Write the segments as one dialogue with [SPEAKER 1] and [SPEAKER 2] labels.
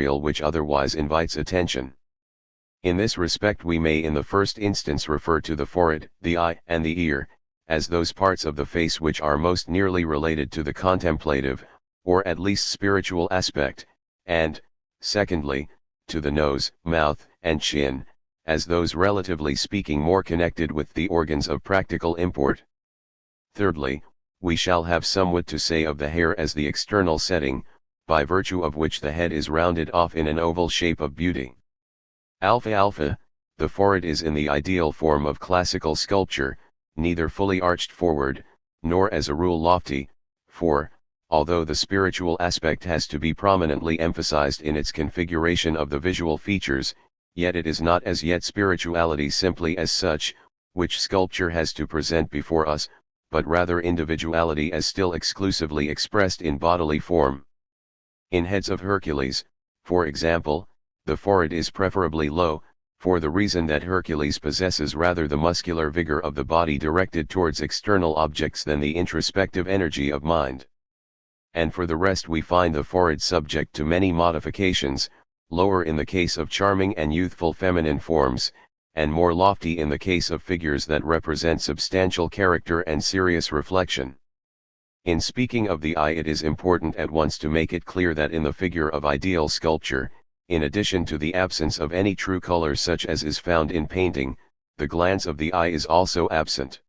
[SPEAKER 1] which otherwise invites attention. In this respect we may in the first instance refer to the forehead, the eye, and the ear, as those parts of the face which are most nearly related to the contemplative, or at least spiritual aspect, and, secondly, to the nose, mouth, and chin, as those relatively speaking more connected with the organs of practical import. Thirdly, we shall have somewhat to say of the hair as the external setting, by virtue of which the head is rounded off in an oval shape of beauty. Alpha, the forehead is in the ideal form of classical sculpture, neither fully arched forward, nor as a rule lofty, for, although the spiritual aspect has to be prominently emphasized in its configuration of the visual features, yet it is not as yet spirituality simply as such, which sculpture has to present before us, but rather individuality as still exclusively expressed in bodily form. In heads of Hercules, for example, the forehead is preferably low, for the reason that Hercules possesses rather the muscular vigor of the body directed towards external objects than the introspective energy of mind. And for the rest we find the forehead subject to many modifications, lower in the case of charming and youthful feminine forms, and more lofty in the case of figures that represent substantial character and serious reflection. In speaking of the eye, it is important at once to make it clear that in the figure of ideal sculpture, in addition to the absence of any true color such as is found in painting, the glance of the eye is also absent.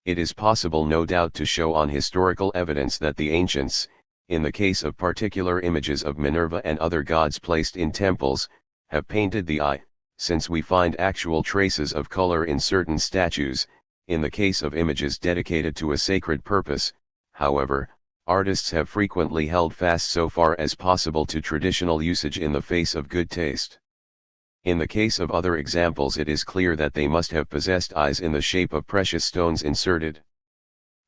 [SPEAKER 1] It is possible no doubt to show on historical evidence that the ancients, in the case of particular images of Minerva and other gods placed in temples, have painted the eye, since we find actual traces of color in certain statues. In the case of images dedicated to a sacred purpose, however, artists have frequently held fast so far as possible to traditional usage in the face of good taste. In the case of other examples it is clear that they must have possessed eyes in the shape of precious stones inserted.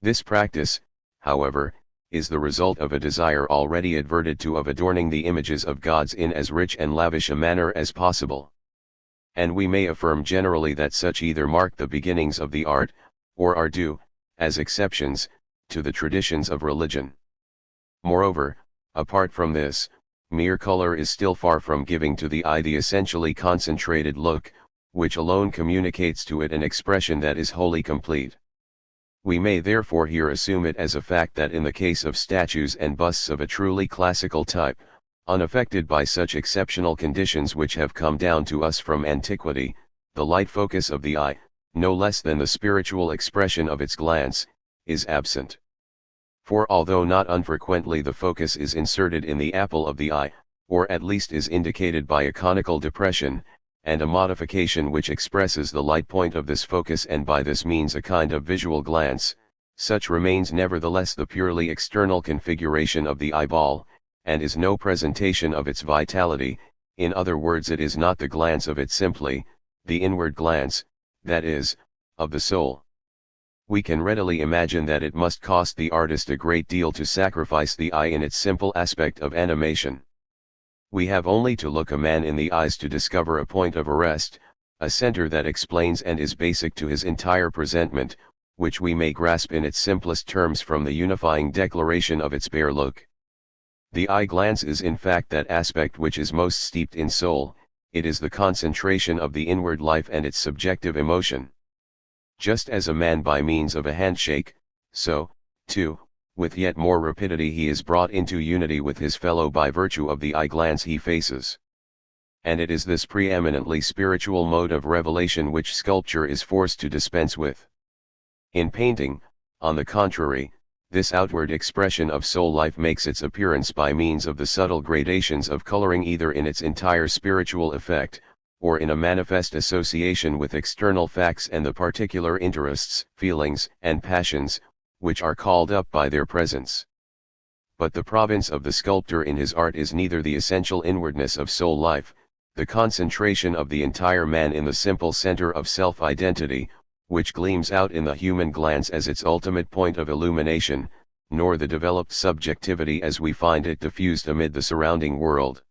[SPEAKER 1] This practice, however, is the result of a desire already adverted to of adorning the images of gods in as rich and lavish a manner as possible. And we may affirm generally that such either mark the beginnings of the art, or are due, as exceptions, to the traditions of religion. Moreover, apart from this, mere color is still far from giving to the eye the essentially concentrated look, which alone communicates to it an expression that is wholly complete. We may therefore here assume it as a fact that in the case of statues and busts of a truly classical type, unaffected by such exceptional conditions which have come down to us from antiquity, the light focus of the eye, no less than the spiritual expression of its glance, is absent. For although not unfrequently the focus is inserted in the apple of the eye, or at least is indicated by a conical depression, and a modification which expresses the light point of this focus and by this means a kind of visual glance, such remains nevertheless the purely external configuration of the eyeball, and is no presentation of its vitality. In other words, it is not the glance of it simply, the inward glance, that is, of the soul. We can readily imagine that it must cost the artist a great deal to sacrifice the eye in its simple aspect of animation. We have only to look a man in the eyes to discover a point of arrest, a center that explains and is basic to his entire presentment, which we may grasp in its simplest terms from the unifying declaration of its bare look. The eye glance is in fact that aspect which is most steeped in soul, it is the concentration of the inward life and its subjective emotion. Just as a man by means of a handshake, so, too, with yet more rapidity he is brought into unity with his fellow by virtue of the eye glance he faces. And it is this preeminently spiritual mode of revelation which sculpture is forced to dispense with. In painting, on the contrary, this outward expression of soul life makes its appearance by means of the subtle gradations of coloring either in its entire spiritual effect, or in a manifest association with external facts and the particular interests, feelings, and passions, which are called up by their presence. But the province of the sculptor in his art is neither the essential inwardness of soul life, the concentration of the entire man in the simple center of self-identity, which gleams out in the human glance as its ultimate point of illumination, nor the developed subjectivity as we find it diffused amid the surrounding world.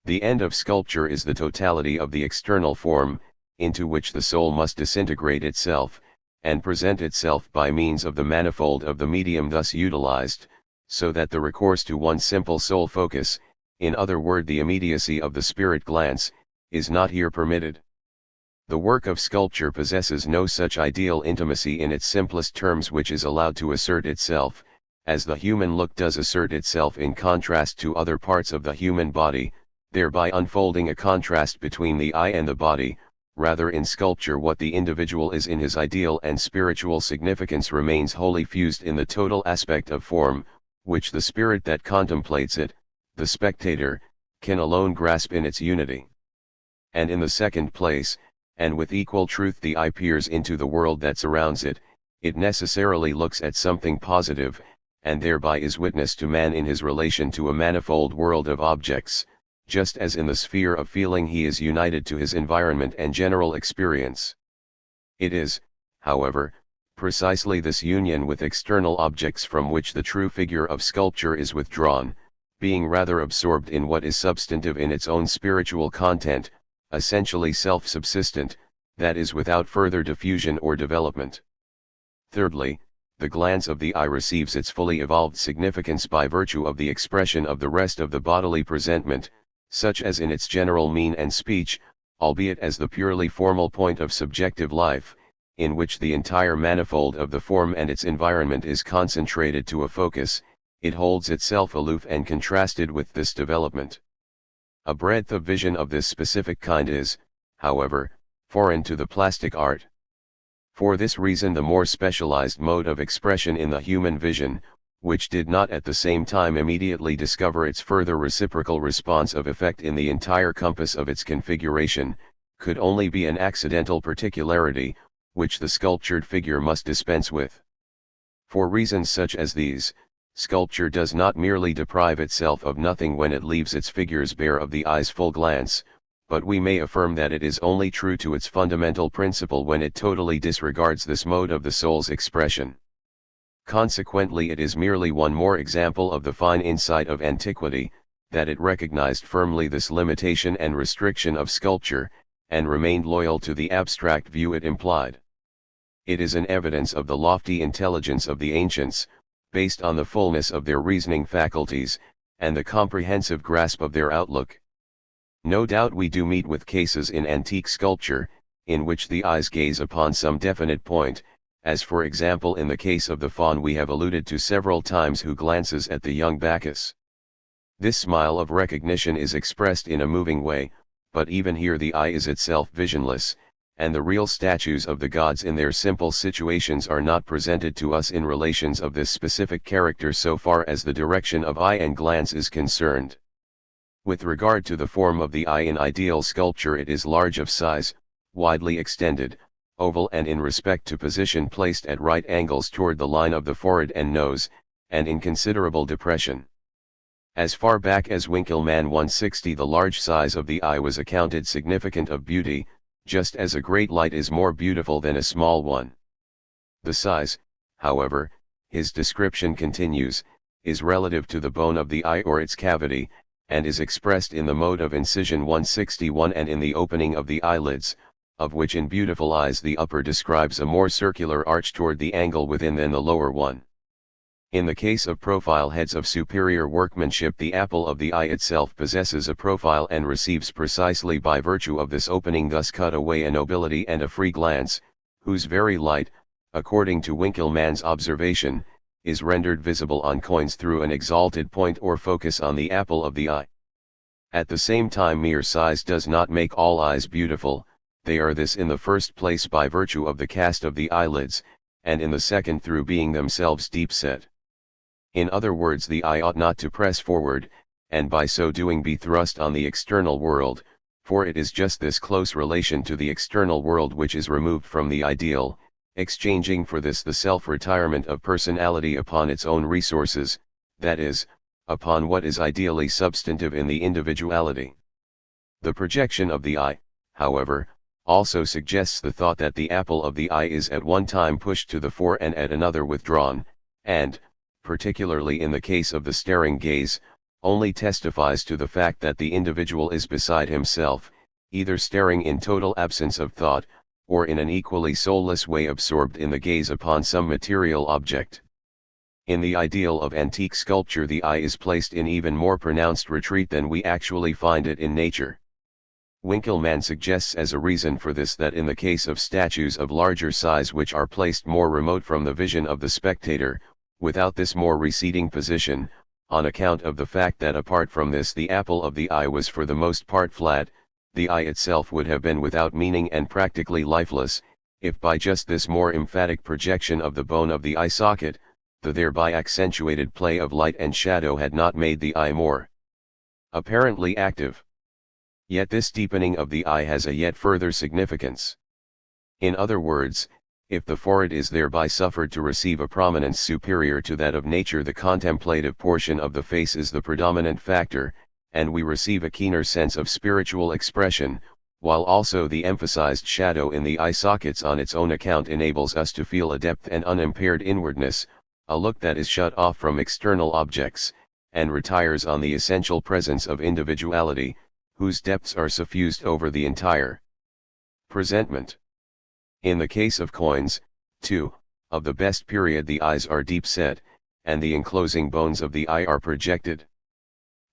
[SPEAKER 1] The end of sculpture is the totality of the external form, into which the soul must disintegrate itself, and present itself by means of the manifold of the medium thus utilized, so that the recourse to one simple soul focus, in other words the immediacy of the spirit glance, is not here permitted. The work of sculpture possesses no such ideal intimacy in its simplest terms which is allowed to assert itself, as the human look does assert itself in contrast to other parts of the human body, thereby unfolding a contrast between the eye and the body. Rather in sculpture what the individual is in his ideal and spiritual significance remains wholly fused in the total aspect of form, which the spirit that contemplates it, the spectator, can alone grasp in its unity. And in the second place, and with equal truth the eye peers into the world that surrounds it, it necessarily looks at something positive, and thereby is witness to man in his relation to a manifold world of objects, just as in the sphere of feeling he is united to his environment and general experience. It is, however, precisely this union with external objects from which the true figure of sculpture is withdrawn, being rather absorbed in what is substantive in its own spiritual content, essentially self-subsistent, that is without further diffusion or development. Thirdly, the glance of the eye receives its fully evolved significance by virtue of the expression of the rest of the bodily presentment, such as in its general mien and speech, albeit as the purely formal point of subjective life, in which the entire manifold of the form and its environment is concentrated to a focus, it holds itself aloof and contrasted with this development. A breadth of vision of this specific kind is, however, foreign to the plastic art. For this reason the more specialized mode of expression in the human vision, which did not at the same time immediately discover its further reciprocal response of effect in the entire compass of its configuration, could only be an accidental particularity, which the sculptured figure must dispense with. For reasons such as these, sculpture does not merely deprive itself of nothing when it leaves its figures bare of the eye's full glance, but we may affirm that it is only true to its fundamental principle when it totally disregards this mode of the soul's expression. Consequently it is merely one more example of the fine insight of antiquity, that it recognized firmly this limitation and restriction of sculpture, and remained loyal to the abstract view it implied. It is an evidence of the lofty intelligence of the ancients, based on the fullness of their reasoning faculties, and the comprehensive grasp of their outlook. No doubt we do meet with cases in antique sculpture, in which the eyes gaze upon some definite point, as for example in the case of the faun we have alluded to several times who glances at the young Bacchus. This smile of recognition is expressed in a moving way, but even here the eye is itself visionless, and the real statues of the gods in their simple situations are not presented to us in relations of this specific character so far as the direction of eye and glance is concerned. With regard to the form of the eye in ideal sculpture it is large of size, widely extended, oval and in respect to position placed at right angles toward the line of the forehead and nose, and in considerable depression. As far back as Winckelmann 160 the large size of the eye was accounted significant of beauty, just as a great light is more beautiful than a small one. The size, however, his description continues, is relative to the bone of the eye or its cavity, and is expressed in the mode of incision 161 and in the opening of the eyelids, of which in beautiful eyes the upper describes a more circular arch toward the angle within than the lower one. In the case of profile heads of superior workmanship the apple of the eye itself possesses a profile and receives precisely by virtue of this opening thus cut away a nobility and a free glance, whose very light, according to Winckelmann's observation, is rendered visible on coins through an exalted point or focus on the apple of the eye. At the same time mere size does not make all eyes beautiful, they are this in the first place by virtue of the cast of the eyelids, and in the second through being themselves deep set. In other words the eye ought not to press forward, and by so doing be thrust on the external world, for it is just this close relation to the external world which is removed from the ideal, exchanging for this the self-retirement of personality upon its own resources, that is, upon what is ideally substantive in the individuality. The projection of the eye, however, also suggests the thought that the apple of the eye is at one time pushed to the fore and at another withdrawn, and, particularly in the case of the staring gaze, only testifies to the fact that the individual is beside himself, either staring in total absence of thought, or in an equally soulless way absorbed in the gaze upon some material object. In the ideal of antique sculpture, the eye is placed in even more pronounced retreat than we actually find it in nature. Winckelmann suggests as a reason for this that in the case of statues of larger size which are placed more remote from the vision of the spectator, without this more receding position, on account of the fact that apart from this the apple of the eye was for the most part flat, the eye itself would have been without meaning and practically lifeless, if by just this more emphatic projection of the bone of the eye socket, the thereby accentuated play of light and shadow had not made the eye more apparently active. Yet this deepening of the eye has a yet further significance. In other words, if the forehead is thereby suffered to receive a prominence superior to that of nature, the contemplative portion of the face is the predominant factor, and we receive a keener sense of spiritual expression, while also the emphasized shadow in the eye sockets on its own account enables us to feel a depth and unimpaired inwardness, a look that is shut off from external objects, and retires on the essential presence of individuality, whose depths are suffused over the entire presentment. In the case of coins, too, of the best period, the eyes are deep set, and the enclosing bones of the eye are projected.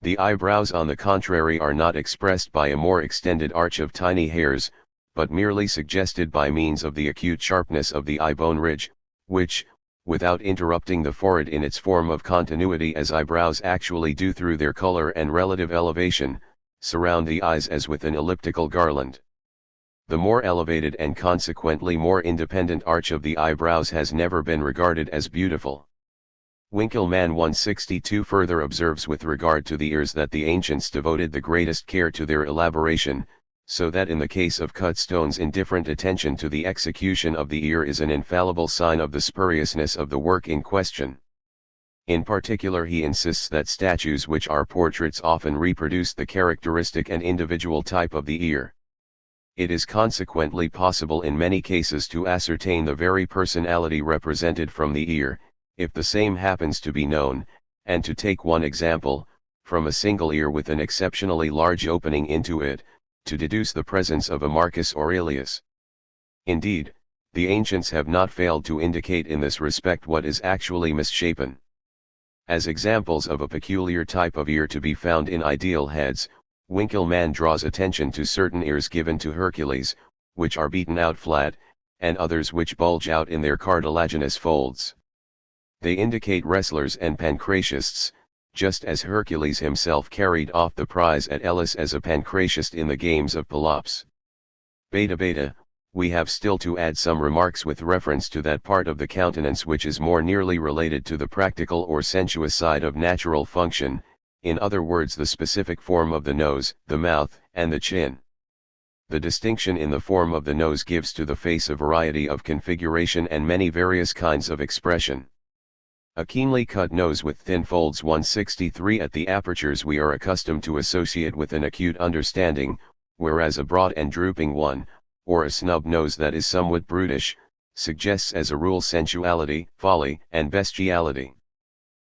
[SPEAKER 1] The eyebrows, on the contrary, are not expressed by a more extended arch of tiny hairs, but merely suggested by means of the acute sharpness of the eye bone ridge, which, without interrupting the forehead in its form of continuity as eyebrows actually do through their color and relative elevation, surround the eyes as with an elliptical garland. The more elevated and consequently more independent arch of the eyebrows has never been regarded as beautiful. Winckelmann 162 further observes with regard to the ears that the ancients devoted the greatest care to their elaboration, so that in the case of cut stones indifferent attention to the execution of the ear is an infallible sign of the spuriousness of the work in question. In particular, he insists that statues which are portraits often reproduce the characteristic and individual type of the ear. It is consequently possible in many cases to ascertain the very personality represented from the ear, if the same happens to be known, and to take one example, from a single ear with an exceptionally large opening into it, to deduce the presence of a Marcus Aurelius. Indeed, the ancients have not failed to indicate in this respect what is actually misshapen. As examples of a peculiar type of ear to be found in ideal heads, Winckelmann draws attention to certain ears given to Hercules, which are beaten out flat, and others which bulge out in their cartilaginous folds. They indicate wrestlers and pancratiasts, just as Hercules himself carried off the prize at Elis as a pancratiast in the games of Pelops. Beta. We have still to add some remarks with reference to that part of the countenance which is more nearly related to the practical or sensuous side of natural function, in other words the specific form of the nose, the mouth, and the chin. The distinction in the form of the nose gives to the face a variety of configuration and many various kinds of expression. A keenly cut nose with thin folds 163 at the apertures we are accustomed to associate with an acute understanding, whereas a broad and drooping one, or a snub nose that is somewhat brutish, suggests as a rule sensuality, folly, and bestiality.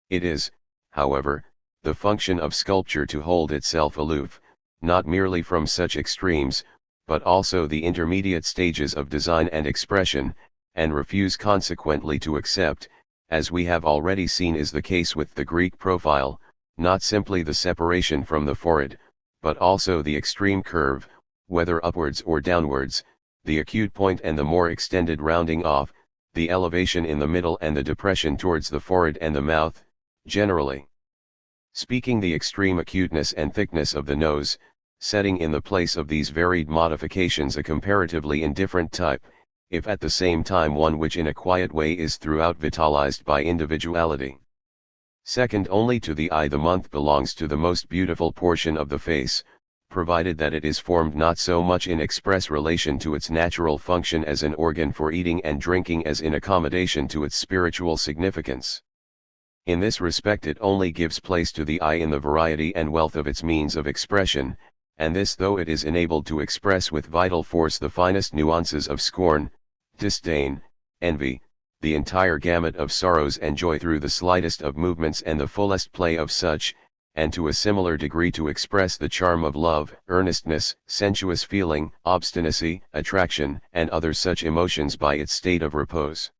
[SPEAKER 1] It is, however, the function of sculpture to hold itself aloof, not merely from such extremes, but also the intermediate stages of design and expression, and refuse consequently to accept, as we have already seen is the case with the Greek profile, not simply the separation from the forehead, but also the extreme curve, whether upwards or downwards, the acute point and the more extended rounding off, the elevation in the middle and the depression towards the forehead and the mouth, generally speaking the extreme acuteness and thickness of the nose, setting in the place of these varied modifications a comparatively indifferent type, if at the same time one which in a quiet way is throughout vitalized by individuality. Second only to the eye, the month belongs to the most beautiful portion of the face, provided that it is formed not so much in express relation to its natural function as an organ for eating and drinking as in accommodation to its spiritual significance. In this respect it only gives place to the eye in the variety and wealth of its means of expression, and this though it is enabled to express with vital force the finest nuances of scorn, disdain, envy, the entire gamut of sorrows and joy through the slightest of movements and the fullest play of such, and to a similar degree to express the charm of love, earnestness, sensuous feeling, obstinacy, attraction, and other such emotions by its state of repose.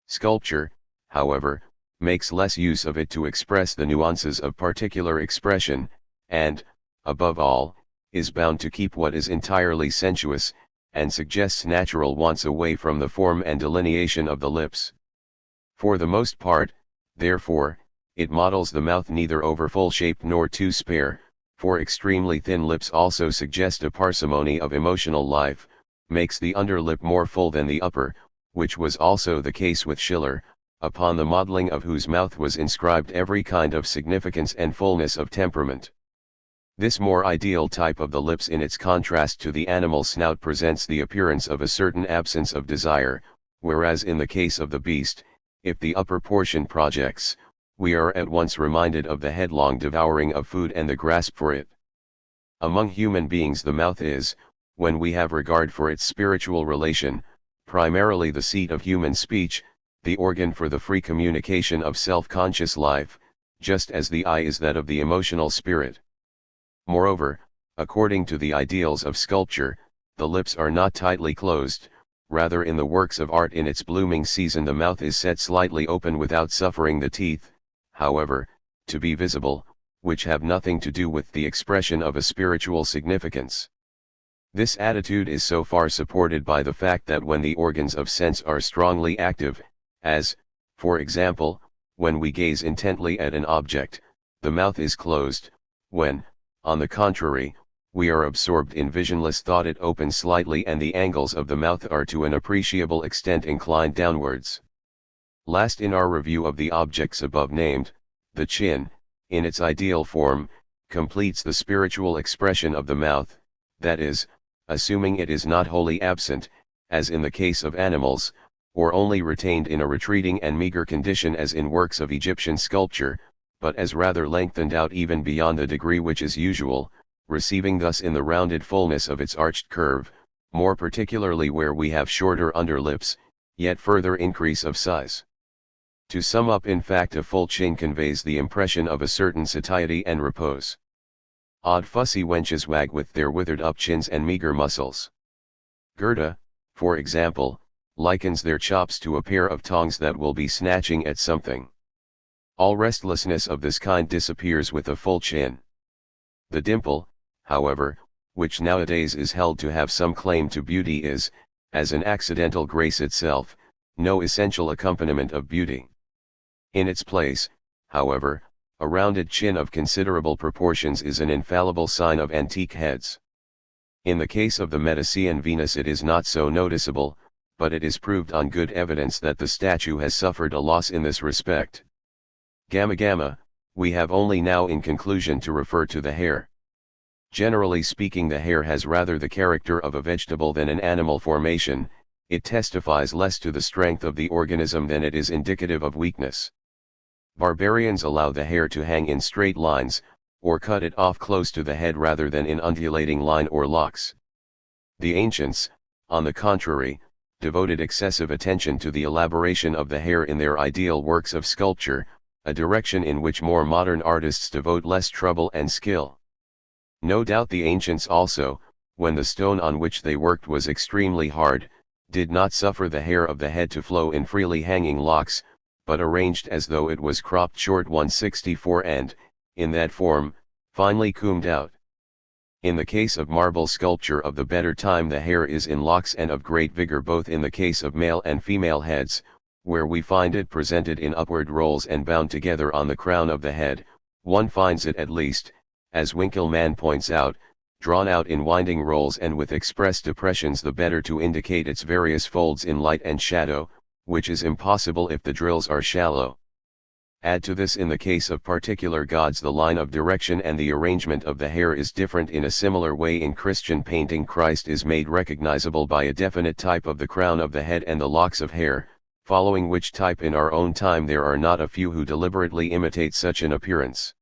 [SPEAKER 1] Sculpture, however, makes less use of it to express the nuances of particular expression, and, above all, is bound to keep what is entirely sensuous, and suggests natural wants away from the form and delineation of the lips. For the most part, therefore, it models the mouth neither over full-shaped nor too spare, for extremely thin lips also suggest a parsimony of emotional life, makes the underlip more full than the upper, which was also the case with Schiller, upon the modeling of whose mouth was inscribed every kind of significance and fullness of temperament. This more ideal type of the lips in its contrast to the animal snout presents the appearance of a certain absence of desire, whereas in the case of the beast, if the upper portion projects, we are at once reminded of the headlong devouring of food and the grasp for it. Among human beings the mouth is, when we have regard for its spiritual relation, primarily the seat of human speech, the organ for the free communication of self-conscious life, just as the eye is that of the emotional spirit. Moreover, according to the ideals of sculpture, the lips are not tightly closed, rather in the works of art in its blooming season the mouth is set slightly open without suffering the teeth, however, to be visible, which have nothing to do with the expression of a spiritual significance. This attitude is so far supported by the fact that when the organs of sense are strongly active, as, for example, when we gaze intently at an object, the mouth is closed; when, on the contrary, we are absorbed in visionless thought it opens slightly and the angles of the mouth are to an appreciable extent inclined downwards. Last in our review of the objects above named, the chin, in its ideal form, completes the spiritual expression of the mouth, that is, assuming it is not wholly absent, as in the case of animals, or only retained in a retreating and meager condition as in works of Egyptian sculpture, but as rather lengthened out even beyond the degree which is usual, receiving thus in the rounded fullness of its arched curve, more particularly where we have shorter underlips, yet further increase of size. To sum up, in fact, a full chin conveys the impression of a certain satiety and repose. Odd fussy wenches wag with their withered up chins and meager muscles. Goethe, for example, likens their chops to a pair of tongs that will be snatching at something. All restlessness of this kind disappears with a full chin. The dimple, however, which nowadays is held to have some claim to beauty is, as an accidental grace itself, no essential accompaniment of beauty. In its place, however, a rounded chin of considerable proportions is an infallible sign of antique heads. In the case of the Medicean Venus it is not so noticeable, but it is proved on good evidence that the statue has suffered a loss in this respect. We have only now in conclusion to refer to the hair. Generally speaking, the hair has rather the character of a vegetable than an animal formation. It testifies less to the strength of the organism than it is indicative of weakness. Barbarians allow the hair to hang in straight lines, or cut it off close to the head rather than in undulating line or locks. The ancients, on the contrary, devoted excessive attention to the elaboration of the hair in their ideal works of sculpture, a direction in which more modern artists devote less trouble and skill. No doubt the ancients also, when the stone on which they worked was extremely hard, did not suffer the hair of the head to flow in freely hanging locks, but arranged as though it was cropped short 1/64 and, in that form, finely combed out. In the case of marble sculpture of the better time the hair is in locks and of great vigor both in the case of male and female heads, where we find it presented in upward rolls and bound together on the crown of the head, one finds it at least, as Winckelmann points out, drawn out in winding rolls and with express depressions the better to indicate its various folds in light and shadow, which is impossible if the drills are shallow. Add to this in the case of particular gods the line of direction and the arrangement of the hair is different in a similar way in Christian painting. Christ is made recognizable by a definite type of the crown of the head and the locks of hair, following which type in our own time there are not a few who deliberately imitate such an appearance.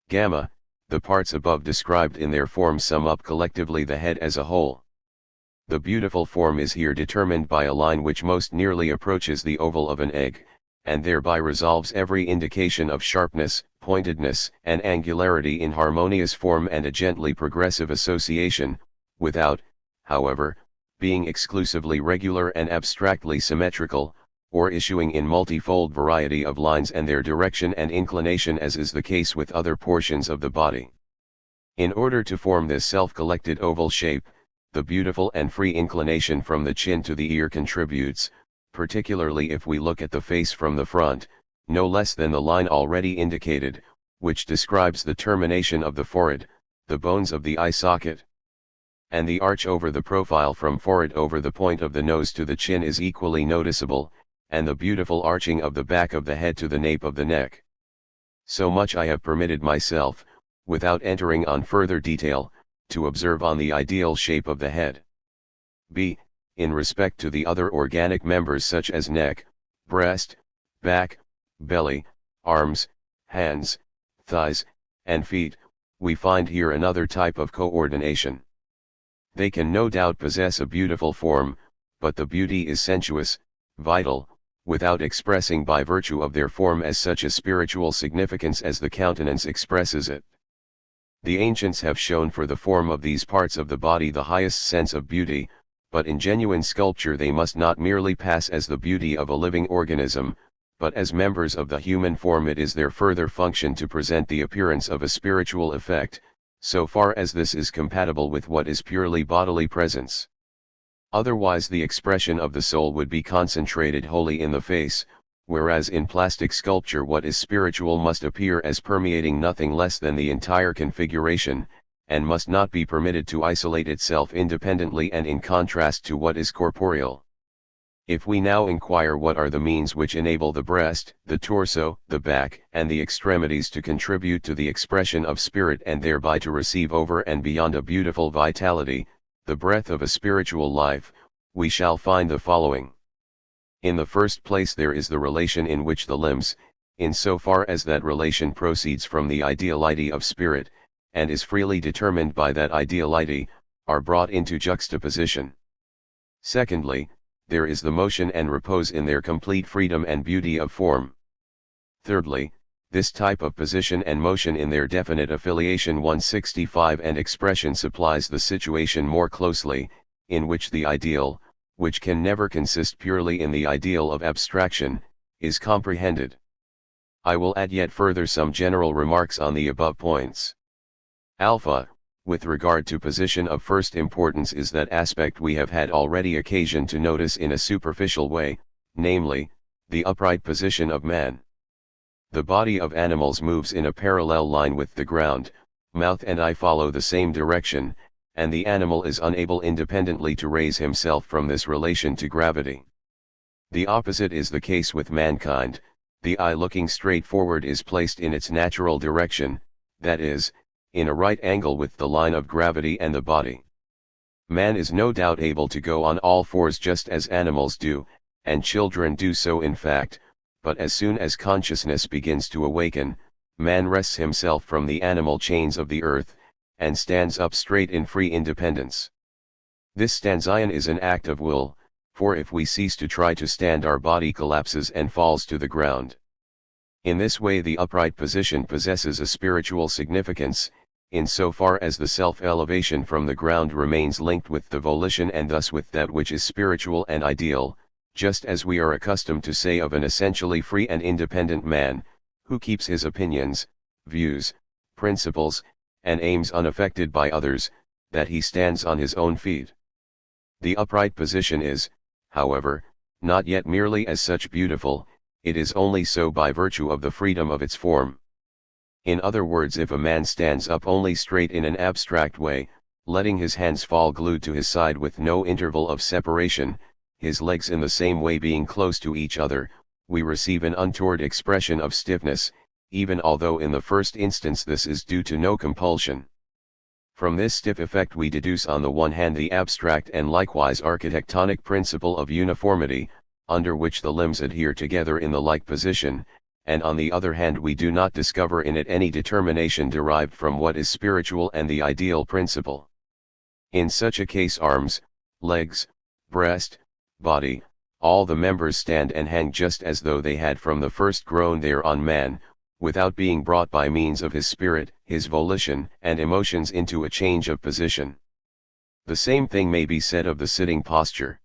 [SPEAKER 1] The parts above described in their form sum up collectively the head as a whole. The beautiful form is here determined by a line which most nearly approaches the oval of an egg, and thereby resolves every indication of sharpness, pointedness, and angularity in harmonious form and a gently progressive association, without, however, being exclusively regular and abstractly symmetrical, or issuing in multifold variety of lines and their direction and inclination, as is the case with other portions of the body. In order to form this self-collected oval shape, the beautiful and free inclination from the chin to the ear contributes, particularly if we look at the face from the front, no less than the line already indicated, which describes the termination of the forehead, the bones of the eye socket. And the arch over the profile from forehead over the point of the nose to the chin is equally noticeable, and the beautiful arching of the back of the head to the nape of the neck. So much I have permitted myself, without entering on further detail, to observe on the ideal shape of the head. b. In respect to the other organic members such as neck, breast, back, belly, arms, hands, thighs, and feet, we find here another type of coordination. They can no doubt possess a beautiful form, but the beauty is sensuous, vital, without expressing by virtue of their form as such a spiritual significance as the countenance expresses it. The ancients have shown for the form of these parts of the body the highest sense of beauty, but in genuine sculpture they must not merely pass as the beauty of a living organism, but as members of the human form it is their further function to present the appearance of a spiritual effect, so far as this is compatible with what is purely bodily presence. Otherwise the expression of the soul would be concentrated wholly in the face, whereas in plastic sculpture what is spiritual must appear as permeating nothing less than the entire configuration, and must not be permitted to isolate itself independently and in contrast to what is corporeal. If we now inquire what are the means which enable the breast, the torso, the back, and the extremities to contribute to the expression of spirit and thereby to receive over and beyond a beautiful vitality, the breath of a spiritual life, we shall find the following. In the first place there is the relation in which the limbs, in so far as that relation proceeds from the ideality of spirit, and is freely determined by that ideality, are brought into juxtaposition. Secondly, there is the motion and repose in their complete freedom and beauty of form. Thirdly, this type of position and motion in their definite affiliation 165 and expression supplies the situation more closely, in which the ideal, which can never consist purely in the ideal of abstraction, is comprehended. I will add yet further some general remarks on the above points. Alpha, with regard to position of first importance is that aspect we have had already occasion to notice in a superficial way, namely, the upright position of man. The body of animals moves in a parallel line with the ground, mouth and eye follow the same direction, and the animal is unable independently to raise himself from this relation to gravity. The opposite is the case with mankind. The eye looking straight forward is placed in its natural direction, that is, in a right angle with the line of gravity and the body. Man is no doubt able to go on all fours just as animals do, and children do so in fact, but as soon as consciousness begins to awaken, man wrests himself from the animal chains of the earth, and stands up straight in free independence. This stanzion is an act of will, for if we cease to try to stand our body collapses and falls to the ground. In this way the upright position possesses a spiritual significance, in so far as the self-elevation from the ground remains linked with the volition and thus with that which is spiritual and ideal, just as we are accustomed to say of an essentially free and independent man, who keeps his opinions, views, principles, and aims unaffected by others, that he stands on his own feet. The upright position is, however, not yet merely as such beautiful, it is only so by virtue of the freedom of its form. In other words, if a man stands up only straight in an abstract way, letting his hands fall glued to his side with no interval of separation, his legs in the same way being close to each other, we receive an untoward expression of stiffness, even although in the first instance this is due to no compulsion. From this stiff effect we deduce on the one hand the abstract and likewise architectonic principle of uniformity, under which the limbs adhere together in the like position, and on the other hand we do not discover in it any determination derived from what is spiritual and the ideal principle. In such a case arms, legs, breast, body, all the members stand and hang just as though they had from the first grown there on man, without being brought by means of his spirit, his volition, and emotions into a change of position. The same thing may be said of the sitting posture.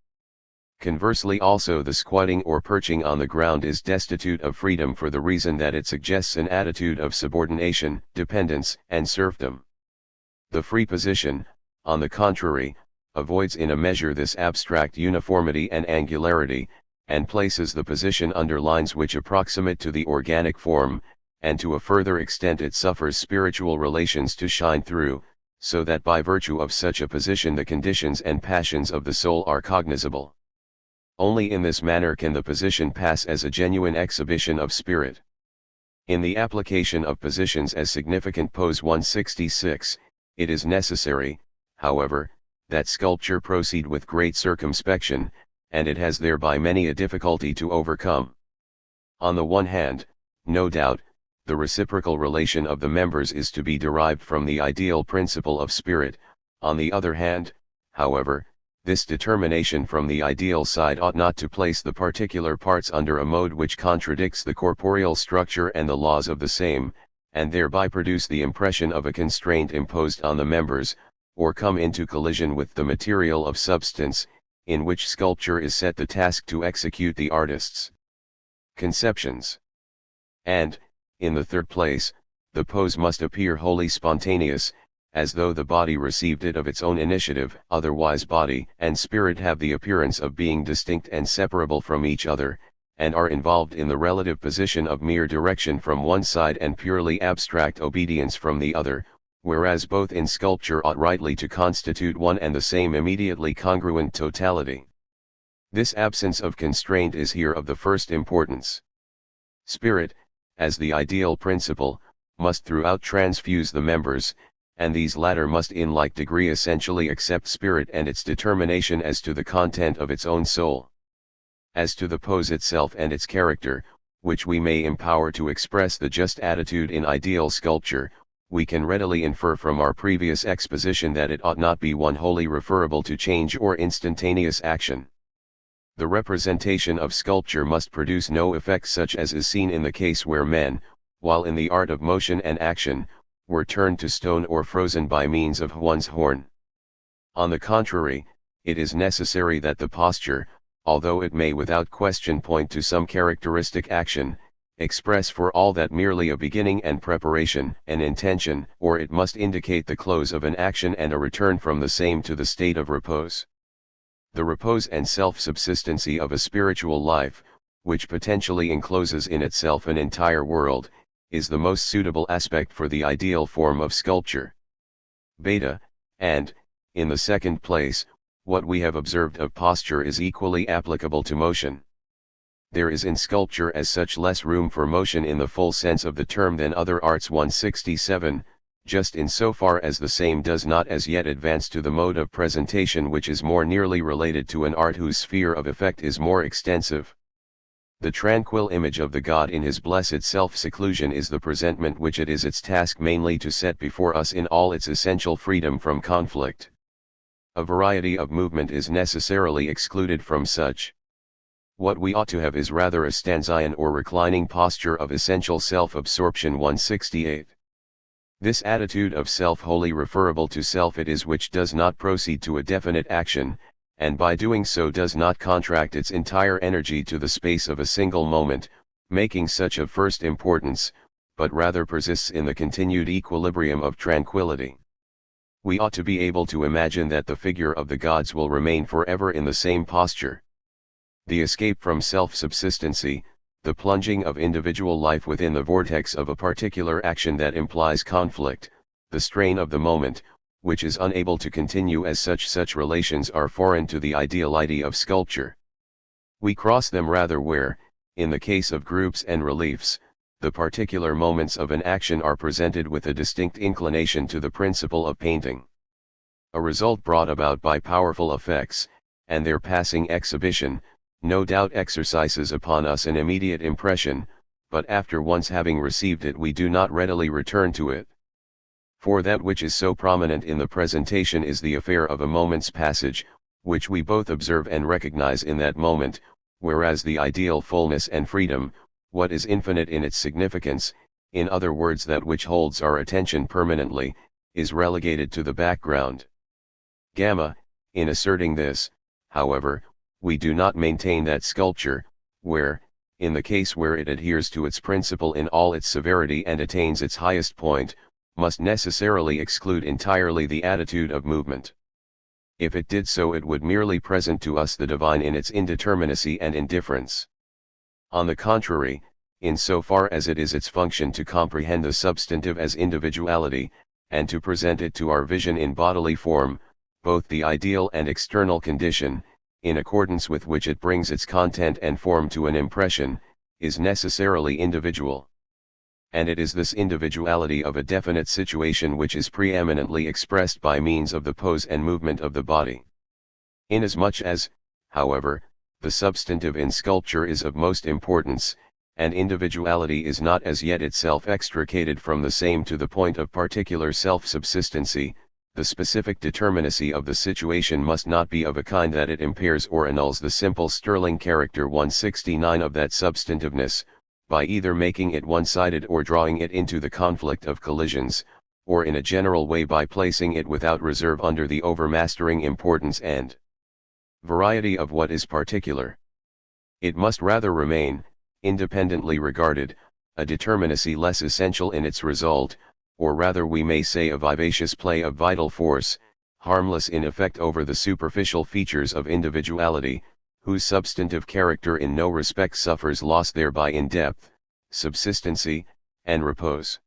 [SPEAKER 1] Conversely also the squatting or perching on the ground is destitute of freedom for the reason that it suggests an attitude of subordination, dependence, and serfdom. The free position, on the contrary, avoids in a measure this abstract uniformity and angularity, and places the position under lines which approximate to the organic form, and to a further extent it suffers spiritual relations to shine through, so that by virtue of such a position the conditions and passions of the soul are cognizable. Only in this manner can the position pass as a genuine exhibition of spirit. In the application of positions as significant pose 166, it is necessary, however, that sculpture proceed with great circumspection, and it has thereby many a difficulty to overcome. On the one hand, no doubt, the reciprocal relation of the members is to be derived from the ideal principle of spirit. On the other hand, however, this determination from the ideal side ought not to place the particular parts under a mode which contradicts the corporeal structure and the laws of the same, and thereby produce the impression of a constraint imposed on the members, or come into collision with the material of substance, in which sculpture is set the task to execute the artist's conceptions. And, in the third place, the pose must appear wholly spontaneous, as though the body received it of its own initiative, otherwise body and spirit have the appearance of being distinct and separable from each other, and are involved in the relative position of mere direction from one side and purely abstract obedience from the other, whereas both in sculpture ought rightly to constitute one and the same immediately congruent totality. This absence of constraint is here of the first importance. Spirit, as the ideal principle, must throughout transfuse the members, and these latter must in like degree essentially accept spirit and its determination as to the content of its own soul. As to the pose itself and its character, which we may empower to express the just attitude in ideal sculpture, we can readily infer from our previous exposition that it ought not be one wholly referable to change or instantaneous action. The representation of sculpture must produce no effect such as is seen in the case where men, while in the art of motion and action, were turned to stone or frozen by means of one's horn. On the contrary, it is necessary that the posture, although it may without question point to some characteristic action, express for all that merely a beginning and preparation, an intention, or it must indicate the close of an action and a return from the same to the state of repose. The repose and self-subsistency of a spiritual life, which potentially encloses in itself an entire world, is the most suitable aspect for the ideal form of sculpture. Beta, and, in the second place, what we have observed of posture is equally applicable to motion. There is in sculpture as such less room for motion in the full sense of the term than other arts 167, just in so far as the same does not as yet advance to the mode of presentation which is more nearly related to an art whose sphere of effect is more extensive. The tranquil image of the God in his blessed self-seclusion is the presentment which it is its task mainly to set before us in all its essential freedom from conflict. A variety of movement is necessarily excluded from such. What we ought to have is rather a stanzian or reclining posture of essential self-absorption 168. This attitude of self wholly referable to self it is which does not proceed to a definite action, and by doing so does not contract its entire energy to the space of a single moment, making such of first importance, but rather persists in the continued equilibrium of tranquility. We ought to be able to imagine that the figure of the gods will remain forever in the same posture. The escape from self-subsistency, the plunging of individual life within the vortex of a particular action that implies conflict, the strain of the moment, which is unable to continue as such relations are foreign to the ideality of sculpture. We cross them rather where, in the case of groups and reliefs, the particular moments of an action are presented with a distinct inclination to the principle of painting. A result brought about by powerful effects, and their passing exhibition, no doubt exercises upon us an immediate impression, but after once having received it we do not readily return to it. For that which is so prominent in the presentation is the affair of a moment's passage, which we both observe and recognize in that moment, whereas the ideal fullness and freedom, what is infinite in its significance, in other words that which holds our attention permanently, is relegated to the background. Gamma, in asserting this, however, we do not maintain that sculpture, where, in the case where it adheres to its principle in all its severity and attains its highest point, must necessarily exclude entirely the attitude of movement. If it did so, it would merely present to us the divine in its indeterminacy and indifference. On the contrary, in so far as it is its function to comprehend the substantive as individuality, and to present it to our vision in bodily form, both the ideal and external condition, in accordance with which it brings its content and form to an impression, is necessarily individual. And it is this individuality of a definite situation which is preeminently expressed by means of the pose and movement of the body. Inasmuch as, however, the substantive in sculpture is of most importance, and individuality is not as yet itself extricated from the same to the point of particular self-subsistency, the specific determinacy of the situation must not be of a kind that it impairs or annuls the simple sterling character 169 of that substantiveness, by either making it one-sided or drawing it into the conflict of collisions, or in a general way by placing it without reserve under the overmastering importance and variety of what is particular. It must rather remain, independently regarded, a determinacy less essential in its result, or rather we may say a vivacious play of vital force, harmless in effect over the superficial features of individuality, whose substantive character in no respect suffers loss thereby in depth, subsistency, and repose.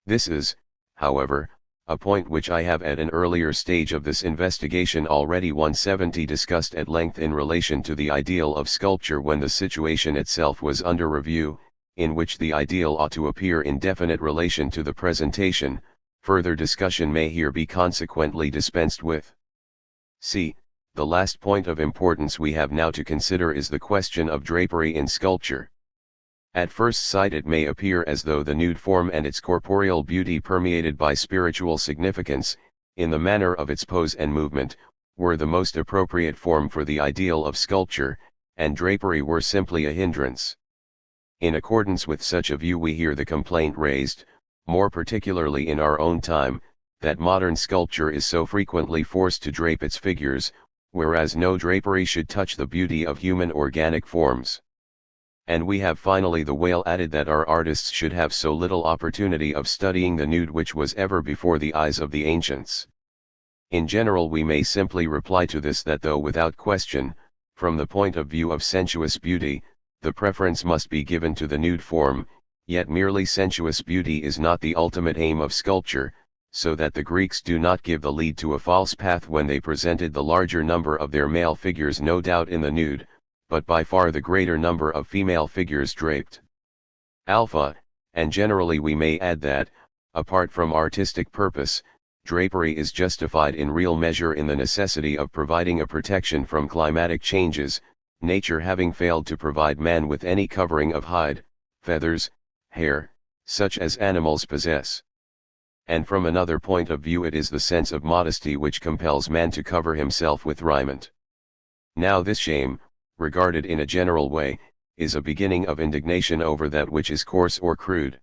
[SPEAKER 1] This is, however, a point which I have at an earlier stage of this investigation already 170 discussed at length in relation to the ideal of sculpture when the situation itself was under review, in which the ideal ought to appear in definite relation to the presentation. Further discussion may here be consequently dispensed with. c. The last point of importance we have now to consider is the question of drapery in sculpture. At first sight it may appear as though the nude form and its corporeal beauty permeated by spiritual significance, in the manner of its pose and movement, were the most appropriate form for the ideal of sculpture, and drapery were simply a hindrance. In accordance with such a view we hear the complaint raised, more particularly in our own time, that modern sculpture is so frequently forced to drape its figures, whereas no drapery should touch the beauty of human organic forms. And we have finally the wail added that our artists should have so little opportunity of studying the nude which was ever before the eyes of the ancients. In general we may simply reply to this that though without question, from the point of view of sensuous beauty, the preference must be given to the nude form, yet merely sensuous beauty is not the ultimate aim of sculpture, so that the Greeks do not give the lead to a false path when they presented the larger number of their male figures no doubt in the nude, but by far the greater number of female figures draped. Alpha, and generally we may add that, apart from artistic purpose, drapery is justified in real measure in the necessity of providing a protection from climatic changes, nature having failed to provide man with any covering of hide, feathers, hair, such as animals possess. And from another point of view it is the sense of modesty which compels man to cover himself with raiment. Now this shame, regarded in a general way, is a beginning of indignation over that which is coarse or crude.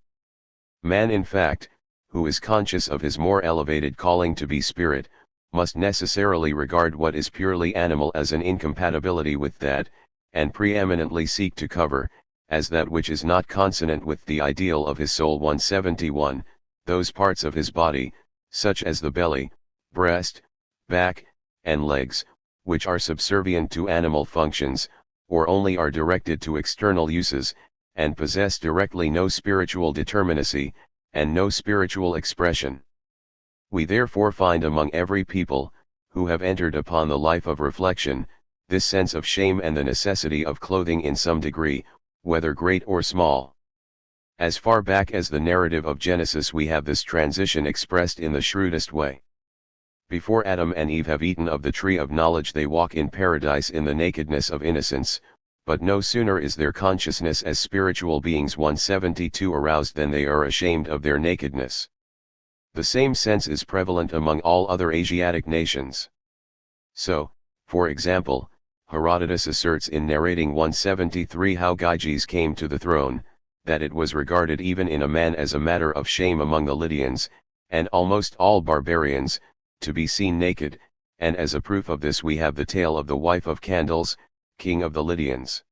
[SPEAKER 1] Man in fact, who is conscious of his more elevated calling to be spirit, must necessarily regard what is purely animal as an incompatibility with that, and preeminently seek to cover, as that which is not consonant with the ideal of his soul 171, those parts of his body, such as the belly, breast, back, and legs, which are subservient to animal functions, or only are directed to external uses, and possess directly no spiritual determinacy, and no spiritual expression. We therefore find among every people, who have entered upon the life of reflection, this sense of shame and the necessity of clothing in some degree, whether great or small. As far back as the narrative of Genesis we have this transition expressed in the shrewdest way. Before Adam and Eve have eaten of the tree of knowledge they walk in paradise in the nakedness of innocence, but no sooner is their consciousness as spiritual beings 172 aroused than they are ashamed of their nakedness. The same sense is prevalent among all other Asiatic nations. So, for example, Herodotus asserts in narrating 173 how Gyges came to the throne, that it was regarded even in a man as a matter of shame among the Lydians, and almost all barbarians, to be seen naked, and as a proof of this we have the tale of the wife of Candles, king of the Lydians.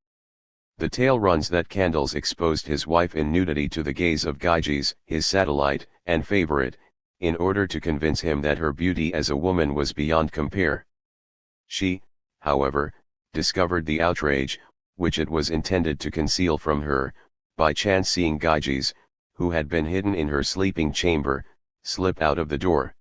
[SPEAKER 1] The tale runs that Candles exposed his wife in nudity to the gaze of Gyges, his satellite and favorite, in order to convince him that her beauty as a woman was beyond compare. She, however, discovered the outrage, which it was intended to conceal from her, by chance seeing Gyges, who had been hidden in her sleeping chamber, slip out of the door.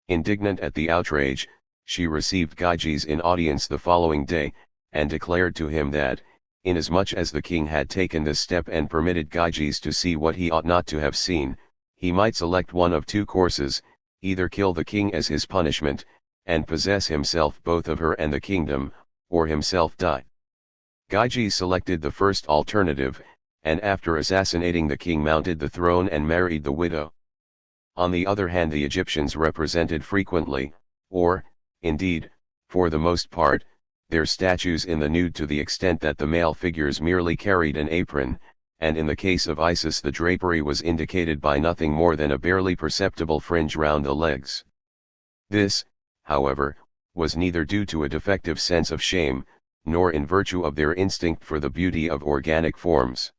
[SPEAKER 1] Indignant at the outrage, she received Gyges in audience the following day, and declared to him that, inasmuch as the king had taken this step and permitted Gyges to see what he ought not to have seen, he might select one of two courses, either kill the king as his punishment, and possess himself both of her and the kingdom, or himself die. Gyges selected the first alternative, and after assassinating the king mounted the throne and married the widow. On the other hand, the Egyptians represented frequently, or, indeed, for the most part, their statues in the nude to the extent that the male figures merely carried an apron, and in the case of Isis the drapery was indicated by nothing more than a barely perceptible fringe round the legs. This, however, was neither due to a defective sense of shame, nor in virtue of their instinct for the beauty of organic forms.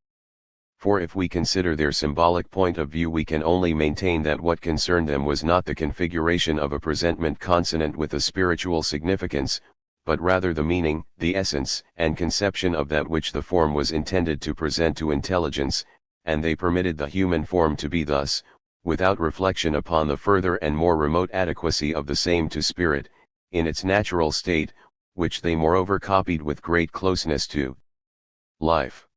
[SPEAKER 1] For if we consider their symbolic point of view, we can only maintain that what concerned them was not the configuration of a presentment consonant with a spiritual significance, but rather the meaning, the essence and conception of that which the form was intended to present to intelligence, and they permitted the human form to be thus, without reflection upon the further and more remote adequacy of the same to spirit, in its natural state, which they moreover copied with great closeness to life.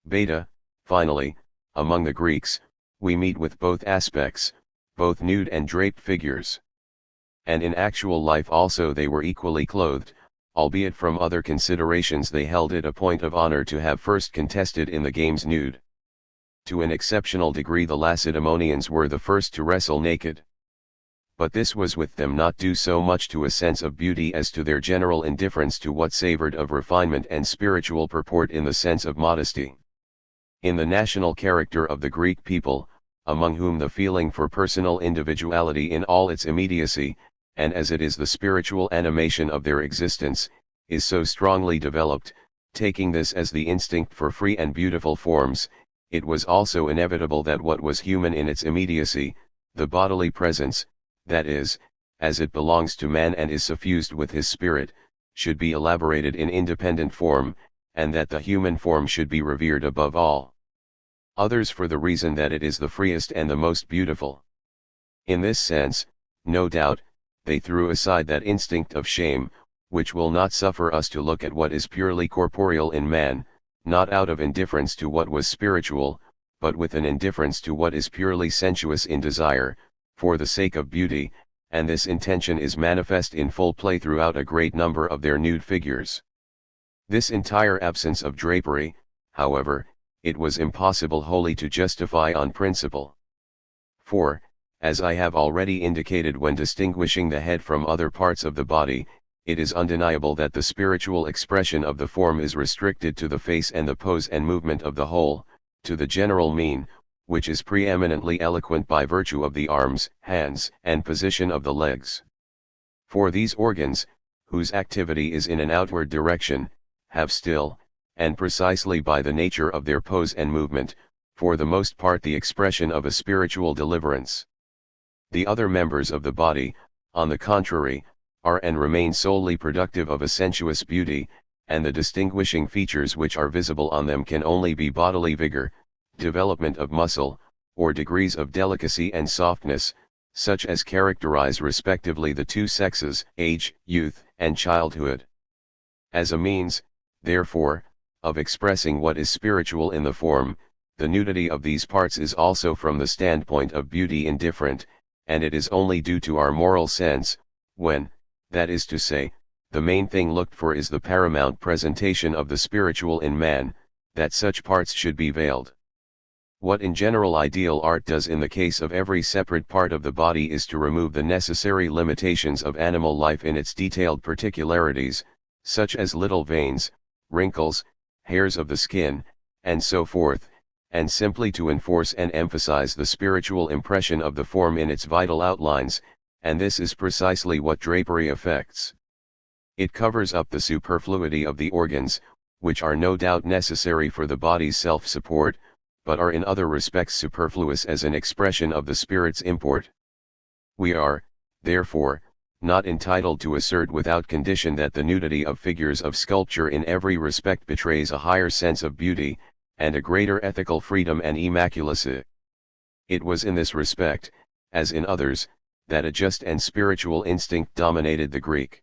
[SPEAKER 1] Beta, finally, among the Greeks, we meet with both aspects, both nude and draped figures. And in actual life also they were equally clothed, albeit from other considerations they held it a point of honor to have first contested in the games nude. To an exceptional degree the Lacedaemonians were the first to wrestle naked. But this was with them not due so much to a sense of beauty as to their general indifference to what savored of refinement and spiritual purport in the sense of modesty. In the national character of the Greek people, among whom the feeling for personal individuality in all its immediacy, and as it is the spiritual animation of their existence, is so strongly developed, taking this as the instinct for free and beautiful forms, it was also inevitable that what was human in its immediacy, the bodily presence, that is, as it belongs to man and is suffused with his spirit, should be elaborated in independent form, and that the human form should be revered above all others for the reason that it is the freest and the most beautiful. In this sense, no doubt, they threw aside that instinct of shame, which will not suffer us to look at what is purely corporeal in man, not out of indifference to what was spiritual, but with an indifference to what is purely sensuous in desire, for the sake of beauty, and this intention is manifest in full play throughout a great number of their nude figures. This entire absence of drapery, however, it was impossible wholly to justify on principle. For, as I have already indicated when distinguishing the head from other parts of the body, it is undeniable that the spiritual expression of the form is restricted to the face and the pose and movement of the whole, to the general mien, which is preeminently eloquent by virtue of the arms, hands, and position of the legs. For these organs, whose activity is in an outward direction, have still, and precisely by the nature of their pose and movement, for the most part the expression of a spiritual deliverance. The other members of the body, on the contrary, are and remain solely productive of a sensuous beauty, and the distinguishing features which are visible on them can only be bodily vigor, development of muscle, or degrees of delicacy and softness, such as characterize respectively the two sexes, age, youth, and childhood. As a means, therefore, of expressing what is spiritual in the form, the nudity of these parts is also from the standpoint of beauty indifferent, and it is only due to our moral sense, when, that is to say, the main thing looked for is the paramount presentation of the spiritual in man, that such parts should be veiled. What in general ideal art does in the case of every separate part of the body is to remove the necessary limitations of animal life in its detailed particularities, such as little veins, wrinkles, hairs of the skin, and so forth, and simply to enforce and emphasize the spiritual impression of the form in its vital outlines, and this is precisely what drapery effects. It covers up the superfluity of the organs, which are no doubt necessary for the body's self-support, but are in other respects superfluous as an expression of the spirit's import. We are, therefore, not entitled to assert without condition that the nudity of figures of sculpture in every respect betrays a higher sense of beauty, and a greater ethical freedom and immaculacy. It was in this respect, as in others, that a just and spiritual instinct dominated the Greek.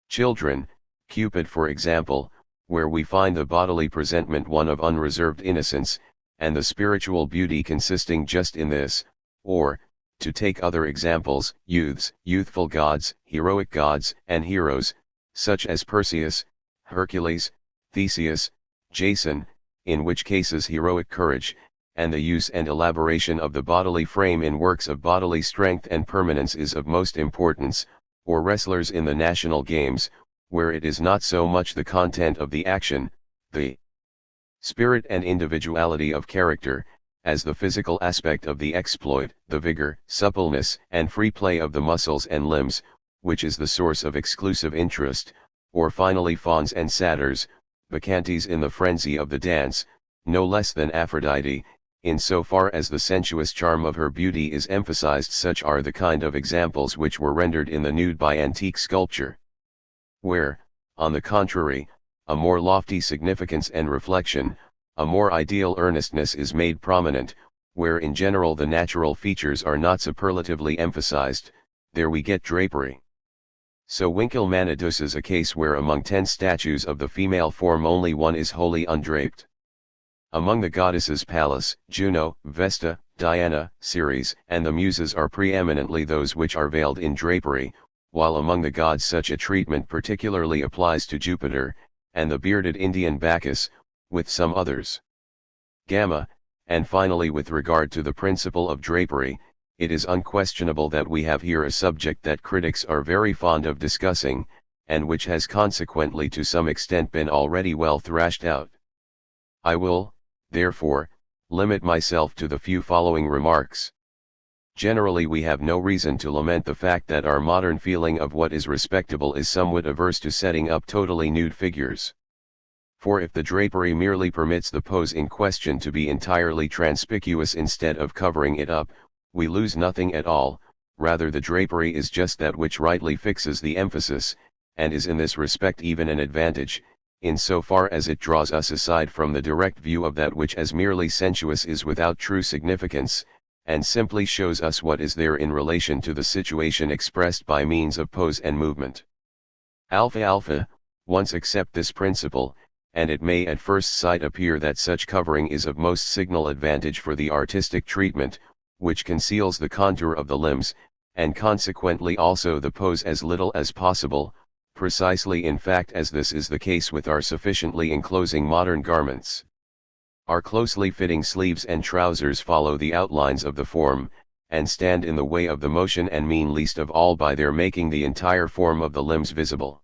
[SPEAKER 1] Children, Cupid for example, where we find the bodily presentment one of unreserved innocence, and the spiritual beauty consisting just in this, or, to take other examples, youths, youthful gods, heroic gods, and heroes, such as Perseus, Hercules, Theseus, Jason, in which cases heroic courage, and the use and elaboration of the bodily frame in works of bodily strength and permanence is of most importance, or wrestlers in the national games, where it is not so much the content of the action, the spirit and individuality of character, as the physical aspect of the exploit, the vigor, suppleness, and free play of the muscles and limbs, which is the source of exclusive interest, or finally fauns and satyrs, bacchantes in the frenzy of the dance, no less than Aphrodite, in so far as the sensuous charm of her beauty is emphasized. Such are the kind of examples which were rendered in the nude by antique sculpture. Where, on the contrary, a more lofty significance and reflection, a more ideal earnestness is made prominent, where in general the natural features are not superlatively emphasized, there we get drapery. So Winkelmann is a case where among 10 statues of the female form only one is wholly undraped. Among the goddesses Pallas, Juno, Vesta, Diana, Ceres, and the Muses are preeminently those which are veiled in drapery, while among the gods such a treatment particularly applies to Jupiter, and the bearded Indian Bacchus, with some others. Gamma, and finally with regard to the principle of drapery, it is unquestionable that we have here a subject that critics are very fond of discussing, and which has consequently to some extent been already well thrashed out. I will, therefore, limit myself to the few following remarks. Generally we have no reason to lament the fact that our modern feeling of what is respectable is somewhat averse to setting up totally nude figures. For if the drapery merely permits the pose in question to be entirely conspicuous instead of covering it up, we lose nothing at all. Rather the drapery is just that which rightly fixes the emphasis, and is in this respect even an advantage, in so far as it draws us aside from the direct view of that which as merely sensuous is without true significance, and simply shows us what is there in relation to the situation expressed by means of pose and movement. Alpha, once accept this principle, and it may at first sight appear that such covering is of most signal advantage for the artistic treatment, which conceals the contour of the limbs, and consequently also the pose as little as possible, precisely in fact as this is the case with our sufficiently enclosing modern garments. Our closely fitting sleeves and trousers follow the outlines of the form, and stand in the way of the motion and mean least of all by their making the entire form of the limbs visible.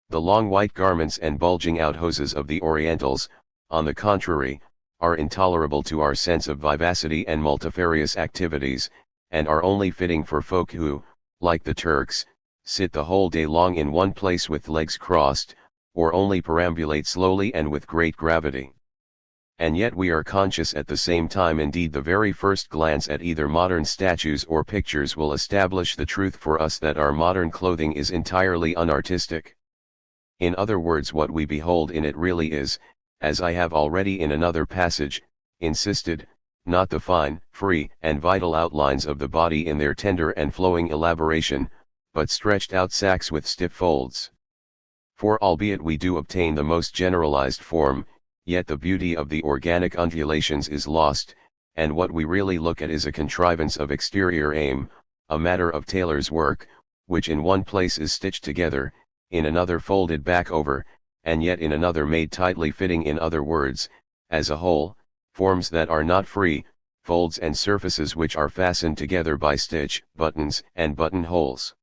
[SPEAKER 1] The long white garments and bulging out hoses of the Orientals, on the contrary, are intolerable to our sense of vivacity and multifarious activities, and are only fitting for folk who, like the Turks, sit the whole day long in one place with legs crossed, or only perambulate slowly and with great gravity. And yet we are conscious at the same time, indeed the very first glance at either modern statues or pictures will establish the truth for us, that our modern clothing is entirely unartistic. In other words, what we behold in it really is, as I have already in another passage insisted, not the fine, free, and vital outlines of the body in their tender and flowing elaboration, but stretched out sacks with stiff folds. For albeit we do obtain the most generalized form, yet the beauty of the organic undulations is lost, and what we really look at is a contrivance of exterior aim, a matter of tailor's work, which in one place is stitched together, in another folded back over, and yet in another made tightly fitting. In other words, as a whole, forms that are not free, folds and surfaces which are fastened together by stitch, buttons, and buttonholes.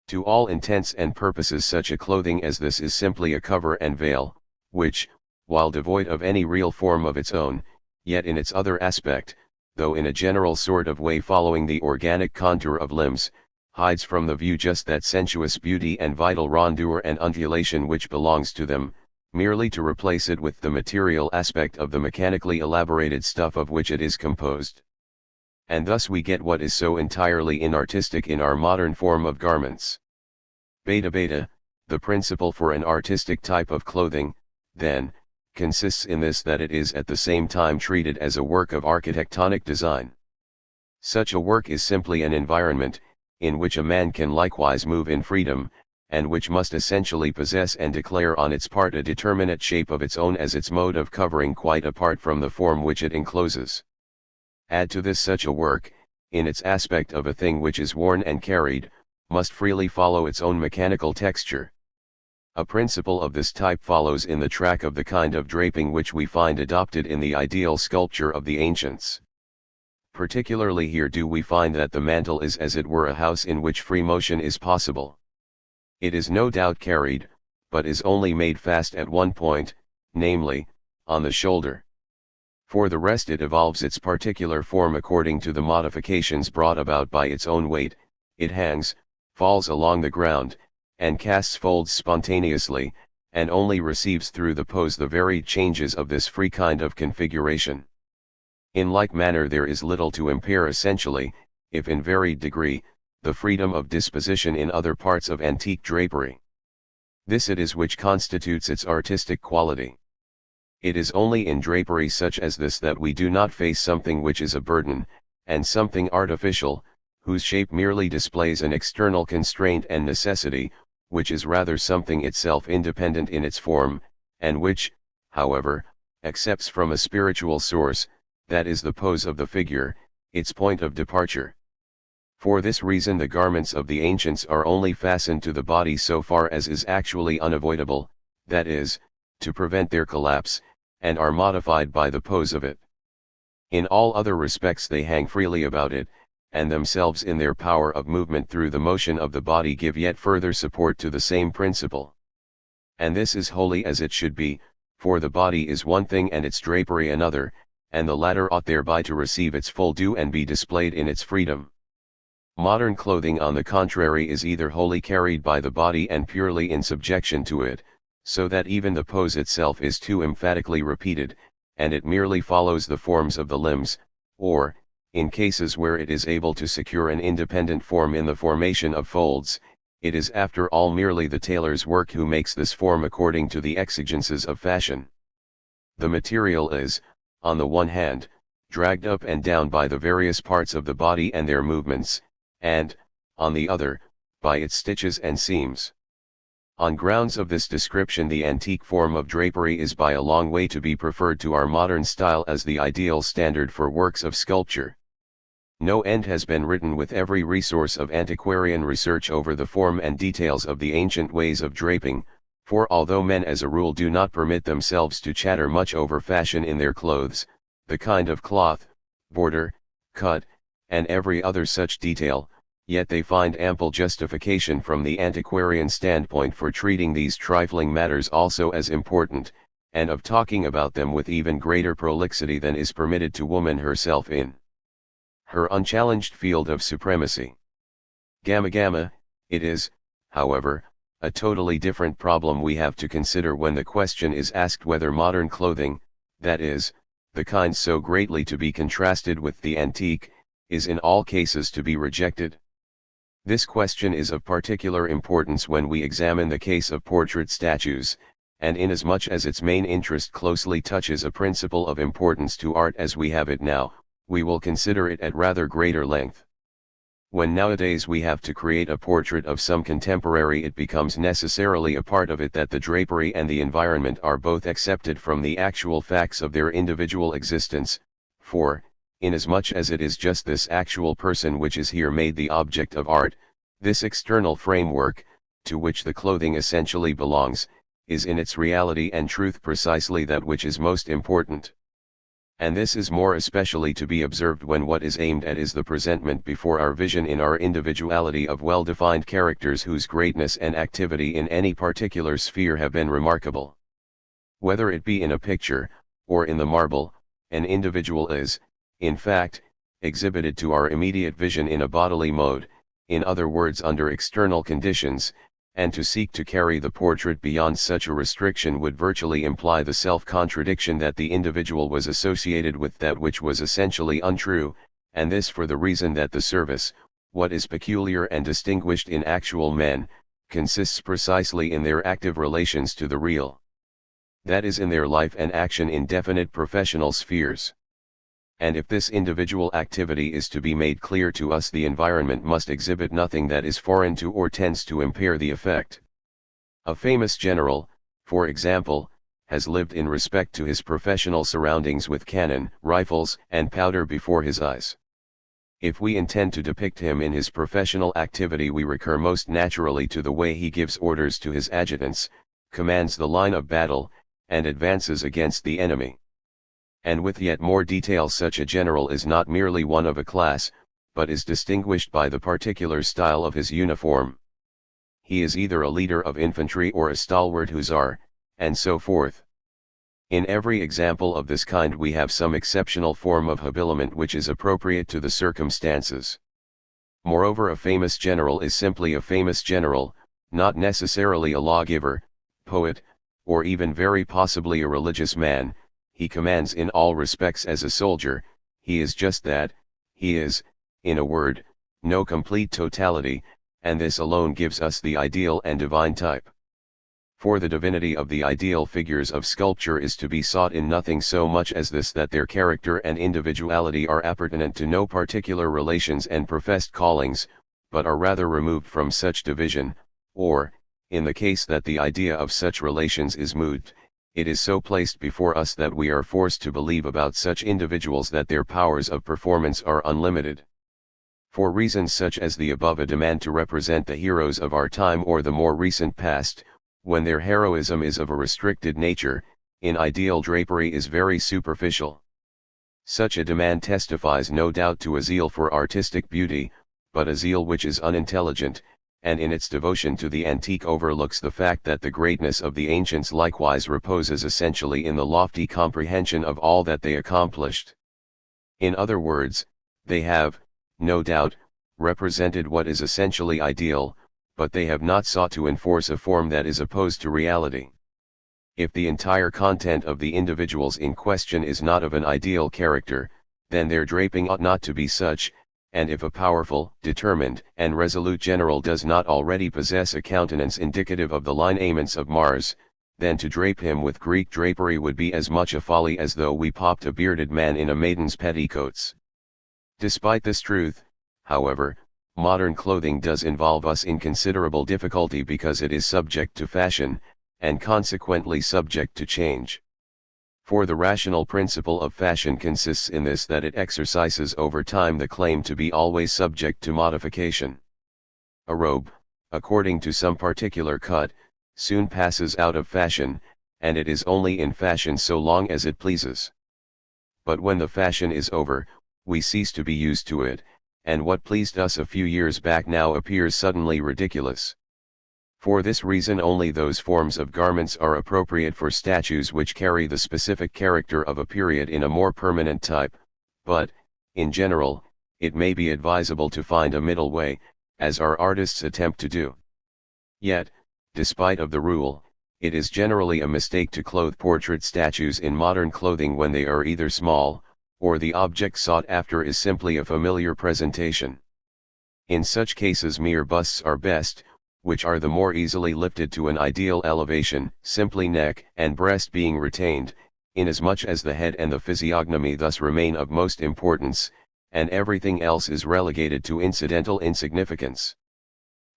[SPEAKER 1] To all intents and purposes such a clothing as this is simply a cover and veil, which, while devoid of any real form of its own, yet in its other aspect, though in a general sort of way following the organic contour of limbs, hides from the view just that sensuous beauty and vital rondeur and undulation which belongs to them, merely to replace it with the material aspect of the mechanically elaborated stuff of which it is composed. And thus we get what is so entirely inartistic in our modern form of garments. Beta beta, the principle for an artistic type of clothing, then, consists in this, that it is at the same time treated as a work of architectonic design. Such a work is simply an environment, in which a man can likewise move in freedom, and which must essentially possess and declare on its part a determinate shape of its own as its mode of covering, quite apart from the form which it encloses. Add to this such a work, in its aspect of a thing which is worn and carried, must freely follow its own mechanical texture. A principle of this type follows in the track of the kind of draping which we find adopted in the ideal sculpture of the ancients. Particularly here do we find that the mantle is as it were a house in which free motion is possible. It is no doubt carried, but is only made fast at one point, namely, on the shoulder. For the rest it evolves its particular form according to the modifications brought about by its own weight. It hangs, falls along the ground, and casts folds spontaneously, and only receives through the pose the varied changes of this free kind of configuration. In like manner there is little to impair essentially, if in varied degree, the freedom of disposition in other parts of antique drapery. This it is which constitutes its artistic quality. It is only in drapery such as this that we do not face something which is a burden, and something artificial, whose shape merely displays an external constraint and necessity, which is rather something itself independent in its form, and which, however, accepts from a spiritual source, that is the pose of the figure, its point of departure. For this reason the garments of the ancients are only fastened to the body so far as is actually unavoidable, that is, to prevent their collapse, and are modified by the pose of it. In all other respects they hang freely about it, and themselves in their power of movement through the motion of the body give yet further support to the same principle. And this is wholly as it should be, for the body is one thing and its drapery another, and the latter ought thereby to receive its full due and be displayed in its freedom. Modern clothing on the contrary is either wholly carried by the body and purely in subjection to it, so that even the pose itself is too emphatically repeated, and it merely follows the forms of the limbs, or, in cases where it is able to secure an independent form in the formation of folds, it is after all merely the tailor's work who makes this form according to the exigences of fashion. The material is, on the one hand, dragged up and down by the various parts of the body and their movements, and, on the other, by its stitches and seams. On grounds of this description the antique form of drapery is by a long way to be preferred to our modern style as the ideal standard for works of sculpture. No end has been written with every resource of antiquarian research over the form and details of the ancient ways of draping, for although men as a rule do not permit themselves to chatter much over fashion in their clothes, the kind of cloth, border, cut, and every other such detail, yet they find ample justification from the antiquarian standpoint for treating these trifling matters also as important, and of talking about them with even greater prolixity than is permitted to woman herself in her unchallenged field of supremacy. Gamma gamma, it is, however, a totally different problem we have to consider when the question is asked whether modern clothing, that is, the kind so greatly to be contrasted with the antique, is in all cases to be rejected. This question is of particular importance when we examine the case of portrait statues, and inasmuch as its main interest closely touches a principle of importance to art as we have it now, we will consider it at rather greater length. When nowadays we have to create a portrait of some contemporary, it becomes necessarily a part of it that the drapery and the environment are both accepted from the actual facts of their individual existence, for, inasmuch as it is just this actual person which is here made the object of art, this external framework, to which the clothing essentially belongs, is in its reality and truth precisely that which is most important. And this is more especially to be observed when what is aimed at is the presentment before our vision in our individuality of well-defined characters whose greatness and activity in any particular sphere have been remarkable. Whether it be in a picture, or in the marble, an individual is, in fact, exhibited to our immediate vision in a bodily mode, in other words under external conditions, and to seek to carry the portrait beyond such a restriction would virtually imply the self-contradiction that the individual was associated with that which was essentially untrue, and this for the reason that the service, what is peculiar and distinguished in actual men, consists precisely in their active relations to the real. That is in their life and action in definite professional spheres. And if this individual activity is to be made clear to us, the environment must exhibit nothing that is foreign to or tends to impair the effect. A famous general, for example, has lived in respect to his professional surroundings with cannon, rifles, and powder before his eyes. If we intend to depict him in his professional activity, we recur most naturally to the way he gives orders to his adjutants, commands the line of battle, and advances against the enemy. And with yet more detail, such a general is not merely one of a class, but is distinguished by the particular style of his uniform. He is either a leader of infantry or a stalwart hussar, and so forth. In every example of this kind we have some exceptional form of habiliment which is appropriate to the circumstances. Moreover, a famous general is simply a famous general, not necessarily a lawgiver, poet, or even very possibly a religious man. He commands in all respects as a soldier, he is just that, he is, in a word, no complete totality, and this alone gives us the ideal and divine type. For the divinity of the ideal figures of sculpture is to be sought in nothing so much as this, that their character and individuality are appurtenant to no particular relations and professed callings, but are rather removed from such division, or, in the case that the idea of such relations is moved, it is so placed before us that we are forced to believe about such individuals that their powers of performance are unlimited. For reasons such as the above, a demand to represent the heroes of our time or the more recent past, when their heroism is of a restricted nature, in ideal drapery is very superficial. Such a demand testifies no doubt to a zeal for artistic beauty, but a zeal which is unintelligent, and in its devotion to the antique overlooks the fact that the greatness of the ancients likewise reposes essentially in the lofty comprehension of all that they accomplished. In other words, they have, no doubt, represented what is essentially ideal, but they have not sought to enforce a form that is opposed to reality. If the entire content of the individuals in question is not of an ideal character, then their draping ought not to be such, and if a powerful, determined, and resolute general does not already possess a countenance indicative of the lineaments of Mars, then to drape him with Greek drapery would be as much a folly as though we popped a bearded man in a maiden's petticoats. Despite this truth, however, modern clothing does involve us in considerable difficulty because it is subject to fashion, and consequently subject to change. For the rational principle of fashion consists in this, that it exercises over time the claim to be always subject to modification. A robe, according to some particular cut, soon passes out of fashion, and it is only in fashion so long as it pleases. But when the fashion is over, we cease to be used to it, and what pleased us a few years back now appears suddenly ridiculous. For this reason only those forms of garments are appropriate for statues which carry the specific character of a period in a more permanent type, but, in general, it may be advisable to find a middle way, as our artists attempt to do. Yet, despite of the rule, it is generally a mistake to clothe portrait statues in modern clothing when they are either small, or the object sought after is simply a familiar presentation. In such cases mere busts are best, which are the more easily lifted to an ideal elevation, simply neck and breast being retained, inasmuch as the head and the physiognomy thus remain of most importance, and everything else is relegated to incidental insignificance.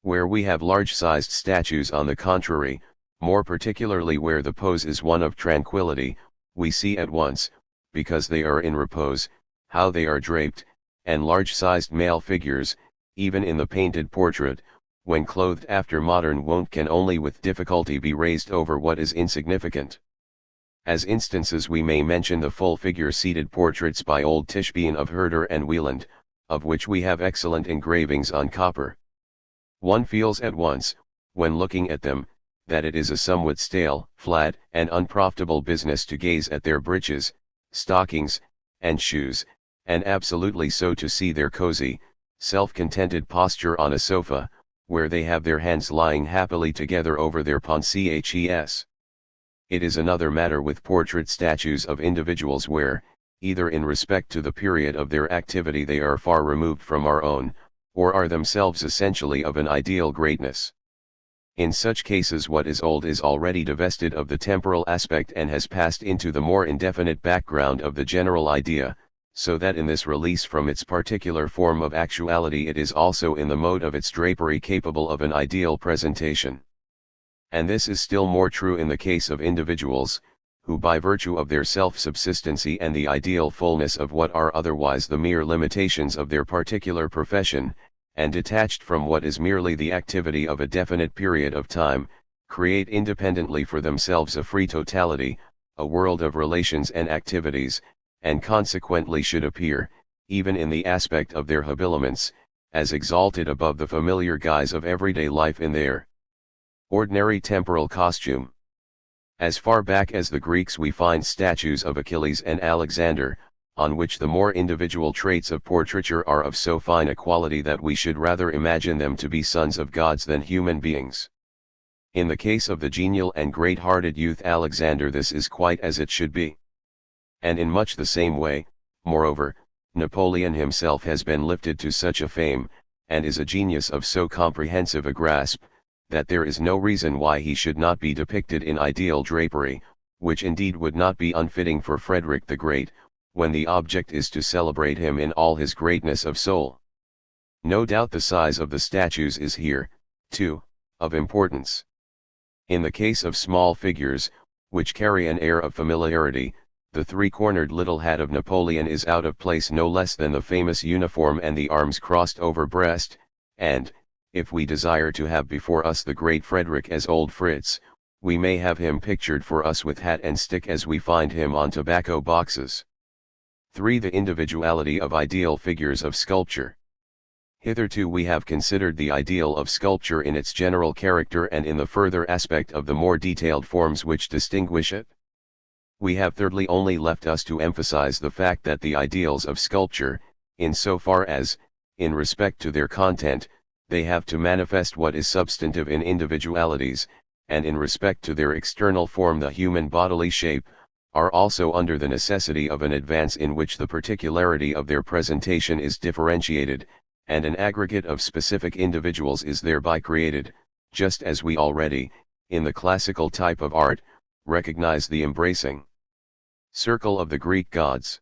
[SPEAKER 1] Where we have large-sized statues, on the contrary, more particularly where the pose is one of tranquility, we see at once, because they are in repose, how they are draped, and large-sized male figures, even in the painted portrait, when clothed after modern wont, can only with difficulty be raised over what is insignificant. As instances we may mention the full-figure seated portraits by old Tischbein of Herder and Wieland, of which we have excellent engravings on copper. One feels at once, when looking at them, that it is a somewhat stale, flat, and unprofitable business to gaze at their breeches, stockings, and shoes, and absolutely so to see their cozy, self-contented posture on a sofa, where they have their hands lying happily together over their pensées. It is another matter with portrait statues of individuals where, either in respect to the period of their activity they are far removed from our own, or are themselves essentially of an ideal greatness. In such cases what is old is already divested of the temporal aspect and has passed into the more indefinite background of the general idea, so that in this release from its particular form of actuality it is also in the mode of its drapery capable of an ideal presentation. And this is still more true in the case of individuals, who by virtue of their self-subsistency and the ideal fullness of what are otherwise the mere limitations of their particular profession, and detached from what is merely the activity of a definite period of time, create independently for themselves a free totality, a world of relations and activities, and consequently should appear, even in the aspect of their habiliments, as exalted above the familiar guise of everyday life in their ordinary temporal costume. As far back as the Greeks we find statues of Achilles and Alexander, on which the more individual traits of portraiture are of so fine a quality that we should rather imagine them to be sons of gods than human beings. In the case of the genial and great-hearted youth Alexander this is quite as it should be. And in much the same way, moreover, Napoleon himself has been lifted to such a fame, and is a genius of so comprehensive a grasp, that there is no reason why he should not be depicted in ideal drapery, which indeed would not be unfitting for Frederick the Great, when the object is to celebrate him in all his greatness of soul. No doubt the size of the statues is here, too, of importance. In the case of small figures, which carry an air of familiarity, the three-cornered little hat of Napoleon is out of place no less than the famous uniform and the arms crossed over breast, and, if we desire to have before us the great Frederick as old Fritz, we may have him pictured for us with hat and stick as we find him on tobacco boxes. 3. The individuality of ideal figures of sculpture. Hitherto we have considered the ideal of sculpture in its general character and in the further aspect of the more detailed forms which distinguish it. We have thirdly only left us to emphasize the fact that the ideals of sculpture, in so far as, in respect to their content, they have to manifest what is substantive in individualities, and in respect to their external form the human bodily shape, are also under the necessity of an advance in which the particularity of their presentation is differentiated, and an aggregate of specific individuals is thereby created, just as we already, in the classical type of art, recognize the embracing circle of the Greek gods.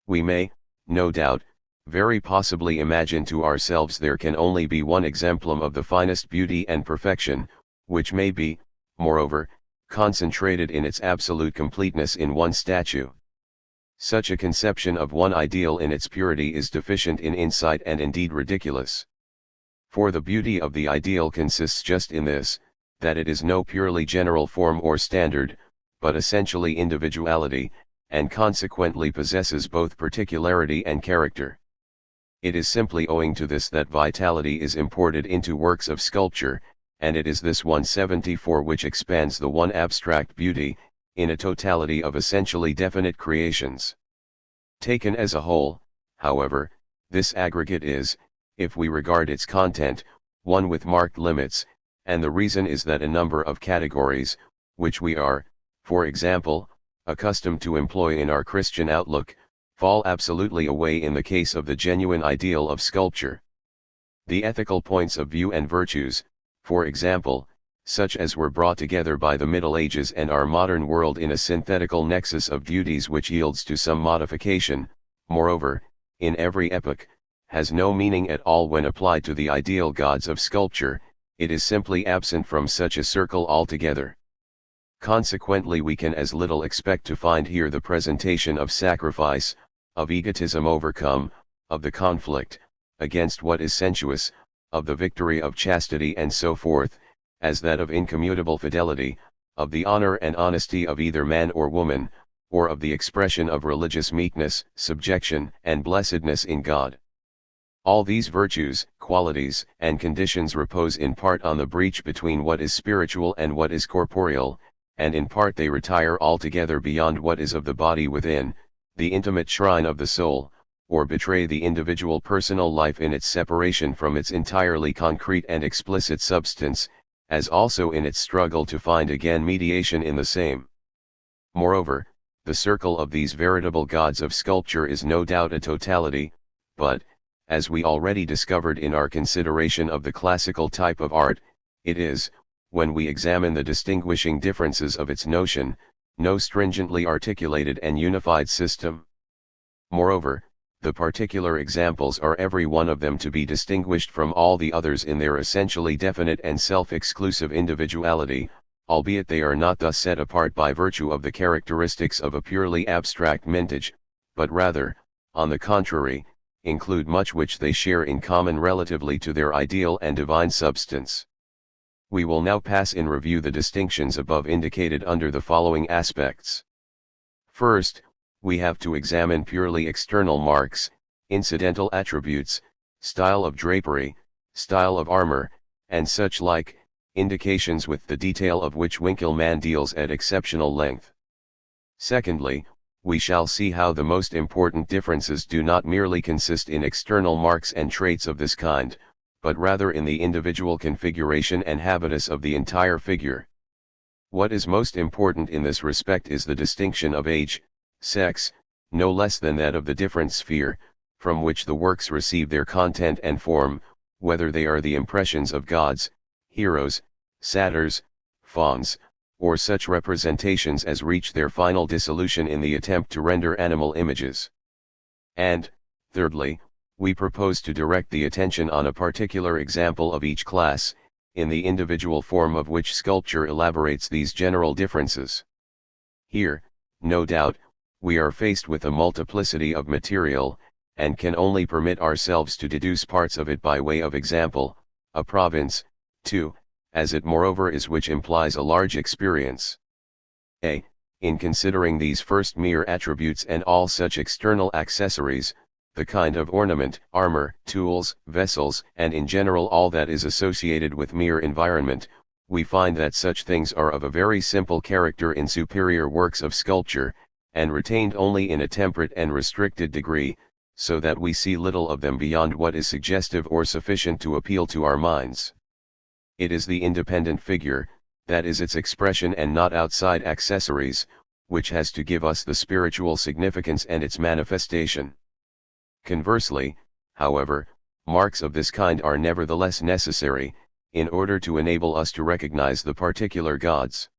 [SPEAKER 1] We may, no doubt, very possibly imagine to ourselves there can only be one exemplum of the finest beauty and perfection, which may be, moreover, concentrated in its absolute completeness in one statue. Such a conception of one ideal in its purity is deficient in insight and indeed ridiculous. For the beauty of the ideal consists just in this, that it is no purely general form or standard, but essentially individuality, and consequently possesses both particularity and character. It is simply owing to this that vitality is imported into works of sculpture, and it is this 174 which expands the one abstract beauty, in a totality of essentially definite creations. Taken as a whole, however, this aggregate is, if we regard its content, one with marked limits, and the reason is that a number of categories, which we are, for example, accustomed to employ in our Christian outlook, fall absolutely away in the case of the genuine ideal of sculpture. The ethical points of view and virtues, for example, such as were brought together by the Middle Ages and our modern world in a synthetical nexus of duties which yields to some modification, moreover, in every epoch, has no meaning at all when applied to the ideal gods of sculpture, it is simply absent from such a circle altogether. Consequently we can as little expect to find here the presentation of sacrifice, of egotism overcome, of the conflict, against what is sensuous, of the victory of chastity and so forth, as that of incommutable fidelity, of the honor and honesty of either man or woman, or of the expression of religious meekness, subjection, and blessedness in God. All these virtues, qualities, and conditions repose in part on the breach between what is spiritual and what is corporeal, and in part they retire altogether beyond what is of the body within, the intimate shrine of the soul, or betray the individual personal life in its separation from its entirely concrete and explicit substance, as also in its struggle to find again mediation in the same. Moreover, the circle of these veritable gods of sculpture is no doubt a totality, but, as we already discovered in our consideration of the classical type of art, it is, when we examine the distinguishing differences of its notion, no stringently articulated and unified system. Moreover, the particular examples are every one of them to be distinguished from all the others in their essentially definite and self-exclusive individuality, albeit they are not thus set apart by virtue of the characteristics of a purely abstract mintage, but rather, on the contrary, include much which they share in common relatively to their ideal and divine substance. We will now pass in review the distinctions above indicated under the following aspects. First, we have to examine purely external marks, incidental attributes, style of drapery, style of armor, and such like, indications with the detail of which Winckelmann deals at exceptional length. Secondly, we shall see how the most important differences do not merely consist in external marks and traits of this kind, but rather in the individual configuration and habitus of the entire figure. What is most important in this respect is the distinction of age, sex, no less than that of the different sphere, from which the works receive their content and form, whether they are the impressions of gods, heroes, satyrs, fauns, or such representations as reach their final dissolution in the attempt to render animal images. And, thirdly, we propose to direct the attention on a particular example of each class, in the individual form of which sculpture elaborates these general differences. Here, no doubt, we are faced with a multiplicity of material, and can only permit ourselves to deduce parts of it by way of example, a province, too, as it moreover is, which implies a large experience. A. In considering these first mere attributes and all such external accessories, the kind of ornament, armor, tools, vessels, and in general all that is associated with mere environment, we find that such things are of a very simple character in superior works of sculpture, and retained only in a temperate and restricted degree, so that we see little of them beyond what is suggestive or sufficient to appeal to our minds. It is the independent figure, that is its expression and not outside accessories, which has to give us the spiritual significance and its manifestation. Conversely, however, marks of this kind are nevertheless necessary, in order to enable us to recognize the particular gods.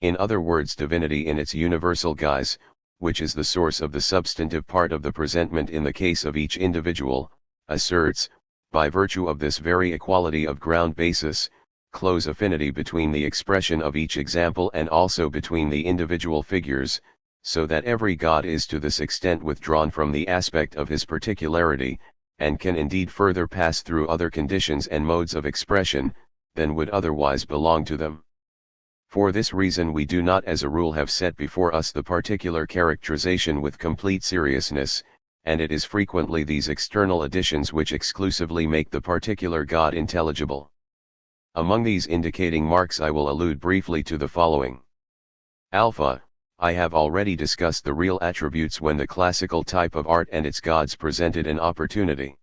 [SPEAKER 1] In other words, divinity in its universal guise, which is the source of the substantive part of the presentment in the case of each individual, asserts, by virtue of this very equality of ground basis, close affinity between the expression of each example and also between the individual figures, so that every god is to this extent withdrawn from the aspect of his particularity, and can indeed further pass through other conditions and modes of expression, than would otherwise belong to them. For this reason we do not as a rule have set before us the particular characterization with complete seriousness, and it is frequently these external additions which exclusively make the particular god intelligible. Among these indicating marks I will allude briefly to the following. Alpha, I have already discussed the real attributes when the classical type of art and its gods presented an opportunity.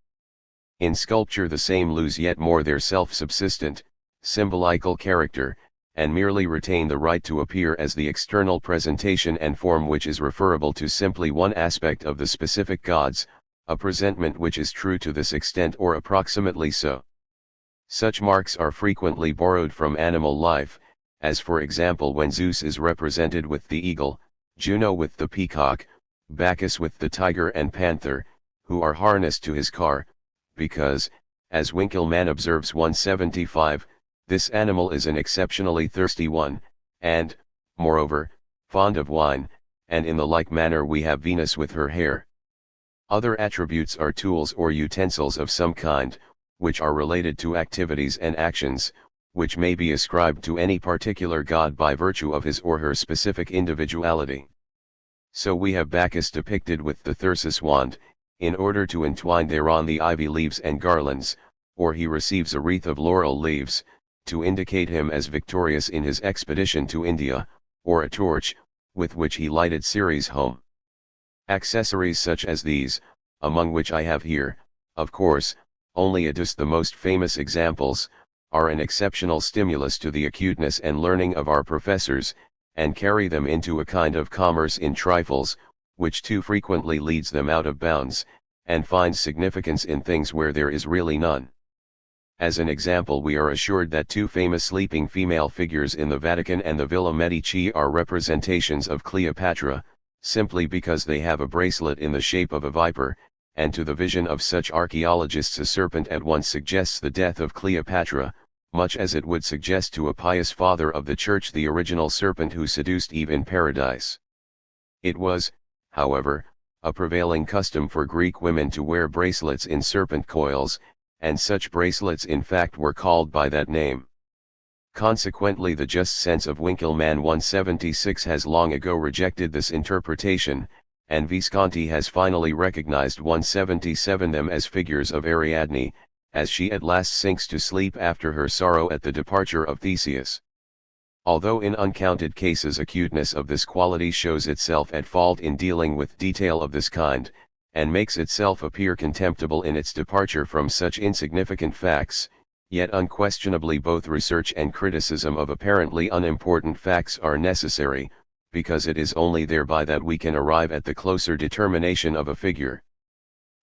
[SPEAKER 1] In sculpture the same lose yet more their self-subsistent, symbolical character, and merely retain the right to appear as the external presentation and form which is referable to simply one aspect of the specific gods, a presentment which is true to this extent or approximately so. Such marks are frequently borrowed from animal life, as for example when Zeus is represented with the eagle, Juno with the peacock, Bacchus with the tiger and panther, who are harnessed to his car, because, as Winckelmann observes 175, this animal is an exceptionally thirsty one, and, moreover, fond of wine, and in the like manner we have Venus with her hair. Other attributes are tools or utensils of some kind, which are related to activities and actions, which may be ascribed to any particular god by virtue of his or her specific individuality. So we have Bacchus depicted with the thyrsus wand, in order to entwine thereon the ivy leaves and garlands, or he receives a wreath of laurel leaves, to indicate him as victorious in his expedition to India, or a torch, with which he lighted Ceres' home. Accessories such as these, among which I have here, of course, only just the most famous examples, are an exceptional stimulus to the acuteness and learning of our professors, and carry them into a kind of commerce in trifles, which too frequently leads them out of bounds, and finds significance in things where there is really none. As an example, we are assured that two famous sleeping female figures in the Vatican and the Villa Medici are representations of Cleopatra, simply because they have a bracelet in the shape of a viper, and to the vision of such archaeologists a serpent at once suggests the death of Cleopatra, much as it would suggest to a pious father of the Church the original serpent who seduced Eve in paradise. It was, however, a prevailing custom for Greek women to wear bracelets in serpent coils, and such bracelets in fact were called by that name. Consequently, the just sense of Winckelmann 176 has long ago rejected this interpretation, and Visconti has finally recognized 177 them as figures of Ariadne, as she at last sinks to sleep after her sorrow at the departure of Theseus. Although in uncounted cases acuteness of this quality shows itself at fault in dealing with detail of this kind, and makes itself appear contemptible in its departure from such insignificant facts, yet unquestionably both research and criticism of apparently unimportant facts are necessary, because it is only thereby that we can arrive at the closer determination of a figure.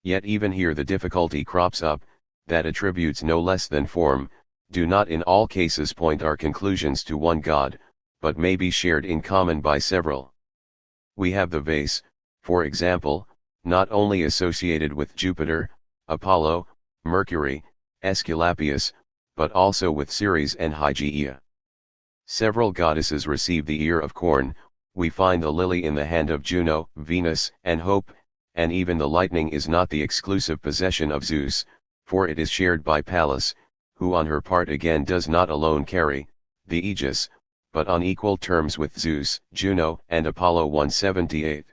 [SPEAKER 1] Yet even here the difficulty crops up, that attributes no less than form, do not in all cases point our conclusions to one God, but may be shared in common by several. We have the vase, for example, not only associated with Jupiter, Apollo, Mercury, Aesculapius, but also with Ceres and Hygeia. Several goddesses receive the ear of corn, we find the lily in the hand of Juno, Venus, and Hope, and even the lightning is not the exclusive possession of Zeus, for it is shared by Pallas, who on her part again does not alone carry the aegis, but on equal terms with Zeus, Juno, and Apollo 178.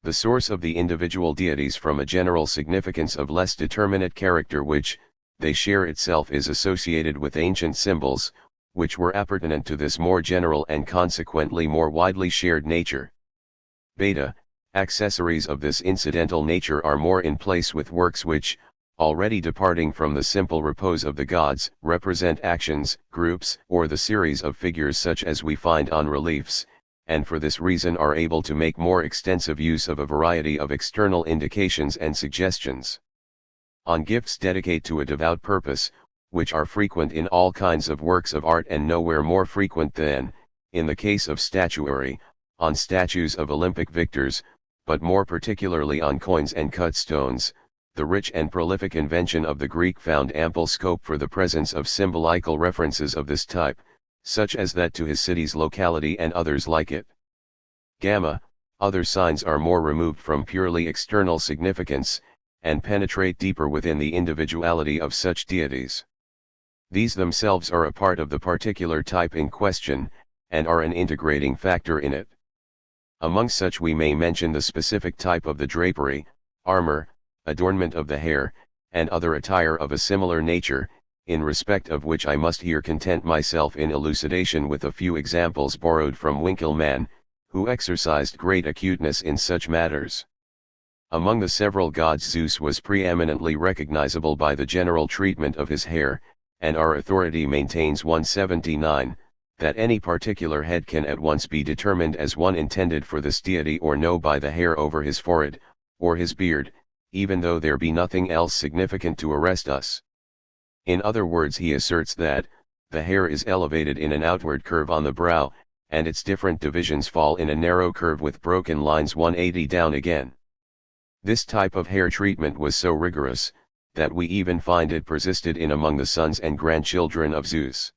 [SPEAKER 1] The source of the individual deities from a general significance of less determinate character which, they share itself is associated with ancient symbols, which were appurtenant to this more general and consequently more widely shared nature. Beta, accessories of this incidental nature are more in place with works which, already departing from the simple repose of the gods, represent actions, groups, or the series of figures such as we find on reliefs, and for this reason are able to make more extensive use of a variety of external indications and suggestions. On gifts dedicated to a devout purpose, which are frequent in all kinds of works of art and nowhere more frequent than, in the case of statuary, on statues of Olympic victors, but more particularly on coins and cut stones, the rich and prolific invention of the Greek found ample scope for the presence of symbolical references of this type, such as that to his city's locality and others like it. Gamma, other signs are more removed from purely external significance, and penetrate deeper within the individuality of such deities. These themselves are a part of the particular type in question, and are an integrating factor in it. Among such we may mention the specific type of the drapery, armor, adornment of the hair, and other attire of a similar nature, in respect of which I must here content myself in elucidation with a few examples borrowed from Winckelmann, who exercised great acuteness in such matters. Among the several gods Zeus was preeminently recognizable by the general treatment of his hair, and our authority maintains 179, that any particular head can at once be determined as one intended for this deity or no by the hair over his forehead, or his beard, even though there be nothing else significant to arrest us. In other words, he asserts that, the hair is elevated in an outward curve on the brow, and its different divisions fall in a narrow curve with broken lines 180 down again. This type of hair treatment was so rigorous, that we even find it persisted in among the sons and grandchildren of Zeus.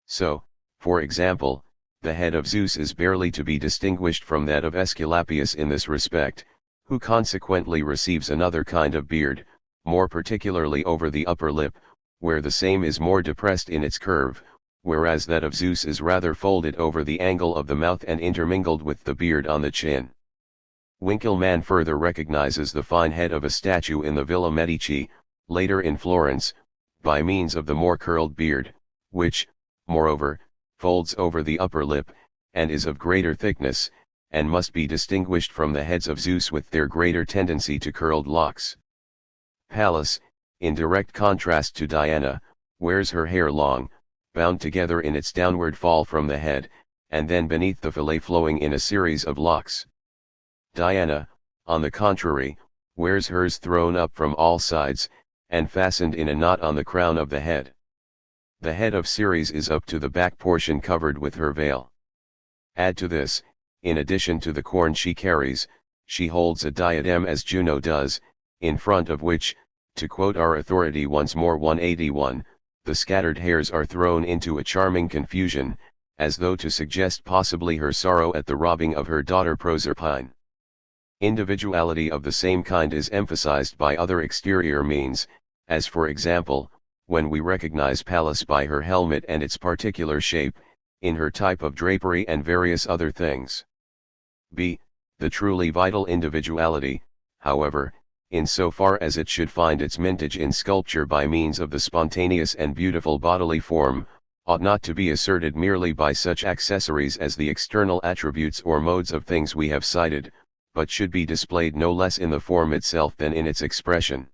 [SPEAKER 1] So, for example, the head of Zeus is barely to be distinguished from that of Aesculapius in this respect, who consequently receives another kind of beard, more particularly over the upper lip, where the same is more depressed in its curve, whereas that of Zeus is rather folded over the angle of the mouth and intermingled with the beard on the chin. Winckelmann further recognizes the fine head of a statue in the Villa Medici, later in Florence, by means of the more curled beard, which, moreover, folds over the upper lip, and is of greater thickness, and must be distinguished from the heads of Zeus with their greater tendency to curled locks. Pallas, in direct contrast to Diana, wears her hair long, bound together in its downward fall from the head, and then beneath the fillet flowing in a series of locks. Diana, on the contrary, wears hers thrown up from all sides, and fastened in a knot on the crown of the head. The head of Ceres is up to the back portion covered with her veil. Add to this, in addition to the corn she carries, she holds a diadem as Juno does, in front of which, to quote our authority once more 181, the scattered hairs are thrown into a charming confusion, as though to suggest possibly her sorrow at the robbing of her daughter Proserpine. Individuality of the same kind is emphasized by other exterior means, as for example, when we recognize Pallas by her helmet and its particular shape, in her type of drapery and various other things. b. The truly vital individuality, however, in so far as it should find its mintage in sculpture by means of the spontaneous and beautiful bodily form, ought not to be asserted merely by such accessories as the external attributes or modes of things we have cited, but should be displayed no less in the form itself than in its expression.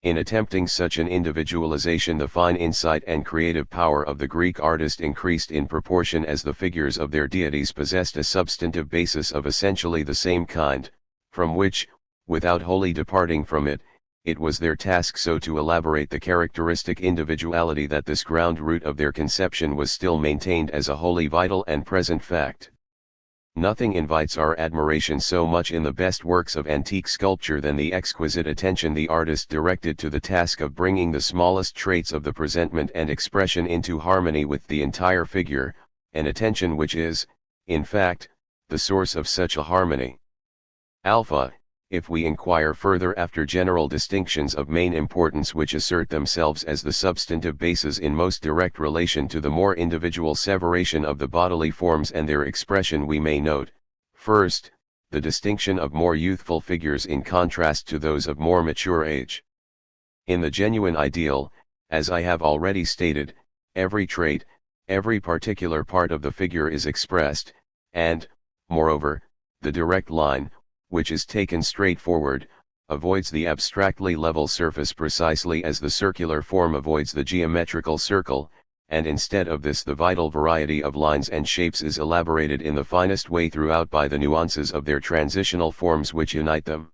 [SPEAKER 1] In attempting such an individualization, the fine insight and creative power of the Greek artist increased in proportion as the figures of their deities possessed a substantive basis of essentially the same kind, from which, without wholly departing from it, it was their task so to elaborate the characteristic individuality that this ground root of their conception was still maintained as a wholly vital and present fact. Nothing invites our admiration so much in the best works of antique sculpture than the exquisite attention the artist directed to the task of bringing the smallest traits of the presentment and expression into harmony with the entire figure, an attention which is, in fact, the source of such a harmony. Alpha, if we inquire further after general distinctions of main importance which assert themselves as the substantive bases in most direct relation to the more individual separation of the bodily forms and their expression, we may note, first, the distinction of more youthful figures in contrast to those of more mature age. In the genuine ideal, as I have already stated, every trait, every particular part of the figure is expressed, and, moreover, the direct line, which is taken straight forward, avoids the abstractly level surface precisely as the circular form avoids the geometrical circle, and instead of this the vital variety of lines and shapes is elaborated in the finest way throughout by the nuances of their transitional forms which unite them.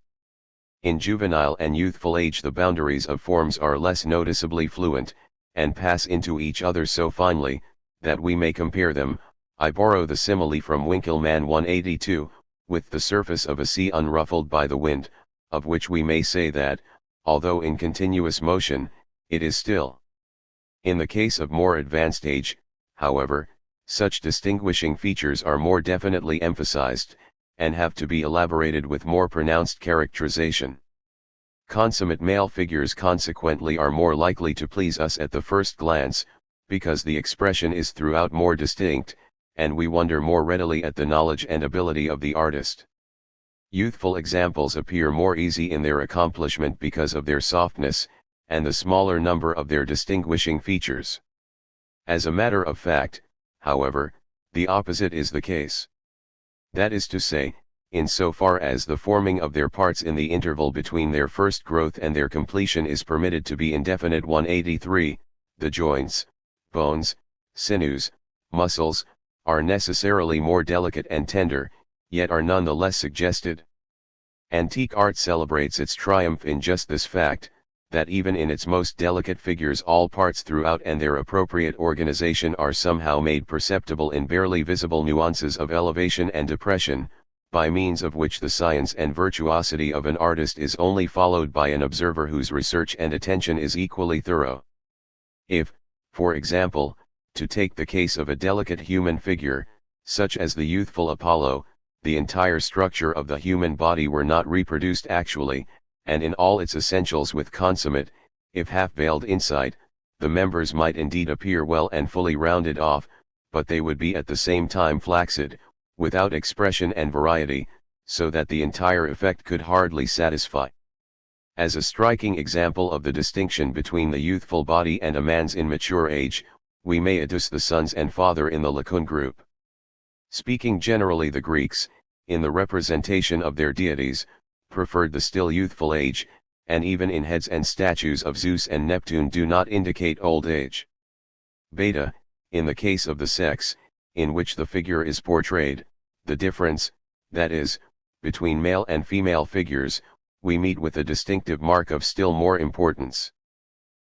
[SPEAKER 1] In juvenile and youthful age the boundaries of forms are less noticeably fluent, and pass into each other so finely, that we may compare them, I borrow the simile from Winckelmann 182, with the surface of a sea unruffled by the wind, of which we may say that, although in continuous motion, it is still. In the case of more advanced age, however, such distinguishing features are more definitely emphasized, and have to be elaborated with more pronounced characterization. Consummate male figures consequently are more likely to please us at the first glance, because the expression is throughout more distinct, and we wonder more readily at the knowledge and ability of the artist. Youthful examples appear more easy in their accomplishment because of their softness, and the smaller number of their distinguishing features. As a matter of fact, however, the opposite is the case. That is to say, in so far as the forming of their parts in the interval between their first growth and their completion is permitted to be indefinite 183, the joints, bones, sinews, muscles, are necessarily more delicate and tender, yet are none the less suggested. Antique art celebrates its triumph in just this fact, that even in its most delicate figures all parts throughout and their appropriate organization are somehow made perceptible in barely visible nuances of elevation and depression, by means of which the science and virtuosity of an artist is only followed by an observer whose research and attention is equally thorough. If, for example, to take the case of a delicate human figure, such as the youthful Apollo, the entire structure of the human body were not reproduced actually, and in all its essentials with consummate, if half-veiled insight, the members might indeed appear well and fully rounded off, but they would be at the same time flaccid, without expression and variety, so that the entire effect could hardly satisfy. As a striking example of the distinction between the youthful body and a man's in mature age, we may adduce the sons and father in the Laocoon group. Speaking generally, the Greeks, in the representation of their deities, preferred the still youthful age, and even in heads and statues of Zeus and Neptune do not indicate old age. Beta, in the case of the sex, in which the figure is portrayed, the difference, that is, between male and female figures, we meet with a distinctive mark of still more importance.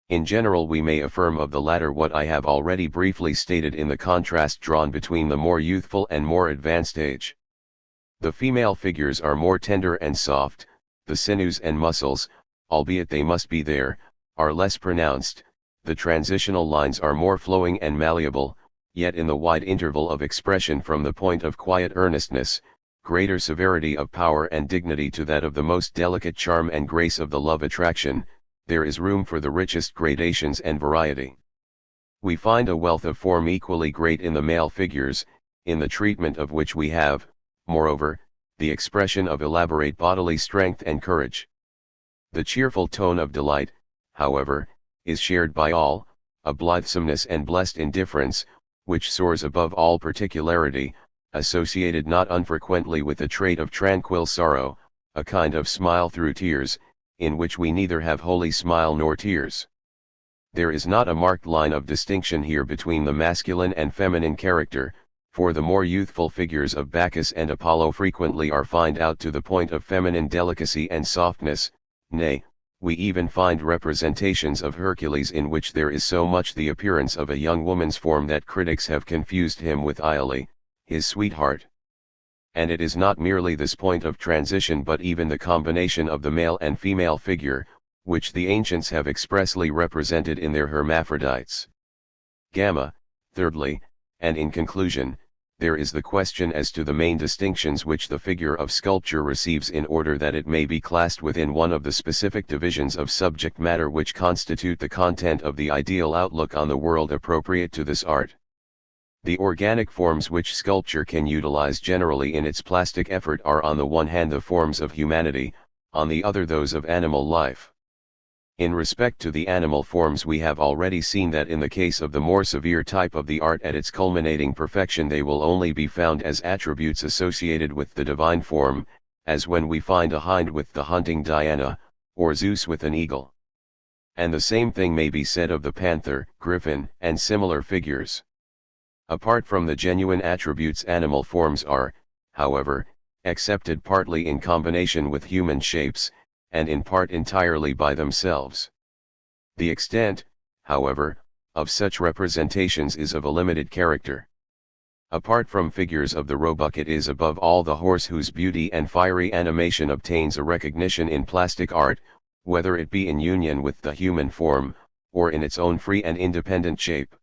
[SPEAKER 1] In general we may affirm of the latter what I have already briefly stated in the contrast drawn between the more youthful and more advanced age. The female figures are more tender and soft, the sinews and muscles, albeit they must be there, are less pronounced, the transitional lines are more flowing and malleable, yet in the wide interval of expression from the point of quiet earnestness, greater severity of power and dignity to that of the most delicate charm and grace of the love attraction, there is room for the richest gradations and variety. We find a wealth of form equally great in the male figures, in the treatment of which we have, moreover, the expression of elaborate bodily strength and courage. The cheerful tone of delight, however, is shared by all, a blithesomeness and blessed indifference, which soars above all particularity, associated not unfrequently with a trait of tranquil sorrow, a kind of smile through tears, in which we neither have wholly smile nor tears. There is not a marked line of distinction here between the masculine and feminine character, for the more youthful figures of Bacchus and Apollo frequently are fined out to the point of feminine delicacy and softness, nay, we even find representations of Hercules in which there is so much the appearance of a young woman's form that critics have confused him with Iole, his sweetheart. And it is not merely this point of transition but even the combination of the male and female figure, which the ancients have expressly represented in their hermaphrodites. Gamma, thirdly, and in conclusion, there is the question as to the main distinctions which the figure of sculpture receives in order that it may be classed within one of the specific divisions of subject matter which constitute the content of the ideal outlook on the world appropriate to this art. The organic forms which sculpture can utilize generally in its plastic effort are on the one hand the forms of humanity, on the other those of animal life. In respect to the animal forms we have already seen that in the case of the more severe type of the art at its culminating perfection they will only be found as attributes associated with the divine form, as when we find a hind with the hunting Diana, or Zeus with an eagle. And the same thing may be said of the panther, griffin, and similar figures. Apart from the genuine attributes animal forms are, however, accepted partly in combination with human shapes, and in part entirely by themselves. The extent, however, of such representations is of a limited character. Apart from figures of the roebuck it is above all the horse whose beauty and fiery animation obtains a recognition in plastic art, whether it be in union with the human form, or in its own free and independent shape.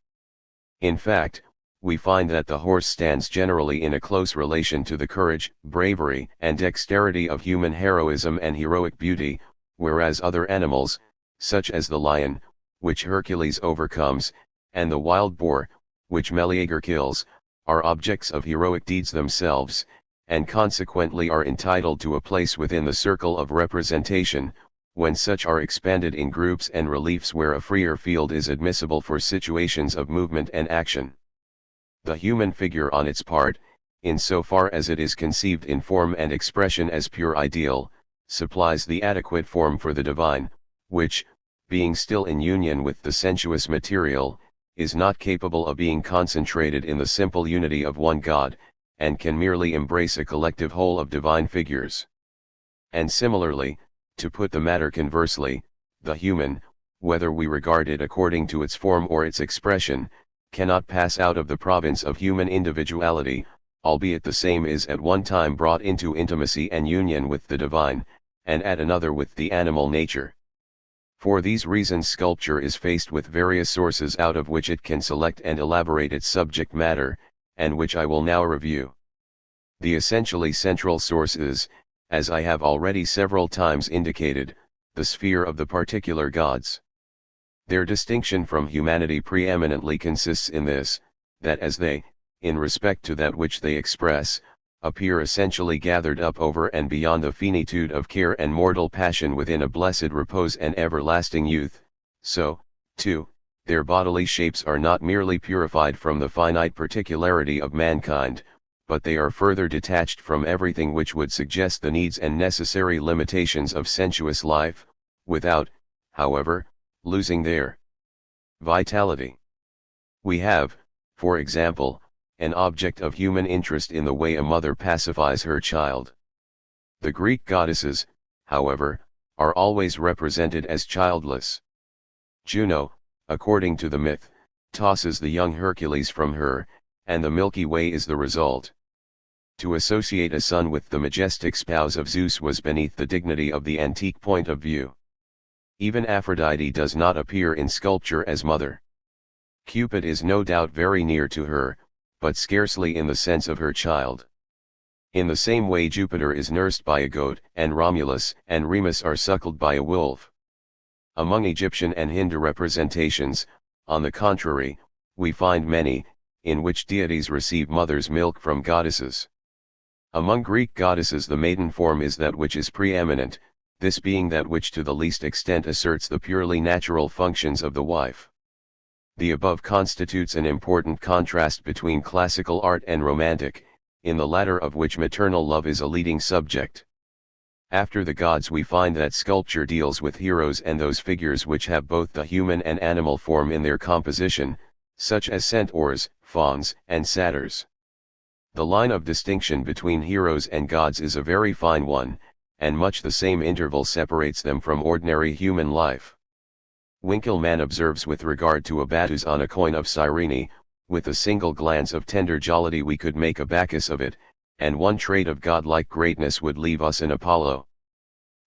[SPEAKER 1] In fact, we find that the horse stands generally in a close relation to the courage, bravery, and dexterity of human heroism and heroic beauty, whereas other animals, such as the lion, which Hercules overcomes, and the wild boar, which Meleager kills, are objects of heroic deeds themselves, and consequently are entitled to a place within the circle of representation, when such are expanded in groups and reliefs where a freer field is admissible for situations of movement and action. The human figure on its part, in so far as it is conceived in form and expression as pure ideal, supplies the adequate form for the divine, which, being still in union with the sensuous material, is not capable of being concentrated in the simple unity of one God, and can merely embrace a collective whole of divine figures. And similarly, to put the matter conversely, the human, whether we regard it according to its form or its expression, cannot pass out of the province of human individuality, albeit the same is at one time brought into intimacy and union with the divine, and at another with the animal nature. For these reasons sculpture is faced with various sources out of which it can select and elaborate its subject matter, and which I will now review. The essentially central source is, as I have already several times indicated, the sphere of the particular gods. Their distinction from humanity preeminently consists in this, that as they, in respect to that which they express, appear essentially gathered up over and beyond the finitude of care and mortal passion within a blessed repose and everlasting youth, so, too, their bodily shapes are not merely purified from the finite particularity of mankind, but they are further detached from everything which would suggest the needs and necessary limitations of sensuous life, without, however, losing their vitality. We have, for example, an object of human interest in the way a mother pacifies her child. The Greek goddesses, however, are always represented as childless. Juno, according to the myth, tosses the young Hercules from her, and the Milky Way is the result. To associate a son with the majestic spouse of Zeus was beneath the dignity of the antique point of view. Even Aphrodite does not appear in sculpture as mother. Cupid is no doubt very near to her, but scarcely in the sense of her child. In the same way Jupiter is nursed by a goat, and Romulus and Remus are suckled by a wolf. Among Egyptian and Hindu representations, on the contrary, we find many, in which deities receive mother's milk from goddesses. Among Greek goddesses the maiden form is that which is preeminent, this being that which to the least extent asserts the purely natural functions of the wife. The above constitutes an important contrast between classical art and romantic, in the latter of which maternal love is a leading subject. After the gods we find that sculpture deals with heroes and those figures which have both the human and animal form in their composition, such as centaurs, fauns, and satyrs. The line of distinction between heroes and gods is a very fine one, and much the same interval separates them from ordinary human life. Winckelmann observes with regard to a Bacchus on a coin of Cyrene, with a single glance of tender jollity we could make a Bacchus of it, and one trait of godlike greatness would leave us an Apollo.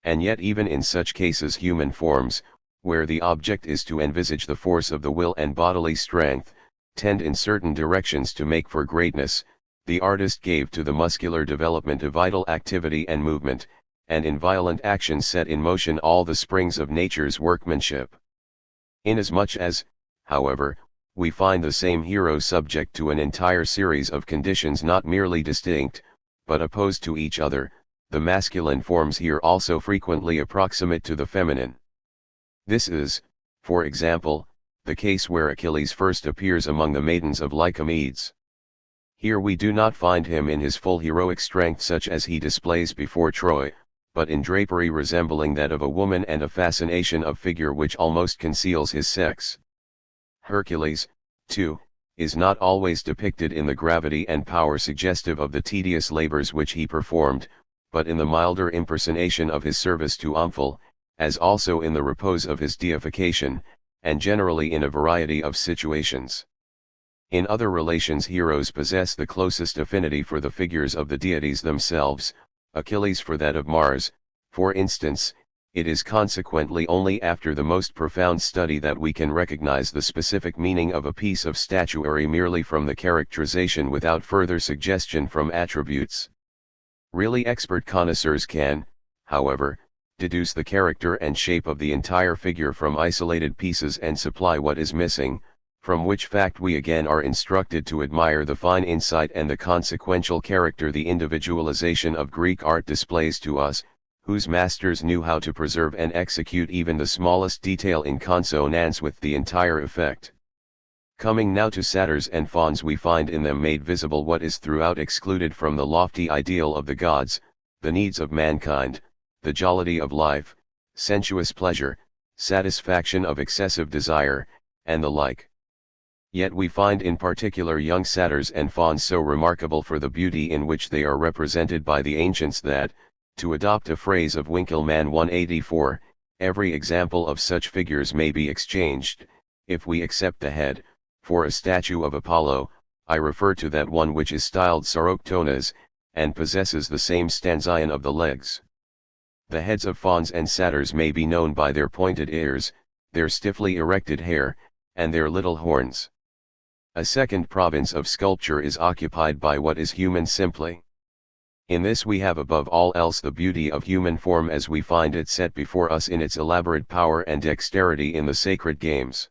[SPEAKER 1] And yet even in such cases human forms, where the object is to envisage the force of the will and bodily strength, tend in certain directions to make for greatness. The artist gave to the muscular development a vital activity and movement, and in violent action set in motion all the springs of nature's workmanship. Inasmuch as, however, we find the same hero subject to an entire series of conditions not merely distinct, but opposed to each other, the masculine forms here also frequently approximate to the feminine. This is, for example, the case where Achilles first appears among the maidens of Lycomedes. Here we do not find him in his full heroic strength such as he displays before Troy, but in drapery resembling that of a woman and a fascination of figure which almost conceals his sex. Hercules, too, is not always depicted in the gravity and power suggestive of the tedious labors which he performed, but in the milder impersonation of his service to Omphale, as also in the repose of his deification, and generally in a variety of situations. In other relations heroes possess the closest affinity for the figures of the deities themselves, Achilles for that of Mars, for instance. It is consequently only after the most profound study that we can recognize the specific meaning of a piece of statuary merely from the characterization without further suggestion from attributes. Really expert connoisseurs can, however, deduce the character and shape of the entire figure from isolated pieces and supply what is missing, from which fact we again are instructed to admire the fine insight and the consequential character the individualization of Greek art displays to us, whose masters knew how to preserve and execute even the smallest detail in consonance with the entire effect. Coming now to satyrs and fauns, we find in them made visible what is throughout excluded from the lofty ideal of the gods, the needs of mankind, the jollity of life, sensuous pleasure, satisfaction of excessive desire, and the like. Yet we find in particular young satyrs and fauns so remarkable for the beauty in which they are represented by the ancients that, to adopt a phrase of Winckelmann 184, every example of such figures may be exchanged, if we accept the head, for a statue of Apollo. I refer to that one which is styled Saroctonas, and possesses the same stanzion of the legs. The heads of fauns and satyrs may be known by their pointed ears, their stiffly erected hair, and their little horns. A second province of sculpture is occupied by what is human simply. In this we have above all else the beauty of human form as we find it set before us in its elaborate power and dexterity in the sacred games.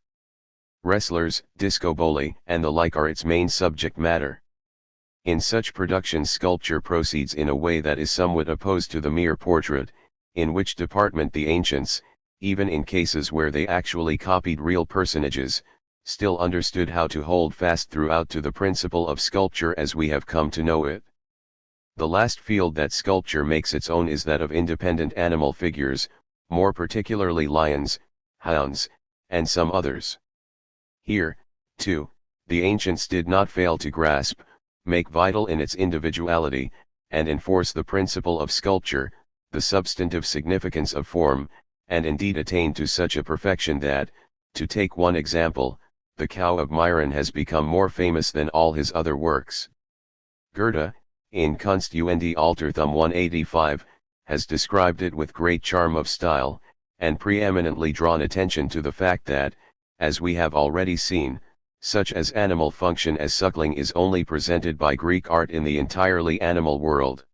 [SPEAKER 1] Wrestlers, discoboli, and the like are its main subject matter. In such productions sculpture proceeds in a way that is somewhat opposed to the mere portrait, in which department the ancients, even in cases where they actually copied real personages, still understood how to hold fast throughout to the principle of sculpture as we have come to know it. The last field that sculpture makes its own is that of independent animal figures, more particularly lions, hounds, and some others. Here, too, the ancients did not fail to grasp, make vital in its individuality, and enforce the principle of sculpture, the substantive significance of form, and indeed attain to such a perfection that, to take one example, the cow of Myron has become more famous than all his other works. Goethe, in Kunst und Alter Thumb 185, has described it with great charm of style, and preeminently drawn attention to the fact that, as we have already seen, such as animal function as suckling is only presented by Greek art in the entirely animal world.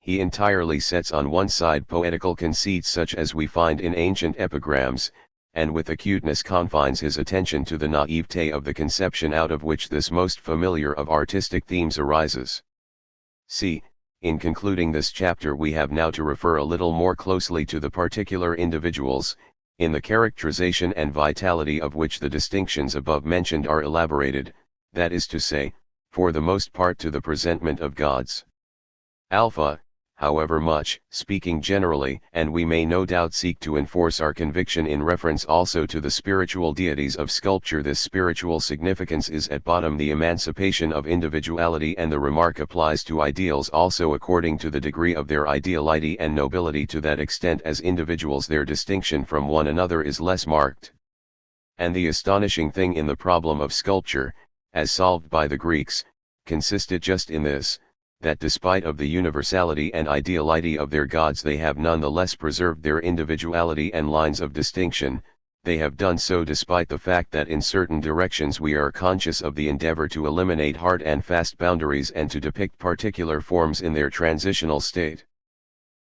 [SPEAKER 1] He entirely sets on one side poetical conceits such as we find in ancient epigrams, and with acuteness confines his attention to the naivete of the conception out of which this most familiar of artistic themes arises. See, in concluding this chapter we have now to refer a little more closely to the particular individuals, in the characterization and vitality of which the distinctions above mentioned are elaborated, that is to say, for the most part to the presentment of gods. Alpha, however much, speaking generally, and we may no doubt seek to enforce our conviction in reference also to the spiritual deities of sculpture, this spiritual significance is at bottom the emancipation of individuality, and the remark applies to ideals also according to the degree of their ideality and nobility. To that extent as individuals their distinction from one another is less marked. And the astonishing thing in the problem of sculpture, as solved by the Greeks, consisted just in this, that despite of the universality and ideality of their gods they have none the less preserved their individuality and lines of distinction. They have done so despite the fact that in certain directions we are conscious of the endeavor to eliminate hard and fast boundaries and to depict particular forms in their transitional state.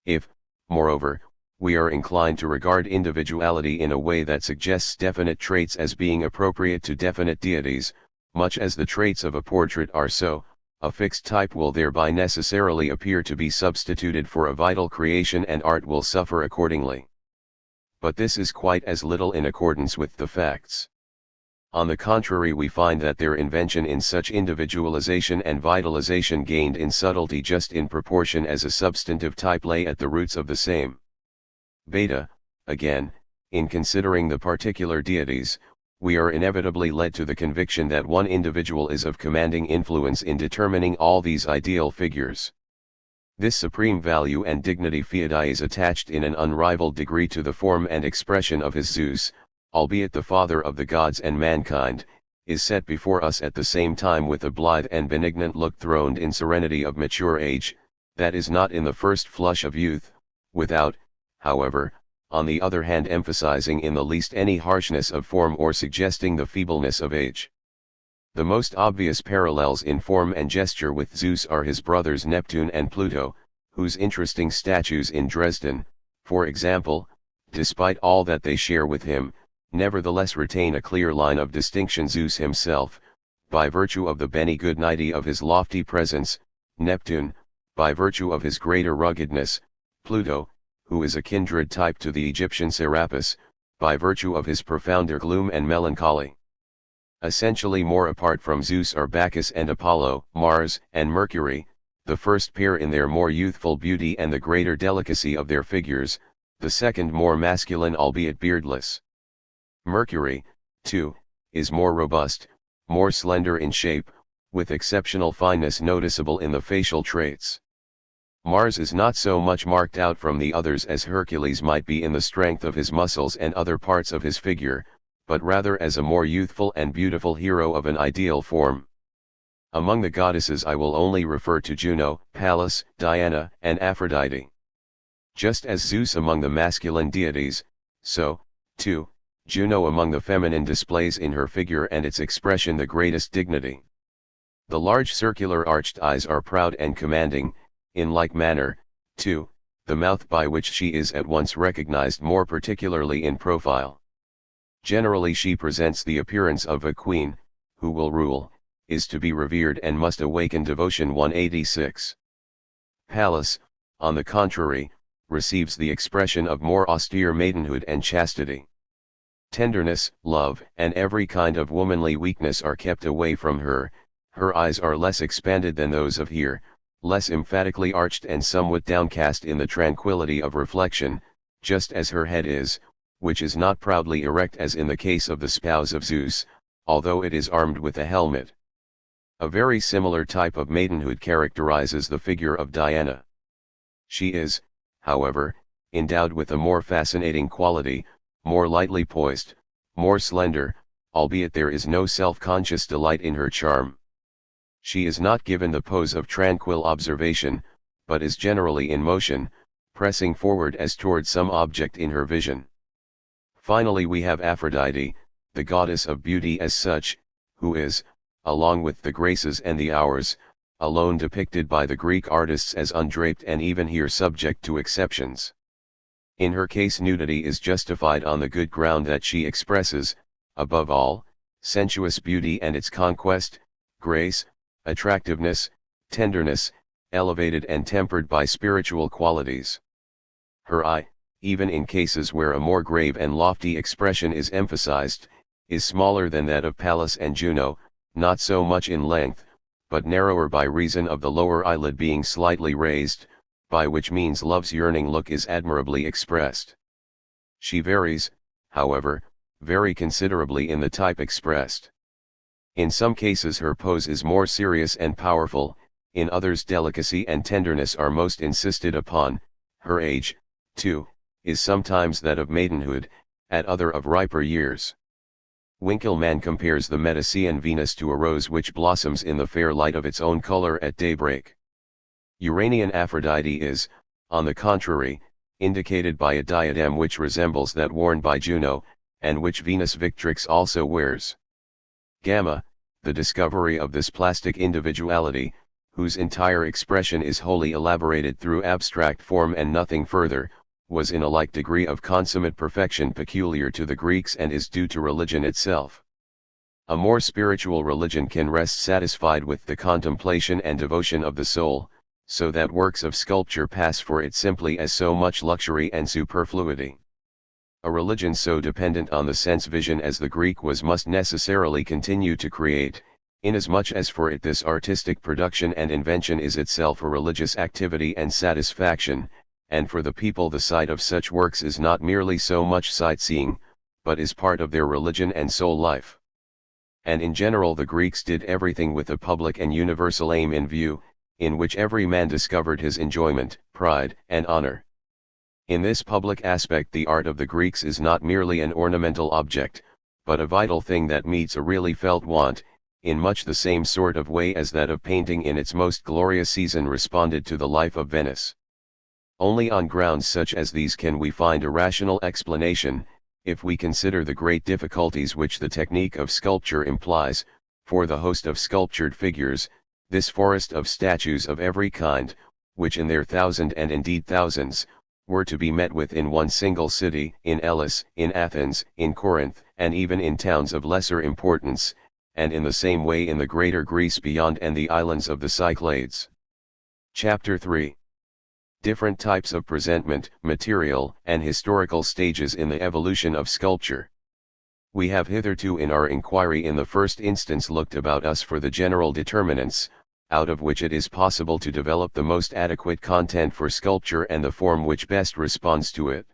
[SPEAKER 1] If, moreover, we are inclined to regard individuality in a way that suggests definite traits as being appropriate to definite deities, much as the traits of a portrait are so, a fixed type will thereby necessarily appear to be substituted for a vital creation and art will suffer accordingly. But this is quite as little in accordance with the facts. On the contrary, we find that their invention in such individualization and vitalization gained in subtlety just in proportion as a substantive type lay at the roots of the same. Beta, again, in considering the particular deities, we are inevitably led to the conviction that one individual is of commanding influence in determining all these ideal figures. This supreme value and dignity fiati is attached in an unrivaled degree to the form and expression of his Zeus, albeit the father of the gods and mankind, is set before us at the same time with a blithe and benignant look throned in serenity of mature age, that is not in the first flush of youth, without, however, on the other hand emphasizing in the least any harshness of form or suggesting the feebleness of age. The most obvious parallels in form and gesture with Zeus are his brothers Neptune and Pluto, whose interesting statues in Dresden, for example, despite all that they share with him, nevertheless retain a clear line of distinction. Zeus himself, by virtue of the benignity of his lofty presence, Neptune, by virtue of his greater ruggedness, Pluto, who is a kindred type to the Egyptian Serapis, by virtue of his profounder gloom and melancholy. Essentially more apart from Zeus are Bacchus and Apollo, Mars and Mercury, the first pair in their more youthful beauty and the greater delicacy of their figures, the second more masculine albeit beardless. Mercury, too, is more robust, more slender in shape, with exceptional fineness noticeable in the facial traits. Mars is not so much marked out from the others as Hercules might be in the strength of his muscles and other parts of his figure, but rather as a more youthful and beautiful hero of an ideal form. Among the goddesses I will only refer to Juno, Pallas, Diana, and Aphrodite. Just as Zeus among the masculine deities, so, too, Juno among the feminine displays in her figure and its expression the greatest dignity. The large circular arched eyes are proud and commanding, in like manner, too, the mouth by which she is at once recognized more particularly in profile. Generally she presents the appearance of a queen, who will rule, is to be revered and must awaken devotion. 186. Pallas, on the contrary, receives the expression of more austere maidenhood and chastity. Tenderness, love, and every kind of womanly weakness are kept away from her. Her eyes are less expanded than those of here, less emphatically arched and somewhat downcast in the tranquility of reflection, just as her head is, which is not proudly erect as in the case of the spouse of Zeus, although it is armed with a helmet. A very similar type of maidenhood characterizes the figure of Diana. She is, however, endowed with a more fascinating quality, more lightly poised, more slender, albeit there is no self-conscious delight in her charm. She is not given the pose of tranquil observation, but is generally in motion, pressing forward as toward some object in her vision. Finally we have Aphrodite, the goddess of beauty as such, who is, along with the Graces and the Hours, alone depicted by the Greek artists as undraped and even here subject to exceptions. In her case nudity is justified on the good ground that she expresses, above all, sensuous beauty and its conquest, grace, attractiveness, tenderness, elevated and tempered by spiritual qualities. Her eye, even in cases where a more grave and lofty expression is emphasized, is smaller than that of Pallas and Juno, not so much in length, but narrower by reason of the lower eyelid being slightly raised, by which means love's yearning look is admirably expressed. She varies, however, very considerably in the type expressed. In some cases her pose is more serious and powerful, in others delicacy and tenderness are most insisted upon. Her age, too, is sometimes that of maidenhood, at other of riper years. Winckelmann compares the Medicean Venus to a rose which blossoms in the fair light of its own color at daybreak. Uranian Aphrodite is, on the contrary, indicated by a diadem which resembles that worn by Juno, and which Venus Victrix also wears. Gamma, the discovery of this plastic individuality, whose entire expression is wholly elaborated through abstract form and nothing further, was in a like degree of consummate perfection peculiar to the Greeks and is due to religion itself. A more spiritual religion can rest satisfied with the contemplation and devotion of the soul, so that works of sculpture pass for it simply as so much luxury and superfluity. A religion so dependent on the sense vision as the Greek was must necessarily continue to create, inasmuch as for it this artistic production and invention is itself a religious activity and satisfaction, and for the people the sight of such works is not merely so much sightseeing, but is part of their religion and soul life. And in general the Greeks did everything with a public and universal aim in view, in which every man discovered his enjoyment, pride, and honor. In this public aspect the art of the Greeks is not merely an ornamental object, but a vital thing that meets a really felt want, in much the same sort of way as that of painting in its most glorious season responded to the life of Venice. Only on grounds such as these can we find a rational explanation, if we consider the great difficulties which the technique of sculpture implies, for the host of sculptured figures, this forest of statues of every kind, which in their thousand and indeed thousands, were to be met with in one single city, in Elis, in Athens, in Corinth, and even in towns of lesser importance, and in the same way in the greater Greece beyond and the islands of the Cyclades. Chapter 3. Different types of presentment, material, and historical stages in the evolution of sculpture. We have hitherto in our inquiry in the first instance looked about us for the general determinants, out of which it is possible to develop the most adequate content for sculpture and the form which best responds to it.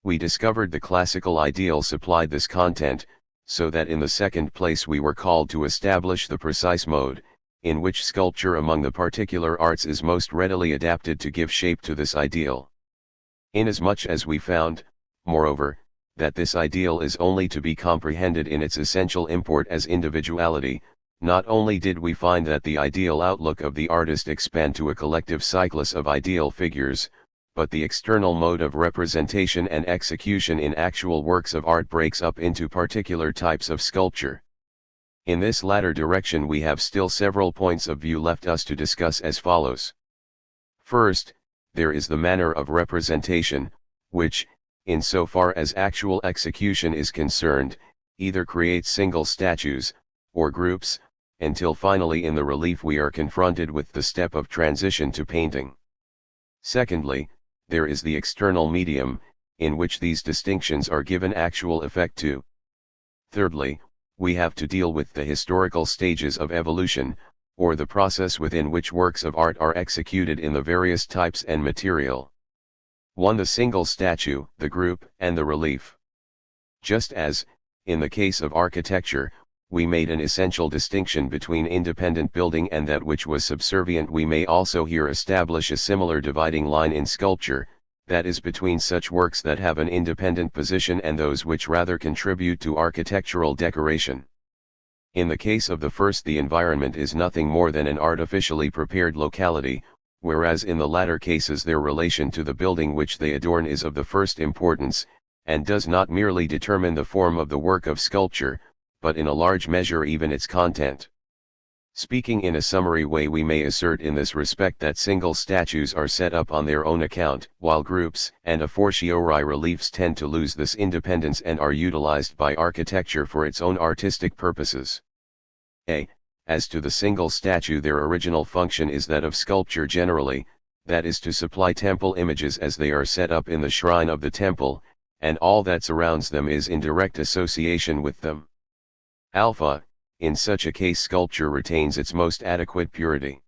[SPEAKER 1] We discovered the classical ideal supplied this content, so that in the second place we were called to establish the precise mode, in which sculpture among the particular arts is most readily adapted to give shape to this ideal. Inasmuch as we found, moreover, that this ideal is only to be comprehended in its essential import as individuality, not only did we find that the ideal outlook of the artist expand to a collective cyclus of ideal figures, but the external mode of representation and execution in actual works of art breaks up into particular types of sculpture. In this latter direction we have still several points of view left us to discuss as follows. First, there is the manner of representation, which, in so far as actual execution is concerned, either creates single statues, or groups, until finally in the relief we are confronted with the step of transition to painting. Secondly, there is the external medium, in which these distinctions are given actual effect to. Thirdly, we have to deal with the historical stages of evolution, or the process within which works of art are executed in the various types and material. 1. The single statue, the group, and the relief. Just as, in the case of architecture, we made an essential distinction between independent building and that which was subservient, we may also here establish a similar dividing line in sculpture, that is between such works that have an independent position and those which rather contribute to architectural decoration. In the case of the first, the environment is nothing more than an artificially prepared locality, whereas in the latter cases their relation to the building which they adorn is of the first importance, and does not merely determine the form of the work of sculpture, but in a large measure even its content. Speaking in a summary way, we may assert in this respect that single statues are set up on their own account, while groups and a fortiori reliefs tend to lose this independence and are utilized by architecture for its own artistic purposes. As to the single statue, their original function is that of sculpture generally, that is to supply temple images as they are set up in the shrine of the temple, and all that surrounds them is in direct association with them. In such a case sculpture retains its most adequate purity.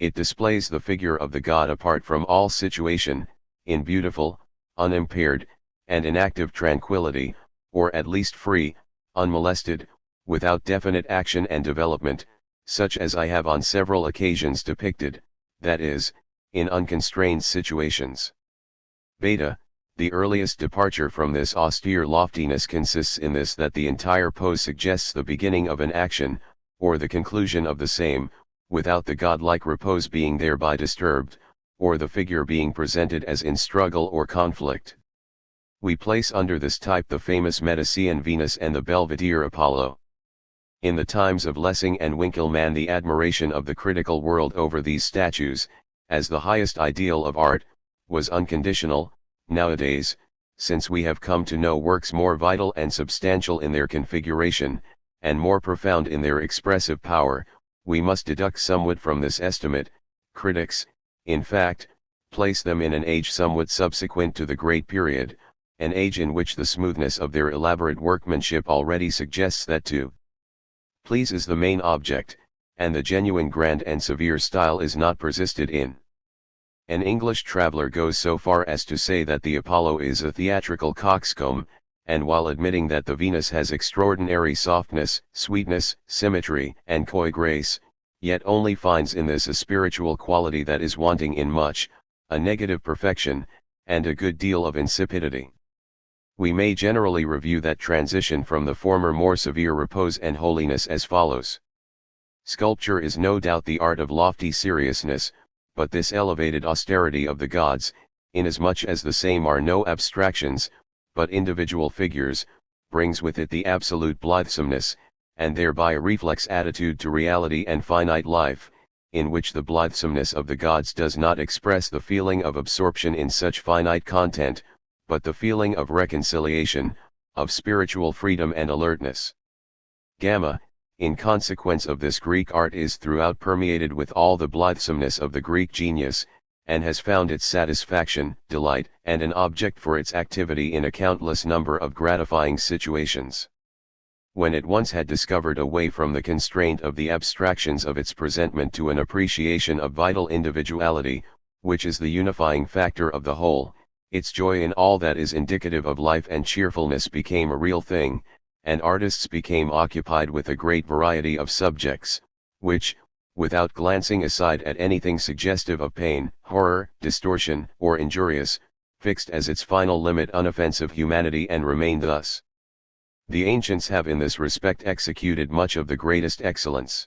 [SPEAKER 1] It displays the figure of the god apart from all situation, in beautiful, unimpaired, and inactive tranquility, or at least free, unmolested, without definite action and development, such as I have on several occasions depicted, that is, in unconstrained situations. The earliest departure from this austere loftiness consists in this, that the entire pose suggests the beginning of an action, or the conclusion of the same, without the godlike repose being thereby disturbed, or the figure being presented as in struggle or conflict. We place under this type the famous Medicean Venus and the Belvedere Apollo. In the times of Lessing and Winckelmann, the admiration of the critical world over these statues, as the highest ideal of art, was unconditional. Nowadays, since we have come to know works more vital and substantial in their configuration, and more profound in their expressive power, we must deduct somewhat from this estimate. Critics, in fact, place them in an age somewhat subsequent to the great period, an age in which the smoothness of their elaborate workmanship already suggests that to please is the main object, and the genuine grand and severe style is not persisted in. An English traveller goes so far as to say that the Apollo is a theatrical coxcomb, and while admitting that the Venus has extraordinary softness, sweetness, symmetry, and coy grace, yet only finds in this a spiritual quality that is wanting in much, a negative perfection, and a good deal of insipidity. We may generally review that transition from the former more severe repose and holiness as follows. Sculpture is no doubt the art of lofty seriousness, but this elevated austerity of the gods, inasmuch as the same are no abstractions, but individual figures, brings with it the absolute blithesomeness, and thereby a reflex attitude to reality and finite life, in which the blithesomeness of the gods does not express the feeling of absorption in such finite content, but the feeling of reconciliation, of spiritual freedom and alertness. In consequence of this, Greek art is throughout permeated with all the blithesomeness of the Greek genius, and has found its satisfaction, delight, and an object for its activity in a countless number of gratifying situations. When it once had discovered a way from the constraint of the abstractions of its presentment to an appreciation of vital individuality, which is the unifying factor of the whole, its joy in all that is indicative of life and cheerfulness became a real thing, and artists became occupied with a great variety of subjects, which, without glancing aside at anything suggestive of pain, horror, distortion, or injurious, fixed as its final limit unoffensive humanity and remained thus. The ancients have in this respect executed much of the greatest excellence.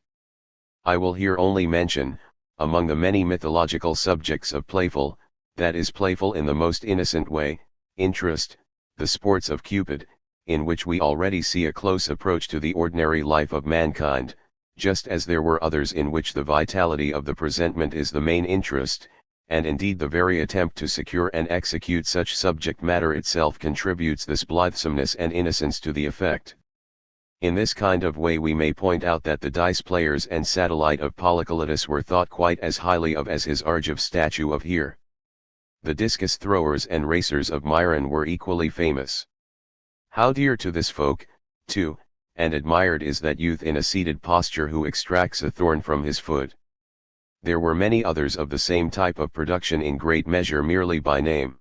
[SPEAKER 1] I will here only mention, among the many mythological subjects of playful, that is playful in the most innocent way, interest, the sports of Cupid, in which we already see a close approach to the ordinary life of mankind, just as there were others in which the vitality of the presentment is the main interest, and indeed the very attempt to secure and execute such subject matter itself contributes this blithesomeness and innocence to the effect. In this kind of way we may point out that the dice players and satellite of Polycletus were thought quite as highly of as his Argive statue of here. the discus throwers and racers of Myron were equally famous. How dear to this folk, too, and admired is that youth in a seated posture who extracts a thorn from his foot. There were many others of the same type of production in great measure merely by name.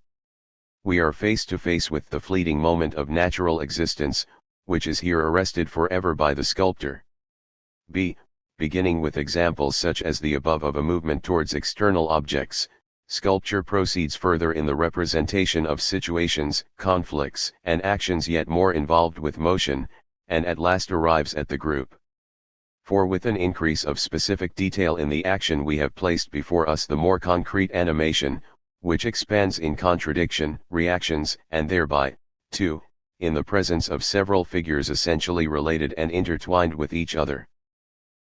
[SPEAKER 1] We are face to face with the fleeting moment of natural existence, which is here arrested forever by the sculptor. Beginning with examples such as the above of a movement towards external objects, sculpture proceeds further in the representation of situations, conflicts, and actions yet more involved with motion, and at last arrives at the group. For with an increase of specific detail in the action we have placed before us the more concrete animation, which expands in contradiction, reactions, and thereby, too, in the presence of several figures essentially related and intertwined with each other.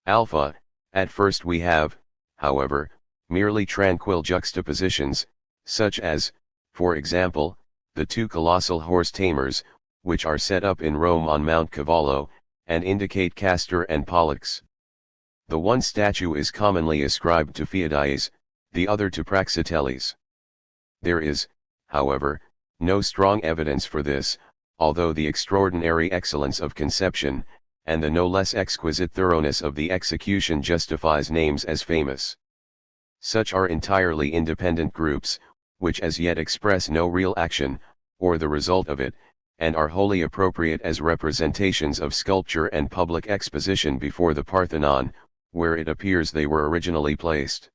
[SPEAKER 1] Alpha, at first we have, however, merely tranquil juxtapositions, such as, for example, the two colossal horse tamers, which are set up in Rome on Mount Cavallo, and indicate Castor and Pollux. The one statue is commonly ascribed to Phidias, the other to Praxiteles. There is, however, no strong evidence for this, although the extraordinary excellence of conception, and the no less exquisite thoroughness of the execution justifies names as famous. Such are entirely independent groups, which as yet express no real action, or the result of it, and are wholly appropriate as representations of sculpture and public exposition before the Parthenon, where it appears they were originally placed.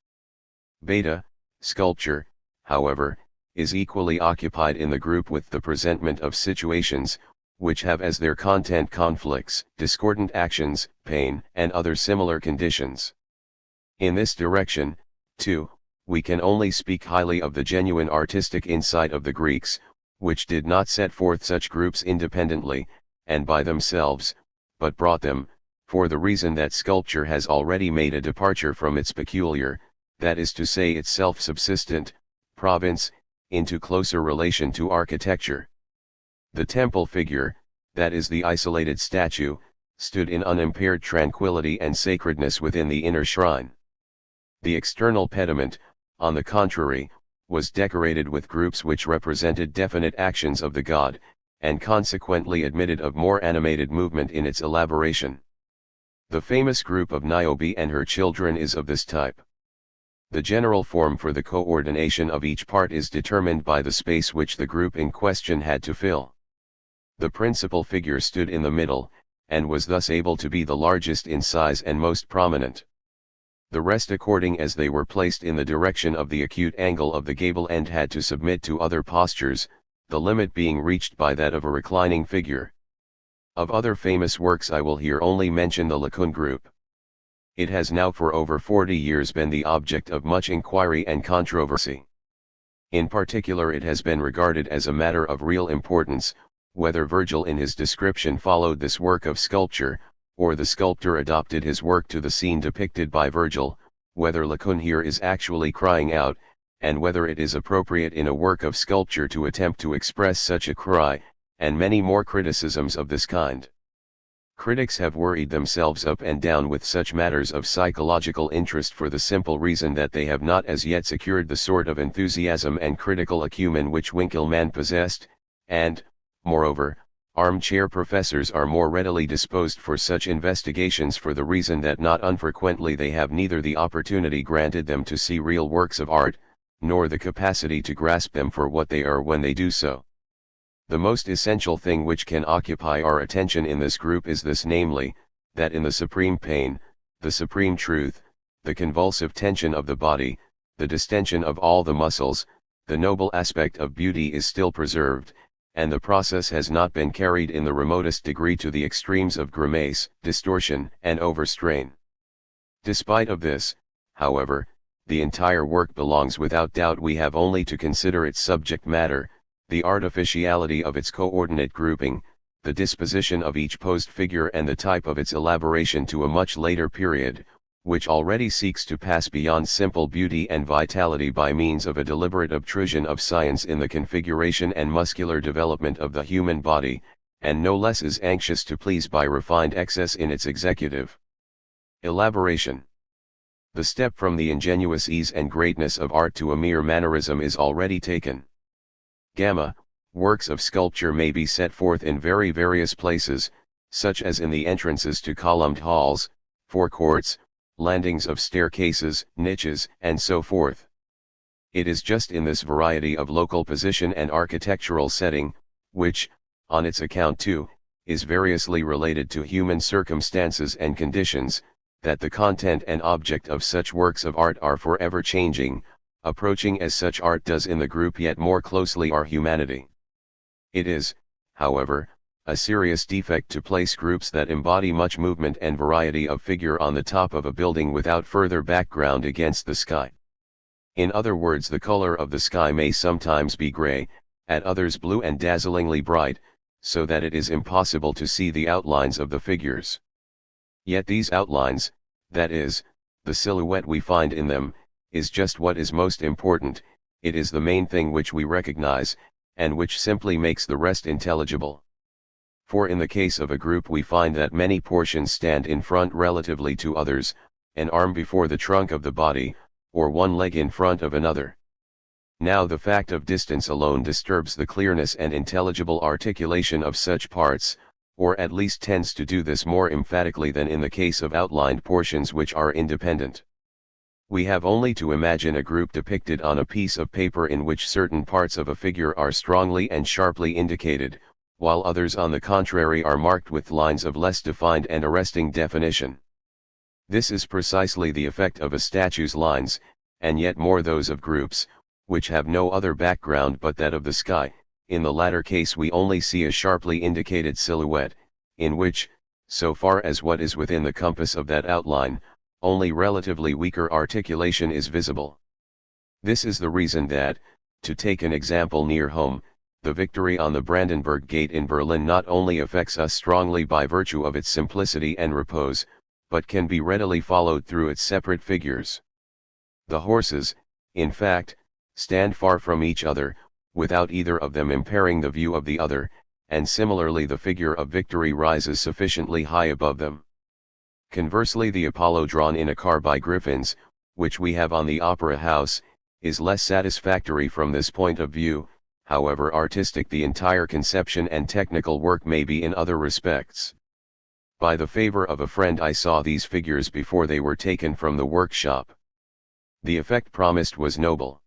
[SPEAKER 1] Beta, sculpture, however, is equally occupied in the group with the presentment of situations, which have as their content conflicts, discordant actions, pain, and other similar conditions. In this direction, too, we can only speak highly of the genuine artistic insight of the Greeks, which did not set forth such groups independently, and by themselves, but brought them, for the reason that sculpture has already made a departure from its peculiar, that is to say its self-subsistent, province, into closer relation to architecture. The temple figure, that is the isolated statue, stood in unimpaired tranquility and sacredness within the inner shrine. The external pediment, on the contrary, was decorated with groups which represented definite actions of the god, and consequently admitted of more animated movement in its elaboration. The famous group of Niobe and her children is of this type. The general form for the coordination of each part is determined by the space which the group in question had to fill. The principal figure stood in the middle, and was thus able to be the largest in size and most prominent. The rest according as they were placed in the direction of the acute angle of the gable end had to submit to other postures, the limit being reached by that of a reclining figure. Of other famous works I will here only mention the Laocoon group. It has now for over 40 years been the object of much inquiry and controversy. In particular it has been regarded as a matter of real importance, whether Virgil in his description followed this work of sculpture, or the sculptor adopted his work to the scene depicted by Virgil, whether Laocoon here is actually crying out, and whether it is appropriate in a work of sculpture to attempt to express such a cry, and many more criticisms of this kind. Critics have worried themselves up and down with such matters of psychological interest for the simple reason that they have not as yet secured the sort of enthusiasm and critical acumen which Winckelmann possessed, and, moreover, armchair professors are more readily disposed for such investigations for the reason that not unfrequently they have neither the opportunity granted them to see real works of art, nor the capacity to grasp them for what they are when they do so. The most essential thing which can occupy our attention in this group is this, namely, that in the supreme pain, the supreme truth, the convulsive tension of the body, the distension of all the muscles, the noble aspect of beauty is still preserved, and the process has not been carried in the remotest degree to the extremes of grimace, distortion, and overstrain. Despite of this, however, the entire work belongs without doubt. We have only to consider its subject matter, the artificiality of its coordinate grouping, the disposition of each posed figure and the type of its elaboration to a much later period, which already seeks to pass beyond simple beauty and vitality by means of a deliberate obtrusion of science in the configuration and muscular development of the human body, and no less is anxious to please by refined excess in its executive elaboration. The step from the ingenuous ease and greatness of art to a mere mannerism is already taken. Gamma, works of sculpture may be set forth in very various places, such as in the entrances to columned halls, forecourts, landings of staircases, niches, and so forth. It is just in this variety of local position and architectural setting, which, on its account too, is variously related to human circumstances and conditions, that the content and object of such works of art are forever changing, approaching as such art does in the group yet more closely our humanity. It is, however, a serious defect to place groups that embody much movement and variety of figure on the top of a building without further background against the sky. In other words, the color of the sky may sometimes be gray, at others blue and dazzlingly bright, so that it is impossible to see the outlines of the figures. Yet these outlines, that is, the silhouette we find in them, is just what is most important. It is the main thing which we recognize, and which simply makes the rest intelligible. For in the case of a group we find that many portions stand in front relatively to others, an arm before the trunk of the body, or one leg in front of another. Now the fact of distance alone disturbs the clearness and intelligible articulation of such parts, or at least tends to do this more emphatically than in the case of outlined portions which are independent. We have only to imagine a group depicted on a piece of paper in which certain parts of a figure are strongly and sharply indicated, while others on the contrary are marked with lines of less defined and arresting definition. This is precisely the effect of a statue's lines, and yet more those of groups, which have no other background but that of the sky. In the latter case we only see a sharply indicated silhouette, in which, so far as what is within the compass of that outline, only relatively weaker articulation is visible. This is the reason that, to take an example near home, the Victory on the Brandenburg Gate in Berlin not only affects us strongly by virtue of its simplicity and repose, but can be readily followed through its separate figures. The horses, in fact, stand far from each other, without either of them impairing the view of the other, and similarly the figure of Victory rises sufficiently high above them. Conversely, the Apollo drawn in a car by griffins, which we have on the Opera House, is less satisfactory from this point of view, however artistic the entire conception and technical work may be in other respects. By the favor of a friend I saw these figures before they were taken from the workshop. The effect promised was noble.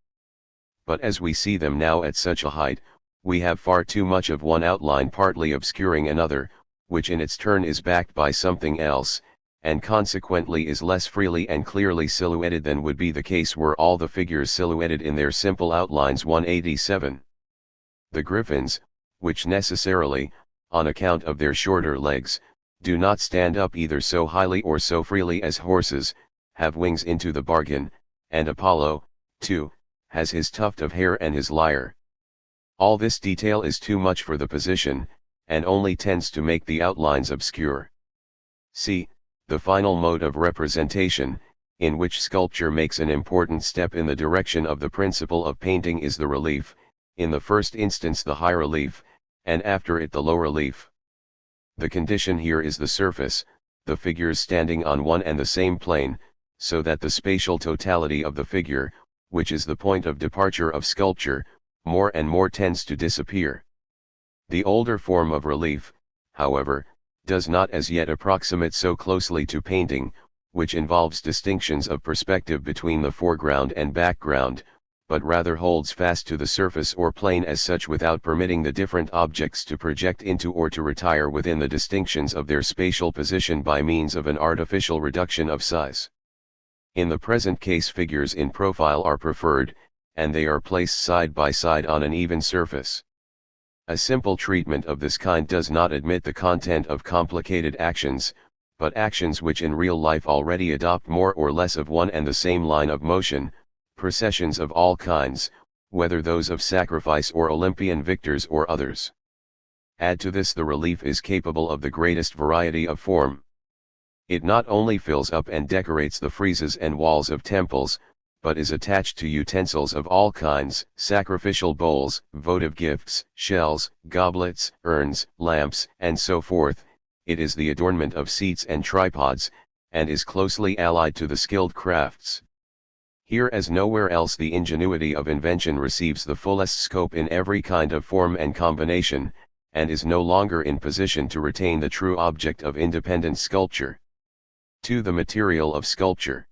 [SPEAKER 1] But as we see them now at such a height, we have far too much of one outline partly obscuring another, which in its turn is backed by something else, and consequently is less freely and clearly silhouetted than would be the case were all the figures silhouetted in their simple outlines. 187. The griffins, which necessarily, on account of their shorter legs, do not stand up either so highly or so freely as horses, have wings into the bargain, and Apollo, too, has his tuft of hair and his lyre. All this detail is too much for the position, and only tends to make the outlines obscure. See, the final mode of representation, in which sculpture makes an important step in the direction of the principle of painting, is the relief, in the first instance the high relief, and after it the low relief. The condition here is the surface, the figures standing on one and the same plane, so that the spatial totality of the figure, which is the point of departure of sculpture, more and more tends to disappear. The older form of relief, however, does not as yet approximate so closely to painting, which involves distinctions of perspective between the foreground and background, but rather holds fast to the surface or plane as such without permitting the different objects to project into or to retire within the distinctions of their spatial position by means of an artificial reduction of size. In the present case figures in profile are preferred, and they are placed side by side on an even surface. A simple treatment of this kind does not admit the content of complicated actions, but actions which in real life already adopt more or less of one and the same line of motion, processions of all kinds, whether those of sacrifice or Olympian victors or others. Add to this the relief is capable of the greatest variety of form. It not only fills up and decorates the friezes and walls of temples, but is attached to utensils of all kinds, sacrificial bowls, votive gifts, shells, goblets, urns, lamps, and so forth. It is the adornment of seats and tripods, and is closely allied to the skilled crafts. Here as nowhere else the ingenuity of invention receives the fullest scope in every kind of form and combination, and is no longer in position to retain the true object of independent sculpture. 2. The material of sculpture.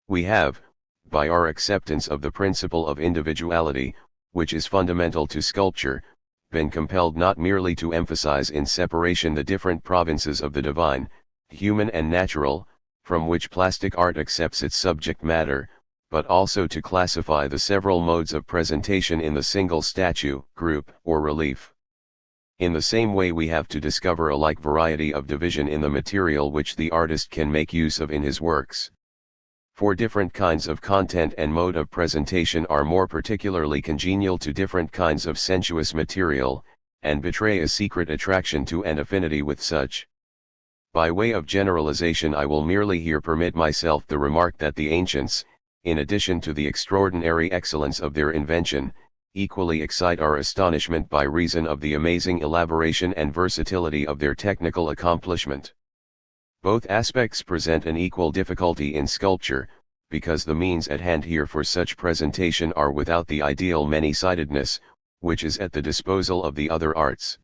[SPEAKER 1] We have, by our acceptance of the principle of individuality, which is fundamental to sculpture, been compelled not merely to emphasize in separation the different provinces of the divine, human and natural, from which plastic art accepts its subject matter, but also to classify the several modes of presentation in the single statue, group, or relief. In the same way we have to discover a like variety of division in the material which the artist can make use of in his works. For different kinds of content and mode of presentation are more particularly congenial to different kinds of sensuous material, and betray a secret attraction to and affinity with such. By way of generalization I will merely here permit myself the remark that the ancients, in addition to the extraordinary excellence of their invention, equally excite our astonishment by reason of the amazing elaboration and versatility of their technical accomplishment. Both aspects present an equal difficulty in sculpture, because the means at hand here for such presentation are without the ideal many-sidedness, which is at the disposal of the other arts.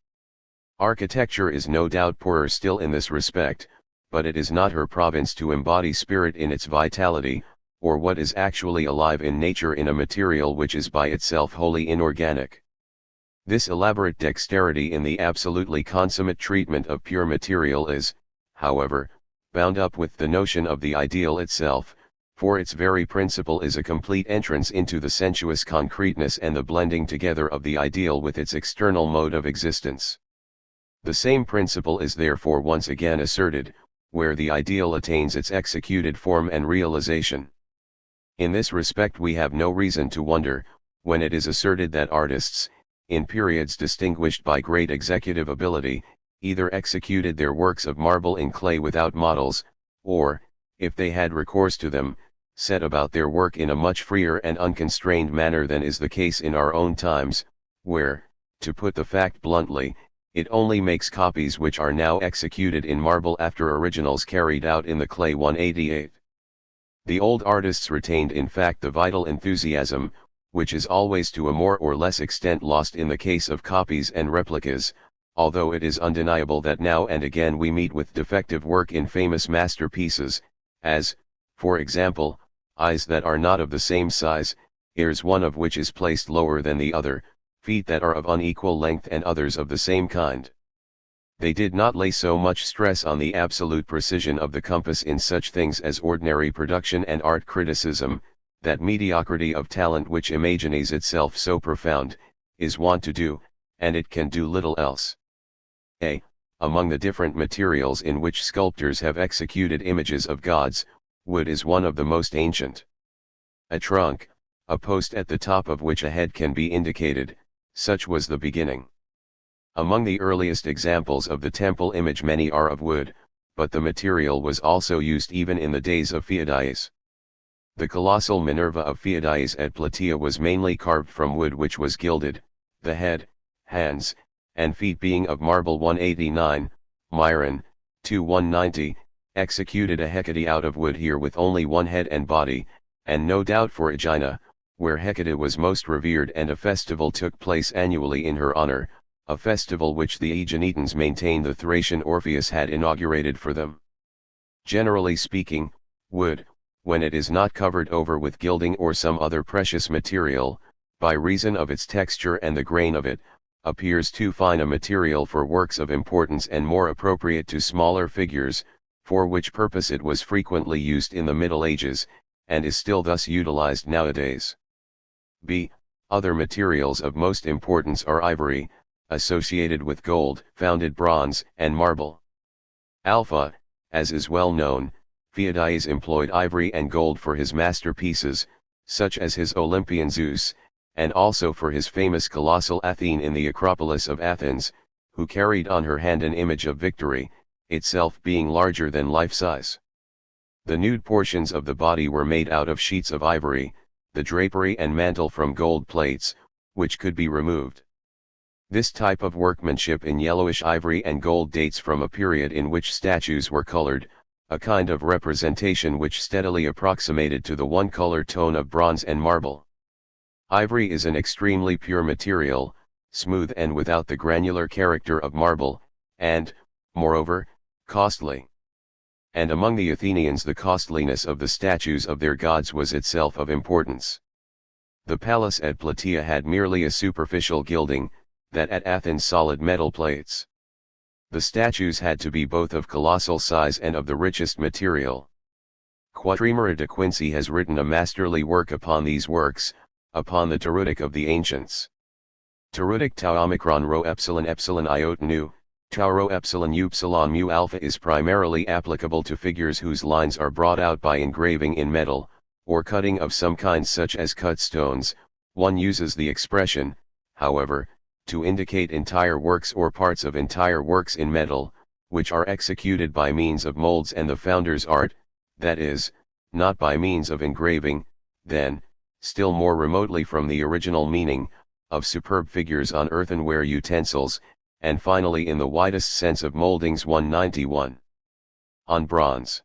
[SPEAKER 1] Architecture is no doubt poorer still in this respect, but it is not her province to embody spirit in its vitality, or what is actually alive in nature in a material which is by itself wholly inorganic. This elaborate dexterity in the absolutely consummate treatment of pure material is, however, bound up with the notion of the ideal itself, for its very principle is a complete entrance into the sensuous concreteness and the blending together of the ideal with its external mode of existence. The same principle is therefore once again asserted, where the ideal attains its executed form and realization. In this respect we have no reason to wonder, when it is asserted that artists, in periods distinguished by great executive ability, either executed their works of marble in clay without models, or, if they had recourse to them, set about their work in a much freer and unconstrained manner than is the case in our own times, where, to put the fact bluntly, it only makes copies which are now executed in marble after originals carried out in the clay 188. The old artists retained in fact the vital enthusiasm, which is always to a more or less extent lost in the case of copies and replicas, although it is undeniable that now and again we meet with defective work in famous masterpieces, as, for example, eyes that are not of the same size, ears one of which is placed lower than the other, feet that are of unequal length and others of the same kind. They did not lay so much stress on the absolute precision of the compass in such things as ordinary production and art criticism, that mediocrity of talent which imagines itself so profound, is wont to do, and it can do little else. Among the different materials in which sculptors have executed images of gods, wood is one of the most ancient. A trunk, a post at the top of which a head can be indicated, such was the beginning. Among the earliest examples of the temple image many are of wood, but the material was also used even in the days of Phidias. The colossal Minerva of Phidias at Plataea was mainly carved from wood which was gilded, the head, hands, and feet being of marble 189, Myron, 2190, executed a Hecate out of wood here with only one head and body, and no doubt for Aegina, where Hecate was most revered and a festival took place annually in her honor, a festival which the Aeginetans maintain the Thracian Orpheus had inaugurated for them. Generally speaking, wood, when it is not covered over with gilding or some other precious material, by reason of its texture and the grain of it, appears too fine a material for works of importance and more appropriate to smaller figures, for which purpose it was frequently used in the Middle Ages, and is still thus utilized nowadays. Other materials of most importance are ivory, associated with gold, founded bronze, and marble. Alpha, as is well known, Phidias employed ivory and gold for his masterpieces, such as his Olympian Zeus, and also for his famous colossal Athene in the Acropolis of Athens, who carried on her hand an image of victory, itself being larger than life-size. The nude portions of the body were made out of sheets of ivory, the drapery and mantle from gold plates, which could be removed. This type of workmanship in yellowish ivory and gold dates from a period in which statues were colored, a kind of representation which steadily approximated to the one-color tone of bronze and marble. Ivory is an extremely pure material, smooth and without the granular character of marble, and, moreover, costly. And among the Athenians the costliness of the statues of their gods was itself of importance. The palace at Plataea had merely a superficial gilding, that at Athens solid metal plates. The statues had to be both of colossal size and of the richest material. Quadrimera de Quincy has written a masterly work upon these works, upon the Tarutic of the ancients. Tarutic tau omicron rho epsilon epsilon iota nu, tau rho epsilon upsilon mu alpha is primarily applicable to figures whose lines are brought out by engraving in metal, or cutting of some kind such as cut stones. One uses the expression, however, to indicate entire works or parts of entire works in metal, which are executed by means of molds and the founder's art, that is, not by means of engraving, then, still more remotely from the original meaning, of superb figures on earthenware utensils, and finally in the widest sense of moldings. 191. On bronze.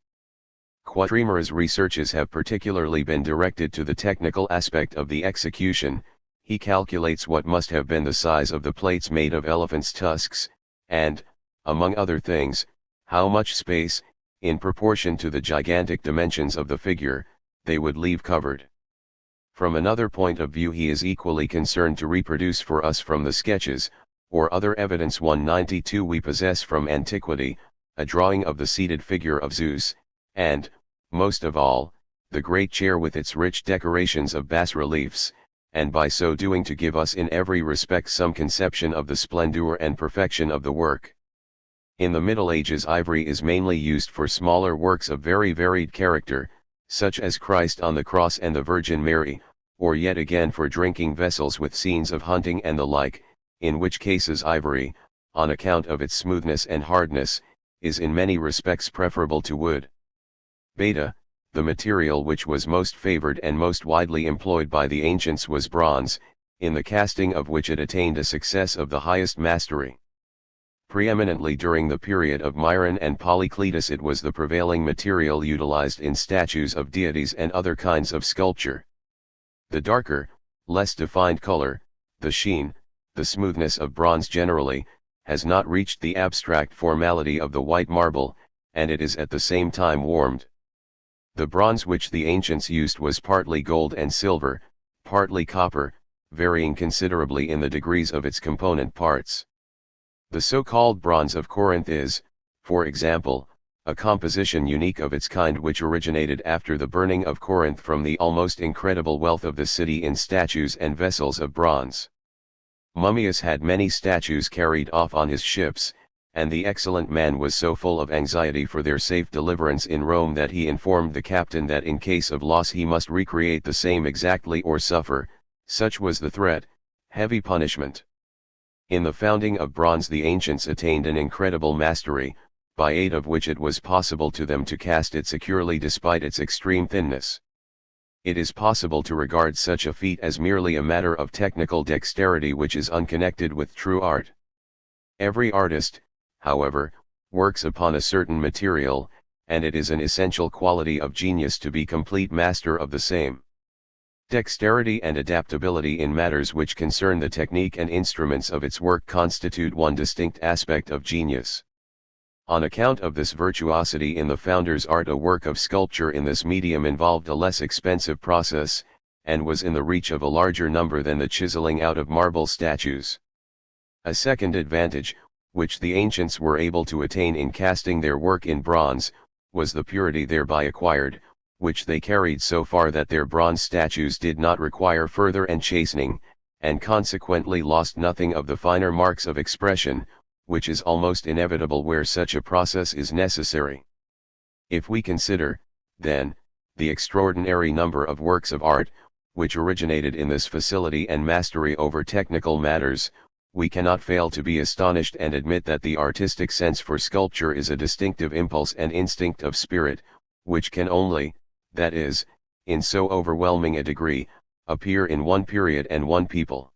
[SPEAKER 1] Quadrimera's researches have particularly been directed to the technical aspect of the execution. He calculates what must have been the size of the plates made of elephants' tusks, and, among other things, how much space, in proportion to the gigantic dimensions of the figure, they would leave covered. From another point of view he is equally concerned to reproduce for us from the sketches, or other evidence 192 we possess from antiquity, a drawing of the seated figure of Zeus, and, most of all, the great chair with its rich decorations of bas-reliefs, and by so doing to give us in every respect some conception of the splendor and perfection of the work. In the Middle Ages ivory is mainly used for smaller works of very varied character, such as Christ on the Cross and the Virgin Mary, or yet again for drinking vessels with scenes of hunting and the like, in which cases ivory, on account of its smoothness and hardness, is in many respects preferable to wood. Beta, the material which was most favored and most widely employed by the ancients was bronze, in the casting of which it attained a success of the highest mastery. Preeminently during the period of Myron and Polycletus it was the prevailing material utilized in statues of deities and other kinds of sculpture. The darker, less defined color, the sheen, the smoothness of bronze generally, has not reached the abstract formality of the white marble, and it is at the same time warmed. The bronze which the ancients used was partly gold and silver, partly copper, varying considerably in the degrees of its component parts. The so-called bronze of Corinth is, for example, a composition unique of its kind which originated after the burning of Corinth from the almost incredible wealth of the city in statues and vessels of bronze. Mummius had many statues carried off on his ships, and the excellent man was so full of anxiety for their safe deliverance in Rome that he informed the captain that in case of loss he must recreate the same exactly or suffer, such was the threat, heavy punishment. In the founding of bronze the ancients attained an incredible mastery, by aid of which it was possible to them to cast it securely despite its extreme thinness. It is possible to regard such a feat as merely a matter of technical dexterity which is unconnected with true art. Every artist, however, works upon a certain material, and it is an essential quality of genius to be complete master of the same. Dexterity and adaptability in matters which concern the technique and instruments of its work constitute one distinct aspect of genius. On account of this virtuosity in the founder's art, a work of sculpture in this medium involved a less expensive process, and was in the reach of a larger number than the chiseling out of marble statues. A second advantage, which the ancients were able to attain in casting their work in bronze, was the purity thereby acquired, which they carried so far that their bronze statues did not require further enchastening, and consequently lost nothing of the finer marks of expression, which is almost inevitable where such a process is necessary. If we consider, then, the extraordinary number of works of art, which originated in this facility and mastery over technical matters, we cannot fail to be astonished and admit that the artistic sense for sculpture is a distinctive impulse and instinct of spirit, which can only, that is, in so overwhelming a degree, appear in one period and one people.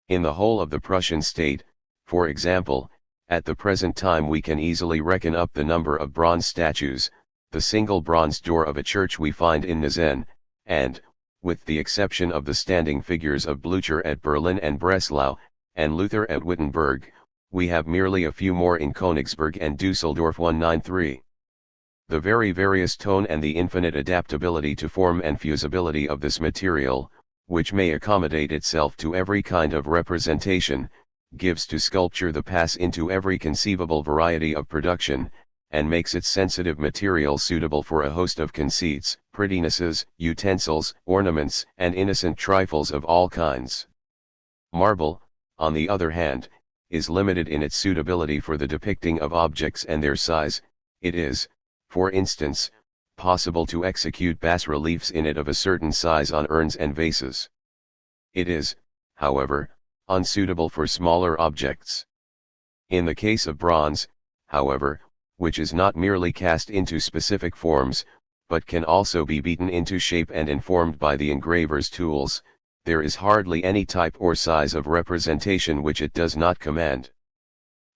[SPEAKER 1] In the whole of the Prussian state, for example, at the present time we can easily reckon up the number of bronze statues, the single bronze door of a church we find in Nizen, and, with the exception of the standing figures of Blücher at Berlin and Breslau, and Luther at Wittenberg, we have merely a few more in Königsberg and Dusseldorf 193. The very various tone and the infinite adaptability to form and fusibility of this material, which may accommodate itself to every kind of representation, gives to sculpture the pass into every conceivable variety of production, and makes its sensitive material suitable for a host of conceits, prettinesses, utensils, ornaments, and innocent trifles of all kinds. Marble, on the other hand, is limited in its suitability for the depicting of objects and their size. It is, for instance, possible to execute bas-reliefs in it of a certain size on urns and vases. It is, however, unsuitable for smaller objects. In the case of bronze, however, which is not merely cast into specific forms, but can also be beaten into shape and informed by the engraver's tools, there is hardly any type or size of representation which it does not command.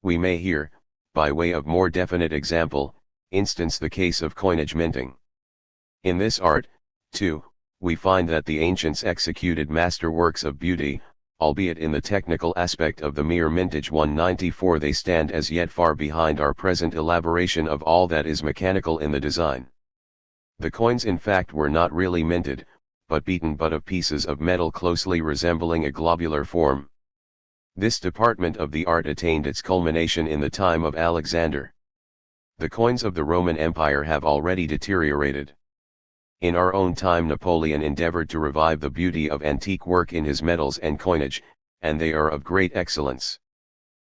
[SPEAKER 1] We may here, by way of more definite example, instance the case of coinage minting. In this art, too, we find that the ancients executed masterworks of beauty, albeit in the technical aspect of the mere mintage 194 they stand as yet far behind our present elaboration of all that is mechanical in the design. The coins in fact were not really minted, but beaten but of pieces of metal closely resembling a globular form. This department of the art attained its culmination in the time of Alexander. The coins of the Roman Empire have already deteriorated. In our own time Napoleon endeavored to revive the beauty of antique work in his medals and coinage, and they are of great excellence.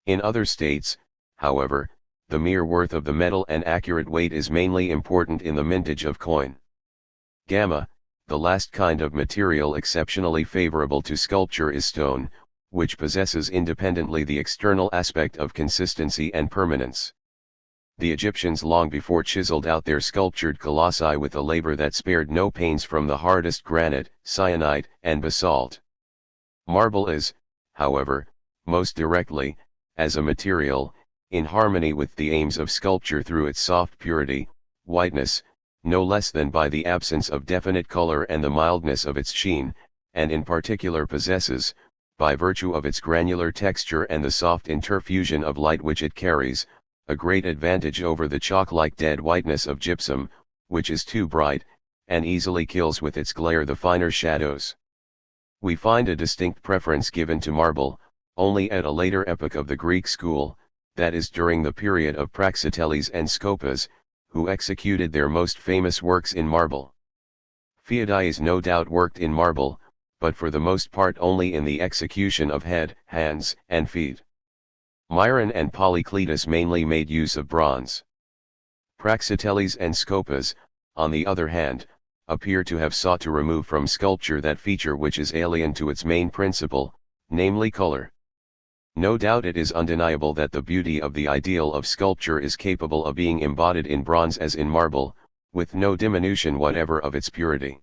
[SPEAKER 1] In other states, however, the mere worth of the metal and accurate weight is mainly important in the mintage of coin. Gamma, the last kind of material exceptionally favorable to sculpture is stone, which possesses independently the external aspect of consistency and permanence. The Egyptians long before chiseled out their sculptured colossi with a labor that spared no pains from the hardest granite, syenite, and basalt. Marble is, however, most directly, as a material, in harmony with the aims of sculpture through its soft purity, whiteness, no less than by the absence of definite color and the mildness of its sheen, and in particular possesses, by virtue of its granular texture and the soft interfusion of light which it carries, a great advantage over the chalk-like dead whiteness of gypsum, which is too bright, and easily kills with its glare the finer shadows. We find a distinct preference given to marble, only at a later epoch of the Greek school, that is during the period of Praxiteles and Scopas, who executed their most famous works in marble. Phidias no doubt worked in marble, but for the most part only in the execution of head, hands, and feet. Myron and Polycletus mainly made use of bronze. Praxiteles and Scopas, on the other hand, appear to have sought to remove from sculpture that feature which is alien to its main principle, namely color. No doubt it is undeniable that the beauty of the ideal of sculpture is capable of being embodied in bronze as in marble, with no diminution whatever of its purity.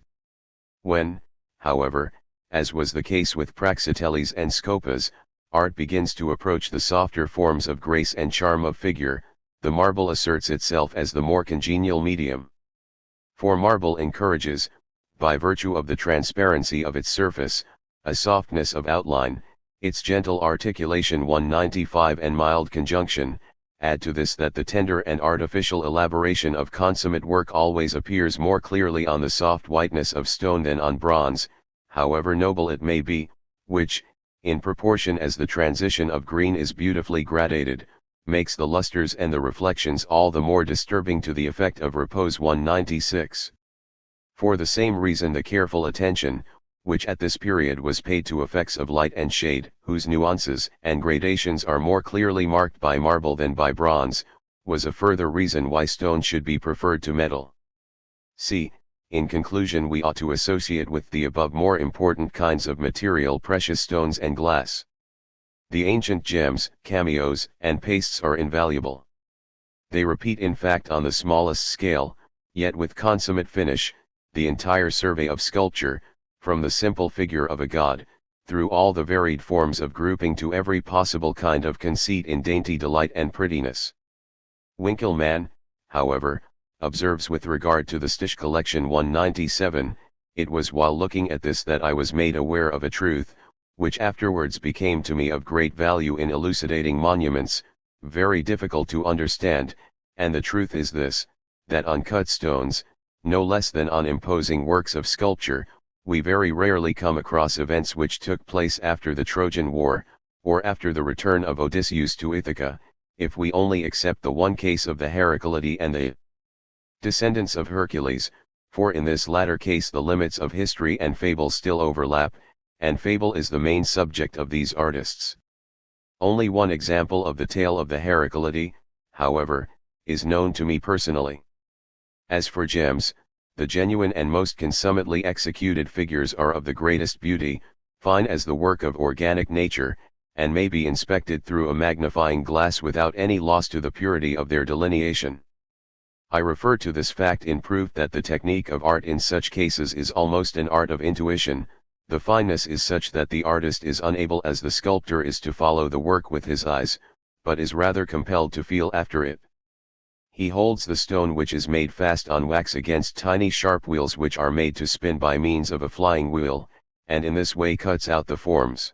[SPEAKER 1] When, however, as was the case with Praxiteles and Scopas, art begins to approach the softer forms of grace and charm of figure, the marble asserts itself as the more congenial medium. For marble encourages, by virtue of the transparency of its surface, a softness of outline, its gentle articulation 195 and mild conjunction, add to this that the tender and artificial elaboration of consummate work always appears more clearly on the soft whiteness of stone than on bronze, however noble it may be, which, in proportion as the transition of green is beautifully gradated, makes the lustres and the reflections all the more disturbing to the effect of repose 196. For the same reason the careful attention, which at this period was paid to effects of light and shade, whose nuances and gradations are more clearly marked by marble than by bronze, was a further reason why stone should be preferred to metal. See, in conclusion, we ought to associate with the above more important kinds of material precious stones and glass. The ancient gems, cameos, and pastes are invaluable. They repeat in fact on the smallest scale, yet with consummate finish, the entire survey of sculpture, from the simple figure of a god, through all the varied forms of grouping to every possible kind of conceit in dainty delight and prettiness. Winckelmann, however, observes with regard to the Stish collection 197, "It was while looking at this that I was made aware of a truth, which afterwards became to me of great value in elucidating monuments, very difficult to understand, and the truth is this, that on cut stones, no less than on imposing works of sculpture, we very rarely come across events which took place after the Trojan War, or after the return of Odysseus to Ithaca, if we only accept the one case of the Heraclidae and the descendants of Hercules, for in this latter case the limits of history and fable still overlap, and fable is the main subject of these artists. Only one example of the tale of the Heraclidae, however, is known to me personally. As for gems, the genuine and most consummately executed figures are of the greatest beauty, fine as the work of organic nature, and may be inspected through a magnifying glass without any loss to the purity of their delineation. I refer to this fact in proof that the technique of art in such cases is almost an art of intuition. The fineness is such that the artist is unable as the sculptor is to follow the work with his eyes, but is rather compelled to feel after it. He holds the stone which is made fast on wax against tiny sharp wheels which are made to spin by means of a flying wheel, and in this way cuts out the forms.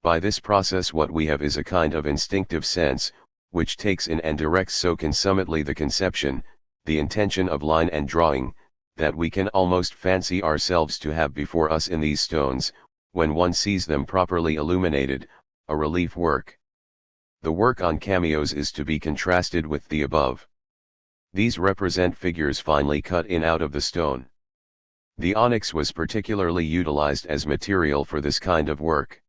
[SPEAKER 1] By this process what we have is a kind of instinctive sense, which takes in and directs so consummately the conception, the intention of line and drawing, that we can almost fancy ourselves to have before us in these stones, when one sees them properly illuminated, a relief work. The work on cameos is to be contrasted with the above. These represent figures finely cut in out of the stone. The onyx was particularly utilized as material for this kind of work.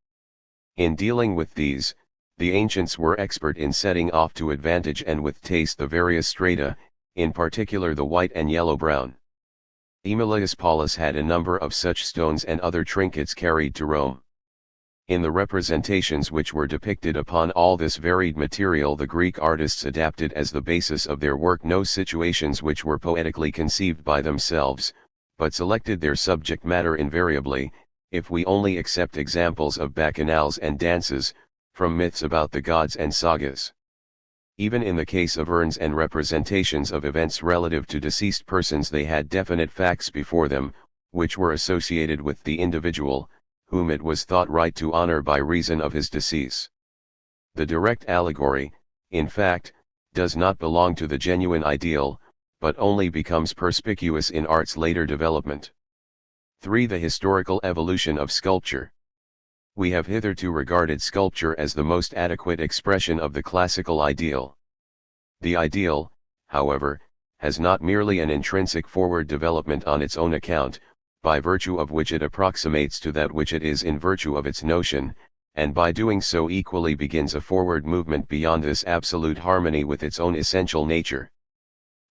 [SPEAKER 1] In dealing with these, the ancients were expert in setting off to advantage and with taste the various strata, in particular the white and yellow-brown. Aemilius Paulus had a number of such stones and other trinkets carried to Rome. In the representations which were depicted upon all this varied material the Greek artists adapted as the basis of their work no situations which were poetically conceived by themselves, but selected their subject matter invariably, if we only accept examples of bacchanals and dances, from myths about the gods and sagas. Even in the case of urns and representations of events relative to deceased persons they had definite facts before them, which were associated with the individual, whom it was thought right to honor by reason of his decease. The direct allegory, in fact, does not belong to the genuine ideal, but only becomes perspicuous in art's later development. 3. The historical evolution of sculpture. We have hitherto regarded sculpture as the most adequate expression of the classical ideal. The ideal, however, has not merely an intrinsic forward development on its own account, by virtue of which it approximates to that which it is in virtue of its notion, and by doing so equally begins a forward movement beyond this absolute harmony with its own essential nature.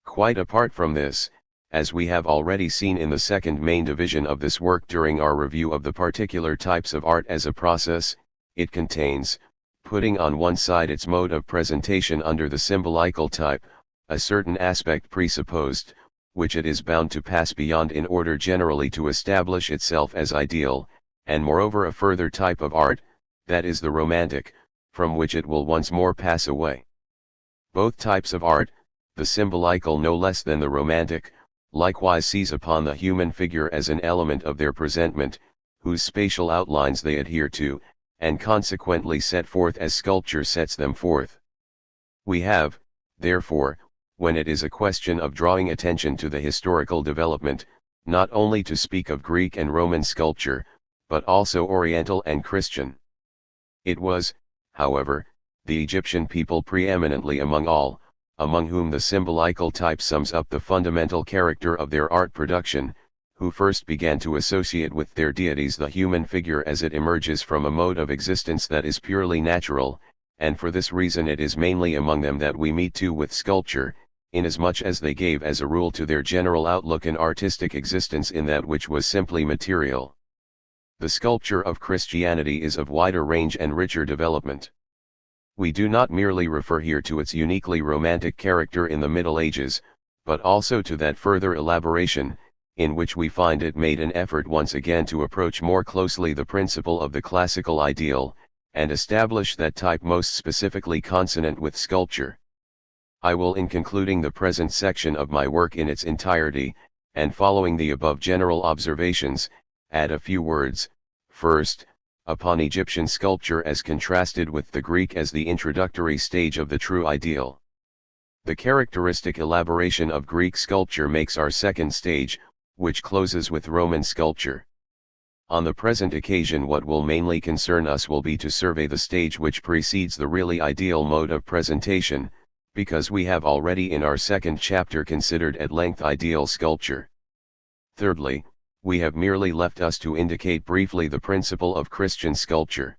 [SPEAKER 1] Quite apart from this, as we have already seen in the second main division of this work during our review of the particular types of art as a process, it contains, putting on one side its mode of presentation under the symbolical type, a certain aspect presupposed, which it is bound to pass beyond in order generally to establish itself as ideal, and moreover a further type of art, that is the romantic, from which it will once more pass away. Both types of art, the symbolical no less than the romantic, likewise seize upon the human figure as an element of their presentment, whose spatial outlines they adhere to, and consequently set forth as sculpture sets them forth. We have, therefore, when it is a question of drawing attention to the historical development, not only to speak of Greek and Roman sculpture, but also Oriental and Christian. It was, however, the Egyptian people preeminently among all, among whom the symbolical type sums up the fundamental character of their art production, who first began to associate with their deities the human figure as it emerges from a mode of existence that is purely natural, and for this reason it is mainly among them that we meet too with sculpture, inasmuch as they gave as a rule to their general outlook an artistic existence in that which was simply material. The sculpture of Christianity is of wider range and richer development. We do not merely refer here to its uniquely romantic character in the Middle Ages, but also to that further elaboration, in which we find it made an effort once again to approach more closely the principle of the classical ideal, and establish that type most specifically consonant with sculpture. I will, in concluding the present section of my work in its entirety, and following the above general observations, add a few words, first, upon Egyptian sculpture as contrasted with the Greek as the introductory stage of the true ideal. The characteristic elaboration of Greek sculpture makes our second stage, which closes with Roman sculpture. On the present occasion what will mainly concern us will be to survey the stage which precedes the really ideal mode of presentation, because we have already in our second chapter considered at length ideal sculpture. Thirdly, we have merely left us to indicate briefly the principle of Christian sculpture.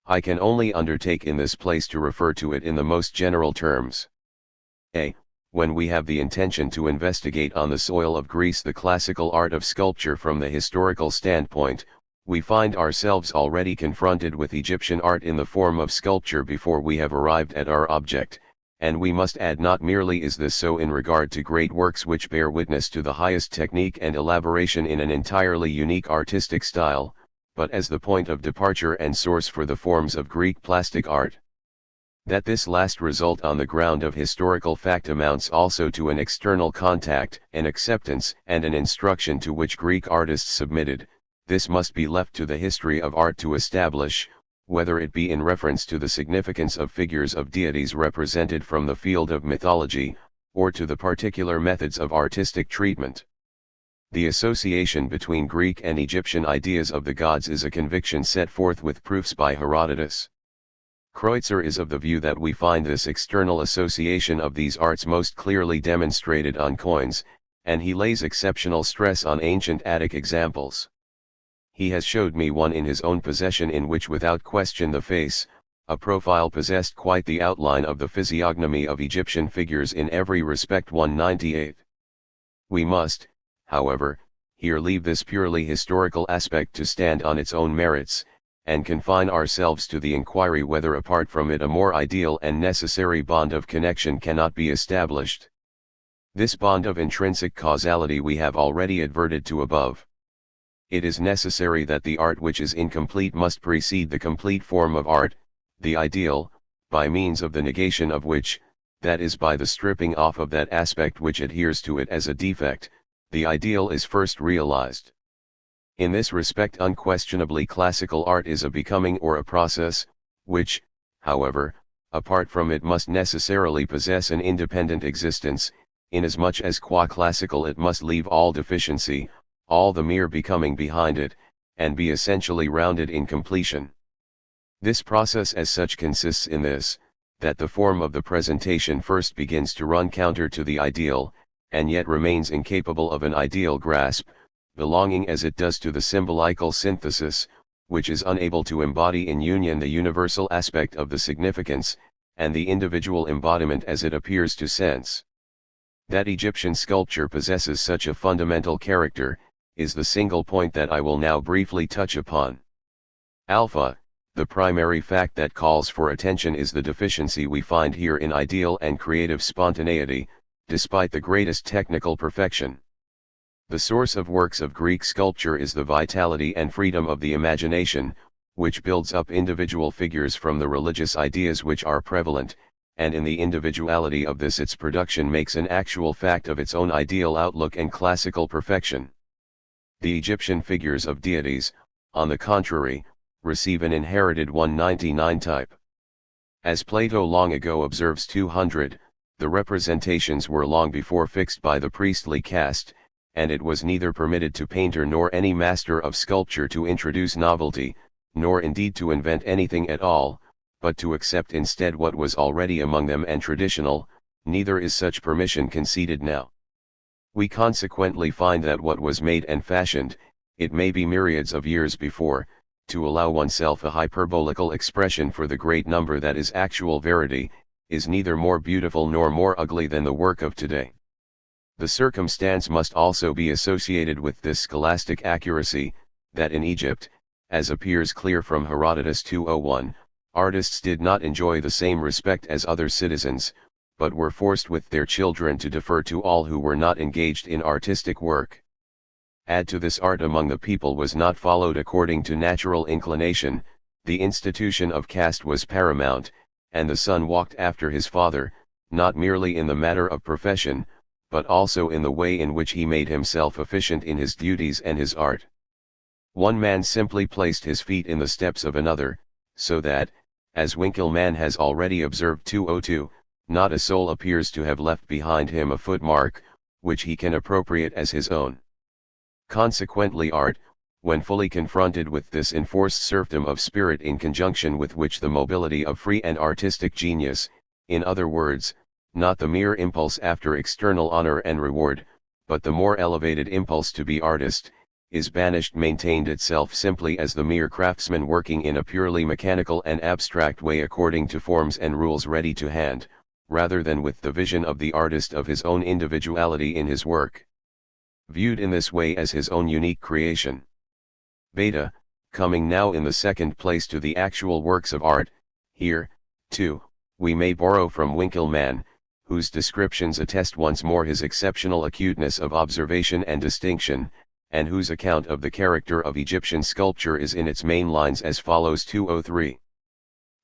[SPEAKER 1] I can only undertake in this place to refer to it in the most general terms. A. When we have the intention to investigate on the soil of Greece the classical art of sculpture from the historical standpoint, we find ourselves already confronted with Egyptian art in the form of sculpture before we have arrived at our object, and we must add not merely is this so in regard to great works which bear witness to the highest technique and elaboration in an entirely unique artistic style, but as the point of departure and source for the forms of Greek plastic art. That this last result on the ground of historical fact amounts also to an external contact, an acceptance, and an instruction to which Greek artists submitted, this must be left to the history of art to establish, whether it be in reference to the significance of figures of deities represented from the field of mythology, or to the particular methods of artistic treatment. The association between Greek and Egyptian ideas of the gods is a conviction set forth with proofs by Herodotus. Kreutzer is of the view that we find this external association of these arts most clearly demonstrated on coins, and he lays exceptional stress on ancient Attic examples. He has showed me one in his own possession in which without question the face, a profile possessed quite the outline of the physiognomy of Egyptian figures in every respect 198. We must, however, here leave this purely historical aspect to stand on its own merits, and confine ourselves to the inquiry whether apart from it a more ideal and necessary bond of connection cannot be established. This bond of intrinsic causality we have already adverted to above. It is necessary that the art which is incomplete must precede the complete form of art, the ideal, by means of the negation of which, that is by the stripping off of that aspect which adheres to it as a defect, the ideal is first realized. In this respect unquestionably classical art is a becoming or a process, which, however, apart from it must necessarily possess an independent existence, inasmuch as qua classical it must leave all deficiency, all the mere becoming behind it, and be essentially rounded in completion. This process as such consists in this, that the form of the presentation first begins to run counter to the ideal, and yet remains incapable of an ideal grasp, belonging as it does to the symbolical synthesis, which is unable to embody in union the universal aspect of the significance, and the individual embodiment as it appears to sense. That Egyptian sculpture possesses such a fundamental character, is the single point that I will now briefly touch upon. Alpha, the primary fact that calls for attention is the deficiency we find here in ideal and creative spontaneity, despite the greatest technical perfection. The source of works of Greek sculpture is the vitality and freedom of the imagination, which builds up individual figures from the religious ideas which are prevalent, and in the individuality of this its production makes an actual fact of its own ideal outlook and classical perfection. The Egyptian figures of deities, on the contrary, receive an inherited 199 type. As Plato long ago observes 200, the representations were long before fixed by the priestly caste, and it was neither permitted to painter nor any master of sculpture to introduce novelty, nor indeed to invent anything at all, but to accept instead what was already among them and traditional, neither is such permission conceded now. We consequently find that what was made and fashioned, it may be myriads of years before, to allow oneself a hyperbolical expression for the great number that is actual verity, is neither more beautiful nor more ugly than the work of today. The circumstance must also be associated with this scholastic accuracy, that in Egypt, as appears clear from Herodotus 201, artists did not enjoy the same respect as other citizens, but were forced with their children to defer to all who were not engaged in artistic work. Add to this art among the people was not followed according to natural inclination, the institution of caste was paramount, and the son walked after his father, not merely in the matter of profession, but also in the way in which he made himself efficient in his duties and his art. One man simply placed his feet in the steps of another, so that, as Winckelmann has already observed 202, not a soul appears to have left behind him a footmark, which he can appropriate as his own. Consequently art, when fully confronted with this enforced serfdom of spirit in conjunction with which the mobility of free and artistic genius, in other words, not the mere impulse after external honor and reward, but the more elevated impulse to be artist, is banished, maintained itself simply as the mere craftsman working in a purely mechanical and abstract way according to forms and rules ready to hand, rather than with the vision of the artist of his own individuality in his work, viewed in this way as his own unique creation. Beta, coming now in the second place to the actual works of art, here, too, we may borrow from Winckelmann, whose descriptions attest once more his exceptional acuteness of observation and distinction, and whose account of the character of Egyptian sculpture is in its main lines as follows: 203.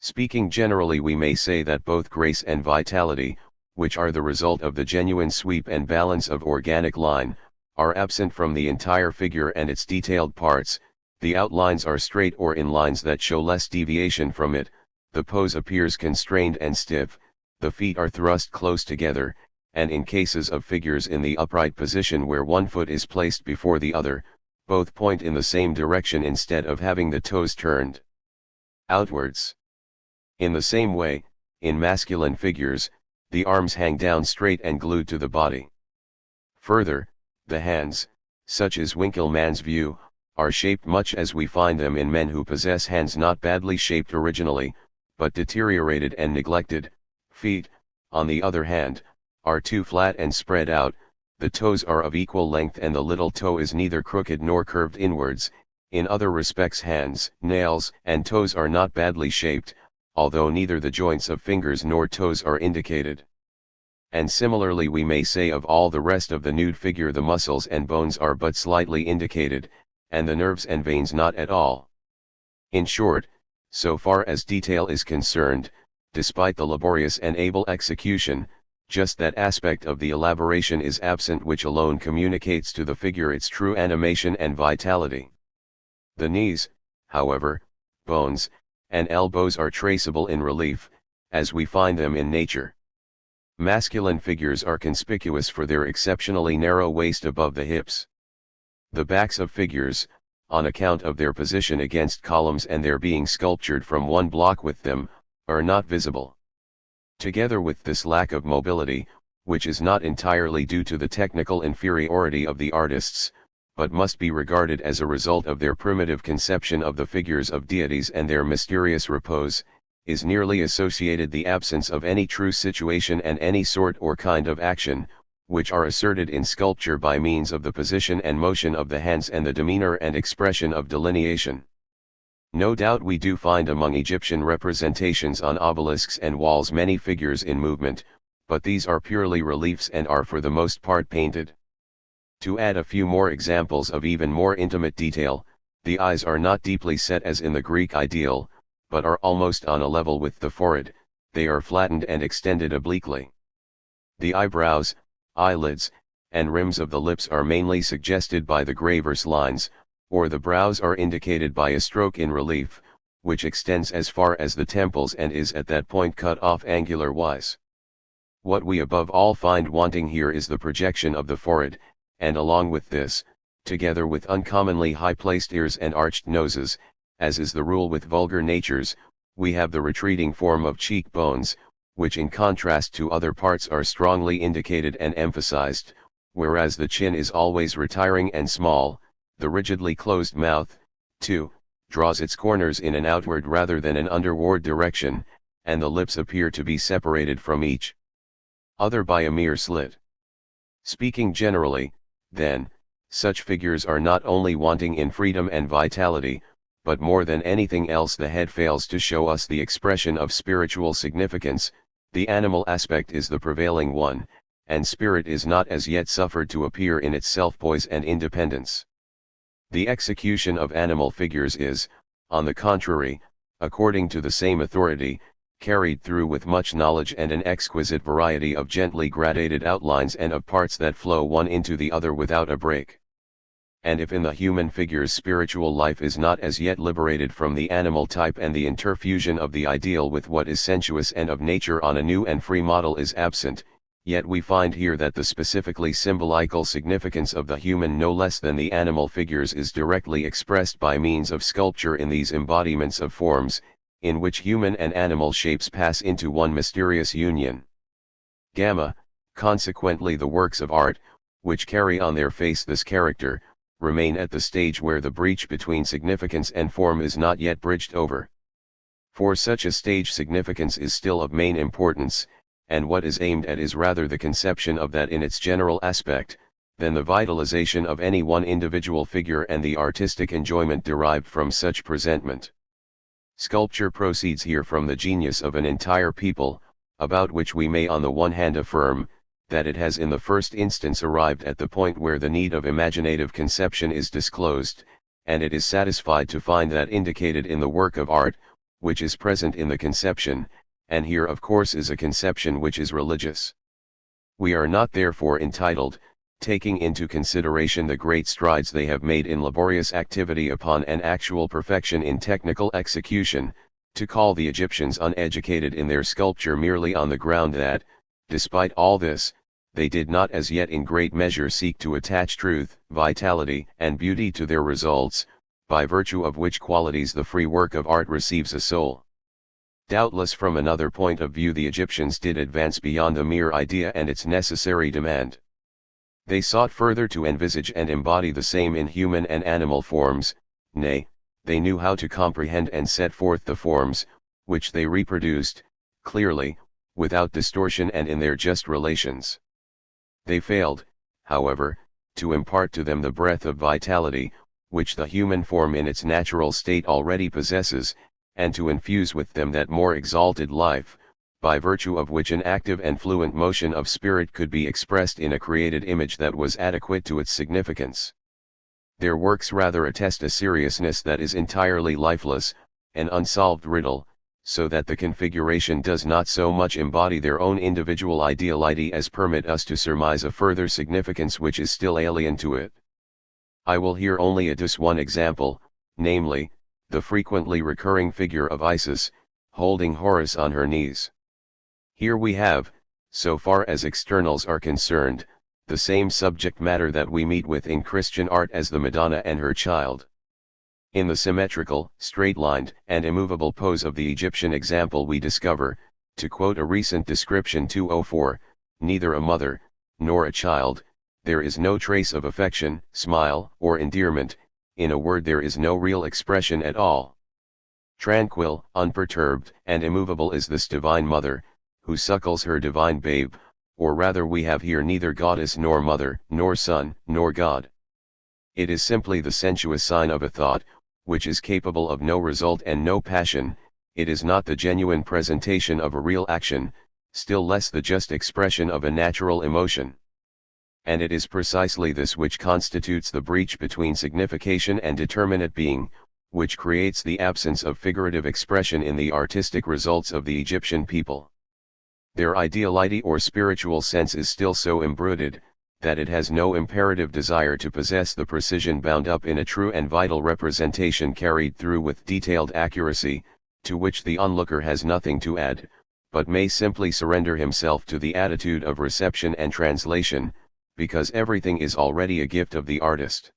[SPEAKER 1] Speaking generally, we may say that both grace and vitality, which are the result of the genuine sweep and balance of organic line, are absent from the entire figure and its detailed parts. The outlines are straight or in lines that show less deviation from it, the pose appears constrained and stiff, the feet are thrust close together, and in cases of figures in the upright position where one foot is placed before the other, both point in the same direction instead of having the toes turned outwards. In the same way, in masculine figures, the arms hang down straight and glued to the body. Further, the hands, such is Winckelmann's view, are shaped much as we find them in men who possess hands not badly shaped originally, but deteriorated and neglected. Feet, on the other hand, are too flat and spread out, the toes are of equal length and the little toe is neither crooked nor curved inwards. In other respects hands, nails, and toes are not badly shaped, although neither the joints of fingers nor toes are indicated. And similarly we may say of all the rest of the nude figure the muscles and bones are but slightly indicated, and the nerves and veins not at all. In short, so far as detail is concerned, despite the laborious and able execution, just that aspect of the elaboration is absent which alone communicates to the figure its true animation and vitality. The knees, however, bones, and elbows are traceable in relief, as we find them in nature. Masculine figures are conspicuous for their exceptionally narrow waist above the hips. The backs of figures, on account of their position against columns and their being sculptured from one block with them, are not visible. Together with this lack of mobility, which is not entirely due to the technical inferiority of the artists, but must be regarded as a result of their primitive conception of the figures of deities and their mysterious repose, is nearly associated the absence of any true situation and any sort or kind of action, which are asserted in sculpture by means of the position and motion of the hands and the demeanor and expression of delineation. No doubt we do find among Egyptian representations on obelisks and walls many figures in movement, but these are purely reliefs and are for the most part painted. To add a few more examples of even more intimate detail, the eyes are not deeply set as in the Greek ideal, but are almost on a level with the forehead, they are flattened and extended obliquely. The eyebrows, eyelids, and rims of the lips are mainly suggested by the graver's lines, or the brows are indicated by a stroke in relief, which extends as far as the temples and is at that point cut off angular-wise. What we above all find wanting here is the projection of the forehead, and along with this, together with uncommonly high-placed ears and arched noses, as is the rule with vulgar natures, we have the retreating form of cheekbones, which in contrast to other parts are strongly indicated and emphasized, whereas the chin is always retiring and small. The rigidly closed mouth, too, draws its corners in an outward rather than an underward direction, and the lips appear to be separated from each other by a mere slit. Speaking generally, then, such figures are not only wanting in freedom and vitality, but more than anything else the head fails to show us the expression of spiritual significance. The animal aspect is the prevailing one, and spirit is not as yet suffered to appear in its self-poise and independence. The execution of animal figures is, on the contrary, according to the same authority, carried through with much knowledge and an exquisite variety of gently gradated outlines and of parts that flow one into the other without a break. And if in the human figures spiritual life is not as yet liberated from the animal type and the interfusion of the ideal with what is sensuous and of nature on a new and free model is absent, yet we find here that the specifically symbolical significance of the human no less than the animal figures is directly expressed by means of sculpture in these embodiments of forms, in which human and animal shapes pass into one mysterious union. Consequently the works of art, which carry on their face this character, remain at the stage where the breach between significance and form is not yet bridged over. For such a stage significance is still of main importance, and what is aimed at is rather the conception of that in its general aspect, than the vitalization of any one individual figure and the artistic enjoyment derived from such presentment. Sculpture proceeds here from the genius of an entire people, about which we may on the one hand affirm, that it has in the first instance arrived at the point where the need of imaginative conception is disclosed, and it is satisfied to find that indicated in the work of art, which is present in the conception, and here of course is a conception which is religious. We are not therefore entitled, taking into consideration the great strides they have made in laborious activity upon an actual perfection in technical execution, to call the Egyptians uneducated in their sculpture merely on the ground that, despite all this, they did not as yet in great measure seek to attach truth, vitality, and beauty to their results, by virtue of which qualities the free work of art receives a soul. Doubtless from another point of view the Egyptians did advance beyond the mere idea and its necessary demand. They sought further to envisage and embody the same in human and animal forms, nay, they knew how to comprehend and set forth the forms, which they reproduced, clearly, without distortion and in their just relations. They failed, however, to impart to them the breath of vitality, which the human form in its natural state already possesses, and to infuse with them that more exalted life, by virtue of which an active and fluent motion of spirit could be expressed in a created image that was adequate to its significance. Their works rather attest a seriousness that is entirely lifeless, an unsolved riddle, so that the configuration does not so much embody their own individual ideality as permit us to surmise a further significance which is still alien to it. I will here only adduce one example, namely, the frequently recurring figure of Isis, holding Horus on her knees. Here we have, so far as externals are concerned, the same subject matter that we meet with in Christian art as the Madonna and her child. In the symmetrical, straight-lined, and immovable pose of the Egyptian example we discover, to quote a recent description 204, neither a mother, nor a child, there is no trace of affection, smile, or endearment, in a word there is no real expression at all. Tranquil, unperturbed, and immovable is this divine mother, who suckles her divine babe, or rather we have here neither goddess nor mother, nor son, nor God. It is simply the sensuous sign of a thought, which is capable of no result and no passion. It is not the genuine presentation of a real action, still less the just expression of a natural emotion. And it is precisely this which constitutes the breach between signification and determinate being, which creates the absence of figurative expression in the artistic results of the Egyptian people. Their ideality or spiritual sense is still so imbruted, that it has no imperative desire to possess the precision bound up in a true and vital representation carried through with detailed accuracy, to which the onlooker has nothing to add, but may simply surrender himself to the attitude of reception and translation, because everything is already a gift of the artist.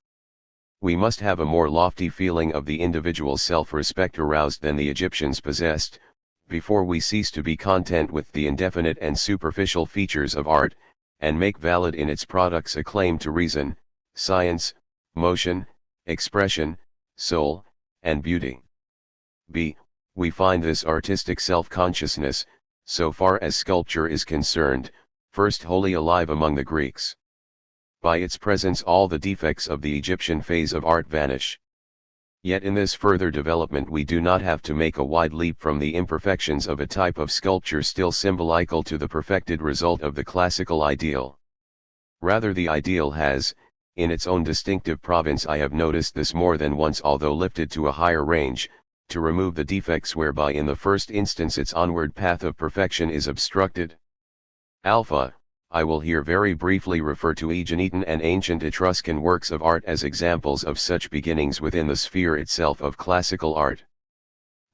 [SPEAKER 1] We must have a more lofty feeling of the individual self-respect aroused than the Egyptians possessed, before we cease to be content with the indefinite and superficial features of art, and make valid in its products a claim to reason, science, motion, expression, soul, and beauty. We find this artistic self-consciousness, so far as sculpture is concerned, first wholly alive among the Greeks. By its presence all the defects of the Egyptian phase of art vanish. Yet in this further development we do not have to make a wide leap from the imperfections of a type of sculpture still symbolical to the perfected result of the classical ideal. Rather the ideal has, in its own distinctive province I have noticed this more than once although lifted to a higher range, to remove the defects whereby in the first instance its onward path of perfection is obstructed. Alpha, I will here very briefly refer to Aeginetan and ancient Etruscan works of art as examples of such beginnings within the sphere itself of classical art.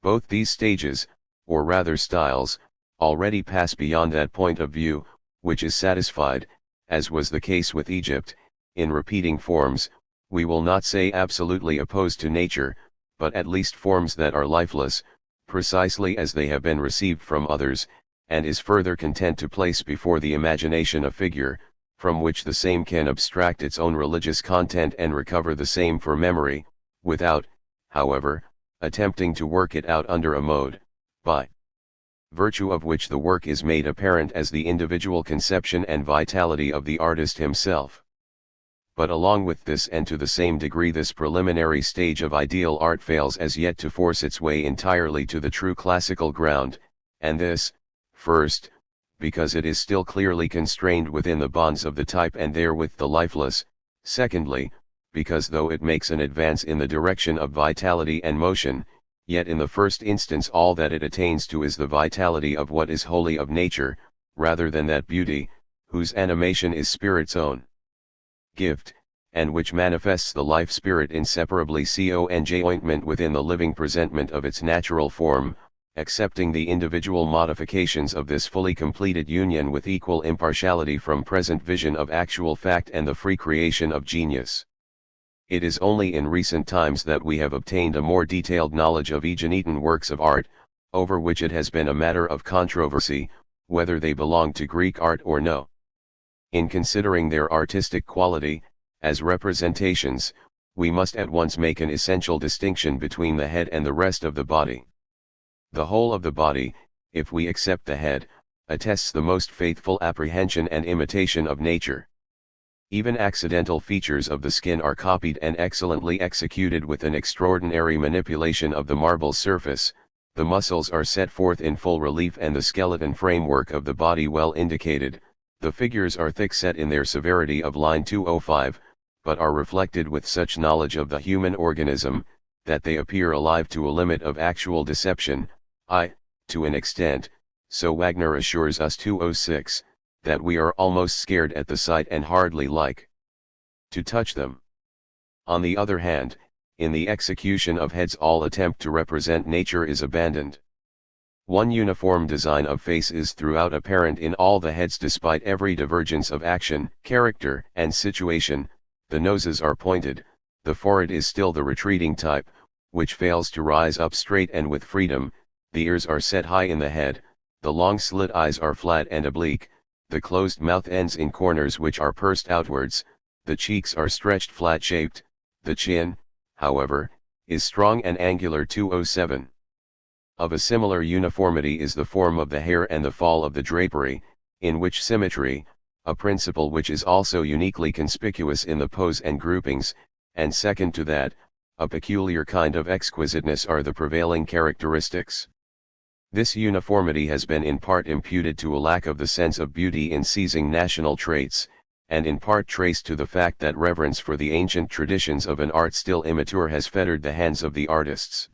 [SPEAKER 1] Both these stages, or rather styles, already pass beyond that point of view, which is satisfied, as was the case with Egypt, in repeating forms, we will not say absolutely opposed to nature, but at least forms that are lifeless, precisely as they have been received from others, and is further content to place before the imagination a figure, from which the same can abstract its own religious content and recover the same for memory, without, however, attempting to work it out under a mode, by virtue of which the work is made apparent as the individual conception and vitality of the artist himself. But along with this and to the same degree this preliminary stage of ideal art fails as yet to force its way entirely to the true classical ground, and this, first, because it is still clearly constrained within the bonds of the type and therewith the lifeless, secondly, because though it makes an advance in the direction of vitality and motion, yet in the first instance all that it attains to is the vitality of what is wholly of nature, rather than that beauty, whose animation is spirit's own gift, and which manifests the life spirit inseparably conjointment within the living presentment of its natural form, accepting the individual modifications of this fully completed union with equal impartiality from present vision of actual fact and the free creation of genius. It is only in recent times that we have obtained a more detailed knowledge of Aeginetan works of art, over which it has been a matter of controversy, whether they belong to Greek art or no. In considering their artistic quality, as representations, we must at once make an essential distinction between the head and the rest of the body. The whole of the body, if we accept the head, attests the most faithful apprehension and imitation of nature. Even accidental features of the skin are copied and excellently executed with an extraordinary manipulation of the marble surface, the muscles are set forth in full relief and the skeleton framework of the body well indicated, the figures are thick set in their severity of line 205, but are reflected with such knowledge of the human organism, that they appear alive to a limit of actual deception, to an extent, so Wagner assures us 206, that we are almost scared at the sight and hardly like to touch them. On the other hand, in the execution of heads all attempt to represent nature is abandoned. One uniform design of face is throughout apparent in all the heads despite every divergence of action, character, and situation, the noses are pointed, the forehead is still the retreating type, which fails to rise up straight and with freedom, the ears are set high in the head, the long slit eyes are flat and oblique, the closed mouth ends in corners which are pursed outwards, the cheeks are stretched flat-shaped, the chin, however, is strong and angular 207. Of a similar uniformity is the form of the hair and the fall of the drapery, in which symmetry, a principle which is also uniquely conspicuous in the pose and groupings, and second to that, a peculiar kind of exquisiteness are the prevailing characteristics. This uniformity has been in part imputed to a lack of the sense of beauty in seizing national traits, and in part traced to the fact that reverence for the ancient traditions of an art still immature has fettered the hands of the artists.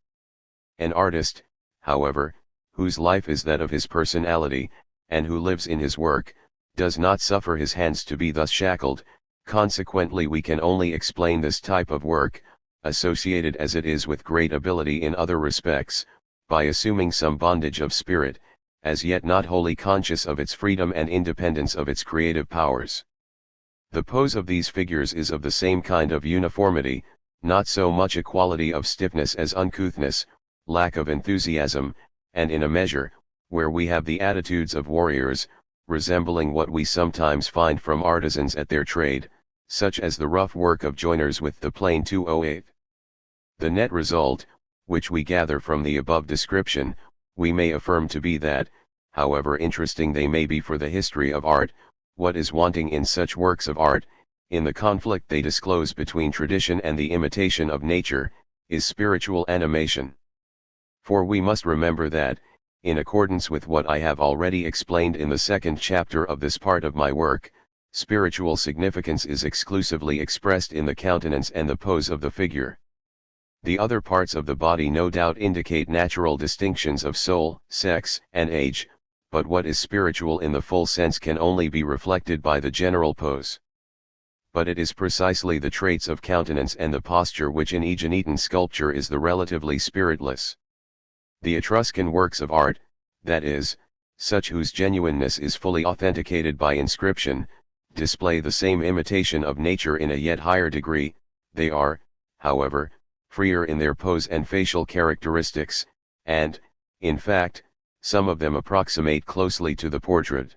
[SPEAKER 1] An artist, however, whose life is that of his personality, and who lives in his work, does not suffer his hands to be thus shackled, consequently we can only explain this type of work, associated as it is with great ability in other respects, by assuming some bondage of spirit, as yet not wholly conscious of its freedom and independence of its creative powers. The pose of these figures is of the same kind of uniformity, not so much a quality of stiffness as uncouthness, lack of enthusiasm, and in a measure, where we have the attitudes of warriors, resembling what we sometimes find from artisans at their trade, such as the rough work of joiners with the plain 208. The net result, which we gather from the above description, we may affirm to be that, however interesting they may be for the history of art, what is wanting in such works of art, in the conflict they disclose between tradition and the imitation of nature, is spiritual animation. For we must remember that, in accordance with what I have already explained in the second chapter of this part of my work, spiritual significance is exclusively expressed in the countenance and the pose of the figure. The other parts of the body no doubt indicate natural distinctions of soul, sex, and age, but what is spiritual in the full sense can only be reflected by the general pose. But it is precisely the traits of countenance and the posture which in Aeginetan sculpture is the relatively spiritless. The Etruscan works of art, that is, such whose genuineness is fully authenticated by inscription, display the same imitation of nature in a yet higher degree. They are, however, freer in their pose and facial characteristics, and, in fact, some of them approximate closely to the portrait.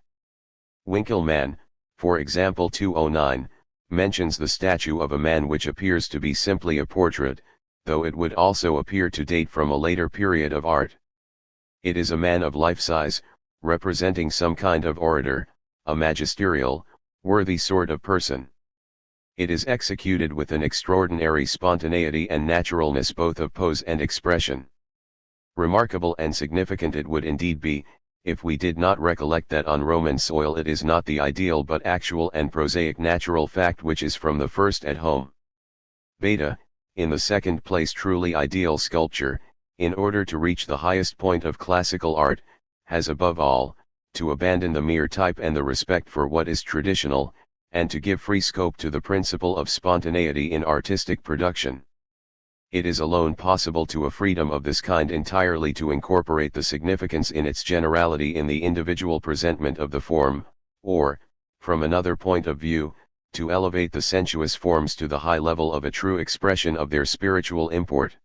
[SPEAKER 1] Winckelmann, for example 209, mentions the statue of a man which appears to be simply a portrait, though it would also appear to date from a later period of art. It is a man of life size, representing some kind of orator, a magisterial, worthy sort of person. It is executed with an extraordinary spontaneity and naturalness both of pose and expression. Remarkable and significant it would indeed be, if we did not recollect that on Roman soil it is not the ideal but actual and prosaic natural fact which is from the first at home. Beta, in the second place truly ideal sculpture, in order to reach the highest point of classical art, has above all, to abandon the mere type and the respect for what is traditional, and to give free scope to the principle of spontaneity in artistic production. It is alone possible to a freedom of this kind entirely to incorporate the significance in its generality in the individual presentment of the form, or, from another point of view, to elevate the sensuous forms to the high level of a true expression of their spiritual import.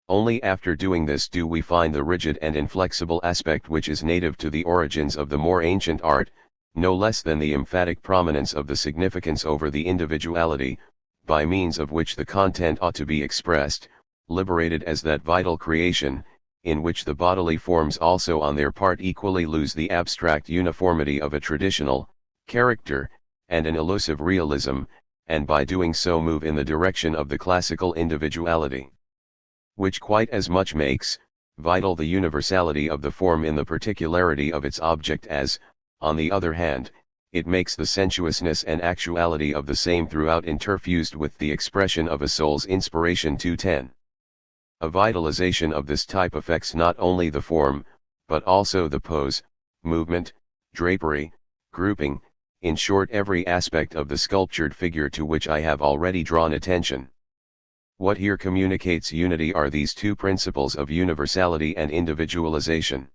[SPEAKER 1] Only after doing this do we find the rigid and inflexible aspect which is native to the origins of the more ancient art, no less than the emphatic prominence of the significance over the individuality, by means of which the content ought to be expressed, liberated as that vital creation, in which the bodily forms also on their part equally lose the abstract uniformity of a traditional character, and an elusive realism, and by doing so move in the direction of the classical individuality, which quite as much makes vital the universality of the form in the particularity of its object as, on the other hand, it makes the sensuousness and actuality of the same throughout interfused with the expression of a soul's inspiration. 210. A vitalization of this type affects not only the form, but also the pose, movement, drapery, grouping, in short every aspect of the sculptured figure to which I have already drawn attention. What here communicates unity are these two principles of universality and individualization.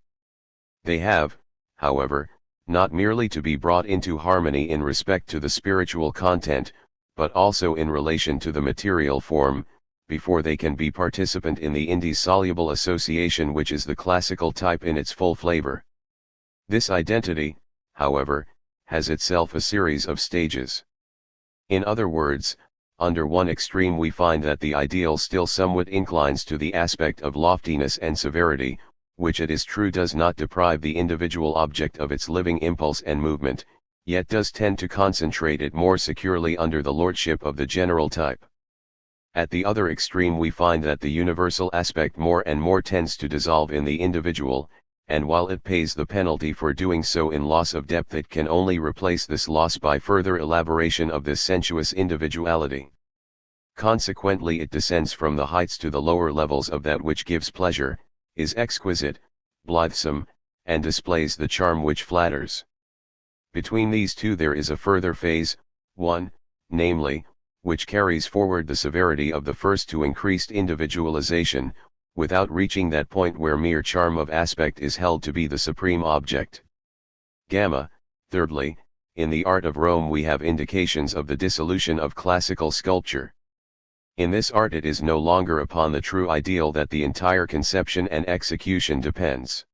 [SPEAKER 1] They have, however, not merely to be brought into harmony in respect to the spiritual content, but also in relation to the material form, before they can be participant in the indissoluble association which is the classical type in its full flavor. This identity, however, has itself a series of stages. In other words, under one extreme we find that the ideal still somewhat inclines to the aspect of loftiness and severity, which it is true does not deprive the individual object of its living impulse and movement, yet does tend to concentrate it more securely under the lordship of the general type. At the other extreme we find that the universal aspect more and more tends to dissolve in the individual, and while it pays the penalty for doing so in loss of depth it can only replace this loss by further elaboration of this sensuous individuality. Consequently it descends from the heights to the lower levels of that which gives pleasure, is exquisite, blithesome, and displays the charm which flatters. Between these two there is a further phase, one, namely, which carries forward the severity of the first to increased individualization, without reaching that point where mere charm of aspect is held to be the supreme object. Gamma, thirdly, in the art of Rome we have indications of the dissolution of classical sculpture. In this art it is no longer upon the true ideal that the entire conception and execution depends.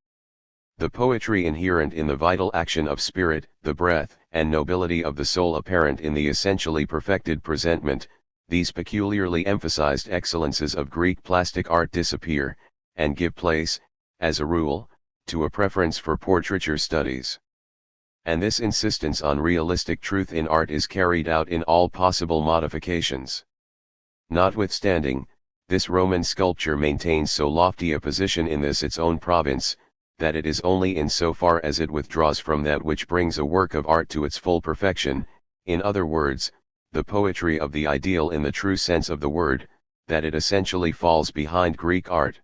[SPEAKER 1] The poetry inherent in the vital action of spirit, the breath and nobility of the soul apparent in the essentially perfected presentment, these peculiarly emphasized excellences of Greek plastic art disappear, and give place, as a rule, to a preference for portraiture studies. And this insistence on realistic truth in art is carried out in all possible modifications. Notwithstanding, this Roman sculpture maintains so lofty a position in this its own province, that it is only in so far as it withdraws from that which brings a work of art to its full perfection, in other words, the poetry of the ideal in the true sense of the word, that it essentially falls behind Greek art.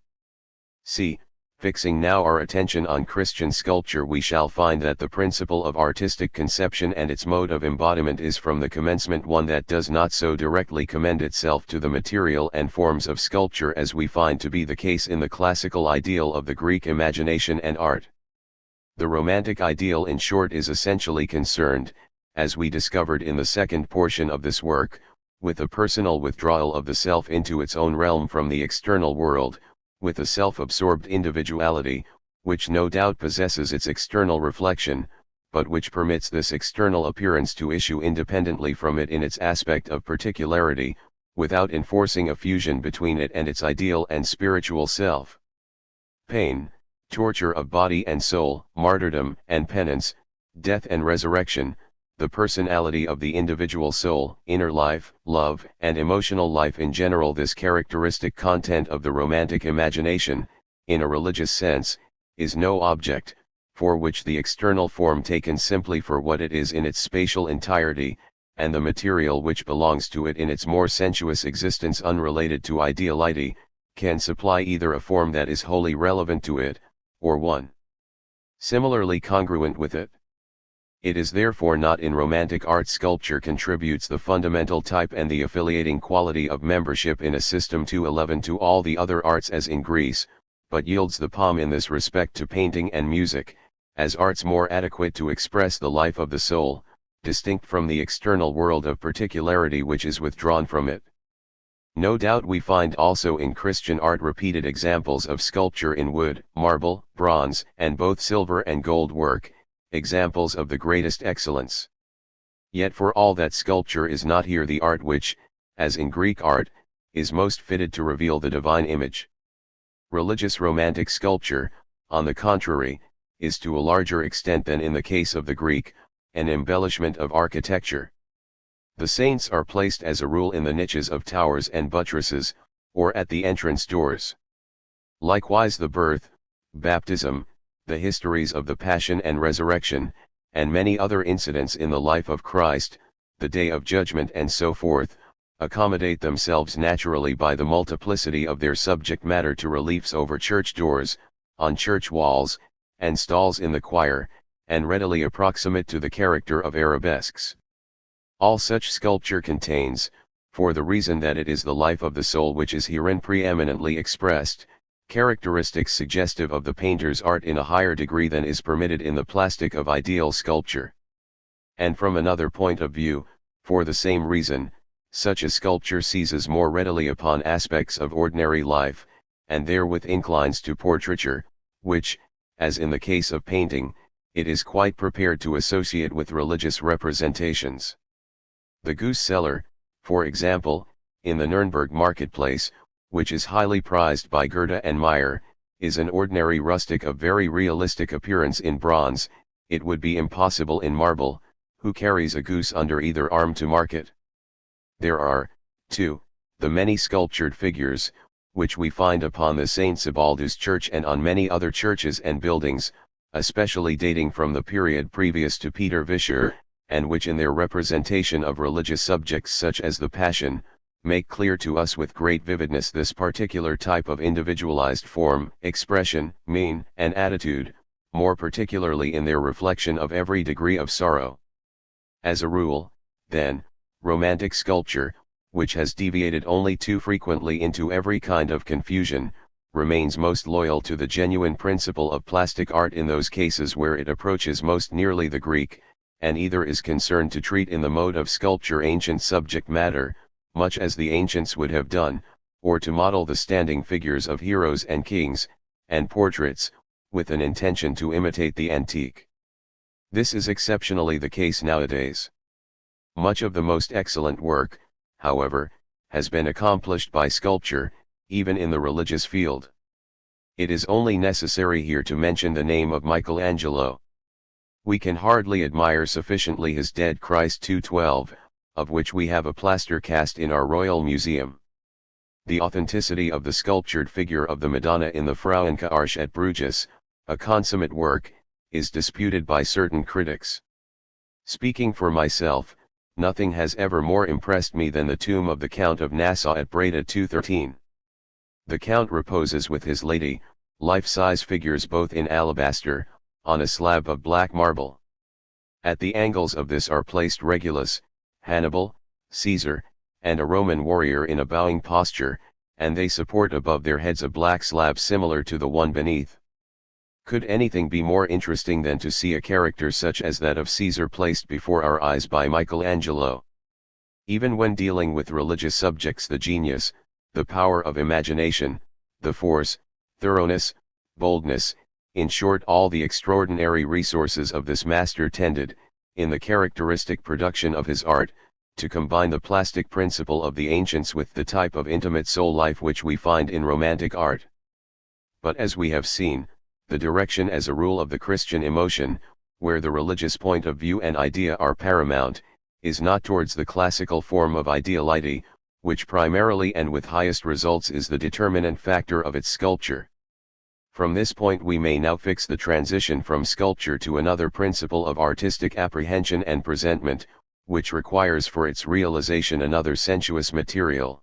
[SPEAKER 1] c. Fixing now our attention on Christian sculpture, we shall find that the principle of artistic conception and its mode of embodiment is from the commencement one that does not so directly commend itself to the material and forms of sculpture as we find to be the case in the classical ideal of the Greek imagination and art. The Romantic ideal, in short, is essentially concerned, as we discovered in the second portion of this work, with the personal withdrawal of the self into its own realm from the external world, with a self-absorbed individuality, which no doubt possesses its external reflection, but which permits this external appearance to issue independently from it in its aspect of particularity, without enforcing a fusion between it and its ideal and spiritual self. Pain, torture of body and soul, martyrdom and penance, death and resurrection, the personality of the individual soul, inner life, love, and emotional life in general, this characteristic content of the Romantic imagination, in a religious sense, is no object, for which the external form taken simply for what it is in its spatial entirety, and the material which belongs to it in its more sensuous existence unrelated to ideality, can supply either a form that is wholly relevant to it, or one similarly congruent with it. It is therefore not in Romantic art sculpture contributes the fundamental type and the affiliating quality of membership in a system 211 to all the other arts as in Greece, but yields the palm in this respect to painting and music, as arts more adequate to express the life of the soul, distinct from the external world of particularity which is withdrawn from it. No doubt we find also in Christian art repeated examples of sculpture in wood, marble, bronze, and both silver and gold work, examples of the greatest excellence. Yet for all that, sculpture is not here the art which, as in Greek art, is most fitted to reveal the divine image. Religious Romantic sculpture, on the contrary, is to a larger extent than in the case of the Greek, an embellishment of architecture. The saints are placed as a rule in the niches of towers and buttresses, or at the entrance doors. Likewise the birth, baptism, the histories of the Passion and Resurrection, and many other incidents in the life of Christ, the Day of Judgment and so forth, accommodate themselves naturally by the multiplicity of their subject matter to reliefs over church doors, on church walls, and stalls in the choir, and readily approximate to the character of arabesques. All such sculpture contains, for the reason that it is the life of the soul which is herein preeminently expressed, characteristics suggestive of the painter's art in a higher degree than is permitted in the plastic of ideal sculpture. And from another point of view, for the same reason, such a sculpture seizes more readily upon aspects of ordinary life, and therewith inclines to portraiture, which, as in the case of painting, it is quite prepared to associate with religious representations. The goose seller, for example, in the Nuremberg marketplace, which is highly prized by Goethe and Meyer, is an ordinary rustic of very realistic appearance in bronze. It would be impossible in marble, who carries a goose under either arm to market. There are, too, the many sculptured figures, which we find upon the St. Sebaldus Church and on many other churches and buildings, especially dating from the period previous to Peter Vischer, and which in their representation of religious subjects such as the Passion, make clear to us with great vividness this particular type of individualized form, expression, mien, and attitude, more particularly in their reflection of every degree of sorrow. As a rule, then, Romantic sculpture, which has deviated only too frequently into every kind of confusion, remains most loyal to the genuine principle of plastic art in those cases where it approaches most nearly the Greek, and either is concerned to treat in the mode of sculpture ancient subject matter, much as the ancients would have done, or to model the standing figures of heroes and kings, and portraits, with an intention to imitate the antique. This is exceptionally the case nowadays. Much of the most excellent work, however, has been accomplished by sculpture, even in the religious field. It is only necessary here to mention the name of Michelangelo. We can hardly admire sufficiently his Dead Christ 212, of which we have a plaster cast in our Royal Museum. The authenticity of the sculptured figure of the Madonna in the Frauenarche at Bruges, a consummate work, is disputed by certain critics. Speaking for myself, Nothing has ever more impressed me than the tomb of the Count of Nassau at Breda 213. The Count reposes with his lady, life-size figures both in alabaster, on a slab of black marble. At the angles of this are placed Regulus, Hannibal, Caesar, and a Roman warrior in a bowing posture, and they support above their heads a black slab similar to the one beneath. Could anything be more interesting than to see a character such as that of Caesar placed before our eyes by Michelangelo? Even when dealing with religious subjects, the genius, the power of imagination, the force, thoroughness, boldness, in short all the extraordinary resources of this master tended, in the characteristic production of his art, to combine the plastic principle of the ancients with the type of intimate soul life which we find in romantic art. But as we have seen, the direction as a rule of the Christian emotion, where the religious point of view and idea are paramount, is not towards the classical form of ideality, which primarily and with highest results is the determinant factor of its sculpture. From this point we may now fix the transition from sculpture to another principle of artistic apprehension and presentment, which requires for its realization another sensuous material.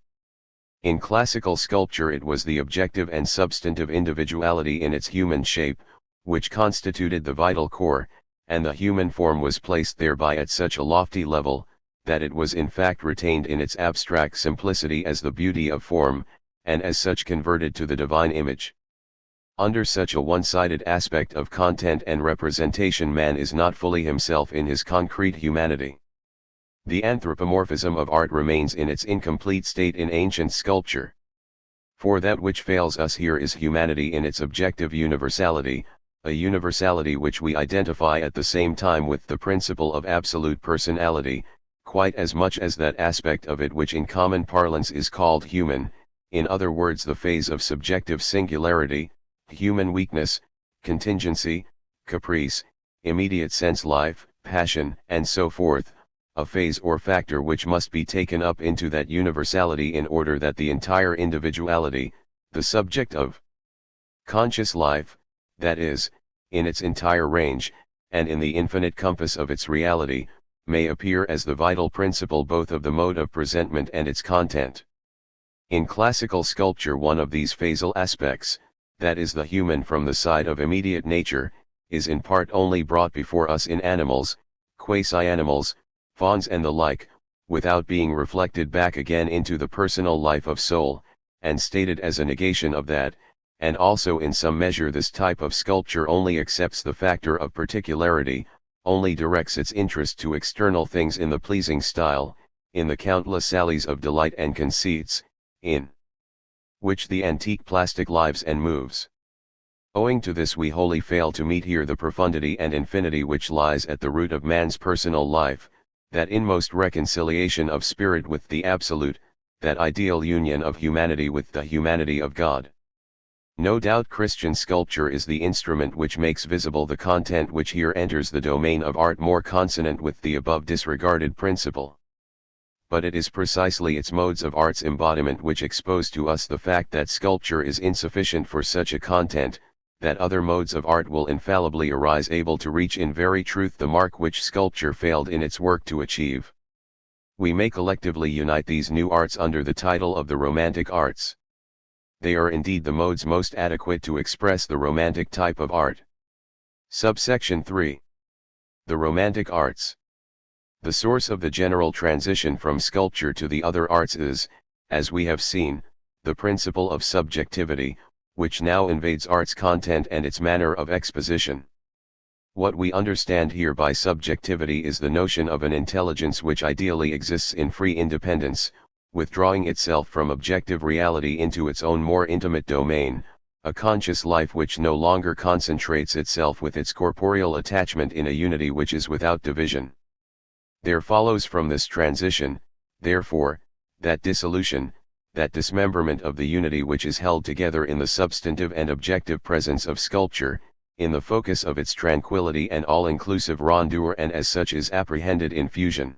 [SPEAKER 1] In classical sculpture it was the objective and substantive individuality in its human shape, which constituted the vital core, and the human form was placed thereby at such a lofty level, that it was in fact retained in its abstract simplicity as the beauty of form, and as such converted to the divine image. Under such a one-sided aspect of content and representation man is not fully himself in his concrete humanity. The anthropomorphism of art remains in its incomplete state in ancient sculpture. For that which fails us here is humanity in its objective universality, a universality which we identify at the same time with the principle of absolute personality, quite as much as that aspect of it which in common parlance is called human, in other words the phase of subjective singularity, human weakness, contingency, caprice, immediate sense life, passion, and so forth, a phase or factor which must be taken up into that universality in order that the entire individuality, the subject of conscious life, that is, in its entire range, and in the infinite compass of its reality, may appear as the vital principle both of the mode of presentment and its content. In classical sculpture one of these phasal aspects, that is the human from the side of immediate nature, is in part only brought before us in animals, quasi-animals, fawns and the like, without being reflected back again into the personal life of soul, and stated as a negation of that, and also in some measure this type of sculpture only accepts the factor of particularity, only directs its interest to external things in the pleasing style, in the countless sallies of delight and conceits, in which the antique plastic lives and moves. Owing to this we wholly fail to meet here the profundity and infinity which lies at the root of man's personal life, that inmost reconciliation of spirit with the Absolute, that ideal union of humanity with the humanity of God. No doubt Christian sculpture is the instrument which makes visible the content which here enters the domain of art more consonant with the above disregarded principle. But it is precisely its modes of art's embodiment which expose to us the fact that sculpture is insufficient for such a content, that other modes of art will infallibly arise able to reach in very truth the mark which sculpture failed in its work to achieve. We may collectively unite these new arts under the title of the Romantic Arts. They are indeed the modes most adequate to express the romantic type of art. Subsection 3. The Romantic Arts. The source of the general transition from sculpture to the other arts is, as we have seen, the principle of subjectivity, which now invades art's content and its manner of exposition. What we understand here by subjectivity is the notion of an intelligence which ideally exists in free independence, withdrawing itself from objective reality into its own more intimate domain, a conscious life which no longer concentrates itself with its corporeal attachment in a unity which is without division. There follows from this transition, therefore, that dissolution, that dismemberment of the unity which is held together in the substantive and objective presence of sculpture, in the focus of its tranquility and all-inclusive rondeur, and as such is apprehended in fusion.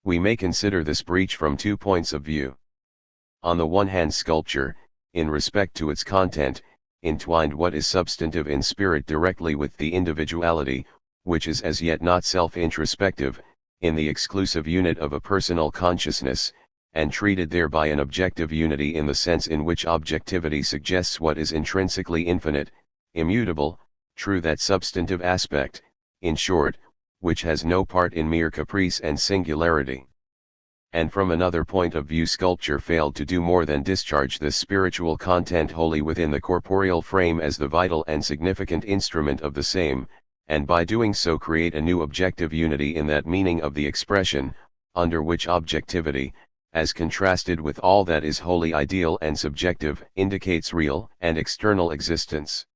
[SPEAKER 1] We may consider this breach from 2 points of view. On the one hand, sculpture, in respect to its content, entwined what is substantive in spirit directly with the individuality, which is as yet not self-introspective, in the exclusive unit of a personal consciousness, and treated there by an objective unity in the sense in which objectivity suggests what is intrinsically infinite, immutable, true, that substantive aspect, in short, which has no part in mere caprice and singularity. And from another point of view, sculpture failed to do more than discharge this spiritual content wholly within the corporeal frame as the vital and significant instrument of the same, and by doing so create a new objective unity in that meaning of the expression, under which objectivity, as contrasted with all that is wholly ideal and subjective, indicates real and external existence.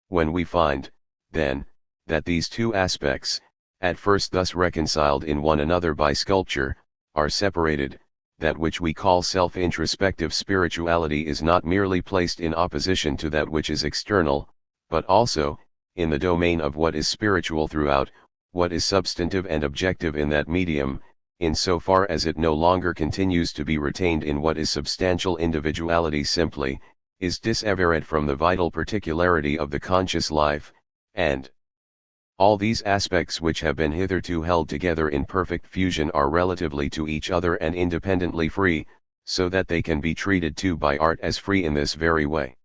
[SPEAKER 1] When we find, then, that these two aspects, at first thus reconciled in one another by sculpture, are separated, that which we call self-introspective spirituality is not merely placed in opposition to that which is external, but also, in the domain of what is spiritual throughout, what is substantive and objective in that medium, in so far as it no longer continues to be retained in what is substantial individuality simply, is dissevered from the vital particularity of the conscious life, and all these aspects which have been hitherto held together in perfect fusion are relatively to each other and independently free, so that they can be treated too by art as free in this very way.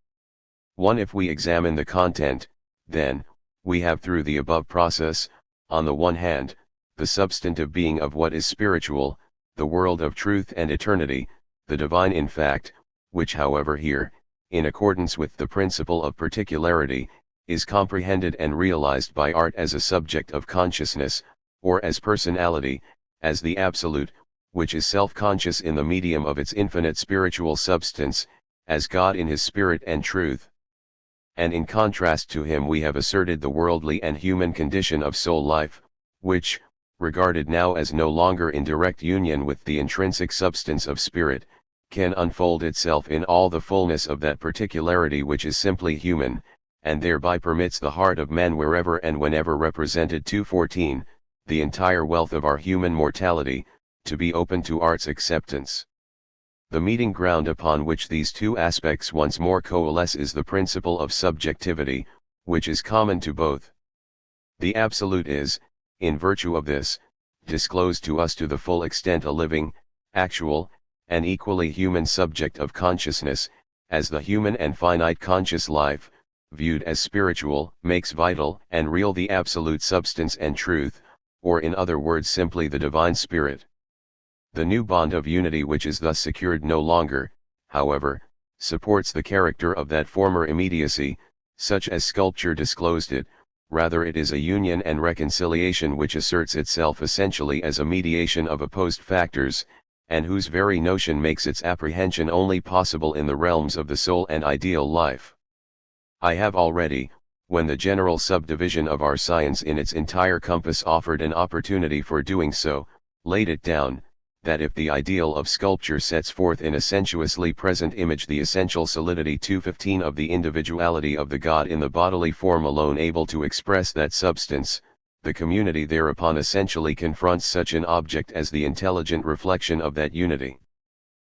[SPEAKER 1] 1. If we examine the content, then, we have through the above process, on the one hand, the substantive being of what is spiritual, the world of truth and eternity, the divine in fact, which however here, in accordance with the principle of particularity, is comprehended and realized by art as a subject of consciousness, or as personality, as the absolute, which is self-conscious in the medium of its infinite spiritual substance, as God in his spirit and truth. And in contrast to him we have asserted the worldly and human condition of soul life, which, regarded now as no longer in direct union with the intrinsic substance of spirit, can unfold itself in all the fullness of that particularity which is simply human, and thereby permits the heart of man wherever and whenever represented. 214, the entire wealth of our human mortality, to be open to art's acceptance. The meeting ground upon which these two aspects once more coalesce is the principle of subjectivity, which is common to both. The absolute is, in virtue of this, disclosed to us to the full extent a living, actual, and equally human subject of consciousness, as the human and finite conscious life, viewed as spiritual, makes vital and real the absolute substance and truth, or in other words simply the divine spirit. The new bond of unity which is thus secured no longer, however, supports the character of that former immediacy, such as sculpture disclosed it, rather it is a union and reconciliation which asserts itself essentially as a mediation of opposed factors, and whose very notion makes its apprehension only possible in the realms of the soul and ideal life. I have already, when the general subdivision of our science in its entire compass offered an opportunity for doing so, laid it down, that if the ideal of sculpture sets forth in a sensuously present image the essential solidity 215 of the individuality of the God in the bodily form alone able to express that substance, the community thereupon essentially confronts such an object as the intelligent reflection of that unity.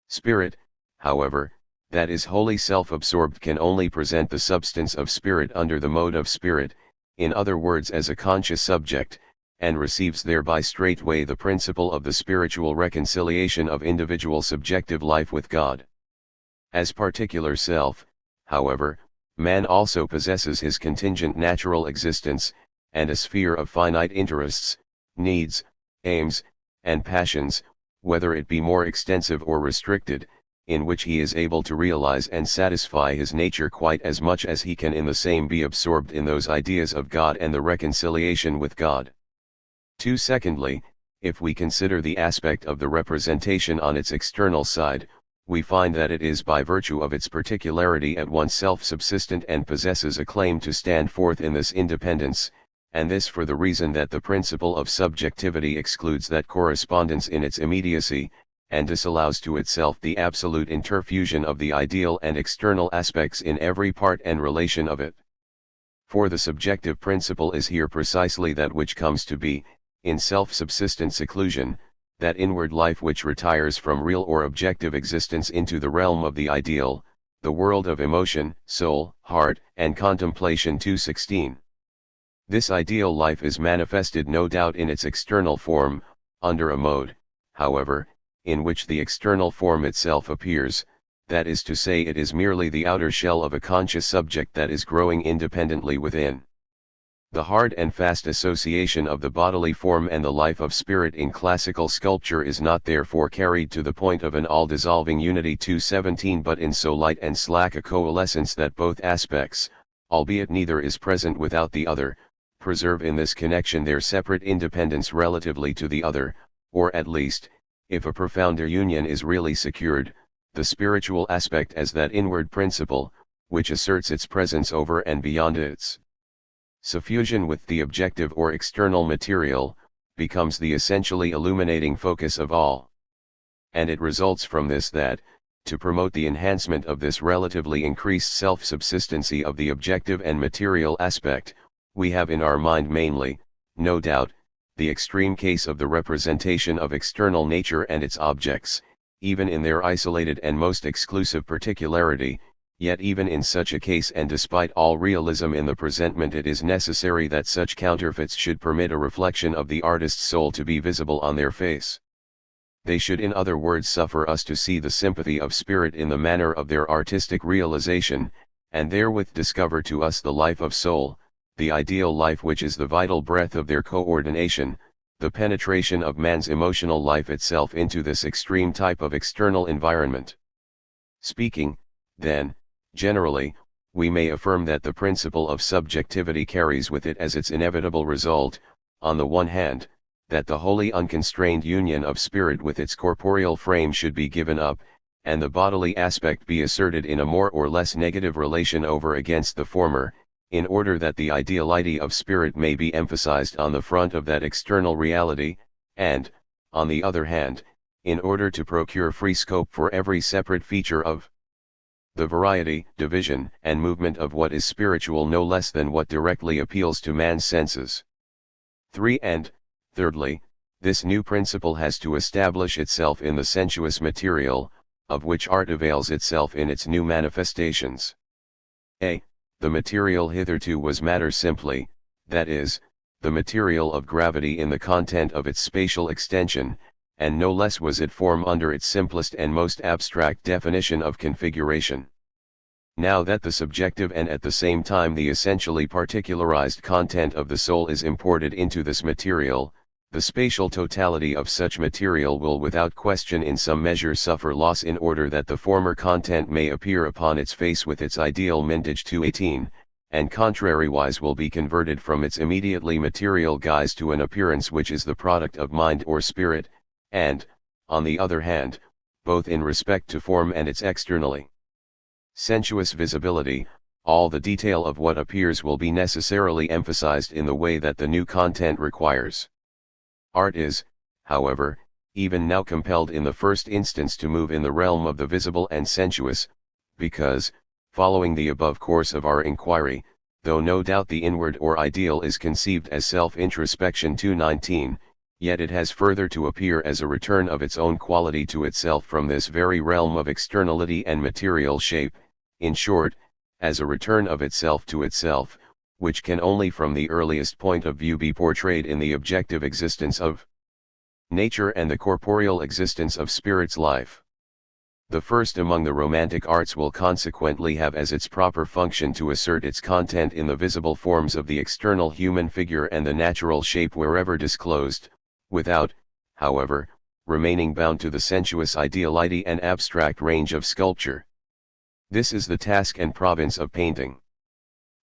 [SPEAKER 1] Spirit, however, that is wholly self-absorbed can only present the substance of spirit under the mode of spirit, in other words as a conscious subject, and receives thereby straightway the principle of the spiritual reconciliation of individual subjective life with God. As particular self, however, man also possesses his contingent natural existence, and a sphere of finite interests, needs, aims, and passions, whether it be more extensive or restricted, in which he is able to realize and satisfy his nature quite as much as he can in the same be absorbed in those ideas of God and the reconciliation with God. 2. Secondly, if we consider the aspect of the representation on its external side, we find that it is by virtue of its particularity at once self-subsistent and possesses a claim to stand forth in this independence, and this for the reason that the principle of subjectivity excludes that correspondence in its immediacy, and disallows to itself the absolute interfusion of the ideal and external aspects in every part and relation of it. For the subjective principle is here precisely that which comes to be, in self-subsistent seclusion, that inward life which retires from real or objective existence into the realm of the ideal, the world of emotion, soul, heart, and contemplation. 216. This ideal life is manifested no doubt in its external form, under a mode, however, in which the external form itself appears, that is to say it is merely the outer shell of a conscious subject that is growing independently within. The hard and fast association of the bodily form and the life of spirit in classical sculpture is not therefore carried to the point of an all-dissolving unity 217 but in so light and slack a coalescence that both aspects, albeit neither is present without the other, preserve in this connection their separate independence relatively to the other, or at least, if a profounder union is really secured, the spiritual aspect as that inward principle, which asserts its presence over and beyond its suffusion with the objective or external material, becomes the essentially illuminating focus of all. And it results from this that, to promote the enhancement of this relatively increased self-subsistency of the objective and material aspect, we have in our mind mainly, no doubt, the extreme case of the representation of external nature and its objects, even in their isolated and most exclusive particularity. Yet even in such a case and despite all realism in the presentment, it is necessary that such counterfeits should permit a reflection of the artist's soul to be visible on their face. They should in other words suffer us to see the sympathy of spirit in the manner of their artistic realization, and therewith discover to us the life of soul, the ideal life which is the vital breath of their coordination, the penetration of man's emotional life itself into this extreme type of external environment. Speaking, then, generally, we may affirm that the principle of subjectivity carries with it as its inevitable result, on the one hand, that the wholly unconstrained union of spirit with its corporeal frame should be given up, and the bodily aspect be asserted in a more or less negative relation over against the former, in order that the ideality of spirit may be emphasized on the front of that external reality, and, on the other hand, in order to procure free scope for every separate feature of the variety, division, and movement of what is spiritual no less than what directly appeals to man's senses. 3. And, thirdly, this new principle has to establish itself in the sensuous material, of which art avails itself in its new manifestations. A. The material hitherto was matter simply, that is, the material of gravity in the content of its spatial extension, and no less was it form under its simplest and most abstract definition of configuration. Now that the subjective and at the same time the essentially particularized content of the soul is imported into this material, the spatial totality of such material will without question in some measure suffer loss in order that the former content may appear upon its face with its ideal mintage 218, and contrariwise will be converted from its immediately material guise to an appearance which is the product of mind or spirit, and, on the other hand, both in respect to form and its externally sensuous visibility, all the detail of what appears will be necessarily emphasized in the way that the new content requires. Art is, however, even now compelled in the first instance to move in the realm of the visible and sensuous, because, following the above course of our inquiry, though no doubt the inward or ideal is conceived as self-introspection 219, yet it has further to appear as a return of its own quality to itself from this very realm of externality and material shape, in short, as a return of itself to itself, which can only from the earliest point of view be portrayed in the objective existence of nature and the corporeal existence of spirit's life. The first among the romantic arts will consequently have as its proper function to assert its content in the visible forms of the external human figure and the natural shape wherever disclosed, without, however, remaining bound to the sensuous ideality and abstract range of sculpture. This is the task and province of painting.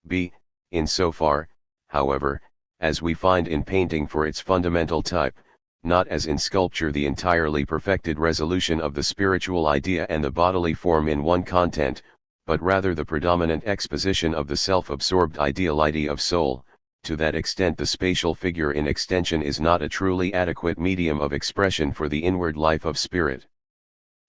[SPEAKER 1] B. In so far, however, as we find in painting for its fundamental type, not as in sculpture the entirely perfected resolution of the spiritual idea and the bodily form in one content, but rather the predominant exposition of the self-absorbed ideality of soul, to that extent the spatial figure in extension is not a truly adequate medium of expression for the inward life of spirit.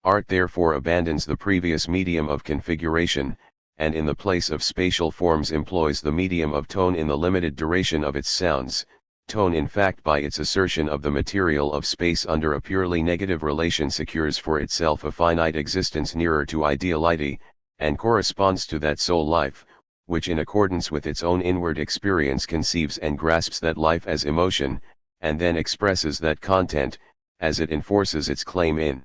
[SPEAKER 1] Art therefore abandons the previous medium of configuration, and in the place of spatial forms employs the medium of tone in the limited duration of its sounds, tone in fact by its assertion of the material of space under a purely negative relation secures for itself a finite existence nearer to ideality, and corresponds to that soul life, which in accordance with its own inward experience conceives and grasps that life as emotion, and then expresses that content, as it enforces its claim in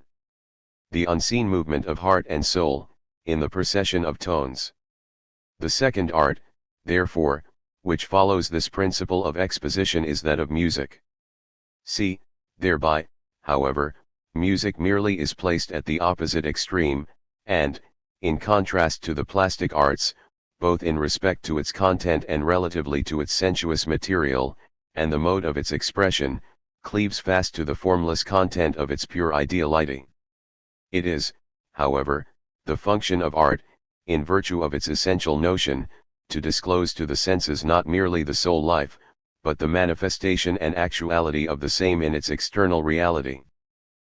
[SPEAKER 1] the unseen movement of heart and soul, in the procession of tones. The second art, therefore, which follows this principle of exposition is that of music. See, thereby, however, music merely is placed at the opposite extreme, and, in contrast to the plastic arts, both in respect to its content and relatively to its sensuous material, and the mode of its expression, cleaves fast to the formless content of its pure ideality. It is, however, the function of art, in virtue of its essential notion, to disclose to the senses not merely the soul life, but the manifestation and actuality of the same in its external reality.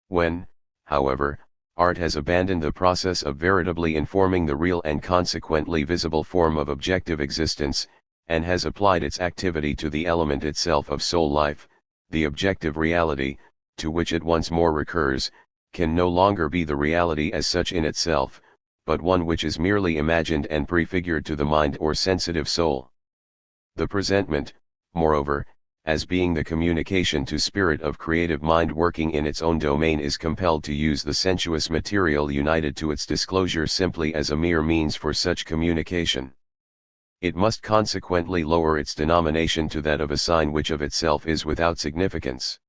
[SPEAKER 1] When, however, art has abandoned the process of veritably informing the real and consequently visible form of objective existence, and has applied its activity to the element itself of soul life, the objective reality, to which it once more recurs, can no longer be the reality as such in itself, but one which is merely imagined and prefigured to the mind or sensitive soul. The presentment, moreover, as being the communication to spirit of creative mind working in its own domain, is compelled to use the sensuous material united to its disclosure simply as a mere means for such communication. It must consequently lower its denomination to that of a sign which of itself is without significance.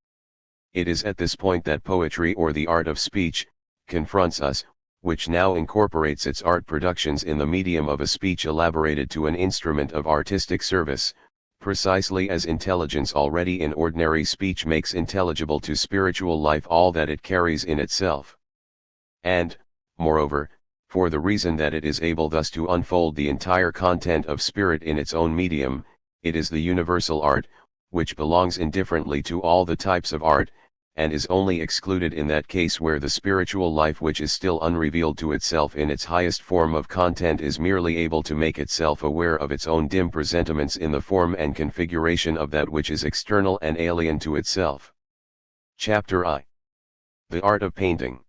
[SPEAKER 1] It is at this point that poetry, or the art of speech, confronts us, which now incorporates its art productions in the medium of a speech elaborated to an instrument of artistic service, precisely as intelligence already in ordinary speech makes intelligible to spiritual life all that it carries in itself. And, moreover, for the reason that it is able thus to unfold the entire content of spirit in its own medium, it is the universal art, which belongs indifferently to all the types of art, and is only excluded in that case where the spiritual life which is still unrevealed to itself in its highest form of content is merely able to make itself aware of its own dim presentiments in the form and configuration of that which is external and alien to itself. Chapter I. The Art of Painting.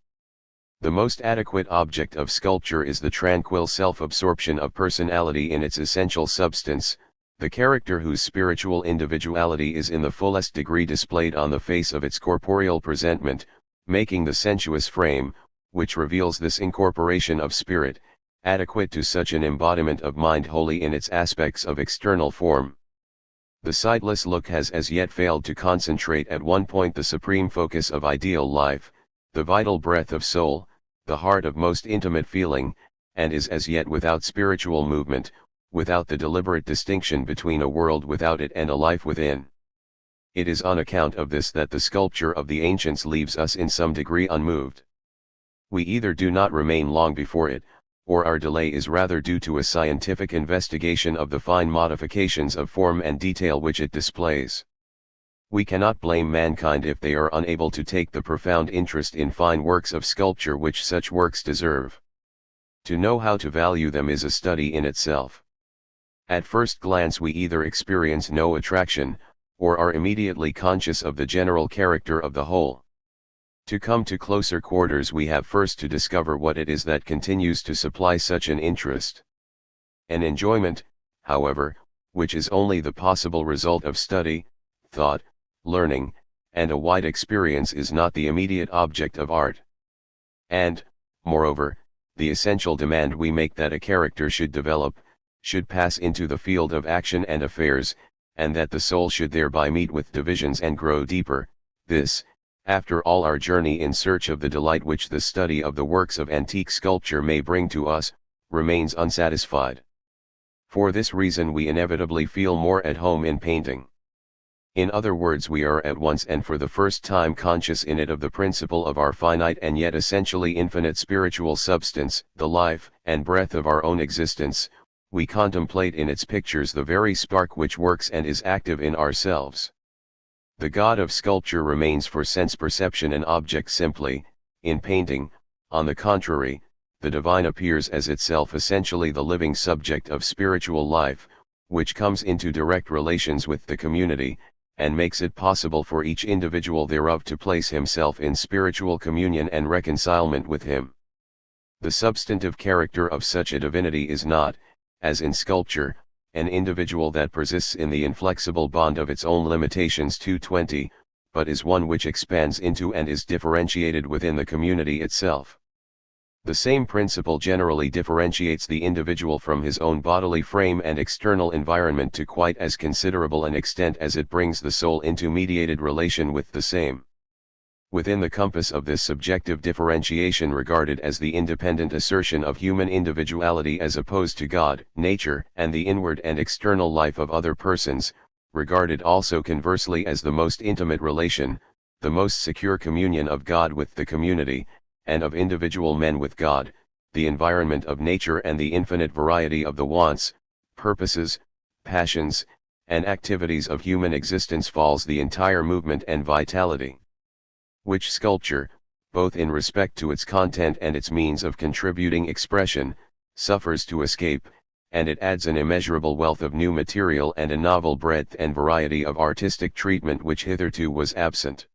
[SPEAKER 1] The most adequate object of sculpture is the tranquil self-absorption of personality in its essential substance, the character whose spiritual individuality is in the fullest degree displayed on the face of its corporeal presentment, making the sensuous frame, which reveals this incorporation of spirit, adequate to such an embodiment of mind wholly in its aspects of external form. The sightless look has as yet failed to concentrate at one point the supreme focus of ideal life, the vital breath of soul, the heart of most intimate feeling, and is as yet without spiritual movement, without the deliberate distinction between a world without it and a life within. It is on account of this that the sculpture of the ancients leaves us in some degree unmoved. We either do not remain long before it, or our delay is rather due to a scientific investigation of the fine modifications of form and detail which it displays. We cannot blame mankind if they are unable to take the profound interest in fine works of sculpture which such works deserve. To know how to value them is a study in itself. At first glance we either experience no attraction, or are immediately conscious of the general character of the whole. To come to closer quarters we have first to discover what it is that continues to supply such an interest. An enjoyment, however, which is only the possible result of study, thought, learning, and a wide experience is not the immediate object of art. And, moreover, the essential demand we make that a character should develop, should pass into the field of action and affairs, and that the soul should thereby meet with divisions and grow deeper, this, after all our journey in search of the delight which the study of the works of antique sculpture may bring to us, remains unsatisfied. For this reason we inevitably feel more at home in painting. In other words, we are at once and for the first time conscious in it of the principle of our finite and yet essentially infinite spiritual substance, the life and breath of our own existence. We contemplate in its pictures the very spark which works and is active in ourselves. The God of sculpture remains for sense perception an object simply. In painting, on the contrary, the divine appears as itself essentially the living subject of spiritual life, which comes into direct relations with the community, and makes it possible for each individual thereof to place himself in spiritual communion and reconcilement with him. The substantive character of such a divinity is not, as in sculpture, an individual that persists in the inflexible bond of its own limitations. 220, but is one which expands into and is differentiated within the community itself. The same principle generally differentiates the individual from his own bodily frame and external environment to quite as considerable an extent as it brings the soul into mediated relation with the same. Within the compass of this subjective differentiation regarded as the independent assertion of human individuality as opposed to God, nature, and the inward and external life of other persons, regarded also conversely as the most intimate relation, the most secure communion of God with the community, and of individual men with God, the environment of nature and the infinite variety of the wants, purposes, passions, and activities of human existence falls the entire movement and vitality. Which sculpture, both in respect to its content and its means of contributing expression, suffers to escape, and it adds an immeasurable wealth of new material and a novel breadth and variety of artistic treatment which hitherto was absent.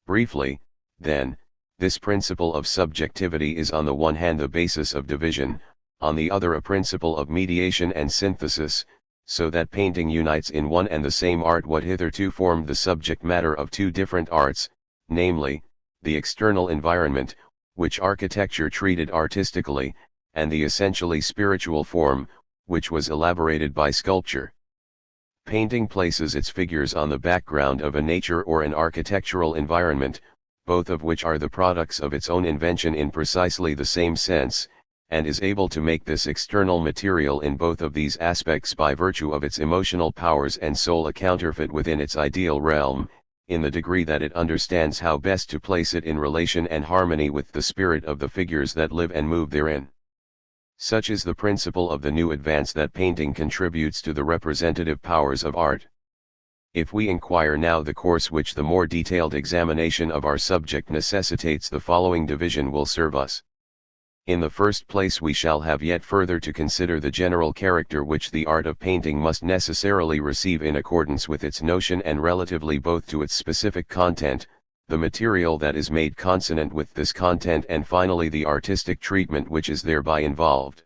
[SPEAKER 1] Briefly, then, this principle of subjectivity is on the one hand the basis of division, on the other a principle of mediation and synthesis, so that painting unites in one and the same art what hitherto formed the subject matter of two different arts, namely, the external environment, which architecture treated artistically, and the essentially spiritual form, which was elaborated by sculpture. Painting places its figures on the background of a nature or an architectural environment, both of which are the products of its own invention in precisely the same sense, and is able to make this external material in both of these aspects by virtue of its emotional powers and soul a counterfeit within its ideal realm, in the degree that it understands how best to place it in relation and harmony with the spirit of the figures that live and move therein. Such is the principle of the new advance that painting contributes to the representative powers of art. If we inquire now the course which the more detailed examination of our subject necessitates, the following division will serve us. In the first place, we shall have yet further to consider the general character which the art of painting must necessarily receive in accordance with its notion and relatively both to its specific content, the material that is made consonant with this content, and finally the artistic treatment which is thereby involved.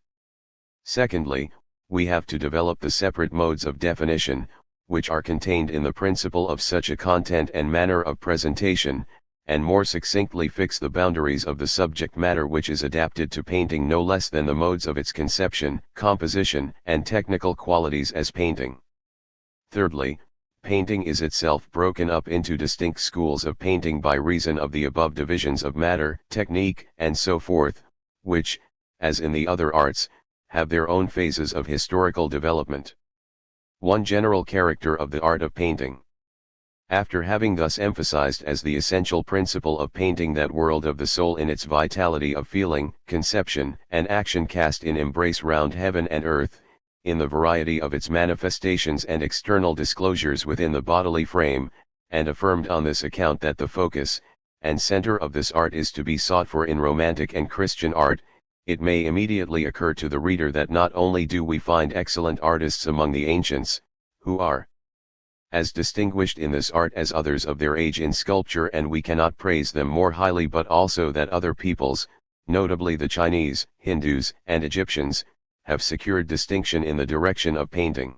[SPEAKER 1] Secondly, we have to develop the separate modes of definition, which are contained in the principle of such a content and manner of presentation, and more succinctly fix the boundaries of the subject matter which is adapted to painting no less than the modes of its conception, composition, and technical qualities as painting. Thirdly, painting is itself broken up into distinct schools of painting by reason of the above divisions of matter, technique, and so forth, which, as in the other arts, have their own phases of historical development. One general character of the art of painting. After having thus emphasized as the essential principle of painting that world of the soul in its vitality of feeling, conception, and action cast in embrace round heaven and earth, in the variety of its manifestations and external disclosures within the bodily frame, and affirmed on this account that the focus and center of this art is to be sought for in Romantic and Christian art, it may immediately occur to the reader that not only do we find excellent artists among the ancients, who are as distinguished in this art as others of their age in sculpture, and we cannot praise them more highly, but also that other peoples, notably the Chinese, Hindus, and Egyptians, have secured distinction in the direction of painting.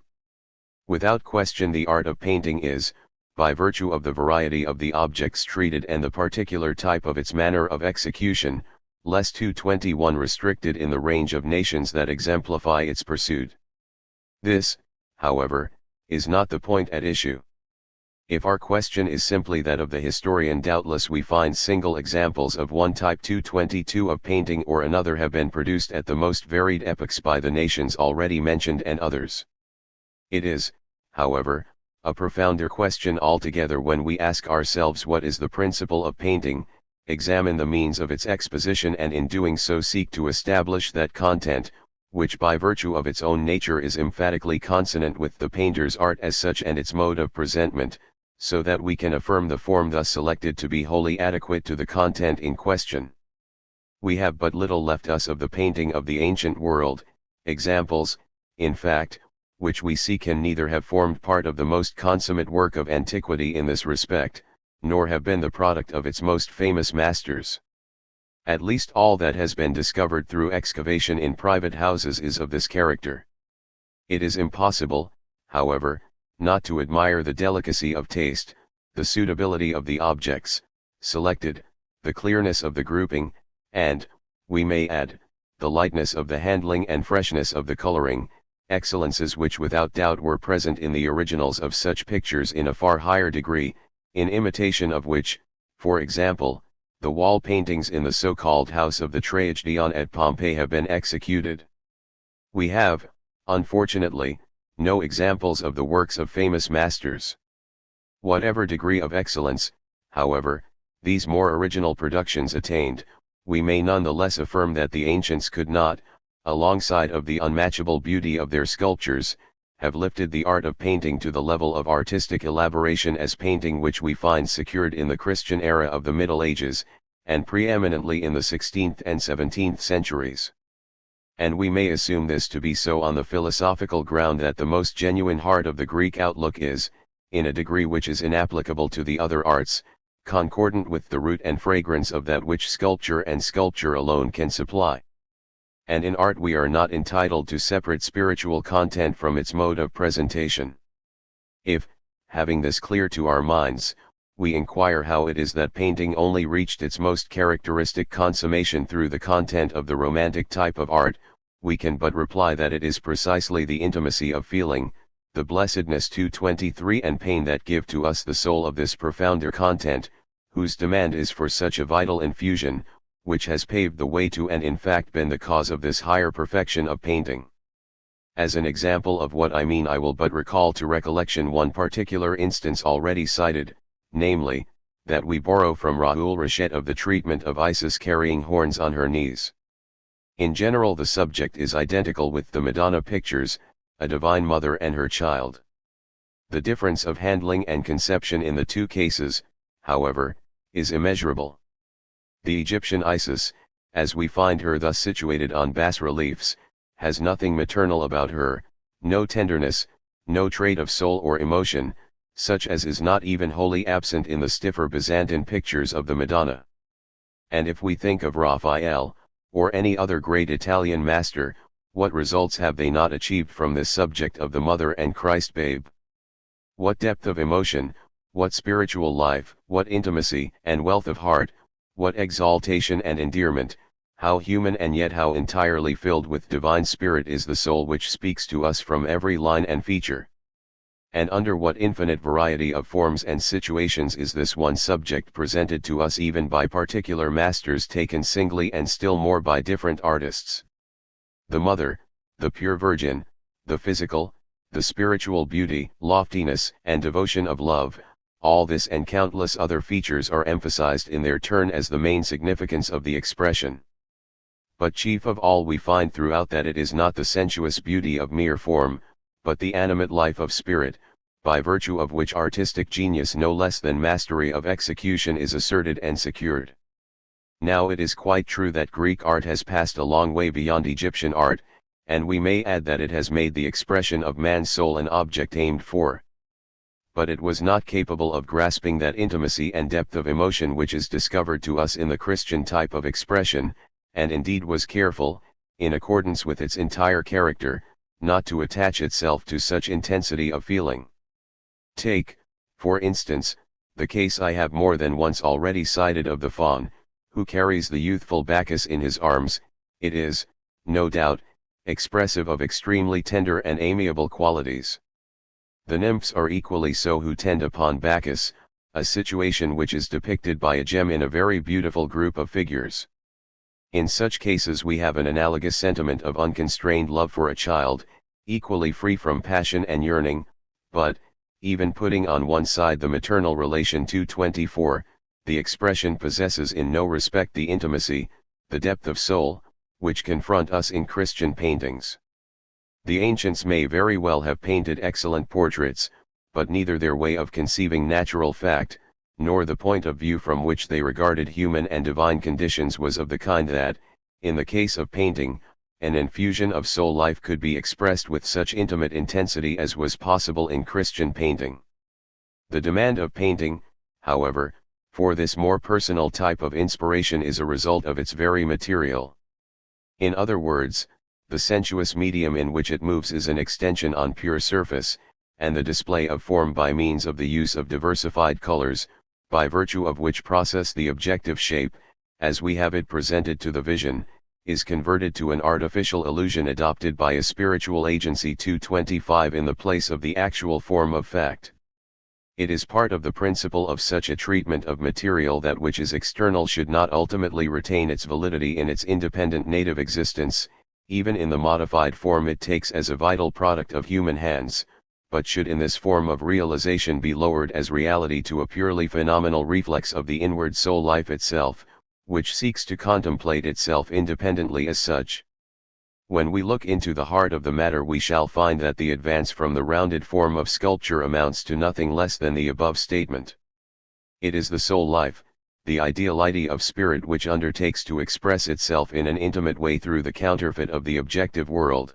[SPEAKER 1] Without question, the art of painting is, by virtue of the variety of the objects treated and the particular type of its manner of execution, less 221 restricted in the range of nations that exemplify its pursuit. This, however, is not the point at issue. If our question is simply that of the historian, doubtless we find single examples of one type 222 of painting or another have been produced at the most varied epochs by the nations already mentioned and others. It is, however, a profounder question altogether when we ask ourselves what is the principle of painting, examine the means of its exposition, and in doing so seek to establish that content, which by virtue of its own nature is emphatically consonant with the painter's art as such and its mode of presentment, so that we can affirm the form thus selected to be wholly adequate to the content in question. We have but little left us of the painting of the ancient world, examples, in fact, which we see can neither have formed part of the most consummate work of antiquity in this respect, nor have been the product of its most famous masters. At least all that has been discovered through excavation in private houses is of this character. It is impossible, however, not to admire the delicacy of taste, the suitability of the objects selected, the clearness of the grouping, and, we may add, the lightness of the handling and freshness of the coloring, excellences which without doubt were present in the originals of such pictures in a far higher degree, in imitation of which, for example, the wall paintings in the so-called House of the Tragedion at Pompeii have been executed. We have, unfortunately, no examples of the works of famous masters. Whatever degree of excellence, however, these more original productions attained, we may none the less affirm that the ancients could not, alongside of the unmatchable beauty of their sculptures, have lifted the art of painting to the level of artistic elaboration as painting which we find secured in the Christian era of the Middle Ages, and preeminently in the 16th and 17th centuries. And we may assume this to be so on the philosophical ground that the most genuine heart of the Greek outlook is, in a degree which is inapplicable to the other arts, concordant with the root and fragrance of that which sculpture and sculpture alone can supply. And in art we are not entitled to separate spiritual content from its mode of presentation. If, having this clear to our minds, we inquire how it is that painting only reached its most characteristic consummation through the content of the romantic type of art, we can but reply that it is precisely the intimacy of feeling, the blessedness 223 and pain that give to us the soul of this profounder content, whose demand is for such a vital infusion, which has paved the way to and in fact been the cause of this higher perfection of painting. As an example of what I mean, I will but recall to recollection one particular instance already cited, namely, that we borrow from Raoul Rachet of the treatment of Isis carrying horns on her knees. In general the subject is identical with the Madonna pictures, a Divine Mother and her child. The difference of handling and conception in the two cases, however, is immeasurable. The Egyptian Isis, as we find her thus situated on bas-reliefs, has nothing maternal about her, no tenderness, no trait of soul or emotion, such as is not even wholly absent in the stiffer Byzantine pictures of the Madonna. And if we think of Raphael, or any other great Italian master, what results have they not achieved from this subject of the Mother and Christ babe? What depth of emotion, what spiritual life, what intimacy and wealth of heart, what exaltation and endearment, how human and yet how entirely filled with divine spirit is the soul which speaks to us from every line and feature. And under what infinite variety of forms and situations is this one subject presented to us even by particular masters taken singly and still more by different artists. The Mother, the pure Virgin, the physical, the spiritual beauty, loftiness and devotion of love, all this and countless other features are emphasized in their turn as the main significance of the expression. But chief of all we find throughout that it is not the sensuous beauty of mere form, but the animate life of spirit, by virtue of which artistic genius no less than mastery of execution is asserted and secured. Now it is quite true that Greek art has passed a long way beyond Egyptian art, and we may add that it has made the expression of man's soul an object aimed for. But it was not capable of grasping that intimacy and depth of emotion which is discovered to us in the Christian type of expression, and indeed was careful, in accordance with its entire character, not to attach itself to such intensity of feeling. Take, for instance, the case I have more than once already cited of the faun, who carries the youthful Bacchus in his arms. It is, no doubt, expressive of extremely tender and amiable qualities. The nymphs are equally so who tend upon Bacchus, a situation which is depicted by a gem in a very beautiful group of figures. In such cases we have an analogous sentiment of unconstrained love for a child, equally free from passion and yearning, but, even putting on one side the maternal relation 224, the expression possesses in no respect the intimacy, the depth of soul, which confront us in Christian paintings. The ancients may very well have painted excellent portraits, but neither their way of conceiving natural fact, nor the point of view from which they regarded human and divine conditions was of the kind that, in the case of painting, an infusion of soul life could be expressed with such intimate intensity as was possible in Christian painting. The demand of painting, however, for this more personal type of inspiration is a result of its very material. In other words, the sensuous medium in which it moves is an extension on pure surface, and the display of form by means of the use of diversified colors, by virtue of which process the objective shape, as we have it presented to the vision, is converted to an artificial illusion adopted by a spiritual agency 225 in the place of the actual form of fact. It is part of the principle of such a treatment of material that which is external should not ultimately retain its validity in its independent native existence, even in the modified form it takes as a vital product of human hands, but should in this form of realization be lowered as reality to a purely phenomenal reflex of the inward soul life itself, which seeks to contemplate itself independently as such. When we look into the heart of the matter we shall find that the advance from the rounded form of sculpture amounts to nothing less than the above statement. It is the soul life, the ideality of spirit which undertakes to express itself in an intimate way through the counterfeit of the objective world.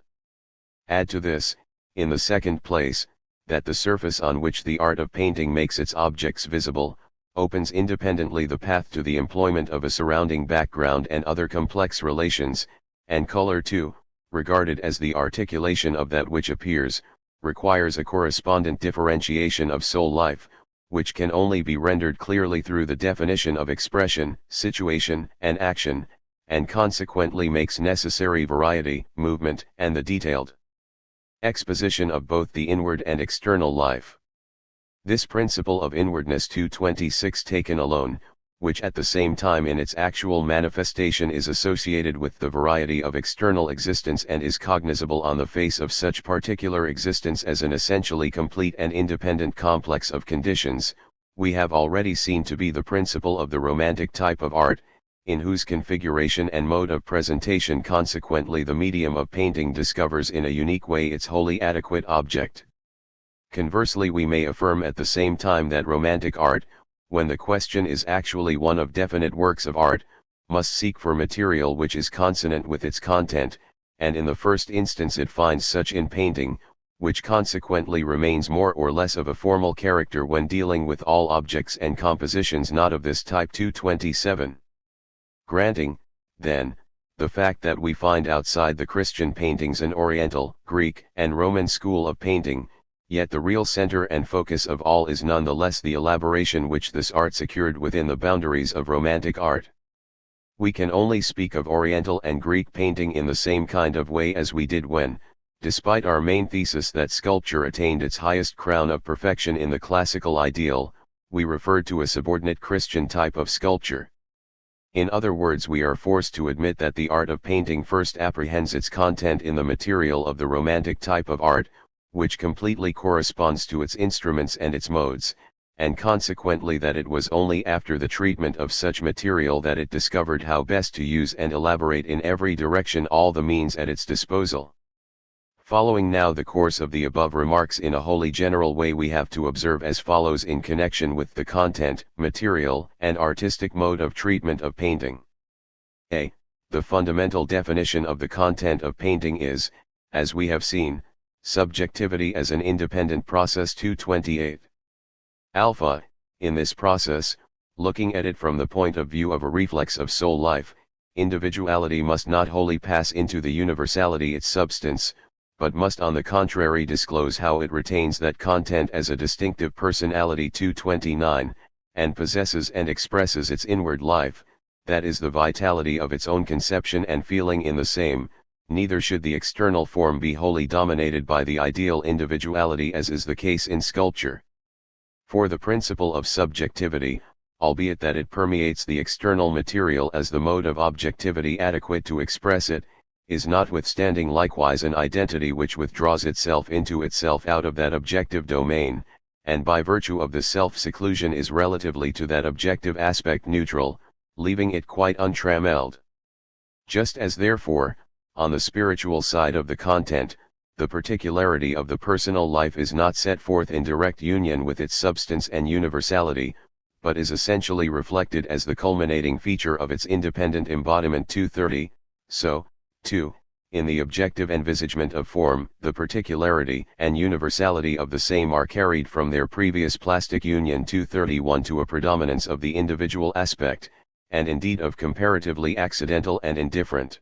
[SPEAKER 1] Add to this, in the second place, that the surface on which the art of painting makes its objects visible, opens independently the path to the employment of a surrounding background and other complex relations, and color too, regarded as the articulation of that which appears, requires a correspondent differentiation of soul life, which can only be rendered clearly through the definition of expression, situation, and action, and consequently makes necessary variety, movement, and the detailed exposition of both the inward and external life. This principle of inwardness 226 taken alone, which at the same time in its actual manifestation is associated with the variety of external existence and is cognizable on the face of such particular existence as an essentially complete and independent complex of conditions, we have already seen to be the principle of the romantic type of art, in whose configuration and mode of presentation consequently the medium of painting discovers in a unique way its wholly adequate object. Conversely we may affirm at the same time that romantic art, when the question is actually one of definite works of art, must seek for material which is consonant with its content, and in the first instance it finds such in painting, which consequently remains more or less of a formal character when dealing with all objects and compositions not of this type 227. Granting, then, the fact that we find outside the Christian paintings an Oriental, Greek, and Roman school of painting, yet the real center and focus of all is nonetheless the elaboration which this art secured within the boundaries of Romantic art. We can only speak of Oriental and Greek painting in the same kind of way as we did when, despite our main thesis that sculpture attained its highest crown of perfection in the classical ideal, we referred to a subordinate Christian type of sculpture. In other words, we are forced to admit that the art of painting first apprehends its content in the material of the Romantic type of art, which completely corresponds to its instruments and its modes, and consequently that it was only after the treatment of such material that it discovered how best to use and elaborate in every direction all the means at its disposal. Following now the course of the above remarks in a wholly general way, we have to observe as follows in connection with the content, material, and artistic mode of treatment of painting. A. The fundamental definition of the content of painting is, as we have seen, subjectivity as an independent process 228. Alpha, in this process, looking at it from the point of view of a reflex of soul life, individuality must not wholly pass into the universality its substance, but must on the contrary disclose how it retains that content as a distinctive personality 229, and possesses and expresses its inward life, that is the vitality of its own conception and feeling in the same. Neither should the external form be wholly dominated by the ideal individuality as is the case in sculpture. For the principle of subjectivity, albeit that it permeates the external material as the mode of objectivity adequate to express it, is notwithstanding likewise an identity which withdraws itself into itself out of that objective domain, and by virtue of the self-seclusion is relatively to that objective aspect neutral, leaving it quite untrammelled. Just as therefore, on the spiritual side of the content, the particularity of the personal life is not set forth in direct union with its substance and universality, but is essentially reflected as the culminating feature of its independent embodiment 230, so, too, in the objective envisagement of form, the particularity and universality of the same are carried from their previous plastic union 231 to a predominance of the individual aspect, and indeed of comparatively accidental and indifferent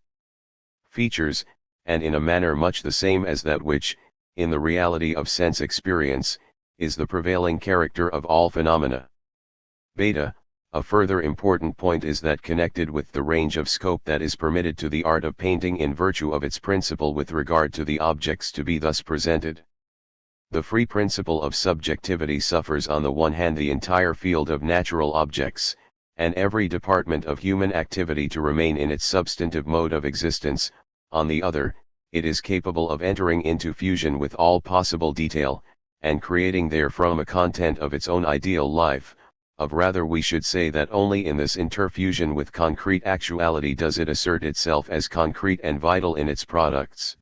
[SPEAKER 1] features, and in a manner much the same as that which, in the reality of sense experience, is the prevailing character of all phenomena. Beta, a further important point is that connected with the range of scope that is permitted to the art of painting in virtue of its principle with regard to the objects to be thus presented. The free principle of subjectivity suffers on the one hand the entire field of natural objects, and every department of human activity to remain in its substantive mode of existence; on the other, it is capable of entering into fusion with all possible detail, and creating therefrom a content of its own ideal life. Of rather we should say that only in this interfusion with concrete actuality does it assert itself as concrete and vital in its products.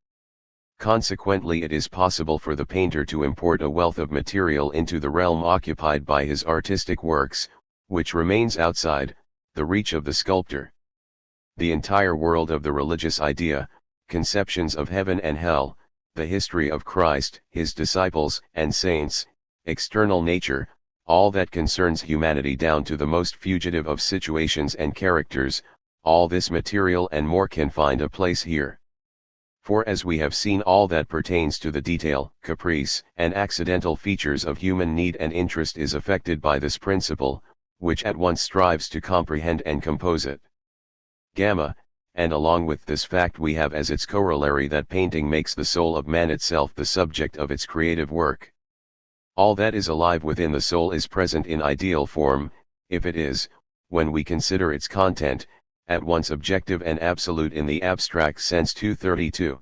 [SPEAKER 1] Consequently it is possible for the painter to import a wealth of material into the realm occupied by his artistic works, which remains outside the reach of the sculptor. The entire world of the religious idea, conceptions of heaven and hell, the history of Christ, his disciples and saints, external nature, all that concerns humanity down to the most fugitive of situations and characters, all this material and more can find a place here. For as we have seen, all that pertains to the detail, caprice, and accidental features of human need and interest is affected by this principle, which at once strives to comprehend and compose it. Gamma, and along with this fact we have as its corollary that painting makes the soul of man itself the subject of its creative work. All that is alive within the soul is present in ideal form, if it is, when we consider its content, at once objective and absolute in the abstract sense. 232.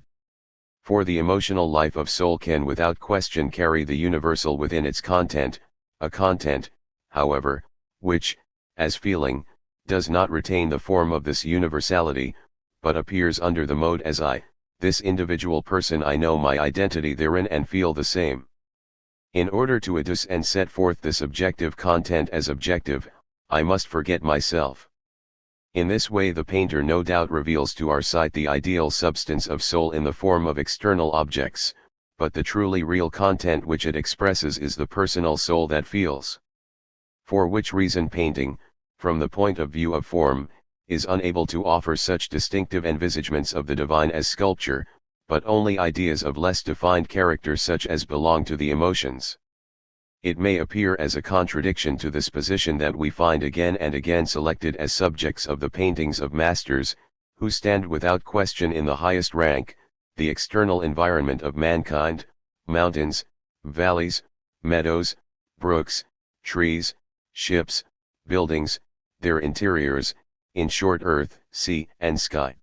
[SPEAKER 1] For the emotional life of soul can without question carry the universal within its content, a content, however, which, as feeling, does not retain the form of this universality, but appears under the mode as I, this individual person. I know my identity therein and feel the same. In order to adduce and set forth this objective content as objective, I must forget myself. In this way the painter no doubt reveals to our sight the ideal substance of soul in the form of external objects, but the truly real content which it expresses is the personal soul that feels. For which reason painting, from the point of view of form, is unable to offer such distinctive envisagements of the divine as sculpture, but only ideas of less defined character such as belong to the emotions. It may appear as a contradiction to this position that we find again and again selected as subjects of the paintings of masters, who stand without question in the highest rank, the external environment of mankind, mountains, valleys, meadows, brooks, trees, ships, buildings, their interiors, in short earth, sea, and sky.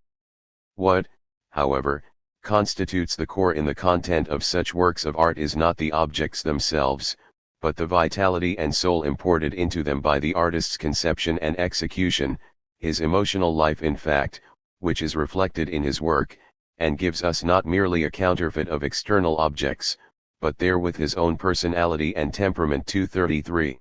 [SPEAKER 1] What, however, constitutes the core in the content of such works of art is not the objects themselves, but the vitality and soul imported into them by the artist's conception and execution, his emotional life in fact, which is reflected in his work, and gives us not merely a counterfeit of external objects, but therewith his own personality and temperament. 233.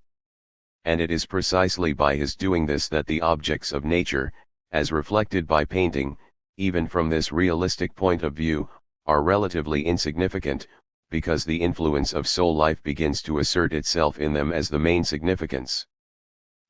[SPEAKER 1] And it is precisely by his doing this that the objects of nature, as reflected by painting, even from this realistic point of view, are relatively insignificant, because the influence of soul life begins to assert itself in them as the main significance.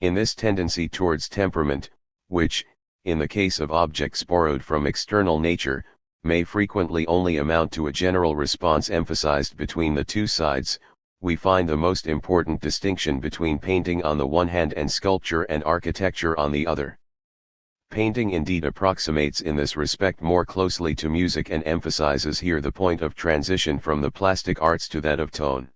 [SPEAKER 1] In this tendency towards temperament, which, in the case of objects borrowed from external nature, may frequently only amount to a general response emphasized between the two sides, we find the most important distinction between painting on the one hand and sculpture and architecture on the other. Painting indeed approximates in this respect more closely to music and emphasizes here the point of transition from the plastic arts to that of tone.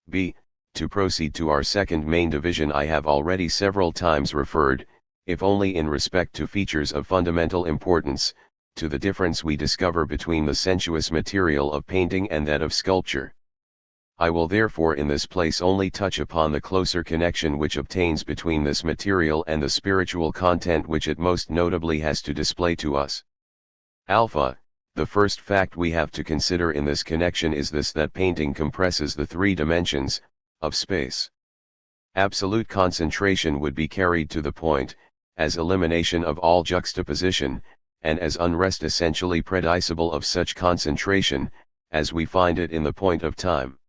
[SPEAKER 1] b. To proceed to our second main division, I have already several times referred, if only in respect to features of fundamental importance, to the difference we discover between the sensuous material of painting and that of sculpture. I will therefore in this place only touch upon the closer connection which obtains between this material and the spiritual content which it most notably has to display to us. Alpha, the first fact we have to consider in this connection is this: that painting compresses the three dimensions of space. Absolute concentration would be carried to the point, as elimination of all juxtaposition, and as unrest essentially predicible of such concentration, as we find it in the point of time.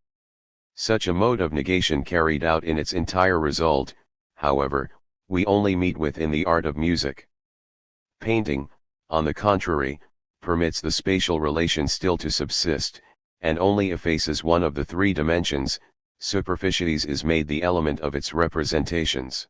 [SPEAKER 1] Such a mode of negation carried out in its entire result, however, we only meet with in the art of music. Painting, on the contrary, permits the spatial relation still to subsist, and only effaces one of the three dimensions, superficies is made the element of its representations.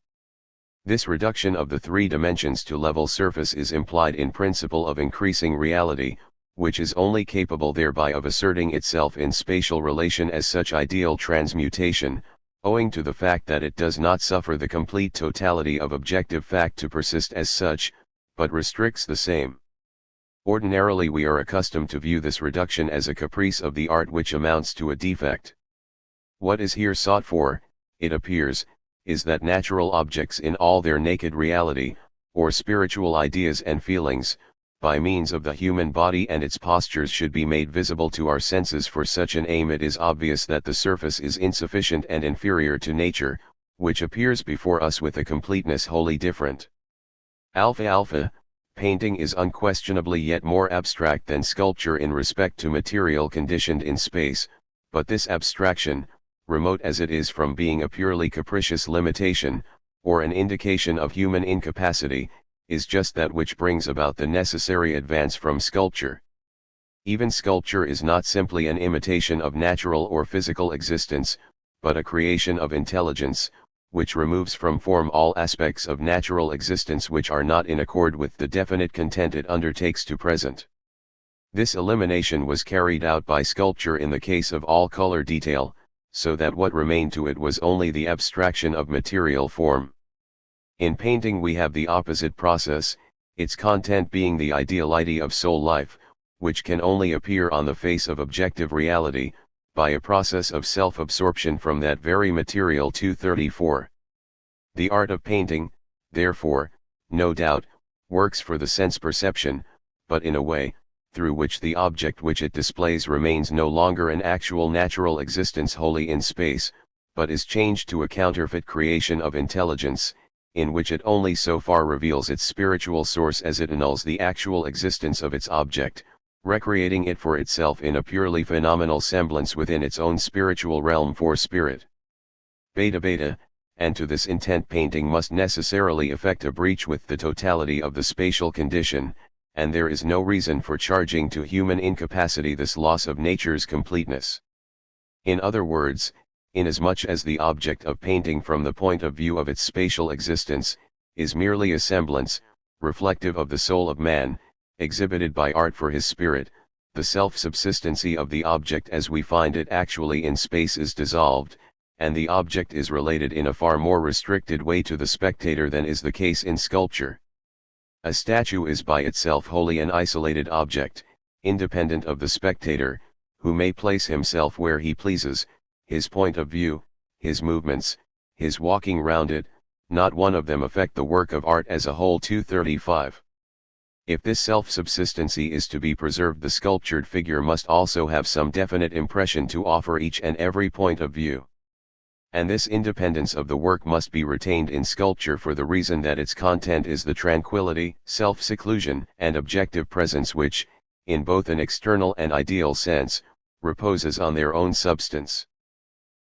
[SPEAKER 1] This reduction of the three dimensions to level surface is implied in principle of increasing reality, which is only capable thereby of asserting itself in spatial relation as such ideal transmutation, owing to the fact that it does not suffer the complete totality of objective fact to persist as such, but restricts the same. Ordinarily we are accustomed to view this reduction as a caprice of the art which amounts to a defect. What is here sought for, it appears, is that natural objects in all their naked reality, or spiritual ideas and feelings, by means of the human body and its postures should be made visible to our senses. For such an aim it is obvious that the surface is insufficient and inferior to nature, which appears before us with a completeness wholly different. Alpha, painting is unquestionably yet more abstract than sculpture in respect to material conditioned in space, but this abstraction, remote as it is from being a purely capricious limitation, or an indication of human incapacity, is just that which brings about the necessary advance from sculpture. Even sculpture is not simply an imitation of natural or physical existence, but a creation of intelligence, which removes from form all aspects of natural existence which are not in accord with the definite content it undertakes to present. This elimination was carried out by sculpture in the case of all color detail, so that what remained to it was only the abstraction of material form. In painting we have the opposite process, its content being the ideality of soul life, which can only appear on the face of objective reality, by a process of self-absorption from that very material. 234. The art of painting, therefore, no doubt, works for the sense perception, but in a way, through which the object which it displays remains no longer an actual natural existence wholly in space, but is changed to a counterfeit creation of intelligence, in which it only so far reveals its spiritual source as it annuls the actual existence of its object, recreating it for itself in a purely phenomenal semblance within its own spiritual realm. For spirit. Beta, and to this intent painting must necessarily effect a breach with the totality of the spatial condition, and there is no reason for charging to human incapacity this loss of nature's completeness. In other words, inasmuch as the object of painting from the point of view of its spatial existence, is merely a semblance, reflective of the soul of man, exhibited by art for his spirit, the self-subsistency of the object as we find it actually in space is dissolved, and the object is related in a far more restricted way to the spectator than is the case in sculpture. A statue is by itself wholly an isolated object, independent of the spectator, who may place himself where he pleases, his point of view, his movements, his walking round it, not one of them affect the work of art as a whole. 235. If this self-subsistency is to be preserved, the sculptured figure must also have some definite impression to offer each and every point of view. And this independence of the work must be retained in sculpture for the reason that its content is the tranquility, self-seclusion, and objective presence which, in both an external and ideal sense, reposes on their own substance.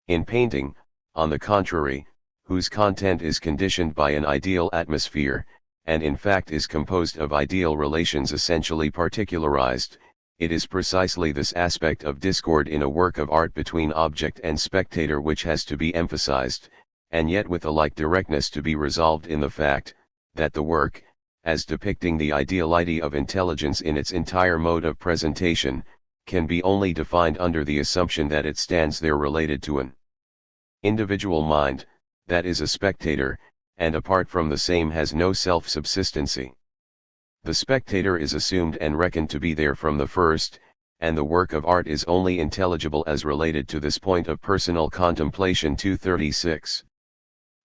[SPEAKER 1] In painting, on the contrary, whose content is conditioned by an ideal atmosphere, and in fact is composed of ideal relations essentially particularized, it is precisely this aspect of discord in a work of art between object and spectator which has to be emphasized, and yet with a like directness to be resolved in the fact, that the work, as depicting the ideality of intelligence in its entire mode of presentation, can be only defined under the assumption that it stands there related to an individual mind, that is a spectator, and apart from the same has no self-subsistency. The spectator is assumed and reckoned to be there from the first, and the work of art is only intelligible as related to this point of personal contemplation. 236.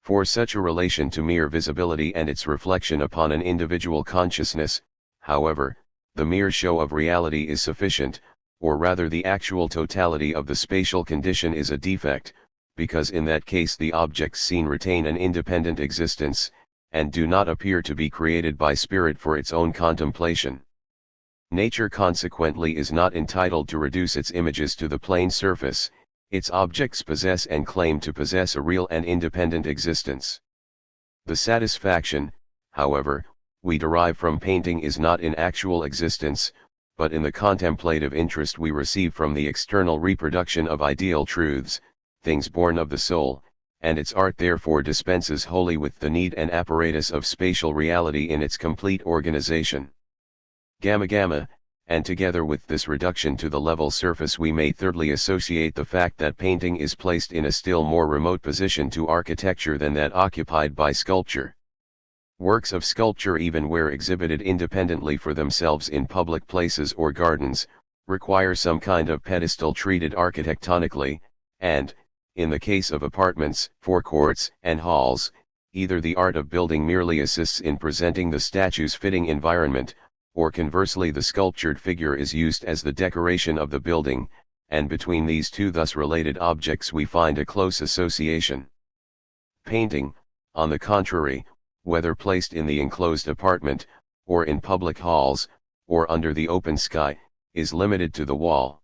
[SPEAKER 1] For such a relation to mere visibility and its reflection upon an individual consciousness, however, the mere show of reality is sufficient, or rather the actual totality of the spatial condition is a defect, because in that case the objects seen retain an independent existence, and do not appear to be created by spirit for its own contemplation. Nature consequently is not entitled to reduce its images to the plane surface, its objects possess and claim to possess a real and independent existence. The satisfaction, however, we derive from painting is not in actual existence, but in the contemplative interest we receive from the external reproduction of ideal truths, things born of the soul, and its art therefore dispenses wholly with the need and apparatus of spatial reality in its complete organization. Gamma, and together with this reduction to the level surface we may thirdly associate the fact that painting is placed in a still more remote position to architecture than that occupied by sculpture. Works of sculpture, even where exhibited independently for themselves in public places or gardens, require some kind of pedestal treated architectonically, and, in the case of apartments, forecourts, and halls, either the art of building merely assists in presenting the statue's fitting environment, or conversely the sculptured figure is used as the decoration of the building, and between these two thus related objects we find a close association. Painting, on the contrary, whether placed in the enclosed apartment, or in public halls, or under the open sky, is limited to the wall.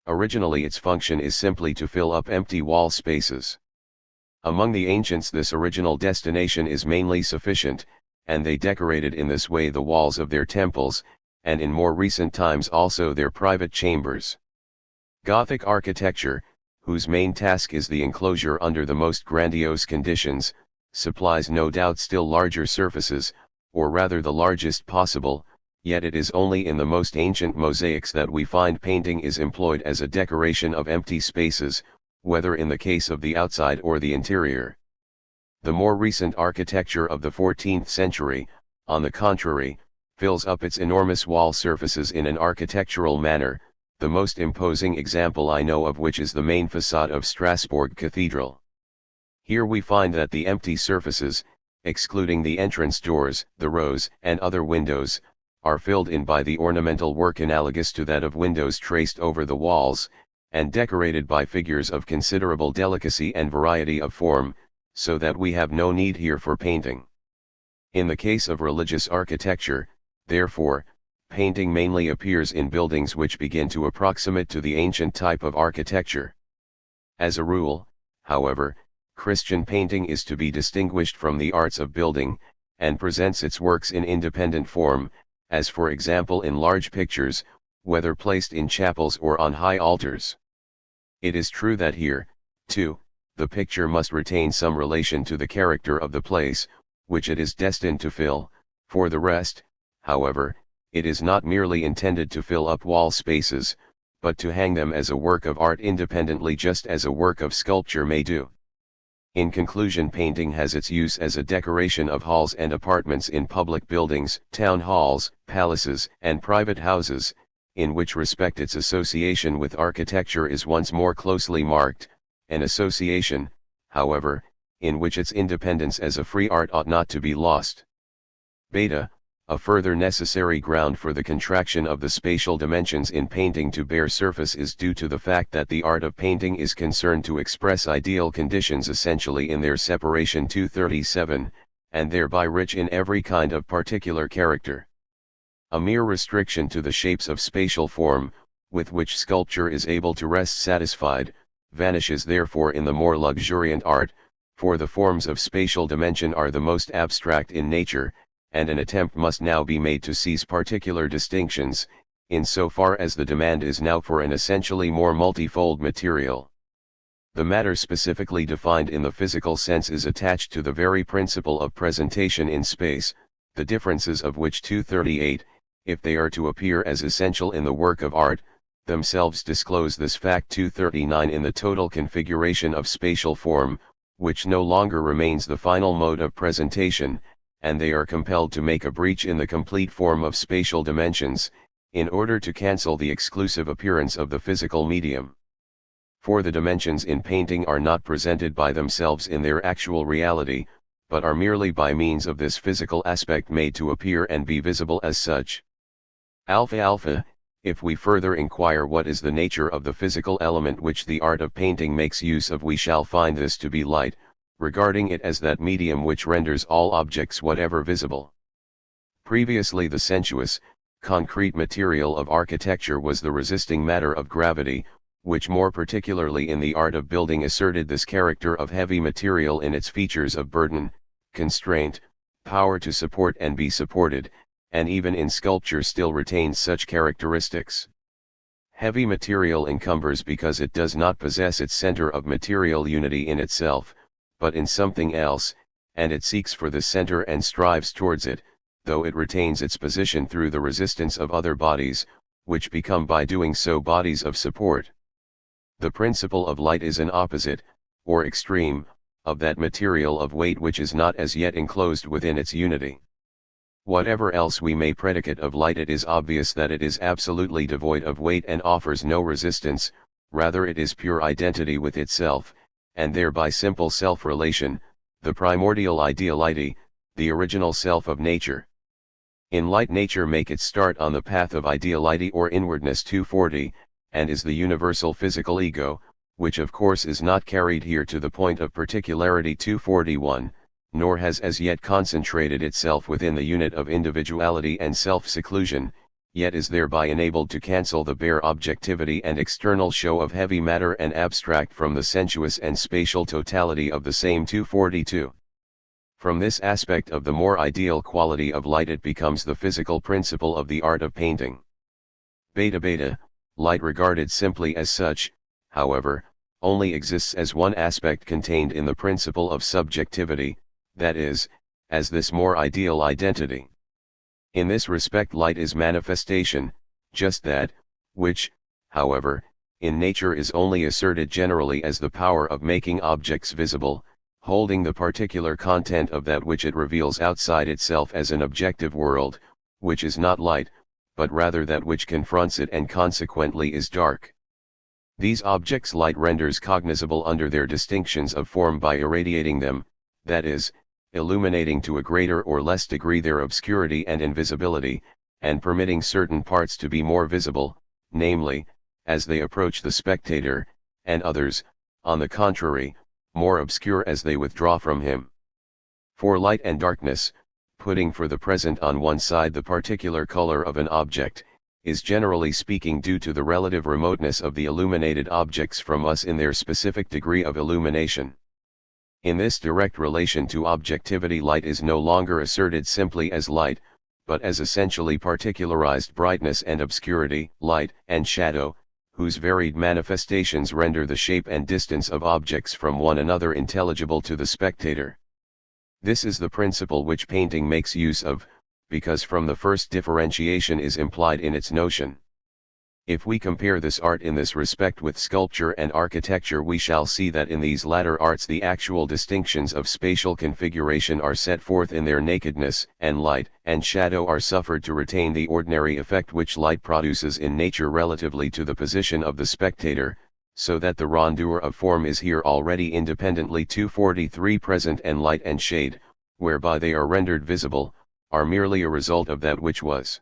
[SPEAKER 1] Originally its function is simply to fill up empty wall spaces. Among the ancients this original destination is mainly sufficient, and they decorated in this way the walls of their temples, and in more recent times also their private chambers. Gothic architecture, whose main task is the enclosure under the most grandiose conditions, supplies no doubt still larger surfaces, or rather the largest possible, yet it is only in the most ancient mosaics that we find painting is employed as a decoration of empty spaces, whether in the case of the outside or the interior. The more recent architecture of the 14th century, on the contrary, fills up its enormous wall surfaces in an architectural manner, the most imposing example I know of which is the main facade of Strasbourg Cathedral. Here we find that the empty surfaces, excluding the entrance doors, the rows, and other windows, are filled in by the ornamental work analogous to that of windows traced over the walls, and decorated by figures of considerable delicacy and variety of form, so that we have no need here for painting. In the case of religious architecture, therefore, painting mainly appears in buildings which begin to approximate to the ancient type of architecture. As a rule, however, Christian painting is to be distinguished from the arts of building, and presents its works in independent form, as for example in large pictures, whether placed in chapels or on high altars. It is true that here, too, the picture must retain some relation to the character of the place, which it is destined to fill. For the rest, however, it is not merely intended to fill up wall spaces, but to hang them as a work of art independently, just as a work of sculpture may do. In conclusion, painting has its use as a decoration of halls and apartments in public buildings, town halls, palaces, and private houses, in which respect its association with architecture is once more closely marked, an association, however, in which its independence as a free art ought not to be lost. Beta, a further necessary ground for the contraction of the spatial dimensions in painting to bare surface is due to the fact that the art of painting is concerned to express ideal conditions essentially in their separation 237, and thereby rich in every kind of particular character. A mere restriction to the shapes of spatial form, with which sculpture is able to rest satisfied, vanishes therefore in the more luxuriant art, for the forms of spatial dimension are the most abstract in nature, and an attempt must now be made to seize particular distinctions, in so far as the demand is now for an essentially more multifold material. The matter specifically defined in the physical sense is attached to the very principle of presentation in space, the differences of which 238, if they are to appear as essential in the work of art, themselves disclose this fact 239 in the total configuration of spatial form, which no longer remains the final mode of presentation, and they are compelled to make a breach in the complete form of spatial dimensions, in order to cancel the exclusive appearance of the physical medium. For the dimensions in painting are not presented by themselves in their actual reality, but are merely by means of this physical aspect made to appear and be visible as such. Alpha, if we further inquire what is the nature of the physical element which the art of painting makes use of, we shall find this to be light, regarding it as that medium which renders all objects whatever visible. Previously the sensuous, concrete material of architecture was the resisting matter of gravity, which more particularly in the art of building asserted this character of heavy material in its features of burden, constraint, power to support and be supported, and even in sculpture still retains such characteristics. Heavy material encumbers because it does not possess its center of material unity in itself, but in something else, and it seeks for the center and strives towards it, though it retains its position through the resistance of other bodies, which become by doing so bodies of support. The principle of light is an opposite, or extreme, of that material of weight which is not as yet enclosed within its unity. Whatever else we may predicate of light, it is obvious that it is absolutely devoid of weight and offers no resistance, rather it is pure identity with itself, and thereby simple self-relation, the primordial ideality, the original self of nature. In light nature make its start on the path of ideality or inwardness 240, and is the universal physical ego, which of course is not carried here to the point of particularity 241, nor has as yet concentrated itself within the unit of individuality and self-seclusion, yet is thereby enabled to cancel the bare objectivity and external show of heavy matter and abstract from the sensuous and spatial totality of the same 242. From this aspect of the more ideal quality of light it becomes the physical principle of the art of painting. Beta, light regarded simply as such, however, only exists as one aspect contained in the principle of subjectivity, that is, as this more ideal identity. In this respect light is manifestation, just that, which, however, in nature is only asserted generally as the power of making objects visible, holding the particular content of that which it reveals outside itself as an objective world, which is not light, but rather that which confronts it and consequently is dark. These objects light renders cognizable under their distinctions of form by irradiating them, that is, illuminating to a greater or less degree their obscurity and invisibility, and permitting certain parts to be more visible, namely, as they approach the spectator, and others, on the contrary, more obscure as they withdraw from him. For light and darkness, putting for the present on one side the particular color of an object, is generally speaking due to the relative remoteness of the illuminated objects from us in their specific degree of illumination. In this direct relation to objectivity light is no longer asserted simply as light, but as essentially particularized brightness and obscurity, light and shadow, whose varied manifestations render the shape and distance of objects from one another intelligible to the spectator. This is the principle which painting makes use of, because from the first differentiation is implied in its notion. If we compare this art in this respect with sculpture and architecture, we shall see that in these latter arts the actual distinctions of spatial configuration are set forth in their nakedness, and light and shadow are suffered to retain the ordinary effect which light produces in nature relatively to the position of the spectator, so that the rondeur of form is here already independently 243 present, and light and shade, whereby they are rendered visible, are merely a result of that which was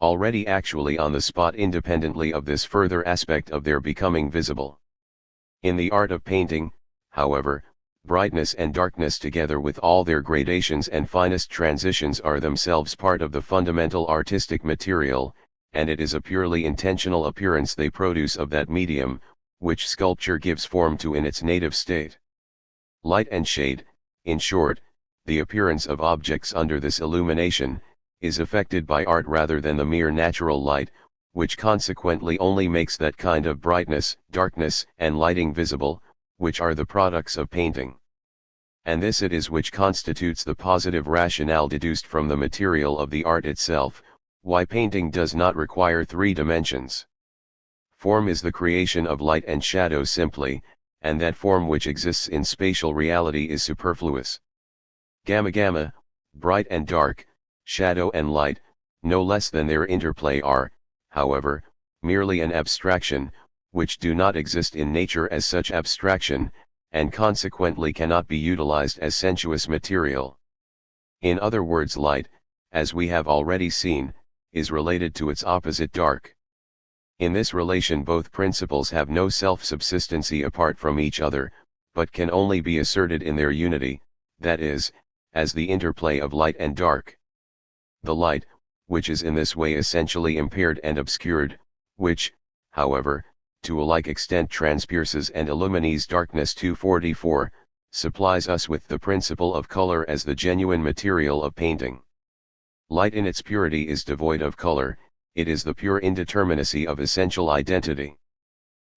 [SPEAKER 1] already actually on the spot independently of this further aspect of their becoming visible. In the art of painting, however, brightness and darkness together with all their gradations and finest transitions are themselves part of the fundamental artistic material, and it is a purely intentional appearance they produce of that medium, which sculpture gives form to in its native state. Light and shade, in short, the appearance of objects under this illumination, is affected by art rather than the mere natural light, which consequently only makes that kind of brightness, darkness, and lighting visible, which are the products of painting. And this it is which constitutes the positive rationale deduced from the material of the art itself, why painting does not require three dimensions. Form is the creation of light and shadow simply, and that form which exists in spatial reality is superfluous. Gamma, bright and dark, shadow and light, no less than their interplay are, however, merely an abstraction, which do not exist in nature as such abstraction, and consequently cannot be utilized as sensuous material. In other words, light, as we have already seen, is related to its opposite dark. In this relation both principles have no self-subsistency apart from each other, but can only be asserted in their unity, that is, as the interplay of light and dark. The light, which is in this way essentially impaired and obscured, which, however, to a like extent transpierces and illumines darkness 244, supplies us with the principle of color as the genuine material of painting. Light in its purity is devoid of color, it is the pure indeterminacy of essential identity.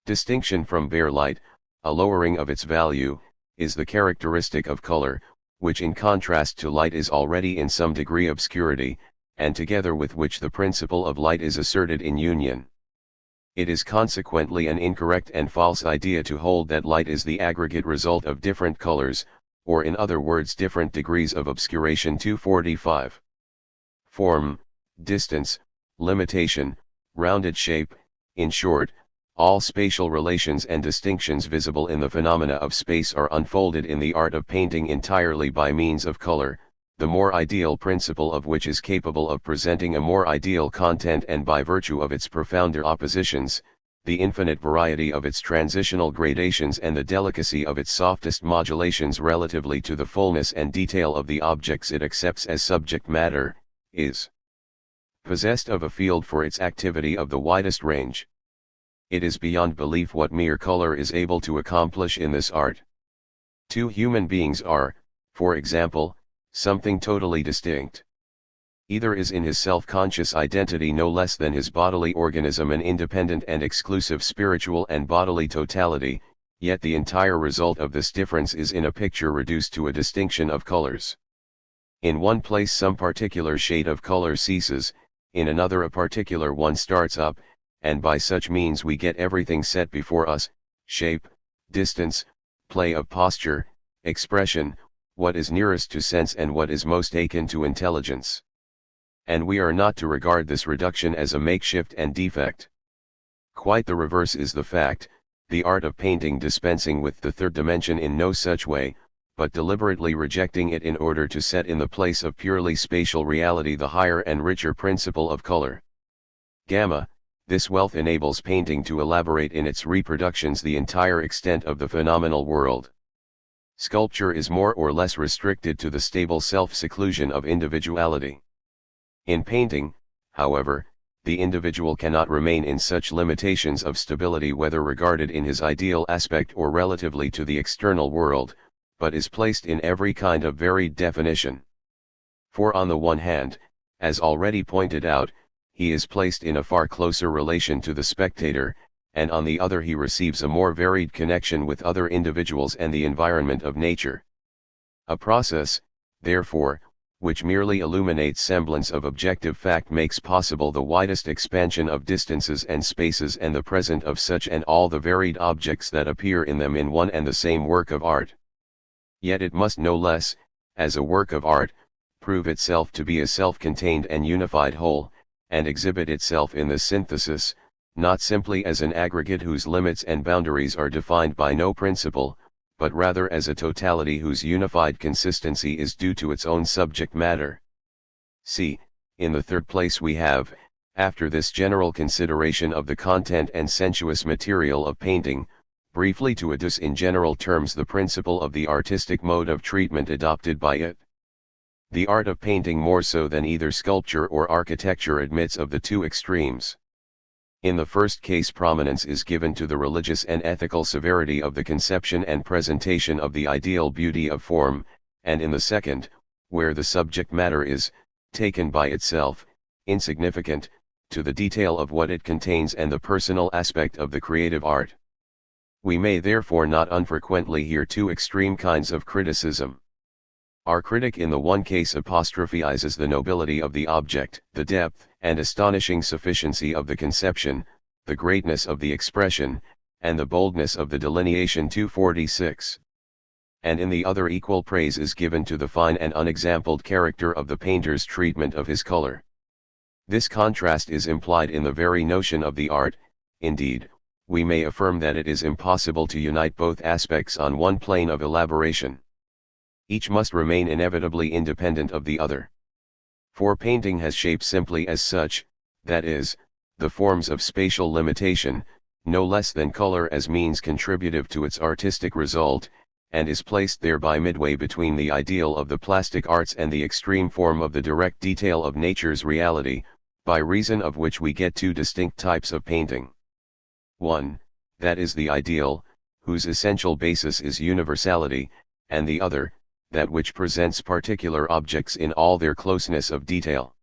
[SPEAKER 1] Distinction from bare light, a lowering of its value, is the characteristic of color, which in contrast to light is already in some degree obscurity, and together with which the principle of light is asserted in union. It is consequently an incorrect and false idea to hold that light is the aggregate result of different colors, or in other words different degrees of obscuration. 245. Form, distance, limitation, rounded shape, in short, all spatial relations and distinctions visible in the phenomena of space are unfolded in the art of painting entirely by means of color, the more ideal principle of which is capable of presenting a more ideal content, and by virtue of its profounder oppositions, the infinite variety of its transitional gradations and the delicacy of its softest modulations relatively to the fullness and detail of the objects it accepts as subject matter, is possessed of a field for its activity of the widest range. It is beyond belief what mere color is able to accomplish in this art. Two human beings are, for example, something totally distinct. Either is in his self-conscious identity no less than his bodily organism an independent and exclusive spiritual and bodily totality, yet the entire result of this difference is in a picture reduced to a distinction of colors. In one place some particular shade of color ceases, in another a particular one starts up, and by such means we get everything set before us, shape, distance, play of posture, expression, what is nearest to sense and what is most akin to intelligence. And we are not to regard this reduction as a makeshift and defect. Quite the reverse is the fact, the art of painting dispensing with the third dimension in no such way, but deliberately rejecting it in order to set in the place of purely spatial reality the higher and richer principle of color. Gamma, this wealth enables painting to elaborate in its reproductions the entire extent of the phenomenal world. Sculpture is more or less restricted to the stable self-seclusion of individuality. In painting, however, the individual cannot remain in such limitations of stability whether regarded in his ideal aspect or relatively to the external world, but is placed in every kind of varied definition. For on the one hand, as already pointed out, he is placed in a far closer relation to the spectator, and on the other he receives a more varied connection with other individuals and the environment of nature. A process, therefore, which merely illuminates semblance of objective fact makes possible the widest expansion of distances and spaces and the present of such and all the varied objects that appear in them in one and the same work of art. Yet it must no less, as a work of art, prove itself to be a self-contained and unified whole, and exhibit itself in this synthesis, not simply as an aggregate whose limits and boundaries are defined by no principle, but rather as a totality whose unified consistency is due to its own subject matter. See, in the third place we have, after this general consideration of the content and sensuous material of painting, briefly to adduce in general terms the principle of the artistic mode of treatment adopted by it. The art of painting more so than either sculpture or architecture admits of the two extremes. In the first case prominence is given to the religious and ethical severity of the conception and presentation of the ideal beauty of form, and in the second, where the subject matter is, taken by itself, insignificant, to the detail of what it contains and the personal aspect of the creative art. We may therefore not unfrequently hear two extreme kinds of criticism. Our critic in the one case apostrophizes the nobility of the object, the depth and astonishing sufficiency of the conception, the greatness of the expression, and the boldness of the delineation. 246. And in the other equal praise is given to the fine and unexampled character of the painter's treatment of his color. This contrast is implied in the very notion of the art. Indeed, we may affirm that it is impossible to unite both aspects on one plane of elaboration. Each must remain inevitably independent of the other. For painting has shape simply as such, that is, the forms of spatial limitation, no less than color as means contributive to its artistic result, and is placed thereby midway between the ideal of the plastic arts and the extreme form of the direct detail of nature's reality, by reason of which we get two distinct types of painting. One, that is the ideal, whose essential basis is universality, and the other, that which presents particular objects in all their closeness of detail.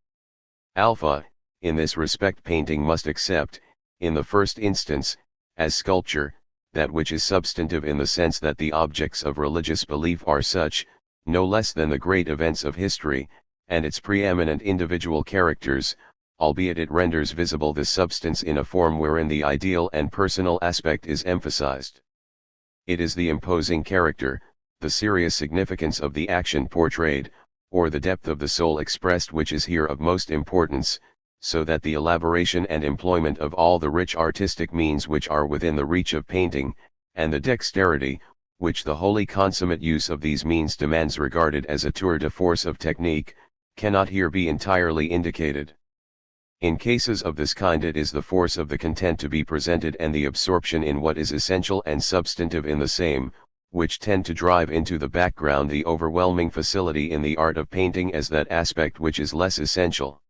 [SPEAKER 1] Alpha, in this respect painting must accept, in the first instance, as sculpture, that which is substantive in the sense that the objects of religious belief are such, no less than the great events of history, and its preeminent individual characters, albeit it renders visible this substance in a form wherein the ideal and personal aspect is emphasized. It is the imposing character, the serious significance of the action portrayed, or the depth of the soul expressed which is here of most importance, so that the elaboration and employment of all the rich artistic means which are within the reach of painting, and the dexterity, which the wholly consummate use of these means demands regarded as a tour de force of technique, cannot here be entirely indicated. In cases of this kind it is the force of the content to be presented and the absorption in what is essential and substantive in the same, which tend to drive into the background the overwhelming facility in the art of painting as that aspect which is less essential.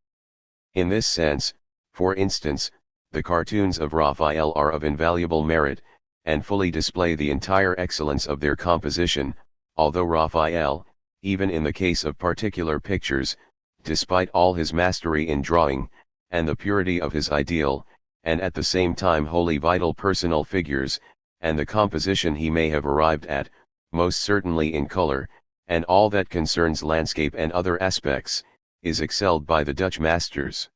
[SPEAKER 1] In this sense, for instance, the cartoons of Raphael are of invaluable merit, and fully display the entire excellence of their composition, although Raphael, even in the case of particular pictures, despite all his mastery in drawing, and the purity of his ideal, and at the same time wholly vital personal figures, and the composition he may have arrived at, most certainly in color, and all that concerns landscape and other aspects, is excelled by the Dutch masters.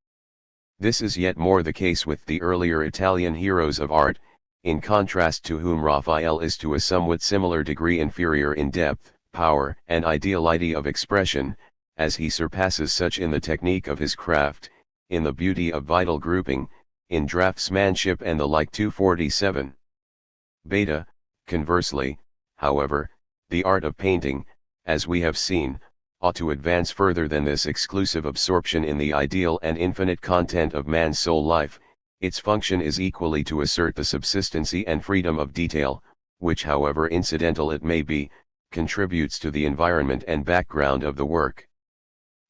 [SPEAKER 1] This is yet more the case with the earlier Italian heroes of art, in contrast to whom Raphael is to a somewhat similar degree inferior in depth, power, and ideality of expression, as he surpasses such in the technique of his craft, in the beauty of vital grouping, in draftsmanship and the like. 247. Beta, conversely, however, the art of painting, as we have seen, ought to advance further than this exclusive absorption in the ideal and infinite content of man's soul life. Its function is equally to assert the subsistency and freedom of detail, which, however incidental it may be, contributes to the environment and background of the work.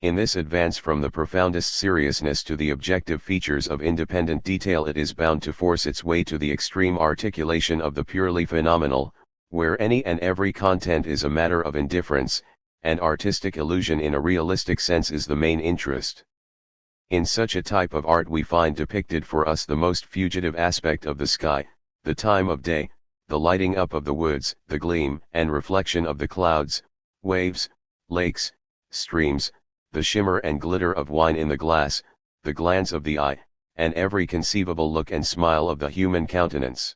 [SPEAKER 1] In this advance from the profoundest seriousness to the objective features of independent detail it is bound to force its way to the extreme articulation of the purely phenomenal, where any and every content is a matter of indifference, and artistic illusion in a realistic sense is the main interest. In such a type of art we find depicted for us the most fugitive aspect of the sky, the time of day, the lighting up of the woods, the gleam and reflection of the clouds, waves, lakes, streams, the shimmer and glitter of wine in the glass, the glance of the eye, and every conceivable look and smile of the human countenance.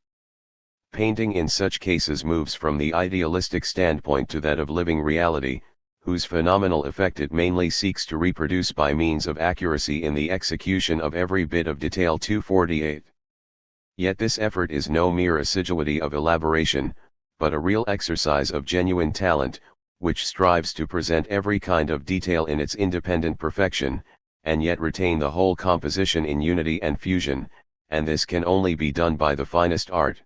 [SPEAKER 1] Painting in such cases moves from the idealistic standpoint to that of living reality, whose phenomenal effect it mainly seeks to reproduce by means of accuracy in the execution of every bit of detail. 248. Yet this effort is no mere assiduity of elaboration, but a real exercise of genuine talent, which strives to present every kind of detail in its independent perfection, and yet retain the whole composition in unity and fusion, and this can only be done by the finest art.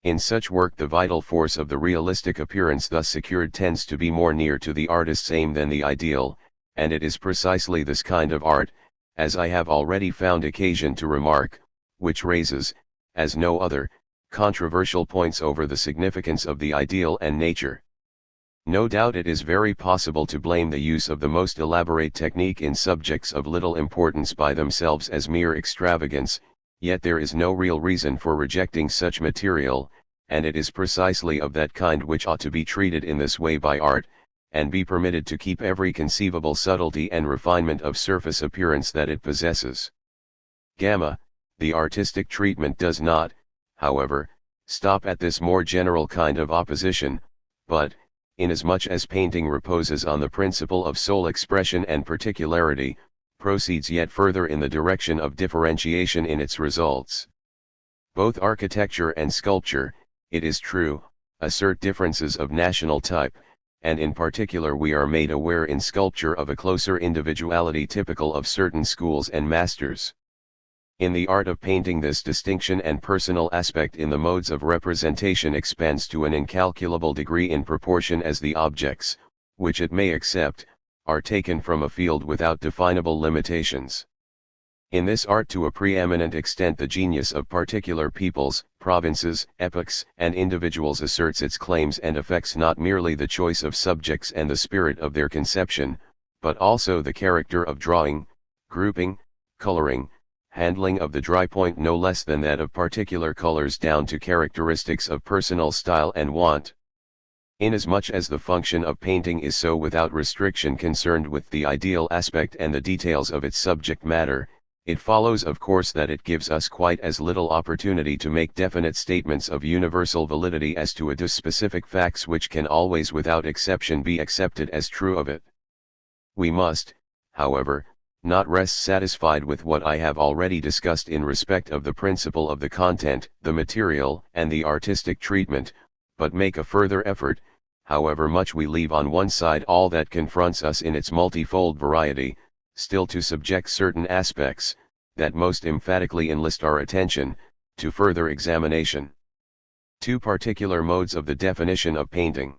[SPEAKER 1] In such work the vital force of the realistic appearance thus secured tends to be more near to the artist's aim than the ideal, and it is precisely this kind of art, as I have already found occasion to remark, which raises, as no other, controversial points over the significance of the ideal and nature. No doubt it is very possible to blame the use of the most elaborate technique in subjects of little importance by themselves as mere extravagance, yet there is no real reason for rejecting such material, and it is precisely of that kind which ought to be treated in this way by art, and be permitted to keep every conceivable subtlety and refinement of surface appearance that it possesses. Gamma, the artistic treatment does not, however, stop at this more general kind of opposition, but, inasmuch as painting reposes on the principle of soul expression and particularity, proceeds yet further in the direction of differentiation in its results. Both architecture and sculpture, it is true, assert differences of national type, and in particular we are made aware in sculpture of a closer individuality typical of certain schools and masters. In the art of painting this distinction and personal aspect in the modes of representation expands to an incalculable degree in proportion as the objects, which it may accept, are taken from a field without definable limitations. In this art to a preeminent extent the genius of particular peoples, provinces, epochs, and individuals asserts its claims and affects not merely the choice of subjects and the spirit of their conception, but also the character of drawing, grouping, coloring, handling of the dry point no less than that of particular colors down to characteristics of personal style and want. Inasmuch as the function of painting is so without restriction concerned with the ideal aspect and the details of its subject matter, it follows of course that it gives us quite as little opportunity to make definite statements of universal validity as to its specific facts which can always without exception be accepted as true of it. We must, however, not rest satisfied with what I have already discussed in respect of the principle of the content, the material, and the artistic treatment, but make a further effort, however much we leave on one side all that confronts us in its multifold variety, still to subject certain aspects, that most emphatically enlist our attention, to further examination. Two particular modes of the definition of painting.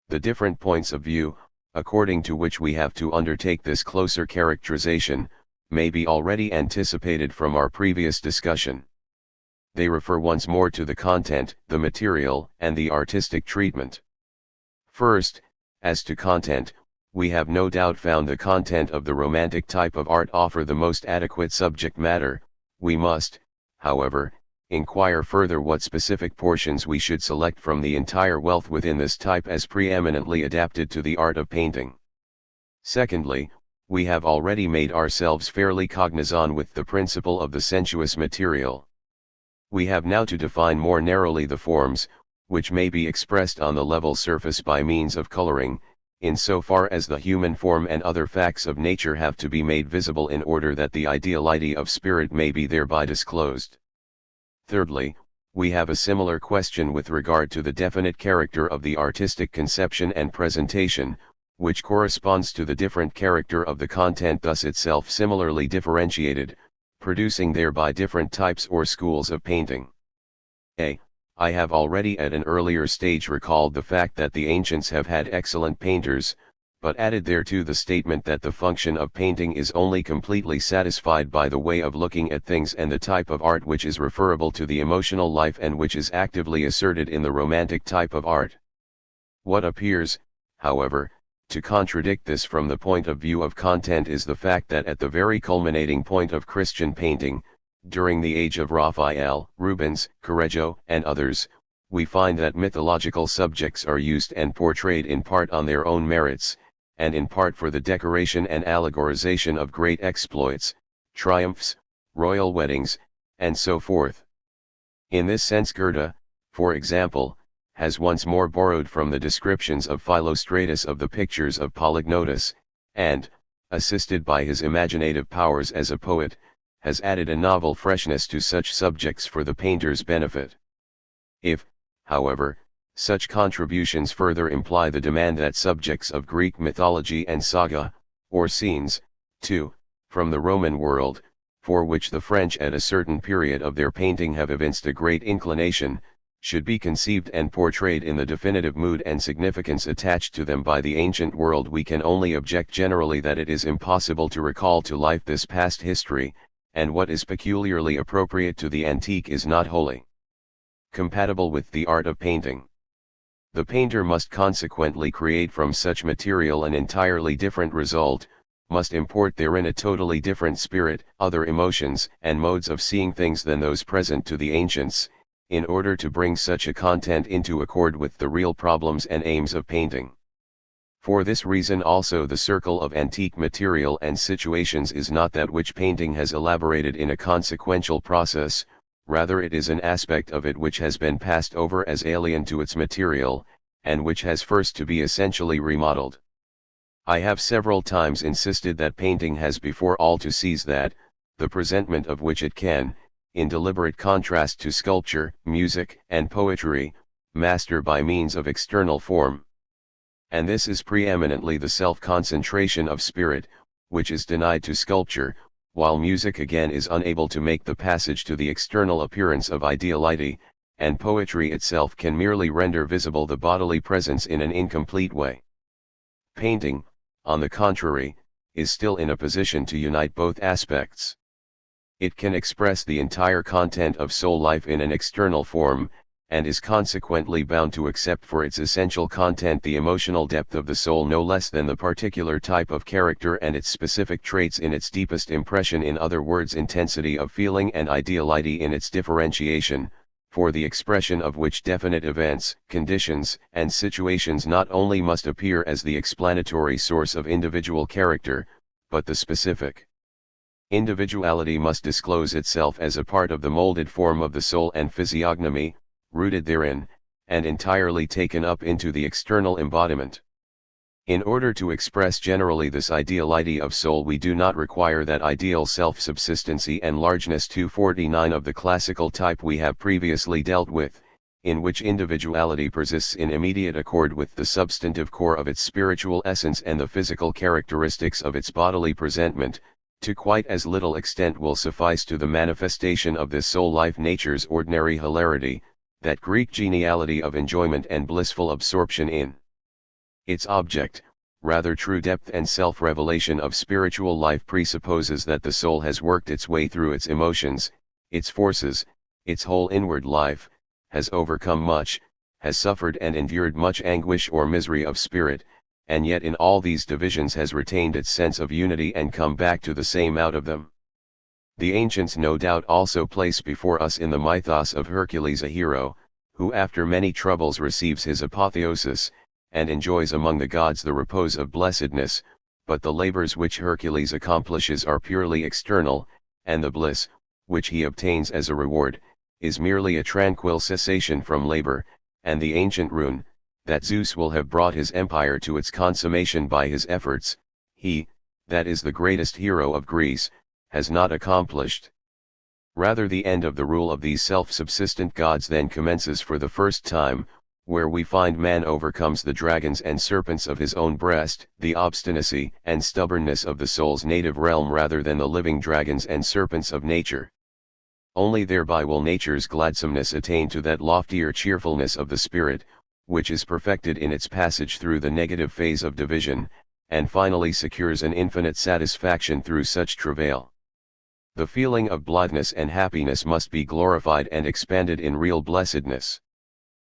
[SPEAKER 1] The different points of view, according to which we have to undertake this closer characterization, may be already anticipated from our previous discussion. They refer once more to the content, the material, and the artistic treatment. First, as to content, we have no doubt found the content of the romantic type of art offer the most adequate subject matter. We must, however, inquire further what specific portions we should select from the entire wealth within this type as preeminently adapted to the art of painting. Secondly, we have already made ourselves fairly cognizant with the principle of the sensuous material. We have now to define more narrowly the forms, which may be expressed on the level surface by means of coloring, in so far as the human form and other facts of nature have to be made visible in order that the ideality of spirit may be thereby disclosed. Thirdly, we have a similar question with regard to the definite character of the artistic conception and presentation, which corresponds to the different character of the content thus itself similarly differentiated, producing thereby different types or schools of painting. I have already at an earlier stage recalled the fact that the ancients have had excellent painters, but added thereto the statement that the function of painting is only completely satisfied by the way of looking at things and the type of art which is referable to the emotional life and which is actively asserted in the romantic type of art. What appears, however, to contradict this from the point of view of content is the fact that at the very culminating point of Christian painting, during the age of Raphael, Rubens, Correggio, and others, we find that mythological subjects are used and portrayed in part on their own merits, and in part for the decoration and allegorization of great exploits, triumphs, royal weddings, and so forth. In this sense Goethe, for example, has once more borrowed from the descriptions of Philostratus of the pictures of Polygnotus, and, assisted by his imaginative powers as a poet, has added a novel freshness to such subjects for the painter's benefit. If, however, such contributions further imply the demand that subjects of Greek mythology and saga, or scenes, too, from the Roman world, for which the French at a certain period of their painting have evinced a great inclination, should be conceived and portrayed in the definitive mood and significance attached to them by the ancient world, we can only object generally that it is impossible to recall to life this past history, and what is peculiarly appropriate to the antique is not wholly compatible with the art of painting. The painter must consequently create from such material an entirely different result, must import therein a totally different spirit, other emotions and modes of seeing things than those present to the ancients, in order to bring such a content into accord with the real problems and aims of painting. For this reason also the circle of antique material and situations is not that which painting has elaborated in a consequential process, rather it is an aspect of it which has been passed over as alien to its material, and which has first to be essentially remodeled. I have several times insisted that painting has before all to seize that, the presentment of which it can, in deliberate contrast to sculpture, music, and poetry, master by means of external form. And this is preeminently the self-concentration of spirit, which is denied to sculpture, while music again is unable to make the passage to the external appearance of ideality, and poetry itself can merely render visible the bodily presence in an incomplete way. Painting, on the contrary, is still in a position to unite both aspects. It can express the entire content of soul life in an external form, and is consequently bound to accept for its essential content the emotional depth of the soul no less than the particular type of character and its specific traits in its deepest impression, in other words intensity of feeling and ideality in its differentiation, for the expression of which definite events, conditions, and situations not only must appear as the explanatory source of individual character, but the specific individuality must disclose itself as a part of the molded form of the soul and physiognomy, rooted therein, and entirely taken up into the external embodiment. In order to express generally this ideality of soul, we do not require that ideal self-subsistency and largeness 249 of the classical type we have previously dealt with, in which individuality persists in immediate accord with the substantive core of its spiritual essence and the physical characteristics of its bodily presentment. To quite as little extent will suffice to the manifestation of this soul life nature's ordinary hilarity, that Greek geniality of enjoyment and blissful absorption in its object. Rather, true depth and self-revelation of spiritual life presupposes that the soul has worked its way through its emotions, its forces, its whole inward life, has overcome much, has suffered and endured much anguish or misery of spirit, and yet in all these divisions has retained its sense of unity and come back to the same out of them. The ancients no doubt also place before us in the mythos of Hercules a hero, who after many troubles receives his apotheosis, and enjoys among the gods the repose of blessedness, but the labors which Hercules accomplishes are purely external, and the bliss, which he obtains as a reward, is merely a tranquil cessation from labor, and the ancient rune, that Zeus will have brought his empire to its consummation by his efforts, he, that is the greatest hero of Greece, has not accomplished. Rather, the end of the rule of these self-subsistent gods then commences for the first time, where we find man overcomes the dragons and serpents of his own breast, the obstinacy and stubbornness of the soul's native realm rather than the living dragons and serpents of nature. Only thereby will nature's gladsomeness attain to that loftier cheerfulness of the spirit, which is perfected in its passage through the negative phase of division, and finally secures an infinite satisfaction through such travail. The feeling of blitheness and happiness must be glorified and expanded in real blessedness.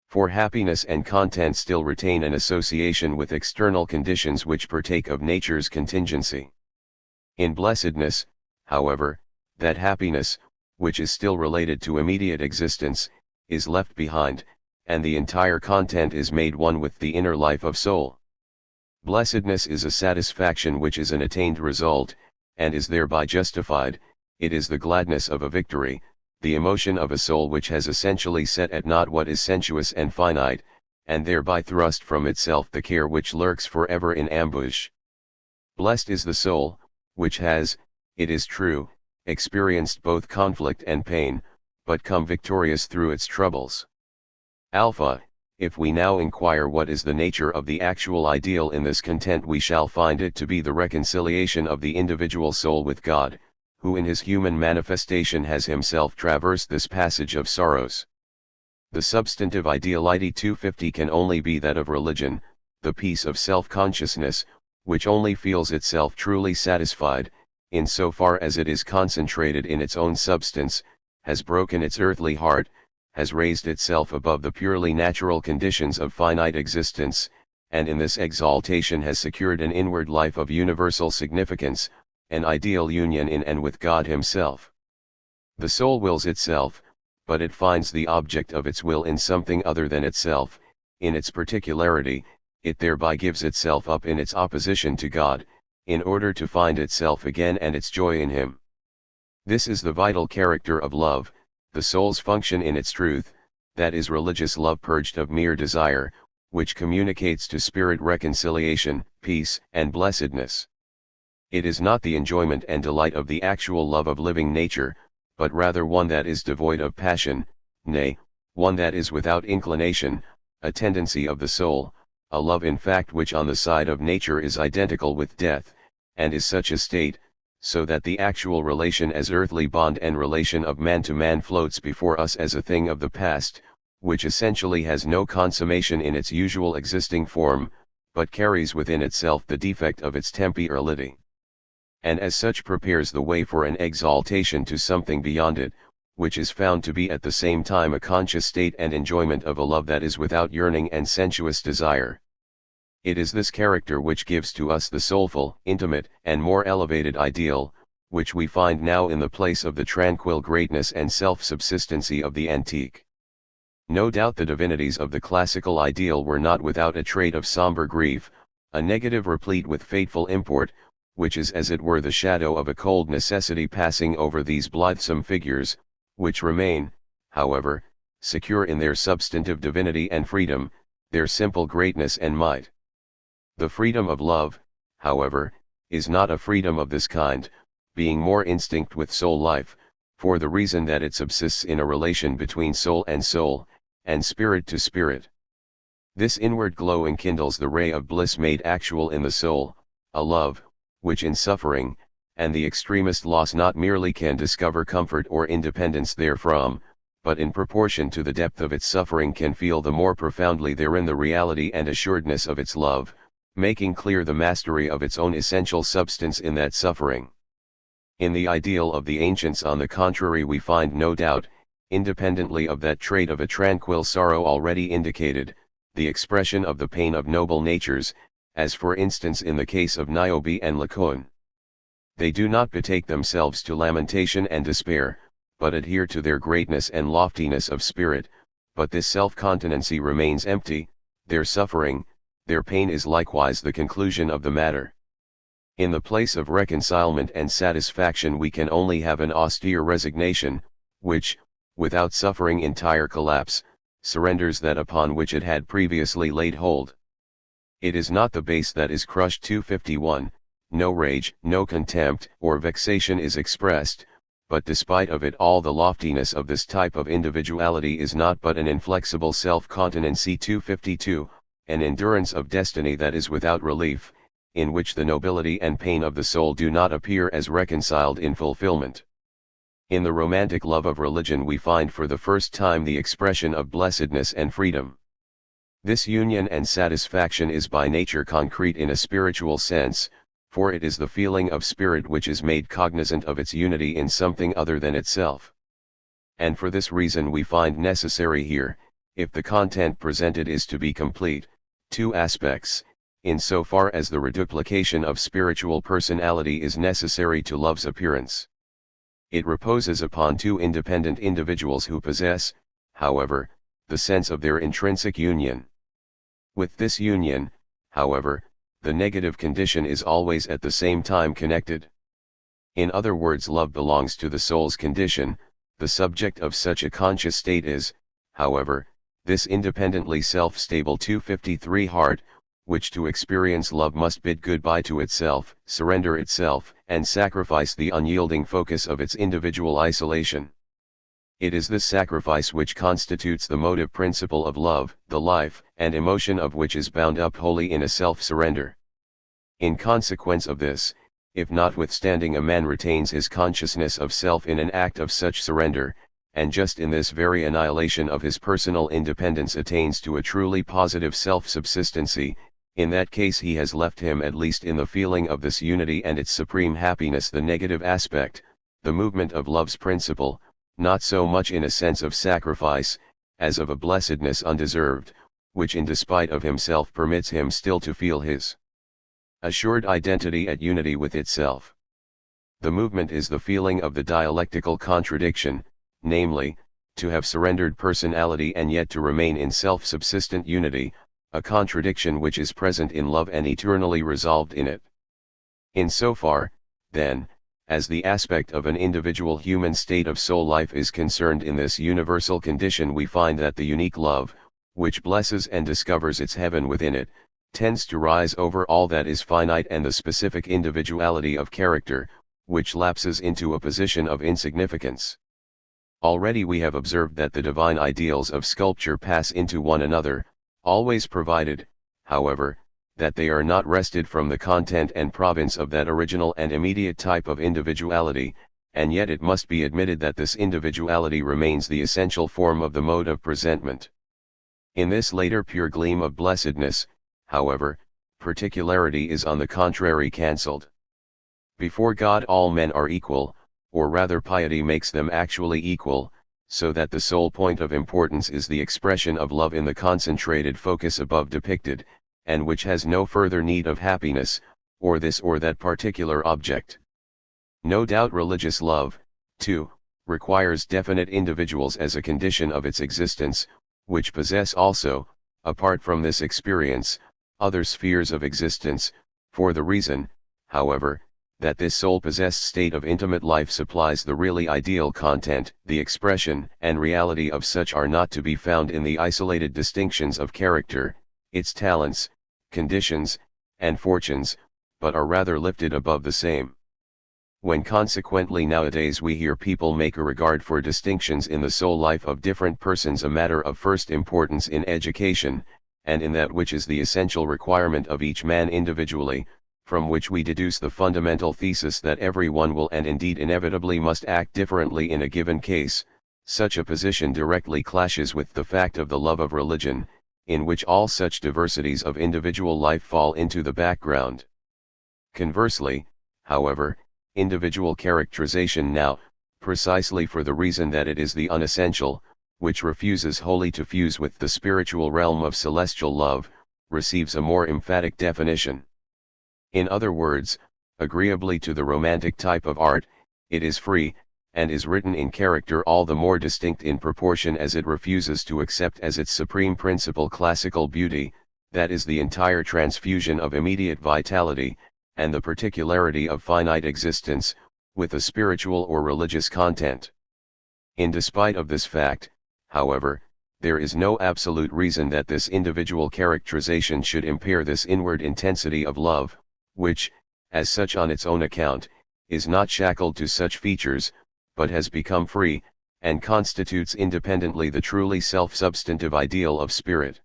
[SPEAKER 1] For happiness and content still retain an association with external conditions which partake of nature's contingency. In blessedness, however, that happiness, which is still related to immediate existence, is left behind, and the entire content is made one with the inner life of soul. Blessedness is a satisfaction which is an attained result, and is thereby justified. It is the gladness of a victory, the emotion of a soul which has essentially set at naught what is sensuous and finite, and thereby thrust from itself the care which lurks forever in ambush. Blessed is the soul, which has, it is true, experienced both conflict and pain, but come victorious through its troubles. Alpha. If we now inquire what is the nature of the actual ideal in this content, we shall find it to be the reconciliation of the individual soul with God, who in his human manifestation has himself traversed this passage of sorrows. The substantive ideality 250 can only be that of religion, the peace of self-consciousness, which only feels itself truly satisfied, in so far as it is concentrated in its own substance, has broken its earthly heart, has raised itself above the purely natural conditions of finite existence, and in this exaltation has secured an inward life of universal significance, an ideal union in and with God himself. The soul wills itself, but it finds the object of its will in something other than itself. In its particularity, it thereby gives itself up in its opposition to God, in order to find itself again and its joy in him. This is the vital character of love, the soul's function in its truth, that is religious love purged of mere desire, which communicates to spirit reconciliation, peace, and blessedness. It is not the enjoyment and delight of the actual love of living nature, but rather one that is devoid of passion, nay, one that is without inclination, a tendency of the soul, a love in fact which on the side of nature is identical with death, and is such a state, so that the actual relation as earthly bond and relation of man to man floats before us as a thing of the past, which essentially has no consummation in its usual existing form, but carries within itself the defect of its temporality, and as such prepares the way for an exaltation to something beyond it, which is found to be at the same time a conscious state and enjoyment of a love that is without yearning and sensuous desire. It is this character which gives to us the soulful, intimate, and more elevated ideal, which we find now in the place of the tranquil greatness and self-subsistency of the antique. No doubt the divinities of the classical ideal were not without a trait of somber grief, a negative replete with fateful import, which is as it were the shadow of a cold necessity passing over these blithesome figures, which remain, however, secure in their substantive divinity and freedom, their simple greatness and might. The freedom of love, however, is not a freedom of this kind, being more instinct with soul life, for the reason that it subsists in a relation between soul, and spirit to spirit. This inward glow enkindles the ray of bliss made actual in the soul, a love, which in suffering, and the extremest loss not merely can discover comfort or independence therefrom, but in proportion to the depth of its suffering can feel the more profoundly therein the reality and assuredness of its love, making clear the mastery of its own essential substance in that suffering. In the ideal of the ancients, on the contrary, we find no doubt, independently of that trait of a tranquil sorrow already indicated, the expression of the pain of noble natures, as for instance in the case of Niobe and Laocoon. They do not betake themselves to lamentation and despair, but adhere to their greatness and loftiness of spirit, but this self-continency remains empty, their suffering, their pain is likewise the conclusion of the matter. In the place of reconcilement and satisfaction we can only have an austere resignation, which, without suffering entire collapse, surrenders that upon which it had previously laid hold. It is not the base that is crushed. 251, no rage, no contempt or vexation is expressed, but despite of it all the loftiness of this type of individuality is not but an inflexible self-continency. 252, an endurance of destiny that is without relief, in which the nobility and pain of the soul do not appear as reconciled in fulfillment. In the romantic love of religion we find for the first time the expression of blessedness and freedom. This union and satisfaction is by nature concrete in a spiritual sense, for it is the feeling of spirit which is made cognizant of its unity in something other than itself. And for this reason we find necessary here, if the content presented is to be complete, two aspects, in so far as the reduplication of spiritual personality is necessary to love's appearance. It reposes upon two independent individuals who possess, however, the sense of their intrinsic union. With this union, however, the negative condition is always at the same time connected. In other words, love belongs to the soul's condition, the subject of such a conscious state is, however, this independently self-stable 253 heart, which to experience love must bid goodbye to itself, surrender itself, and sacrifice the unyielding focus of its individual isolation. It is this sacrifice which constitutes the motive principle of love, the life and emotion of which is bound up wholly in a self-surrender. In consequence of this, if notwithstanding a man retains his consciousness of self in an act of such surrender, and just in this very annihilation of his personal independence attains to a truly positive self-subsistency, in that case he has left him at least in the feeling of this unity and its supreme happiness the negative aspect, the movement of love's principle, not so much in a sense of sacrifice, as of a blessedness undeserved, which in despite of himself permits him still to feel his assured identity at unity with itself. The movement is the feeling of the dialectical contradiction, namely, to have surrendered personality and yet to remain in self-subsistent unity, a contradiction which is present in love and eternally resolved in it. In so far, then, as the aspect of an individual human state of soul life is concerned in this universal condition, we find that the unique love, which blesses and discovers its heaven within it, tends to rise over all that is finite, and the specific individuality of character, which lapses into a position of insignificance. Already we have observed that the divine ideals of sculpture pass into one another, always provided, however, that they are not wrested from the content and province of that original and immediate type of individuality, and yet it must be admitted that this individuality remains the essential form of the mode of presentment. In this later pure gleam of blessedness, however, particularity is on the contrary cancelled. Before God all men are equal, or rather piety makes them actually equal, so that the sole point of importance is the expression of love in the concentrated focus above depicted, and which has no further need of happiness, or this or that particular object. No doubt religious love, too, requires definite individuals as a condition of its existence, which possess also, apart from this experience, other spheres of existence, for the reason, however, that this soul-possessed state of intimate life supplies the really ideal content. The expression and reality of such are not to be found in the isolated distinctions of character, its talents, conditions, and fortunes, but are rather lifted above the same. When consequently nowadays we hear people make a regard for distinctions in the soul life of different persons a matter of first importance in education, and in that which is the essential requirement of each man individually, from which we deduce the fundamental thesis that every one will and indeed inevitably must act differently in a given case, such a position directly clashes with the fact of the love of religion, in which all such diversities of individual life fall into the background. Conversely, however, individual characterization now, precisely for the reason that it is the unessential, which refuses wholly to fuse with the spiritual realm of celestial love, receives a more emphatic definition. In other words, agreeably to the romantic type of art, it is free, and is written in character all the more distinct in proportion as it refuses to accept as its supreme principle classical beauty, that is the entire transfusion of immediate vitality, and the particularity of finite existence, with a spiritual or religious content. In despite of this fact, however, there is no absolute reason that this individual characterization should impair this inward intensity of love, which, as such on its own account, is not shackled to such features, but has become free, and constitutes independently the truly self-substantive ideal of spirit.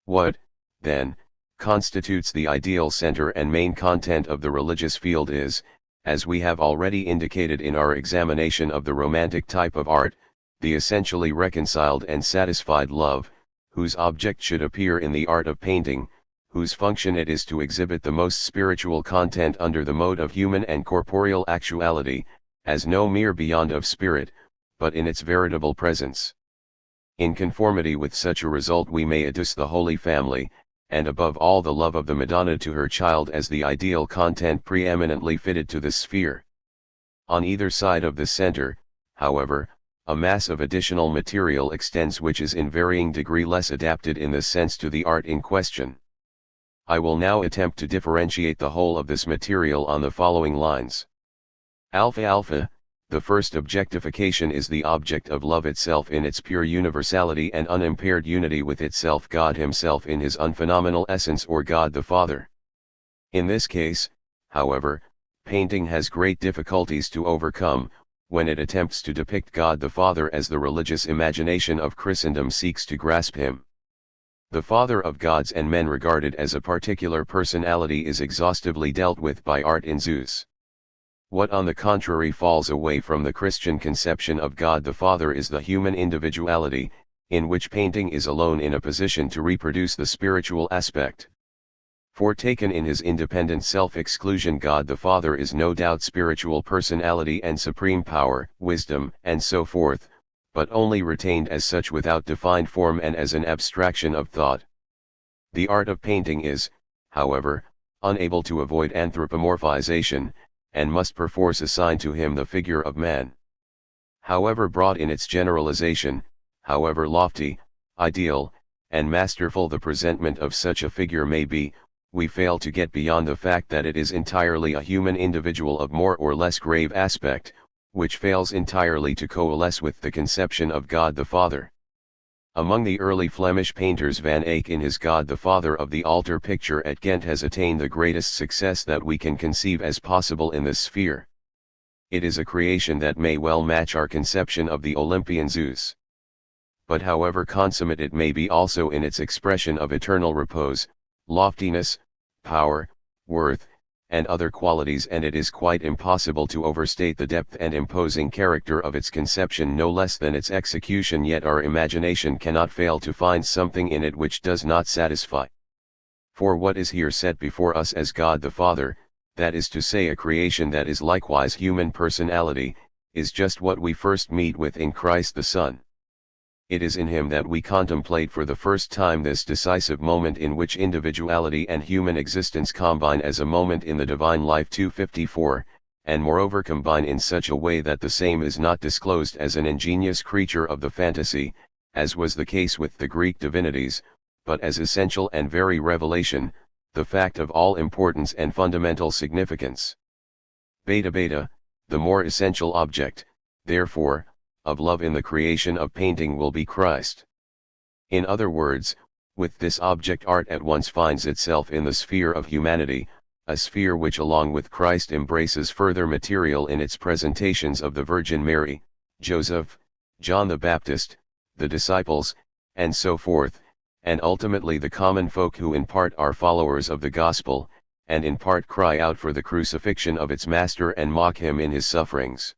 [SPEAKER 1] What, then, constitutes the ideal center and main content of the religious field is, as we have already indicated in our examination of the romantic type of art, the essentially reconciled and satisfied love, whose object should appear in the art of painting, whose function it is to exhibit the most spiritual content under the mode of human and corporeal actuality, as no mere beyond of spirit, but in its veritable presence. In conformity with such a result we may adduce the Holy Family, and above all the love of the Madonna to her child as the ideal content preeminently fitted to this sphere. On either side of the center, however, a mass of additional material extends which is in varying degree less adapted in this sense to the art in question. I will now attempt to differentiate the whole of this material on the following lines. Alpha. The first objectification is the object of love itself in its pure universality and unimpaired unity with itself, God himself in his unphenomenal essence, or God the Father. In this case, however, painting has great difficulties to overcome, when it attempts to depict God the Father as the religious imagination of Christendom seeks to grasp him. The Father of gods and men regarded as a particular personality is exhaustively dealt with by art in Zeus. What on the contrary falls away from the Christian conception of God the Father is the human individuality, in which painting is alone in a position to reproduce the spiritual aspect. For taken in his independent self-exclusion, God the Father is no doubt spiritual personality and supreme power, wisdom, and so forth, but only retained as such without defined form and as an abstraction of thought. The art of painting is, however, unable to avoid anthropomorphization, and must perforce assign to him the figure of man. However broad in its generalization, however lofty, ideal, and masterful the presentment of such a figure may be, we fail to get beyond the fact that it is entirely a human individual of more or less grave aspect, which fails entirely to coalesce with the conception of God the Father. Among the early Flemish painters, Van Eyck in his God the Father of the altar picture at Ghent has attained the greatest success that we can conceive as possible in this sphere. It is a creation that may well match our conception of the Olympian Zeus. But however consummate it may be also in its expression of eternal repose, loftiness, power, worth, and other qualities, and it is quite impossible to overstate the depth and imposing character of its conception no less than its execution, yet our imagination cannot fail to find something in it which does not satisfy. For what is here set before us as God the Father, that is to say a creation that is likewise human personality, is just what we first meet with in Christ the Son. It is in him that we contemplate for the first time this decisive moment in which individuality and human existence combine as a moment in the divine life. 254, and moreover combine in such a way that the same is not disclosed as an ingenious creature of the fantasy, as was the case with the Greek divinities, but as essential and very revelation, the fact of all importance and fundamental significance. Beta, the more essential object, therefore, of love in the creation of painting will be Christ. In other words, with this object art at once finds itself in the sphere of humanity, a sphere which along with Christ embraces further material in its presentations of the Virgin Mary, Joseph, John the Baptist, the disciples, and so forth, and ultimately the common folk who in part are followers of the gospel, and in part cry out for the crucifixion of its master and mock him in his sufferings.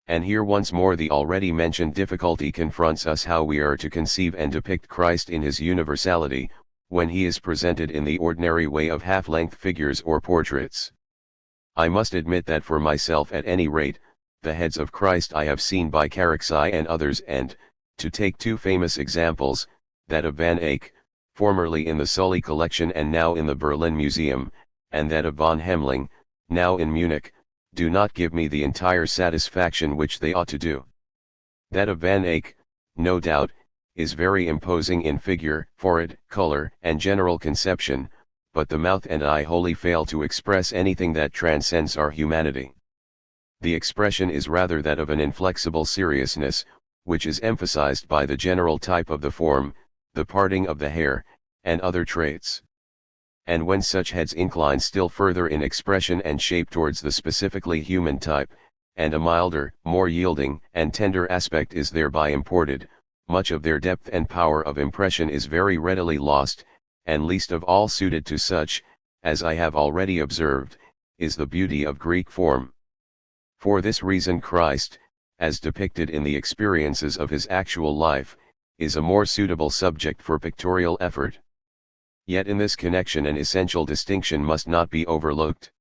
[SPEAKER 1] And here once more the already mentioned difficulty confronts us how we are to conceive and depict Christ in his universality, when he is presented in the ordinary way of half-length figures or portraits. I must admit that for myself at any rate, the heads of Christ I have seen by Carexai and others, and, to take two famous examples, that of Van Eyck, formerly in the Sully collection and now in the Berlin Museum, and that of von Hemling, now in Munich, do not give me the entire satisfaction which they ought to do. That of Van Eyck, no doubt, is very imposing in figure, forehead, color, and general conception, but the mouth and eye wholly fail to express anything that transcends our humanity. The expression is rather that of an inflexible seriousness, which is emphasized by the general type of the form, the parting of the hair, and other traits. And when such heads incline still further in expression and shape towards the specifically human type, and a milder, more yielding and tender aspect is thereby imported, much of their depth and power of impression is very readily lost, and least of all suited to such, as I have already observed, is the beauty of Greek form. For this reason Christ, as depicted in the experiences of his actual life, is a more suitable subject for pictorial effort. Yet in this connection an essential distinction must not be overlooked.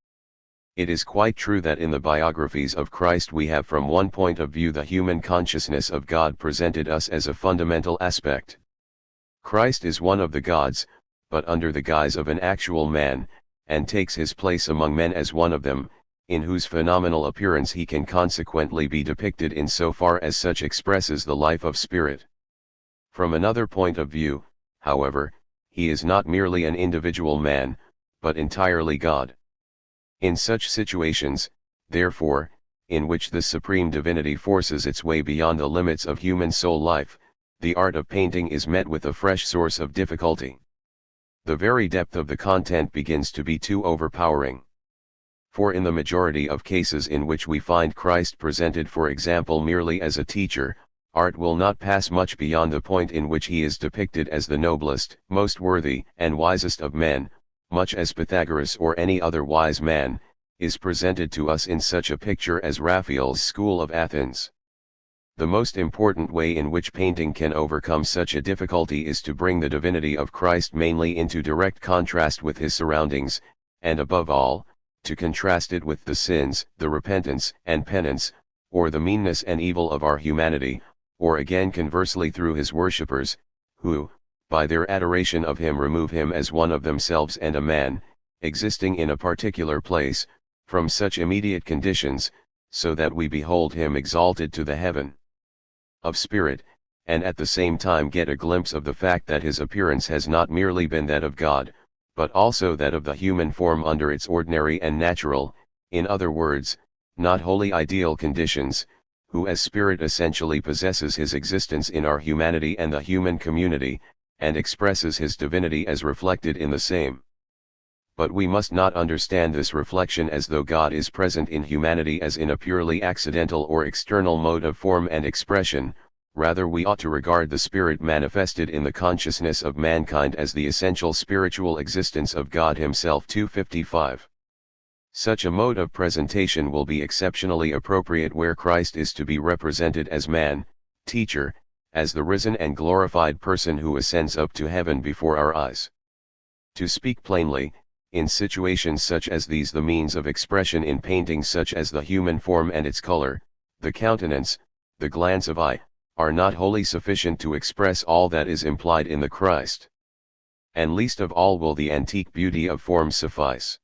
[SPEAKER 1] It is quite true that in the biographies of Christ we have from one point of view the human consciousness of God presented us as a fundamental aspect. Christ is one of the gods, but under the guise of an actual man, and takes his place among men as one of them, in whose phenomenal appearance he can consequently be depicted in so far as such expresses the life of spirit. From another point of view, however, he is not merely an individual man, but entirely God. In such situations, therefore, in which the supreme divinity forces its way beyond the limits of human soul life, the art of painting is met with a fresh source of difficulty. The very depth of the content begins to be too overpowering. For in the majority of cases in which we find Christ presented, for example, merely as a teacher, art will not pass much beyond the point in which he is depicted as the noblest, most worthy, and wisest of men, much as Pythagoras or any other wise man, is presented to us in such a picture as Raphael's School of Athens. The most important way in which painting can overcome such a difficulty is to bring the divinity of Christ mainly into direct contrast with his surroundings, and above all, to contrast it with the sins, the repentance and penance, or the meanness and evil of our humanity, or again conversely through his worshippers, who, by their adoration of him remove him as one of themselves and a man, existing in a particular place, from such immediate conditions, so that we behold him exalted to the heaven of spirit, and at the same time get a glimpse of the fact that his appearance has not merely been that of God, but also that of the human form under its ordinary and natural, in other words, not wholly ideal conditions, who as spirit essentially possesses his existence in our humanity and the human community, and expresses his divinity as reflected in the same. But we must not understand this reflection as though God is present in humanity as in a purely accidental or external mode of form and expression, rather we ought to regard the spirit manifested in the consciousness of mankind as the essential spiritual existence of God himself. 255. Such a mode of presentation will be exceptionally appropriate where Christ is to be represented as man, teacher, as the risen and glorified person who ascends up to heaven before our eyes. To speak plainly, In situations such as these, the means of expression in painting, such as the human form and its color, the countenance, the glance of eye, are not wholly sufficient to express all that is implied in the Christ. And least of all will the antique beauty of form suffice.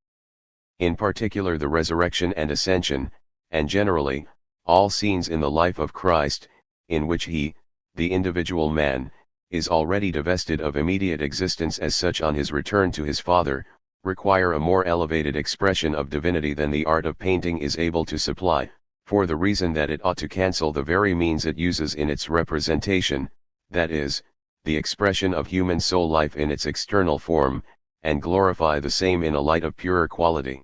[SPEAKER 1] In particular the resurrection and ascension, and generally, all scenes in the life of Christ, in which he, the individual man, is already divested of immediate existence as such on his return to his Father, require a more elevated expression of divinity than the art of painting is able to supply, for the reason that it ought to cancel the very means it uses in its representation, that is, the expression of human soul life in its external form, and glorify the same in a light of purer quality.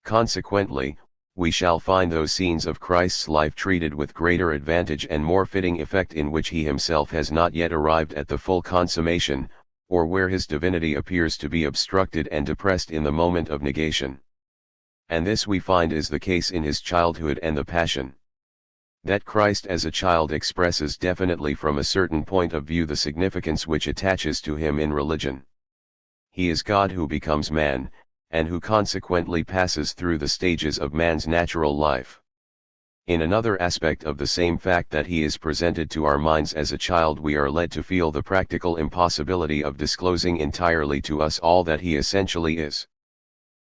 [SPEAKER 1] Consequently, we shall find those scenes of Christ's life treated with greater advantage and more fitting effect in which he himself has not yet arrived at the full consummation, or where his divinity appears to be obstructed and depressed in the moment of negation. And this we find is the case in his childhood and the Passion. That Christ as a child expresses definitely from a certain point of view the significance which attaches to him in religion. He is God who becomes man, and who consequently passes through the stages of man's natural life. In another aspect of the same fact that he is presented to our minds as a child, we are led to feel the practical impossibility of disclosing entirely to us all that he essentially is.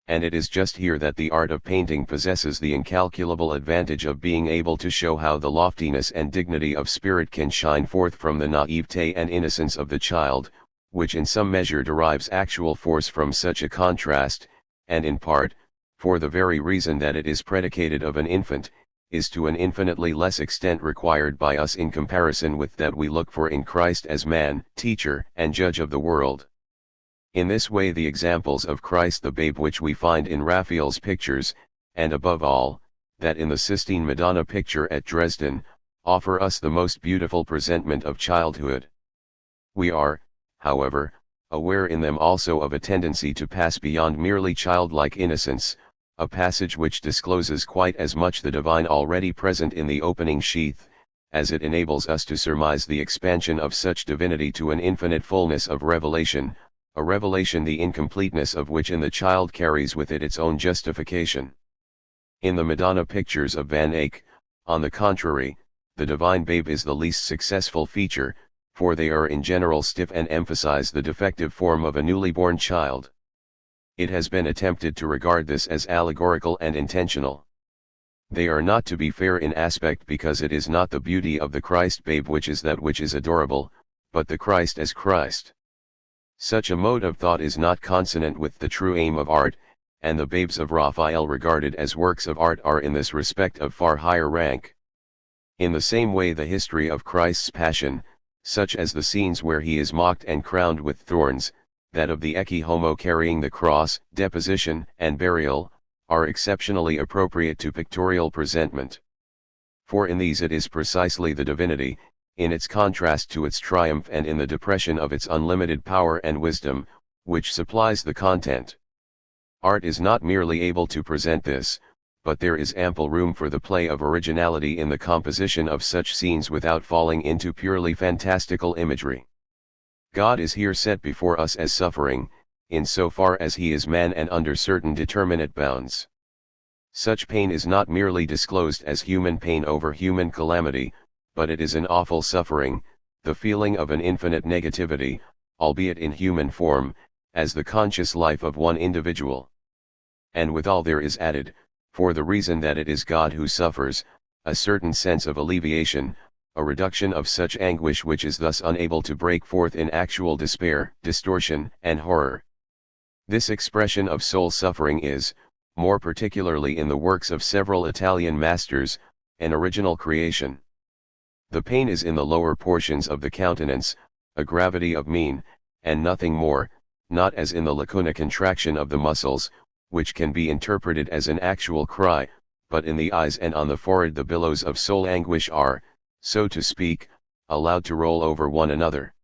[SPEAKER 1] And it is just here that the art of painting possesses the incalculable advantage of being able to show how the loftiness and dignity of spirit can shine forth from the naivete and innocence of the child, which in some measure derives actual force from such a contrast, and in part, for the very reason that it is predicated of an infant, is to an infinitely less extent required by us in comparison with that we look for in Christ as man, teacher, and judge of the world. In this way the examples of Christ the babe which we find in Raphael's pictures, and above all, that in the Sistine Madonna picture at Dresden, offer us the most beautiful presentment of childhood. We are, however, aware in them also of a tendency to pass beyond merely childlike innocence, a passage which discloses quite as much the divine already present in the opening sheath, as it enables us to surmise the expansion of such divinity to an infinite fullness of revelation, a revelation the incompleteness of which in the child carries with it its own justification. In the Madonna pictures of Van Eyck, on the contrary, the divine babe is the least successful feature, for they are in general stiff and emphasize the defective form of a newly born child. It has been attempted to regard this as allegorical and intentional. They are not to be fair in aspect because it is not the beauty of the Christ babe which is that which is adorable, but the Christ as Christ. Such a mode of thought is not consonant with the true aim of art, and the babes of Raphael regarded as works of art are in this respect of far higher rank. In the same way the history of Christ's Passion, such as the scenes where he is mocked and crowned with thorns, that of the Ecce Homo carrying the cross, deposition, and burial, are exceptionally appropriate to pictorial presentment. For in these it is precisely the divinity, in its contrast to its triumph and in the depression of its unlimited power and wisdom, which supplies the content. Art is not merely able to present this, but there is ample room for the play of originality in the composition of such scenes without falling into purely fantastical imagery. God is here set before us as suffering, in so far as he is man and under certain determinate bounds. Such pain is not merely disclosed as human pain over human calamity, but it is an awful suffering, the feeling of an infinite negativity, albeit in human form, as the conscious life of one individual. And withal there is added, for the reason that it is God who suffers, a certain sense of alleviation, a reduction of such anguish which is thus unable to break forth in actual despair, distortion, and horror. This expression of soul suffering is, more particularly in the works of several Italian masters, an original creation. The pain is in the lower portions of the countenance, a gravity of mien, and nothing more, not as in the lacuna contraction of the muscles, which can be interpreted as an actual cry, but in the eyes and on the forehead the billows of soul anguish are, so to speak, allowed to roll over one another.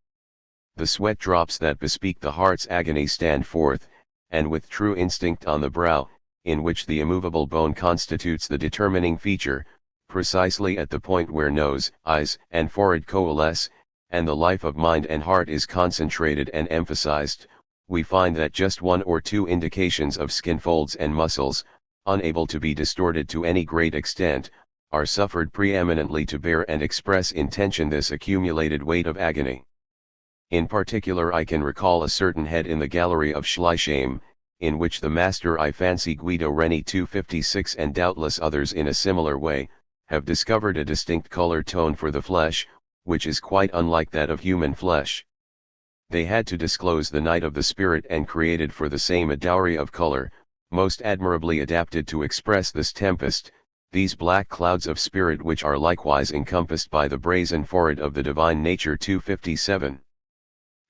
[SPEAKER 1] The sweat drops that bespeak the heart's agony stand forth, and with true instinct on the brow, in which the immovable bone constitutes the determining feature, precisely at the point where nose, eyes, and forehead coalesce, and the life of mind and heart is concentrated and emphasized, we find that just one or two indications of skin folds and muscles, unable to be distorted to any great extent, are suffered preeminently to bear and express in tension this accumulated weight of agony. In particular I can recall a certain head in the gallery of Schleichheim, in which the master, I fancy Guido Reni 256 and doubtless others in a similar way, have discovered a distinct color tone for the flesh, which is quite unlike that of human flesh. They had to disclose the night of the spirit and created for the same a dowry of color, most admirably adapted to express this tempest, these black clouds of spirit which are likewise encompassed by the brazen forehead of the divine nature 257.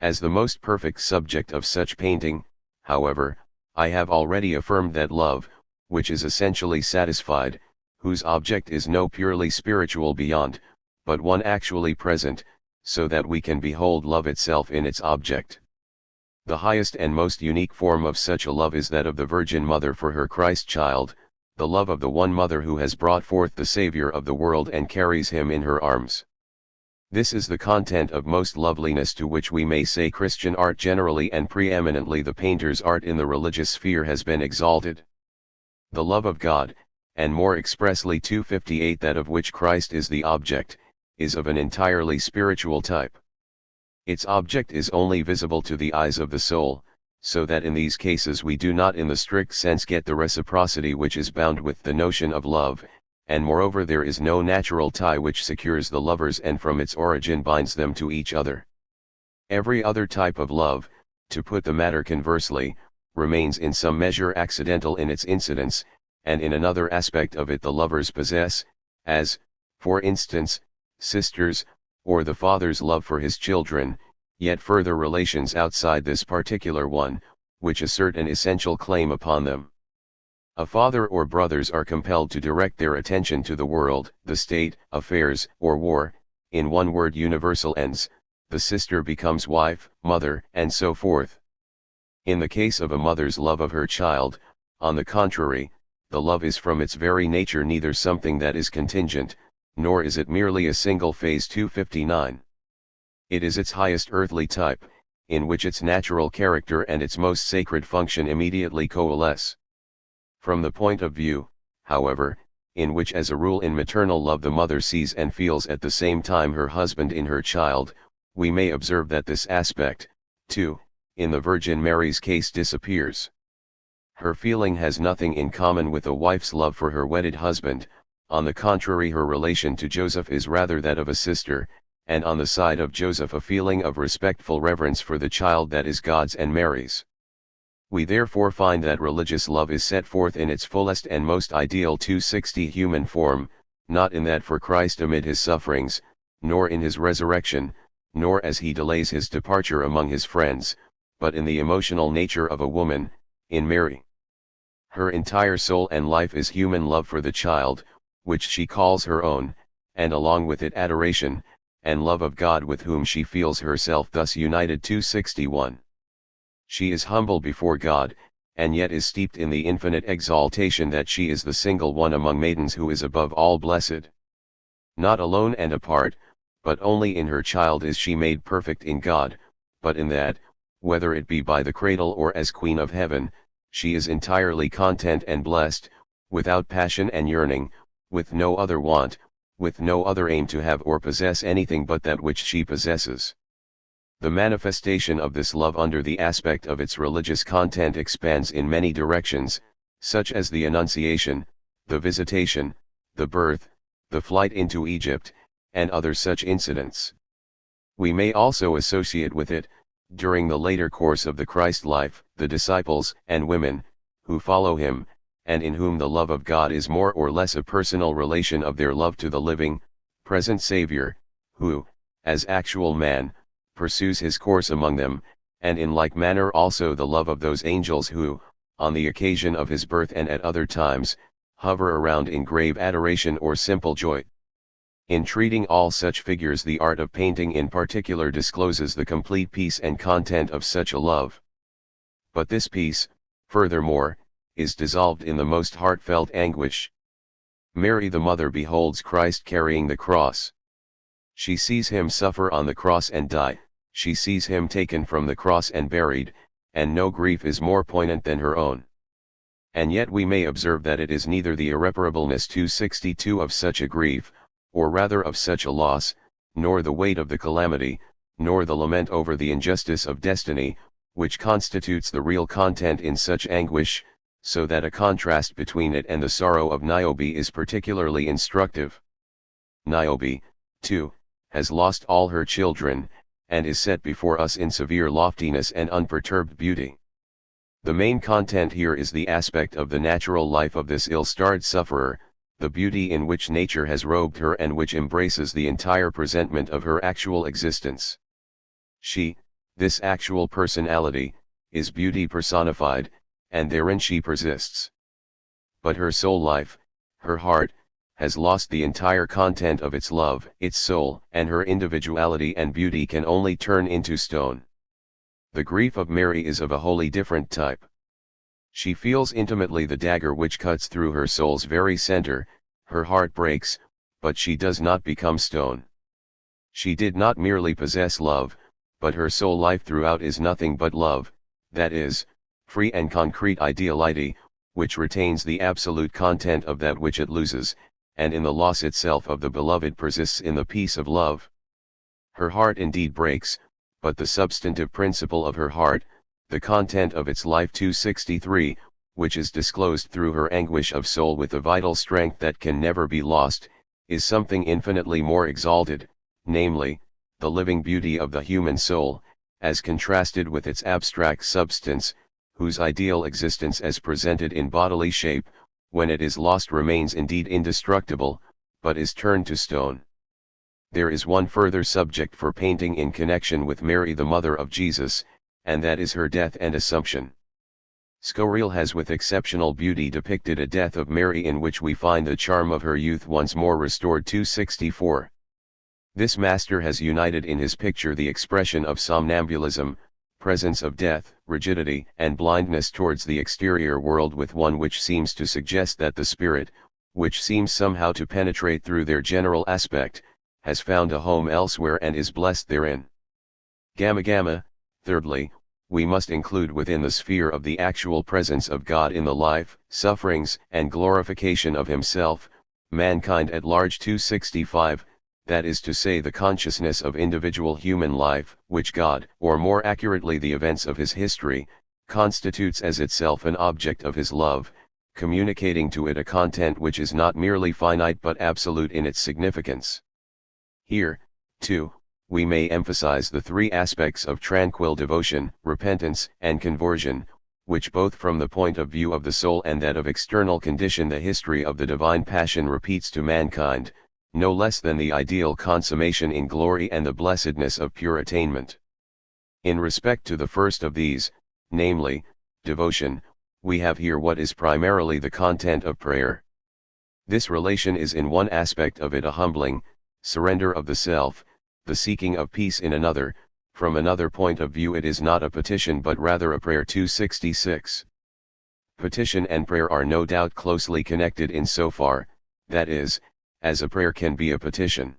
[SPEAKER 1] As the most perfect subject of such painting, however, I have already affirmed that love, which is essentially satisfied, whose object is no purely spiritual beyond, but one actually present, so that we can behold love itself in its object. The highest and most unique form of such a love is that of the Virgin Mother for her Christ child, the love of the one mother who has brought forth the Savior of the world and carries him in her arms. This is the content of most loveliness, to which we may say Christian art generally and preeminently the painter's art in the religious sphere has been exalted. The love of God, and more expressly 258 that of which Christ is the object, is of an entirely spiritual type. Its object is only visible to the eyes of the soul, so that in these cases we do not in the strict sense get the reciprocity which is bound with the notion of love, and moreover there is no natural tie which secures the lovers and from its origin binds them to each other. Every other type of love, to put the matter conversely, remains in some measure accidental in its incidence, and in another aspect of it the lovers possess, as, for instance, sisters, or the father's love for his children, yet further relations outside this particular one, which assert an essential claim upon them. A father or brothers are compelled to direct their attention to the world, the state, affairs, or war, in one word universal ends, the sister becomes wife, mother, and so forth. In the case of a mother's love of her child, on the contrary, the love is from its very nature neither something that is contingent, nor is it merely a single phase 259. It is its highest earthly type, in which its natural character and its most sacred function immediately coalesce. From the point of view, however, in which as a rule in maternal love the mother sees and feels at the same time her husband in her child, we may observe that this aspect, too, in the Virgin Mary's case disappears. Her feeling has nothing in common with a wife's love for her wedded husband, on the contrary her relation to Joseph is rather that of a sister, and on the side of Joseph a feeling of respectful reverence for the child that is God's and Mary's. We therefore find that religious love is set forth in its fullest and most ideal 260 human form, not in that for Christ amid his sufferings, nor in his resurrection, nor as he delays his departure among his friends, but in the emotional nature of a woman, in Mary. Her entire soul and life is human love for the child, which she calls her own, and along with it adoration, and love of God with whom she feels herself thus united 261. She is humble before God, and yet is steeped in the infinite exaltation that she is the single one among maidens who is above all blessed. Not alone and apart, but only in her child is she made perfect in God, but in that, whether it be by the cradle or as Queen of Heaven, she is entirely content and blessed, without passion and yearning, with no other want, with no other aim to have or possess anything but that which she possesses. The manifestation of this love under the aspect of its religious content expands in many directions, such as the Annunciation, the Visitation, the Birth, the Flight into Egypt, and other such incidents. We may also associate with it, during the later course of the Christ life, the disciples and women, who follow him, and in whom the love of God is more or less a personal relation of their love to the living, present Savior, who, as actual man, pursues his course among them, and in like manner also the love of those angels who, on the occasion of his birth and at other times, hover around in grave adoration or simple joy. In treating all such figures the art of painting in particular discloses the complete peace and content of such a love. But this peace, furthermore, is dissolved in the most heartfelt anguish. Mary the Mother beholds Christ carrying the cross. She sees him suffer on the cross and die, she sees him taken from the cross and buried, and no grief is more poignant than her own. And yet we may observe that it is neither the irreparableness 262 of such a grief, or rather of such a loss, nor the weight of the calamity, nor the lament over the injustice of destiny, which constitutes the real content in such anguish, so that a contrast between it and the sorrow of Niobe is particularly instructive. Niobe, too, has lost all her children, and is set before us in severe loftiness and unperturbed beauty. The main content here is the aspect of the natural life of this ill-starred sufferer, the beauty in which nature has robed her and which embraces the entire presentment of her actual existence. She, this actual personality, is beauty personified, and therein she persists. But her soul life, her heart, has lost the entire content of its love, its soul, and her individuality and beauty can only turn into stone. The grief of Mary is of a wholly different type. She feels intimately the dagger which cuts through her soul's very center, her heart breaks, but she does not become stone. She did not merely possess love, but her soul life throughout is nothing but love, that is, free and concrete ideality, which retains the absolute content of that which it loses, and in the loss itself of the beloved persists in the peace of love. Her heart indeed breaks, but the substantive principle of her heart, the content of its life 263, which is disclosed through her anguish of soul with a vital strength that can never be lost, is something infinitely more exalted, namely, the living beauty of the human soul, as contrasted with its abstract substance, whose ideal existence as presented in bodily shape, when it is lost remains indeed indestructible, but is turned to stone. There is one further subject for painting in connection with Mary the mother of Jesus, and that is her death and assumption. Scouril has with exceptional beauty depicted a death of Mary in which we find the charm of her youth once more restored 264. This master has united in his picture the expression of somnambulism, presence of death, rigidity and blindness towards the exterior world with one which seems to suggest that the spirit, which seems somehow to penetrate through their general aspect, has found a home elsewhere and is blessed therein. Thirdly, we must include within the sphere of the actual presence of God in the life, sufferings, and glorification of himself, mankind at large 265, that is to say the consciousness of individual human life, which God, or more accurately the events of his history, constitutes as itself an object of his love, communicating to it a content which is not merely finite but absolute in its significance. Here, too, we may emphasize the three aspects of tranquil devotion, repentance, and conversion, which both from the point of view of the soul and that of external condition the history of the divine passion repeats to mankind, no less than the ideal consummation in glory and the blessedness of pure attainment. In respect to the first of these, namely, devotion, we have here what is primarily the content of prayer. This relation is in one aspect of it a humbling, surrender of the self, the seeking of peace in another, from another point of view it is not a petition but rather a prayer 266. Petition and prayer are no doubt closely connected in so far, that is, as a prayer can be a petition.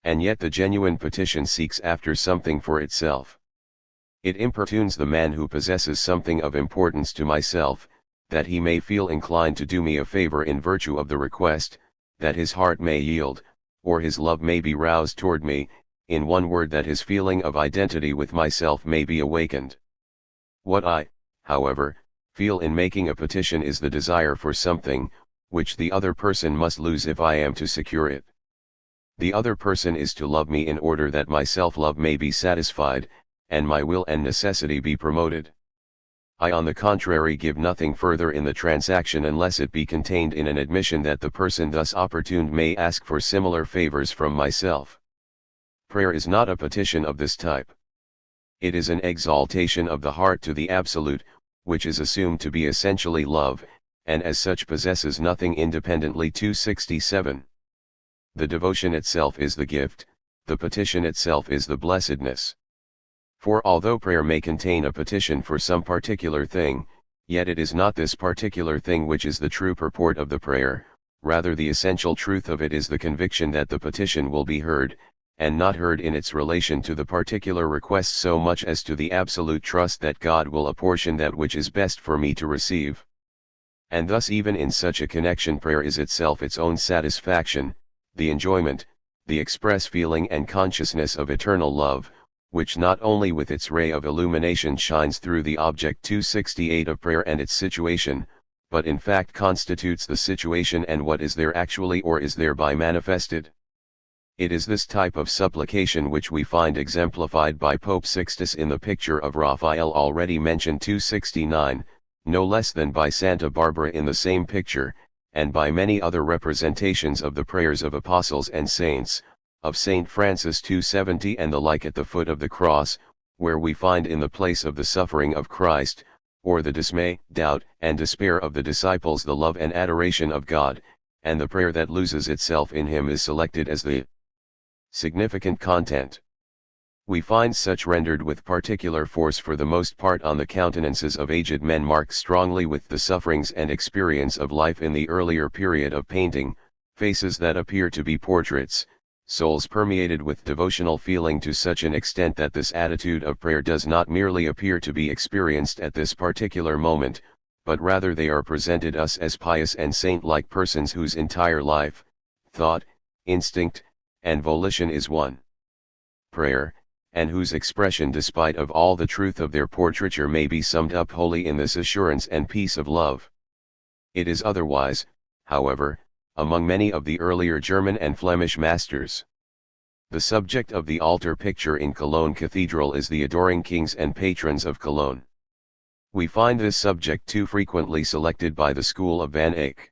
[SPEAKER 1] And yet the genuine petition seeks after something for itself. It importunes the man who possesses something of importance to myself, that he may feel inclined to do me a favor in virtue of the request, that his heart may yield, or his love may be roused toward me, in one word that his feeling of identity with myself may be awakened. What I, however, feel in making a petition is the desire for something, which the other person must lose if I am to secure it. The other person is to love me in order that my self-love may be satisfied, and my will and necessity be promoted. I on the contrary give nothing further in the transaction unless it be contained in an admission that the person thus opportuned may ask for similar favors from myself. Prayer is not a petition of this type. It is an exaltation of the heart to the absolute, which is assumed to be essentially love, and as such possesses nothing independently 267. The devotion itself is the gift, the petition itself is the blessedness. For although prayer may contain a petition for some particular thing, yet it is not this particular thing which is the true purport of the prayer, rather the essential truth of it is the conviction that the petition will be heard, and not heard in its relation to the particular request so much as to the absolute trust that God will apportion that which is best for me to receive. And thus even in such a connection prayer is itself its own satisfaction, the enjoyment, the express feeling and consciousness of eternal love, which not only with its ray of illumination shines through the object 268 of prayer and its situation, but in fact constitutes the situation and what is there actually or is thereby manifested. It is this type of supplication which we find exemplified by Pope Sixtus in the picture of Raphael already mentioned 269, no less than by Santa Barbara in the same picture, and by many other representations of the prayers of apostles and saints, of Saint Francis 270 and the like at the foot of the cross, where we find in the place of the suffering of Christ, or the dismay, doubt, and despair of the disciples the love and adoration of God, and the prayer that loses itself in him is selected as the significant content. We find such rendered with particular force for the most part on the countenances of aged men marked strongly with the sufferings and experience of life in the earlier period of painting, faces that appear to be portraits, souls permeated with devotional feeling to such an extent that this attitude of prayer does not merely appear to be experienced at this particular moment, but rather they are presented us as pious and saint-like persons whose entire life, thought, instinct, and volition is one prayer, and whose expression despite of all the truth of their portraiture may be summed up wholly in this assurance and peace of love. It is otherwise, however, among many of the earlier German and Flemish masters. The subject of the altar picture in Cologne Cathedral is the adoring kings and patrons of Cologne. We find this subject too frequently selected by the school of Van Eyck.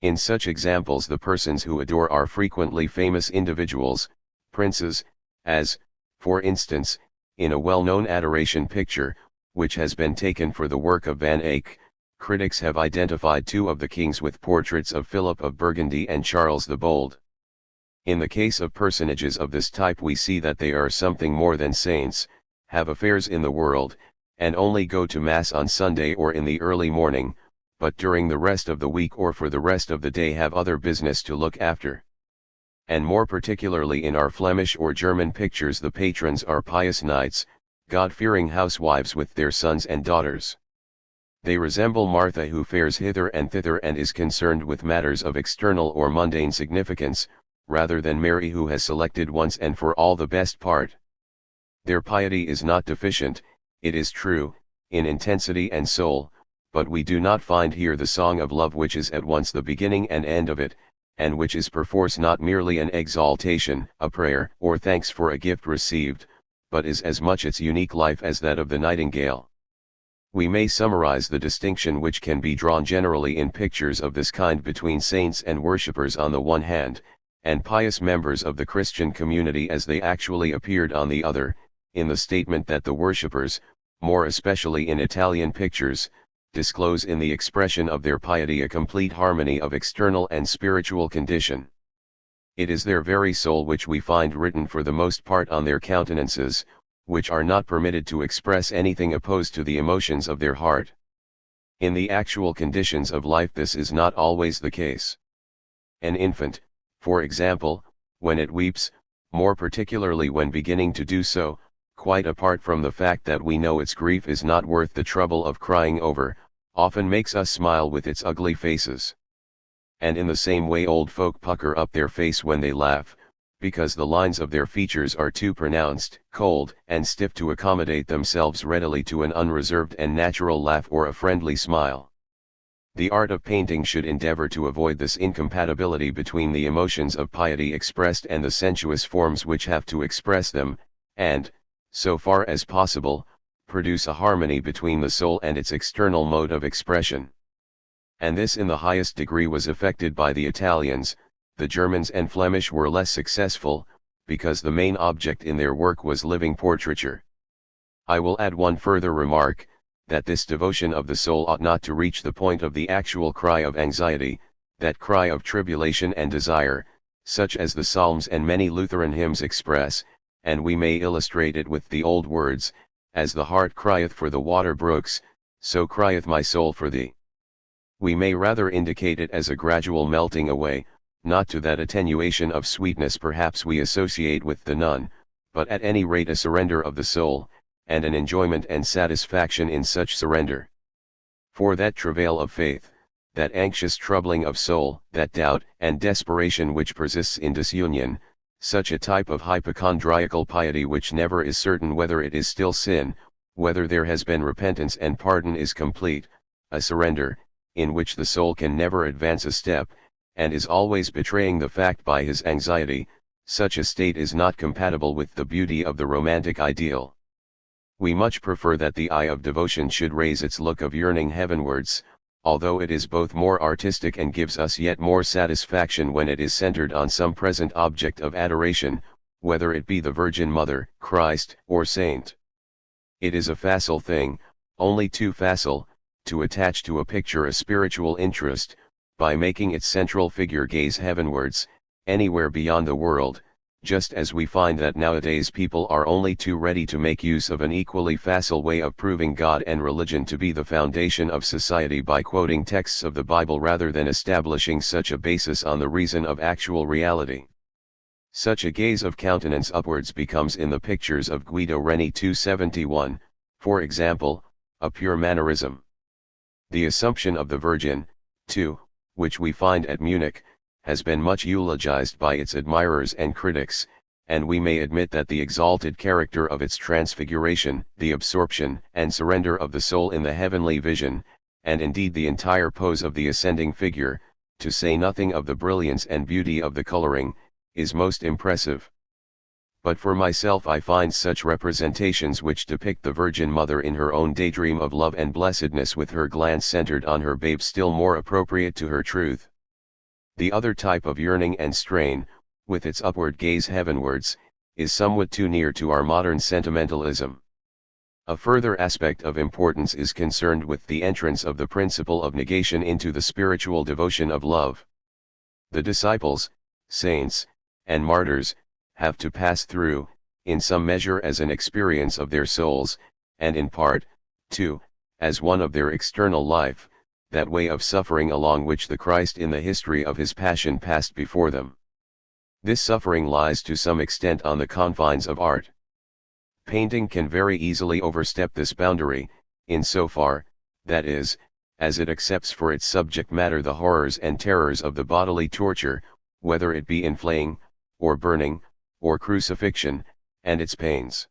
[SPEAKER 1] In such examples the persons who adore are frequently famous individuals, princes, as, for instance, in a well-known adoration picture, which has been taken for the work of Van Eyck, critics have identified two of the kings with portraits of Philip of Burgundy and Charles the Bold. In the case of personages of this type we see that they are something more than saints, have affairs in the world, and only go to Mass on Sunday or in the early morning, but during the rest of the week or for the rest of the day have other business to look after. And more particularly in our Flemish or German pictures the patrons are pious knights, God-fearing housewives with their sons and daughters. They resemble Martha who fares hither and thither and is concerned with matters of external or mundane significance, rather than Mary who has selected once and for all the best part. Their piety is not deficient, it is true, in intensity and soul, but we do not find here the song of love which is at once the beginning and end of it, and which is perforce not merely an exaltation, a prayer, or thanks for a gift received, but is as much its unique life as that of the nightingale. We may summarize the distinction which can be drawn generally in pictures of this kind between saints and worshippers on the one hand, and pious members of the Christian community as they actually appeared on the other, in the statement that the worshippers, more especially in Italian pictures, disclose in the expression of their piety a complete harmony of external and spiritual condition. It is their very soul which we find written for the most part on their countenances, which are not permitted to express anything opposed to the emotions of their heart. In the actual conditions of life this is not always the case. An infant, for example, when it weeps, more particularly when beginning to do so, quite apart from the fact that we know its grief is not worth the trouble of crying over, often makes us smile with its ugly faces. And in the same way old folk pucker up their face when they laugh, because the lines of their features are too pronounced, cold, and stiff to accommodate themselves readily to an unreserved and natural laugh or a friendly smile. The art of painting should endeavor to avoid this incompatibility between the emotions of piety expressed and the sensuous forms which have to express them, and, so far as possible, produce a harmony between the soul and its external mode of expression. And this in the highest degree was effected by the Italians. The Germans and Flemish were less successful, because the main object in their work was living portraiture. I will add one further remark, that this devotion of the soul ought not to reach the point of the actual cry of anxiety, that cry of tribulation and desire, such as the Psalms and many Lutheran hymns express, and we may illustrate it with the old words, as the hart crieth for the water brooks, so crieth my soul for thee. We may rather indicate it as a gradual melting away, not to that attenuation of sweetness perhaps we associate with the nun, but at any rate a surrender of the soul, and an enjoyment and satisfaction in such surrender. For that travail of faith, that anxious troubling of soul, that doubt and desperation which persists in disunion, such a type of hypochondriacal piety which never is certain whether it is still sin, whether there has been repentance and pardon is complete, a surrender, in which the soul can never advance a step, and is always betraying the fact by his anxiety, such a state is not compatible with the beauty of the romantic ideal. We much prefer that the eye of devotion should raise its look of yearning heavenwards, although it is both more artistic and gives us yet more satisfaction when it is centered on some present object of adoration, whether it be the Virgin Mother, Christ, or Saint. It is a facile thing, only too facile, to attach to a picture a spiritual interest, by making its central figure gaze heavenwards, anywhere beyond the world, just as we find that nowadays people are only too ready to make use of an equally facile way of proving God and religion to be the foundation of society by quoting texts of the Bible rather than establishing such a basis on the reason of actual reality. Such a gaze of countenance upwards becomes in the pictures of Guido Reni 271, for example, a pure mannerism. The Assumption of the Virgin, too, which we find at Munich, has been much eulogized by its admirers and critics, and we may admit that the exalted character of its transfiguration, the absorption and surrender of the soul in the heavenly vision, and indeed the entire pose of the ascending figure, to say nothing of the brilliance and beauty of the coloring, is most impressive. But for myself I find such representations which depict the Virgin Mother in her own daydream of love and blessedness with her glance centered on her babe still more appropriate to her truth. The other type of yearning and strain, with its upward gaze heavenwards, is somewhat too near to our modern sentimentalism. A further aspect of importance is concerned with the entrance of the principle of negation into the spiritual devotion of love. The disciples, saints, and martyrs, have to pass through, in some measure as an experience of their souls, and in part, too, as one of their external life, that way of suffering along which the Christ in the history of his passion passed before them. This suffering lies to some extent on the confines of art. Painting can very easily overstep this boundary, in so far, that is, as it accepts for its subject matter the horrors and terrors of the bodily torture, whether it be in flaying, or burning, or crucifixion, and its pains.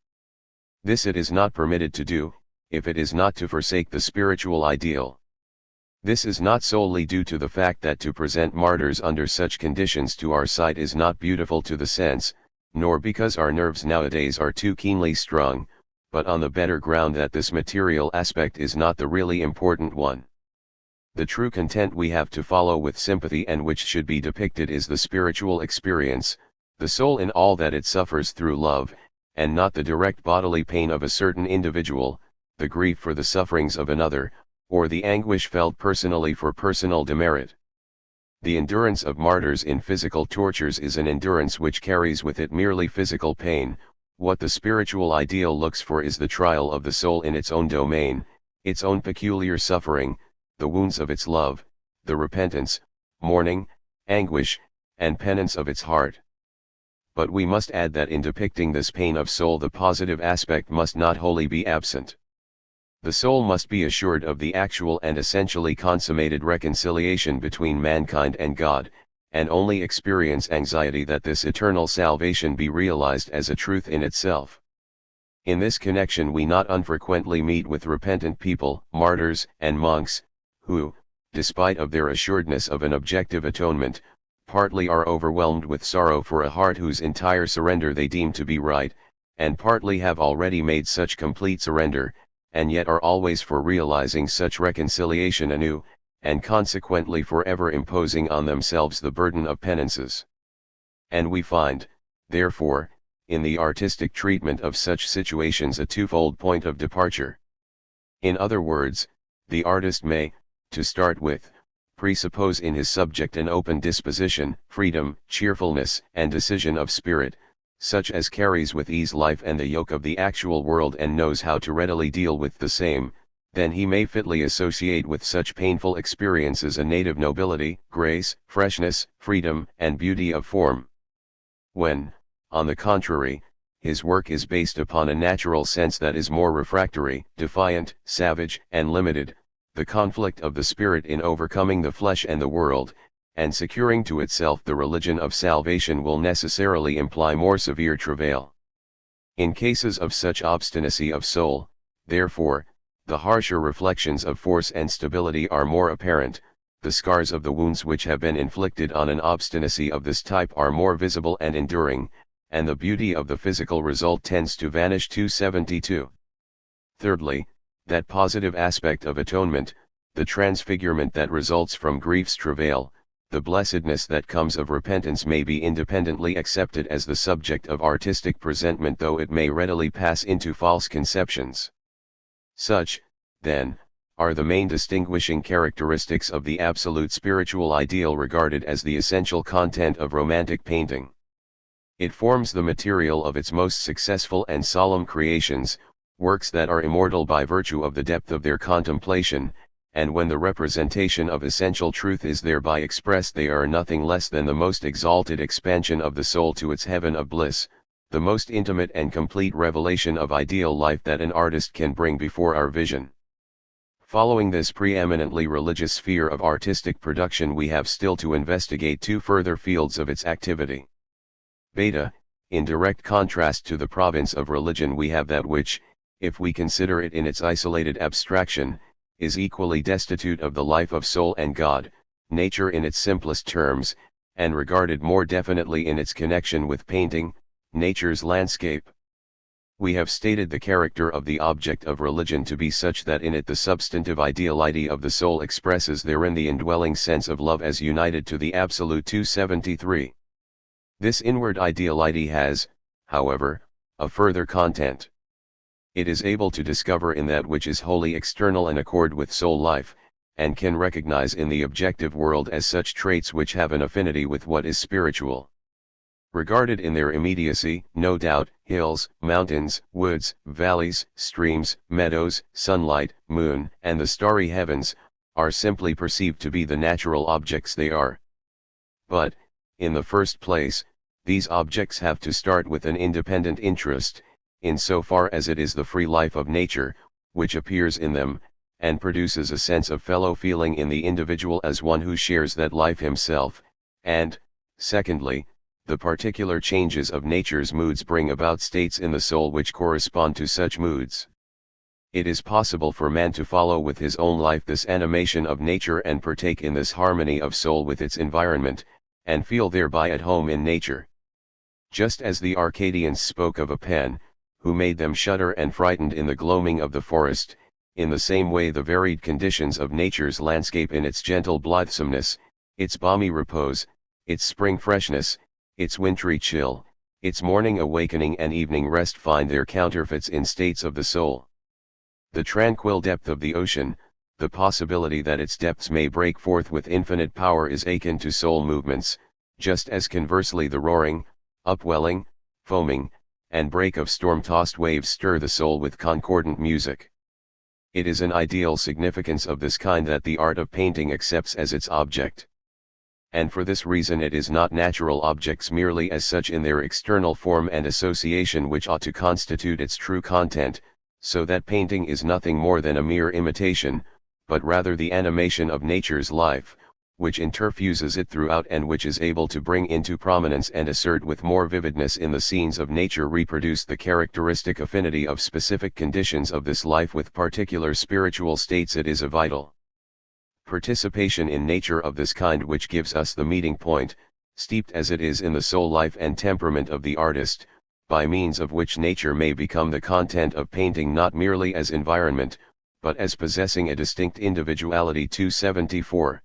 [SPEAKER 1] This it is not permitted to do, if it is not to forsake the spiritual ideal. This is not solely due to the fact that to present martyrs under such conditions to our sight is not beautiful to the sense, nor because our nerves nowadays are too keenly strung, but on the better ground that this material aspect is not the really important one. The true content we have to follow with sympathy and which should be depicted is the spiritual experience, the soul in all that it suffers through love, and not the direct bodily pain of a certain individual, the grief for the sufferings of another, or the anguish felt personally for personal demerit. The endurance of martyrs in physical tortures is an endurance which carries with it merely physical pain. What the spiritual ideal looks for is the trial of the soul in its own domain, its own peculiar suffering, the wounds of its love, the repentance, mourning, anguish, and penance of its heart. But we must add that in depicting this pain of soul the positive aspect must not wholly be absent. The soul must be assured of the actual and essentially consummated reconciliation between mankind and God, and only experience anxiety that this eternal salvation be realized as a truth in itself. In this connection we not unfrequently meet with repentant people, martyrs and monks, who, despite of their assuredness of an objective atonement, partly are overwhelmed with sorrow for a heart whose entire surrender they deem to be right, and partly have already made such complete surrender, and yet are always for realizing such reconciliation anew, and consequently forever imposing on themselves the burden of penances. And we find, therefore, in the artistic treatment of such situations a twofold point of departure. In other words, the artist may, to start with, presuppose in his subject an open disposition, freedom, cheerfulness, and decision of spirit, such as carries with ease life and the yoke of the actual world and knows how to readily deal with the same, then he may fitly associate with such painful experiences a native nobility, grace, freshness, freedom, and beauty of form. When, on the contrary, his work is based upon a natural sense that is more refractory, defiant, savage, and limited, the conflict of the spirit in overcoming the flesh and the world, and securing to itself the religion of salvation will necessarily imply more severe travail. In cases of such obstinacy of soul, therefore, the harsher reflections of force and stability are more apparent, the scars of the wounds which have been inflicted on an obstinacy of this type are more visible and enduring, and the beauty of the physical result tends to vanish. 272. Thirdly, that positive aspect of atonement, the transfigurement that results from grief's travail, the blessedness that comes of repentance may be independently accepted as the subject of artistic presentment, though it may readily pass into false conceptions. Such, then, are the main distinguishing characteristics of the absolute spiritual ideal regarded as the essential content of romantic painting. It forms the material of its most successful and solemn creations, works that are immortal by virtue of the depth of their contemplation, and when the representation of essential truth is thereby expressed, they are nothing less than the most exalted expansion of the soul to its heaven of bliss, the most intimate and complete revelation of ideal life that an artist can bring before our vision. Following this preeminently religious sphere of artistic production, we have still to investigate two further fields of its activity. Beta, in direct contrast to the province of religion, we have that which, if we consider it in its isolated abstraction, is equally destitute of the life of soul and God, nature in its simplest terms, and regarded more definitely in its connection with painting, nature's landscape. We have stated the character of the object of religion to be such that in it the substantive ideality of the soul expresses therein the indwelling sense of love as united to the absolute. 273. This inward ideality has, however, a further content. It is able to discover in that which is wholly external an accord with soul life, and can recognize in the objective world as such traits which have an affinity with what is spiritual. Regarded in their immediacy, no doubt, hills, mountains, woods, valleys, streams, meadows, sunlight, moon, and the starry heavens, are simply perceived to be the natural objects they are. But, in the first place, these objects have to start with an independent interest, in so far as it is the free life of nature, which appears in them, and produces a sense of fellow feeling in the individual as one who shares that life himself, and, secondly, the particular changes of nature's moods bring about states in the soul which correspond to such moods. It is possible for man to follow with his own life this animation of nature and partake in this harmony of soul with its environment, and feel thereby at home in nature. Just as the Arcadians spoke of a Pan, who made them shudder and frightened in the gloaming of the forest, in the same way the varied conditions of nature's landscape in its gentle blithesomeness, its balmy repose, its spring freshness, its wintry chill, its morning awakening and evening rest find their counterfeits in states of the soul. The tranquil depth of the ocean, the possibility that its depths may break forth with infinite power is akin to soul movements, just as conversely the roaring, upwelling, foaming, and break of storm-tossed waves stir the soul with concordant music. It is an ideal significance of this kind that the art of painting accepts as its object. And for this reason it is not natural objects merely as such in their external form and association which ought to constitute its true content, so that painting is nothing more than a mere imitation, but rather the animation of nature's life, which interfuses it throughout and which is able to bring into prominence and assert with more vividness in the scenes of nature reproduce the characteristic affinity of specific conditions of this life with particular spiritual states. It is a vital participation in nature of this kind which gives us the meeting point, steeped as it is in the soul life and temperament of the artist, by means of which nature may become the content of painting not merely as environment, but as possessing a distinct individuality. 274.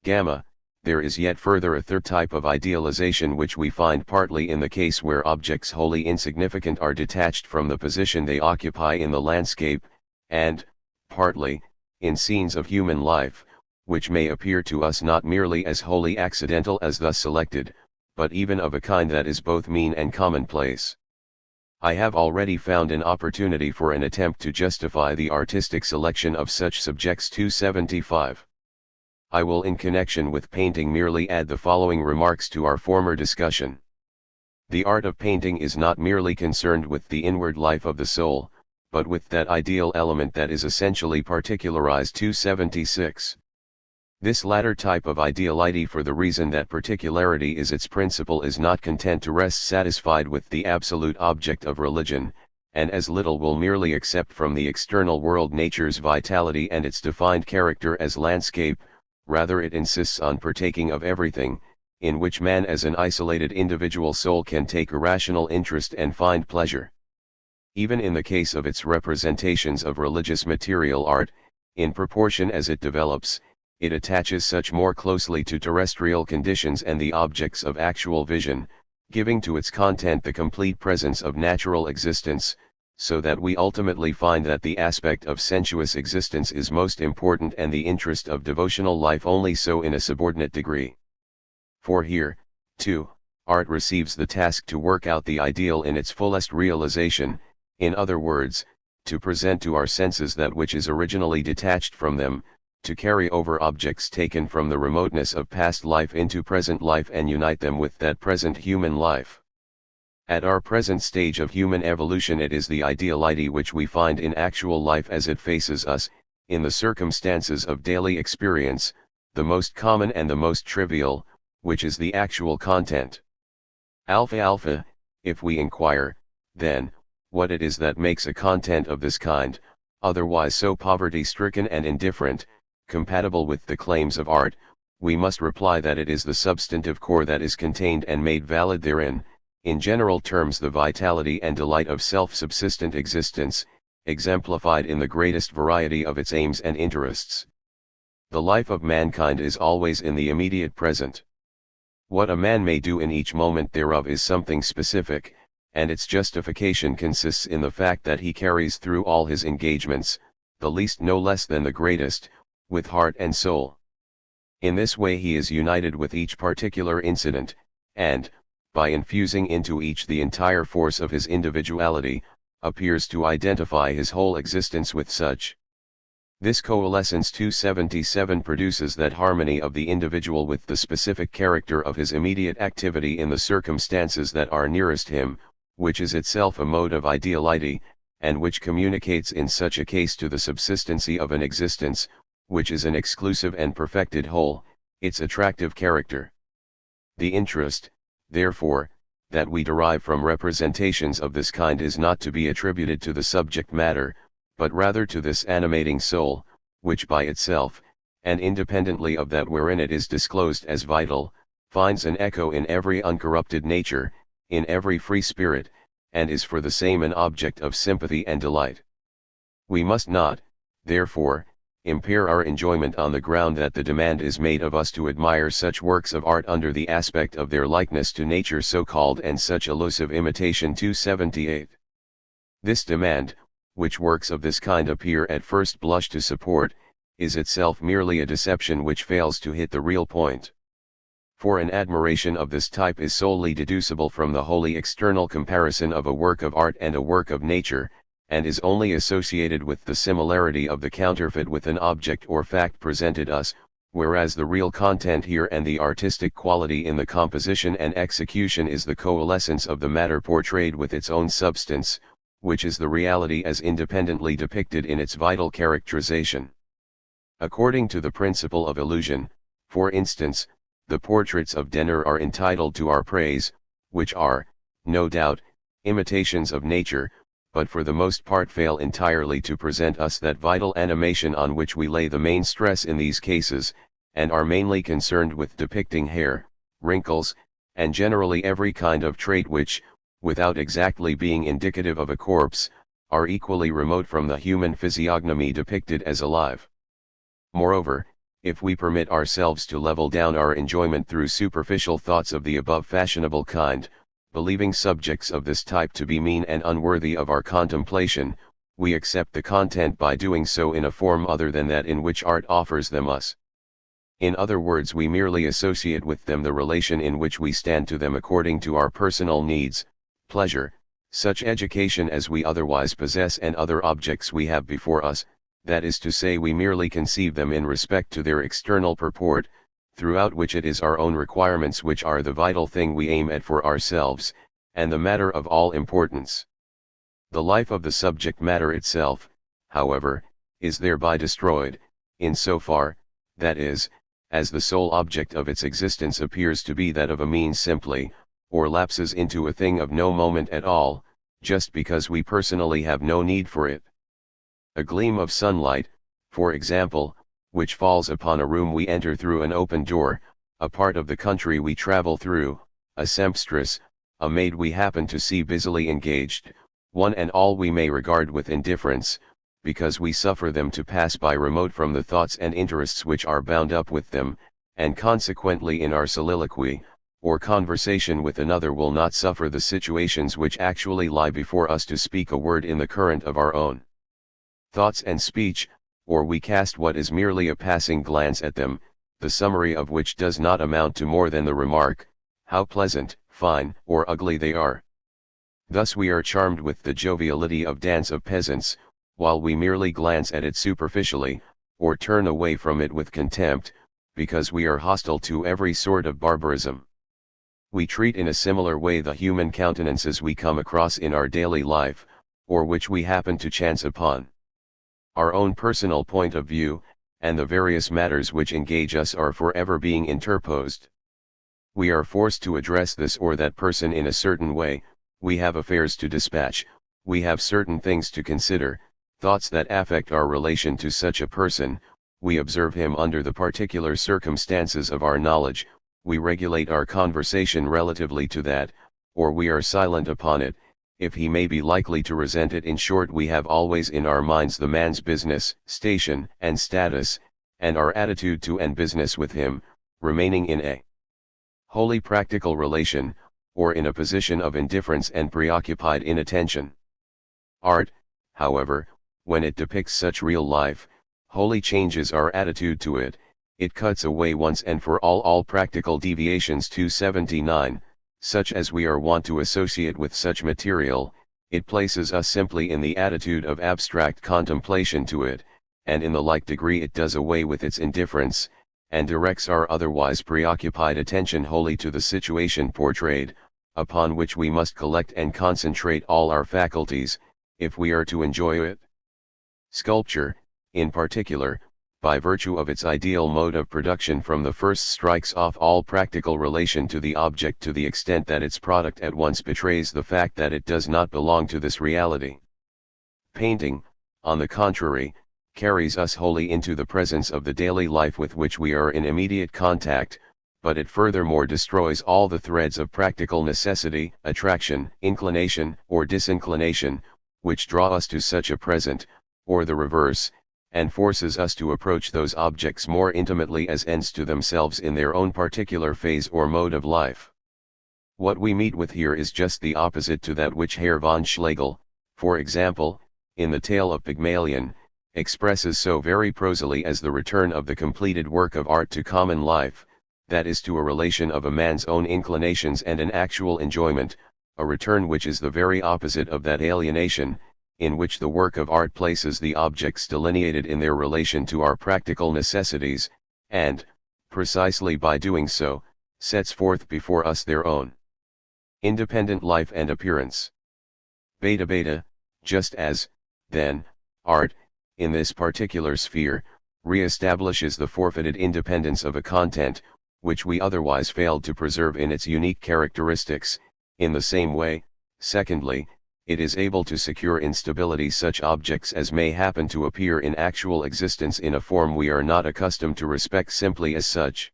[SPEAKER 1] Gamma, there is yet further a third type of idealization which we find partly in the case where objects wholly insignificant are detached from the position they occupy in the landscape, and, partly, in scenes of human life, which may appear to us not merely as wholly accidental as thus selected, but even of a kind that is both mean and commonplace. I have already found an opportunity for an attempt to justify the artistic selection of such subjects. 275. I will in connection with painting merely add the following remarks to our former discussion. The art of painting is not merely concerned with the inward life of the soul, but with that ideal element that is essentially particularized. 276. This latter type of ideality, for the reason that particularity is its principle, is not content to rest satisfied with the absolute object of religion, and as little will merely accept from the external world nature's vitality and its defined character as landscape, rather it insists on partaking of everything, in which man as an isolated individual soul can take a rational interest and find pleasure. Even in the case of its representations of religious material art, in proportion as it develops, it attaches such more closely to terrestrial conditions and the objects of actual vision, giving to its content the complete presence of natural existence, so that we ultimately find that the aspect of sensuous existence is most important and the interest of devotional life only so in a subordinate degree. For here, too, art receives the task to work out the ideal in its fullest realization, in other words, to present to our senses that which is originally detached from them, to carry over objects taken from the remoteness of past life into present life and unite them with that present human life. At our present stage of human evolution, it is the ideality which we find in actual life as it faces us, in the circumstances of daily experience, the most common and the most trivial, which is the actual content. Alpha, if we inquire, then, what it is that makes a content of this kind, otherwise so poverty-stricken and indifferent, compatible with the claims of art, we must reply that it is the substantive core that is contained and made valid therein, in general terms the vitality and delight of self-subsistent existence, exemplified in the greatest variety of its aims and interests. The life of mankind is always in the immediate present. What a man may do in each moment thereof is something specific, and its justification consists in the fact that he carries through all his engagements, the least no less than the greatest, with heart and soul. In this way he is united with each particular incident, and, by infusing into each the entire force of his individuality, appears to identify his whole existence with such. This coalescence 277 produces that harmony of the individual with the specific character of his immediate activity in the circumstances that are nearest him, which is itself a mode of ideality, and which communicates in such a case to the subsistency of an existence, which is an exclusive and perfected whole, its attractive character. The interest, therefore, that we derive from representations of this kind is not to be attributed to the subject matter, but rather to this animating soul, which by itself, and independently of that wherein it is disclosed as vital, finds an echo in every uncorrupted nature, in every free spirit, and is for the same an object of sympathy and delight. We must not, therefore, impair our enjoyment on the ground that the demand is made of us to admire such works of art under the aspect of their likeness to nature so-called and such elusive imitation. 278. This demand, which works of this kind appear at first blush to support, is itself merely a deception which fails to hit the real point. For an admiration of this type is solely deducible from the wholly external comparison of a work of art and a work of nature, and is only associated with the similarity of the counterfeit with an object or fact presented us, whereas the real content here and the artistic quality in the composition and execution is the coalescence of the matter portrayed with its own substance, which is the reality as independently depicted in its vital characterization. According to the principle of illusion, for instance, the portraits of Denner are entitled to our praise, which are, no doubt, imitations of nature, but for the most part fail entirely to present us that vital animation on which we lay the main stress in these cases, and are mainly concerned with depicting hair, wrinkles, and generally every kind of trait which, without exactly being indicative of a corpse, are equally remote from the human physiognomy depicted as alive. Moreover, if we permit ourselves to level down our enjoyment through superficial thoughts of the above fashionable kind, believing subjects of this type to be mean and unworthy of our contemplation, we accept the content by doing so in a form other than that in which art offers them us. In other words, we merely associate with them the relation in which we stand to them according to our personal needs, pleasure, Such education as we otherwise possess and other objects we have before us, that is to say we merely conceive them in respect to their external purport, throughout which it is our own requirements which are the vital thing we aim at for ourselves, and the matter of all importance. The life of the subject matter itself, however, is thereby destroyed, in so far, that is, as the sole object of its existence appears to be that of a means simply, or lapses into a thing of no moment at all, just because we personally have no need for it. A gleam of sunlight, for example, which falls upon a room we enter through an open door, a part of the country we travel through, a sempstress, a maid we happen to see busily engaged, one and all we may regard with indifference, because we suffer them to pass by remote from the thoughts and interests which are bound up with them, and consequently in our soliloquy, or conversation with another will not suffer the situations which actually lie before us to speak a word in the current of our own thoughts and speech, or we cast what is merely a passing glance at them, the summary of which does not amount to more than the remark, how pleasant, fine, or ugly they are. Thus we are charmed with the joviality of dance of peasants, while we merely glance at it superficially, or turn away from it with contempt, because we are hostile to every sort of barbarism. We treat in a similar way the human countenances we come across in our daily life, or which we happen to chance upon. Our own personal point of view, and the various matters which engage us are forever being interposed. We are forced to address this or that person in a certain way, we have affairs to dispatch, we have certain things to consider, thoughts that affect our relation to such a person, we observe him under the particular circumstances of our knowledge, we regulate our conversation relatively to that, or we are silent upon it, if he may be likely to resent it. In short, we have always in our minds the man's business, station, and status, and our attitude to and business with him, remaining in a wholly practical relation, or in a position of indifference and preoccupied inattention. Art, however, when it depicts such real life, wholly changes our attitude to it, it cuts away once and for all practical deviations. 279, such as we are wont to associate with such material, it places us simply in the attitude of abstract contemplation to it, and in the like degree it does away with its indifference, and directs our otherwise preoccupied attention wholly to the situation portrayed, upon which we must collect and concentrate all our faculties, if we are to enjoy it. Sculpture, in particular, by virtue of its ideal mode of production from the first strikes off all practical relation to the object to the extent that its product at once betrays the fact that it does not belong to this reality. Painting, on the contrary, carries us wholly into the presence of the daily life with which we are in immediate contact, but it furthermore destroys all the threads of practical necessity, attraction, inclination, or disinclination, which draw us to such a present, or the reverse, and forces us to approach those objects more intimately as ends to themselves in their own particular phase or mode of life. What we meet with here is just the opposite to that which Herr von Schlegel, for example, in the tale of Pygmalion, expresses so very prosily as the return of the completed work of art to common life, that is to a relation of a man's own inclinations and an actual enjoyment, a return which is the very opposite of that alienation, in which the work of art places the objects delineated in their relation to our practical necessities, and, precisely by doing so, sets forth before us their own independent life and appearance. Beta, just as, then, art, in this particular sphere, re-establishes the forfeited independence of a content, which we otherwise failed to preserve in its unique characteristics, in the same way, secondly, it is able to secure in stability such objects as may happen to appear in actual existence in a form we are not accustomed to respect simply as such.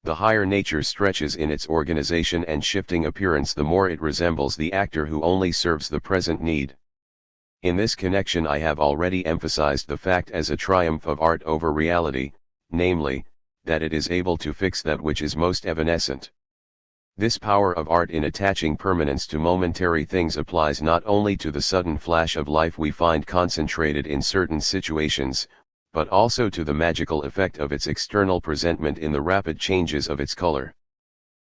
[SPEAKER 1] The higher nature stretches in its organization and shifting appearance the more it resembles the actor who only serves the present need. In this connection I have already emphasized the fact as a triumph of art over reality, namely, that it is able to fix that which is most evanescent. This power of art in attaching permanence to momentary things applies not only to the sudden flash of life we find concentrated in certain situations, but also to the magical effect of its external presentment in the rapid changes of its color.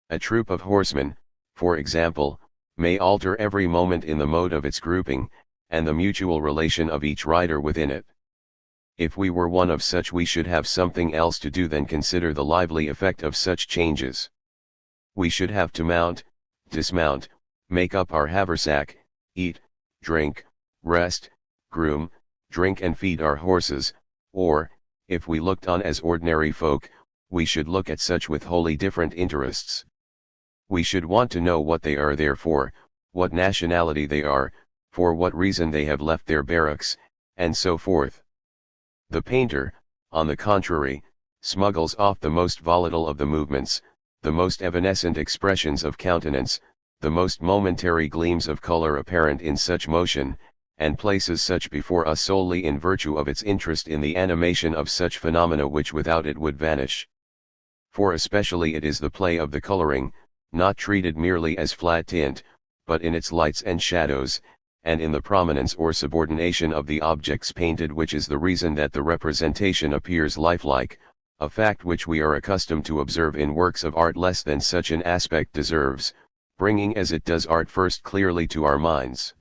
[SPEAKER 1] A troop of horsemen, for example, may alter every moment in the mode of its grouping, and the mutual relation of each rider within it. If we were one of such, we should have something else to do than consider the lively effect of such changes. We should have to mount, dismount, make up our haversack, eat, drink, rest, groom, drink and feed our horses, or, if we looked on as ordinary folk, we should look at such with wholly different interests. We should want to know what they are there for, what nationality they are, for what reason they have left their barracks, and so forth. The painter, on the contrary, smuggles off the most volatile of the movements, the most evanescent expressions of countenance, the most momentary gleams of color apparent in such motion, and places such before us solely in virtue of its interest in the animation of such phenomena which without it would vanish. For especially it is the play of the coloring, not treated merely as flat tint, but in its lights and shadows, and in the prominence or subordination of the objects painted, which is the reason that the representation appears lifelike, a fact which we are accustomed to observe in works of art less than such an aspect deserves, bringing as it does art first clearly to our minds.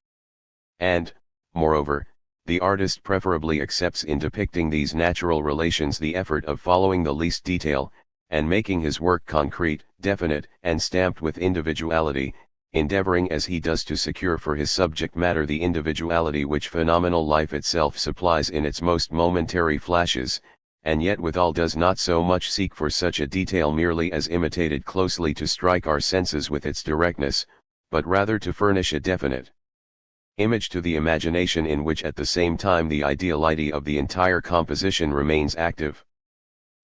[SPEAKER 1] And, moreover, the artist preferably accepts in depicting these natural relations the effort of following the least detail, and making his work concrete, definite, and stamped with individuality, endeavoring as he does to secure for his subject matter the individuality which phenomenal life itself supplies in its most momentary flashes, and yet withal does not so much seek for such a detail merely as imitated closely to strike our senses with its directness, but rather to furnish a definite image to the imagination, in which at the same time the ideality of the entire composition remains active.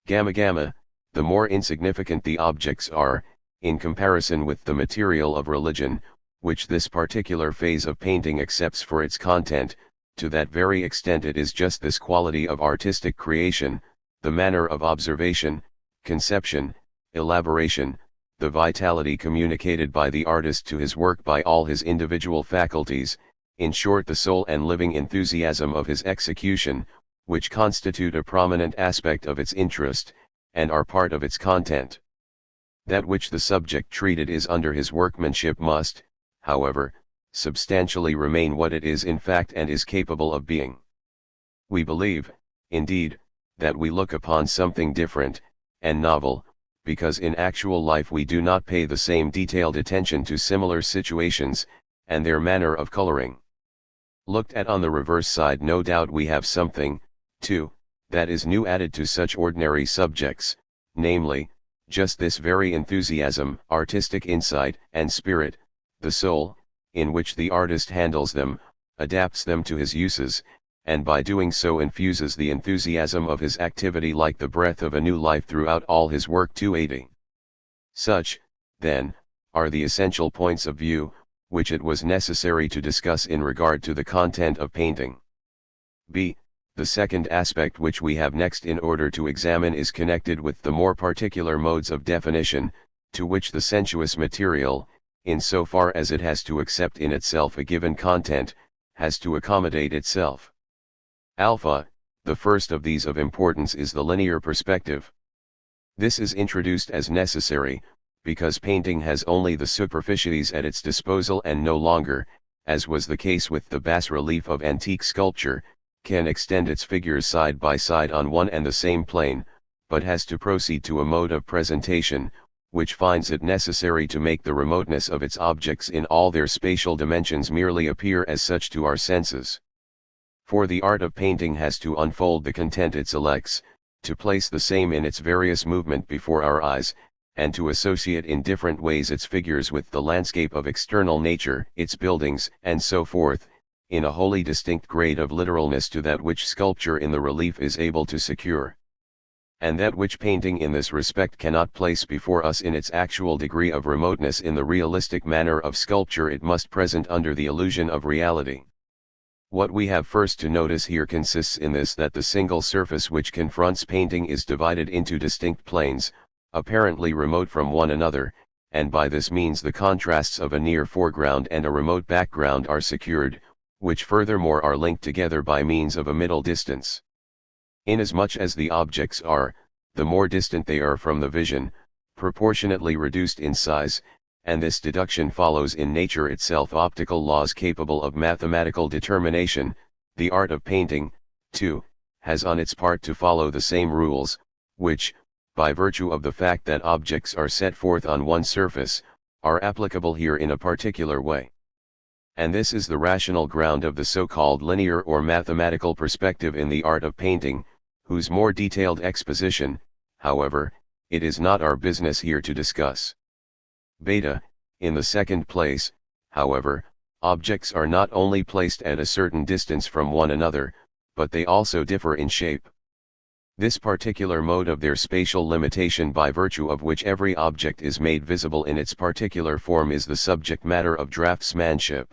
[SPEAKER 1] Gamma, the more insignificant the objects are, in comparison with the material of religion, which this particular phase of painting accepts for its content, to that very extent it is just this quality of artistic creation, the manner of observation, conception, elaboration, the vitality communicated by the artist to his work by all his individual faculties, in short the soul and living enthusiasm of his execution, which constitute a prominent aspect of its interest, and are part of its content. That which the subject treated is under his workmanship must, however, substantially remain what it is in fact and is capable of being. We believe, indeed, that we look upon something different, and novel, because in actual life we do not pay the same detailed attention to similar situations, and their manner of coloring. Looked at on the reverse side, no doubt we have something, too, that is new added to such ordinary subjects, namely, just this very enthusiasm, artistic insight, and spirit, the soul, in which the artist handles them, adapts them to his uses, and by doing so infuses the enthusiasm of his activity like the breath of a new life throughout all his work. 280. Such, then, are the essential points of view, which it was necessary to discuss in regard to the content of painting. b. The second aspect which we have next in order to examine is connected with the more particular modes of definition, to which the sensuous material, in so far as it has to accept in itself a given content, has to accommodate itself. Alpha, the first of these of importance, is the linear perspective. This is introduced as necessary, because painting has only the superficies at its disposal and no longer, as was the case with the bas-relief of antique sculpture, can extend its figures side by side on one and the same plane, but has to proceed to a mode of presentation, which finds it necessary to make the remoteness of its objects in all their spatial dimensions merely appear as such to our senses. For the art of painting has to unfold the content it selects, to place the same in its various movement before our eyes, and to associate in different ways its figures with the landscape of external nature, its buildings, and so forth, in a wholly distinct grade of literalness to that which sculpture in the relief is able to secure. And that which painting in this respect cannot place before us in its actual degree of remoteness in the realistic manner of sculpture, it must present under the illusion of reality. What we have first to notice here consists in this, that the single surface which confronts painting is divided into distinct planes, apparently remote from one another, and by this means the contrasts of a near foreground and a remote background are secured, which furthermore are linked together by means of a middle distance. Inasmuch as the objects are, the more distant they are from the vision, proportionately reduced in size, and this deduction follows in nature itself optical laws capable of mathematical determination. The art of painting, too, has on its part to follow the same rules, which, by virtue of the fact that objects are set forth on one surface, are applicable here in a particular way. And this is the rational ground of the so-called linear or mathematical perspective in the art of painting, whose more detailed exposition, however, it is not our business here to discuss. Beta, in the second place, however, objects are not only placed at a certain distance from one another, but they also differ in shape. This particular mode of their spatial limitation by virtue of which every object is made visible in its particular form is the subject matter of draftsmanship.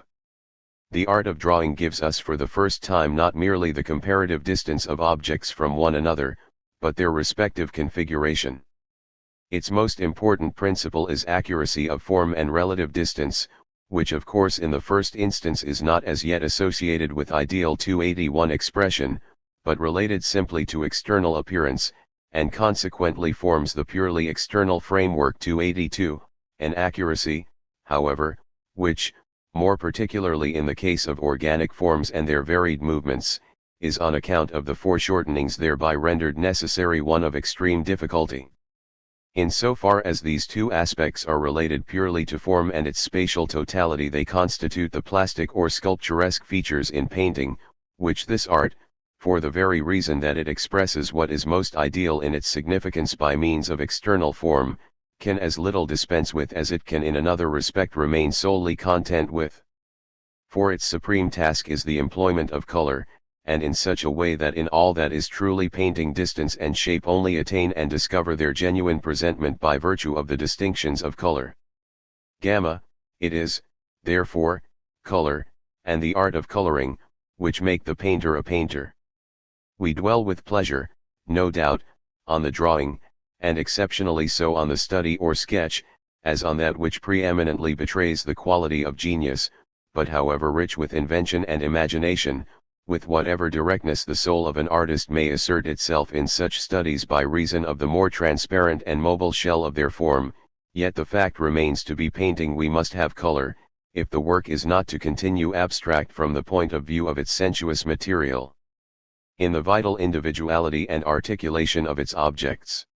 [SPEAKER 1] The art of drawing gives us for the first time not merely the comparative distance of objects from one another, but their respective configuration. Its most important principle is accuracy of form and relative distance, which of course in the first instance is not as yet associated with ideal 281 expression, but related simply to external appearance, and consequently forms the purely external framework 282, an accuracy, however, which, more particularly in the case of organic forms and their varied movements, is on account of the foreshortenings thereby rendered necessary one of extreme difficulty. In so far as these two aspects are related purely to form and its spatial totality, they constitute the plastic or sculpturesque features in painting, which this art, for the very reason that it expresses what is most ideal in its significance by means of external form, can as little dispense with as it can in another respect remain solely content with. For its supreme task is the employment of color, and in such a way that in all that is truly painting distance and shape only attain and discover their genuine presentment by virtue of the distinctions of color. Gamma, it is, therefore, color, and the art of coloring, which make the painter a painter. We dwell with pleasure, no doubt, on the drawing, and exceptionally so on the study or sketch, as on that which preeminently betrays the quality of genius, but however rich with invention and imagination, with whatever directness the soul of an artist may assert itself in such studies by reason of the more transparent and mobile shell of their form, yet the fact remains to be painting we must have color, if the work is not to continue abstract from the point of view of its sensuous material, in the vital individuality and articulation of its objects.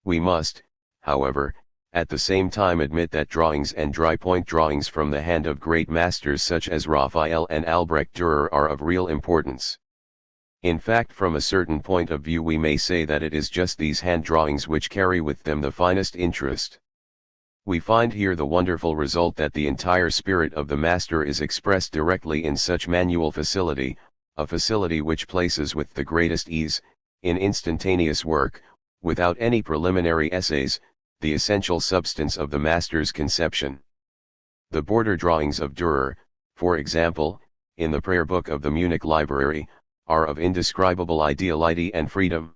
[SPEAKER 1] We must, however, at the same time admit that drawings and dry-point drawings from the hand of great masters such as Raphael and Albrecht Dürer are of real importance. In fact, from a certain point of view we may say that it is just these hand drawings which carry with them the finest interest. We find here the wonderful result that the entire spirit of the master is expressed directly in such manual facility, a facility which places with the greatest ease, in instantaneous work, without any preliminary essays, the essential substance of the master's conception. The border drawings of Dürer, for example, in the prayer book of the Munich Library, are of indescribable ideality and freedom.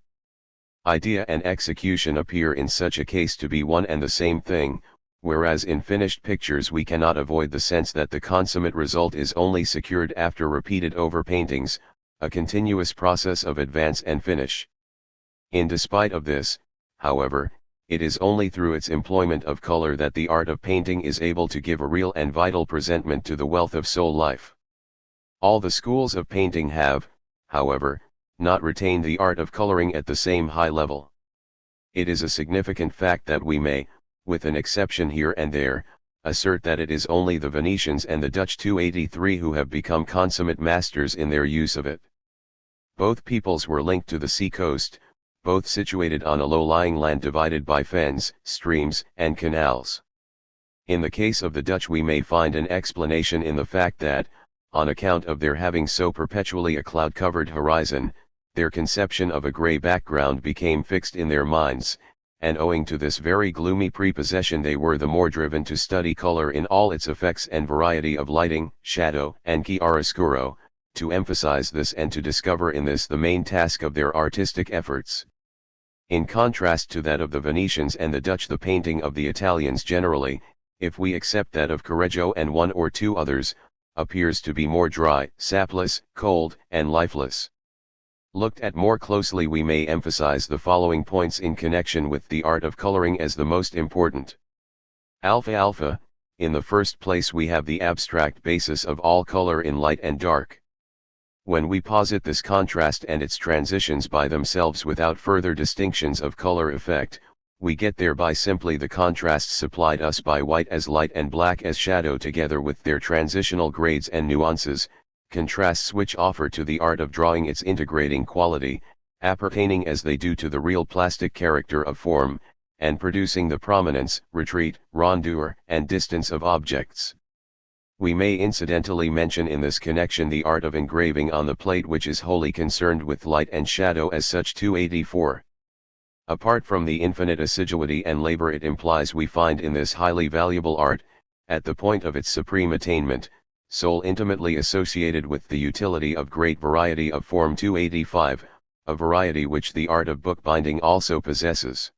[SPEAKER 1] Idea and execution appear in such a case to be one and the same thing, whereas in finished pictures we cannot avoid the sense that the consummate result is only secured after repeated overpaintings, a continuous process of advance and finish. In despite of this, however, it is only through its employment of color that the art of painting is able to give a real and vital presentment to the wealth of soul life. All the schools of painting have, however, not retained the art of coloring at the same high level. It is a significant fact that we may, with an exception here and there, assert that it is only the Venetians and the Dutch 283 who have become consummate masters in their use of it. Both peoples were linked to the sea coast, both situated on a low-lying land divided by fens, streams, and canals. In the case of the Dutch we may find an explanation in the fact that, on account of their having so perpetually a cloud-covered horizon, their conception of a grey background became fixed in their minds, and owing to this very gloomy prepossession they were the more driven to study color in all its effects and variety of lighting, shadow, and chiaroscuro, to emphasize this and to discover in this the main task of their artistic efforts. In contrast to that of the Venetians and the Dutch, the painting of the Italians generally, if we accept that of Correggio and one or two others, appears to be more dry, sapless, cold, and lifeless. Looked at more closely we may emphasize the following points in connection with the art of coloring as the most important. Alpha alpha, in the first place we have the abstract basis of all color in light and dark. When we posit this contrast and its transitions by themselves without further distinctions of color effect, we get thereby simply the contrasts supplied us by white as light and black as shadow together with their transitional grades and nuances, contrasts which offer to the art of drawing its integrating quality, appertaining as they do to the real plastic character of form, and producing the prominence, retreat, rondeur, and distance of objects. We may incidentally mention in this connection the art of engraving on the plate, which is wholly concerned with light and shadow as such. 284. Apart from the infinite assiduity and labor it implies, we find in this highly valuable art, at the point of its supreme attainment, soul intimately associated with the utility of great variety of form. 285, a variety which the art of bookbinding also possesses.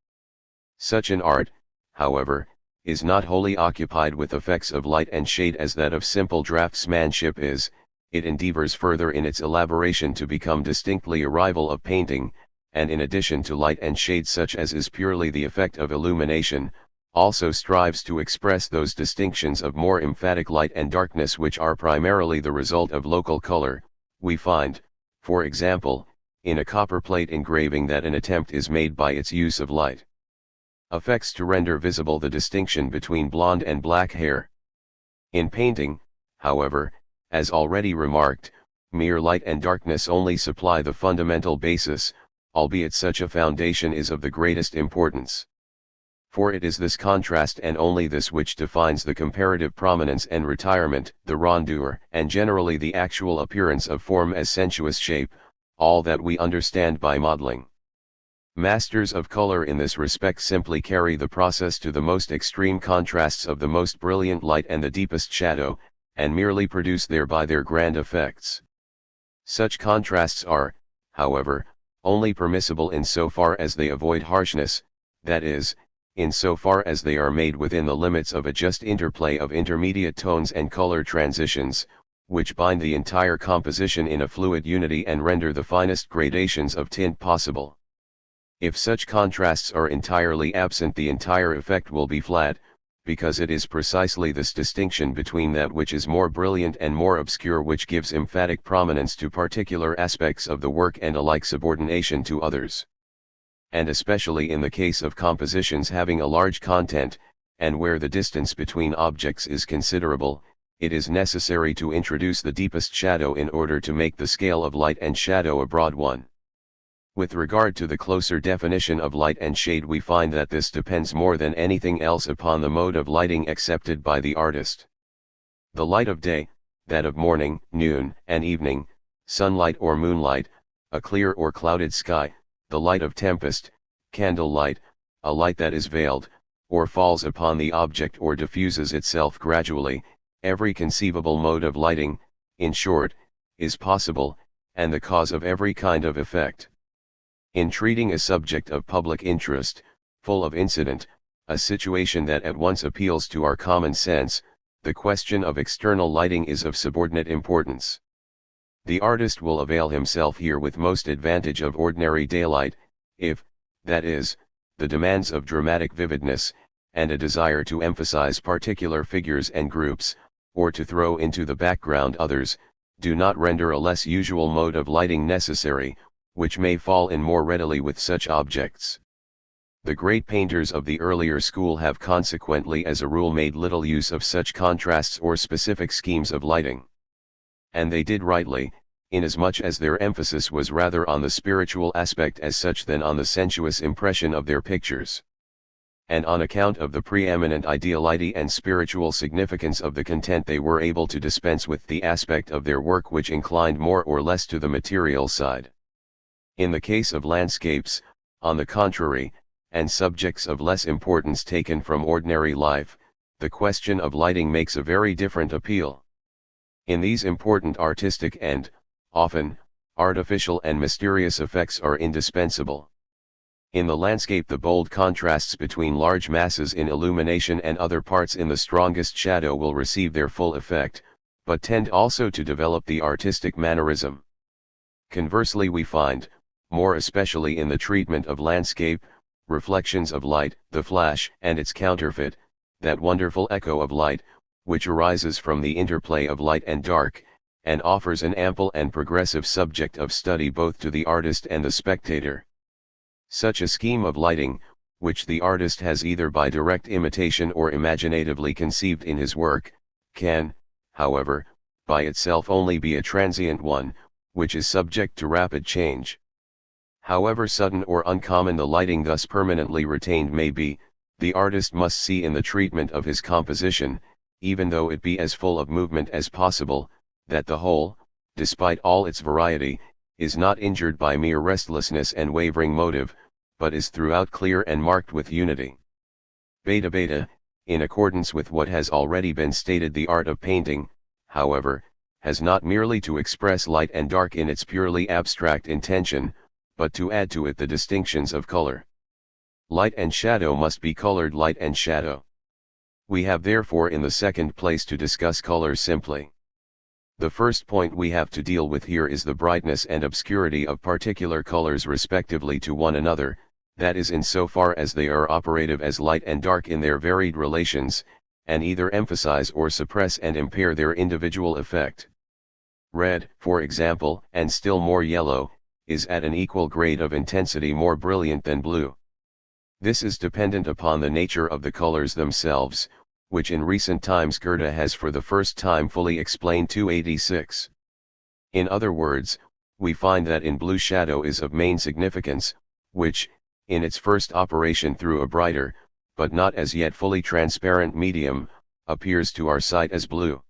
[SPEAKER 1] Such an art, however, is not wholly occupied with effects of light and shade as that of simple draftsmanship is. It endeavors further in its elaboration to become distinctly a rival of painting, and in addition to light and shade such as is purely the effect of illumination, also strives to express those distinctions of more emphatic light and darkness which are primarily the result of local color. We find, for example, in a copperplate engraving that an attempt is made by its use of light effects to render visible the distinction between blonde and black hair. In painting, however, as already remarked, mere light and darkness only supply the fundamental basis, albeit such a foundation is of the greatest importance. For it is this contrast and only this which defines the comparative prominence and retirement, the rondeur, and generally the actual appearance of form as sensuous shape, all that we understand by modeling. Masters of color in this respect simply carry the process to the most extreme contrasts of the most brilliant light and the deepest shadow, and merely produce thereby their grand effects. Such contrasts are, however, only permissible in so far as they avoid harshness, that is, in so far as they are made within the limits of a just interplay of intermediate tones and color transitions, which bind the entire composition in a fluid unity and render the finest gradations of tint possible. If such contrasts are entirely absent, the entire effect will be flat, because it is precisely this distinction between that which is more brilliant and more obscure which gives emphatic prominence to particular aspects of the work and a like subordination to others. And especially in the case of compositions having a large content, and where the distance between objects is considerable, it is necessary to introduce the deepest shadow in order to make the scale of light and shadow a broad one. With regard to the closer definition of light and shade, we find that this depends more than anything else upon the mode of lighting accepted by the artist. The light of day, that of morning, noon, and evening, sunlight or moonlight, a clear or clouded sky, the light of tempest, candle light, a light that is veiled, or falls upon the object or diffuses itself gradually, every conceivable mode of lighting, in short, is possible, and the cause of every kind of effect. In treating a subject of public interest, full of incident, a situation that at once appeals to our common sense, the question of external lighting is of subordinate importance. The artist will avail himself here with most advantage of ordinary daylight, if, that is, the demands of dramatic vividness, and a desire to emphasize particular figures and groups, or to throw into the background others, do not render a less usual mode of lighting necessary, which may fall in more readily with such objects. The great painters of the earlier school have consequently as a rule made little use of such contrasts or specific schemes of lighting. And they did rightly, inasmuch as their emphasis was rather on the spiritual aspect as such than on the sensuous impression of their pictures. And on account of the preeminent ideality and spiritual significance of the content they were able to dispense with the aspect of their work which inclined more or less to the material side. In the case of landscapes, on the contrary, and subjects of less importance taken from ordinary life, the question of lighting makes a very different appeal. In these important artistic and, often, artificial and mysterious effects are indispensable. In the landscape the bold contrasts between large masses in illumination and other parts in the strongest shadow will receive their full effect, but tend also to develop the artistic mannerism. Conversely we find, more especially in the treatment of landscape, reflections of light, the flash and its counterfeit, that wonderful echo of light, which arises from the interplay of light and dark, and offers an ample and progressive subject of study both to the artist and the spectator. Such a scheme of lighting, which the artist has either by direct imitation or imaginatively conceived in his work, can, however, by itself only be a transient one, which is subject to rapid change. However sudden or uncommon the lighting thus permanently retained may be, the artist must see in the treatment of his composition, even though it be as full of movement as possible, that the whole, despite all its variety, is not injured by mere restlessness and wavering motive, but is throughout clear and marked with unity. Beta. In accordance with what has already been stated, the art of painting, however, has not merely to express light and dark in its purely abstract intention, but to add to it the distinctions of color. Light and shadow must be colored light and shadow. We have therefore in the second place to discuss color simply. The first point we have to deal with here is the brightness and obscurity of particular colors respectively to one another, that is insofar as they are operative as light and dark in their varied relations, and either emphasize or suppress and impair their individual effect. Red, for example, and still more yellow, is at an equal grade of intensity more brilliant than blue. This is dependent upon the nature of the colors themselves, which in recent times Goethe has for the first time fully explained 286. In other words, we find that in blue shadow is of main significance, which, in its first operation through a brighter, but not as yet fully transparent medium, appears to our sight as blue.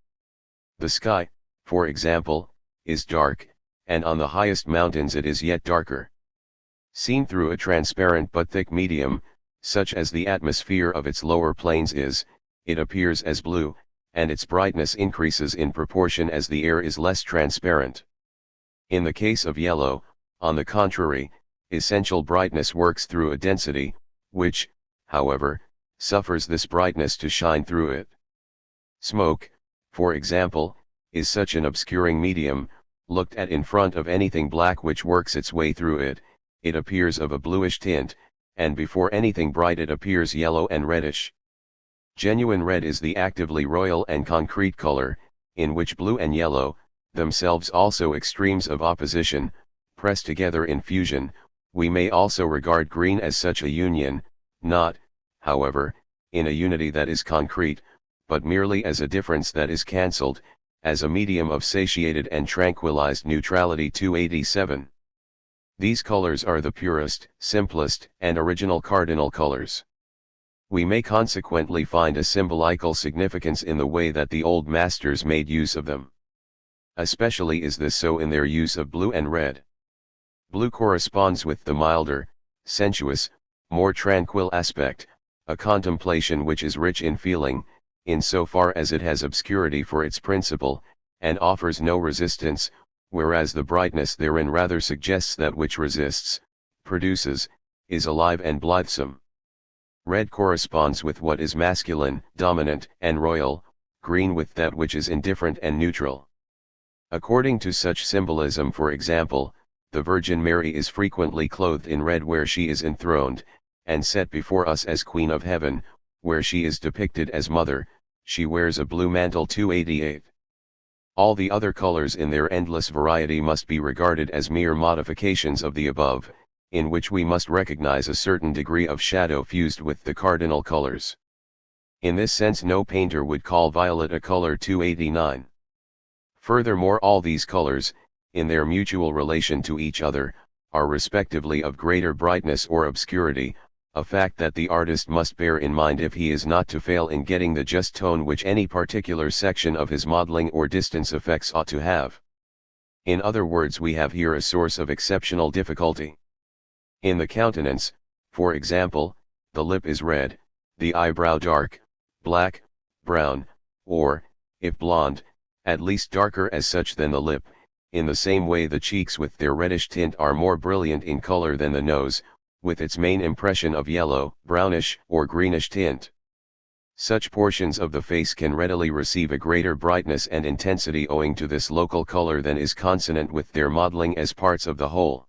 [SPEAKER 1] The sky, for example, is dark, and on the highest mountains it is yet darker. Seen through a transparent but thick medium, such as the atmosphere of its lower plains is, it appears as blue, and its brightness increases in proportion as the air is less transparent. In the case of yellow, on the contrary, essential brightness works through a density, which, however, suffers this brightness to shine through it. Smoke, for example, is such an obscuring medium, looked at in front of anything black which works its way through it, it appears of a bluish tint, and before anything bright it appears yellow and reddish. Genuine red is the actively royal and concrete color, in which blue and yellow, themselves also extremes of opposition, press together in fusion. We may also regard green as such a union, not, however, in a unity that is concrete, but merely as a difference that is cancelled, as a medium of satiated and tranquilized neutrality. 287. These colors are the purest, simplest, and original cardinal colors. We may consequently find a symbolical significance in the way that the old masters made use of them. Especially is this so in their use of blue and red. Blue corresponds with the milder, sensuous, more tranquil aspect, a contemplation which is rich in feeling, in so far as it has obscurity for its principle, and offers no resistance, whereas the brightness therein rather suggests that which resists, produces, is alive and blithesome. Red corresponds with what is masculine, dominant, and royal, green with that which is indifferent and neutral. According to such symbolism, for example, the Virgin Mary is frequently clothed in red where she is enthroned, and set before us as Queen of Heaven, where she is depicted as Mother, she wears a blue mantle. 288. All the other colors in their endless variety must be regarded as mere modifications of the above, in which we must recognize a certain degree of shadow fused with the cardinal colors. In this sense no painter would call violet a color. 289. Furthermore, all these colors, in their mutual relation to each other, are respectively of greater brightness or obscurity, a fact that the artist must bear in mind if he is not to fail in getting the just tone which any particular section of his modeling or distance effects ought to have. In other words, we have here a source of exceptional difficulty. In the countenance, for example, the lip is red, the eyebrow dark, black, brown, or, if blonde, at least darker as such than the lip. In the same way the cheeks with their reddish tint are more brilliant in color than the nose, with its main impression of yellow, brownish, or greenish tint. Such portions of the face can readily receive a greater brightness and intensity owing to this local color than is consonant with their modeling as parts of the whole.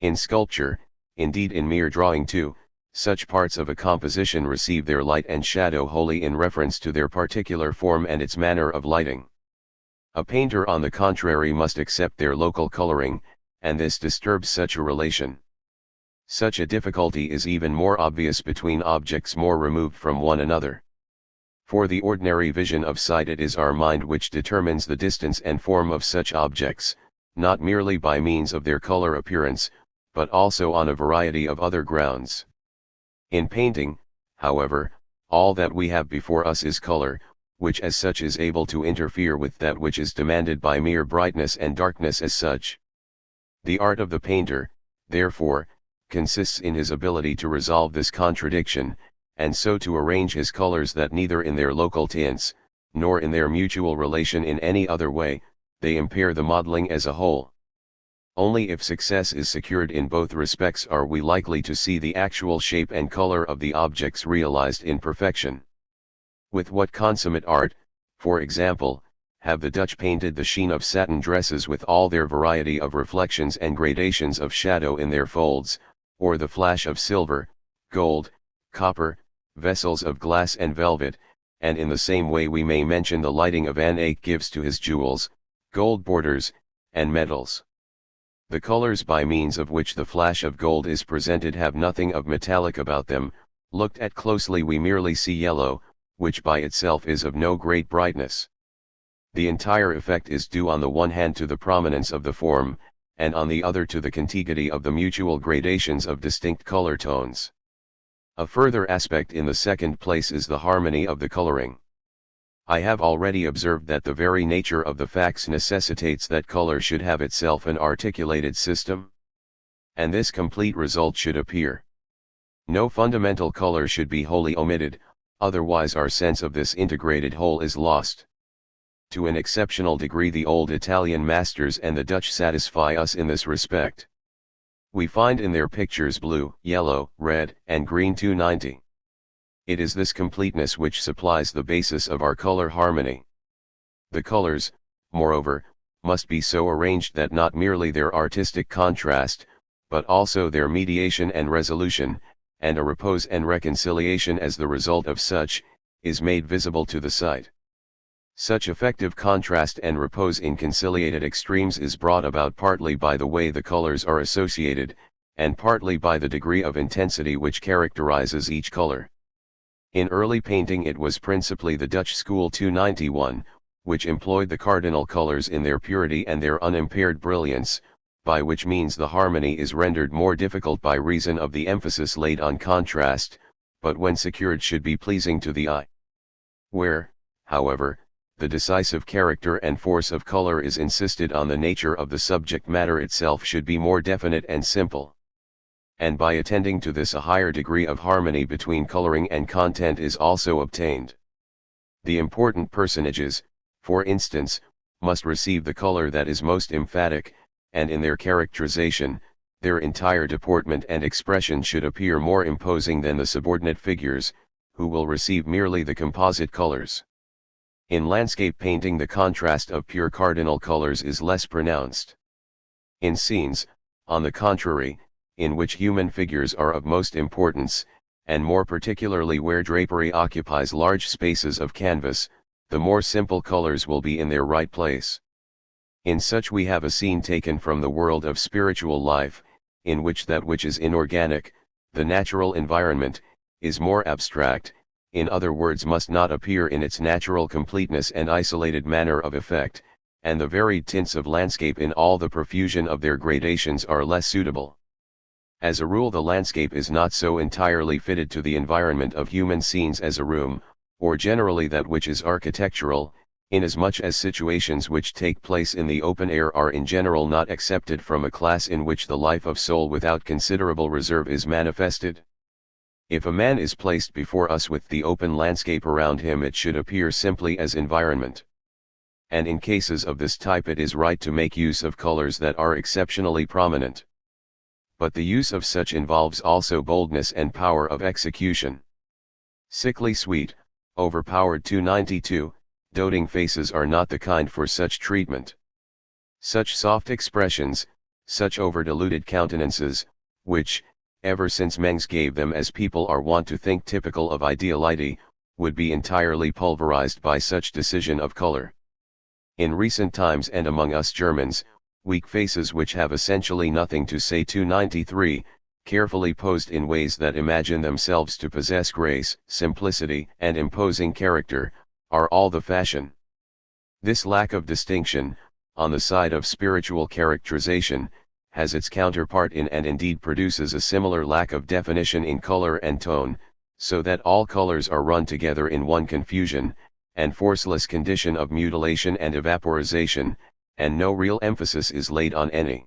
[SPEAKER 1] In sculpture, indeed in mere drawing too, Such parts of a composition receive their light and shadow wholly in reference to their particular form and its manner of lighting. A painter on the contrary must accept their local coloring, and this disturbs such a relation. Such a difficulty is even more obvious between objects more removed from one another. For the ordinary vision of sight, it is our mind which determines the distance and form of such objects, not merely by means of their color appearance, but also on a variety of other grounds. In painting, however, all that we have before us is color, which as such is able to interfere with that which is demanded by mere brightness and darkness as such. The art of the painter, therefore, consists in his ability to resolve this contradiction, and so to arrange his colors that neither in their local tints, nor in their mutual relation in any other way, they impair the modeling as a whole. Only if success is secured in both respects are we likely to see the actual shape and color of the objects realized in perfection. With what consummate art, for example, have the Dutch painted the sheen of satin dresses with all their variety of reflections and gradations of shadow in their folds, or the flash of silver, gold, copper, vessels of glass and velvet, and in the same way we may mention the lighting of Van Eyck gives to his jewels, gold borders, and medals. The colors by means of which the flash of gold is presented have nothing of metallic about them. Looked at closely we merely see yellow, which by itself is of no great brightness. The entire effect is due on the one hand to the prominence of the form, and on the other to the contiguity of the mutual gradations of distinct color tones. A further aspect in the second place is the harmony of the coloring. I have already observed that the very nature of the facts necessitates that color should have itself an articulated system. And this complete result should appear. No fundamental color should be wholly omitted, otherwise our sense of this integrated whole is lost. To an exceptional degree the old Italian masters and the Dutch satisfy us in this respect. We find in their pictures blue, yellow, red, and green 290. It is this completeness which supplies the basis of our color harmony. The colors, moreover, must be so arranged that not merely their artistic contrast, but also their mediation and resolution, and a repose and reconciliation as the result of such, is made visible to the sight. Such effective contrast and repose in conciliated extremes is brought about partly by the way the colors are associated, and partly by the degree of intensity which characterizes each color. In early painting it was principally the Dutch school 291, which employed the cardinal colors in their purity and their unimpaired brilliance, by which means the harmony is rendered more difficult by reason of the emphasis laid on contrast, but when secured should be pleasing to the eye. Where, however, the decisive character and force of color is insisted on, the nature of the subject matter itself should be more definite and simple. And by attending to this a higher degree of harmony between coloring and content is also obtained. The important personages, for instance, must receive the color that is most emphatic, and in their characterization, their entire deportment and expression should appear more imposing than the subordinate figures, who will receive merely the composite colors. In landscape painting the contrast of pure cardinal colors is less pronounced. In scenes, on the contrary, in which human figures are of most importance, and more particularly where drapery occupies large spaces of canvas, the more simple colors will be in their right place. In such we have a scene taken from the world of spiritual life, in which that which is inorganic, the natural environment, is more abstract, in other words must not appear in its natural completeness and isolated manner of effect, and the varied tints of landscape in all the profusion of their gradations are less suitable. As a rule the landscape is not so entirely fitted to the environment of human scenes as a room, or generally that which is architectural, inasmuch as situations which take place in the open air are in general not accepted from a class in which the life of soul without considerable reserve is manifested. If a man is placed before us with the open landscape around him it should appear simply as environment. And in cases of this type it is right to make use of colors that are exceptionally prominent. But the use of such involves also boldness and power of execution. Sickly sweet, overpowered 292, doting faces are not the kind for such treatment. Such soft expressions, such over-diluted countenances, which, ever since Mengs gave them as people are wont to think typical of ideality, would be entirely pulverized by such decision of color. In recent times and among us Germans, weak faces which have essentially nothing to say 293, carefully posed in ways that imagine themselves to possess grace, simplicity, and imposing character, are all the fashion. This lack of distinction, on the side of spiritual characterization, has its counterpart in and indeed produces a similar lack of definition in color and tone, so that all colors are run together in one confusion, and forceless condition of mutilation and evaporization, and no real emphasis is laid on any.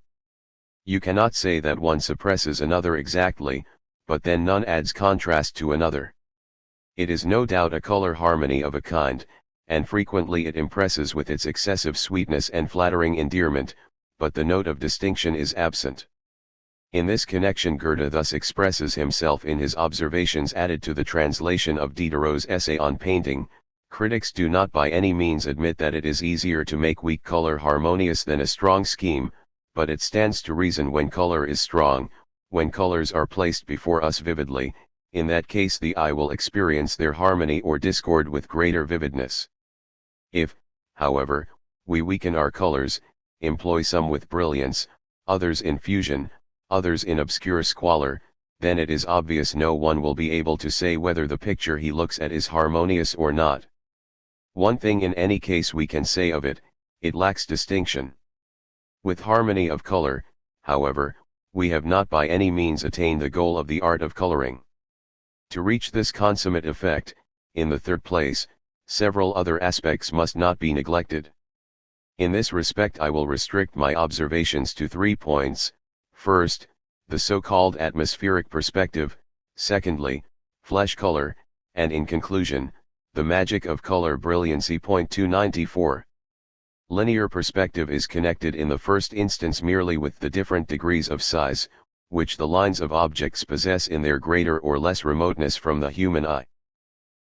[SPEAKER 1] You cannot say that one suppresses another exactly, but then none adds contrast to another. It is no doubt a color harmony of a kind, and frequently it impresses with its excessive sweetness and flattering endearment, but the note of distinction is absent. In this connection Goethe thus expresses himself in his observations added to the translation of Diderot's essay on painting: critics do not by any means admit that it is easier to make weak color harmonious than a strong scheme, but it stands to reason when color is strong, when colors are placed before us vividly, in that case the eye will experience their harmony or discord with greater vividness. If, however, we weaken our colors, employ some with brilliance, others in fusion, others in obscure squalor, then it is obvious no one will be able to say whether the picture he looks at is harmonious or not. One thing in any case we can say of it: it lacks distinction. With harmony of color, however, we have not by any means attained the goal of the art of coloring. To reach this consummate effect, in the third place, several other aspects must not be neglected. In this respect I will restrict my observations to 3 points: first, the so-called atmospheric perspective; secondly, flesh color; and in conclusion, the magic of color brilliancy. Point 294. Linear perspective is connected in the first instance merely with the different degrees of size, which the lines of objects possess in their greater or less remoteness from the human eye.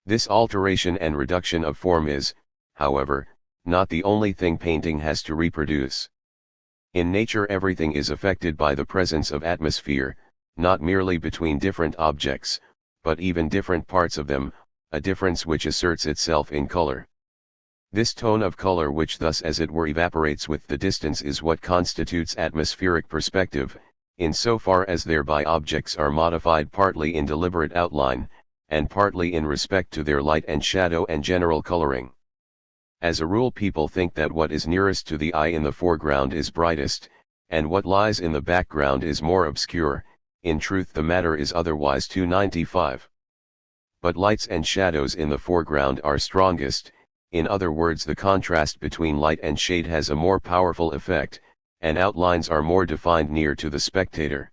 [SPEAKER 1] This alteration and reduction of form is, however, not the only thing painting has to reproduce. In nature everything is affected by the presence of atmosphere, not merely between different objects, but even different parts of them, a difference which asserts itself in color. This tone of color which thus as it were evaporates with the distance is what constitutes atmospheric perspective, in so far as thereby objects are modified partly in deliberate outline, and partly in respect to their light and shadow and general coloring. As a rule people think that what is nearest to the eye in the foreground is brightest, and what lies in the background is more obscure. In truth the matter is otherwise. 295. But lights and shadows in the foreground are strongest, in other words the contrast between light and shade has a more powerful effect, and outlines are more defined near to the spectator.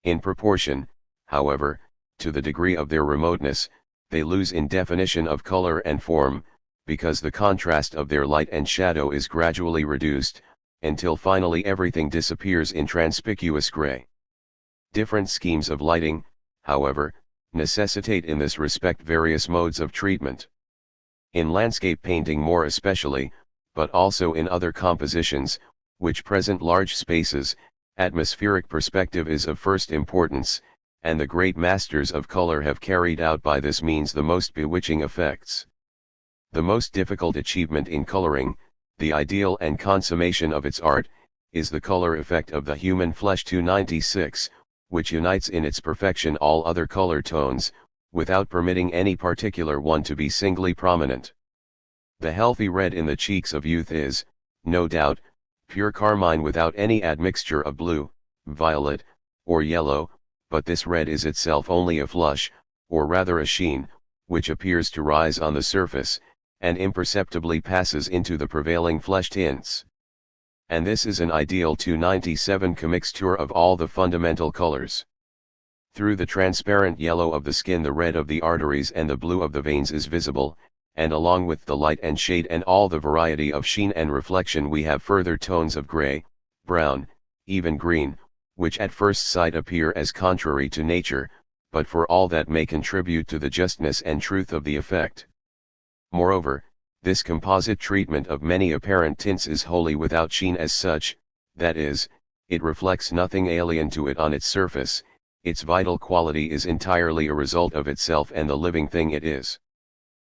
[SPEAKER 1] In proportion, however, to the degree of their remoteness, they lose in definition of color and form, because the contrast of their light and shadow is gradually reduced, until finally everything disappears in conspicuous gray. Different schemes of lighting, however, necessitate in this respect various modes of treatment. In landscape painting more especially, but also in other compositions, which present large spaces, atmospheric perspective is of first importance, and the great masters of color have carried out by this means the most bewitching effects. The most difficult achievement in coloring, the ideal and consummation of its art, is the color effect of the human flesh. 296, which unites in its perfection all other color tones, without permitting any particular one to be singly prominent. The healthy red in the cheeks of youth is, no doubt, pure carmine without any admixture of blue, violet, or yellow, but this red is itself only a flush, or rather a sheen, which appears to rise on the surface, and imperceptibly passes into the prevailing flesh tints. And this is an ideal 297 commixture of all the fundamental colors. Through the transparent yellow of the skin the red of the arteries and the blue of the veins is visible, and along with the light and shade and all the variety of sheen and reflection we have further tones of gray, brown, even green, which at first sight appear as contrary to nature, but for all that may contribute to the justness and truth of the effect. Moreover, this composite treatment of many apparent tints is wholly without sheen as such, that is, it reflects nothing alien to it on its surface, its vital quality is entirely a result of itself and the living thing it is.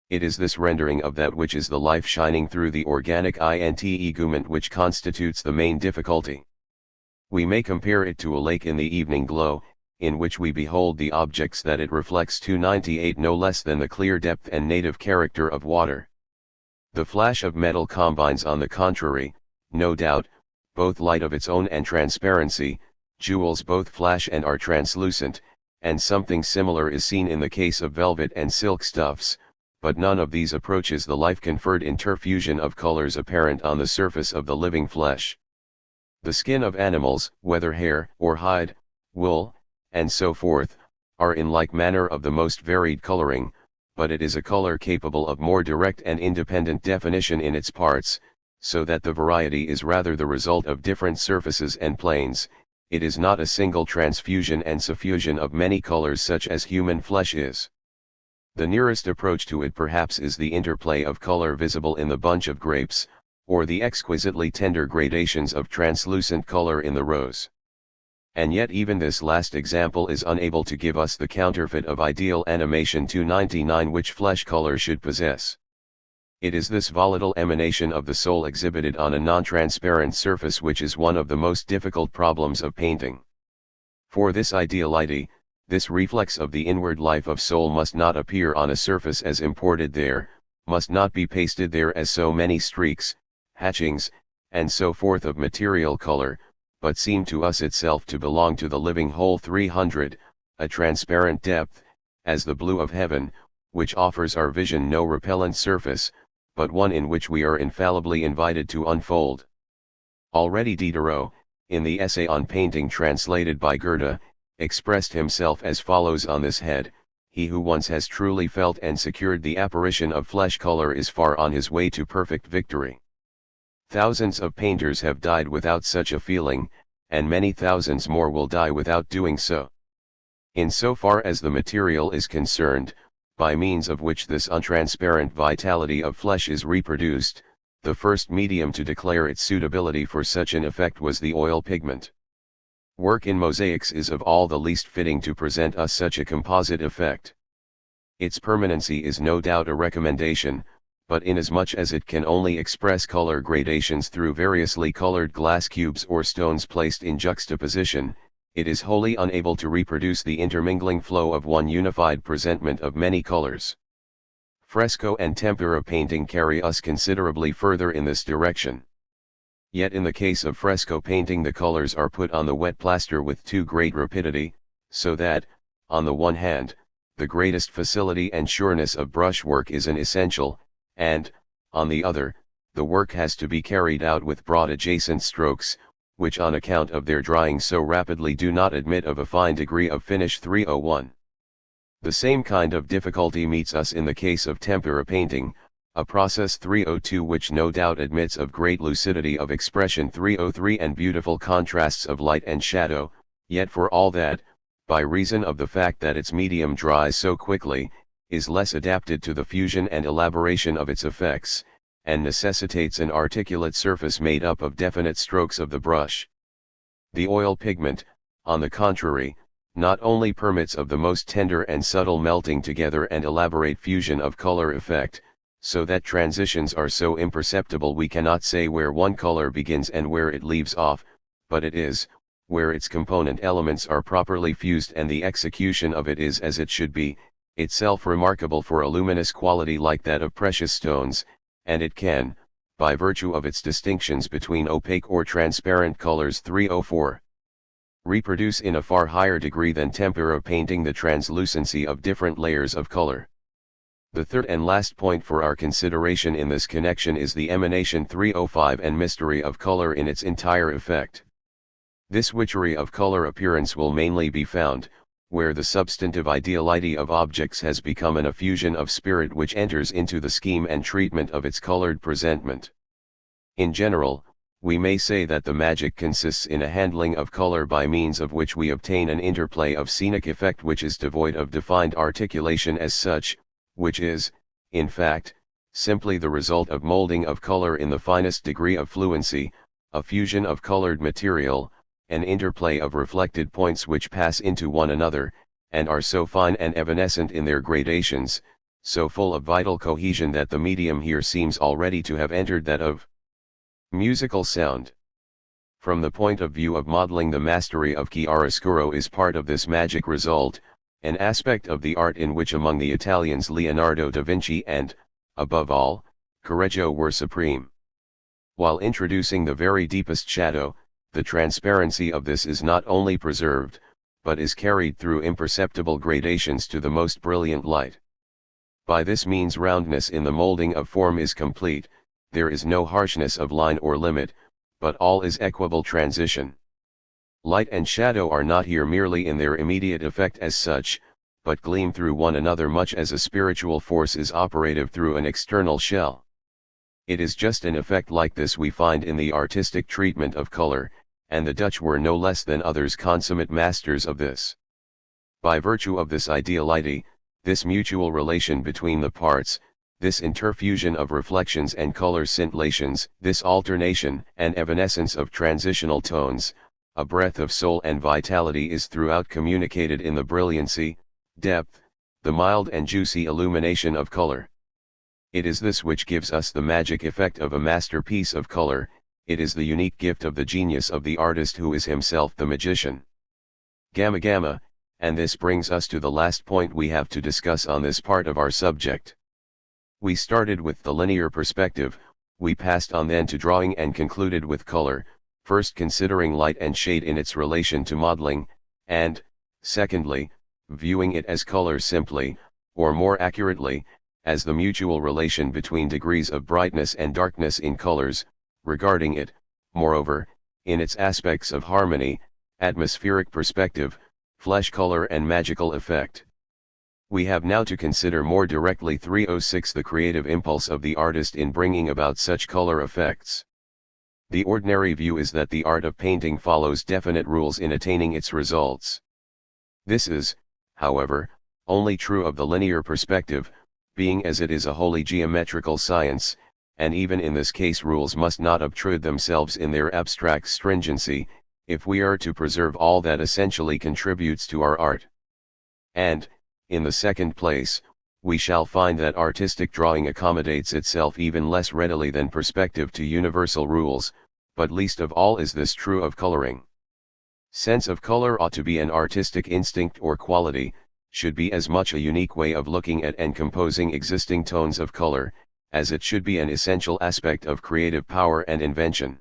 [SPEAKER 1] It is this rendering of that which is the life shining through the organic integument which constitutes the main difficulty. We may compare it to a lake in the evening glow, in which we behold the objects that it reflects 298 no less than the clear depth and native character of water. The flash of metal combines on the contrary, no doubt, both light of its own and transparency. Jewels both flash and are translucent, and something similar is seen in the case of velvet and silk stuffs, but none of these approaches the life conferred interfusion of colors apparent on the surface of the living flesh. The skin of animals, whether hair or hide, wool, and so forth, are in like manner of the most varied coloring, but it is a color capable of more direct and independent definition in its parts, so that the variety is rather the result of different surfaces and planes. It is not a single transfusion and suffusion of many colors such as human flesh is. The nearest approach to it perhaps is the interplay of color visible in the bunch of grapes, or the exquisitely tender gradations of translucent color in the rose. And yet even this last example is unable to give us the counterfeit of ideal animation 299 which flesh color should possess. It is this volatile emanation of the soul exhibited on a non-transparent surface which is one of the most difficult problems of painting. For this ideality, this reflex of the inward life of soul must not appear on a surface as imported there, must not be pasted there as so many streaks, hatchings, and so forth of material color, but seem to us itself to belong to the living whole 300, a transparent depth, as the blue of heaven, which offers our vision no repellent surface, but one in which we are infallibly invited to unfold. Already Diderot, in the essay on painting translated by Goethe, expressed himself as follows on this head: he who once has truly felt and secured the apparition of flesh color is far on his way to perfect victory. Thousands of painters have died without such a feeling, and many thousands more will die without doing so. In so far as the material is concerned, by means of which this untransparent vitality of flesh is reproduced, the first medium to declare its suitability for such an effect was the oil pigment. Work in mosaics is of all the least fitting to present us such a composite effect. Its permanency is no doubt a recommendation, but inasmuch as it can only express color gradations through variously colored glass cubes or stones placed in juxtaposition, it is wholly unable to reproduce the intermingling flow of one unified presentment of many colors. Fresco and tempera painting carry us considerably further in this direction. Yet in the case of fresco painting the colors are put on the wet plaster with too great rapidity, so that, on the one hand, the greatest facility and sureness of brushwork is an essential, and, on the other, the work has to be carried out with broad adjacent strokes, which on account of their drying so rapidly do not admit of a fine degree of finish. 301. The same kind of difficulty meets us in the case of tempera painting, a process 302 which no doubt admits of great lucidity of expression 303 and beautiful contrasts of light and shadow, yet for all that, by reason of the fact that its medium dries so quickly, is less adapted to the fusion and elaboration of its effects, and necessitates an articulate surface made up of definite strokes of the brush. The oil pigment, on the contrary, not only permits of the most tender and subtle melting together and elaborate fusion of color effect, so that transitions are so imperceptible we cannot say where one color begins and where it leaves off, but it is, where its component elements are properly fused and the execution of it is as it should be, itself remarkable for a luminous quality like that of precious stones, and it can, by virtue of its distinctions between opaque or transparent colors 304, reproduce in a far higher degree than tempera painting the translucency of different layers of color. The third and last point for our consideration in this connection is the emanation 305 and mystery of color in its entire effect. This witchery of color appearance will mainly be found, where the substantive ideality of objects has become an effusion of spirit which enters into the scheme and treatment of its colored presentment. In general, we may say that the magic consists in a handling of color by means of which we obtain an interplay of scenic effect which is devoid of defined articulation as such, which is, in fact, simply the result of molding of color in the finest degree of fluency, a fusion of colored material, an interplay of reflected points which pass into one another, and are so fine and evanescent in their gradations, so full of vital cohesion that the medium here seems already to have entered that of musical sound. From the point of view of modeling, the mastery of chiaroscuro is part of this magic result, an aspect of the art in which among the Italians Leonardo da Vinci and, above all, Correggio were supreme. While introducing the very deepest shadow, the transparency of this is not only preserved, but is carried through imperceptible gradations to the most brilliant light. By this means roundness in the molding of form is complete, there is no harshness of line or limit, but all is equable transition. Light and shadow are not here merely in their immediate effect as such, but gleam through one another much as a spiritual force is operative through an external shell. It is just an effect like this we find in the artistic treatment of color, and the Dutch were no less than others consummate masters of this. By virtue of this ideality, this mutual relation between the parts, this interfusion of reflections and color scintillations, this alternation and evanescence of transitional tones, a breath of soul and vitality is throughout communicated in the brilliancy, depth, the mild and juicy illumination of color. It is this which gives us the magic effect of a masterpiece of color, it is the unique gift of the genius of the artist who is himself the magician. Gamma, and this brings us to the last point we have to discuss on this part of our subject. We started with the linear perspective, we passed on then to drawing and concluded with color, first considering light and shade in its relation to modeling, and, secondly, viewing it as color simply, or more accurately, as the mutual relation between degrees of brightness and darkness in colors, regarding it, moreover, in its aspects of harmony, atmospheric perspective, flesh color and magical effect. We have now to consider more directly 306 the creative impulse of the artist in bringing about such color effects. The ordinary view is that the art of painting follows definite rules in attaining its results. This is, however, only true of the linear perspective, being as it is a wholly geometrical science, and even in this case rules must not obtrude themselves in their abstract stringency, if we are to preserve all that essentially contributes to our art. And, in the second place, we shall find that artistic drawing accommodates itself even less readily than perspective to universal rules, but least of all is this true of coloring. Sense of color ought to be an artistic instinct or quality, should be as much a unique way of looking at and composing existing tones of color, as it should be an essential aspect of creative power and invention.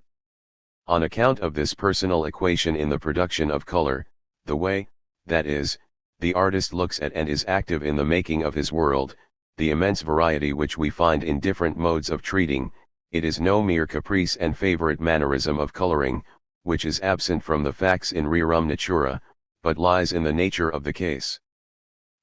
[SPEAKER 1] On account of this personal equation in the production of color, the way, that is, the artist looks at and is active in the making of his world, the immense variety which we find in different modes of treating, it is no mere caprice and favorite mannerism of coloring, which is absent from the facts in rerum natura, but lies in the nature of the case.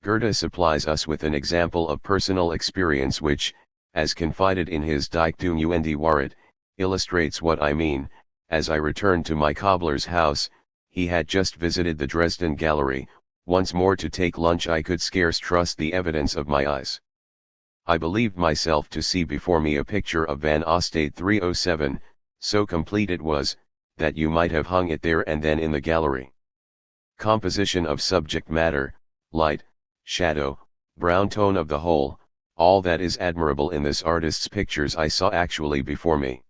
[SPEAKER 1] Goethe supplies us with an example of personal experience which, as confided in his Dichtung und Wahrheit, illustrates what I mean. As I returned to my cobbler's house, he had just visited the Dresden Gallery. Once more to take lunch, I could scarce trust the evidence of my eyes. I believed myself to see before me a picture of Van Ostade 307, so complete it was, that you might have hung it there and then in the gallery. Composition of subject matter, light, shadow, brown tone of the whole, all that is admirable in this artist's pictures I saw actually before me.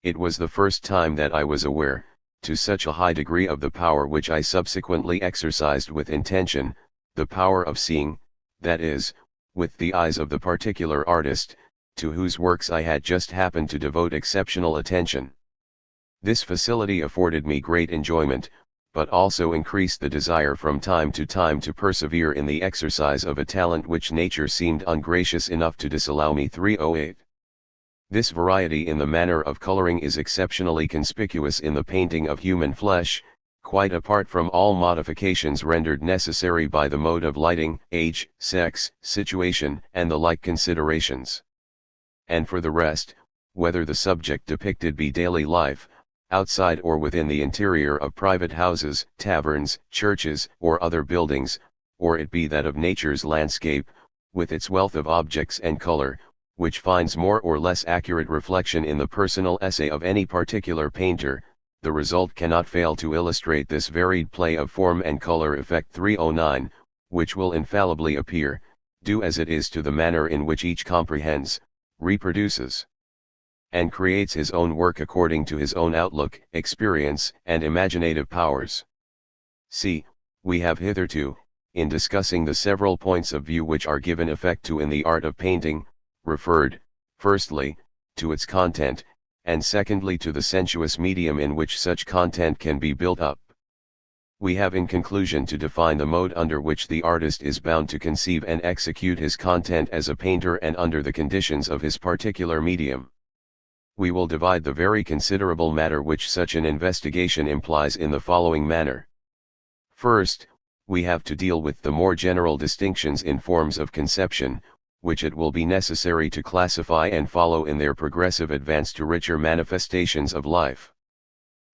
[SPEAKER 1] It was the first time that I was aware, to such a high degree, of the power which I subsequently exercised with intention, the power of seeing, that is, with the eyes of the particular artist, to whose works I had just happened to devote exceptional attention. This facility afforded me great enjoyment, but also increased the desire from time to time to persevere in the exercise of a talent which nature seemed ungracious enough to disallow me. 308. This variety in the manner of coloring is exceptionally conspicuous in the painting of human flesh, quite apart from all modifications rendered necessary by the mode of lighting, age, sex, situation, and the like considerations. And for the rest, whether the subject depicted be daily life, outside or within the interior of private houses, taverns, churches, or other buildings, or it be that of nature's landscape, with its wealth of objects and color, which finds more or less accurate reflection in the personal essay of any particular painter, the result cannot fail to illustrate this varied play of form and color effect 309, which will infallibly appear, due as it is to the manner in which each comprehends, reproduces, and creates his own work according to his own outlook, experience, and imaginative powers. See, we have hitherto, in discussing the several points of view which are given effect to in the art of painting, referred, firstly, to its content, and secondly to the sensuous medium in which such content can be built up. We have in conclusion to define the mode under which the artist is bound to conceive and execute his content as a painter and under the conditions of his particular medium. We will divide the very considerable matter which such an investigation implies in the following manner. First, we have to deal with the more general distinctions in forms of conception, which it will be necessary to classify and follow in their progressive advance to richer manifestations of life.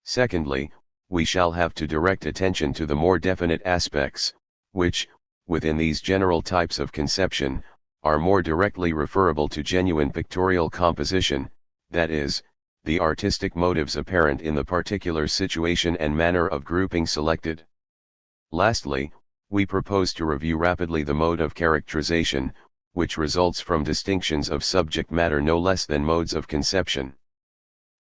[SPEAKER 1] Secondly, we shall have to direct attention to the more definite aspects, which, within these general types of conception, are more directly referable to genuine pictorial composition, that is, the artistic motives apparent in the particular situation and manner of grouping selected. Lastly, we propose to review rapidly the mode of characterization, which results from distinctions of subject matter no less than modes of conception.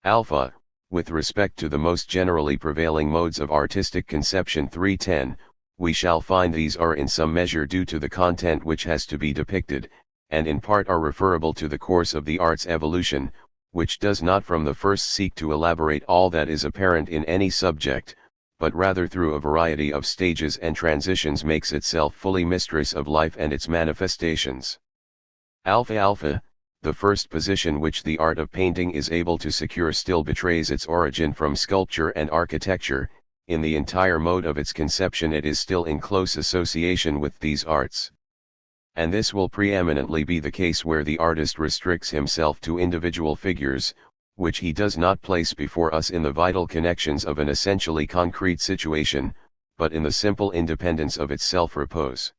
[SPEAKER 1] Alpha, with respect to the most generally prevailing modes of artistic conception 310, we shall find these are in some measure due to the content which has to be depicted, and in part are referable to the course of the art's evolution, which does not from the first seek to elaborate all that is apparent in any subject, but rather through a variety of stages and transitions makes itself fully mistress of life and its manifestations. Alpha, the first position which the art of painting is able to secure still betrays its origin from sculpture and architecture. In the entire mode of its conception it is still in close association with these arts. And this will preeminently be the case where the artist restricts himself to individual figures, which he does not place before us in the vital connections of an essentially concrete situation, but in the simple independence of its self-repose.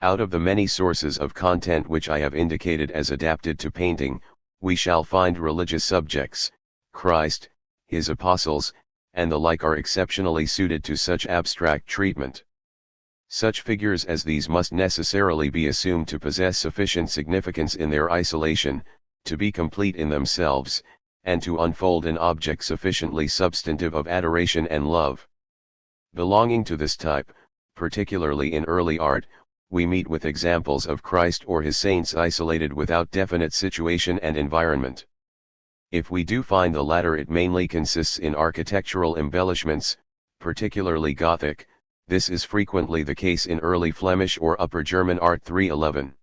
[SPEAKER 1] Out of the many sources of content which I have indicated as adapted to painting, we shall find religious subjects, Christ, his apostles, and the like are exceptionally suited to such abstract treatment. Such figures as these must necessarily be assumed to possess sufficient significance in their isolation, to be complete in themselves, and to unfold an object sufficiently substantive of adoration and love. Belonging to this type, particularly in early art, we meet with examples of Christ or his saints isolated without definite situation and environment. If we do find the latter, it mainly consists in architectural embellishments, particularly Gothic. This is frequently the case in early Flemish or Upper German art 311.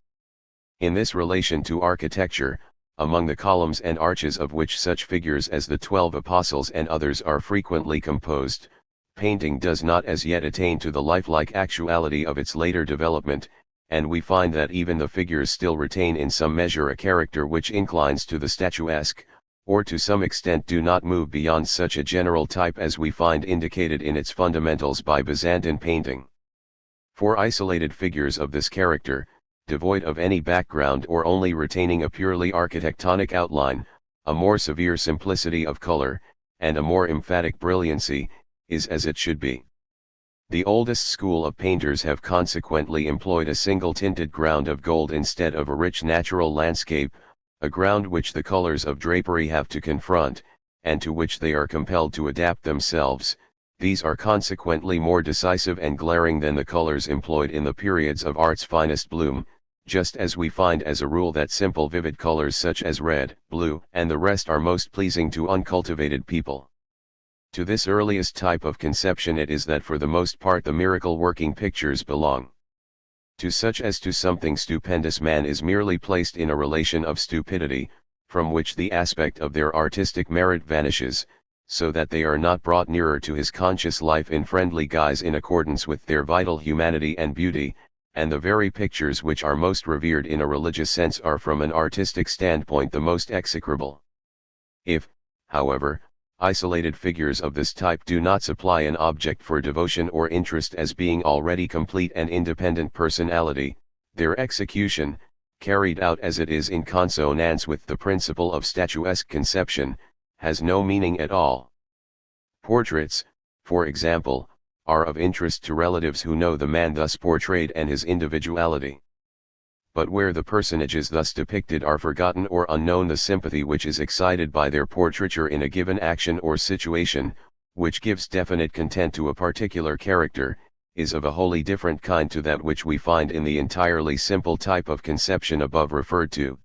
[SPEAKER 1] In this relation to architecture, among the columns and arches of which such figures as the 12 Apostles and others are frequently composed, painting does not as yet attain to the lifelike actuality of its later development, and we find that even the figures still retain in some measure a character which inclines to the statuesque, or to some extent do not move beyond such a general type as we find indicated in its fundamentals by Byzantine painting. For isolated figures of this character, devoid of any background or only retaining a purely architectonic outline, a more severe simplicity of color, and a more emphatic brilliancy, is as it should be. The oldest school of painters have consequently employed a single tinted ground of gold instead of a rich natural landscape, a ground which the colors of drapery have to confront, and to which they are compelled to adapt themselves. These are consequently more decisive and glaring than the colors employed in the periods of art's finest bloom, just as we find as a rule that simple vivid colors such as red, blue, and the rest are most pleasing to uncultivated people. To this earliest type of conception it is that for the most part the miracle-working pictures belong. To such as to something stupendous man is merely placed in a relation of stupidity, from which the aspect of their artistic merit vanishes, so that they are not brought nearer to his conscious life in friendly guise in accordance with their vital humanity and beauty, and the very pictures which are most revered in a religious sense are from an artistic standpoint the most execrable. If, however, isolated figures of this type do not supply an object for devotion or interest as being already complete and independent personality, their execution, carried out as it is in consonance with the principle of statuesque conception, has no meaning at all. Portraits, for example, are of interest to relatives who know the man thus portrayed and his individuality. But where the personages thus depicted are forgotten or unknown, the sympathy which is excited by their portraiture in a given action or situation, which gives definite content to a particular character, is of a wholly different kind to that which we find in the entirely simple type of conception above referred to.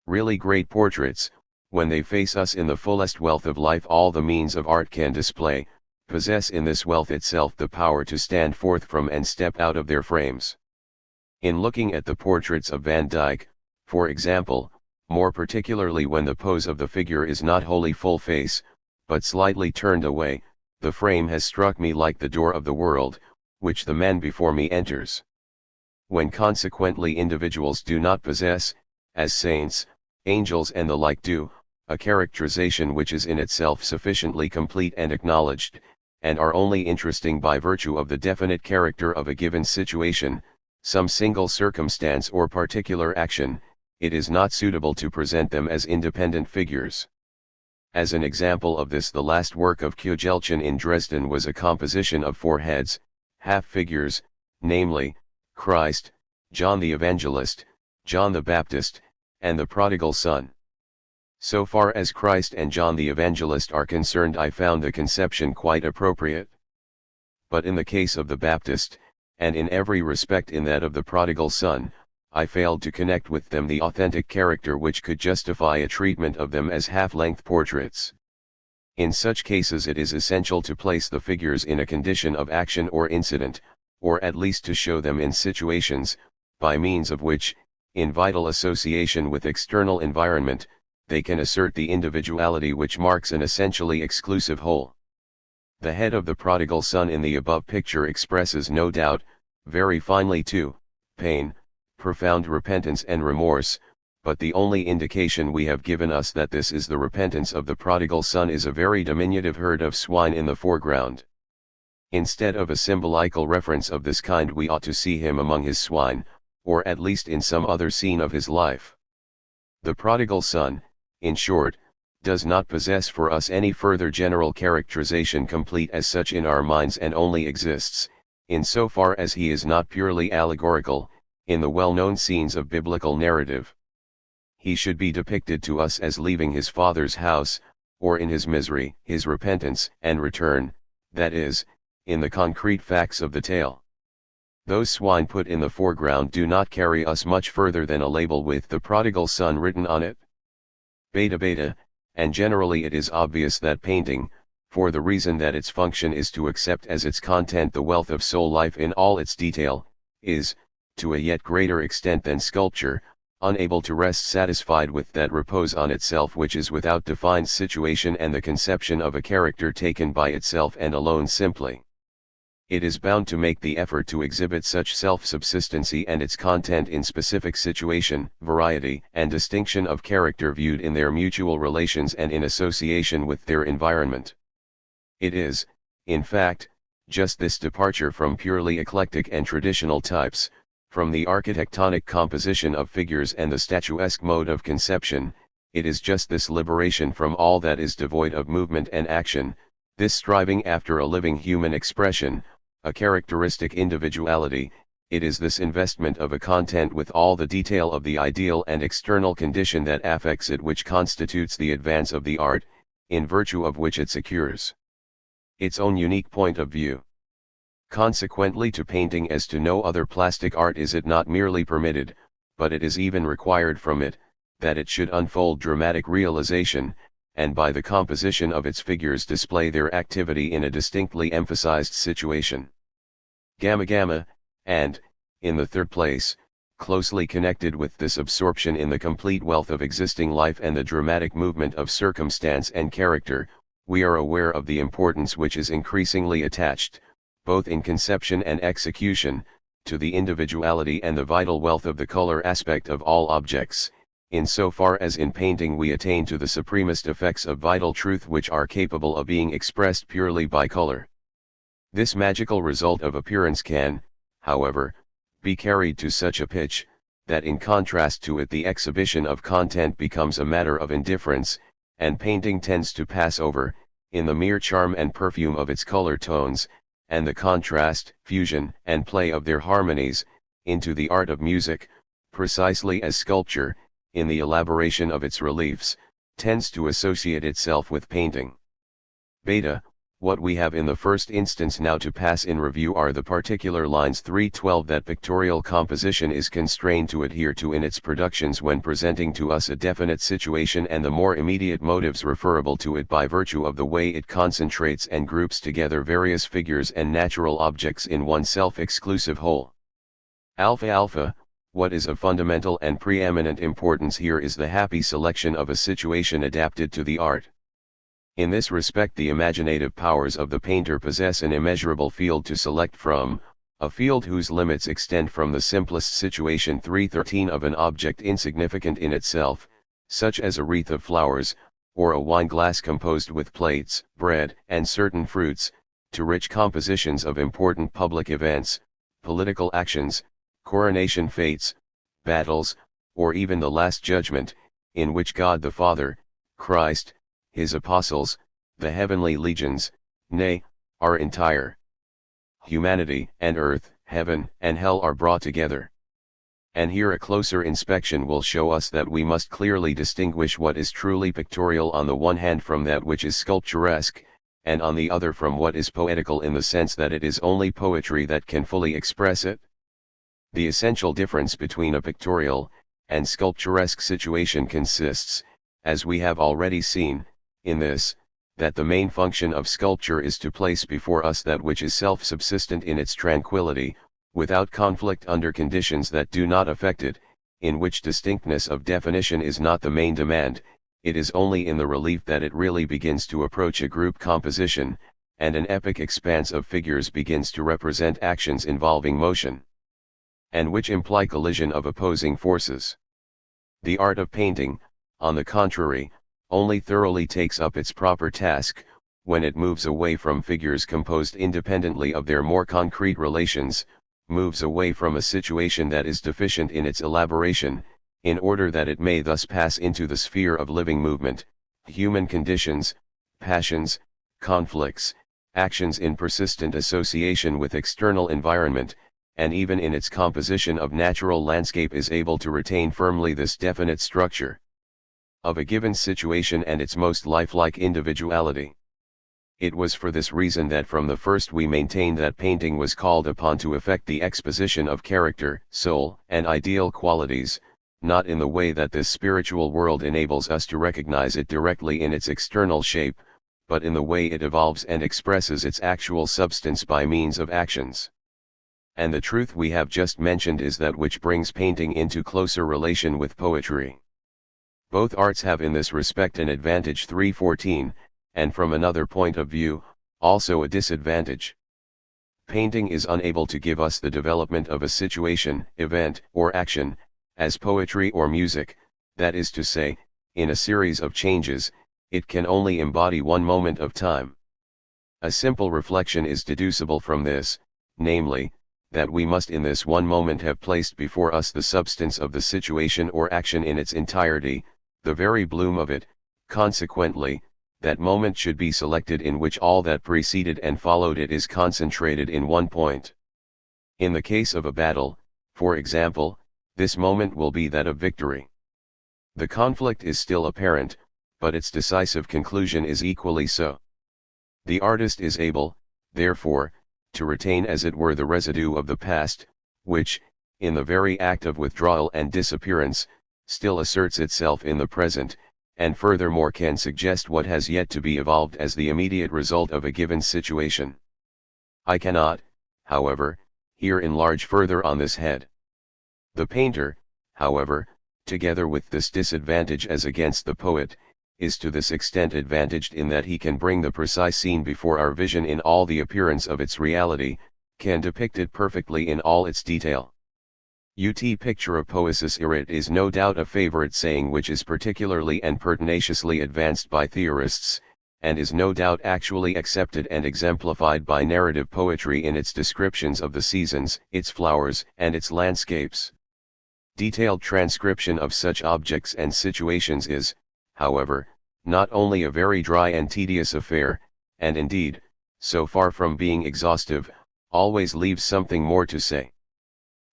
[SPEAKER 1] Really great portraits, when they face us in the fullest wealth of life all the means of art can display, possess in this wealth itself the power to stand forth from and step out of their frames. In looking at the portraits of Van Dyck, for example, more particularly when the pose of the figure is not wholly full face, but slightly turned away, the frame has struck me like the door of the world, which the man before me enters. When consequently individuals do not possess, as saints, angels and the like do, a characterization which is in itself sufficiently complete and acknowledged, and are only interesting by virtue of the definite character of a given situation, some single circumstance or particular action, it is not suitable to present them as independent figures. As an example of this, the last work of Kjögelchen in Dresden was a composition of 4 heads, half figures, namely, Christ, John the Evangelist, John the Baptist, and the prodigal son. So far as Christ and John the Evangelist are concerned, I found the conception quite appropriate. But in the case of the Baptist, and in every respect in that of the prodigal son, I failed to connect with them the authentic character which could justify a treatment of them as half-length portraits. In such cases it is essential to place the figures in a condition of action or incident, or at least to show them in situations, by means of which, in vital association with external environment, they can assert the individuality which marks an essentially exclusive whole. The head of the prodigal son in the above picture expresses no doubt, very finely too, pain, profound repentance and remorse, but the only indication we have given us that this is the repentance of the prodigal son is a very diminutive herd of swine in the foreground. Instead of a symbolical reference of this kind, we ought to see him among his swine, or at least in some other scene of his life. The prodigal son, in short, does not possess for us any further general characterization complete as such in our minds, and only exists, in so far as he is not purely allegorical, in the well-known scenes of biblical narrative. He should be depicted to us as leaving his father's house, or in his misery, his repentance and return, that is, in the concrete facts of the tale. Those swine put in the foreground do not carry us much further than a label with the prodigal son written on it. Beta beta, and generally it is obvious that painting, for the reason that its function is to accept as its content the wealth of soul life in all its detail, is, to a yet greater extent than sculpture, unable to rest satisfied with that repose on itself which is without defined situation and the conception of a character taken by itself and alone simply. It is bound to make the effort to exhibit such self-subsistency and its content in specific situation, variety, and distinction of character viewed in their mutual relations and in association with their environment. It is, in fact, just this departure from purely eclectic and traditional types, from the architectonic composition of figures and the statuesque mode of conception, it is just this liberation from all that is devoid of movement and action, this striving after a living human expression, a characteristic individuality, it is this investment of a content with all the detail of the ideal and external condition that affects it which constitutes the advance of the art, in virtue of which it secures its own unique point of view. Consequently, to painting as to no other plastic art is it not merely permitted, but it is even required from it, that it should unfold dramatic realization, and by the composition of its figures display their activity in a distinctly emphasized situation. Gamma gamma, and, in the third place, closely connected with this absorption in the complete wealth of existing life and the dramatic movement of circumstance and character, we are aware of the importance which is increasingly attached, both in conception and execution, to the individuality and the vital wealth of the color aspect of all objects, in so far as in painting we attain to the supremest effects of vital truth which are capable of being expressed purely by color. This magical result of appearance can, however, be carried to such a pitch, that in contrast to it the exhibition of content becomes a matter of indifference, and painting tends to pass over, in the mere charm and perfume of its color tones, and the contrast, fusion, and play of their harmonies, into the art of music, precisely as sculpture, in the elaboration of its reliefs, tends to associate itself with painting. Beta, what we have in the first instance now to pass in review are the particular lines 312 that pictorial composition is constrained to adhere to in its productions when presenting to us a definite situation and the more immediate motives referable to it by virtue of the way it concentrates and groups together various figures and natural objects in one self-exclusive whole. Alpha, what is of fundamental and preeminent importance here is the happy selection of a situation adapted to the art. In this respect the imaginative powers of the painter possess an immeasurable field to select from, a field whose limits extend from the simplest situation 313 of an object insignificant in itself, such as a wreath of flowers, or a wine glass composed with plates, bread, and certain fruits, to rich compositions of important public events, political actions, coronation fetes, battles, or even the Last Judgment, in which God the Father, Christ, His apostles, the heavenly legions, nay, our entire humanity and earth, heaven and hell are brought together. And here a closer inspection will show us that we must clearly distinguish what is truly pictorial on the one hand from that which is sculpturesque, and on the other from what is poetical in the sense that it is only poetry that can fully express it. The essential difference between a pictorial and sculpturesque situation consists, as we have already seen, in this, that the main function of sculpture is to place before us that which is self-subsistent in its tranquility, without conflict under conditions that do not affect it, in which distinctness of definition is not the main demand, it is only in the relief that it really begins to approach a group composition, and an epic expanse of figures begins to represent actions involving motion, and which imply collision of opposing forces. The art of painting, on the contrary, only thoroughly takes up its proper task, when it moves away from figures composed independently of their more concrete relations, moves away from a situation that is deficient in its elaboration, in order that it may thus pass into the sphere of living movement, human conditions, passions, conflicts, actions in persistent association with external environment, and even in its composition of natural landscape is able to retain firmly this definite structure of a given situation and its most lifelike individuality. It was for this reason that from the first we maintained that painting was called upon to effect the exposition of character, soul, and ideal qualities, not in the way that this spiritual world enables us to recognize it directly in its external shape, but in the way it evolves and expresses its actual substance by means of actions. And the truth we have just mentioned is that which brings painting into closer relation with poetry. Both arts have in this respect an advantage 314, and from another point of view, also a disadvantage. Painting is unable to give us the development of a situation, event, or action, as poetry or music, that is to say, in a series of changes, it can only embody one moment of time. A simple reflection is deducible from this, namely, that we must in this one moment have placed before us the substance of the situation or action in its entirety, the very bloom of it. Consequently, that moment should be selected in which all that preceded and followed it is concentrated in one point. In the case of a battle, for example, this moment will be that of victory. The conflict is still apparent, but its decisive conclusion is equally so. The artist is able, therefore, to retain as it were the residue of the past, which, in the very act of withdrawal and disappearance, still asserts itself in the present, and furthermore can suggest what has yet to be evolved as the immediate result of a given situation. I cannot, however, here enlarge further on this head. The painter, however, together with this disadvantage as against the poet, is to this extent advantaged in that he can bring the precise scene before our vision in all the appearance of its reality, can depict it perfectly in all its detail. Ut pictura poesis erit is no doubt a favorite saying which is particularly and pertinaciously advanced by theorists, and is no doubt actually accepted and exemplified by narrative poetry in its descriptions of the seasons, its flowers, and its landscapes. Detailed transcription of such objects and situations is, however, not only a very dry and tedious affair, and indeed, so far from being exhaustive, always leaves something more to say.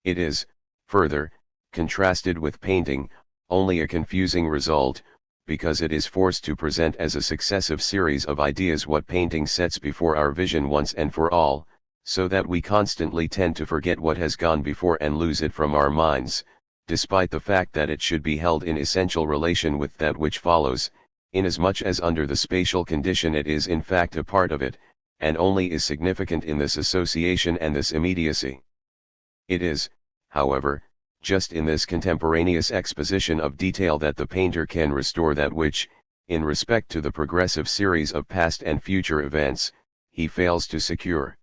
[SPEAKER 1] It is, further, contrasted with painting, only a confusing result, because it is forced to present as a successive series of ideas what painting sets before our vision once and for all, so that we constantly tend to forget what has gone before and lose it from our minds, despite the fact that it should be held in essential relation with that which follows, inasmuch as under the spatial condition it is in fact a part of it, and only is significant in this association and this immediacy. It is, however, just in this contemporaneous exposition of detail that the painter can restore that which, in respect to the progressive series of past and future events, he fails to secure.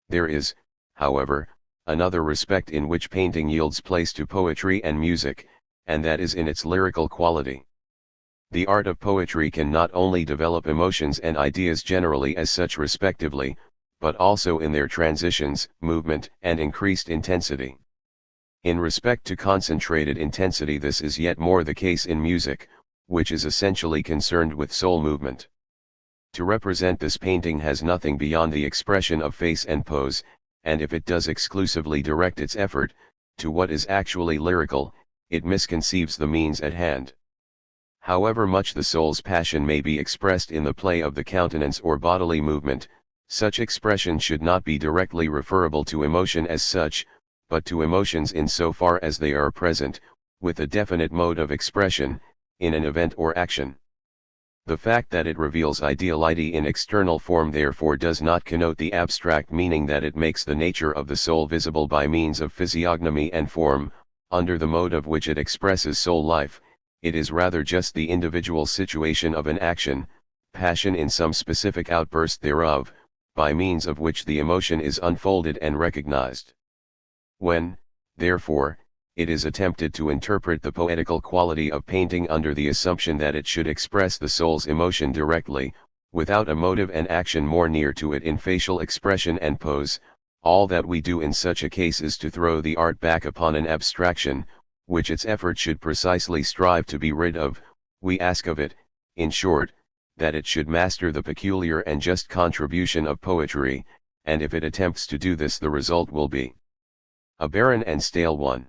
[SPEAKER 1] There is, however, another respect in which painting yields place to poetry and music, and that is in its lyrical quality. The art of poetry can not only develop emotions and ideas generally as such respectively, but also in their transitions, movement, and increased intensity. In respect to concentrated intensity, this is yet more the case in music, which is essentially concerned with soul movement. To represent this, painting has nothing beyond the expression of face and pose, and if it does exclusively direct its effort to what is actually lyrical, it misconceives the means at hand. However much the soul's passion may be expressed in the play of the countenance or bodily movement, such expression should not be directly referable to emotion as such, but to emotions in so far as they are present, with a definite mode of expression, in an event or action. The fact that it reveals ideality in external form therefore does not connote the abstract meaning that it makes the nature of the soul visible by means of physiognomy and form, under the mode of which it expresses soul life. It is rather just the individual situation of an action, passion in some specific outburst thereof, by means of which the emotion is unfolded and recognized. When, therefore, it is attempted to interpret the poetical quality of painting under the assumption that it should express the soul's emotion directly, without a motive and action more near to it in facial expression and pose, all that we do in such a case is to throw the art back upon an abstraction, which its effort should precisely strive to be rid of. We ask of it, in short, that it should master the peculiar and just contribution of poetry, and if it attempts to do this the result will be a barren and stale one.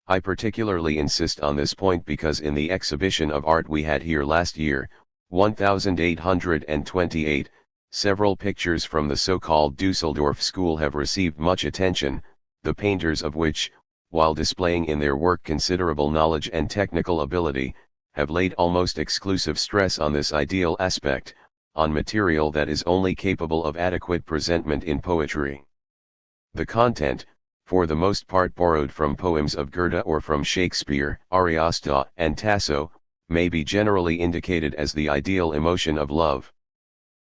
[SPEAKER 1] I particularly insist on this point because in the exhibition of art we had here last year, 1828, several pictures from the so-called Dusseldorf school have received much attention, the painters of which, while displaying in their work considerable knowledge and technical ability, have laid almost exclusive stress on this ideal aspect, on material that is only capable of adequate presentment in poetry. The content, for the most part borrowed from poems of Goethe or from Shakespeare, Ariosto, and Tasso, may be generally indicated as the ideal emotion of love.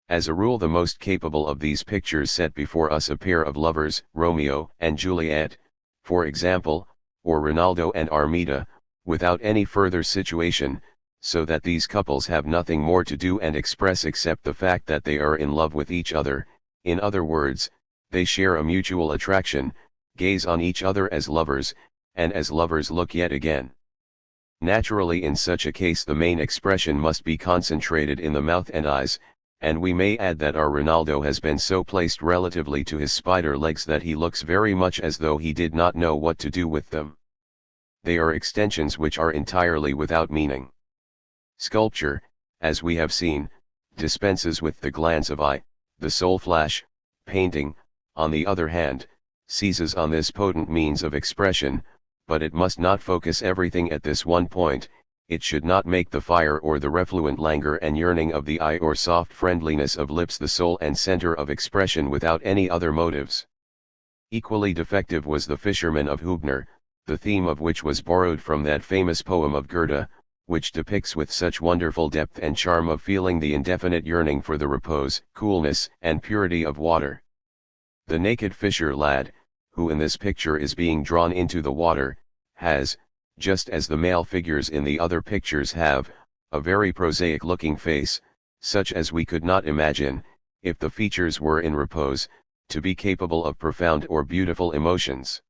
[SPEAKER 1] As a rule the most capable of these pictures set before us a pair of lovers, Romeo and Juliet, for example, or Rinaldo and Armida, without any further situation, so that these couples have nothing more to do and express except the fact that they are in love with each other, in other words, they share a mutual attraction, gaze on each other as lovers, and as lovers look yet again. Naturally in such a case the main expression must be concentrated in the mouth and eyes, and we may add that our Rinaldo has been so placed relatively to his spider legs that he looks very much as though he did not know what to do with them. They are extensions which are entirely without meaning. Sculpture, as we have seen, dispenses with the glance of eye, the soul flash. Painting, on the other hand, seizes on this potent means of expression, but it must not focus everything at this one point. It should not make the fire or the refluent languor and yearning of the eye or soft friendliness of lips the soul and center of expression without any other motives. Equally defective was the Fisherman of Hübner, the theme of which was borrowed from that famous poem of Goethe, which depicts with such wonderful depth and charm of feeling the indefinite yearning for the repose, coolness, and purity of water. The naked fisher lad, who in this picture is being drawn into the water, has, just as the male figures in the other pictures have, a very prosaic-looking face, such as we could not imagine, if the features were in repose, to be capable of profound or beautiful emotions.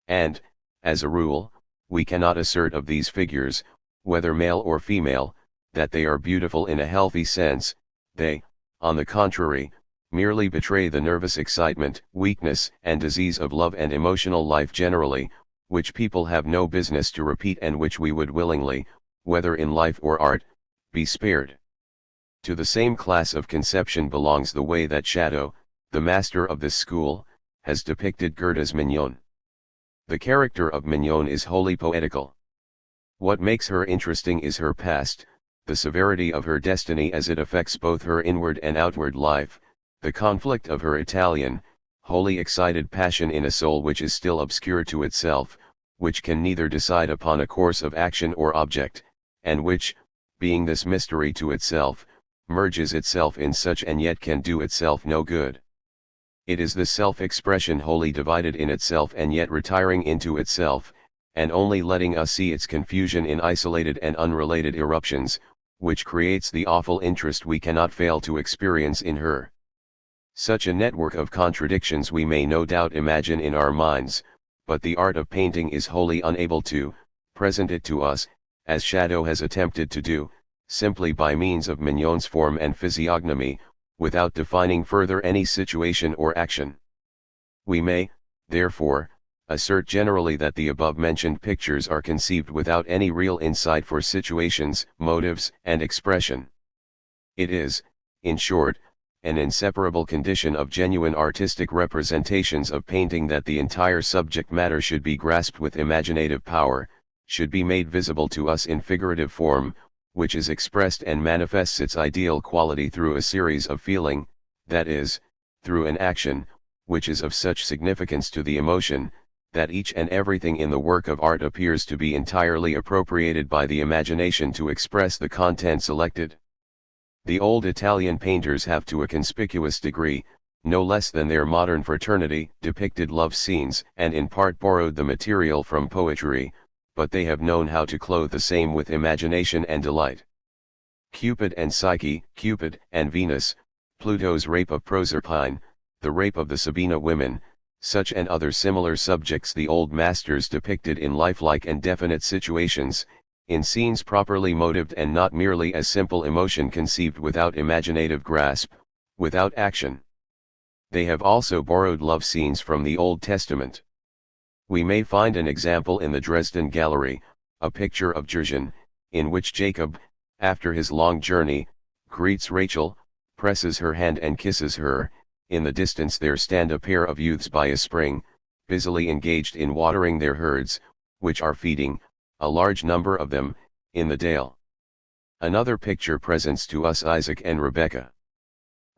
[SPEAKER 1] And, as a rule, we cannot assert of these figures, whether male or female, that they are beautiful in a healthy sense. They, on the contrary, merely betray the nervous excitement, weakness, and disease of love and emotional life generally, which people have no business to repeat and which we would willingly, whether in life or art, be spared. To the same class of conception belongs the way that Shadow, the master of this school, has depicted Goethe's Mignon. The character of Mignon is wholly poetical. What makes her interesting is her past, the severity of her destiny as it affects both her inward and outward life, the conflict of her Italian, wholly excited passion in a soul which is still obscure to itself, which can neither decide upon a course of action or object, and which, being this mystery to itself, merges itself in such and yet can do itself no good. It is the self-expression wholly divided in itself and yet retiring into itself, and only letting us see its confusion in isolated and unrelated eruptions, which creates the awful interest we cannot fail to experience in her. Such a network of contradictions we may no doubt imagine in our minds, but the art of painting is wholly unable to present it to us, as Shadow has attempted to do, simply by means of Mignon's form and physiognomy, without defining further any situation or action. We may, therefore, assert generally that the above-mentioned pictures are conceived without any real insight for situations, motives, and expression. It is, in short, an inseparable condition of genuine artistic representations of painting that the entire subject matter should be grasped with imaginative power, should be made visible to us in figurative form, which is expressed and manifests its ideal quality through a series of feeling, that is, through an action, which is of such significance to the emotion, that each and everything in the work of art appears to be entirely appropriated by the imagination to express the content selected. The old Italian painters have to a conspicuous degree, no less than their modern fraternity, depicted love scenes and in part borrowed the material from poetry, but they have known how to clothe the same with imagination and delight. Cupid and Psyche, Cupid and Venus, Pluto's rape of Proserpine, the rape of the Sabina women, such and other similar subjects the old masters depicted in lifelike and definite situations, in scenes properly motived and not merely as simple emotion conceived without imaginative grasp, without action. They have also borrowed love scenes from the Old Testament. We may find an example in the Dresden Gallery, a picture of Jurgen, in which Jacob, after his long journey, greets Rachel, presses her hand and kisses her. In the distance there stand a pair of youths by a spring, busily engaged in watering their herds, which are feeding, a large number of them, in the dale. Another picture presents to us Isaac and Rebekah.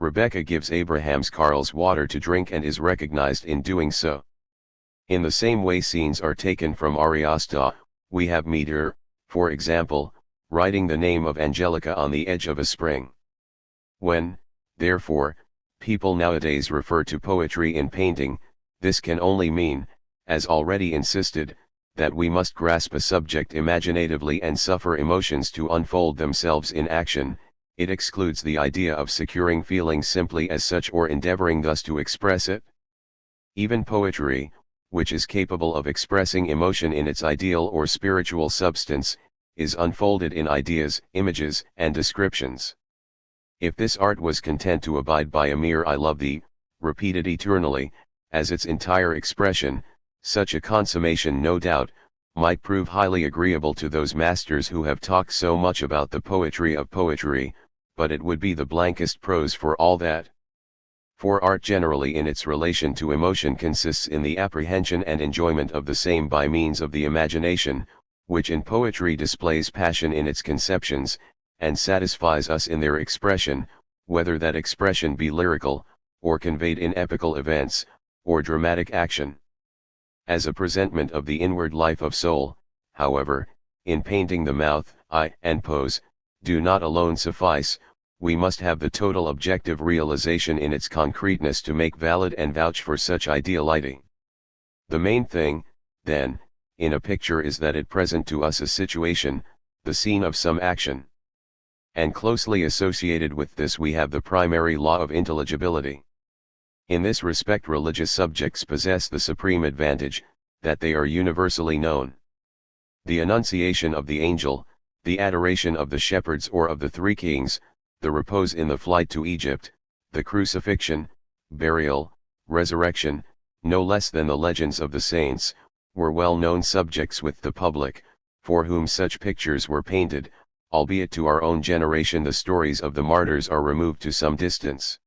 [SPEAKER 1] Rebekah gives Abraham's carles water to drink and is recognized in doing so. In the same way scenes are taken from Ariosto. We have Meter, for example, writing the name of Angelica on the edge of a spring. When, therefore, people nowadays refer to poetry in painting, this can only mean, as already insisted, that we must grasp a subject imaginatively and suffer emotions to unfold themselves in action. It excludes the idea of securing feeling simply as such or endeavoring thus to express it. Even poetry, which is capable of expressing emotion in its ideal or spiritual substance, is unfolded in ideas, images, and descriptions. If this art was content to abide by a mere "I love thee," repeated eternally, as its entire expression, such a consummation no doubt, might prove highly agreeable to those masters who have talked so much about the poetry of poetry, but it would be the blankest prose for all that. For art generally in its relation to emotion consists in the apprehension and enjoyment of the same by means of the imagination, which in poetry displays passion in its conceptions, and satisfies us in their expression, whether that expression be lyrical, or conveyed in epical events, or dramatic action. As a presentment of the inward life of soul, however, in painting the mouth, eye, and pose, do not alone suffice. We must have the total objective realization in its concreteness to make valid and vouch for such ideality. The main thing, then, in a picture is that it present to us a situation, the scene of some action. And closely associated with this we have the primary law of intelligibility. In this respect religious subjects possess the supreme advantage, that they are universally known. The Annunciation of the angel, the adoration of the shepherds or of the three kings, the repose in the flight to Egypt, the crucifixion, burial, resurrection, no less than the legends of the saints, were well-known subjects with the public, for whom such pictures were painted, albeit to our own generation the stories of the martyrs are removed to some distance.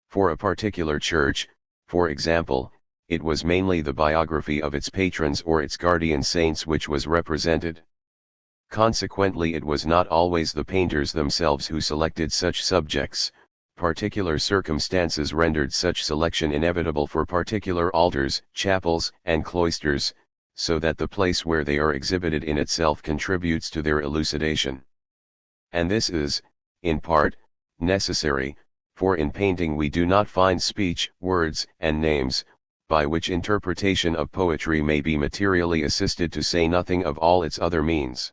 [SPEAKER 1] For a particular church, for example, it was mainly the biography of its patrons or its guardian saints which was represented. Consequently, it was not always the painters themselves who selected such subjects. Particular circumstances rendered such selection inevitable for particular altars, chapels, and cloisters, so that the place where they are exhibited in itself contributes to their elucidation. And this is, in part, necessary, for in painting we do not find speech, words, and names, by which interpretation of poetry may be materially assisted, to say nothing of all its other means.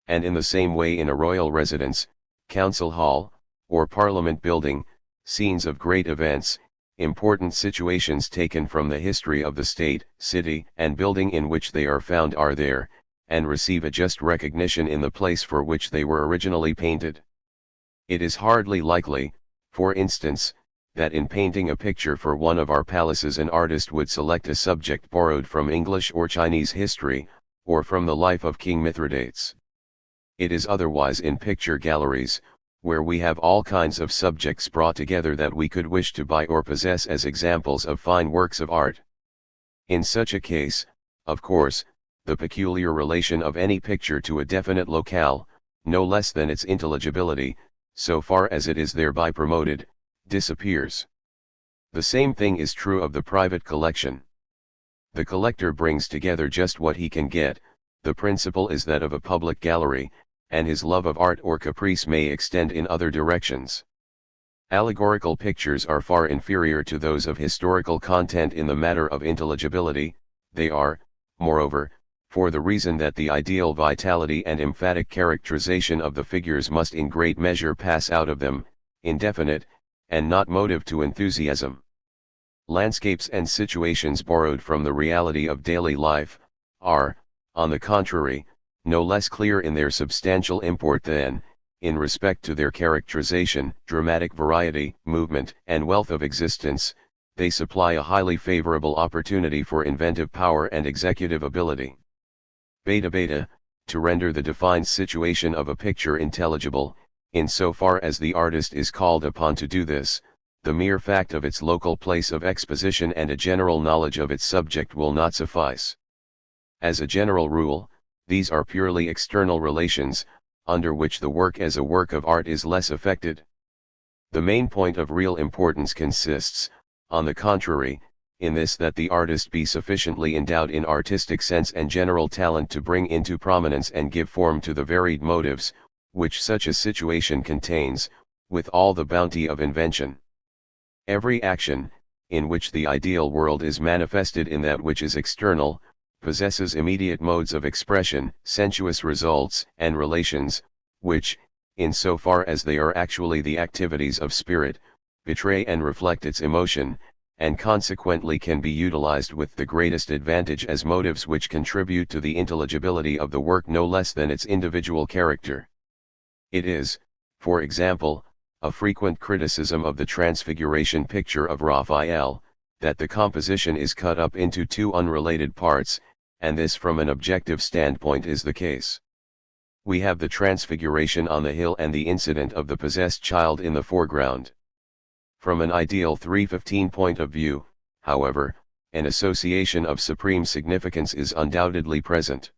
[SPEAKER 1] And in the same way in a royal residence, council hall, or parliament building, scenes of great events, important situations taken from the history of the state, city, and building in which they are found are there, and receive a just recognition in the place for which they were originally painted. It is hardly likely, for instance, that in painting a picture for one of our palaces an artist would select a subject borrowed from English or Chinese history, or from the life of King Mithridates. It is otherwise in picture galleries, where we have all kinds of subjects brought together that we could wish to buy or possess as examples of fine works of art. In such a case, of course, the peculiar relation of any picture to a definite locale, no less than its intelligibility, so far as it is thereby promoted, disappears. The same thing is true of the private collection. The collector brings together just what he can get. The principle is that of a public gallery, and his love of art or caprice may extend in other directions. Allegorical pictures are far inferior to those of historical content in the matter of intelligibility. They are, moreover, for the reason that the ideal vitality and emphatic characterization of the figures must in great measure pass out of them, indefinite, and not motive to enthusiasm. Landscapes and situations borrowed from the reality of daily life, are, on the contrary, no less clear in their substantial import than, in respect to their characterization, dramatic variety, movement, and wealth of existence, they supply a highly favorable opportunity for inventive power and executive ability. Beta, to render the defined situation of a picture intelligible, in so far as the artist is called upon to do this, the mere fact of its local place of exposition and a general knowledge of its subject will not suffice. As a general rule, these are purely external relations, under which the work as a work of art is less affected. The main point of real importance consists, on the contrary, in this, that the artist be sufficiently endowed in artistic sense and general talent to bring into prominence and give form to the varied motives, which such a situation contains, with all the bounty of invention. Every action, in which the ideal world is manifested in that which is external, possesses immediate modes of expression, sensuous results and relations, which, in so far as they are actually the activities of spirit, betray and reflect its emotion, and consequently can be utilized with the greatest advantage as motives which contribute to the intelligibility of the work no less than its individual character. It is, for example, a frequent criticism of the Transfiguration picture of Raphael, that the composition is cut up into two unrelated parts, and this from an objective standpoint is the case. We have the Transfiguration on the hill and the incident of the possessed child in the foreground. From an ideal 315 point of view, however, an association of supreme significance is undoubtedly present.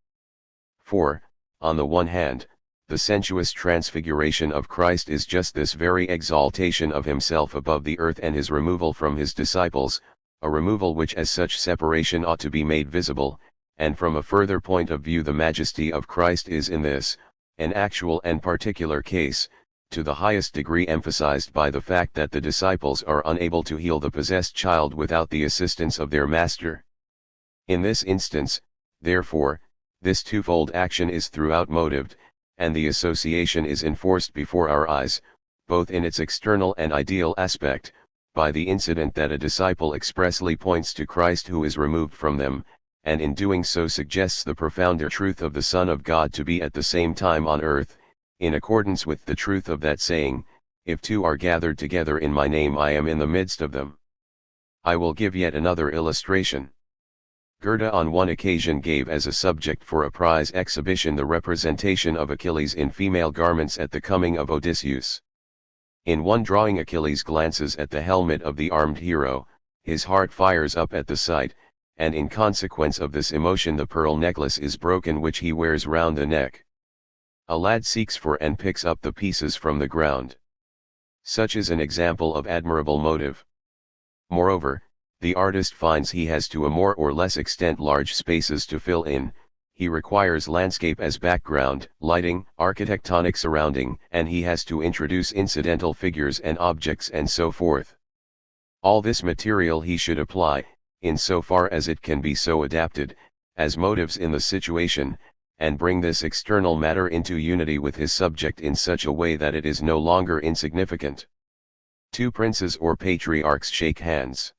[SPEAKER 1] For, on the one hand, the sensuous transfiguration of Christ is just this very exaltation of himself above the earth and his removal from his disciples, a removal which as such separation ought to be made visible, and from a further point of view the majesty of Christ is in this, an actual and particular case, to the highest degree emphasized by the fact that the disciples are unable to heal the possessed child without the assistance of their master. In this instance, therefore, this twofold action is throughout motived, and the association is enforced before our eyes, both in its external and ideal aspect, by the incident that a disciple expressly points to Christ who is removed from them, and in doing so suggests the profounder truth of the Son of God to be at the same time on earth, in accordance with the truth of that saying, "If two are gathered together in my name, I am in the midst of them." I will give yet another illustration. Goethe on one occasion gave as a subject for a prize exhibition the representation of Achilles in female garments at the coming of Odysseus. In one drawing Achilles glances at the helmet of the armed hero, his heart fires up at the sight, and in consequence of this emotion the pearl necklace is broken which he wears round the neck. A lad seeks for and picks up the pieces from the ground. Such is an example of admirable motive. Moreover, the artist finds he has to a more or less extent large spaces to fill in. He requires landscape as background, lighting, architectonic surrounding, and he has to introduce incidental figures and objects and so forth. All this material he should apply, in so far as it can be so adapted, as motives in the situation, and bring this external matter into unity with his subject in such a way that it is no longer insignificant. Two princes or patriarchs shake hands.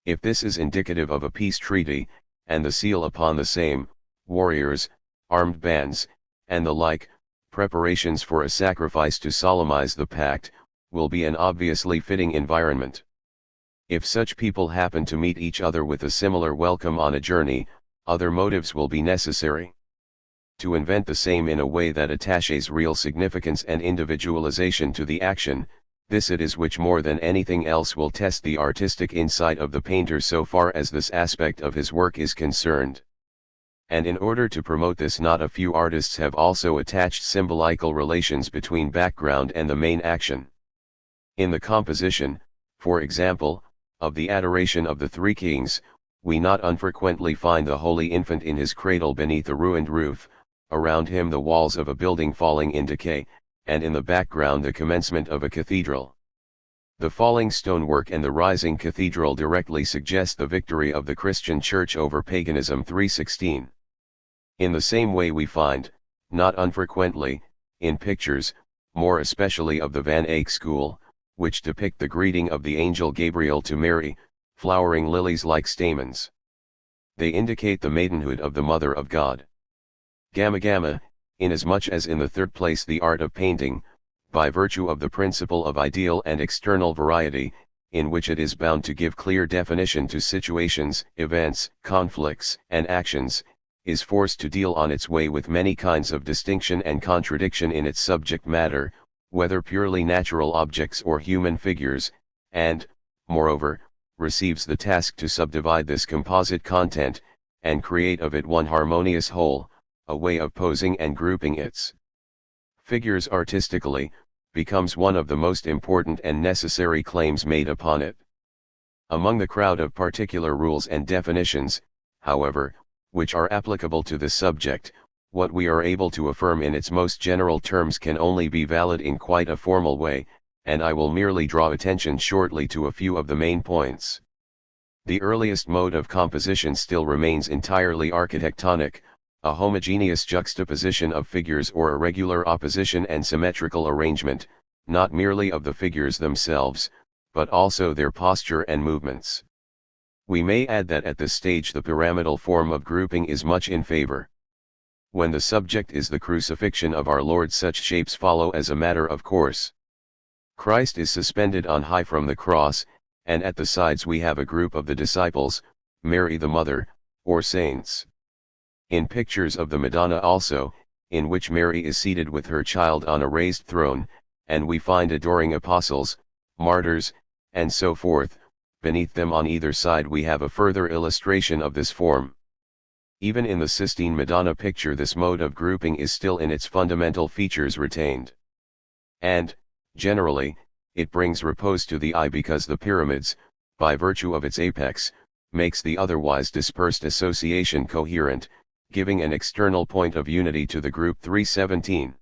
[SPEAKER 1] If this is indicative of a peace treaty, and the seal upon the same, warriors, armed bands, and the like, preparations for a sacrifice to solemnize the pact, will be an obviously fitting environment. If such people happen to meet each other with a similar welcome on a journey, other motives will be necessary. To invent the same in a way that attaches real significance and individualization to the action, this it is which more than anything else will test the artistic insight of the painter so far as this aspect of his work is concerned. And in order to promote this, not a few artists have also attached symbolical relations between background and the main action. In the composition, for example, of the Adoration of the Three Kings, we not unfrequently find the Holy Infant in his cradle beneath a ruined roof, around him the walls of a building falling in decay, and in the background the commencement of a cathedral. The falling stonework and the rising cathedral directly suggest the victory of the Christian Church over paganism 316. In the same way we find, not unfrequently, in pictures, more especially of the Van Eyck school, which depict the greeting of the angel Gabriel to Mary, flowering lilies like stamens. They indicate the maidenhood of the Mother of God. Gamma, inasmuch as in the third place the art of painting, by virtue of the principle of ideal and external variety, in which it is bound to give clear definition to situations, events, conflicts, and actions, is forced to deal on its way with many kinds of distinction and contradiction in its subject matter, whether purely natural objects or human figures, and, moreover, receives the task to subdivide this composite content, and create of it one harmonious whole, a way of posing and grouping its figures artistically, becomes one of the most important and necessary claims made upon it. Among the crowd of particular rules and definitions, however, which are applicable to this subject, what we are able to affirm in its most general terms can only be valid in quite a formal way, and I will merely draw attention shortly to a few of the main points. The earliest mode of composition still remains entirely architectonic, a homogeneous juxtaposition of figures or a regular opposition and symmetrical arrangement, not merely of the figures themselves, but also their posture and movements. We may add that at this stage the pyramidal form of grouping is much in favor. When the subject is the crucifixion of our Lord, such shapes follow as a matter of course. Christ is suspended on high from the cross, and at the sides we have a group of the disciples, Mary the Mother, or saints. In pictures of the Madonna also, in which Mary is seated with her child on a raised throne, and we find adoring apostles, martyrs, and so forth, beneath them on either side we have a further illustration of this form. Even in the Sistine Madonna picture this mode of grouping is still in its fundamental features retained. And, generally, it brings repose to the eye because the pyramids, by virtue of its apex, makes the otherwise dispersed association coherent, giving an external point of unity to the group 317.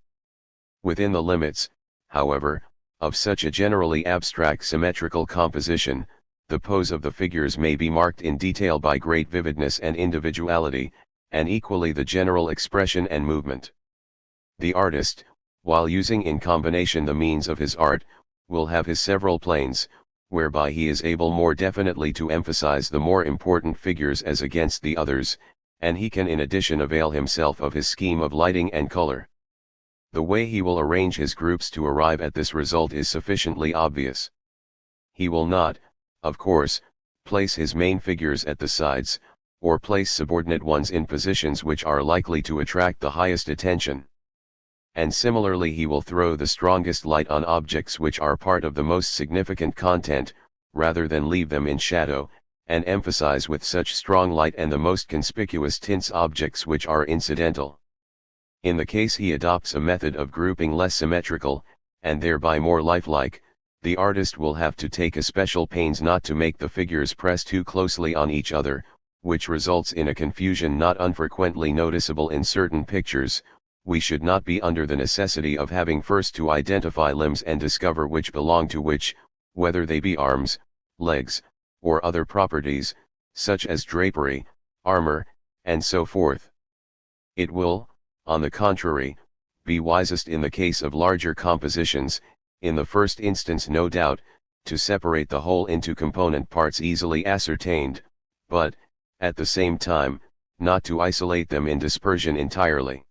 [SPEAKER 1] Within the limits, however, of such a generally abstract symmetrical composition, the pose of the figures may be marked in detail by great vividness and individuality, and equally the general expression and movement. The artist, while using in combination the means of his art, will have his several planes, whereby he is able more definitely to emphasize the more important figures as against the others, and he can in addition avail himself of his scheme of lighting and color. The way he will arrange his groups to arrive at this result is sufficiently obvious. He will not, of course, place his main figures at the sides, or place subordinate ones in positions which are likely to attract the highest attention. And similarly he will throw the strongest light on objects which are part of the most significant content, rather than leave them in shadow, and emphasize with such strong light and the most conspicuous tints objects which are incidental. In the case he adopts a method of grouping less symmetrical, and thereby more lifelike, the artist will have to take especial pains not to make the figures press too closely on each other, which results in a confusion not unfrequently noticeable in certain pictures. We should not be under the necessity of having first to identify limbs and discover which belong to which, whether they be arms, legs, or other properties, such as drapery, armor, and so forth. It will, on the contrary, be wisest in the case of larger compositions, in the first instance no doubt, to separate the whole into component parts easily ascertained, but, at the same time, not to isolate them in dispersion entirely.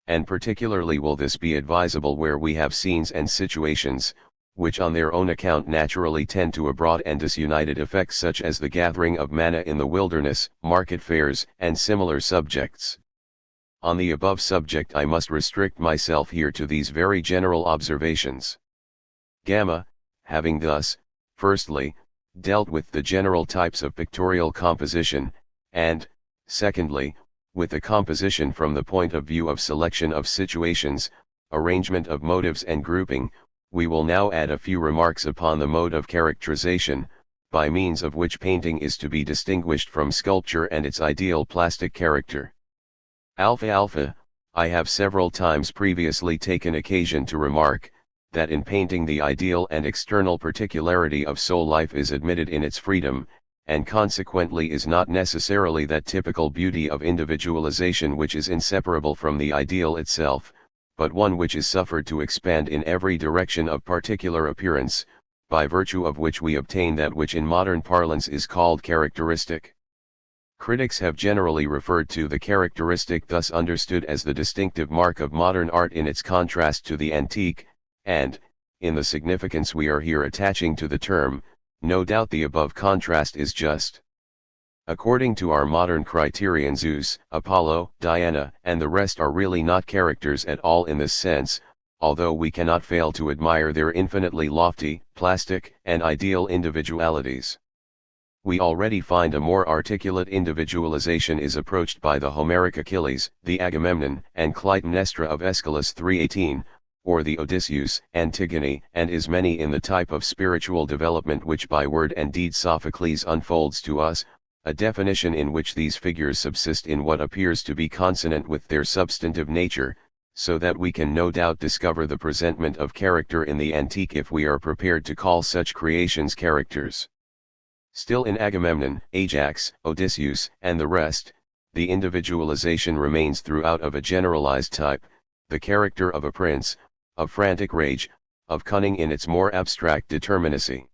[SPEAKER 1] And particularly will this be advisable where we have scenes and situations, which on their own account naturally tend to a broad and disunited effect, such as the gathering of manna in the wilderness, market fairs, and similar subjects. On the above subject I must restrict myself here to these very general observations. Gamma, having thus, firstly, dealt with the general types of pictorial composition, and, secondly, with the composition from the point of view of selection of situations, arrangement of motives and grouping, we will now add a few remarks upon the mode of characterization, by means of which painting is to be distinguished from sculpture and its ideal plastic character. Alpha, I have several times previously taken occasion to remark, that in painting the ideal and external particularity of soul life is admitted in its freedom, and consequently is not necessarily that typical beauty of individualization which is inseparable from the ideal itself, but one which is suffered to expand in every direction of particular appearance, by virtue of which we obtain that which in modern parlance is called characteristic. Critics have generally referred to the characteristic thus understood as the distinctive mark of modern art in its contrast to the antique, and, in the significance we are here attaching to the term, no doubt the above contrast is just. According to our modern criterion, Zeus, Apollo, Diana, and the rest are really not characters at all in this sense, although we cannot fail to admire their infinitely lofty, plastic, and ideal individualities. We already find a more articulate individualization is approached by the Homeric Achilles, the Agamemnon and Clytemnestra of Aeschylus 3:18, or the Odysseus, Antigone, and is many in the type of spiritual development which by word and deed Sophocles unfolds to us, a definition in which these figures subsist in what appears to be consonant with their substantive nature, so that we can no doubt discover the presentment of character in the antique if we are prepared to call such creations characters. Still in Agamemnon, Ajax, Odysseus, and the rest, the individualization remains throughout of a generalized type, the character of a prince, of frantic rage, of cunning in its more abstract determinacy.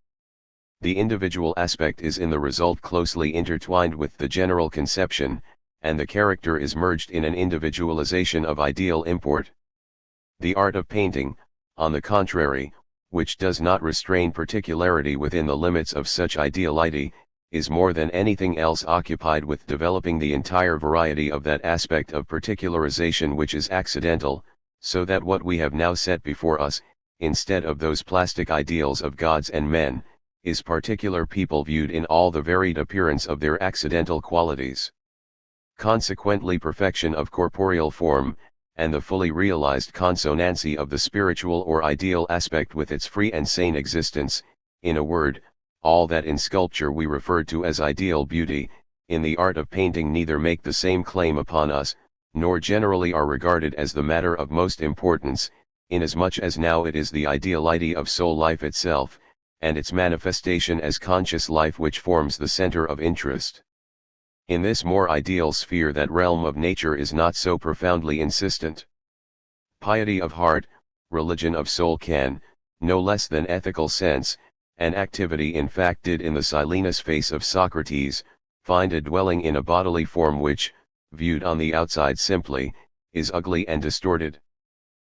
[SPEAKER 1] The individual aspect is in the result closely intertwined with the general conception, and the character is merged in an individualization of ideal import. The art of painting, on the contrary, which does not restrain particularity within the limits of such ideality, is more than anything else occupied with developing the entire variety of that aspect of particularization which is accidental, so that what we have now set before us, instead of those plastic ideals of gods and men, is particular people viewed in all the varied appearance of their accidental qualities. Consequently, perfection of corporeal form, and the fully realized consonancy of the spiritual or ideal aspect with its free and sane existence, in a word, all that in sculpture we refer to as ideal beauty, in the art of painting neither make the same claim upon us, nor generally are regarded as the matter of most importance, inasmuch as now it is the ideality of soul life itself, and its manifestation as conscious life which forms the center of interest. In this more ideal sphere that realm of nature is not so profoundly insistent. Piety of heart, religion of soul can, no less than ethical sense, an activity in fact did in the Silenus face of Socrates, find a dwelling in a bodily form which, viewed on the outside simply, is ugly and distorted.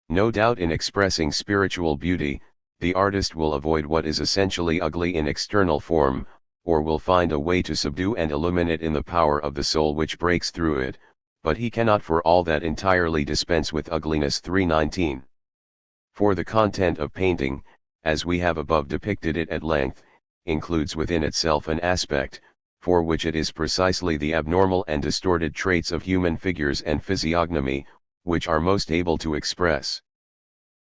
[SPEAKER 1] No doubt in expressing spiritual beauty, the artist will avoid what is essentially ugly in external form, or will find a way to subdue and illumine it in the power of the soul which breaks through it, but he cannot for all that entirely dispense with ugliness. 319. For the content of painting, as we have above depicted it at length, includes within itself an aspect, for which it is precisely the abnormal and distorted traits of human figures and physiognomy, which are most able to express.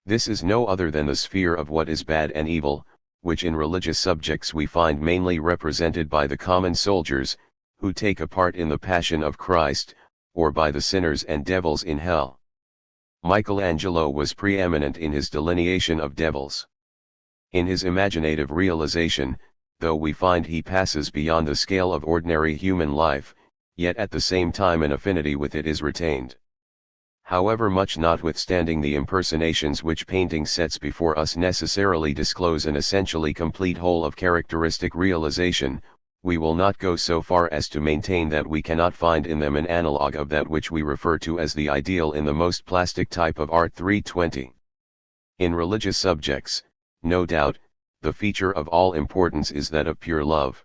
[SPEAKER 1] This is no other than the sphere of what is bad and evil, which in religious subjects we find mainly represented by the common soldiers, who take a part in the Passion of Christ, or by the sinners and devils in hell. Michelangelo was preeminent in his delineation of devils. In his imaginative realization, though we find he passes beyond the scale of ordinary human life, yet at the same time an affinity with it is retained. However much notwithstanding the impersonations which painting sets before us necessarily disclose an essentially complete whole of characteristic realization, we will not go so far as to maintain that we cannot find in them an analogue of that which we refer to as the ideal in the most plastic type of art. 320. In religious subjects, no doubt, the feature of all importance is that of pure love.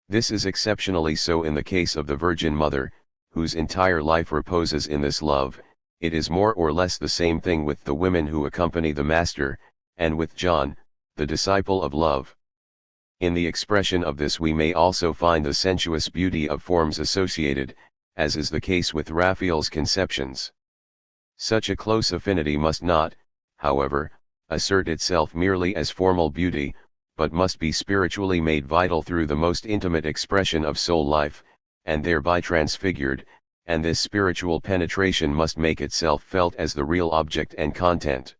[SPEAKER 1] This is exceptionally so in the case of the Virgin Mother, whose entire life reposes in this love. It is more or less the same thing with the women who accompany the Master, and with John, the disciple of love. In the expression of this we may also find the sensuous beauty of forms associated, as is the case with Raphael's conceptions. Such a close affinity must not, however, assert itself merely as formal beauty, but must be spiritually made vital through the most intimate expression of soul life, and thereby transfigured, and this spiritual penetration must make itself felt as the real object and content.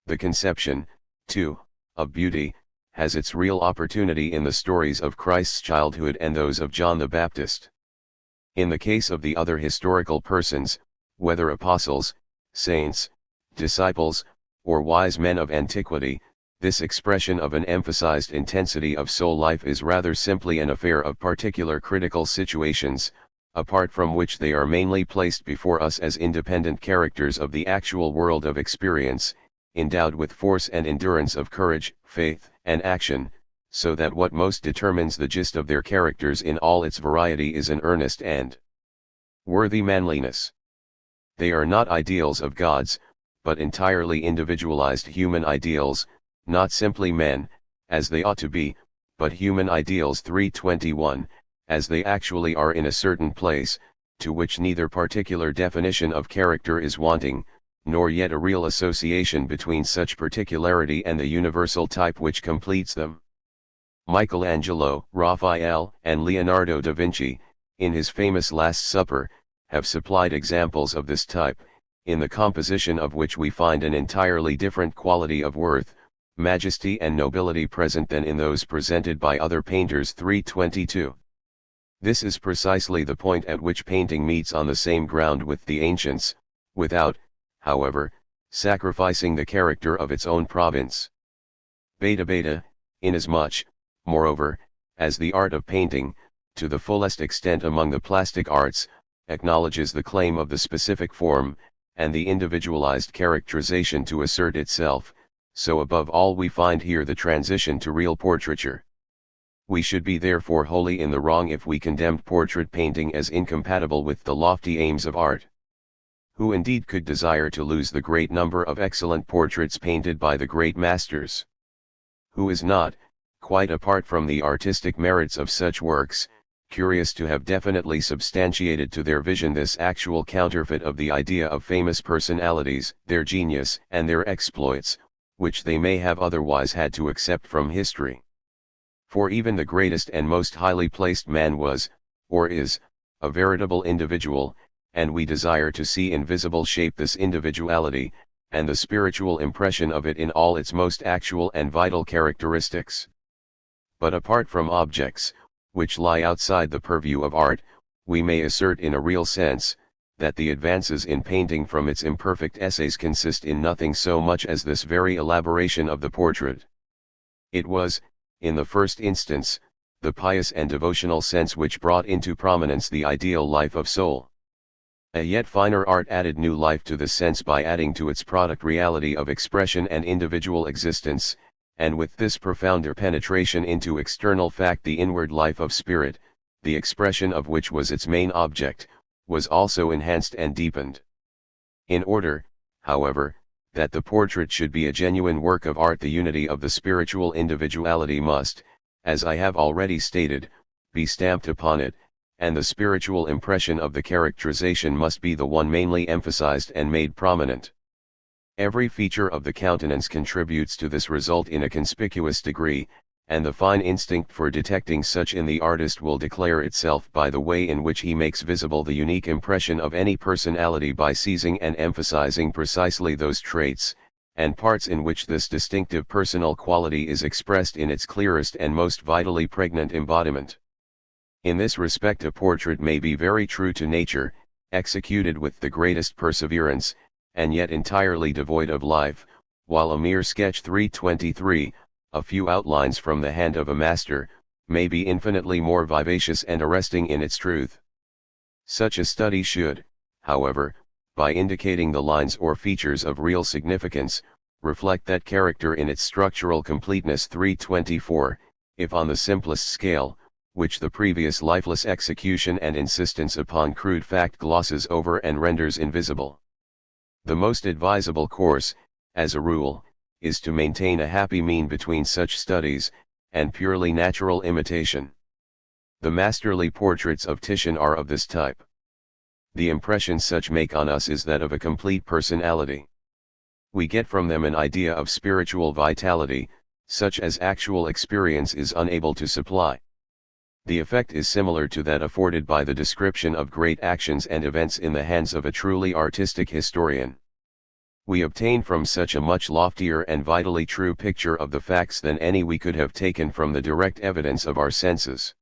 [SPEAKER 1] The conception, too, of beauty, has its real opportunity in the stories of Christ's childhood and those of John the Baptist. In the case of the other historical persons, whether apostles, saints, disciples, or wise men of antiquity, this expression of an emphasized intensity of soul life is rather simply an affair of particular critical situations, apart from which they are mainly placed before us as independent characters of the actual world of experience, endowed with force and endurance of courage, faith, and action, so that what most determines the gist of their characters in all its variety is an earnest and worthy manliness. They are not ideals of gods, but entirely individualized human ideals, not simply men, as they ought to be, but human ideals. 321, as they actually are in a certain place, to which neither particular definition of character is wanting, nor yet a real association between such particularity and the universal type which completes them. Michelangelo, Raphael, and Leonardo da Vinci, in his famous Last Supper, have supplied examples of this type, in the composition of which we find an entirely different quality of worth, majesty and nobility present than in those presented by other painters. 322. This is precisely the point at which painting meets on the same ground with the ancients, without, however, sacrificing the character of its own province. Beta, inasmuch, moreover, as the art of painting, to the fullest extent among the plastic arts, acknowledges the claim of the specific form, and the individualized characterization to assert itself, so above all we find here the transition to real portraiture. We should be therefore wholly in the wrong if we condemned portrait painting as incompatible with the lofty aims of art. Who indeed could desire to lose the great number of excellent portraits painted by the great masters? Who is not, quite apart from the artistic merits of such works, curious to have definitely substantiated to their vision this actual counterfeit of the idea of famous personalities, their genius and their exploits, which they may have otherwise had to accept from history? For even the greatest and most highly placed man was, or is, a veritable individual, and we desire to see in visible shape this individuality, and the spiritual impression of it in all its most actual and vital characteristics. But apart from objects, which lie outside the purview of art, we may assert in a real sense, that the advances in painting from its imperfect essays consist in nothing so much as this very elaboration of the portrait. It was, in the first instance, the pious and devotional sense which brought into prominence the ideal life of soul. A yet finer art added new life to the sense by adding to its product reality of expression and individual existence, and with this profounder penetration into external fact the inward life of spirit, the expression of which was its main object, was also enhanced and deepened. In order, however, that the portrait should be a genuine work of art, the unity of the spiritual individuality must, as I have already stated, be stamped upon it, and the spiritual impression of the characterization must be the one mainly emphasized and made prominent. Every feature of the countenance contributes to this result in a conspicuous degree, and the fine instinct for detecting such in the artist will declare itself by the way in which he makes visible the unique impression of any personality by seizing and emphasizing precisely those traits and parts in which this distinctive personal quality is expressed in its clearest and most vitally pregnant embodiment. In this respect a portrait may be very true to nature, executed with the greatest perseverance, and yet entirely devoid of life, while a mere sketch 323, a few outlines from the hand of a master, may be infinitely more vivacious and arresting in its truth. Such a study should, however, by indicating the lines or features of real significance, reflect that character in its structural completeness. 324, if on the simplest scale, which the previous lifeless execution and insistence upon crude fact glosses over and renders invisible. The most advisable course, as a rule, is to maintain a happy mean between such studies, and purely natural imitation. The masterly portraits of Titian are of this type. The impression such make on us is that of a complete personality. We get from them an idea of spiritual vitality, such as actual experience is unable to supply. The effect is similar to that afforded by the description of great actions and events in the hands of a truly artistic historian. We obtain from such a much loftier and vitally true picture of the facts than any we could have taken from the direct evidence of our senses.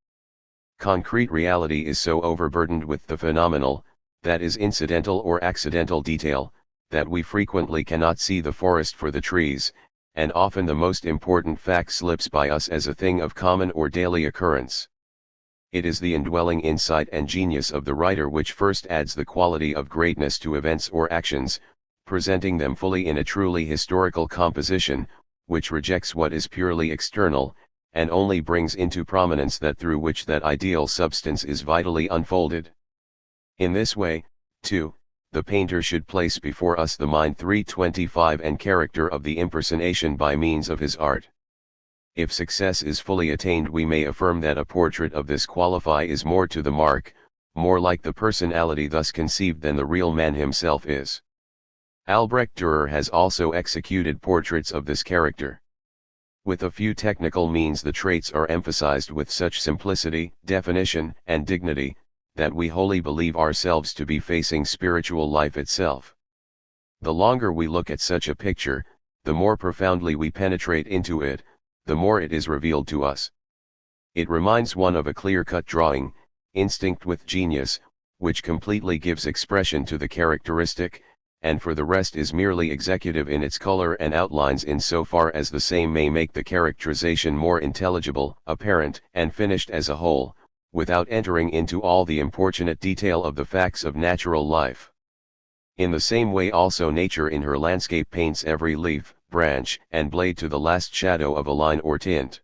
[SPEAKER 1] Concrete reality is so overburdened with the phenomenal, that is incidental or accidental detail, that we frequently cannot see the forest for the trees, and often the most important fact slips by us as a thing of common or daily occurrence. It is the indwelling insight and genius of the writer which first adds the quality of greatness to events or actions, presenting them fully in a truly historical composition, which rejects what is purely external, and only brings into prominence that through which that ideal substance is vitally unfolded. In this way, too, the painter should place before us the mind 325 and character of the impersonation by means of his art. If success is fully attained, we may affirm that a portrait of this quality is more to the mark, more like the personality thus conceived than the real man himself is. Albrecht Dürer has also executed portraits of this character. With a few technical means the traits are emphasized with such simplicity, definition, and dignity, that we wholly believe ourselves to be facing spiritual life itself. The longer we look at such a picture, the more profoundly we penetrate into it, the more it is revealed to us. It reminds one of a clear-cut drawing, instinct with genius, which completely gives expression to the characteristic, and for the rest is merely executive in its color and outlines in so far as the same may make the characterization more intelligible, apparent, and finished as a whole, without entering into all the importunate detail of the facts of natural life. In the same way also nature in her landscape paints every leaf, branch, and blade to the last shadow of a line or tint.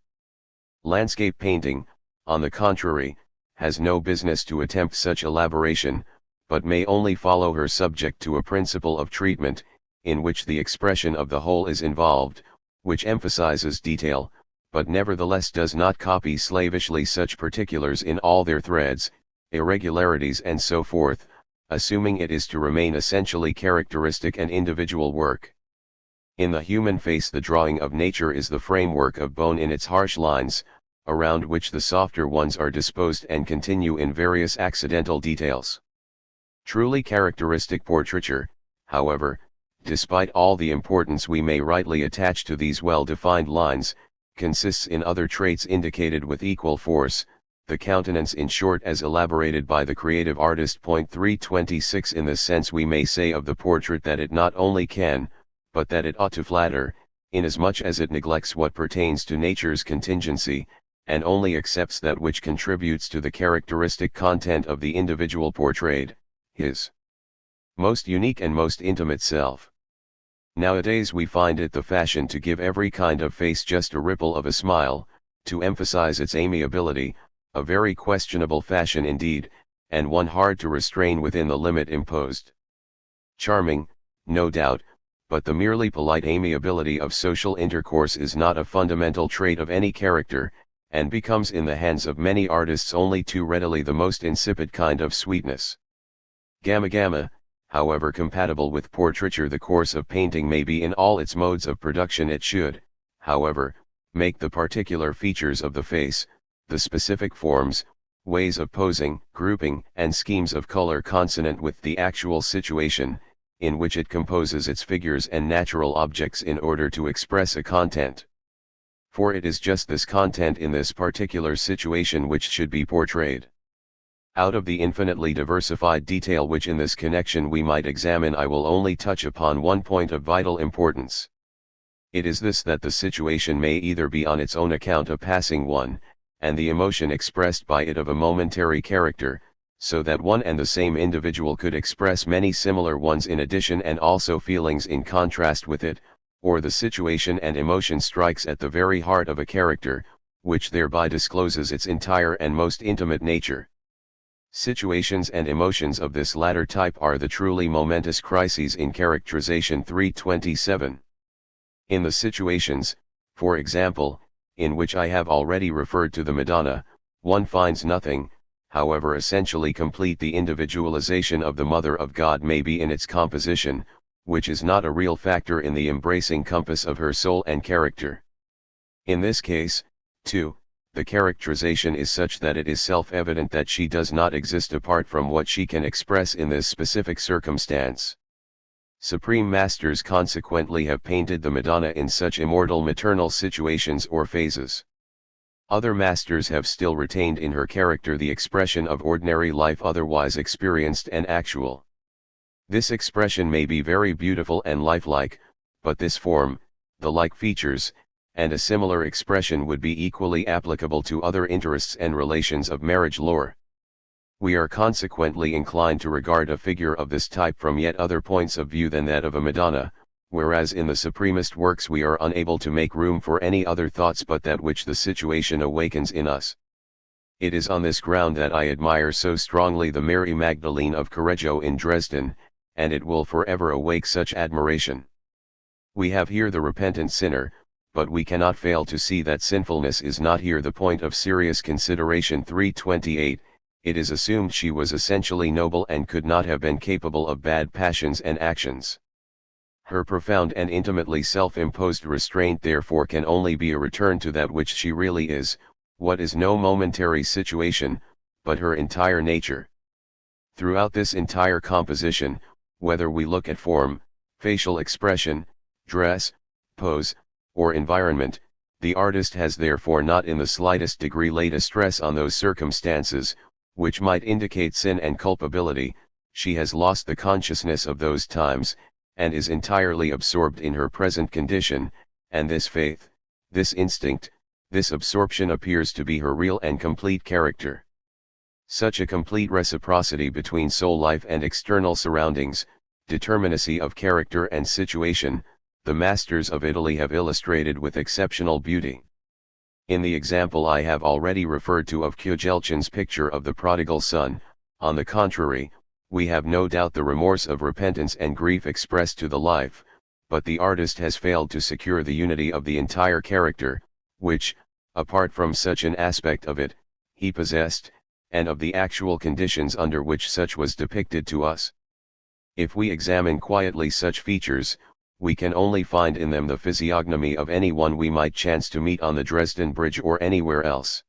[SPEAKER 1] Landscape painting, on the contrary, has no business to attempt such elaboration, but may only follow her subject to a principle of treatment, in which the expression of the whole is involved, which emphasizes detail, but nevertheless does not copy slavishly such particulars in all their threads, irregularities and so forth, assuming it is to remain essentially characteristic and individual work. In the human face the drawing of nature is the framework of bone in its harsh lines, around which the softer ones are disposed and continue in various accidental details. Truly characteristic portraiture, however, despite all the importance we may rightly attach to these well-defined lines, consists in other traits indicated with equal force, the countenance in short as elaborated by the creative artist. 326 In this sense we may say of the portrait that it not only can, but that it ought to flatter, inasmuch as it neglects what pertains to nature's contingency, and only accepts that which contributes to the characteristic content of the individual portrayed, his most unique and most intimate self. Nowadays we find it the fashion to give every kind of face just a ripple of a smile, to emphasize its amiability, a very questionable fashion indeed, and one hard to restrain within the limit imposed. Charming, no doubt, but the merely polite amiability of social intercourse is not a fundamental trait of any character, and becomes in the hands of many artists only too readily the most insipid kind of sweetness. Gamma, however compatible with portraiture the course of painting may be in all its modes of production, it should, however, make the particular features of the face, the specific forms, ways of posing, grouping, and schemes of color consonant with the actual situation, in which it composes its figures and natural objects in order to express a content. For it is just this content in this particular situation which should be portrayed. Out of the infinitely diversified detail which in this connection we might examine, I will only touch upon one point of vital importance. It is this, that the situation may either be on its own account a passing one, and the emotion expressed by it of a momentary character, so that one and the same individual could express many similar ones in addition and also feelings in contrast with it, or the situation and emotion strikes at the very heart of a character, which thereby discloses its entire and most intimate nature. Situations and emotions of this latter type are the truly momentous crises in characterization. 327. In the situations, for example, in which I have already referred to the Madonna, one finds nothing, however essentially complete the individualization of the Mother of God may be in its composition, which is not a real factor in the embracing compass of her soul and character. In this case, too, the characterization is such that it is self-evident that she does not exist apart from what she can express in this specific circumstance. Supreme masters consequently have painted the Madonna in such immortal maternal situations or phases. Other masters have still retained in her character the expression of ordinary life otherwise experienced and actual. This expression may be very beautiful and lifelike, but this form, the like features, and a similar expression would be equally applicable to other interests and relations of marriage lore. We are consequently inclined to regard a figure of this type from yet other points of view than that of a Madonna, whereas in the supremest works we are unable to make room for any other thoughts but that which the situation awakens in us. It is on this ground that I admire so strongly the Mary Magdalene of Correggio in Dresden, and it will forever awake such admiration. We have here the repentant sinner, but we cannot fail to see that sinfulness is not here the point of serious consideration. 328. It is assumed she was essentially noble and could not have been capable of bad passions and actions. Her profound and intimately self-imposed restraint therefore can only be a return to that which she really is, what is no momentary situation, but her entire nature. Throughout this entire composition, whether we look at form, facial expression, dress, pose, or environment, the artist has therefore not in the slightest degree laid a stress on those circumstances, which might indicate sin and culpability. She has lost the consciousness of those times, and is entirely absorbed in her present condition, and this faith, this instinct, this absorption appears to be her real and complete character. Such a complete reciprocity between soul life and external surroundings, determinacy of character and situation, the masters of Italy have illustrated with exceptional beauty. In the example I have already referred to of Cugelchin's picture of the prodigal son, on the contrary, we have no doubt the remorse of repentance and grief expressed to the life, but the artist has failed to secure the unity of the entire character, which, apart from such an aspect of it, he possessed, and of the actual conditions under which such was depicted to us. If we examine quietly such features, we can only find in them the physiognomy of any one we might chance to meet on the Dresden Bridge or anywhere else.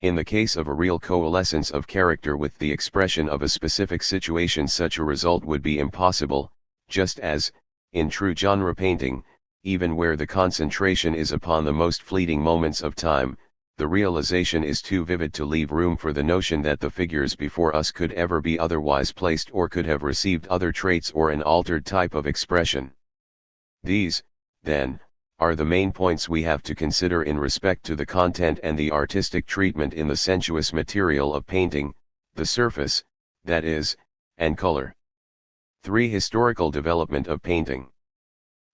[SPEAKER 1] In the case of a real coalescence of character with the expression of a specific situation, such a result would be impossible, just as, in true genre painting, even where the concentration is upon the most fleeting moments of time, the realization is too vivid to leave room for the notion that the figures before us could ever be otherwise placed or could have received other traits or an altered type of expression. These, then, are the main points we have to consider in respect to the content and the artistic treatment in the sensuous material of painting, the surface, that is, and color. 3. Historical development of painting.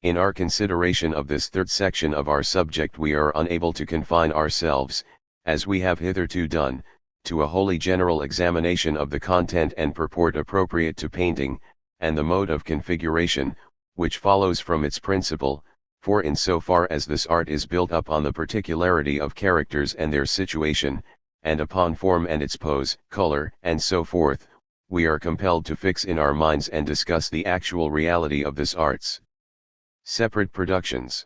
[SPEAKER 1] In our consideration of this third section of our subject we are unable to confine ourselves, as we have hitherto done, to a wholly general examination of the content and purport appropriate to painting, and the mode of configuration, which follows from its principle, for in so far as this art is built up on the particularity of characters and their situation, and upon form and its pose, color, and so forth, we are compelled to fix in our minds and discuss the actual reality of this art's separate productions.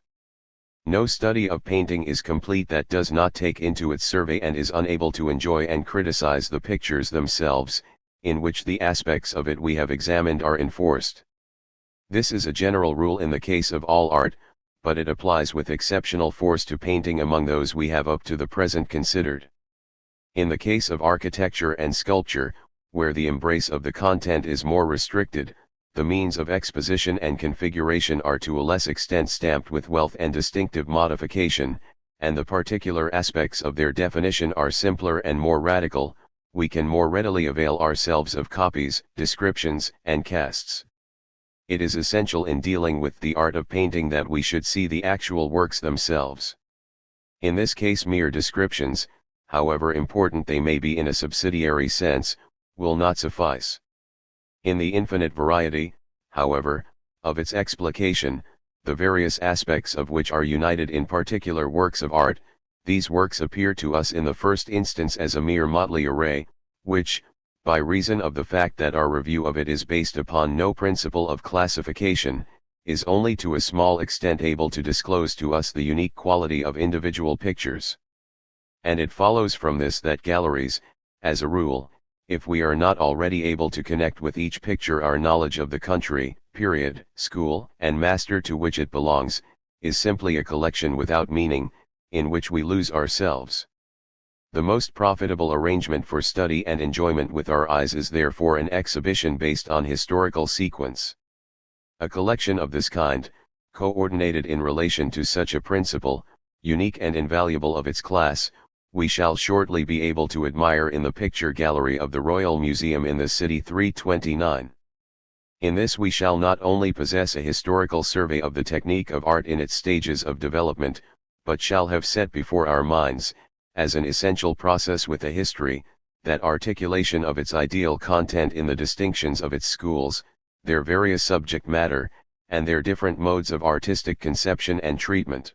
[SPEAKER 1] No study of painting is complete that does not take into its survey and is unable to enjoy and criticize the pictures themselves, in which the aspects of it we have examined are enforced. This is a general rule in the case of all art, but it applies with exceptional force to painting among those we have up to the present considered. In the case of architecture and sculpture, where the embrace of the content is more restricted, the means of exposition and configuration are to a less extent stamped with wealth and distinctive modification, and the particular aspects of their definition are simpler and more radical, we can more readily avail ourselves of copies, descriptions, and casts. It is essential in dealing with the art of painting that we should see the actual works themselves. In this case mere descriptions, however important they may be in a subsidiary sense, will not suffice. In the infinite variety, however, of its explication, the various aspects of which are united in particular works of art, these works appear to us in the first instance as a mere motley array, which, by reason of the fact that our review of it is based upon no principle of classification, is only to a small extent able to disclose to us the unique quality of individual pictures. And it follows from this that galleries, as a rule, if we are not already able to connect with each picture our knowledge of the country, period, school, and master to which it belongs, is simply a collection without meaning, in which we lose ourselves. The most profitable arrangement for study and enjoyment with our eyes is therefore an exhibition based on historical sequence. A collection of this kind, coordinated in relation to such a principle, unique and invaluable of its class, we shall shortly be able to admire in the picture gallery of the Royal Museum in the City 329. In this we shall not only possess a historical survey of the technique of art in its stages of development, but shall have set before our minds, as an essential process with a history, that articulation of its ideal content in the distinctions of its schools, their various subject matter, and their different modes of artistic conception and treatment.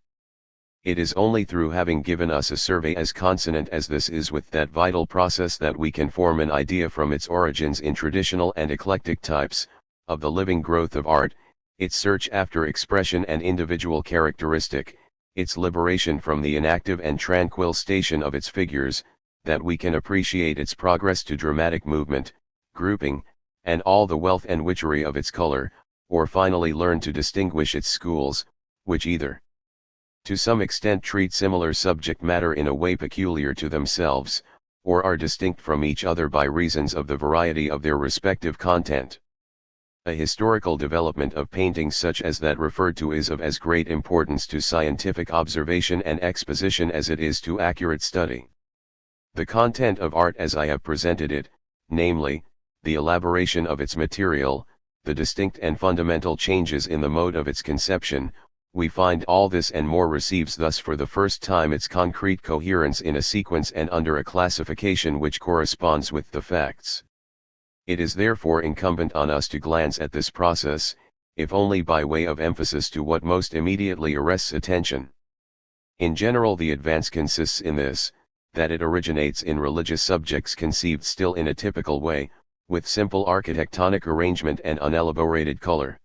[SPEAKER 1] It is only through having given us a survey as consonant as this is with that vital process that we can form an idea from its origins in traditional and eclectic types, of the living growth of art, its search after expression and individual characteristic, its liberation from the inactive and tranquil station of its figures, that we can appreciate its progress to dramatic movement, grouping, and all the wealth and witchery of its color, or finally learn to distinguish its schools, which either to some extent treat similar subject matter in a way peculiar to themselves, or are distinct from each other by reasons of the variety of their respective content. A historical development of painting such as that referred to is of as great importance to scientific observation and exposition as it is to accurate study. The content of art as I have presented it, namely, the elaboration of its material, the distinct and fundamental changes in the mode of its conception, we find all this and more receives thus for the first time its concrete coherence in a sequence and under a classification which corresponds with the facts. It is therefore incumbent on us to glance at this process, if only by way of emphasis to what most immediately arrests attention. In general the advance consists in this, that it originates in religious subjects conceived still in a typical way, with simple architectonic arrangement and unelaborated color.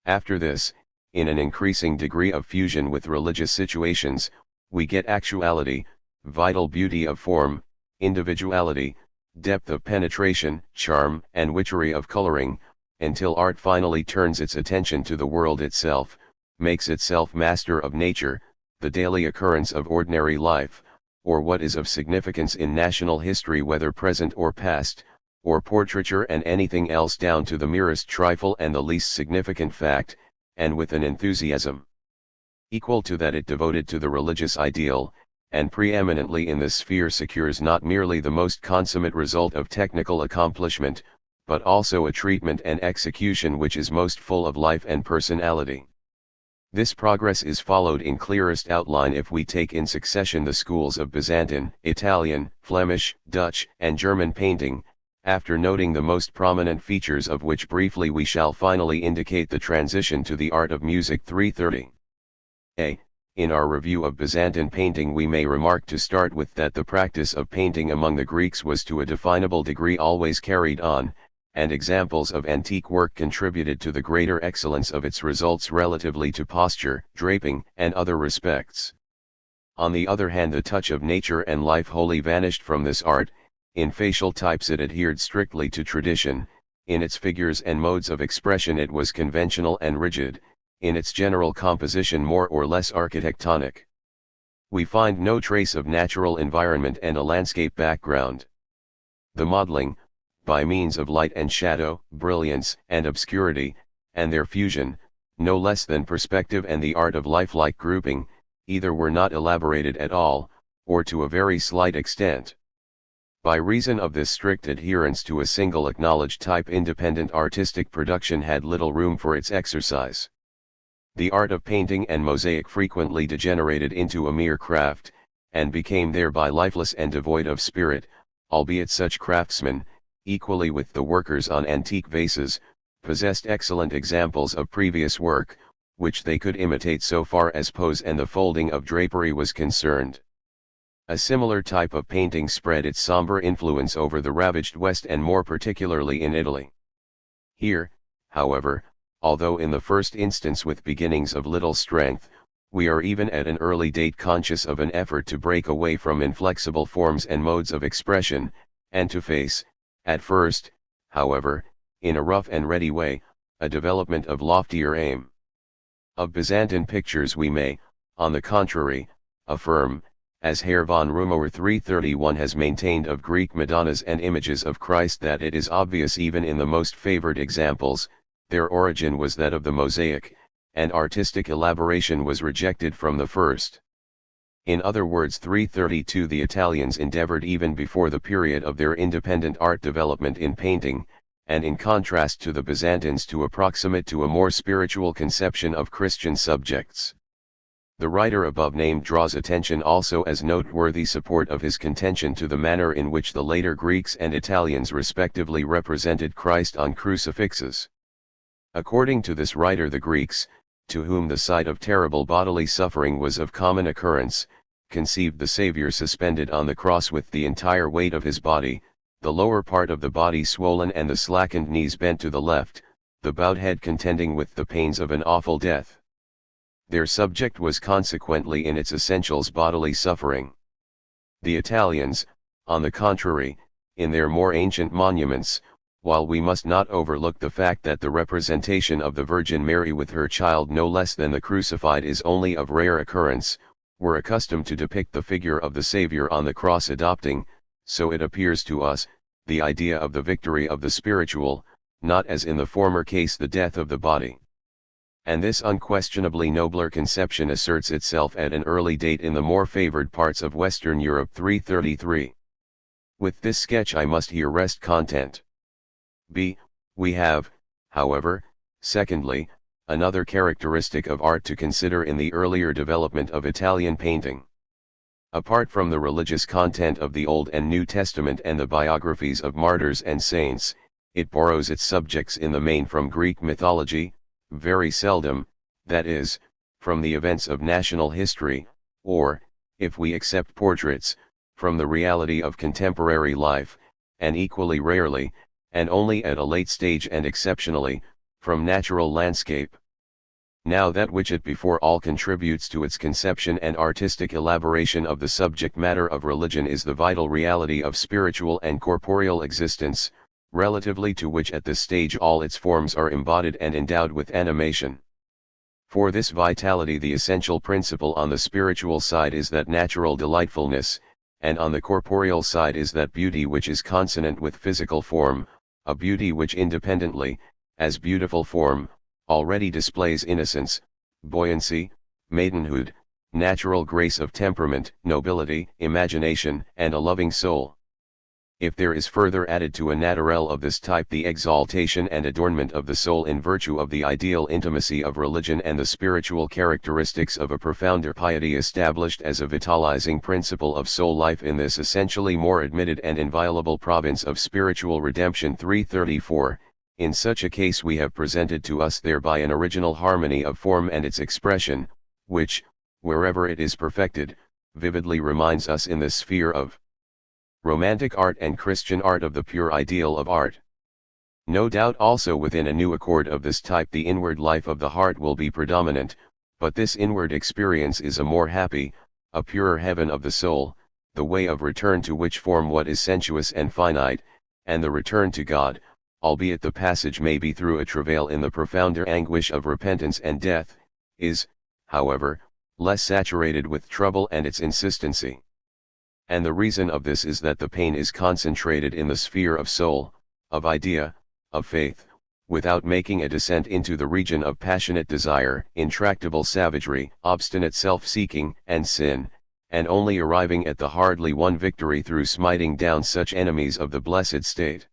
[SPEAKER 1] After this, in an increasing degree of fusion with religious situations, we get actuality, vital beauty of form, individuality, depth of penetration, charm, and witchery of coloring, until art finally turns its attention to the world itself, makes itself master of nature, the daily occurrence of ordinary life, or what is of significance in national history whether present or past, or portraiture and anything else down to the merest trifle and the least significant fact, and with an enthusiasm equal to that it devoted to the religious ideal, and preeminently in this sphere secures not merely the most consummate result of technical accomplishment, but also a treatment and execution which is most full of life and personality. This progress is followed in clearest outline if we take in succession the schools of Byzantine, Italian, Flemish, Dutch, and German painting, after noting the most prominent features of which briefly we shall finally indicate the transition to the art of music. 330. A. In our review of Byzantine painting we may remark to start with that the practice of painting among the Greeks was to a definable degree always carried on, and examples of antique work contributed to the greater excellence of its results relatively to posture, draping, and other respects. On the other hand, the touch of nature and life wholly vanished from this art. In facial types it adhered strictly to tradition, in its figures and modes of expression it was conventional and rigid, in its general composition more or less architectonic. We find no trace of natural environment and a landscape background. The modeling, by means of light and shadow, brilliance and obscurity, and their fusion, no less than perspective and the art of lifelike grouping, either were not elaborated at all, or to a very slight extent. By reason of this strict adherence to a single acknowledged type, independent artistic production had little room for its exercise. The art of painting and mosaic frequently degenerated into a mere craft, and became thereby lifeless and devoid of spirit, albeit such craftsmen, equally with the workers on antique vases, possessed excellent examples of previous work, which they could imitate so far as pose and the folding of drapery was concerned. A similar type of painting spread its somber influence over the ravaged West and more particularly in Italy. Here, however, although in the first instance with beginnings of little strength, we are even at an early date conscious of an effort to break away from inflexible forms and modes of expression, and to face, at first, however, in a rough and ready way, a development of loftier aim. Of Byzantine pictures we may, on the contrary, affirm, as Herr von Rumohr 331 has maintained of Greek Madonnas and images of Christ, that it is obvious even in the most favored examples, their origin was that of the mosaic, and artistic elaboration was rejected from the first. In other words, 332 the Italians endeavored even before the period of their independent art development in painting, and in contrast to the Byzantines to approximate to a more spiritual conception of Christian subjects. The writer above named draws attention also as noteworthy support of his contention to the manner in which the later Greeks and Italians respectively represented Christ on crucifixes. According to this writer, the Greeks, to whom the sight of terrible bodily suffering was of common occurrence, conceived the Saviour suspended on the cross with the entire weight of his body, the lower part of the body swollen and the slackened knees bent to the left, the bowed head contending with the pains of an awful death. Their subject was consequently in its essentials bodily suffering. The Italians, on the contrary, in their more ancient monuments, while we must not overlook the fact that the representation of the Virgin Mary with her child no less than the crucified is only of rare occurrence, were accustomed to depict the figure of the Saviour on the cross, adopting, so it appears to us, the idea of the victory of the spiritual, not as in the former case the death of the body. And this unquestionably nobler conception asserts itself at an early date in the more favored parts of Western Europe. 333. With this sketch I must here rest content. B. We have, however, secondly, another characteristic of art to consider in the earlier development of Italian painting. Apart from the religious content of the Old and New Testament and the biographies of martyrs and saints, it borrows its subjects in the main from Greek mythology, very seldom, that is, from the events of national history, or, if we accept portraits, from the reality of contemporary life, and equally rarely, and only at a late stage and exceptionally, from natural landscape. Now that which it before all contributes to its conception and artistic elaboration of the subject matter of religion is the vital reality of spiritual and corporeal existence, relatively to which at this stage all its forms are embodied and endowed with animation. For this vitality the essential principle on the spiritual side is that natural delightfulness, and on the corporeal side is that beauty which is consonant with physical form, a beauty which independently, as beautiful form, already displays innocence, buoyancy, maidenhood, natural grace of temperament, nobility, imagination, and a loving soul. If there is further added to a naturel of this type the exaltation and adornment of the soul in virtue of the ideal intimacy of religion and the spiritual characteristics of a profounder piety established as a vitalizing principle of soul life in this essentially more admitted and inviolable province of spiritual redemption 334, in such a case we have presented to us thereby an original harmony of form and its expression, which, wherever it is perfected, vividly reminds us in this sphere of Romantic art and Christian art of the pure ideal of art. No doubt also within a new accord of this type the inward life of the heart will be predominant, but this inward experience is a more happy, a purer heaven of the soul, the way of return to which form what is sensuous and finite, and the return to God, albeit the passage may be through a travail in the profounder anguish of repentance and death, is, however, less saturated with trouble and its insistency. And the reason of this is that the pain is concentrated in the sphere of soul, of idea, of faith, without making a descent into the region of passionate desire, intractable savagery, obstinate self-seeking, and sin, and only arriving at the hardly won victory through smiting down such enemies of the blessed state.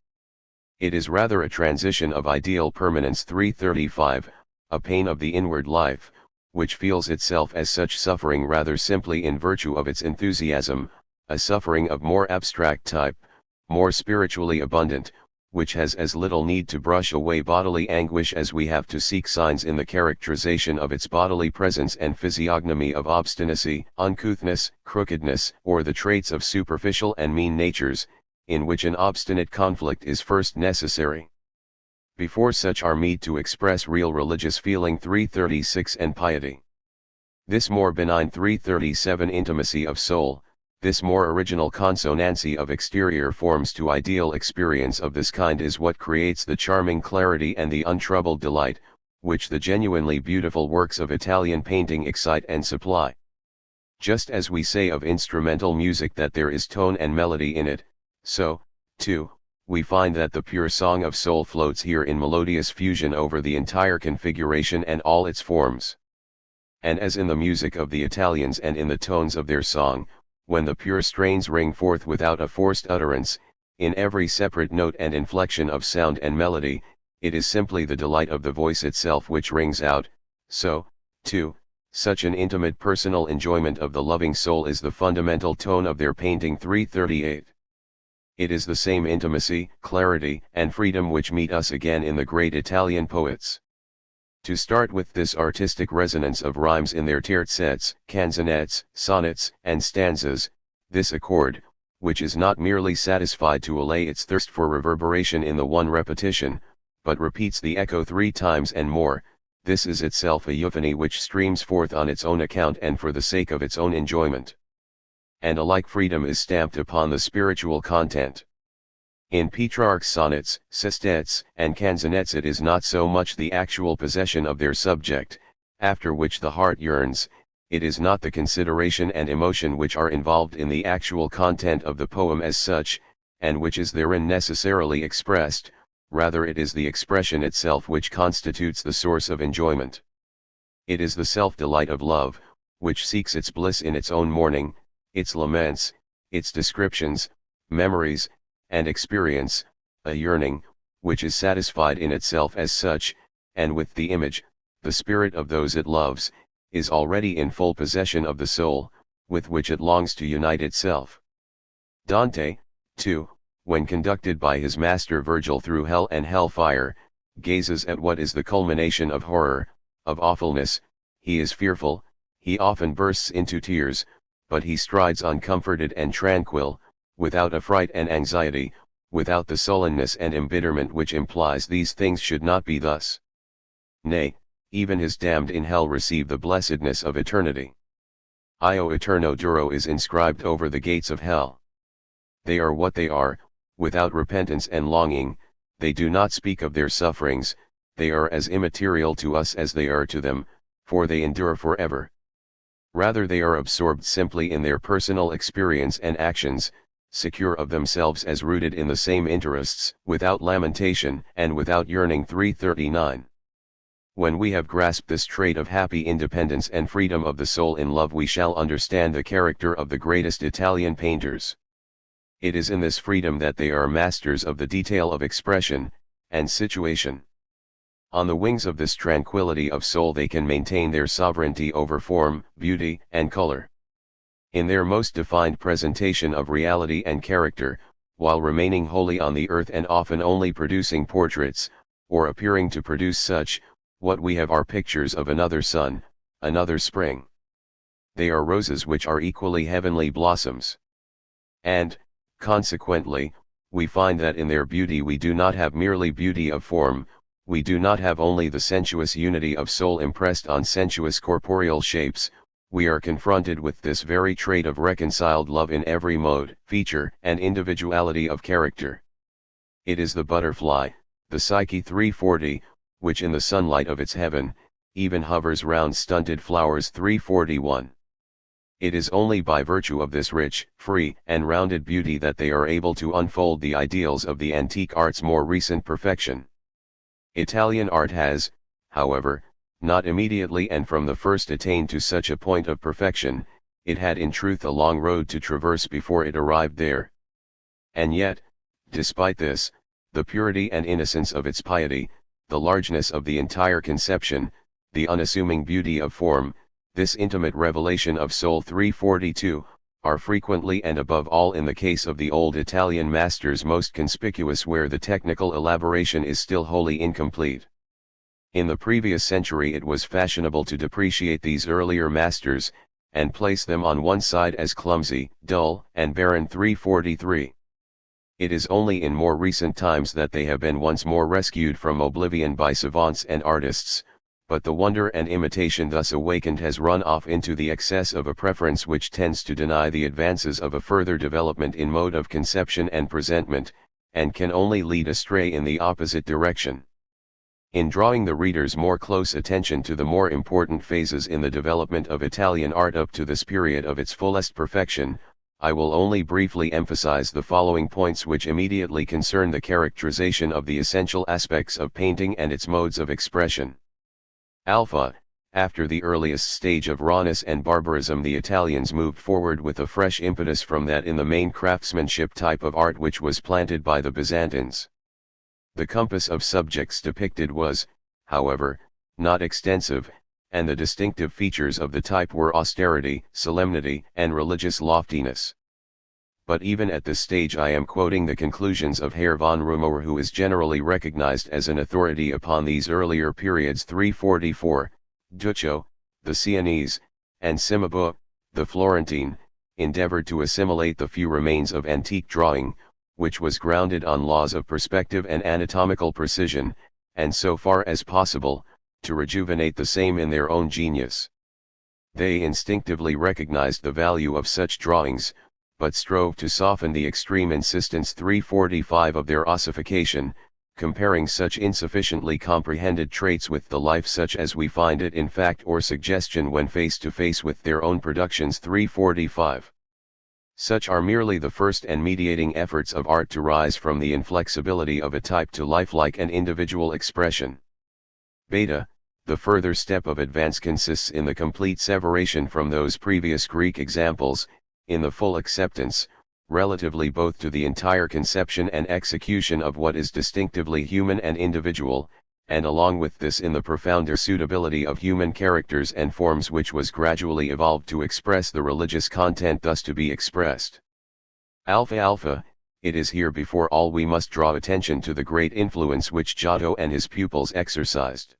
[SPEAKER 1] It is rather a transition of ideal permanence 335, a pain of the inward life, which feels itself as such suffering rather simply in virtue of its enthusiasm, a suffering of more abstract type, more spiritually abundant, which has as little need to brush away bodily anguish as we have to seek signs in the characterization of its bodily presence and physiognomy of obstinacy, uncouthness, crookedness, or the traits of superficial and mean natures, in which an obstinate conflict is first necessary. Before such are meet to express real religious feeling 336 and piety. This more benign 337 intimacy of soul, this more original consonancy of exterior forms to ideal experience of this kind is what creates the charming clarity and the untroubled delight, which the genuinely beautiful works of Italian painting excite and supply. Just as we say of instrumental music that there is tone and melody in it, so, too, we find that the pure song of soul floats here in melodious fusion over the entire configuration and all its forms. And as in the music of the Italians and in the tones of their song, when the pure strains ring forth without a forced utterance, in every separate note and inflection of sound and melody, it is simply the delight of the voice itself which rings out, so, too, such an intimate personal enjoyment of the loving soul is the fundamental tone of their painting 338. It is the same intimacy, clarity, and freedom which meet us again in the great Italian poets. To start with this artistic resonance of rhymes in their terzets, canzonets, sonnets, and stanzas, this accord, which is not merely satisfied to allay its thirst for reverberation in the one repetition, but repeats the echo 3 times and more, this is itself a euphony which streams forth on its own account and for the sake of its own enjoyment. And a like freedom is stamped upon the spiritual content. In Petrarch's sonnets, sestets, and canzonets it is not so much the actual possession of their subject, after which the heart yearns, it is not the consideration and emotion which are involved in the actual content of the poem as such, and which is therein necessarily expressed, rather it is the expression itself which constitutes the source of enjoyment. It is the self-delight of love, which seeks its bliss in its own mourning, its laments, its descriptions, memories, and experience, a yearning, which is satisfied in itself as such, and with the image, the spirit of those it loves, is already in full possession of the soul, with which it longs to unite itself. Dante, too, when conducted by his master Virgil through hell and hellfire, gazes at what is the culmination of horror, of awfulness, he is fearful, he often bursts into tears, but he strides uncomforted and tranquil, without affright and anxiety, without the sullenness and embitterment which implies these things should not be thus. Nay, even his damned in hell receive the blessedness of eternity. Io eterno duro is inscribed over the gates of hell. They are what they are, without repentance and longing, they do not speak of their sufferings, they are as immaterial to us as they are to them, for they endure forever. Rather they are absorbed simply in their personal experience and actions, secure of themselves as rooted in the same interests, without lamentation and without yearning 339. When we have grasped this trait of happy independence and freedom of the soul in love, we shall understand the character of the greatest Italian painters. It is in this freedom that they are masters of the detail of expression and situation. On the wings of this tranquility of soul they can maintain their sovereignty over form, beauty, and color. In their most defined presentation of reality and character, while remaining wholly on the earth and often only producing portraits, or appearing to produce such, what we have are pictures of another sun, another spring. They are roses which are equally heavenly blossoms. And, consequently, we find that in their beauty we do not have merely beauty of form, we do not have only the sensuous unity of soul impressed on sensuous corporeal shapes, we are confronted with this very trait of reconciled love in every mode, feature, and individuality of character. It is the butterfly, the Psyche 340, which in the sunlight of its heaven, even hovers round stunted flowers 341. It is only by virtue of this rich, free, and rounded beauty that they are able to unfold the ideals of the antique art's more recent perfection. Italian art has, however, not immediately and from the first attained to such a point of perfection, it had in truth a long road to traverse before it arrived there. And yet, despite this, the purity and innocence of its piety, the largeness of the entire conception, the unassuming beauty of form, this intimate revelation of soul 342, are frequently and above all in the case of the old Italian masters most conspicuous where the technical elaboration is still wholly incomplete. In the previous century it was fashionable to depreciate these earlier masters, and place them on one side as clumsy, dull, and barren 343. It is only in more recent times that they have been once more rescued from oblivion by savants and artists, but the wonder and imitation thus awakened has run off into the excess of a preference which tends to deny the advances of a further development in mode of conception and presentment, and can only lead astray in the opposite direction. In drawing the reader's more close attention to the more important phases in the development of Italian art up to this period of its fullest perfection, I will only briefly emphasize the following points which immediately concern the characterization of the essential aspects of painting and its modes of expression. Alpha, after the earliest stage of rawness and barbarism, the Italians moved forward with a fresh impetus from that in the main craftsmanship type of art which was planted by the Byzantines. The compass of subjects depicted was, however, not extensive, and the distinctive features of the type were austerity, solemnity, and religious loftiness. But even at this stage I am quoting the conclusions of Herr von Rumohr, who is generally recognized as an authority upon these earlier periods. 344, Duccio, the Sienese, and Cimabue, the Florentine, endeavored to assimilate the few remains of antique drawing, which was grounded on laws of perspective and anatomical precision, and so far as possible, to rejuvenate the same in their own genius. They instinctively recognized the value of such drawings, but strove to soften the extreme insistence 345 of their ossification, comparing such insufficiently comprehended traits with the life such as we find it in fact or suggestion when face to face with their own productions 345. Such are merely the first and mediating efforts of art to rise from the inflexibility of a type to lifelike and individual expression. Beta, the further step of advance consists in the complete separation from those previous Greek examples, in the full acceptance, relatively both to the entire conception and execution of what is distinctively human and individual, and along with this in the profounder suitability of human characters and forms which was gradually evolved to express the religious content thus to be expressed. Alpha, it is here before all we must draw attention to the great influence which Giotto and his pupils exercised.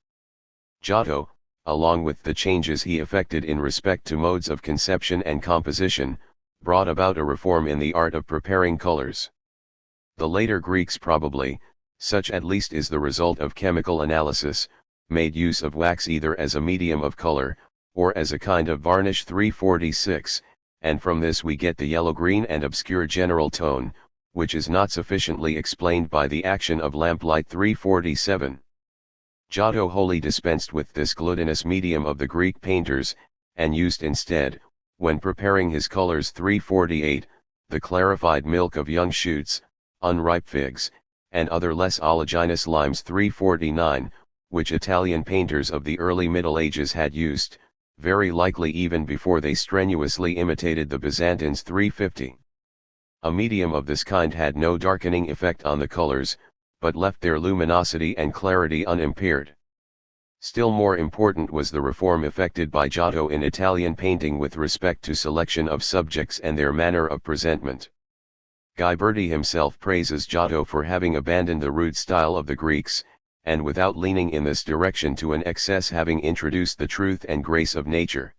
[SPEAKER 1] Giotto, along with the changes he effected in respect to modes of conception and composition, brought about a reform in the art of preparing colors. The later Greeks probably, such at least is the result of chemical analysis, made use of wax either as a medium of color, or as a kind of varnish 346, and from this we get the yellow-green and obscure general tone, which is not sufficiently explained by the action of lamplight 347. Giotto wholly dispensed with this glutinous medium of the Greek painters, and used instead, when preparing his colors 348, the clarified milk of young shoots, unripe figs, and other less oleaginous limes 349, which Italian painters of the early Middle Ages had used, very likely even before they strenuously imitated the Byzantines 350. A medium of this kind had no darkening effect on the colors, but left their luminosity and clarity unimpaired. Still more important was the reform effected by Giotto in Italian painting with respect to selection of subjects and their manner of presentment. Ghiberti himself praises Giotto for having abandoned the rude style of the Greeks, and without leaning in this direction to an excess having introduced the truth and grace of nature.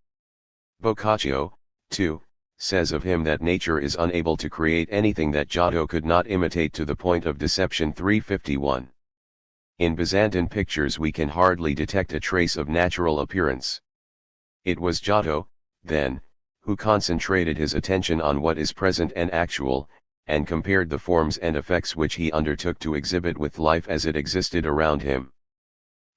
[SPEAKER 1] Boccaccio, too, says of him that nature is unable to create anything that Giotto could not imitate to the point of deception 351. In Byzantine pictures we can hardly detect a trace of natural appearance. It was Giotto, then, who concentrated his attention on what is present and actual, and compared the forms and effects which he undertook to exhibit with life as it existed around him.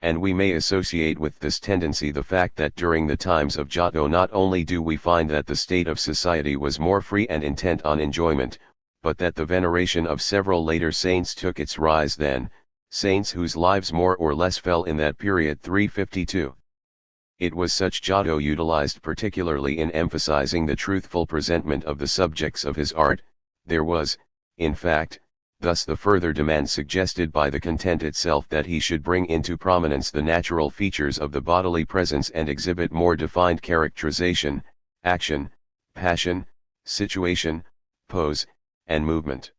[SPEAKER 1] And we may associate with this tendency the fact that during the times of Giotto not only do we find that the state of society was more free and intent on enjoyment, but that the veneration of several later saints took its rise then, saints whose lives more or less fell in that period 352. It was such Giotto utilized particularly in emphasizing the truthful presentment of the subjects of his art. There was, in fact, thus the further demand suggested by the content itself that he should bring into prominence the natural features of the bodily presence and exhibit more defined characterization, action, passion, situation, pose, and movement.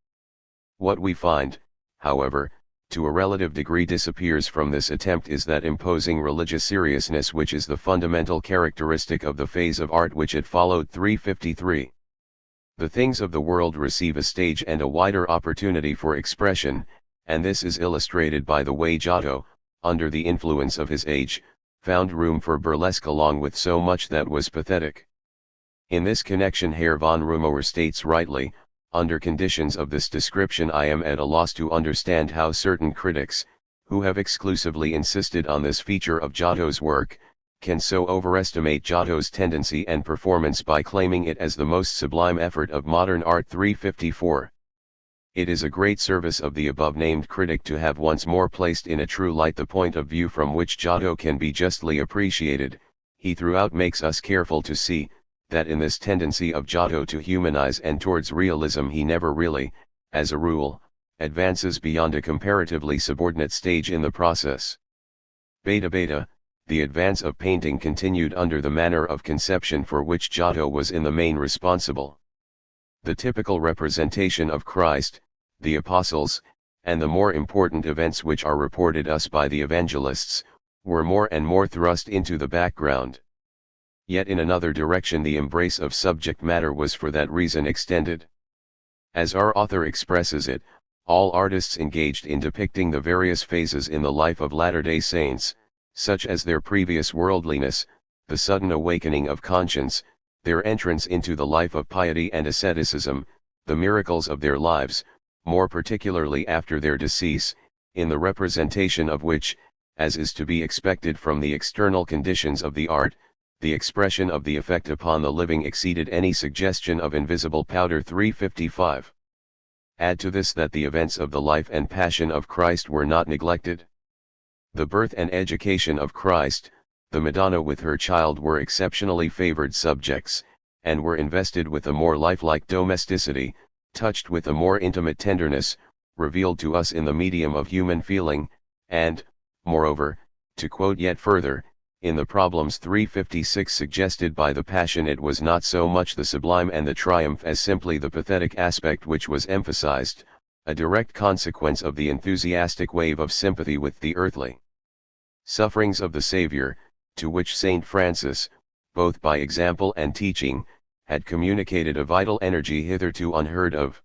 [SPEAKER 1] What we find, however, to a relative degree disappears from this attempt is that imposing religious seriousness which is the fundamental characteristic of the phase of art which it followed 353. The things of the world receive a stage and a wider opportunity for expression, and this is illustrated by the way Giotto, under the influence of his age, found room for burlesque along with so much that was pathetic. In this connection Herr von Rumohr states rightly, under conditions of this description I am at a loss to understand how certain critics, who have exclusively insisted on this feature of Giotto's work, can so overestimate Giotto's tendency and performance by claiming it as the most sublime effort of modern art 354. It is a great service of the above-named critic to have once more placed in a true light the point of view from which Giotto can be justly appreciated. He throughout makes us careful to see, that in this tendency of Giotto to humanize and towards realism he never really, as a rule, advances beyond a comparatively subordinate stage in the process. Beta, the advance of painting continued under the manner of conception for which Giotto was in the main responsible. The typical representation of Christ, the apostles, and the more important events which are reported us by the evangelists, were more and more thrust into the background. Yet in another direction the embrace of subject matter was for that reason extended. As our author expresses it, all artists engaged in depicting the various phases in the life of Latter-day Saints, such as their previous worldliness, the sudden awakening of conscience, their entrance into the life of piety and asceticism, the miracles of their lives, more particularly after their decease, in the representation of which, as is to be expected from the external conditions of the art, the expression of the effect upon the living exceeded any suggestion of invisible powder 355. Add to this that the events of the life and passion of Christ were not neglected. The birth and education of Christ, the Madonna with her child were exceptionally favored subjects, and were invested with a more lifelike domesticity, touched with a more intimate tenderness, revealed to us in the medium of human feeling, and, moreover, to quote yet further, in the problems 356 suggested by the Passion it was not so much the sublime and the triumph as simply the pathetic aspect which was emphasized, a direct consequence of the enthusiastic wave of sympathy with the earthly sufferings of the Saviour, to which Saint Francis, both by example and teaching, had communicated a vital energy hitherto unheard of.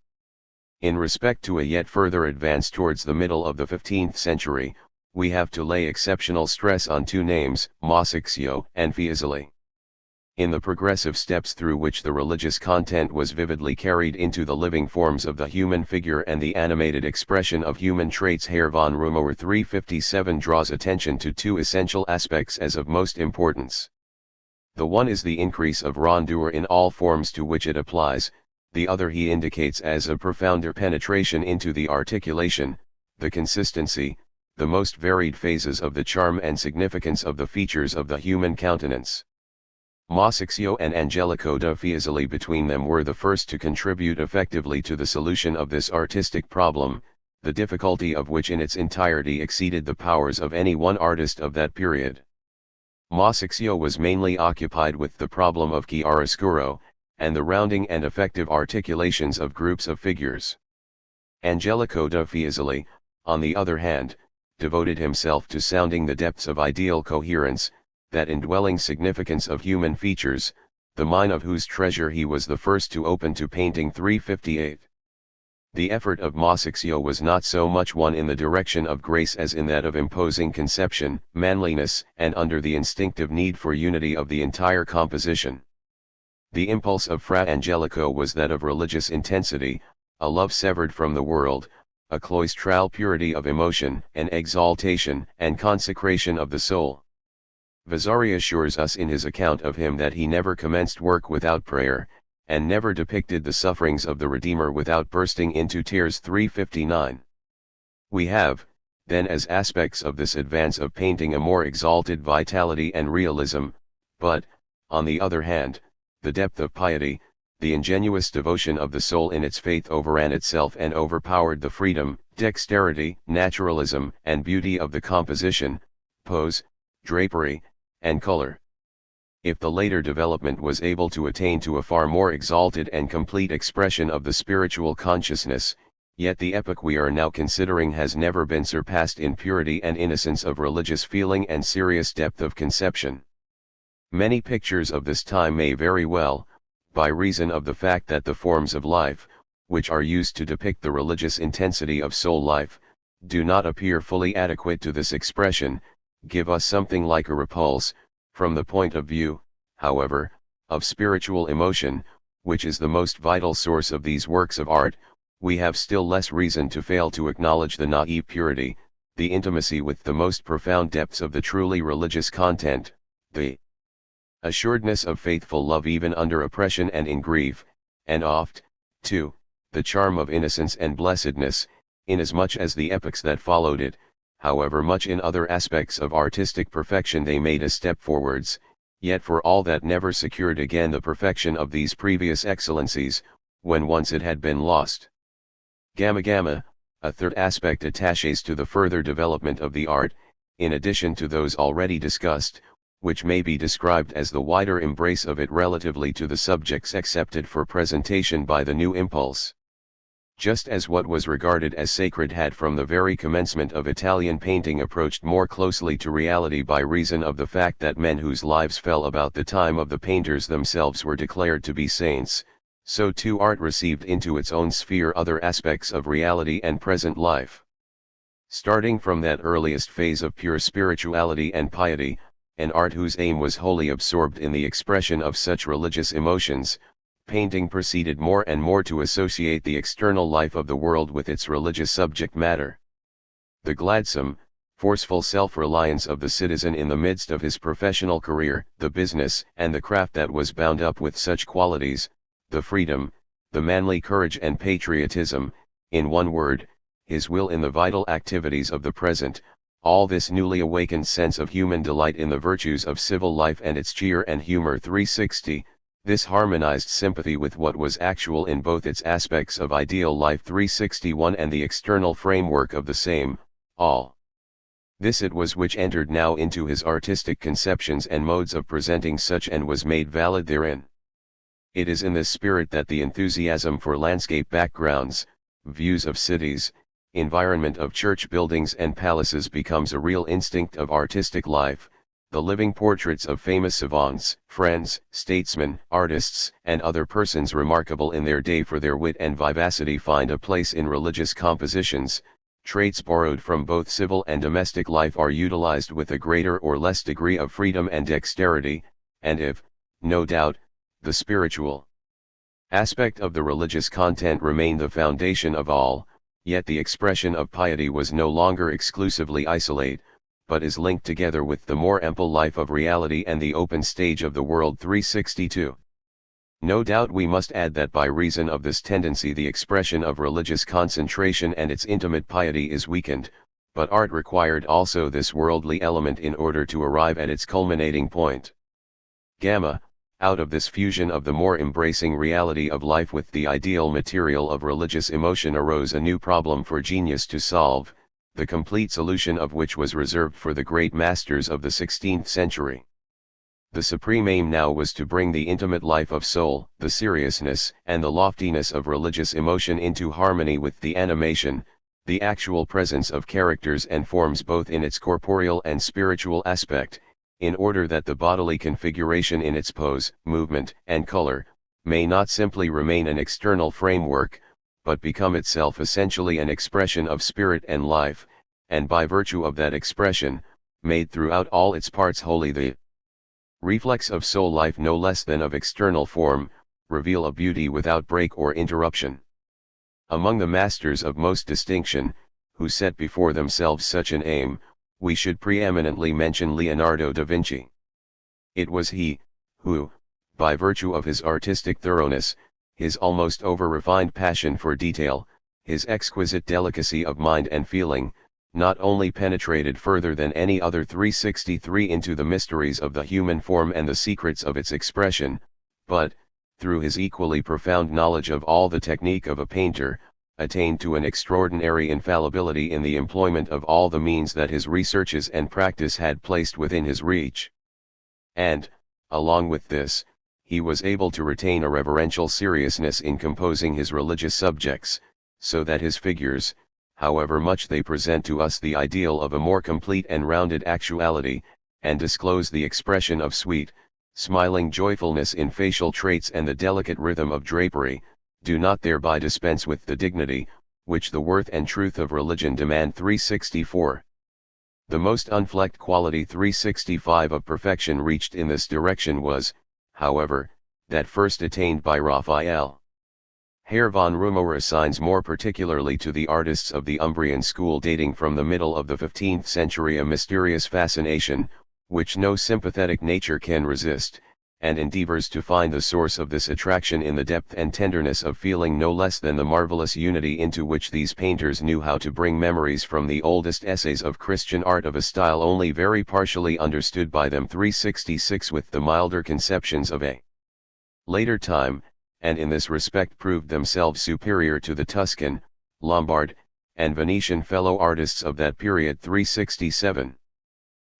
[SPEAKER 1] In respect to a yet further advance towards the middle of the 15th century, we have to lay exceptional stress on two names, Masaccio and Fiesole. In the progressive steps through which the religious content was vividly carried into the living forms of the human figure and the animated expression of human traits, Herr von Rumohr 357 draws attention to two essential aspects as of most importance. The one is the increase of rondeur in all forms to which it applies, the other he indicates as a profounder penetration into the articulation, the consistency, the most varied phases of the charm and significance of the features of the human countenance. Masaccio and Angelico da Fiesole between them were the first to contribute effectively to the solution of this artistic problem, the difficulty of which in its entirety exceeded the powers of any one artist of that period. Masaccio was mainly occupied with the problem of chiaroscuro, and the rounding and effective articulations of groups of figures. Angelico da Fiesole, on the other hand, devoted himself to sounding the depths of ideal coherence, that indwelling significance of human features, the mine of whose treasure he was the first to open to painting 358. The effort of Masaccio was not so much one in the direction of grace as in that of imposing conception, manliness, and under the instinctive need for unity of the entire composition. The impulse of Fra Angelico was that of religious intensity, a love severed from the world, a cloistral purity of emotion, an exaltation and consecration of the soul. Vasari assures us in his account of him that he never commenced work without prayer, and never depicted the sufferings of the Redeemer without bursting into tears. 359. We have, then, as aspects of this advance of painting a more exalted vitality and realism, but, on the other hand, the depth of piety, the ingenuous devotion of the soul in its faith overran itself and overpowered the freedom, dexterity, naturalism, and beauty of the composition, pose, drapery, and color. If the later development was able to attain to a far more exalted and complete expression of the spiritual consciousness, yet the epoch we are now considering has never been surpassed in purity and innocence of religious feeling and serious depth of conception. Many pictures of this time may very well, by reason of the fact that the forms of life, which are used to depict the religious intensity of soul life, do not appear fully adequate to this expression, give us something like a repulse. From the point of view, however, of spiritual emotion, which is the most vital source of these works of art, we have still less reason to fail to acknowledge the naive purity, the intimacy with the most profound depths of the truly religious content, the assuredness of faithful love even under oppression and in grief, and oft, too, the charm of innocence and blessedness, inasmuch as the epochs that followed it, however much in other aspects of artistic perfection they made a step forwards, yet for all that never secured again the perfection of these previous excellencies, when once it had been lost. Gamma, a third aspect attaches to the further development of the art, in addition to those already discussed, which may be described as the wider embrace of it relatively to the subjects accepted for presentation by the new impulse. Just as what was regarded as sacred had from the very commencement of Italian painting approached more closely to reality by reason of the fact that men whose lives fell about the time of the painters themselves were declared to be saints, so too art received into its own sphere other aspects of reality and present life. Starting from that earliest phase of pure spirituality and piety, an art whose aim was wholly absorbed in the expression of such religious emotions, painting proceeded more and more to associate the external life of the world with its religious subject matter. The gladsome, forceful self-reliance of the citizen in the midst of his professional career, the business and the craft that was bound up with such qualities, the freedom, the manly courage and patriotism, in one word, his will in the vital activities of the present, all this newly awakened sense of human delight in the virtues of civil life and its cheer and humor. 360. This harmonized sympathy with what was actual in both its aspects of ideal life 361 and the external framework of the same, all. This it was which entered now into his artistic conceptions and modes of presenting such and was made valid therein. It is in this spirit that the enthusiasm for landscape backgrounds, views of cities, environment of church buildings and palaces becomes a real instinct of artistic life. The living portraits of famous savants, friends, statesmen, artists, and other persons remarkable in their day for their wit and vivacity find a place in religious compositions. Traits borrowed from both civil and domestic life are utilized with a greater or less degree of freedom and dexterity, and if, no doubt, the spiritual aspect of the religious content remained the foundation of all, yet the expression of piety was no longer exclusively isolate, but is linked together with the more ample life of reality and the open stage of the world. 362. No doubt we must add that by reason of this tendency the expression of religious concentration and its intimate piety is weakened, but art required also this worldly element in order to arrive at its culminating point. Gamma, out of this fusion of the more embracing reality of life with the ideal material of religious emotion arose a new problem for genius to solve, the complete solution of which was reserved for the great masters of the 16th century. The supreme aim now was to bring the intimate life of soul, the seriousness and the loftiness of religious emotion into harmony with the animation, the actual presence of characters and forms both in its corporeal and spiritual aspect, in order that the bodily configuration in its pose, movement, and color, may not simply remain an external framework, but become itself essentially an expression of spirit and life, and by virtue of that expression, made throughout all its parts wholly the reflex of soul life no less than of external form, reveal a beauty without break or interruption. Among the masters of most distinction, who set before themselves such an aim, we should preeminently mention Leonardo da Vinci. It was he, who, by virtue of his artistic thoroughness, his almost over-refined passion for detail, his exquisite delicacy of mind and feeling, not only penetrated further than any other 363 into the mysteries of the human form and the secrets of its expression, but, through his equally profound knowledge of all the technique of a painter, attained to an extraordinary infallibility in the employment of all the means that his researches and practice had placed within his reach. And, along with this, he was able to retain a reverential seriousness in composing his religious subjects, so that his figures, however much they present to us the ideal of a more complete and rounded actuality, and disclose the expression of sweet, smiling joyfulness in facial traits and the delicate rhythm of drapery, do not thereby dispense with the dignity, which the worth and truth of religion demand. 364. The most unflecked quality 365 of perfection reached in this direction was, however, that first attained by Raphael. Herr von Rumohr assigns more particularly to the artists of the Umbrian school dating from the middle of the 15th century a mysterious fascination, which no sympathetic nature can resist, and endeavors to find the source of this attraction in the depth and tenderness of feeling no less than the marvelous unity into which these painters knew how to bring memories from the oldest essays of Christian art of a style only very partially understood by them. 366 with the milder conceptions of a later time, and in this respect proved themselves superior to the Tuscan, Lombard, and Venetian fellow artists of that period. 367.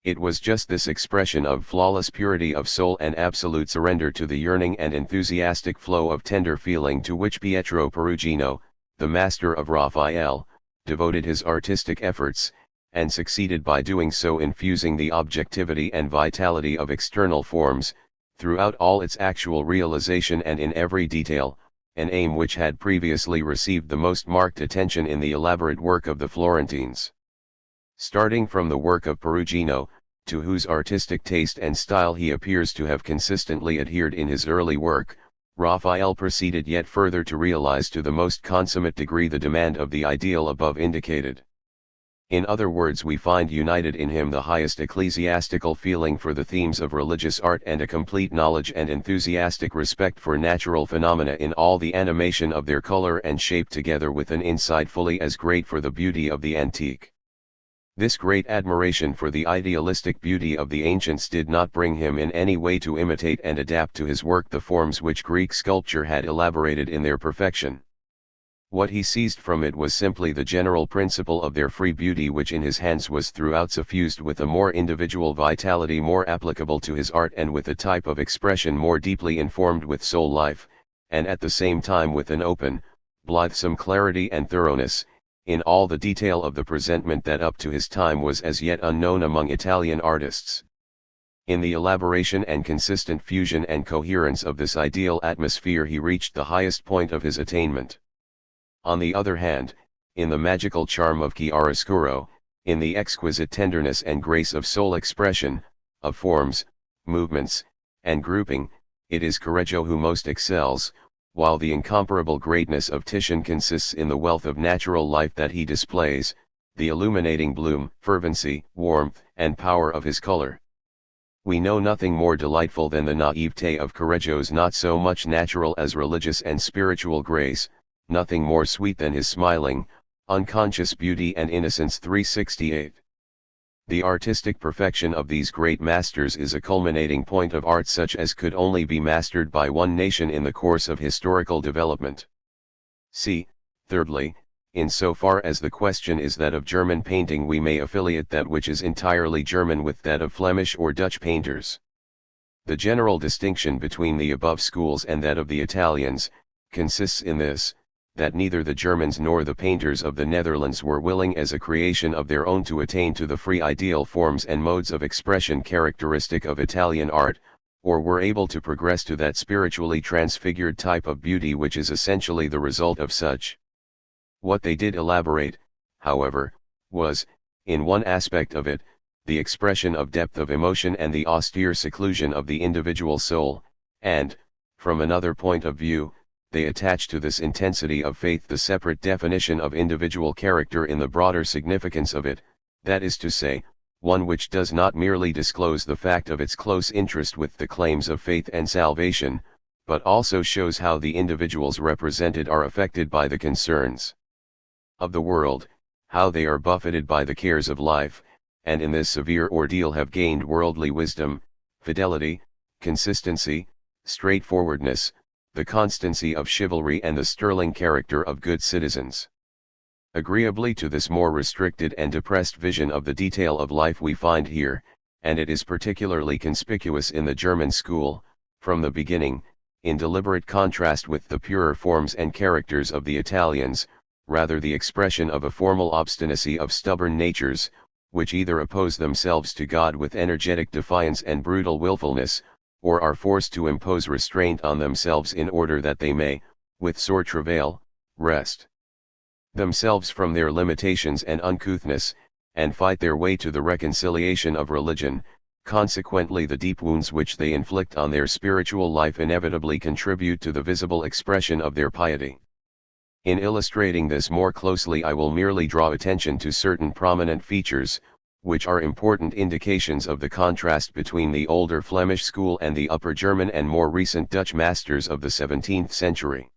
[SPEAKER 1] It was just this expression of flawless purity of soul and absolute surrender to the yearning and enthusiastic flow of tender feeling to which Pietro Perugino, the master of Raphael, devoted his artistic efforts, and succeeded by doing so in fusing the objectivity and vitality of external forms, throughout all its actual realization and in every detail, an aim which had previously received the most marked attention in the elaborate work of the Florentines. Starting from the work of Perugino, to whose artistic taste and style he appears to have consistently adhered in his early work, Raphael proceeded yet further to realize to the most consummate degree the demand of the ideal above indicated. In other words, we find united in him the highest ecclesiastical feeling for the themes of religious art and a complete knowledge and enthusiastic respect for natural phenomena in all the animation of their color and shape, together with an insight fully as great for the beauty of the antique. This great admiration for the idealistic beauty of the ancients did not bring him in any way to imitate and adapt to his work the forms which Greek sculpture had elaborated in their perfection. What he seized from it was simply the general principle of their free beauty, which in his hands was throughout suffused with a more individual vitality more applicable to his art and with a type of expression more deeply informed with soul life, and at the same time with an open, blithesome clarity and thoroughness, in all the detail of the presentment that up to his time was as yet unknown among Italian artists. In the elaboration and consistent fusion and coherence of this ideal atmosphere he reached the highest point of his attainment. On the other hand, in the magical charm of chiaroscuro, in the exquisite tenderness and grace of soul expression, of forms, movements, and grouping, it is Correggio who most excels, while the incomparable greatness of Titian consists in the wealth of natural life that he displays, the illuminating bloom, fervency, warmth, and power of his color. We know nothing more delightful than the naivete of Correggio's not so much natural as religious and spiritual grace, nothing more sweet than his smiling, Unconscious Beauty and Innocence 368. The artistic perfection of these great masters is a culminating point of art such as could only be mastered by one nation in the course of historical development. C. Thirdly, in so far as the question is that of German painting, we may affiliate that which is entirely German with that of Flemish or Dutch painters. The general distinction between the above schools and that of the Italians consists in this, that neither the Germans nor the painters of the Netherlands were willing as a creation of their own to attain to the free ideal forms and modes of expression characteristic of Italian art, or were able to progress to that spiritually transfigured type of beauty which is essentially the result of such. What they did elaborate, however, was, in one aspect of it, the expression of depth of emotion and the austere seclusion of the individual soul, and, from another point of view, they attach to this intensity of faith the separate definition of individual character in the broader significance of it, that is to say, one which does not merely disclose the fact of its close interest with the claims of faith and salvation, but also shows how the individuals represented are affected by the concerns of the world, how they are buffeted by the cares of life, and in this severe ordeal have gained worldly wisdom, fidelity, consistency, straightforwardness, the constancy of chivalry and the sterling character of good citizens. Agreeably to this more restricted and depressed vision of the detail of life we find here, and it is particularly conspicuous in the German school, from the beginning, in deliberate contrast with the purer forms and characters of the Italians, rather the expression of a formal obstinacy of stubborn natures, which either oppose themselves to God with energetic defiance and brutal willfulness, or are forced to impose restraint on themselves in order that they may, with sore travail, wrest themselves from their limitations and uncouthness, and fight their way to the reconciliation of religion. Consequently, the deep wounds which they inflict on their spiritual life inevitably contribute to the visible expression of their piety. In illustrating this more closely, I will merely draw attention to certain prominent features, which are important indications of the contrast between the older Flemish school and the Upper German and more recent Dutch masters of the 17th century.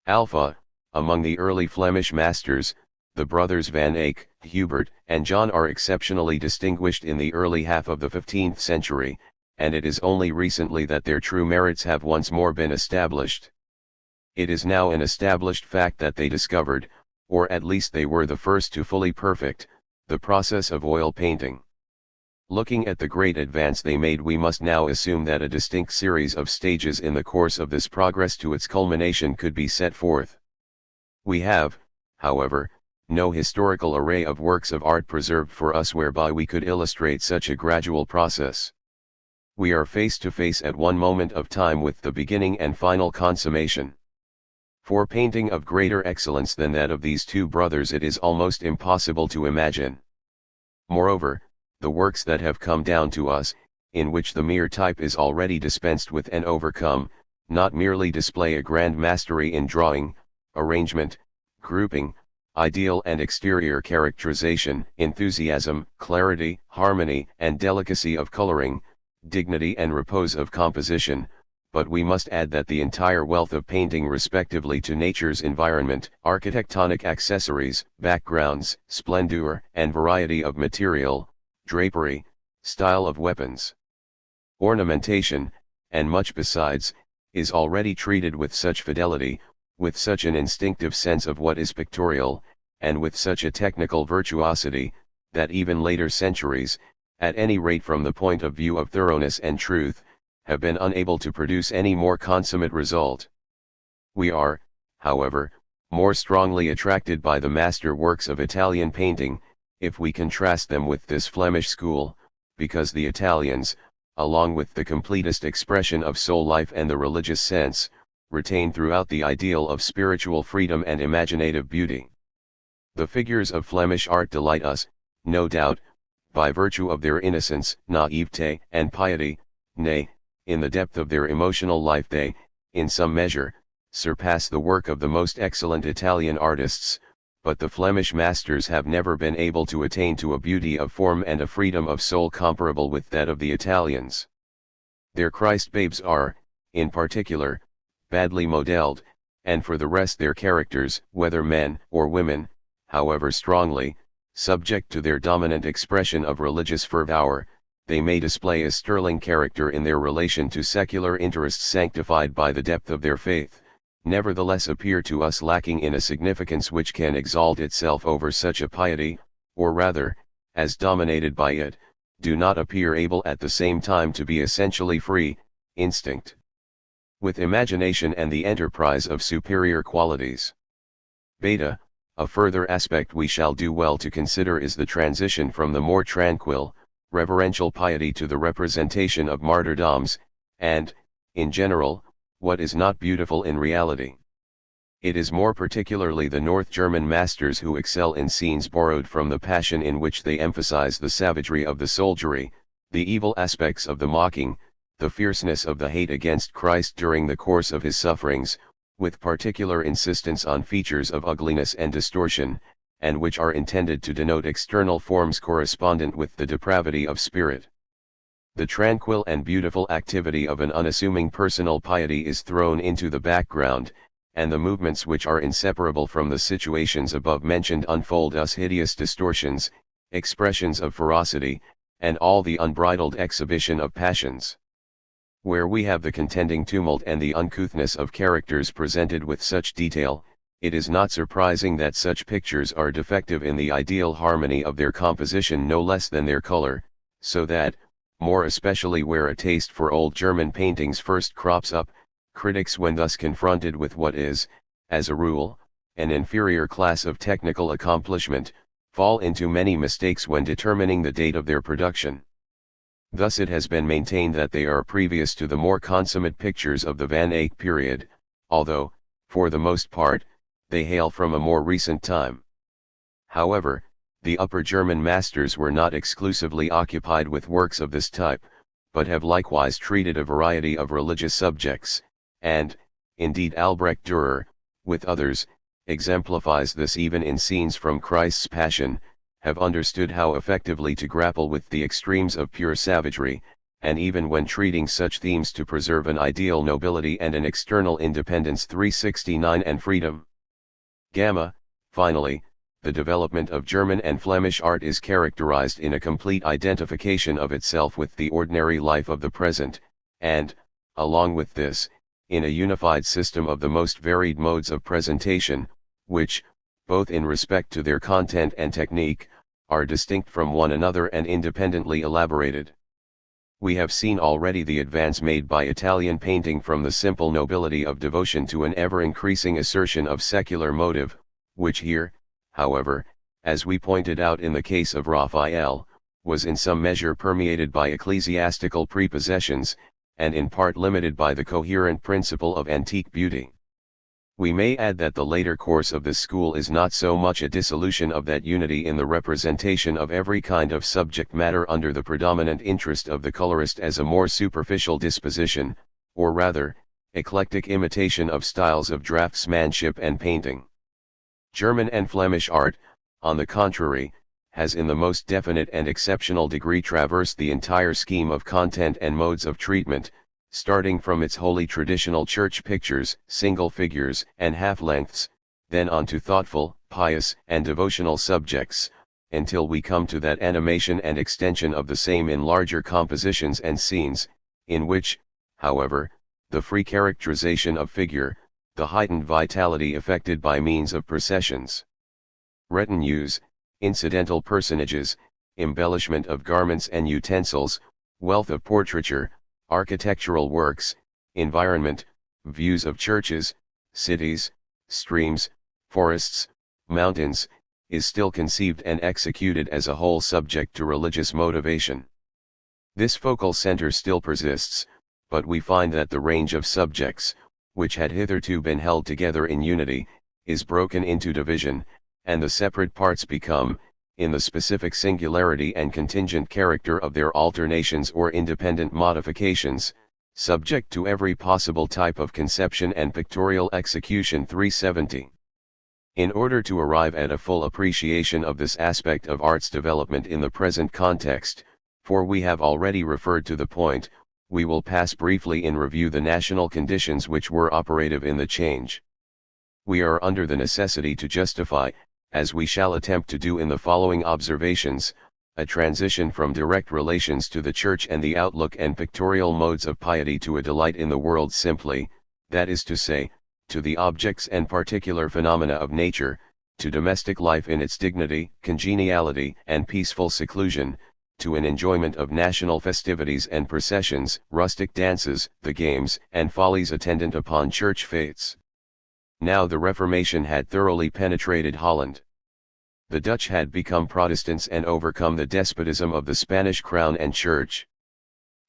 [SPEAKER 1] Alpha, among the early Flemish masters, the brothers Van Eyck, Hubert, and John are exceptionally distinguished in the early half of the 15th century, and it is only recently that their true merits have once more been established. It is now an established fact that they discovered, or at least they were the first to fully perfect, the process of oil painting. Looking at the great advance they made, we must now assume that a distinct series of stages in the course of this progress to its culmination could be set forth. We have, however, no historical array of works of art preserved for us whereby we could illustrate such a gradual process. We are face to face at one moment of time with the beginning and final consummation. For painting of greater excellence than that of these two brothers it is almost impossible to imagine. Moreover, the works that have come down to us, in which the mere type is already dispensed with and overcome, not merely display a grand mastery in drawing, arrangement, grouping, ideal and exterior characterization, enthusiasm, clarity, harmony and delicacy of coloring, dignity and repose of composition, but we must add that the entire wealth of painting respectively to nature's environment, architectonic accessories, backgrounds, splendor and variety of material, drapery, style of weapons, ornamentation, and much besides, is already treated with such fidelity, with such an instinctive sense of what is pictorial, and with such a technical virtuosity, that even later centuries, at any rate from the point of view of thoroughness and truth, have been unable to produce any more consummate result. We are, however, more strongly attracted by the master works of Italian painting, if we contrast them with this Flemish school, because the Italians, along with the completest expression of soul life and the religious sense, retain throughout the ideal of spiritual freedom and imaginative beauty. The figures of Flemish art delight us, no doubt, by virtue of their innocence, naivete, and piety, nay, in the depth of their emotional life they, in some measure, surpass the work of the most excellent Italian artists, but the Flemish masters have never been able to attain to a beauty of form and a freedom of soul comparable with that of the Italians. Their Christ babes are, in particular, badly modelled, and for the rest their characters, whether men or women, however strongly, subject to their dominant expression of religious fervor, they may display a sterling character in their relation to secular interests sanctified by the depth of their faith, nevertheless appear to us lacking in a significance which can exalt itself over such a piety, or rather, as dominated by it, do not appear able at the same time to be essentially free, instinct with imagination and the enterprise of superior qualities. Beta, a further aspect we shall do well to consider is the transition from the more tranquil, reverential piety to the representation of martyrdoms, and, in general, what is not beautiful in reality. It is more particularly the North German masters who excel in scenes borrowed from the Passion, in which they emphasize the savagery of the soldiery, the evil aspects of the mocking, the fierceness of the hate against Christ during the course of his sufferings, with particular insistence on features of ugliness and distortion, and which are intended to denote external forms correspondent with the depravity of spirit. The tranquil and beautiful activity of an unassuming personal piety is thrown into the background, and the movements which are inseparable from the situations above mentioned unfold us hideous distortions, expressions of ferocity, and all the unbridled exhibition of passions. Where we have the contending tumult and the uncouthness of characters presented with such detail, it is not surprising that such pictures are defective in the ideal harmony of their composition no less than their color, so that, more especially where a taste for old German paintings first crops up, critics, when thus confronted with what is, as a rule, an inferior class of technical accomplishment, fall into many mistakes when determining the date of their production. Thus it has been maintained that they are previous to the more consummate pictures of the Van Eyck period, although, for the most part, they hail from a more recent time. However, the Upper German masters were not exclusively occupied with works of this type, but have likewise treated a variety of religious subjects, and, indeed, Albrecht Dürer, with others, exemplifies this even in scenes from Christ's Passion, have understood how effectively to grapple with the extremes of pure savagery, and even when treating such themes to preserve an ideal nobility and an external independence 369 and freedom. Gamma, finally, the development of German and Flemish art is characterized in a complete identification of itself with the ordinary life of the present, and, along with this, in a unified system of the most varied modes of presentation, which, both in respect to their content and technique, are distinct from one another and independently elaborated. We have seen already the advance made by Italian painting from the simple nobility of devotion to an ever-increasing assertion of secular motive, which here, however, as we pointed out in the case of Raphael, was in some measure permeated by ecclesiastical prepossessions, and in part limited by the coherent principle of antique beauty. We may add that the later course of this school is not so much a dissolution of that unity in the representation of every kind of subject matter under the predominant interest of the colorist as a more superficial disposition, or rather, eclectic imitation of styles of draftsmanship and painting. German and Flemish art, on the contrary, has in the most definite and exceptional degree traversed the entire scheme of content and modes of treatment, starting from its wholly traditional church pictures, single figures and half-lengths, then on to thoughtful, pious and devotional subjects, until we come to that animation and extension of the same in larger compositions and scenes, in which, however, the free characterization of figure, the heightened vitality effected by means of processions, retinues, incidental personages, embellishment of garments and utensils, wealth of portraiture, architectural works, environment, views of churches, cities, streams, forests, mountains, is still conceived and executed as a whole subject to religious motivation. This focal center still persists, but we find that the range of subjects, which had hitherto been held together in unity, is broken into division, and the separate parts become, in the specific singularity and contingent character of their alternations or independent modifications, subject to every possible type of conception and pictorial execution 370. In order to arrive at a full appreciation of this aspect of art's development in the present context, for we have already referred to the point, we will pass briefly in review the national conditions which were operative in the change. We are under the necessity to justify, as we shall attempt to do in the following observations, a transition from direct relations to the Church and the outlook and pictorial modes of piety to a delight in the world simply, that is to say, to the objects and particular phenomena of nature, to domestic life in its dignity, congeniality, and peaceful seclusion, to an enjoyment of national festivities and processions, rustic dances, the games and follies attendant upon church fetes. Now the Reformation had thoroughly penetrated Holland. The Dutch had become Protestants and overcome the despotism of the Spanish crown and church.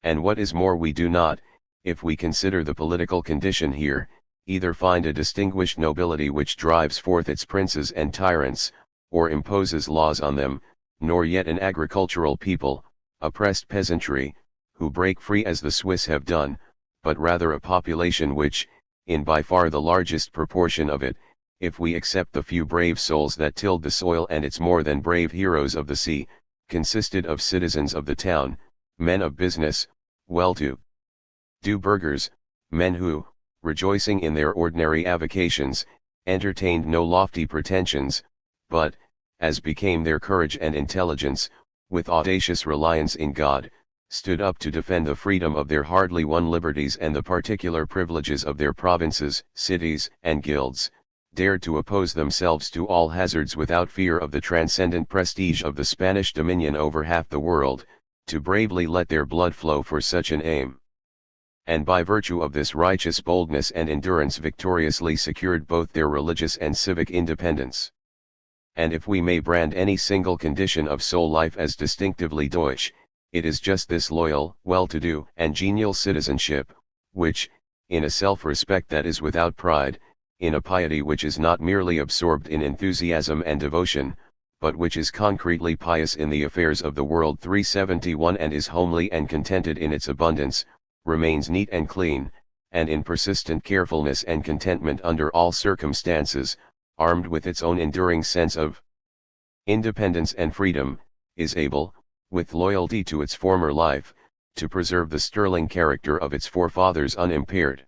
[SPEAKER 1] And what is more, we do not, if we consider the political condition here, either find a distinguished nobility which drives forth its princes and tyrants, or imposes laws on them, nor yet an agricultural people, oppressed peasantry, who break free as the Swiss have done, but rather a population which, in by far the largest proportion of it, if we except the few brave souls that tilled the soil and its more than brave heroes of the sea, consisted of citizens of the town, men of business, well-to-do burghers, men who, rejoicing in their ordinary avocations, entertained no lofty pretensions, but, as became their courage and intelligence, with audacious reliance in God, stood up to defend the freedom of their hardly won liberties and the particular privileges of their provinces, cities, and guilds, dared to oppose themselves to all hazards without fear of the transcendent prestige of the Spanish dominion over half the world, to bravely let their blood flow for such an aim. And by virtue of this righteous boldness and endurance victoriously secured both their religious and civic independence. And if we may brand any single condition of soul life as distinctively Deutsch, it is just this loyal, well-to-do, and genial citizenship, which, in a self-respect that is without pride, in a piety which is not merely absorbed in enthusiasm and devotion, but which is concretely pious in the affairs of the world 371 and is homely and contented in its abundance, remains neat and clean, and in persistent carefulness and contentment under all circumstances, armed with its own enduring sense of independence and freedom, is able, with loyalty to its former life, to preserve the sterling character of its forefathers unimpaired.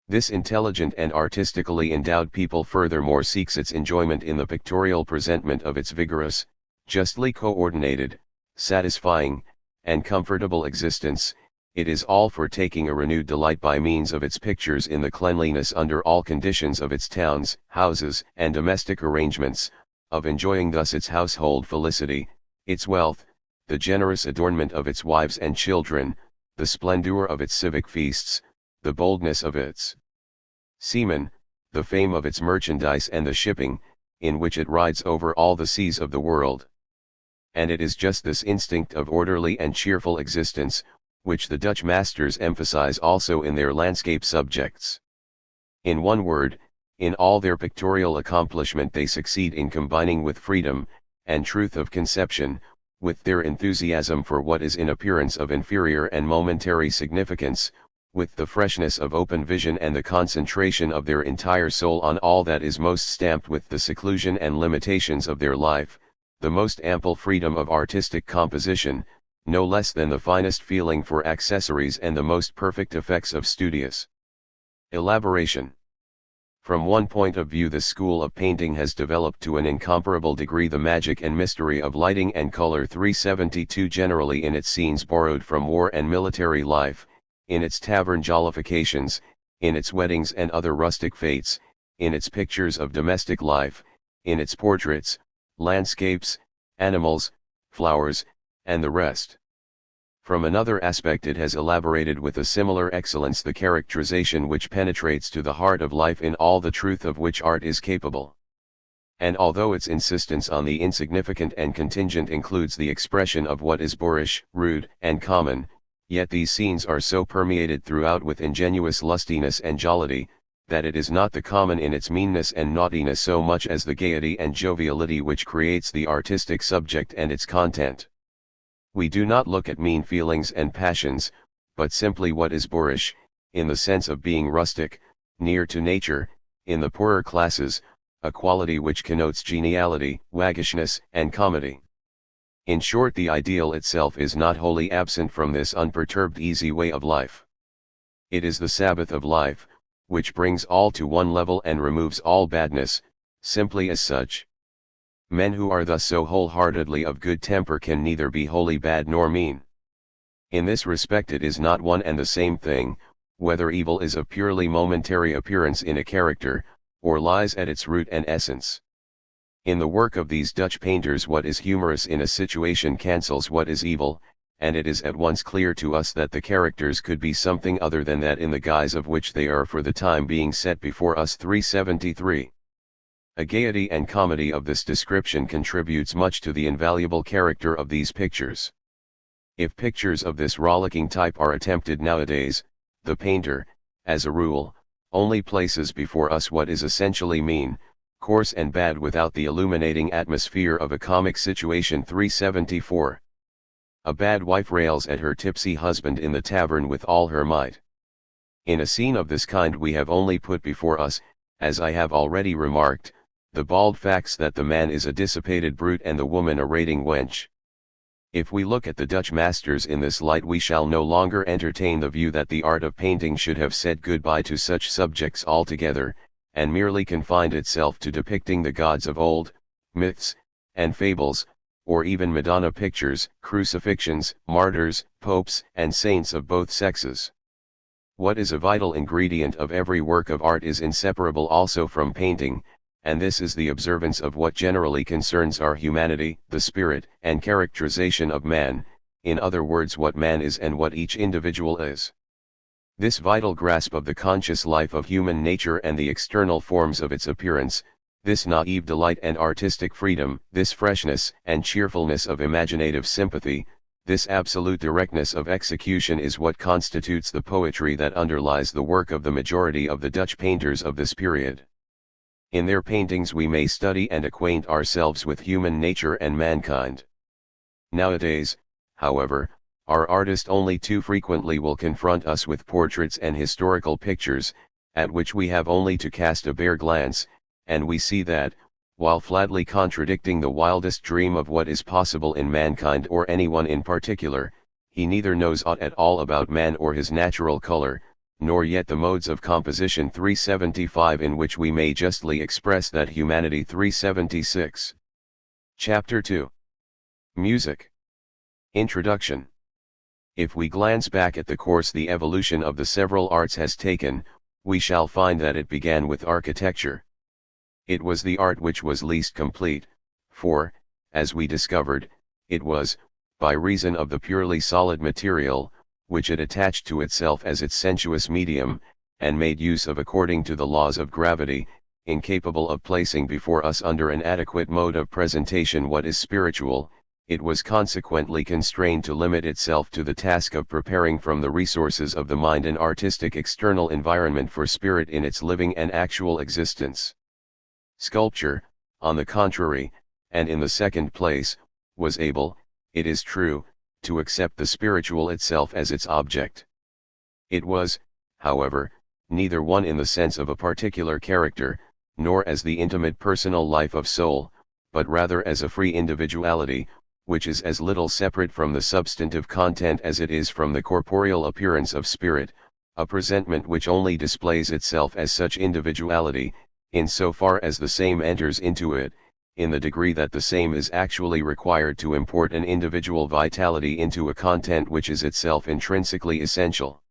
[SPEAKER 1] This intelligent and artistically endowed people furthermore seeks its enjoyment in the pictorial presentment of its vigorous, justly coordinated, satisfying, and comfortable existence. It is all for taking a renewed delight by means of its pictures in the cleanliness under all conditions of its towns, houses, and domestic arrangements, of enjoying thus its household felicity, its wealth, the generous adornment of its wives and children, the splendor of its civic feasts, the boldness of its seamen, the fame of its merchandise and the shipping, in which it rides over all the seas of the world. And it is just this instinct of orderly and cheerful existence, which the Dutch masters emphasize also in their landscape subjects. In one word, in all their pictorial accomplishment they succeed in combining with freedom, and truth of conception, with their enthusiasm for what is in appearance of inferior and momentary significance, with the freshness of open vision and the concentration of their entire soul on all that is most stamped with the seclusion and limitations of their life, the most ample freedom of artistic composition, no less than the finest feeling for accessories and the most perfect effects of studious elaboration. From one point of view the school of painting has developed to an incomparable degree the magic and mystery of lighting and color 372 generally in its scenes borrowed from war and military life, in its tavern jollifications, in its weddings and other rustic fetes, in its pictures of domestic life, in its portraits, landscapes, animals, flowers, and the rest. From another aspect it has elaborated with a similar excellence the characterization which penetrates to the heart of life in all the truth of which art is capable. And although its insistence on the insignificant and contingent includes the expression of what is boorish, rude, and common, yet these scenes are so permeated throughout with ingenuous lustiness and jollity, that it is not the common in its meanness and naughtiness so much as the gaiety and joviality which creates the artistic subject and its content. We do not look at mean feelings and passions, but simply what is boorish, in the sense of being rustic, near to nature, in the poorer classes, a quality which connotes geniality, waggishness, and comedy. In short, the ideal itself is not wholly absent from this unperturbed easy way of life. It is the Sabbath of life, which brings all to one level and removes all badness, simply as such. Men who are thus so wholeheartedly of good temper can neither be wholly bad nor mean. In this respect it is not one and the same thing, whether evil is of purely momentary appearance in a character, or lies at its root and essence. In the work of these Dutch painters what is humorous in a situation cancels what is evil, and it is at once clear to us that the characters could be something other than that in the guise of which they are for the time being set before us. 373. A gaiety and comedy of this description contributes much to the invaluable character of these pictures. If pictures of this rollicking type are attempted nowadays, the painter, as a rule, only places before us what is essentially mean, coarse and bad without the illuminating atmosphere of a comic situation. 374. A bad wife rails at her tipsy husband in the tavern with all her might. In a scene of this kind we have only put before us, as I have already remarked, the bald facts that the man is a dissipated brute and the woman a rating wench. If we look at the Dutch masters in this light we shall no longer entertain the view that the art of painting should have said goodbye to such subjects altogether, and merely confined itself to depicting the gods of old, myths, and fables, or even Madonna pictures, crucifixions, martyrs, popes, and saints of both sexes. What is a vital ingredient of every work of art is inseparable also from painting, and this is the observance of what generally concerns our humanity, the spirit and characterization of man, in other words what man is and what each individual is. This vital grasp of the conscious life of human nature and the external forms of its appearance, this naive delight and artistic freedom, this freshness and cheerfulness of imaginative sympathy, this absolute directness of execution is what constitutes the poetry that underlies the work of the majority of the Dutch painters of this period. In their paintings we may study and acquaint ourselves with human nature and mankind. Nowadays, however, our artist only too frequently will confront us with portraits and historical pictures, at which we have only to cast a bare glance, and we see that, while flatly contradicting the wildest dream of what is possible in mankind or anyone in particular, he neither knows aught at all about man or his natural color, nor yet the modes of composition. 375 in which we may justly express that humanity. 376. Chapter 2. Music. Introduction. If we glance back at the course the evolution of the several arts has taken, we shall find that it began with architecture. It was the art which was least complete, for, as we discovered, it was, by reason of the purely solid material, which it attached to itself as its sensuous medium, and made use of according to the laws of gravity, incapable of placing before us under an adequate mode of presentation what is spiritual. It was consequently constrained to limit itself to the task of preparing from the resources of the mind an artistic external environment for spirit in its living and actual existence. Sculpture, on the contrary, and in the second place, was able, it is true, to accept the spiritual itself as its object. It was, however, neither one in the sense of a particular character, nor as the intimate personal life of soul, but rather as a free individuality, which is as little separate from the substantive content as it is from the corporeal appearance of spirit, a presentment which only displays itself as such individuality, in so far as the same enters into it, in the degree that the same is actually required to import an individual vitality into a content which is itself intrinsically essential.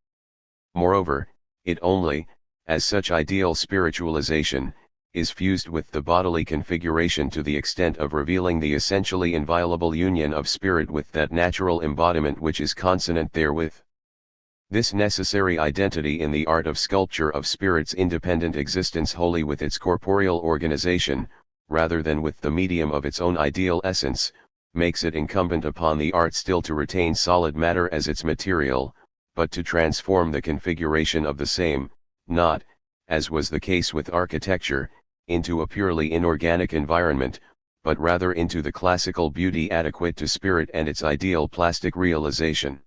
[SPEAKER 1] Moreover, it only, as such ideal spiritualization, is fused with the bodily configuration to the extent of revealing the essentially inviolable union of spirit with that natural embodiment which is consonant therewith. This necessary identity in the art of sculpture of spirit's independent existence wholly with its corporeal organization, rather than with the medium of its own ideal essence, makes it incumbent upon the art still to retain solid matter as its material, but to transform the configuration of the same, not, as was the case with architecture, into a purely inorganic environment, but rather into the classical beauty adequate to spirit and its ideal plastic realization.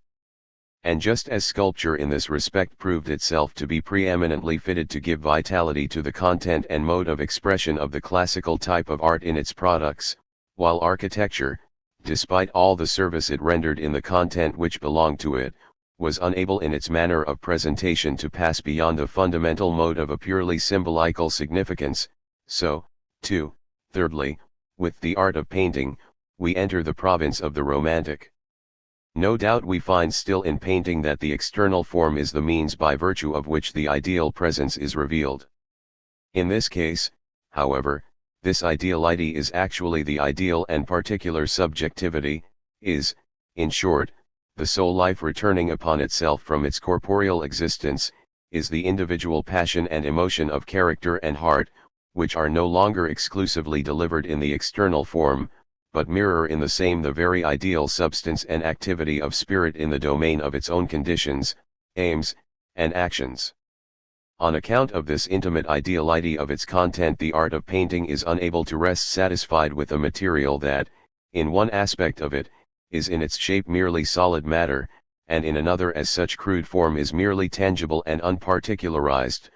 [SPEAKER 1] And just as sculpture in this respect proved itself to be preeminently fitted to give vitality to the content and mode of expression of the classical type of art in its products, while architecture, despite all the service it rendered in the content which belonged to it, was unable in its manner of presentation to pass beyond the fundamental mode of a purely symbolical significance, so, too, thirdly, With the art of painting, we enter the province of the romantic. No doubt we find still in painting that the external form is the means by virtue of which the ideal presence is revealed. In this case, however, this ideality is actually the ideal and particular subjectivity, is, in short, the soul life returning upon itself from its corporeal existence, is the individual passion and emotion of character and heart, which are no longer exclusively delivered in the external form, but mirror in the same the very ideal substance and activity of spirit in the domain of its own conditions, aims, and actions. On account of this intimate ideality of its content, the art of painting is unable to rest satisfied with a material that, in one aspect of it, is in its shape merely solid matter, and in another as such crude form is merely tangible and unparticularized,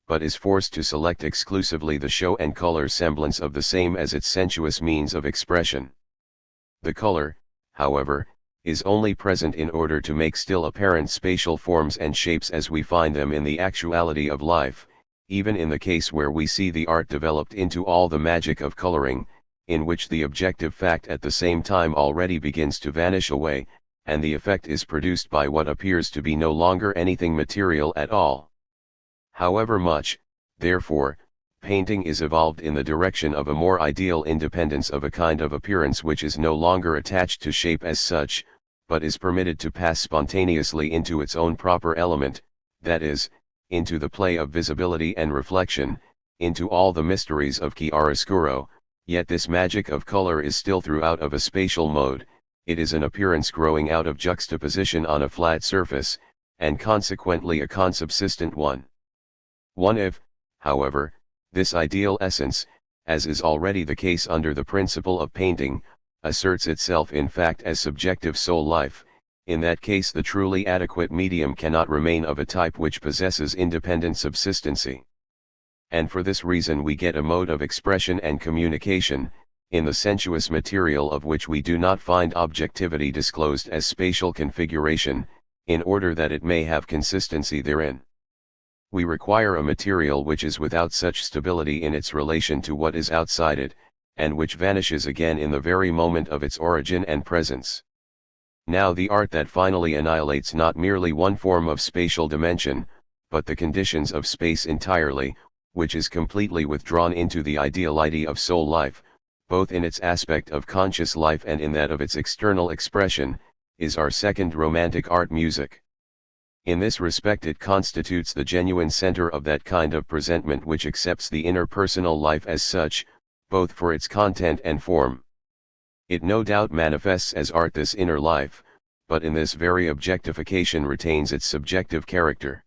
[SPEAKER 1] but is forced to select exclusively the show and color semblance of the same as its sensuous means of expression. The color, however, is only present in order to make still apparent spatial forms and shapes as we find them in the actuality of life, even in the case where we see the art developed into all the magic of coloring, in which the objective fact at the same time already begins to vanish away, and the effect is produced by what appears to be no longer anything material at all. However much, therefore, painting is evolved in the direction of a more ideal independence of a kind of appearance which is no longer attached to shape as such, but is permitted to pass spontaneously into its own proper element, that is, into the play of visibility and reflection, into all the mysteries of chiaroscuro. Yet this magic of color is still throughout of a spatial mode, it is an appearance growing out of juxtaposition on a flat surface, and consequently a consubsistent one. If, however, this ideal essence, as is already the case under the principle of painting, asserts itself in fact as subjective soul life, in that case the truly adequate medium cannot remain of a type which possesses independent subsistency. And for this reason we get a mode of expression and communication, in the sensuous material of which we do not find objectivity disclosed as spatial configuration, in order that it may have consistency therein. We require a material which is without such stability in its relation to what is outside it, and which vanishes again in the very moment of its origin and presence. Now the art that finally annihilates not merely one form of spatial dimension, but the conditions of space entirely, which is completely withdrawn into the ideality of soul life, both in its aspect of conscious life and in that of its external expression, is our second romantic art, music. In this respect it constitutes the genuine center of that kind of presentment which accepts the inner personal life as such, both for its content and form. It no doubt manifests as art this inner life, but in this very objectification retains its subjective character.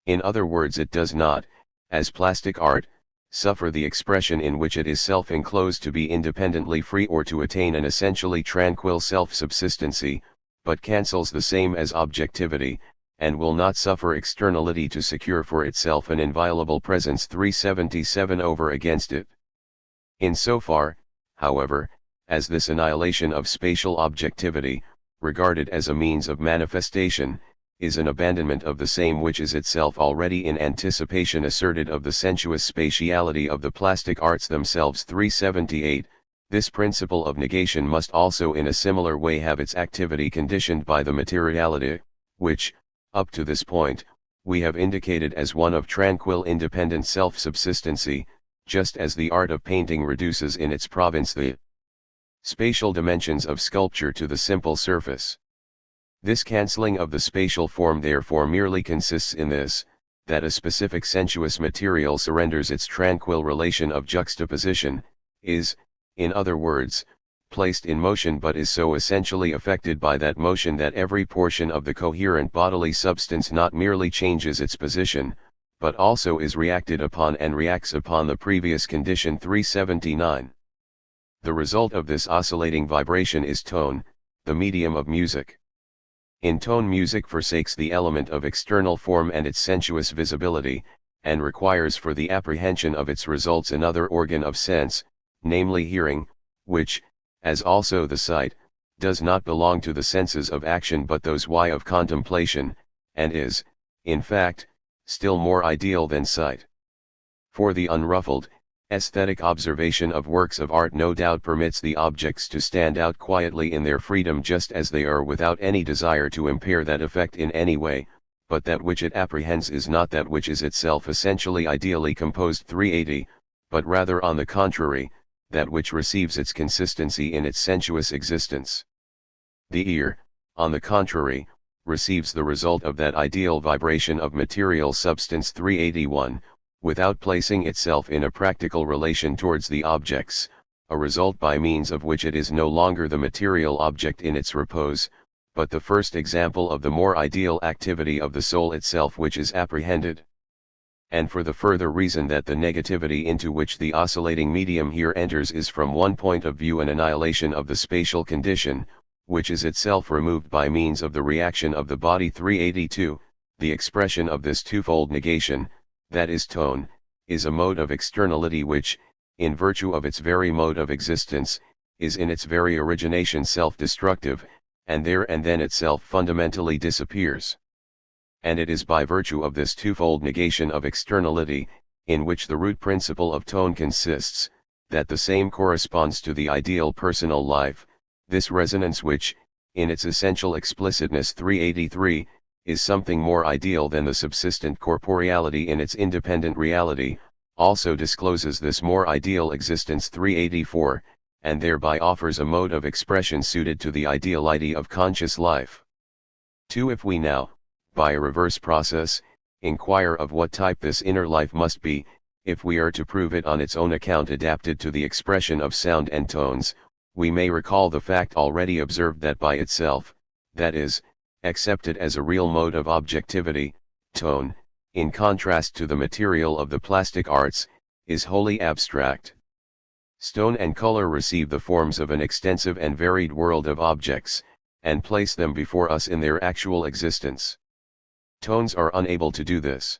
[SPEAKER 1] In other words, it does not, as plastic art, suffer the expression in which it is self-enclosed to be independently free or to attain an essentially tranquil self-subsistency, but cancels the same as objectivity, and will not suffer externality to secure for itself an inviolable presence. 377 over against it. In so far, however, as this annihilation of spatial objectivity, regarded as a means of manifestation, is an abandonment of the same which is itself already in anticipation asserted of the sensuous spatiality of the plastic arts themselves. 378, this principle of negation must also in a similar way have its activity conditioned by the materiality, which, up to this point, we have indicated as one of tranquil independent self-subsistency, just as the art of painting reduces in its province the spatial dimensions of sculpture to the simple surface. This cancelling of the spatial form therefore merely consists in this, that a specific sensuous material surrenders its tranquil relation of juxtaposition, is, in other words, placed in motion, but is so essentially affected by that motion that every portion of the coherent bodily substance not merely changes its position, but also is reacted upon and reacts upon the previous condition. 379. The result of this oscillating vibration is tone, the medium of music. In tone, music forsakes the element of external form and its sensuous visibility, and requires for the apprehension of its results another organ of sense, namely hearing, which, as also the sight, does not belong to the senses of action but those of contemplation, and is, in fact, still more ideal than sight. For the unruffled, Aesthetic observation of works of art no doubt permits the objects to stand out quietly in their freedom just as they are without any desire to impair that effect in any way, but that which it apprehends is not that which is itself essentially ideally composed 380, but rather on the contrary, that which receives its consistency in its sensuous existence. The ear, on the contrary, receives the result of that ideal vibration of material substance 381, without placing itself in a practical relation towards the objects, a result by means of which it is no longer the material object in its repose, but the first example of the more ideal activity of the soul itself which is apprehended. And for the further reason that the negativity into which the oscillating medium here enters is from one point of view an annihilation of the spatial condition, which is itself removed by means of the reaction of the body 382, the expression of this twofold negation, that is tone, is a mode of externality which, in virtue of its very mode of existence, is in its very origination self-destructive, and there and then itself fundamentally disappears. And it is by virtue of this twofold negation of externality, in which the root principle of tone consists, that the same corresponds to the ideal personal life, this resonance which, in its essential explicitness 383, is something more ideal than the subsistent corporeality in its independent reality, also discloses this more ideal existence 384, and thereby offers a mode of expression suited to the ideality of conscious life. 2. If we now, by a reverse process, inquire of what type this inner life must be, if we are to prove it on its own account adapted to the expression of sound and tones, we may recall the fact already observed that by itself, that is, accepted as a real mode of objectivity, tone, in contrast to the material of the plastic arts, is wholly abstract. Stone and color receive the forms of an extensive and varied world of objects, and place them before us in their actual existence. Tones are unable to do this.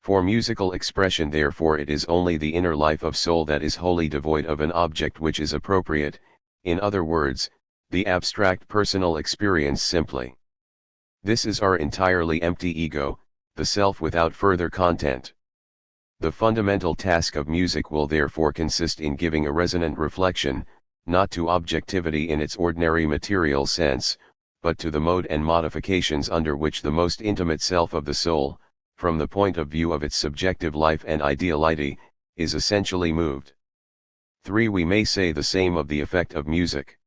[SPEAKER 1] For musical expression therefore it is only the inner life of soul that is wholly devoid of an object which is appropriate, in other words, the abstract personal experience simply. This is our entirely empty ego, the self without further content. The fundamental task of music will therefore consist in giving a resonant reflection, not to objectivity in its ordinary material sense, but to the mode and modifications under which the most intimate self of the soul, from the point of view of its subjective life and ideality, is essentially moved. 3. We may say the same of the effect of music.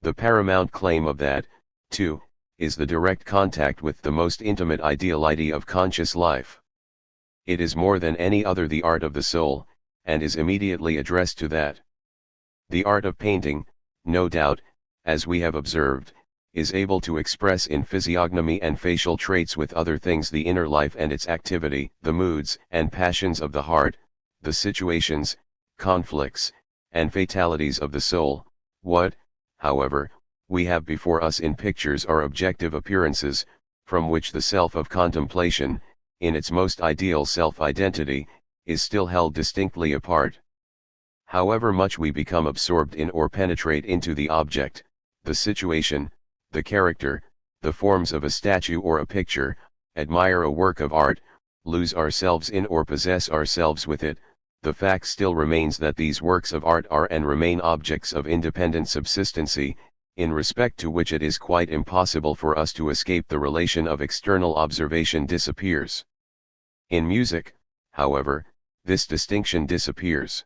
[SPEAKER 1] The paramount claim of that, too, is the direct contact with the most intimate ideality of conscious life. It is more than any other the art of the soul, and is immediately addressed to that. The art of painting, no doubt, as we have observed, is able to express in physiognomy and facial traits with other things the inner life and its activity, the moods and passions of the heart, the situations, conflicts, and fatalities of the soul. What, however, we have before us in pictures are objective appearances, from which the self of contemplation, in its most ideal self-identity, is still held distinctly apart. However much we become absorbed in or penetrate into the object, the situation, the character, the forms of a statue or a picture, admire a work of art, lose ourselves in or possess ourselves with it, the fact still remains that these works of art are and remain objects of independent subsistency, in respect to which it is quite impossible for us to escape the relation of external observation disappears. In music, however, this distinction disappears.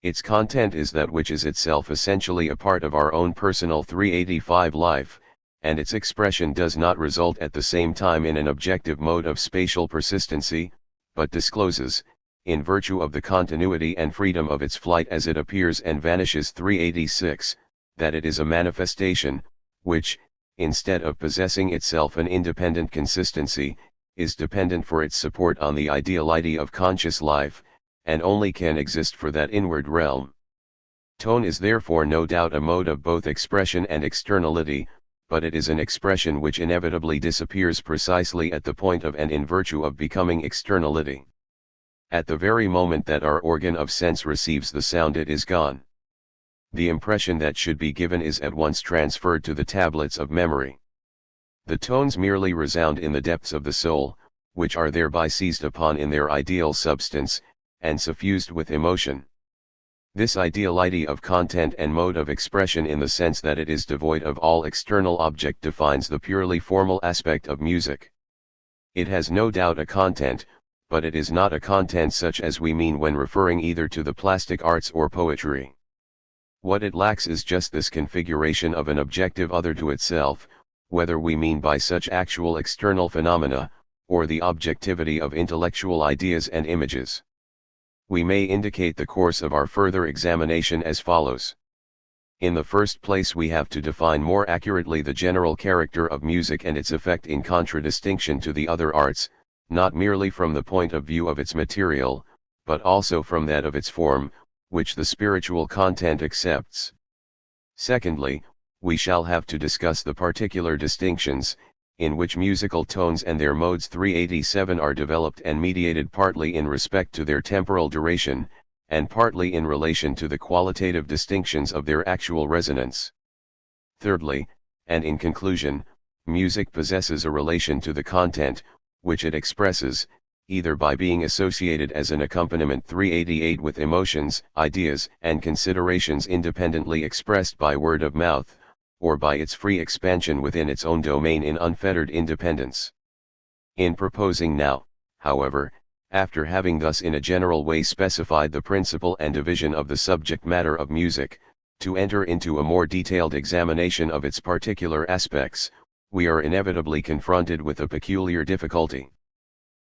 [SPEAKER 1] Its content is that which is itself essentially a part of our own personal 385 life, and its expression does not result at the same time in an objective mode of spatial persistency, but discloses, in virtue of the continuity and freedom of its flight as it appears and vanishes 386, that it is a manifestation, which, instead of possessing itself an independent consistency, is dependent for its support on the ideality of conscious life, and only can exist for that inward realm. Tone is therefore no doubt a mode of both expression and externality, but it is an expression which inevitably disappears precisely at the point of and in virtue of becoming externality. At the very moment that our organ of sense receives the sound it is gone. The impression that should be given is at once transferred to the tablets of memory. The tones merely resound in the depths of the soul, which are thereby seized upon in their ideal substance, and suffused with emotion. This ideality of content and mode of expression in the sense that it is devoid of all external object defines the purely formal aspect of music. It has no doubt a content, but it is not a content such as we mean when referring either to the plastic arts or poetry. What it lacks is just this configuration of an objective other to itself, whether we mean by such actual external phenomena, or the objectivity of intellectual ideas and images. We may indicate the course of our further examination as follows. In the first place, we have to define more accurately the general character of music and its effect in contradistinction to the other arts, not merely from the point of view of its material, but also from that of its form, which the spiritual content accepts. Secondly, we shall have to discuss the particular distinctions, in which musical tones and their modes 387 are developed and mediated partly in respect to their temporal duration, and partly in relation to the qualitative distinctions of their actual resonance. Thirdly, and in conclusion, music possesses a relation to the content, which it expresses, either by being associated as an accompaniment 388 with emotions, ideas, and considerations independently expressed by word of mouth, or by its free expansion within its own domain in unfettered independence. In proposing now, however, after having thus in a general way specified the principle and division of the subject matter of music, to enter into a more detailed examination of its particular aspects, we are inevitably confronted with a peculiar difficulty.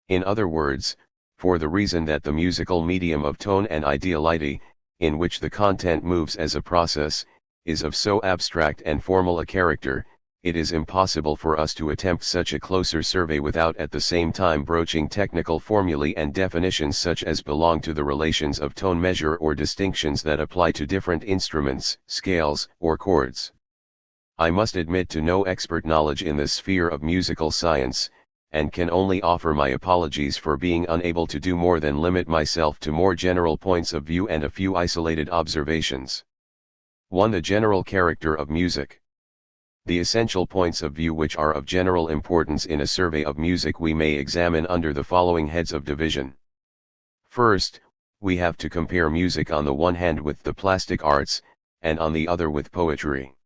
[SPEAKER 1] In other words, for the reason that the musical medium of tone and ideality, in which the content moves as a process, is of so abstract and formal a character, it is impossible for us to attempt such a closer survey without at the same time broaching technical formulae and definitions such as belong to the relations of tone measure or distinctions that apply to different instruments, scales, or chords. I must admit to no expert knowledge in this sphere of musical science, and can only offer my apologies for being unable to do more than limit myself to more general points of view and a few isolated observations. 1. The general character of music. The essential points of view which are of general importance in a survey of music we may examine under the following heads of division. First, we have to compare music on the one hand with the plastic arts, and on the other with poetry.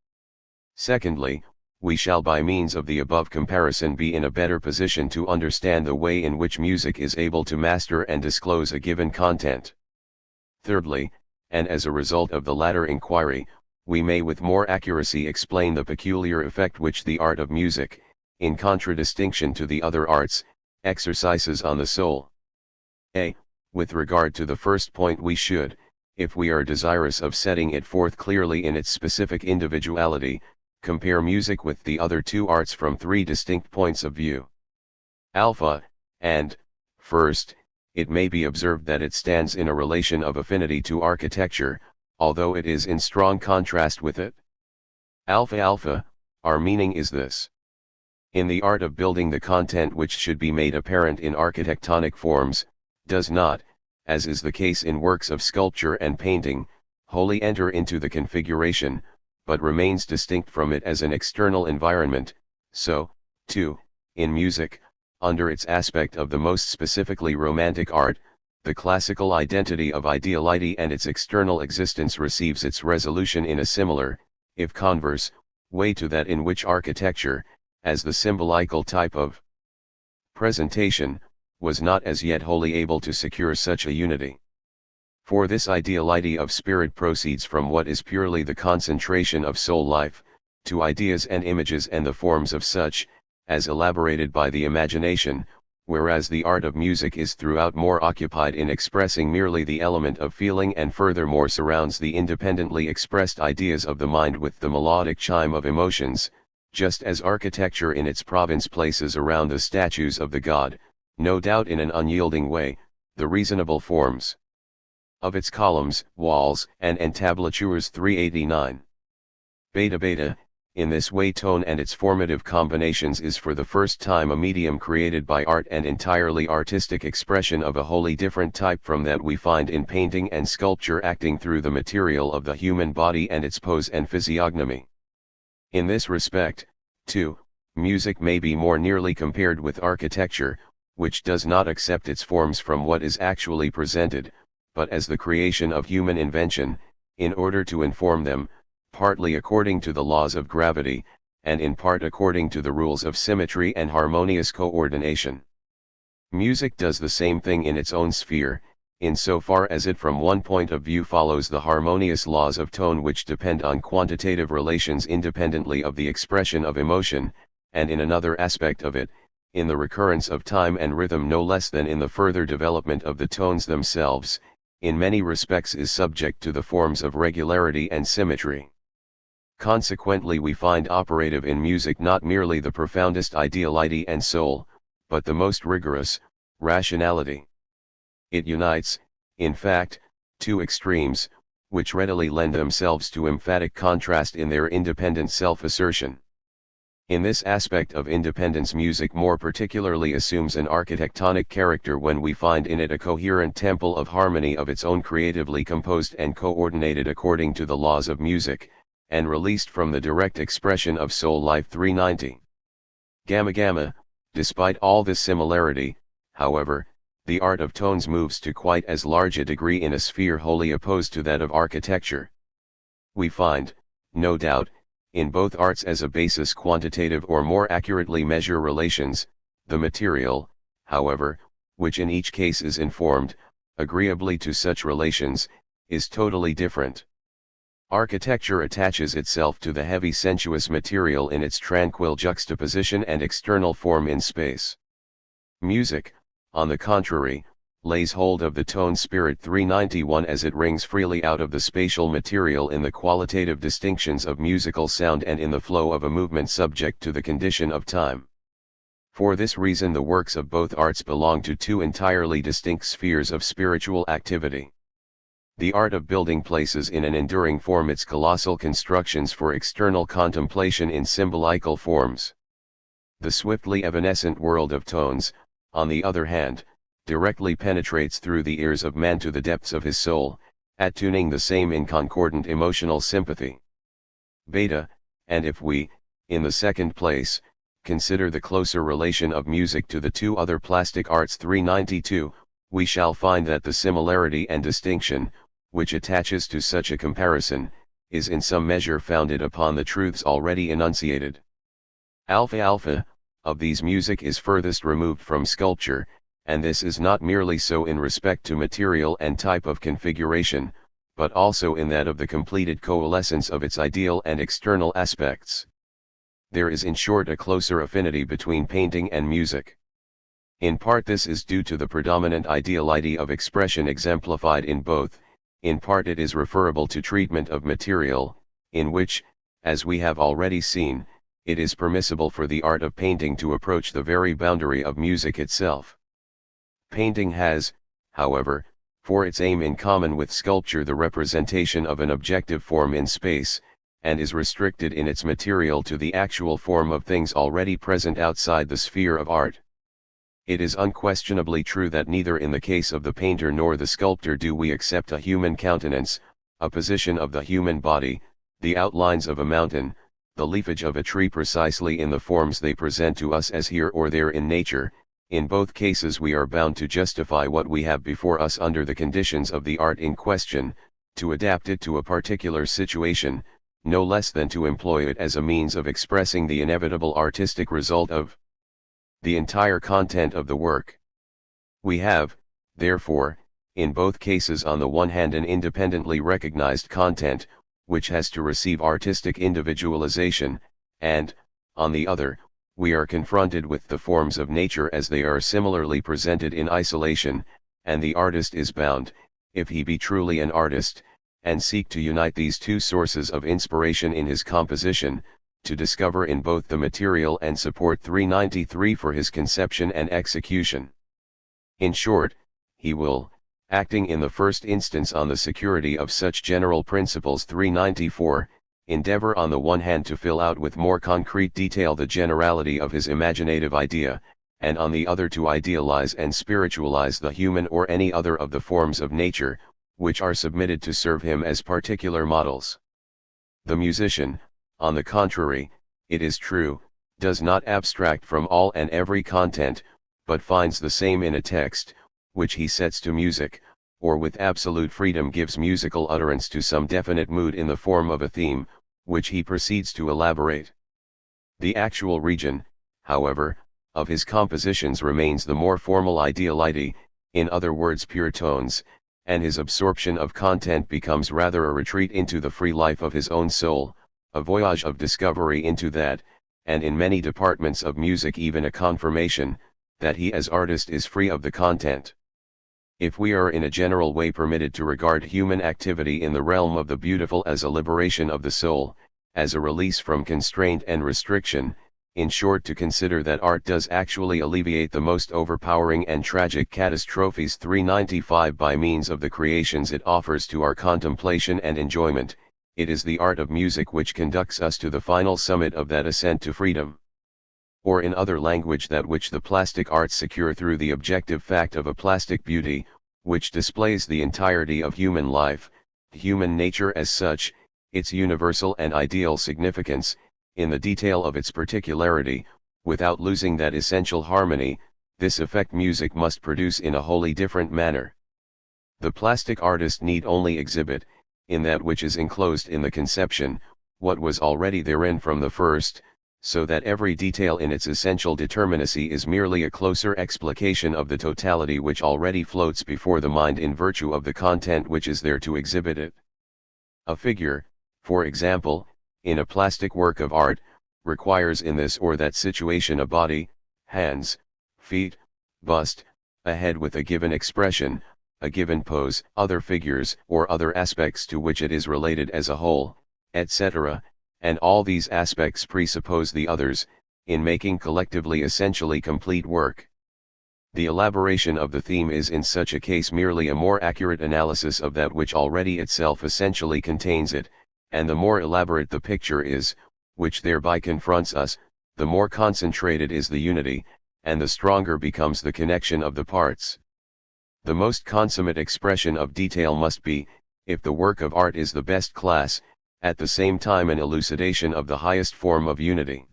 [SPEAKER 1] Secondly, we shall by means of the above comparison be in a better position to understand the way in which music is able to master and disclose a given content. Thirdly, and as a result of the latter inquiry, we may with more accuracy explain the peculiar effect which the art of music, in contradistinction to the other arts, exercises on the soul. With regard to the first point, we should, if we are desirous of setting it forth clearly in its specific individuality, compare music with the other two arts from three distinct points of view. And, first, it may be observed that it stands in a relation of affinity to architecture, although it is in strong contrast with it. Our meaning is this. In the art of building, the content which should be made apparent in architectonic forms, does not, as is the case in works of sculpture and painting, wholly enter into the configuration, but remains distinct from it as an external environment. So, too, in music, under its aspect of the most specifically romantic art, the classical identity of ideality and its external existence receives its resolution in a similar, if converse, way to that in which architecture, as the symbolical type of presentation, was not as yet wholly able to secure such a unity. For this ideality of spirit proceeds from what is purely the concentration of soul life, to ideas and images and the forms of such, as elaborated by the imagination, whereas the art of music is throughout more occupied in expressing merely the element of feeling and furthermore surrounds the independently expressed ideas of the mind with the melodic chime of emotions, just as architecture in its province places around the statues of the god, no doubt in an unyielding way, the reasonable forms of its columns, walls, and entablatures. 389. Beta. In this way, tone and its formative combinations is for the first time a medium created by art and entirely artistic expression of a wholly different type from that we find in painting and sculpture acting through the material of the human body and its pose and physiognomy. In this respect, too, music may be more nearly compared with architecture, which does not accept its forms from what is actually presented, but as the creation of human invention, in order to inform them, partly according to the laws of gravity, and in part according to the rules of symmetry and harmonious coordination. Music does the same thing in its own sphere, in so far as it from one point of view follows the harmonious laws of tone which depend on quantitative relations independently of the expression of emotion, and in another aspect of it, in the recurrence of time and rhythm no less than in the further development of the tones themselves, in many respects is subject to the forms of regularity and symmetry. Consequently we find operative in music not merely the profoundest ideality and soul, but the most rigorous rationality. It unites, in fact, two extremes, which readily lend themselves to emphatic contrast in their independent self-assertion. In this aspect of independence music more particularly assumes an architectonic character when we find in it a coherent temple of harmony of its own creatively composed and coordinated according to the laws of music, and released from the direct expression of soul life 390. Gamma. Despite all this similarity, however, the art of tones moves to quite as large a degree in a sphere wholly opposed to that of architecture. We find, no doubt, in both arts as a basis quantitative or more accurately measure relations, the material, however, which in each case is informed, agreeably to such relations, is totally different. Architecture attaches itself to the heavy sensuous material in its tranquil juxtaposition and external form in space. Music, on the contrary, lays hold of the tone spirit 391 as it rings freely out of the spatial material in the qualitative distinctions of musical sound and in the flow of a movement subject to the condition of time. For this reason the works of both arts belong to two entirely distinct spheres of spiritual activity. The art of building places in an enduring form its colossal constructions for external contemplation in symbolical forms. The swiftly evanescent world of tones, on the other hand, directly penetrates through the ears of man to the depths of his soul, attuning the same in concordant emotional sympathy. Beta, and if we, in the second place, consider the closer relation of music to the two other plastic arts 392, we shall find that the similarity and distinction, which attaches to such a comparison, is in some measure founded upon the truths already enunciated. Alpha of these music is furthest removed from sculpture, and this is not merely so in respect to material and type of configuration, but also in that of the completed coalescence of its ideal and external aspects. There is in short a closer affinity between painting and music. In part this is due to the predominant ideality of expression exemplified in both, in part it is referable to treatment of material, in which, as we have already seen, it is permissible for the art of painting to approach the very boundary of music itself. Painting has, however, for its aim in common with sculpture the representation of an objective form in space, and is restricted in its material to the actual form of things already present outside the sphere of art. It is unquestionably true that neither in the case of the painter nor the sculptor do we accept a human countenance, a position of the human body, the outlines of a mountain, the leafage of a tree precisely in the forms they present to us as here or there in nature. In both cases we are bound to justify what we have before us under the conditions of the art in question, to adapt it to a particular situation, no less than to employ it as a means of expressing the inevitable artistic result of the entire content of the work. We have, therefore, in both cases on the one hand an independently recognized content, which has to receive artistic individualization, and, on the other, we are confronted with the forms of nature as they are similarly presented in isolation, and the artist is bound, if he be truly an artist, and seek to unite these two sources of inspiration in his composition, to discover in both the material and support 393 for his conception and execution. In short, he will, acting in the first instance on the security of such general principles 394, endeavor on the one hand to fill out with more concrete detail the generality of his imaginative idea, and on the other to idealize and spiritualize the human or any other of the forms of nature, which are submitted to serve him as particular models. The musician, on the contrary, it is true, does not abstract from all and every content, but finds the same in a text, which he sets to music, or with absolute freedom gives musical utterance to some definite mood in the form of a theme, which he proceeds to elaborate. The actual region, however, of his compositions remains the more formal ideality, in other words pure tones, and his absorption of content becomes rather a retreat into the free life of his own soul, a voyage of discovery into that, and in many departments of music even a confirmation, that he as artist is free of the content. If we are in a general way permitted to regard human activity in the realm of the beautiful as a liberation of the soul, as a release from constraint and restriction, in short to consider that art does actually alleviate the most overpowering and tragic catastrophes 395 by means of the creations it offers to our contemplation and enjoyment, it is the art of music which conducts us to the final summit of that ascent to freedom. Or in other language, that which the plastic arts secure through the objective fact of a plastic beauty, which displays the entirety of human life, human nature as such, its universal and ideal significance, in the detail of its particularity, without losing that essential harmony. This effect music must produce in a wholly different manner. The plastic artist need only exhibit, in that which is enclosed in the conception, what was already therein from the first, so that every detail in its essential determinacy is merely a closer explication of the totality which already floats before the mind in virtue of the content which is there to exhibit it. A figure, for example, in a plastic work of art, requires in this or that situation a body, hands, feet, bust, a head with a given expression, a given pose, other figures or other aspects to which it is related as a whole, etc., and all these aspects presuppose the others, in making collectively essentially complete work. The elaboration of the theme is in such a case merely a more accurate analysis of that which already itself essentially contains it, and the more elaborate the picture is, which thereby confronts us, the more concentrated is the unity, and the stronger becomes the connection of the parts. The most consummate expression of detail must be, if the work of art is the best class, at the same time an elucidation of the highest form of unity.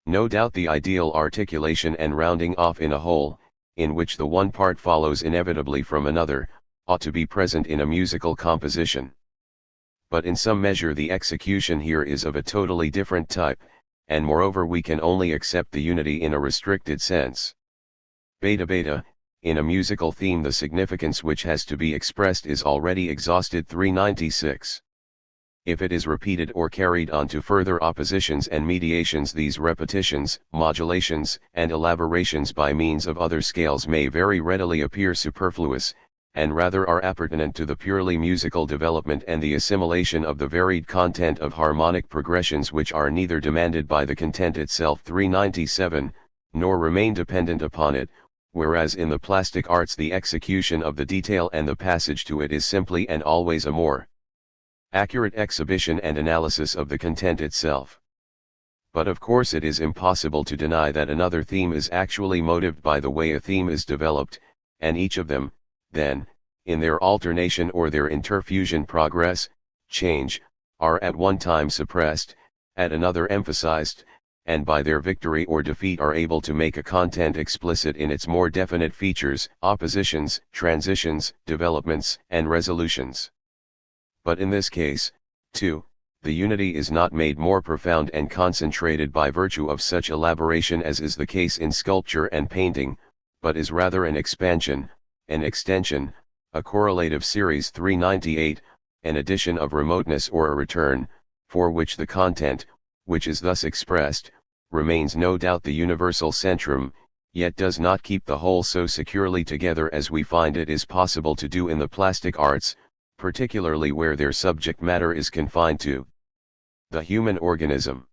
[SPEAKER 1] No doubt the ideal articulation and rounding off in a whole, in which the one part follows inevitably from another, ought to be present in a musical composition. But in some measure the execution here is of a totally different type, and moreover we can only accept the unity in a restricted sense. Beta, in a musical theme the significance which has to be expressed is already exhausted 396. If it is repeated or carried on to further oppositions and mediations, these repetitions, modulations, and elaborations by means of other scales may very readily appear superfluous, and rather are appurtenant to the purely musical development and the assimilation of the varied content of harmonic progressions which are neither demanded by the content itself 397, nor remain dependent upon it, whereas in the plastic arts the execution of the detail and the passage to it is simply and always a more accurate exhibition and analysis of the content itself. But of course it is impossible to deny that another theme is actually motived by the way a theme is developed, and each of them, then, in their alternation or their interfusion progress, change, are at one time suppressed, at another emphasized, and by their victory or defeat are able to make a content explicit in its more definite features, oppositions, transitions, developments, and resolutions. But in this case, too, the unity is not made more profound and concentrated by virtue of such elaboration as is the case in sculpture and painting, but is rather an expansion, an extension, a correlative series 398, an addition of remoteness or a return, for which the content, which is thus expressed, remains no doubt the universal centrum, yet does not keep the whole so securely together as we find it is possible to do in the plastic arts, particularly where their subject matter is confined to the human organism.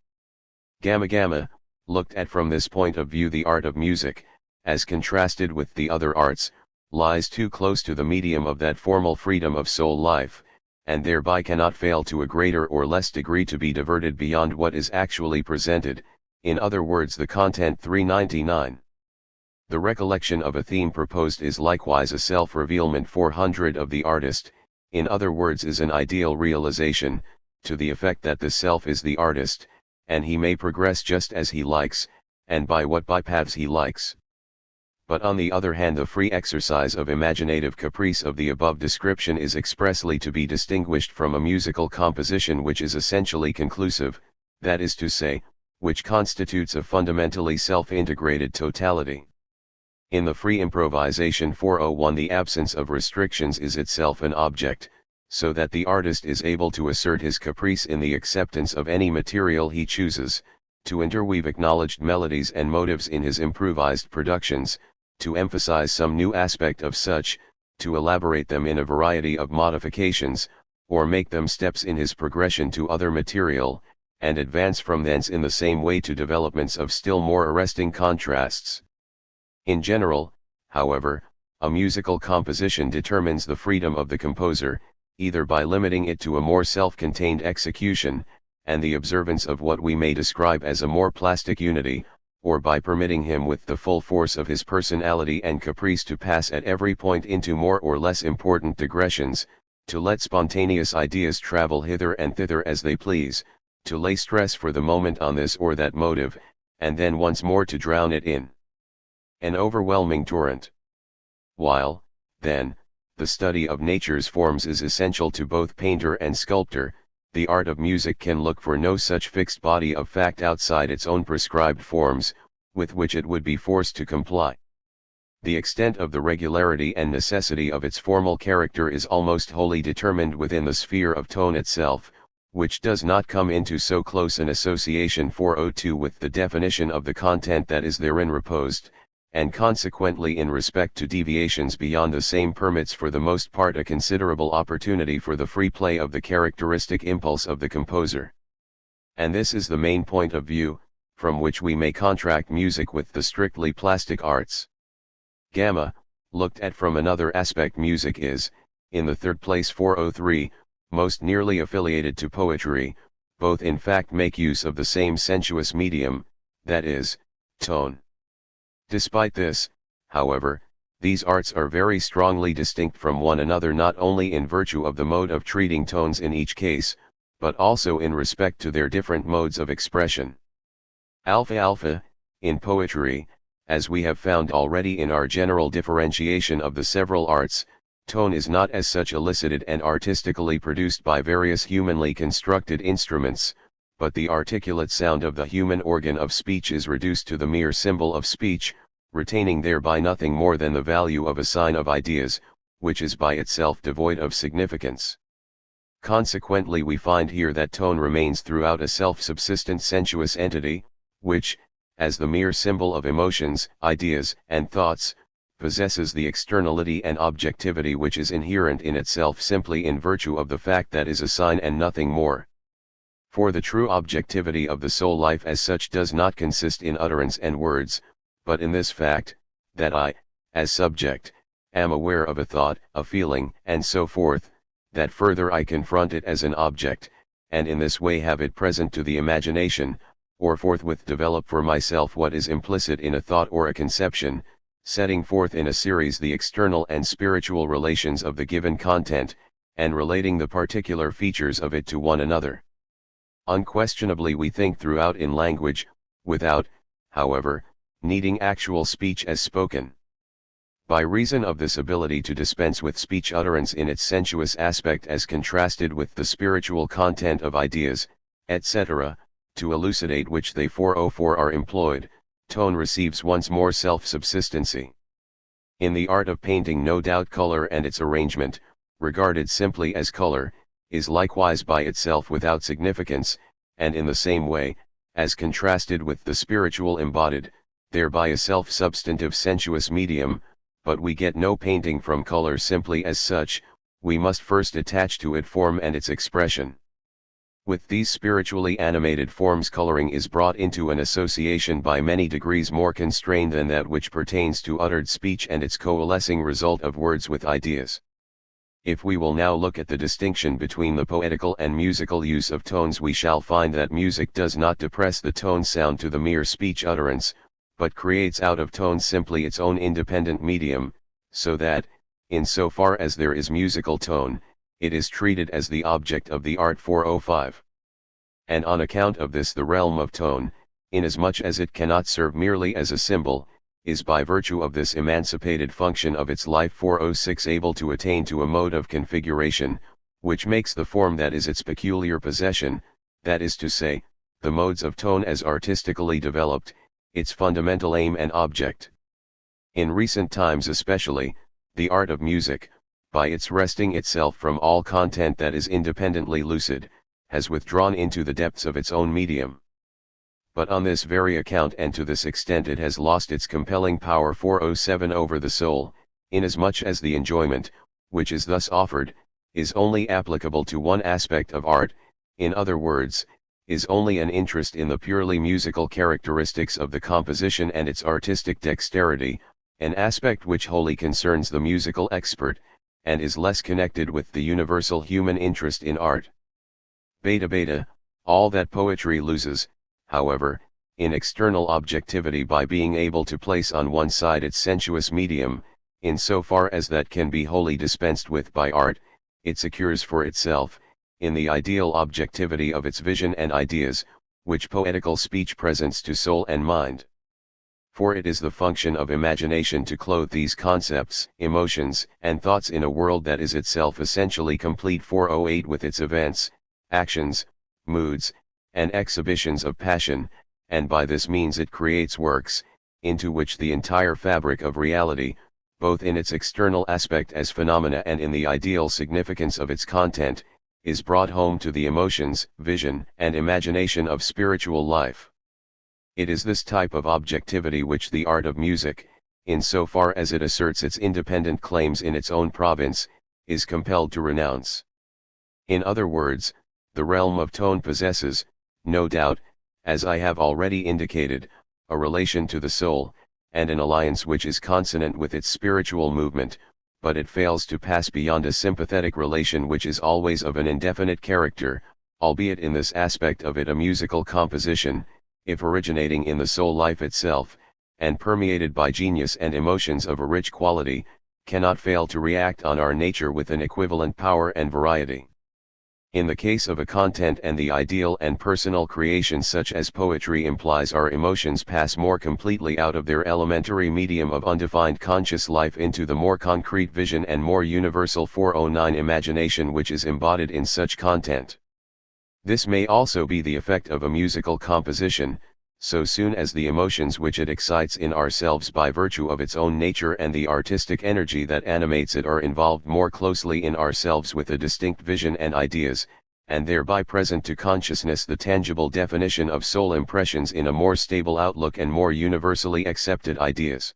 [SPEAKER 1] Gamma, looked at from this point of view, the art of music, as contrasted with the other arts, lies too close to the medium of that formal freedom of soul life, and thereby cannot fail to a greater or less degree to be diverted beyond what is actually presented, in other words the content 399. The recollection of a theme proposed is likewise a self-revealment 400 of the artist, in other words is an ideal realization, to the effect that the self is the artist, and he may progress just as he likes, and by what bypaths he likes. but on the other hand the free exercise of imaginative caprice of the above description is expressly to be distinguished from a musical composition which is essentially conclusive, that is to say, which constitutes a fundamentally self-integrated totality. In the free improvisation 401 the absence of restrictions is itself an object, so that the artist is able to assert his caprice in the acceptance of any material he chooses, to interweave acknowledged melodies and motives in his improvised productions, to emphasize some new aspect of such, to elaborate them in a variety of modifications, or make them steps in his progression to other material, and advance from thence in the same way to developments of still more arresting contrasts. In general, however, a musical composition determines the freedom of the composer, either by limiting it to a more self-contained execution, and the observance of what we may describe as a more plastic unity, or by permitting him with the full force of his personality and caprice to pass at every point into more or less important digressions, to let spontaneous ideas travel hither and thither as they please, to lay stress for the moment on this or that motive, and then once more to drown it in an overwhelming torrent. While, then, the study of nature's forms is essential to both painter and sculptor, the art of music can look for no such fixed body of fact outside its own prescribed forms, with which it would be forced to comply. The extent of the regularity and necessity of its formal character is almost wholly determined within the sphere of tone itself, which does not come into so close an association 402 with the definition of the content that is therein reposed, and consequently in respect to deviations beyond the same permits for the most part a considerable opportunity for the free play of the characteristic impulse of the composer. And this is the main point of view, from which we may contract music with the strictly plastic arts. Gamma, looked at from another aspect, music is, in the third place 403, most nearly affiliated to poetry, both in fact make use of the same sensuous medium, that is, tone. Despite this, however, these arts are very strongly distinct from one another not only in virtue of the mode of treating tones in each case, but also in respect to their different modes of expression. Alpha, in poetry, as we have found already in our general differentiation of the several arts, tone is not as such elicited and artistically produced by various humanly constructed instruments, but the articulate sound of the human organ of speech is reduced to the mere symbol of speech, retaining thereby nothing more than the value of a sign of ideas, which is by itself devoid of significance. Consequently we find here that tone remains throughout a self-subsistent sensuous entity, which, as the mere symbol of emotions, ideas, and thoughts, possesses the externality and objectivity which is inherent in itself simply in virtue of the fact that is a sign and nothing more. For the true objectivity of the soul life as such does not consist in utterance and words, but in this fact, that I, as subject, am aware of a thought, a feeling, and so forth, that further I confront it as an object, and in this way have it present to the imagination, or forthwith develop for myself what is implicit in a thought or a conception, setting forth in a series the external and spiritual relations of the given content, and relating the particular features of it to one another. Unquestionably we think throughout in language, without, however, needing actual speech as spoken. By reason of this ability to dispense with speech utterance in its sensuous aspect as contrasted with the spiritual content of ideas, etc., to elucidate which they 404 are employed, tone receives once more self-subsistency. In the art of painting no doubt color and its arrangement, regarded simply as color, is likewise by itself without significance, and in the same way, as contrasted with the spiritual embodied, thereby a self-substantive sensuous medium, but we get no painting from color simply as such, we must first attach to it form and its expression. With these spiritually animated forms coloring is brought into an association by many degrees more constrained than that which pertains to uttered speech and its coalescing result of words with ideas. If we will now look at the distinction between the poetical and musical use of tones, we shall find that music does not depress the tone sound to the mere speech utterance, but creates out of tones simply its own independent medium, so that, in so far as there is musical tone, it is treated as the object of the art 405. And on account of this the realm of tone, inasmuch as it cannot serve merely as a symbol, is by virtue of this emancipated function of its life 406 able to attain to a mode of configuration, which makes the form that is its peculiar possession, that is to say, the modes of tone as artistically developed, its fundamental aim and object. In recent times especially, the art of music, by its wresting itself from all content that is independently lucid, has withdrawn into the depths of its own medium. But on this very account and to this extent it has lost its compelling power 407 over the soul, inasmuch as the enjoyment, which is thus offered, is only applicable to one aspect of art, in other words, is only an interest in the purely musical characteristics of the composition and its artistic dexterity, an aspect which wholly concerns the musical expert, and is less connected with the universal human interest in art. Beta, all that poetry loses, however, in external objectivity by being able to place on one side its sensuous medium, in so far as that can be wholly dispensed with by art, it secures for itself, in the ideal objectivity of its vision and ideas, which poetical speech presents to soul and mind. For it is the function of imagination to clothe these concepts, emotions, and thoughts in a world that is itself essentially complete 408 with its events, actions, moods, and exhibitions of passion, and by this means it creates works, into which the entire fabric of reality, both in its external aspect as phenomena and in the ideal significance of its content, is brought home to the emotions, vision, and imagination of spiritual life. It is this type of objectivity which the art of music, in so far as it asserts its independent claims in its own province, is compelled to renounce. In other words, the realm of tone possesses, no doubt, as I have already indicated, a relation to the soul, and an alliance which is consonant with its spiritual movement, but it fails to pass beyond a sympathetic relation which is always of an indefinite character, albeit in this aspect of it a musical composition, if originating in the soul life itself, and permeated by genius and emotions of a rich quality, cannot fail to react on our nature with an equivalent power and variety. In the case of a content and the ideal and personal creation such as poetry implies, our emotions pass more completely out of their elementary medium of undefined conscious life into the more concrete vision and more universal 409 imagination which is embodied in such content. This may also be the effect of a musical composition, so soon as the emotions which it excites in ourselves by virtue of its own nature and the artistic energy that animates it are involved more closely in ourselves with a distinct vision and ideas, and thereby present to consciousness the tangible definition of soul impressions in a more stable outlook and more universally accepted ideas.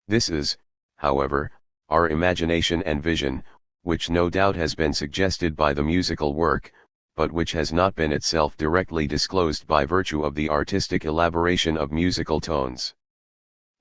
[SPEAKER 1] This is, however, our imagination and vision, which no doubt has been suggested by the musical work, but which has not been itself directly disclosed by virtue of the artistic elaboration of musical tones.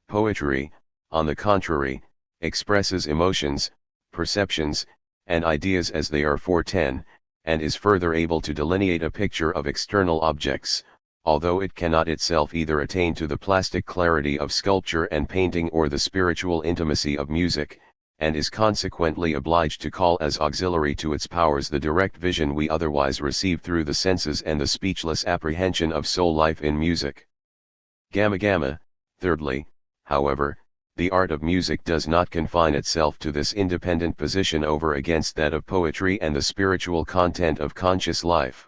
[SPEAKER 1] Poetry, on the contrary, expresses emotions, perceptions, and ideas as they are 410, and is further able to delineate a picture of external objects, although it cannot itself either attain to the plastic clarity of sculpture and painting or the spiritual intimacy of music, and is consequently obliged to call as auxiliary to its powers the direct vision we otherwise receive through the senses and the speechless apprehension of soul life in music. Thirdly, however, the art of music does not confine itself to this independent position over against that of poetry and the spiritual content of conscious life.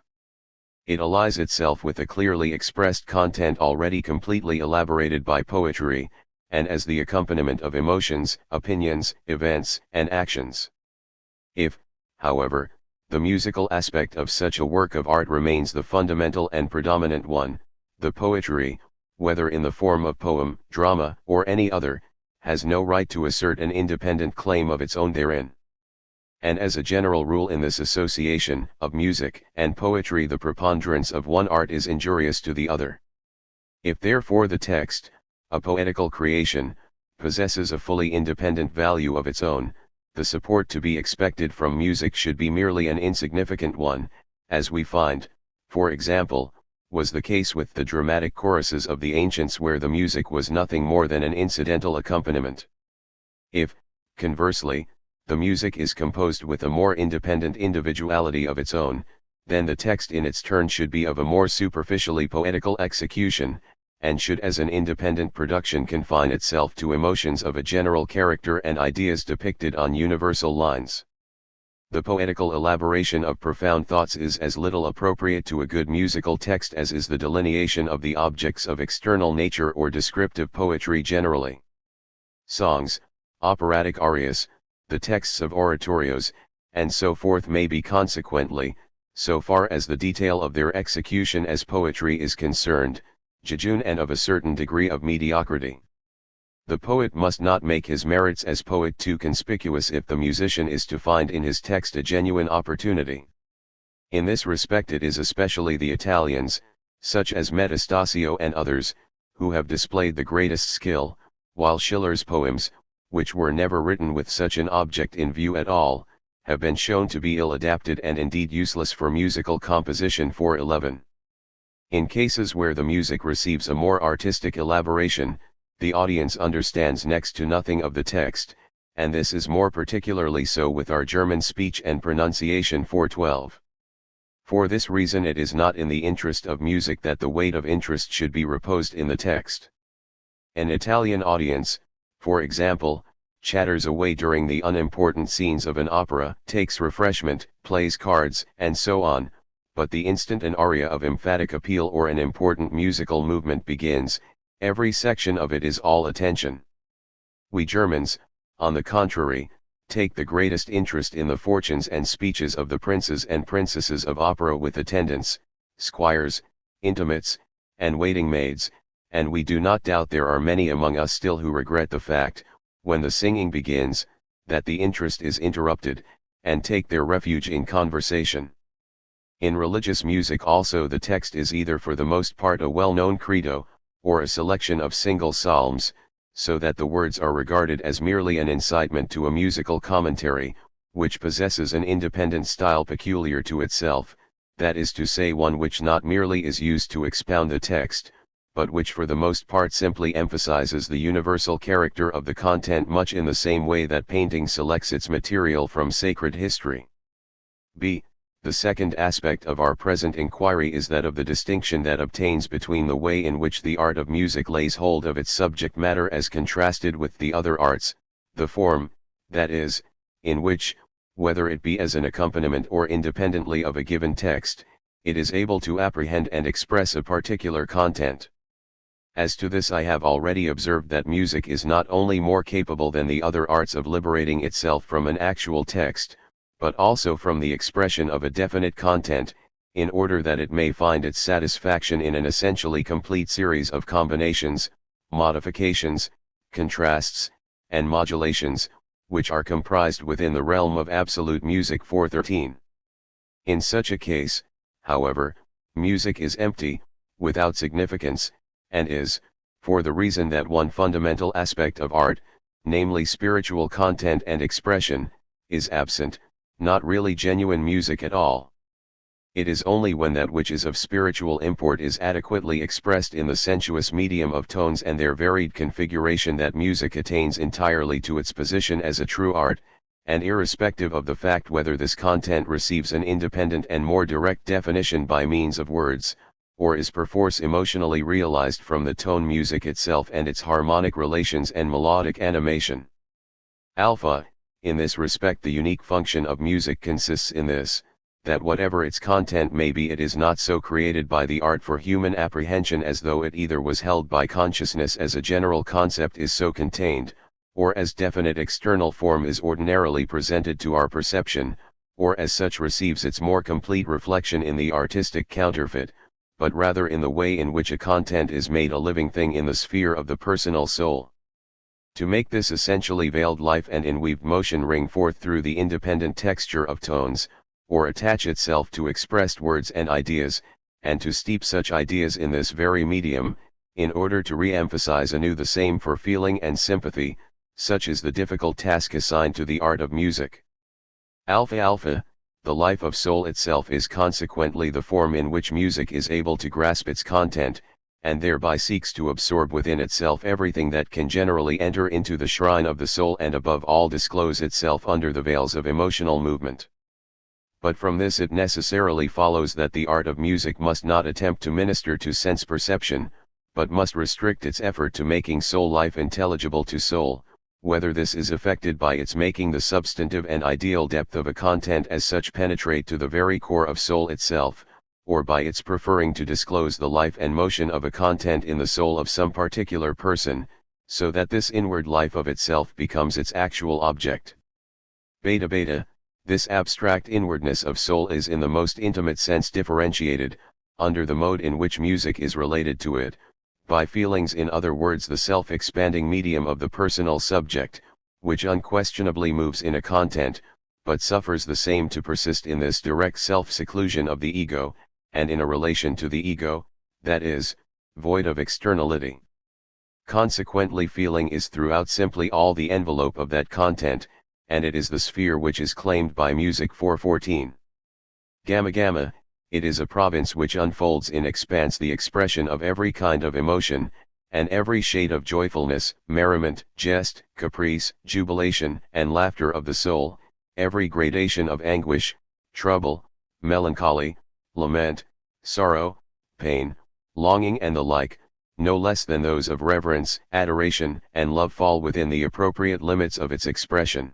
[SPEAKER 1] It allies itself with a clearly expressed content already completely elaborated by poetry, and as the accompaniment of emotions, opinions, events, and actions. If, however, the musical aspect of such a work of art remains the fundamental and predominant one, the poetry, whether in the form of poem, drama, or any other, has no right to assert an independent claim of its own therein. And as a general rule in this association of music and poetry, the preponderance of one art is injurious to the other. If therefore the text, a poetical creation, possesses a fully independent value of its own, the support to be expected from music should be merely an insignificant one, as we find, for example, was the case with the dramatic choruses of the ancients where the music was nothing more than an incidental accompaniment. If, conversely, the music is composed with a more independent individuality of its own, then the text in its turn should be of a more superficially poetical execution, and should as an independent production confine itself to emotions of a general character and ideas depicted on universal lines. The poetical elaboration of profound thoughts is as little appropriate to a good musical text as is the delineation of the objects of external nature or descriptive poetry generally. Songs, operatic arias, the texts of oratorios, and so forth may be consequently, so far as the detail of their execution as poetry is concerned, jejune and of a certain degree of mediocrity. The poet must not make his merits as poet too conspicuous if the musician is to find in his text a genuine opportunity. In this respect it is especially the Italians, such as Metastasio and others, who have displayed the greatest skill, while Schiller's poems, which were never written with such an object in view at all, have been shown to be ill-adapted and indeed useless for musical composition. 411. In cases where the music receives a more artistic elaboration, the audience understands next to nothing of the text, and this is more particularly so with our German speech and pronunciation. 412. For this reason it is not in the interest of music that the weight of interest should be reposed in the text. An Italian audience, for example, chatters away during the unimportant scenes of an opera, takes refreshment, plays cards, and so on, but the instant an aria of emphatic appeal or an important musical movement begins, every section of it is all attention. We Germans, on the contrary, take the greatest interest in the fortunes and speeches of the princes and princesses of opera with attendants, squires, intimates, and waiting maids, and we do not doubt there are many among us still who regret the fact, when the singing begins, that the interest is interrupted, and take their refuge in conversation. In religious music also the text is either for the most part a well-known credo, or a selection of single psalms, so that the words are regarded as merely an incitement to a musical commentary, which possesses an independent style peculiar to itself, that is to say one which not merely is used to expound the text, but which for the most part simply emphasizes the universal character of the content, much in the same way that painting selects its material from sacred history. b. The second aspect of our present inquiry is that of the distinction that obtains between the way in which the art of music lays hold of its subject matter as contrasted with the other arts, the form, that is, in which, whether it be as an accompaniment or independently of a given text, it is able to apprehend and express a particular content. As to this I have already observed that music is not only more capable than the other arts of liberating itself from an actual text, but also from the expression of a definite content, in order that it may find its satisfaction in an essentially complete series of combinations, modifications, contrasts, and modulations, which are comprised within the realm of absolute music. 413. In such a case, however, music is empty, without significance, and is, for the reason that one fundamental aspect of art, namely spiritual content and expression, is absent, not really genuine music at all. It is only when that which is of spiritual import is adequately expressed in the sensuous medium of tones and their varied configuration that music attains entirely to its position as a true art, and irrespective of the fact whether this content receives an independent and more direct definition by means of words, or is perforce emotionally realized from the tone music itself and its harmonic relations and melodic animation. Alpha. In this respect the unique function of music consists in this, that whatever its content may be it is not so created by the art for human apprehension as though it either was held by consciousness as a general concept is so contained, or as definite external form is ordinarily presented to our perception, or as such receives its more complete reflection in the artistic counterfeit, but rather in the way in which a content is made a living thing in the sphere of the personal soul. To make this essentially veiled life and inweaved motion ring forth through the independent texture of tones, or attach itself to expressed words and ideas, and to steep such ideas in this very medium, in order to re-emphasize anew the same for feeling and sympathy, such is the difficult task assigned to the art of music. Alpha. The life of soul itself is consequently the form in which music is able to grasp its content, and thereby seeks to absorb within itself everything that can generally enter into the shrine of the soul and above all disclose itself under the veils of emotional movement. But from this it necessarily follows that the art of music must not attempt to minister to sense perception, but must restrict its effort to making soul life intelligible to soul, whether this is effected by its making the substantive and ideal depth of a content as such penetrate to the very core of soul itself, or by its preferring to disclose the life and motion of a content in the soul of some particular person, so that this inward life of itself becomes its actual object. Beta. This abstract inwardness of soul is in the most intimate sense differentiated, under the mode in which music is related to it, by feelings, in other words the self-expanding medium of the personal subject, which unquestionably moves in a content, but suffers the same to persist in this direct self-seclusion of the ego, and in a relation to the ego, that is, void of externality. Consequently feeling is throughout simply all the envelope of that content, and it is the sphere which is claimed by music 414. Gamma, it is a province which unfolds in expanse the expression of every kind of emotion, and every shade of joyfulness, merriment, jest, caprice, jubilation, and laughter of the soul, every gradation of anguish, trouble, melancholy, lament, sorrow, pain, longing and the like, no less than those of reverence, adoration, and love fall within the appropriate limits of its expression.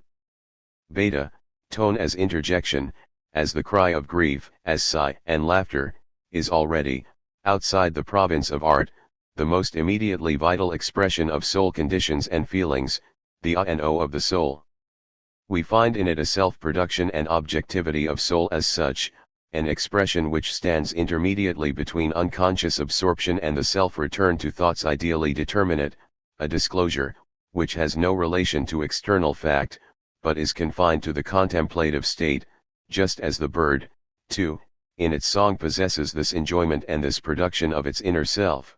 [SPEAKER 1] Beta, tone as interjection, as the cry of grief, as sigh and laughter, is already, outside the province of art, the most immediately vital expression of soul conditions and feelings, the and o of the soul. We find in it a self-production and objectivity of soul as such, an expression which stands intermediately between unconscious absorption and the self-return to thoughts ideally determinate, a disclosure, which has no relation to external fact, but is confined to the contemplative state, just as the bird, too, in its song possesses this enjoyment and this production of its inner self.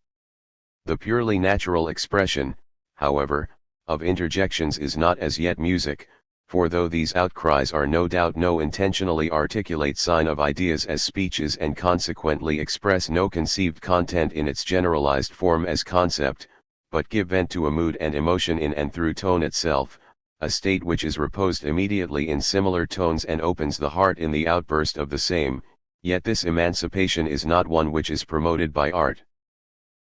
[SPEAKER 1] The purely natural expression, however, of interjections is not as yet music, for though these outcries are no doubt no intentionally articulate sign of ideas as speeches and consequently express no conceived content in its generalized form as concept, but give vent to a mood and emotion in and through tone itself, a state which is reposed immediately in similar tones and opens the heart in the outburst of the same, yet this emancipation is not one which is promoted by art.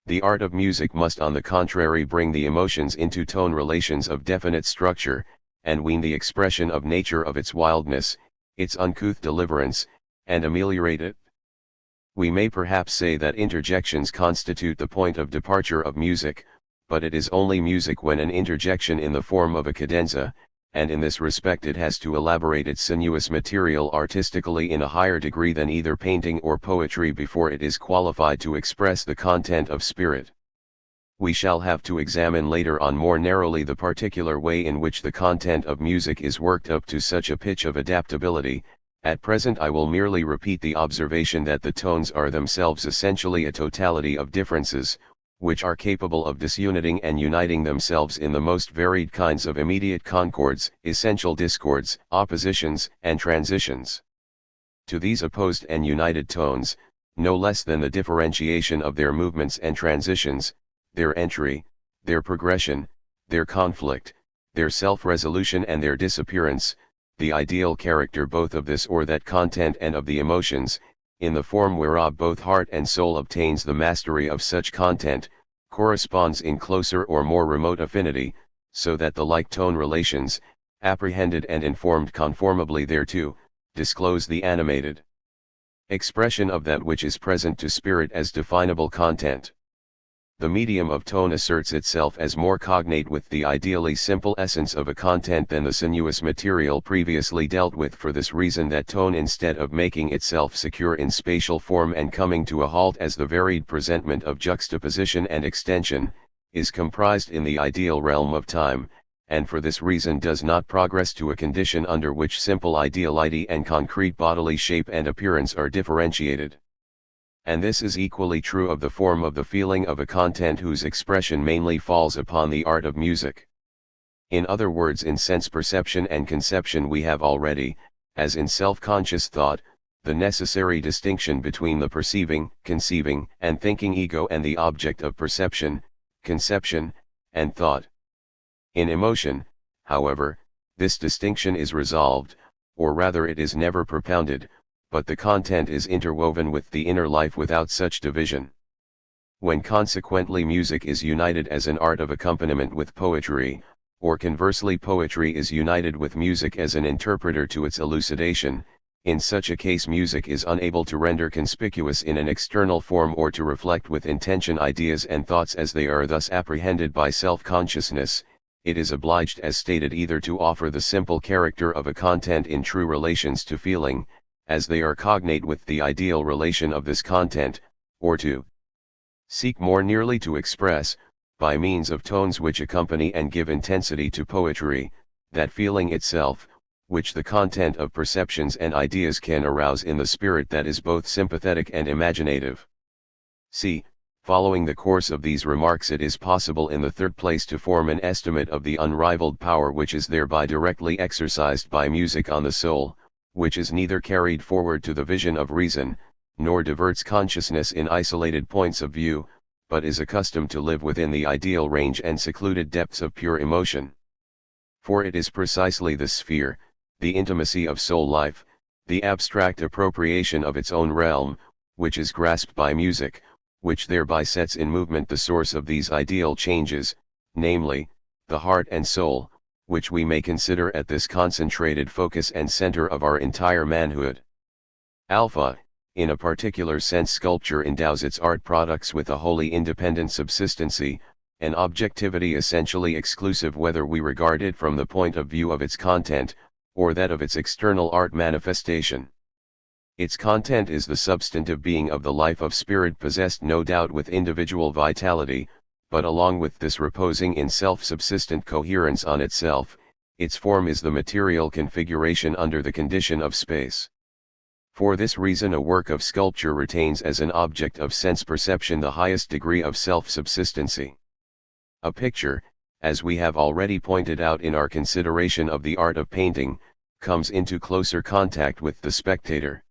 [SPEAKER 1] The art of music must on the contrary bring the emotions into tone relations of definite structure, and wean the expression of nature of its wildness, its uncouth deliverance, and ameliorate it. We may perhaps say that interjections constitute the point of departure of music, but it is only music when an interjection in the form of a cadenza, and in this respect it has to elaborate its sinuous material artistically in a higher degree than either painting or poetry before it is qualified to express the content of spirit. We shall have to examine later on more narrowly the particular way in which the content of music is worked up to such a pitch of adaptability. At present I will merely repeat the observation that the tones are themselves essentially a totality of differences, which are capable of disuniting and uniting themselves in the most varied kinds of immediate concords, essential discords, oppositions, and transitions. To these opposed and united tones, no less than the differentiation of their movements and transitions, their entry, their progression, their conflict, their self-resolution and their disappearance, the ideal character both of this or that content and of the emotions, in the form whereof both heart and soul obtains the mastery of such content, corresponds in closer or more remote affinity, so that the like tone relations, apprehended and informed conformably thereto, disclose the animated expression of that which is present to spirit as definable content. The medium of tone asserts itself as more cognate with the ideally simple essence of a content than the sinuous material previously dealt with, for this reason that tone, instead of making itself secure in spatial form and coming to a halt as the varied presentment of juxtaposition and extension, is comprised in the ideal realm of time, and for this reason does not progress to a condition under which simple ideality and concrete bodily shape and appearance are differentiated. And this is equally true of the form of the feeling of a content whose expression mainly falls upon the art of music. In other words, in sense perception and conception we have already, as in self-conscious thought, the necessary distinction between the perceiving, conceiving, and thinking ego and the object of perception, conception, and thought. In emotion, however, this distinction is resolved, or rather it is never propounded, but the content is interwoven with the inner life without such division. when consequently music is united as an art of accompaniment with poetry, or conversely poetry is united with music as an interpreter to its elucidation, in such a case music is unable to render conspicuous in an external form or to reflect with intention ideas and thoughts as they are thus apprehended by self-consciousness. It is obliged as stated either to offer the simple character of a content in true relations to feeling, as they are cognate with the ideal relation of this content, or to seek more nearly to express, by means of tones which accompany and give intensity to poetry, that feeling itself, which the content of perceptions and ideas can arouse in the spirit that is both sympathetic and imaginative. See, following the course of these remarks, it is possible in the third place to form an estimate of the unrivaled power which is thereby directly exercised by music on the soul, which is neither carried forward to the vision of reason, nor diverts consciousness in isolated points of view, but is accustomed to live within the ideal range and secluded depths of pure emotion. For it is precisely this sphere, the intimacy of soul life, the abstract appropriation of its own realm, which is grasped by music, which thereby sets in movement the source of these ideal changes, namely, the heart and soul, which we may consider at this concentrated focus and center of our entire manhood. Alpha, in a particular sense, sculpture endows its art products with a wholly independent subsistency, an objectivity essentially exclusive whether we regard it from the point of view of its content, or that of its external art manifestation. Its content is the substantive being of the life of spirit possessed no doubt with individual vitality, but along with this reposing in self-subsistent coherence on itself, its form is the material configuration under the condition of space. For this reason a work of sculpture retains as an object of sense perception the highest degree of self-subsistency. A picture, as we have already pointed out in our consideration of the art of painting, comes into closer contact with the spectator.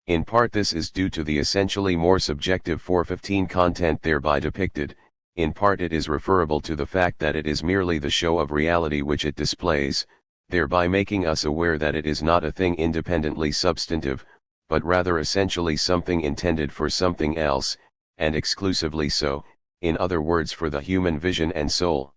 [SPEAKER 1] In part this is due to the essentially more subjective 415 content thereby depicted, in part it is referable to the fact that it is merely the show of reality which it displays, thereby making us aware that it is not a thing independently substantive, but rather essentially something intended for something else, and exclusively so, in other words for the human vision and soul.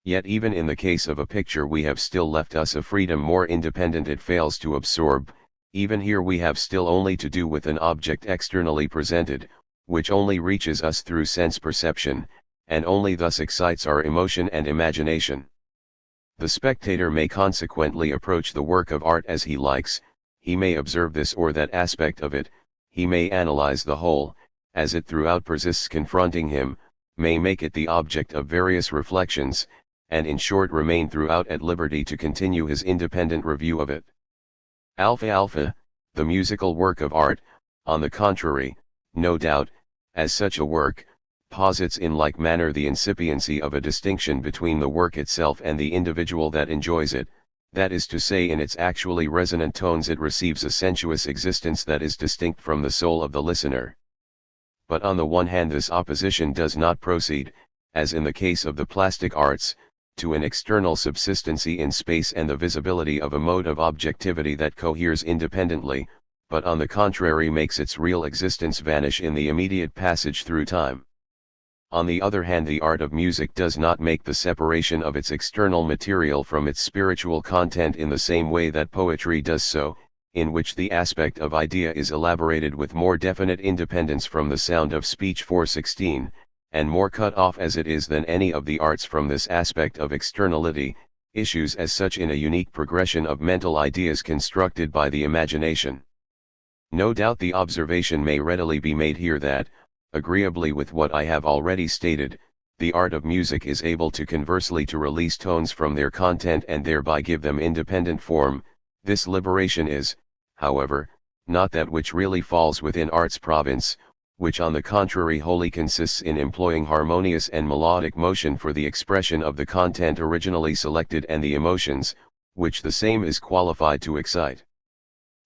[SPEAKER 1] Yet even in the case of a picture we have still left us a freedom more independent it fails to absorb. Even here we have still only to do with an object externally presented, which only reaches us through sense perception, and only thus excites our emotion and imagination. The spectator may consequently approach the work of art as he likes, he may observe this or that aspect of it, he may analyze the whole, as it throughout persists confronting him, may make it the object of various reflections, and in short remain throughout at liberty to continue his independent review of it. Alpha, the musical work of art, on the contrary, no doubt, as such a work, posits in like manner the incipiency of a distinction between the work itself and the individual that enjoys it, that is to say in its actually resonant tones it receives a sensuous existence that is distinct from the soul of the listener. But on the one hand this opposition does not proceed, as in the case of the plastic arts, to an external subsistency in space and the visibility of a mode of objectivity that coheres independently, but on the contrary makes its real existence vanish in the immediate passage through time. On the other hand the art of music does not make the separation of its external material from its spiritual content in the same way that poetry does so, in which the aspect of idea is elaborated with more definite independence from the sound of speech 416, and more cut off as it is than any of the arts from this aspect of externality, issues as such in a unique progression of mental ideas constructed by the imagination. No doubt the observation may readily be made here that, agreeably with what I have already stated, the art of music is able to conversely to release tones from their content and thereby give them independent form. This liberation is, however, not that which really falls within art's province, which on the contrary wholly consists in employing harmonious and melodic motion for the expression of the content originally selected and the emotions, which the same is qualified to excite.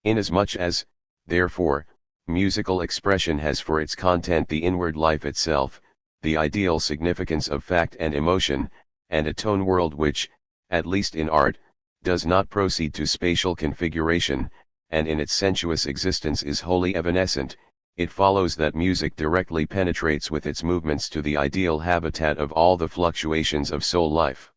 [SPEAKER 1] Inasmuch as, therefore, musical expression has for its content the inward life itself, the ideal significance of fact and emotion, and a tone world which, at least in art, does not proceed to spatial configuration, and in its sensuous existence is wholly evanescent, it follows that music directly penetrates with its movements to the ideal habitat of all the fluctuations of soul life.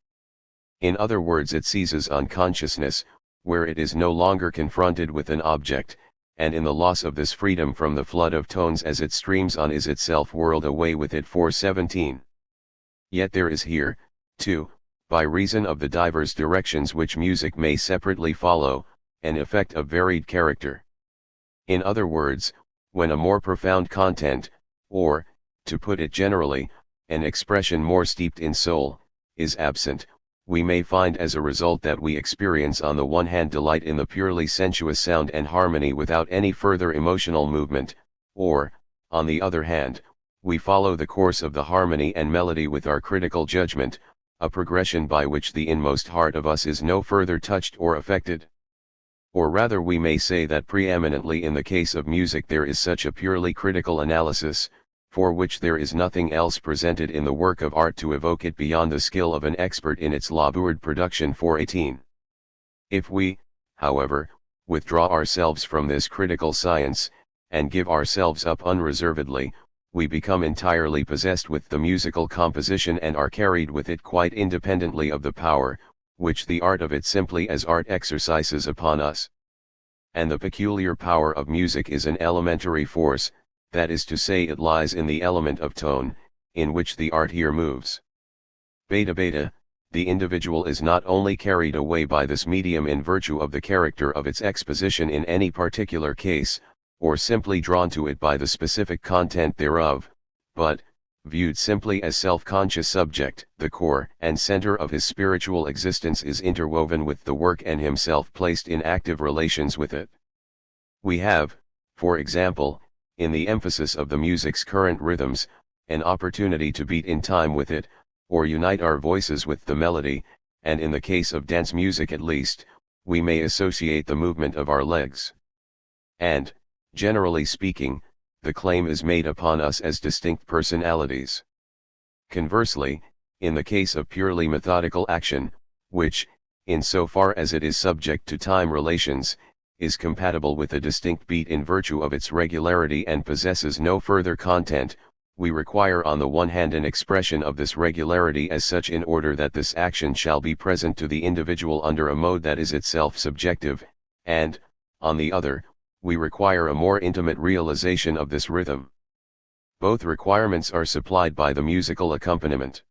[SPEAKER 1] In other words, it seizes on consciousness, where it is no longer confronted with an object, and in the loss of this freedom from the flood of tones as it streams on is itself whirled away with it. 417. Yet there is here, too, by reason of the divers directions which music may separately follow, an effect of varied character. In other words, when a more profound content, or, to put it generally, an expression more steeped in soul, is absent, we may find as a result that we experience on the one hand delight in the purely sensuous sound and harmony without any further emotional movement, or, on the other hand, we follow the course of the harmony and melody with our critical judgment, a progression by which the inmost heart of us is no further touched or affected. Or rather we may say that preeminently in the case of music there is such a purely critical analysis, for which there is nothing else presented in the work of art to evoke it beyond the skill of an expert in its laboured production. 418. If we, however, withdraw ourselves from this critical science, and give ourselves up unreservedly, we become entirely possessed with the musical composition and are carried with it quite independently of the power, which the art of it simply as art exercises upon us. And the peculiar power of music is an elementary force, that is to say it lies in the element of tone, in which the art here moves. Beta beta, the individual is not only carried away by this medium in virtue of the character of its exposition in any particular case, or simply drawn to it by the specific content thereof, but, viewed simply as self-conscious subject, the core and center of his spiritual existence is interwoven with the work and himself placed in active relations with it. We have, for example, in the emphasis of the music's current rhythms, an opportunity to beat in time with it, or unite our voices with the melody, and in the case of dance music at least, we may associate the movement of our legs. And, generally speaking, the claim is made upon us as distinct personalities. Conversely, in the case of purely methodical action, which, in so far as it is subject to time relations, is compatible with a distinct beat in virtue of its regularity and possesses no further content, we require on the one hand an expression of this regularity as such in order that this action shall be present to the individual under a mode that is itself subjective, and, on the other, we require a more intimate realization of this rhythm. Both requirements are supplied by the musical accompaniment.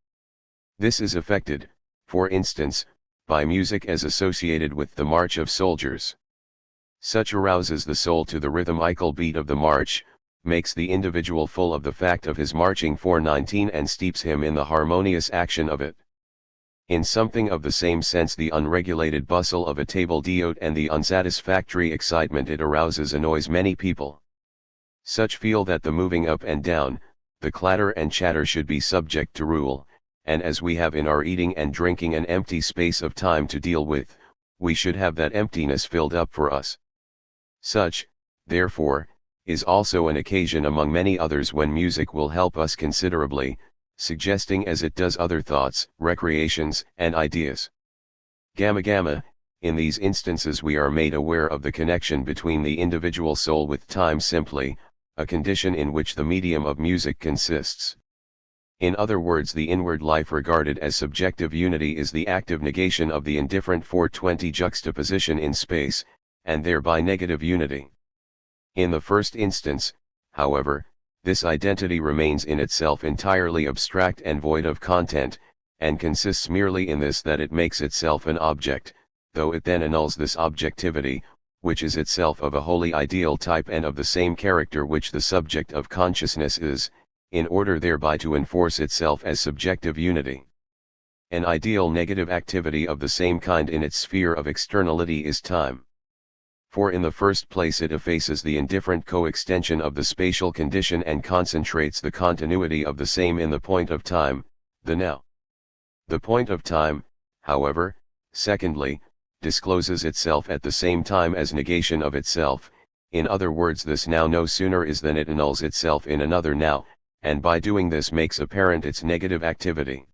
[SPEAKER 1] This is effected, for instance, by music as associated with the march of soldiers. Such arouses the soul to the rhythmical beat of the march, makes the individual full of the fact of his marching. 419 and steeps him in the harmonious action of it. In something of the same sense the unregulated bustle of a table d'hôte and the unsatisfactory excitement it arouses annoys many people. Such feel that the moving up and down, the clatter and chatter should be subject to rule, and as we have in our eating and drinking an empty space of time to deal with, we should have that emptiness filled up for us. Such, therefore, is also an occasion among many others when music will help us considerably, suggesting as it does other thoughts, recreations, and ideas. Gamma gamma, in these instances we are made aware of the connection between the individual soul with time simply, a condition in which the medium of music consists. In other words, the inward life regarded as subjective unity is the active negation of the indifferent 420 juxtaposition in space, and thereby negative unity. In the first instance, however, this identity remains in itself entirely abstract and void of content, and consists merely in this that it makes itself an object, though it then annuls this objectivity, which is itself of a wholly ideal type and of the same character which the subject of consciousness is, in order thereby to enforce itself as subjective unity. An ideal negative activity of the same kind in its sphere of externality is time. For in the first place it effaces the indifferent coextension of the spatial condition and concentrates the continuity of the same in the point of time, the now. The point of time, however, secondly, discloses itself at the same time as negation of itself, in other words this now no sooner is than it annuls itself in another now, and by doing this makes apparent its negative activity.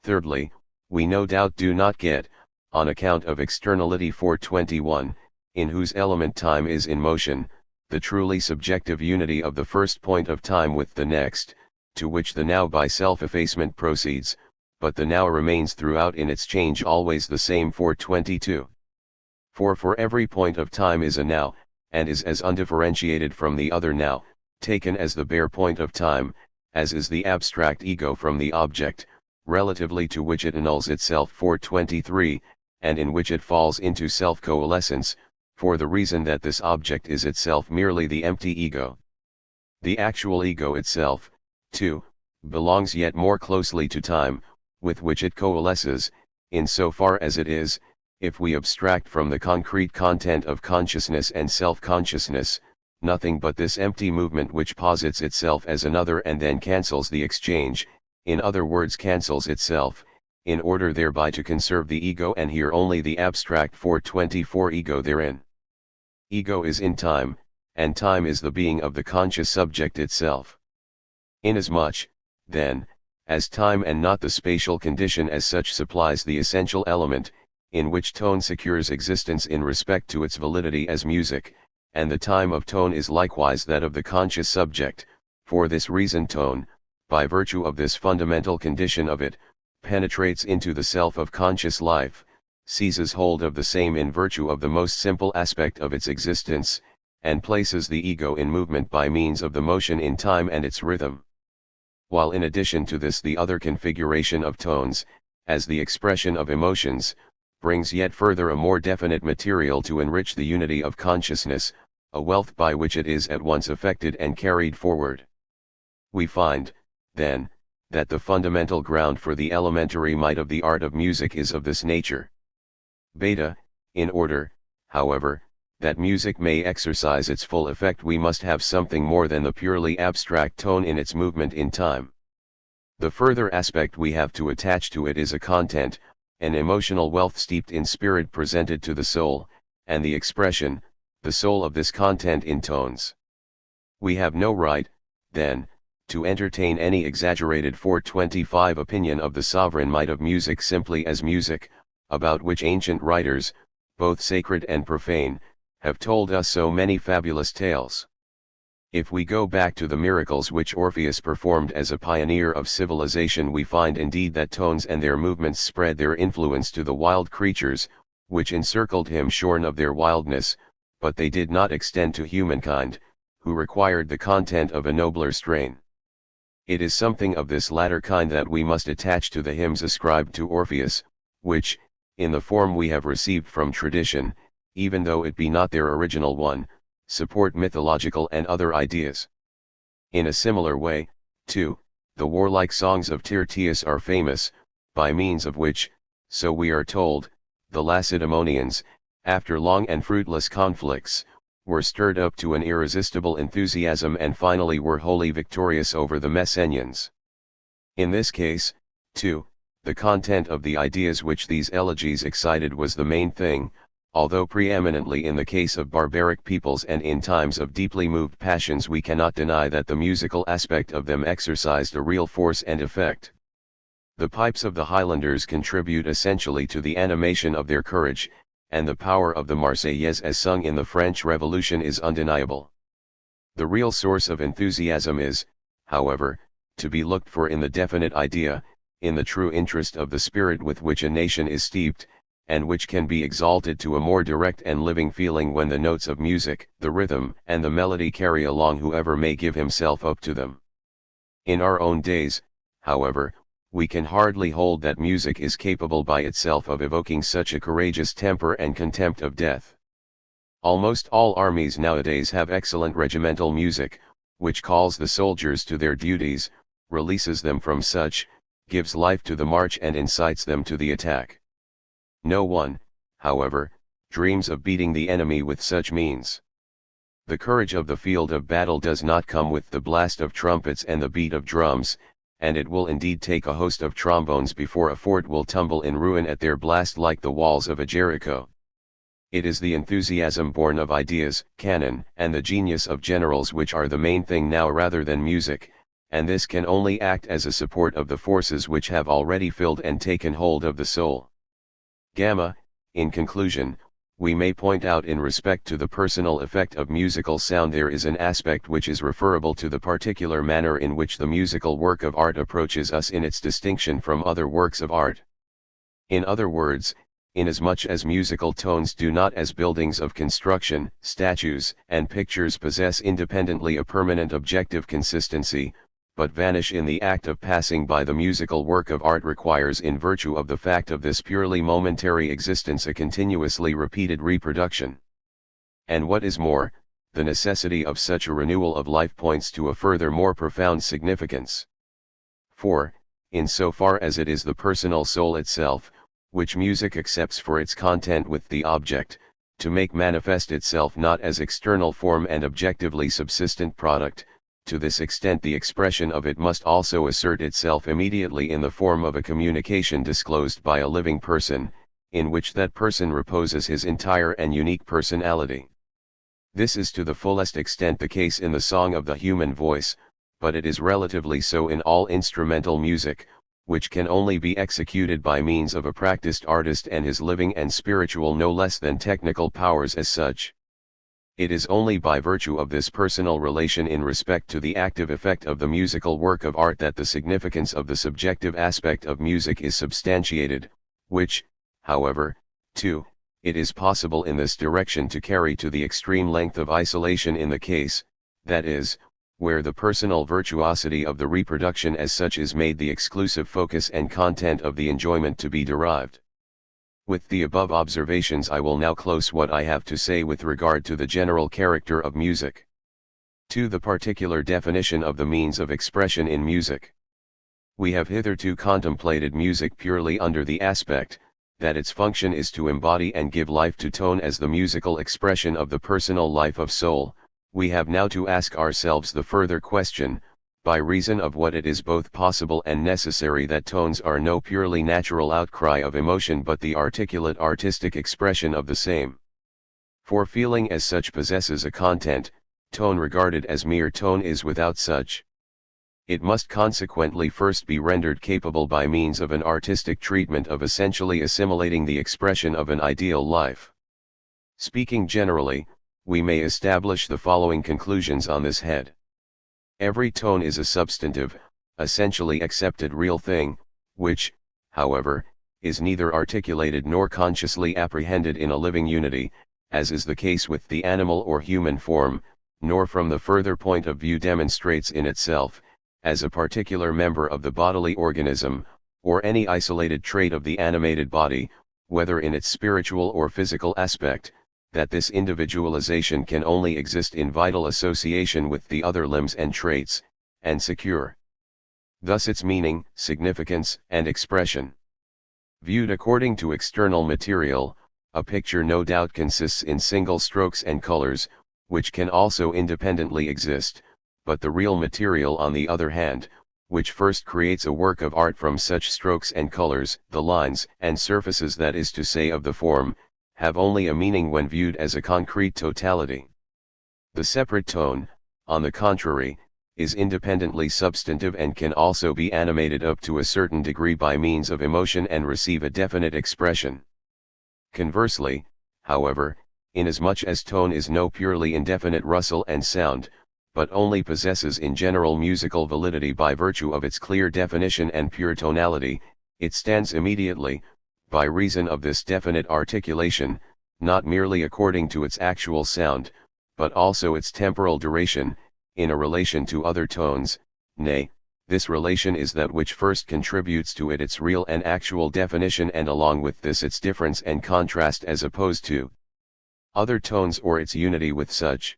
[SPEAKER 1] Thirdly, we no doubt do not get, on account of externality 421, in whose element time is in motion, the truly subjective unity of the first point of time with the next, to which the now by self-effacement proceeds, but the now remains throughout in its change always the same for 22. For every point of time is a now, and is as undifferentiated from the other now, taken as the bare point of time, as is the abstract ego from the object, relatively to which it annuls itself for 23, and in which it falls into self-coalescence, for the reason that this object is itself merely the empty ego. The actual ego itself, too, belongs yet more closely to time, with which it coalesces, in so far as it is, if we abstract from the concrete content of consciousness and self-consciousness, nothing but this empty movement which posits itself as another and then cancels the exchange, in other words cancels itself, in order thereby to conserve the ego, and here only the abstract for 24 ego therein. Ego is in time, and time is the being of the conscious subject itself. Inasmuch, then, as time and not the spatial condition as such supplies the essential element, in which tone secures existence in respect to its validity as music, and the time of tone is likewise that of the conscious subject, for this reason tone, by virtue of this fundamental condition of it, penetrates into the self of conscious life, seizes hold of the same in virtue of the most simple aspect of its existence, and places the ego in movement by means of the motion in time and its rhythm. While in addition to this the other configuration of tones, as the expression of emotions, brings yet further a more definite material to enrich the unity of consciousness, a wealth by which it is at once affected and carried forward. We find, then, that the fundamental ground for the elementary might of the art of music is of this nature. Beta, in order, however, that music may exercise its full effect, we must have something more than the purely abstract tone in its movement in time. The further aspect we have to attach to it is a content, an emotional wealth steeped in spirit presented to the soul, and the expression, the soul of this content in tones. We have no right, then, to entertain any exaggerated 425 opinion of the sovereign might of music simply as music, about which ancient writers, both sacred and profane, have told us so many fabulous tales. If we go back to the miracles which Orpheus performed as a pioneer of civilization, we find indeed that tones and their movements spread their influence to the wild creatures, which encircled him shorn of their wildness, but they did not extend to humankind, who required the content of a nobler strain. It is something of this latter kind that we must attach to the hymns ascribed to Orpheus, which, in the form we have received from tradition, even though it be not their original one, support mythological and other ideas. In a similar way, too, the warlike songs of Tyrtaeus are famous, by means of which, so we are told, the Lacedaemonians, after long and fruitless conflicts, were stirred up to an irresistible enthusiasm and finally were wholly victorious over the Messenians. In this case, too, the content of the ideas which these elegies excited was the main thing, although preeminently in the case of barbaric peoples and in times of deeply moved passions we cannot deny that the musical aspect of them exercised a real force and effect. The pipes of the Highlanders contribute essentially to the animation of their courage, and the power of the Marseillaise as sung in the French Revolution is undeniable. The real source of enthusiasm is, however, to be looked for in the definite idea, in the true interest of the spirit with which a nation is steeped, and which can be exalted to a more direct and living feeling when the notes of music, the rhythm, and the melody carry along whoever may give himself up to them. In our own days, however, we can hardly hold that music is capable by itself of evoking such a courageous temper and contempt of death. Almost all armies nowadays have excellent regimental music, which calls the soldiers to their duties, releases them from such, gives life to the march and incites them to the attack. No one, however, dreams of beating the enemy with such means. The courage of the field of battle does not come with the blast of trumpets and the beat of drums, and it will indeed take a host of trombones before a fort will tumble in ruin at their blast like the walls of a Jericho. It is the enthusiasm born of ideas, cannon, and the genius of generals which are the main thing now rather than music, and this can only act as a support of the forces which have already filled and taken hold of the soul. In conclusion, we may point out in respect to the personal effect of musical sound there is an aspect which is referable to the particular manner in which the musical work of art approaches us in its distinction from other works of art. In other words, inasmuch as musical tones do not as buildings of construction, statues, and pictures possess independently a permanent objective consistency, but vanish in the act of passing by, the musical work of art requires in virtue of the fact of this purely momentary existence a continuously repeated reproduction. And what is more, the necessity of such a renewal of life points to a further more profound significance. For, in so far as it is the personal soul itself, which music accepts for its content with the object, to make manifest itself not as external form and objectively subsistent product, to this extent the expression of it must also assert itself immediately in the form of a communication disclosed by a living person, in which that person reposes his entire and unique personality. This is to the fullest extent the case in the song of the human voice, but it is relatively so in all instrumental music, which can only be executed by means of a practiced artist and his living and spiritual no less than technical powers as such. It is only by virtue of this personal relation in respect to the active effect of the musical work of art that the significance of the subjective aspect of music is substantiated, which, however, too, it is possible in this direction to carry to the extreme length of isolation in the case, that is, where the personal virtuosity of the reproduction as such is made the exclusive focus and content of the enjoyment to be derived. With the above observations I will now close what I have to say with regard to the general character of music. To the particular definition of the means of expression in music. We have hitherto contemplated music purely under the aspect, that its function is to embody and give life to tone as the musical expression of the personal life of soul. We have now to ask ourselves the further question, by reason of what it is both possible and necessary that tones are no purely natural outcry of emotion but the articulate artistic expression of the same. For feeling as such possesses a content, tone regarded as mere tone is without such. It must consequently first be rendered capable by means of an artistic treatment of essentially assimilating the expression of an ideal life. Speaking generally, we may establish the following conclusions on this head. Every tone is a substantive, essentially accepted real thing, which, however, is neither articulated nor consciously apprehended in a living unity, as is the case with the animal or human form, nor from the further point of view demonstrates in itself, as a particular member of the bodily organism, or any isolated trait of the animated body, whether in its spiritual or physical aspect, that this individualization can only exist in vital association with the other limbs and traits, and secure thus its meaning, significance, and expression. Viewed according to external material, a picture no doubt consists in single strokes and colors, which can also independently exist, but the real material on the other hand, which first creates a work of art from such strokes and colors, the lines and surfaces that is to say of the form, have only a meaning when viewed as a concrete totality. The separate tone, on the contrary, is independently substantive and can also be animated up to a certain degree by means of emotion and receive a definite expression. Conversely, however, inasmuch as tone is no purely indefinite rustle and sound, but only possesses in general musical validity by virtue of its clear definition and pure tonality, it stands immediately, by reason of this definite articulation, not merely according to its actual sound, but also its temporal duration, in a relation to other tones, nay, this relation is that which first contributes to it its real and actual definition and along with this its difference and contrast as opposed to other tones or its unity with such.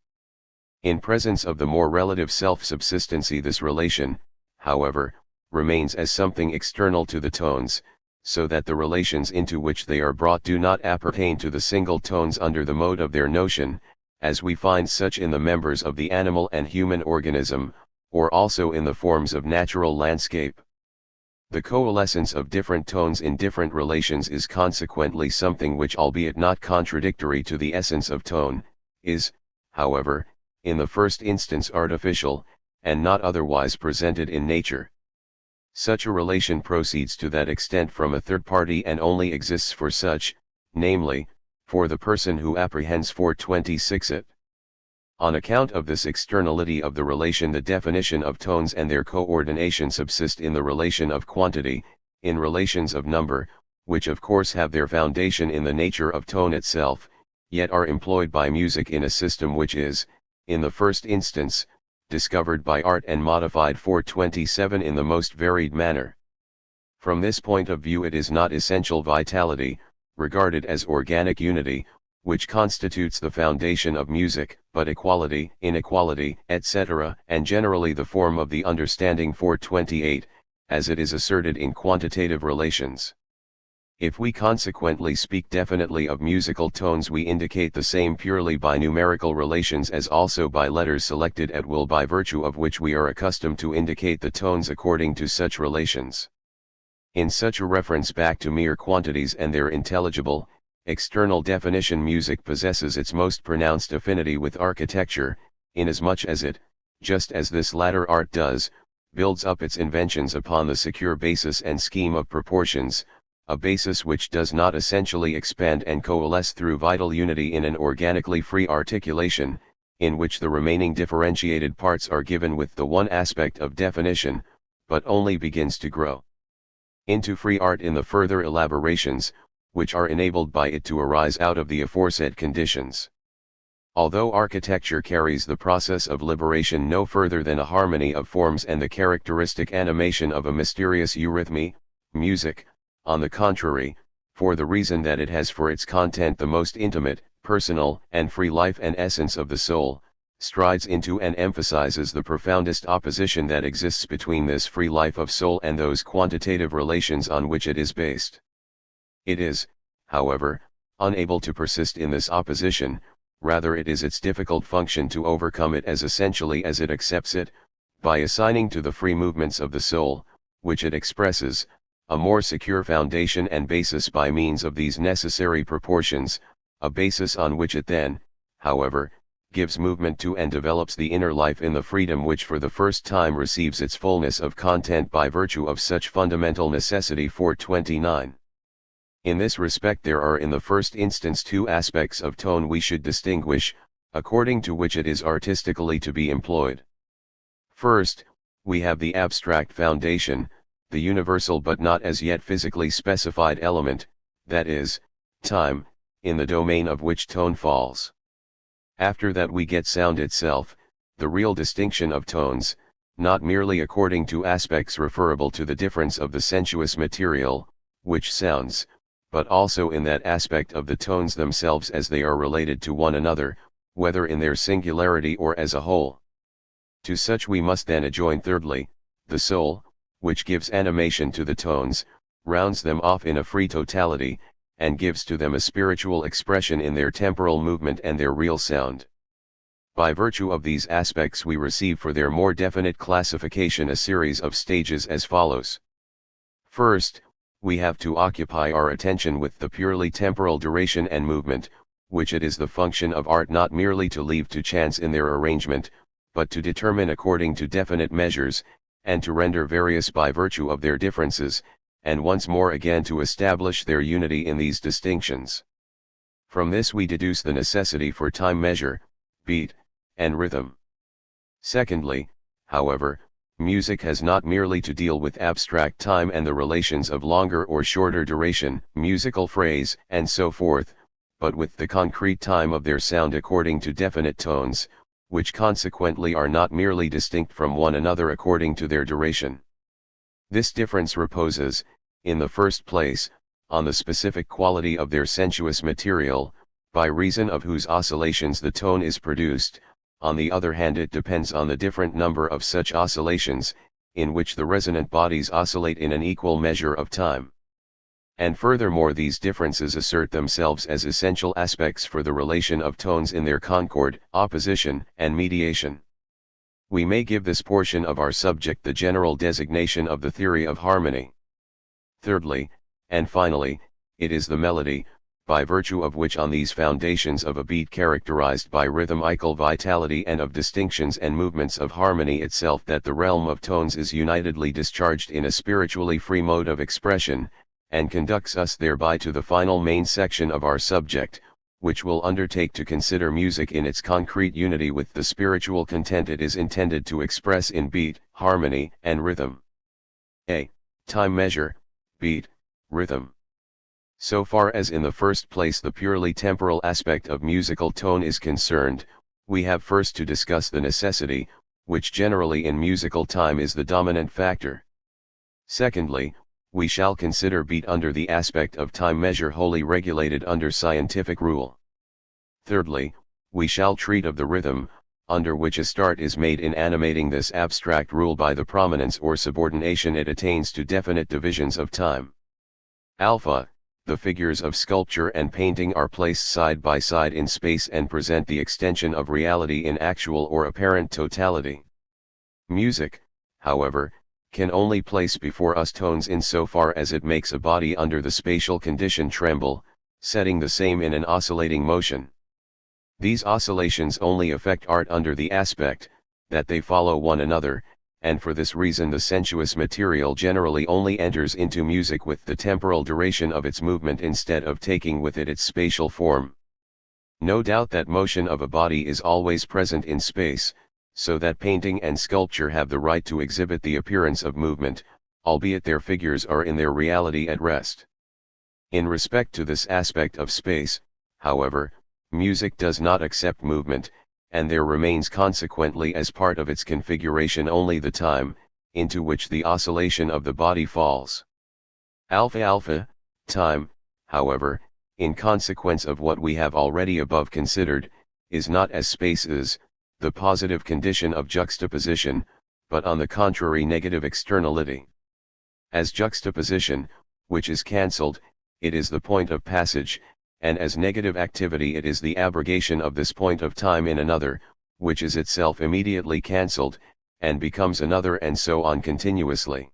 [SPEAKER 1] In presence of the more relative self-subsistency this relation, however, remains as something external to the tones, so that the relations into which they are brought do not appertain to the single tones under the mode of their notion, as we find such in the members of the animal and human organism, or also in the forms of natural landscape. The coalescence of different tones in different relations is consequently something which, albeit not contradictory to the essence of tone, is, however, in the first instance artificial, and not otherwise presented in nature. Such a relation proceeds to that extent from a third party and only exists for such, namely, for the person who apprehends 426 it. On account of this externality of the relation, the definition of tones and their coordination subsist in the relation of quantity, in relations of number, which of course have their foundation in the nature of tone itself, yet are employed by music in a system which is, in the first instance, discovered by art and modified 427 in the most varied manner. From this point of view it is not essential vitality, regarded as organic unity, which constitutes the foundation of music, but equality, inequality, etc., and generally the form of the understanding 428, as it is asserted in quantitative relations. If we consequently speak definitely of musical tones, we indicate the same purely by numerical relations as also by letters selected at will, by virtue of which we are accustomed to indicate the tones according to such relations. In such a reference back to mere quantities and their intelligible, external definition, music possesses its most pronounced affinity with architecture, inasmuch as it, just as this latter art does, builds up its inventions upon the secure basis and scheme of proportions, a basis which does not essentially expand and coalesce through vital unity in an organically free articulation, in which the remaining differentiated parts are given with the one aspect of definition, but only begins to grow into free art in the further elaborations, which are enabled by it to arise out of the aforesaid conditions. Although architecture carries the process of liberation no further than a harmony of forms and the characteristic animation of a mysterious eurythmy, music, on the contrary, for the reason that it has for its content the most intimate, personal, and free life and essence of the soul, strides into and emphasizes the profoundest opposition that exists between this free life of soul and those quantitative relations on which it is based. It is, however, unable to persist in this opposition, rather it is its difficult function to overcome it as essentially as it accepts it, by assigning to the free movements of the soul, which it expresses, a more secure foundation and basis by means of these necessary proportions, a basis on which it then, however, gives movement to and develops the inner life in the freedom which for the first time receives its fullness of content by virtue of such fundamental necessity. 429. In this respect there are in the first instance two aspects of tone we should distinguish, according to which it is artistically to be employed. First, we have the abstract foundation, the universal but not as yet physically specified element, that is, time, in the domain of which tone falls. After that we get sound itself, the real distinction of tones, not merely according to aspects referable to the difference of the sensuous material, which sounds, but also in that aspect of the tones themselves as they are related to one another, whether in their singularity or as a whole. To such we must then adjoin thirdly, the soul, which gives animation to the tones, rounds them off in a free totality, and gives to them a spiritual expression in their temporal movement and their real sound. By virtue of these aspects we receive for their more definite classification a series of stages as follows. First, we have to occupy our attention with the purely temporal duration and movement, which it is the function of art not merely to leave to chance in their arrangement, but to determine according to definite measures, and to render various by virtue of their differences, and once more again to establish their unity in these distinctions. From this we deduce the necessity for time measure, beat, and rhythm. Secondly, however, music has not merely to deal with abstract time and the relations of longer or shorter duration, musical phrase, and so forth, but with the concrete time of their sound according to definite tones, which consequently are not merely distinct from one another according to their duration. This difference reposes, in the first place, on the specific quality of their sensuous material, by reason of whose oscillations the tone is produced. On the other hand it depends on the different number of such oscillations, in which the resonant bodies oscillate in an equal measure of time. And furthermore these differences assert themselves as essential aspects for the relation of tones in their concord, opposition, and mediation. We may give this portion of our subject the general designation of the theory of harmony. Thirdly, and finally, it is the melody, by virtue of which on these foundations of a beat characterized by rhythmical vitality and of distinctions and movements of harmony itself that the realm of tones is unitedly discharged in a spiritually free mode of expression, and conducts us thereby to the final main section of our subject, which will undertake to consider music in its concrete unity with the spiritual content it is intended to express in beat, harmony, and rhythm. A. Time measure, beat, rhythm. So far as in the first place the purely temporal aspect of musical tone is concerned, we have first to discuss the necessity, which generally in musical time is the dominant factor. Secondly, we shall consider beat under the aspect of time measure wholly regulated under scientific rule. Thirdly, we shall treat of the rhythm, under which a start is made in animating this abstract rule by the prominence or subordination it attains to definite divisions of time. Alpha, the figures of sculpture and painting are placed side by side in space and present the extension of reality in actual or apparent totality. Music, however, can only place before us tones in so far as it makes a body under the spatial condition tremble, setting the same in an oscillating motion. These oscillations only affect art under the aspect, that they follow one another, and for this reason the sensuous material generally only enters into music with the temporal duration of its movement instead of taking with it its spatial form. No doubt that motion of a body is always present in space, so that painting and sculpture have the right to exhibit the appearance of movement, albeit their figures are in their reality at rest. In respect to this aspect of space, however, music does not accept movement, and there remains consequently as part of its configuration only the time, into which the oscillation of the body falls. Alpha, time, however, in consequence of what we have already above considered, is not as space is, the positive condition of juxtaposition, but on the contrary negative externality. As juxtaposition, which is cancelled, it is the point of passage, and as negative activity it is the abrogation of this point of time in another, which is itself immediately cancelled, and becomes another, and so on continuously.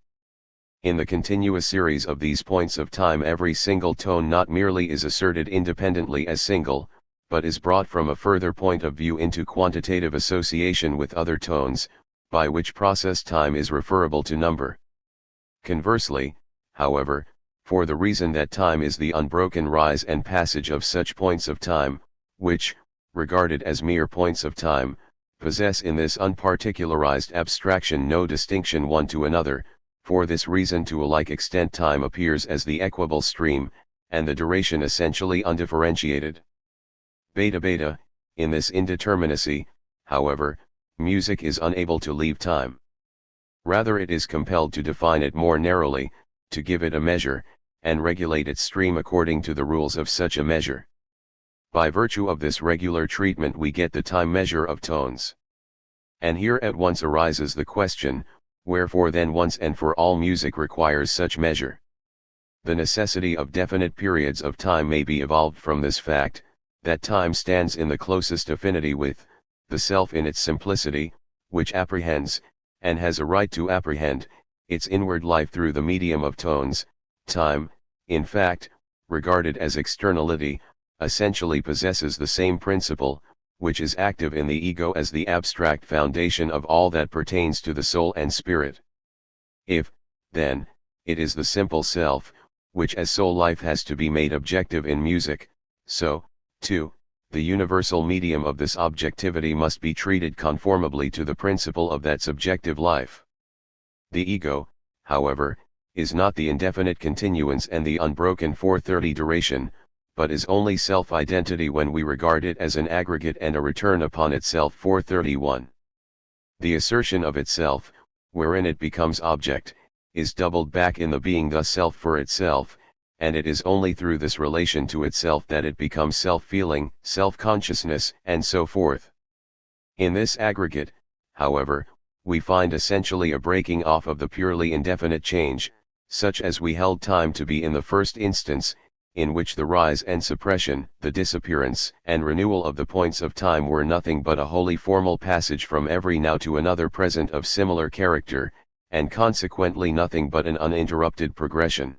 [SPEAKER 1] In the continuous series of these points of time every single tone not merely is asserted independently as single, but is brought from a further point of view into quantitative association with other tones, by which process time is referable to number. Conversely, however, for the reason that time is the unbroken rise and passage of such points of time, which, regarded as mere points of time, possess in this unparticularized abstraction no distinction one to another, for this reason to a like extent time appears as the equable stream, and the duration essentially undifferentiated. Beta, in this indeterminacy, however, music is unable to leave time. Rather it is compelled to define it more narrowly, to give it a measure, and regulate its stream according to the rules of such a measure. By virtue of this regular treatment we get the time measure of tones. And here at once arises the question, wherefore then once and for all music requires such measure? The necessity of definite periods of time may be evolved from this fact, that time stands in the closest affinity with the self in its simplicity, which apprehends, and has a right to apprehend, its inward life through the medium of tones. Time, in fact, regarded as externality, essentially possesses the same principle, which is active in the ego as the abstract foundation of all that pertains to the soul and spirit. If, then, it is the simple self, which as soul life has to be made objective in music, so, too, the universal medium of this objectivity must be treated conformably to the principle of that subjective life. The ego, however, is not the indefinite continuance and the unbroken 430 duration, but is only self-identity when we regard it as an aggregate and a return upon itself 431. The assertion of itself, wherein it becomes object, is doubled back in the being thus self for itself, and it is only through this relation to itself that it becomes self-feeling, self-consciousness, and so forth. In this aggregate, however, we find essentially a breaking off of the purely indefinite change, such as we held time to be in the first instance, in which the rise and suppression, the disappearance and renewal of the points of time were nothing but a wholly formal passage from every now to another present of similar character, and consequently nothing but an uninterrupted progression.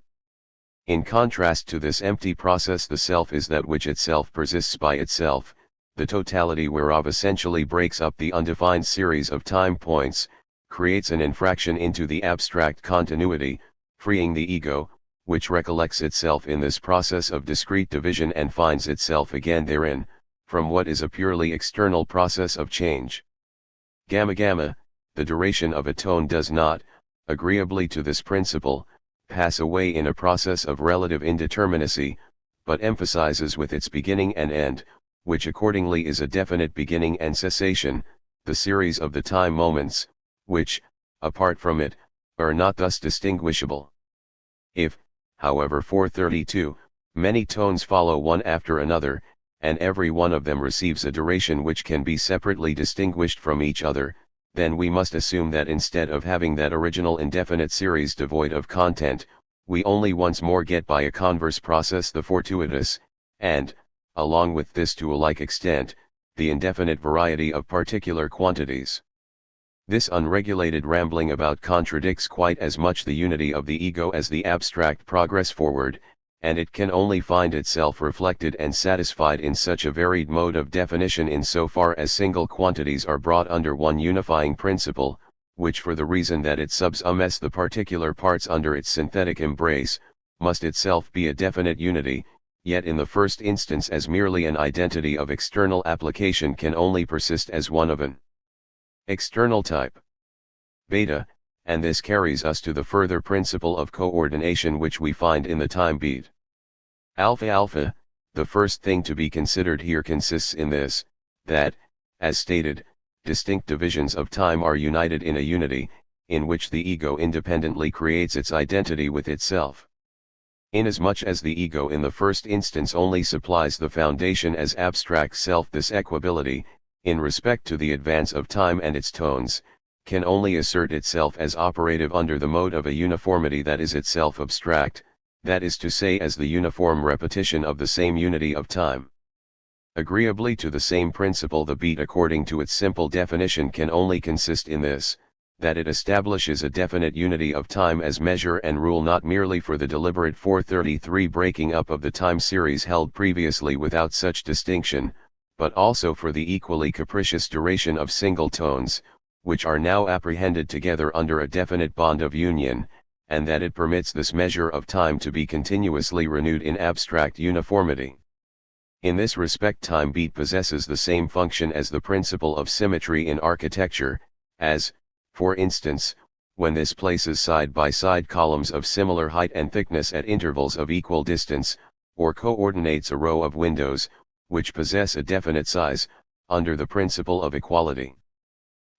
[SPEAKER 1] In contrast to this empty process the self is that which itself persists by itself, the totality whereof essentially breaks up the undefined series of time points, creates an infraction into the abstract continuity, freeing the ego, which recollects itself in this process of discrete division and finds itself again therein, from what is a purely external process of change. Gamma gamma, the duration of a tone does not, agreeably to this principle, pass away in a process of relative indeterminacy, but emphasizes with its beginning and end, which accordingly is a definite beginning and cessation, the series of the time moments, which, apart from it, are not thus distinguishable. If, however, 432, many tones follow one after another, and every one of them receives a duration which can be separately distinguished from each other, then we must assume that instead of having that original indefinite series devoid of content, we only once more get by a converse process the fortuitous, and, along with this to a like extent, the indefinite variety of particular quantities. This unregulated rambling about contradicts quite as much the unity of the ego as the abstract progress forward, and it can only find itself reflected and satisfied in such a varied mode of definition in so far as single quantities are brought under one unifying principle, which for the reason that it subsumes the particular parts under its synthetic embrace, must itself be a definite unity, yet in the first instance as merely an identity of external application can only persist as one of an external type. Beta, and this carries us to the further principle of coordination which we find in the time beat. Alpha alpha, the first thing to be considered here consists in this, that, as stated, distinct divisions of time are united in a unity, in which the ego independently creates its identity with itself. Inasmuch as the ego in the first instance only supplies the foundation as abstract self, this equability, in respect to the advance of time and its tones, can only assert itself as operative under the mode of a uniformity that is itself abstract, that is to say as the uniform repetition of the same unity of time. Agreeably to the same principle, the beat according to its simple definition can only consist in this, that it establishes a definite unity of time as measure and rule, not merely for the deliberate 433 breaking up of the time series held previously without such distinction, but also for the equally capricious duration of single tones, which are now apprehended together under a definite bond of union, and that it permits this measure of time to be continuously renewed in abstract uniformity. In this respect, time beat possesses the same function as the principle of symmetry in architecture, as, for instance, when this places side by side columns of similar height and thickness at intervals of equal distance, or coordinates a row of windows, which possess a definite size, under the principle of equality.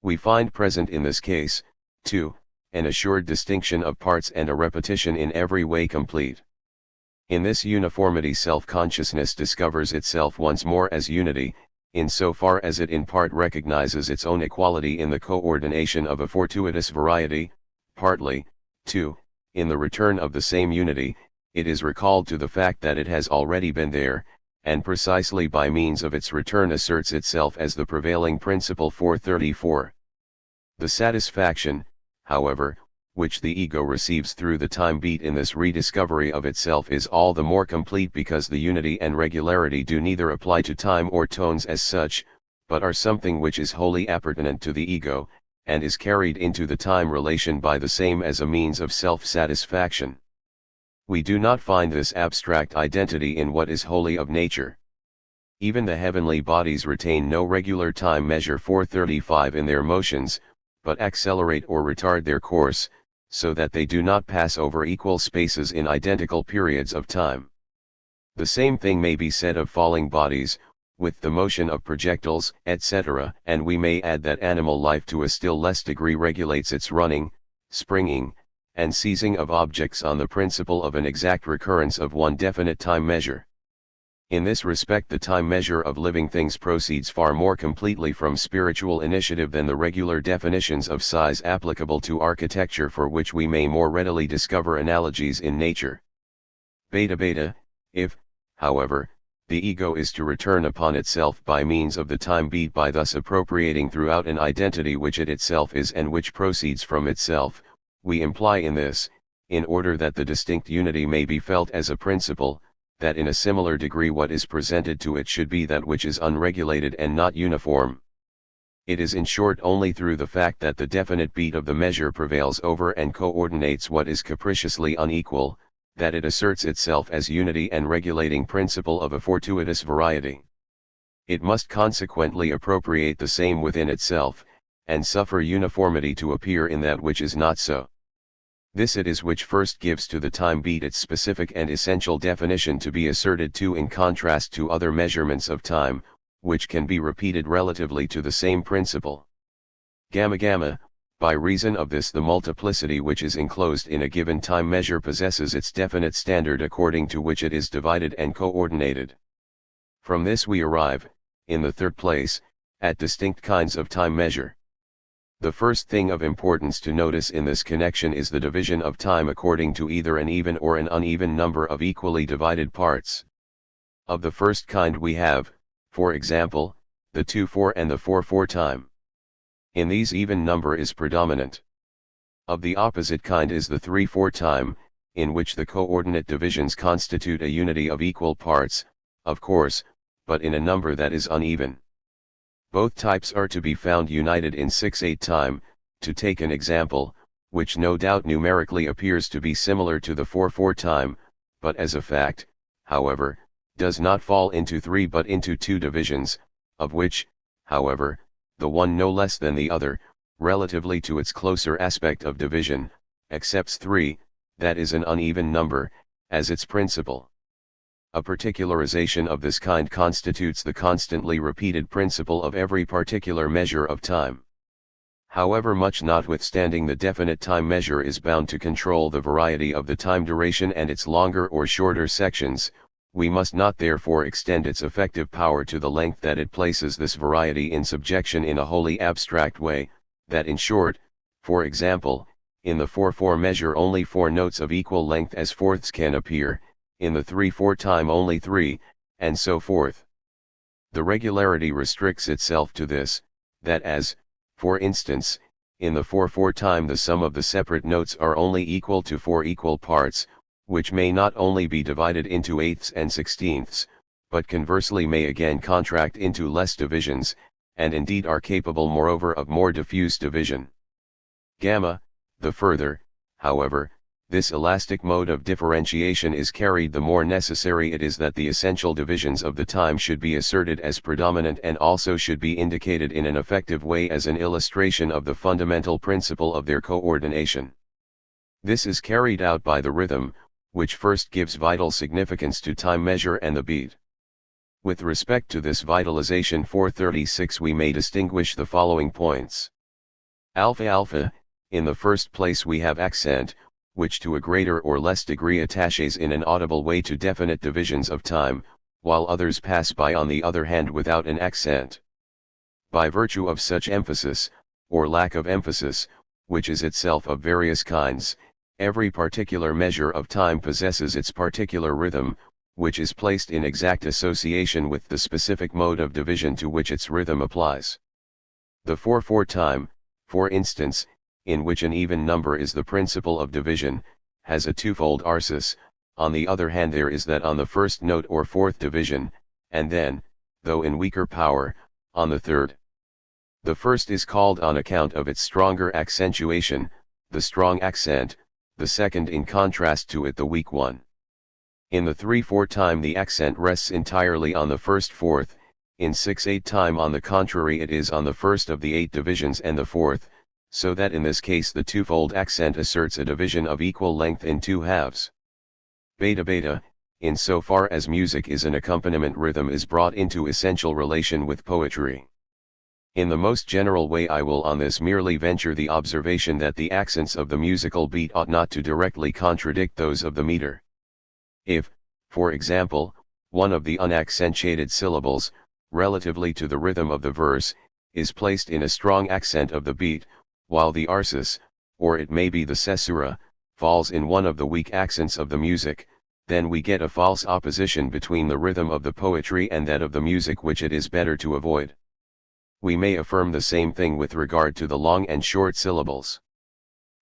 [SPEAKER 1] We find present in this case, too, an assured distinction of parts and a repetition in every way complete. In this uniformity self-consciousness discovers itself once more as unity, in so far as it in part recognizes its own equality in the coordination of a fortuitous variety, partly, too, in the return of the same unity, it is recalled to the fact that it has already been there, and precisely by means of its return asserts itself as the prevailing principle 434. The satisfaction, however, which the ego receives through the time beat in this rediscovery of itself is all the more complete because the unity and regularity do neither apply to time or tones as such, but are something which is wholly appertinent to the ego, and is carried into the time relation by the same as a means of self-satisfaction. We do not find this abstract identity in what is wholly of nature. Even the heavenly bodies retain no regular time measure 435 in their motions, but accelerate or retard their course, so that they do not pass over equal spaces in identical periods of time. The same thing may be said of falling bodies, with the motion of projectiles, etc., and we may add that animal life to a still less degree regulates its running, springing, and seizing of objects on the principle of an exact recurrence of one definite time measure. In this respect, the time measure of living things proceeds far more completely from spiritual initiative than the regular definitions of size applicable to architecture, for which we may more readily discover analogies in nature. Beta beta, if, however, the ego is to return upon itself by means of the time beat by thus appropriating throughout an identity which it itself is and which proceeds from itself, we imply in this, in order that the distinct unity may be felt as a principle, that in a similar degree what is presented to it should be that which is unregulated and not uniform. It is in short only through the fact that the definite beat of the measure prevails over and coordinates what is capriciously unequal, that it asserts itself as unity and regulating principle of a fortuitous variety. It must consequently appropriate the same within itself, and suffer uniformity to appear in that which is not so. This it is which first gives to the time beat its specific and essential definition to be asserted to in contrast to other measurements of time, which can be repeated relatively to the same principle. Gamma gamma, by reason of this the multiplicity which is enclosed in a given time measure possesses its definite standard according to which it is divided and coordinated. From this we arrive, in the third place, at distinct kinds of time measure. The first thing of importance to notice in this connection is the division of time according to either an even or an uneven number of equally divided parts. Of the first kind we have, for example, the 2/4 and the 4/4 time. In these even number is predominant. Of the opposite kind is the 3/4 time, in which the coordinate divisions constitute a unity of equal parts, of course, but in a number that is uneven. Both types are to be found united in 6/8 time, to take an example, which no doubt numerically appears to be similar to the 4/4 time, but as a fact, however, does not fall into 3 but into 2 divisions, of which, however, the one no less than the other, relatively to its closer aspect of division, accepts 3, that is an uneven number, as its principle. A particularization of this kind constitutes the constantly repeated principle of every particular measure of time. However much notwithstanding the definite time measure is bound to control the variety of the time duration and its longer or shorter sections, we must not therefore extend its effective power to the length that it places this variety in subjection in a wholly abstract way, that in short, for example, in the 4/4 measure only 4 notes of equal length as fourths can appear, in the 3/4 time only 3, and so forth. The regularity restricts itself to this, that as, for instance, in the 4/4 time the sum of the separate notes are only equal to 4 equal parts, which may not only be divided into eighths and sixteenths, but conversely may again contract into less divisions, and indeed are capable moreover of more diffuse division. Gamma, the further, however, this elastic mode of differentiation is carried the more necessary it is that the essential divisions of the time should be asserted as predominant and also should be indicated in an effective way as an illustration of the fundamental principle of their coordination. This is carried out by the rhythm, which first gives vital significance to time measure and the beat. With respect to this vitalization 436 we may distinguish the following points. Alpha alpha, in the first place we have accent, which to a greater or less degree attaches in an audible way to definite divisions of time, while others pass by on the other hand without an accent. By virtue of such emphasis, or lack of emphasis, which is itself of various kinds, every particular measure of time possesses its particular rhythm, which is placed in exact association with the specific mode of division to which its rhythm applies. The 4/4 time, for instance, in which an even number is the principle of division, has a twofold arsis. On the other hand there is that on the first note or fourth division, and then, though in weaker power, on the third. The first is called on account of its stronger accentuation, the strong accent, the second in contrast to it the weak one. In the 3/4 time the accent rests entirely on the first fourth, in 6/8 time on the contrary it is on the first of the 8 divisions and the fourth, so that in this case the twofold accent asserts a division of equal length in 2 halves. Beta beta, in so far as music is an accompaniment rhythm is brought into essential relation with poetry. In the most general way I will on this merely venture the observation that the accents of the musical beat ought not to directly contradict those of the meter. If, for example, one of the unaccentuated syllables, relatively to the rhythm of the verse, is placed in a strong accent of the beat, while the arsis, or it may be the caesura, falls in one of the weak accents of the music, then we get a false opposition between the rhythm of the poetry and that of the music which it is better to avoid. We may affirm the same thing with regard to the long and short syllables.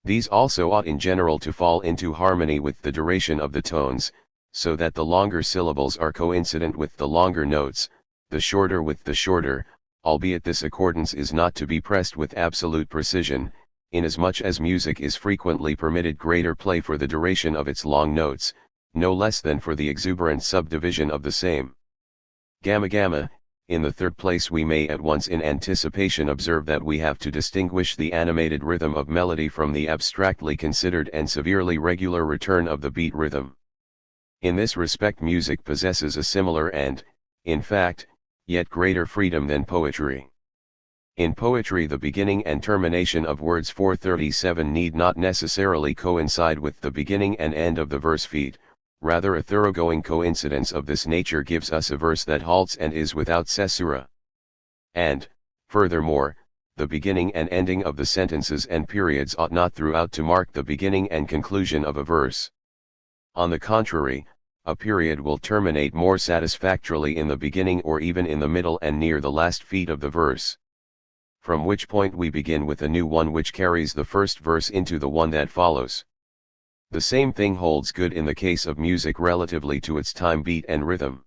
[SPEAKER 1] These also ought in general to fall into harmony with the duration of the tones, so that the longer syllables are coincident with the longer notes, the shorter with the shorter, albeit this accordance is not to be pressed with absolute precision, inasmuch as music is frequently permitted greater play for the duration of its long notes, no less than for the exuberant subdivision of the same. Gamma gamma. In the third place, we may at once in anticipation observe that we have to distinguish the animated rhythm of melody from the abstractly considered and severely regular return of the beat rhythm. In this respect music possesses a similar and, in fact, yet greater freedom than poetry. In poetry the beginning and termination of words 437 need not necessarily coincide with the beginning and end of the verse feet. Rather a thoroughgoing coincidence of this nature gives us a verse that halts and is without caesura. And, furthermore, the beginning and ending of the sentences and periods ought not throughout to mark the beginning and conclusion of a verse. On the contrary, a period will terminate more satisfactorily in the beginning or even in the middle and near the last feet of the verse. From which point we begin with a new one which carries the first verse into the one that follows. The same thing holds good in the case of music relatively to its time beat and rhythm.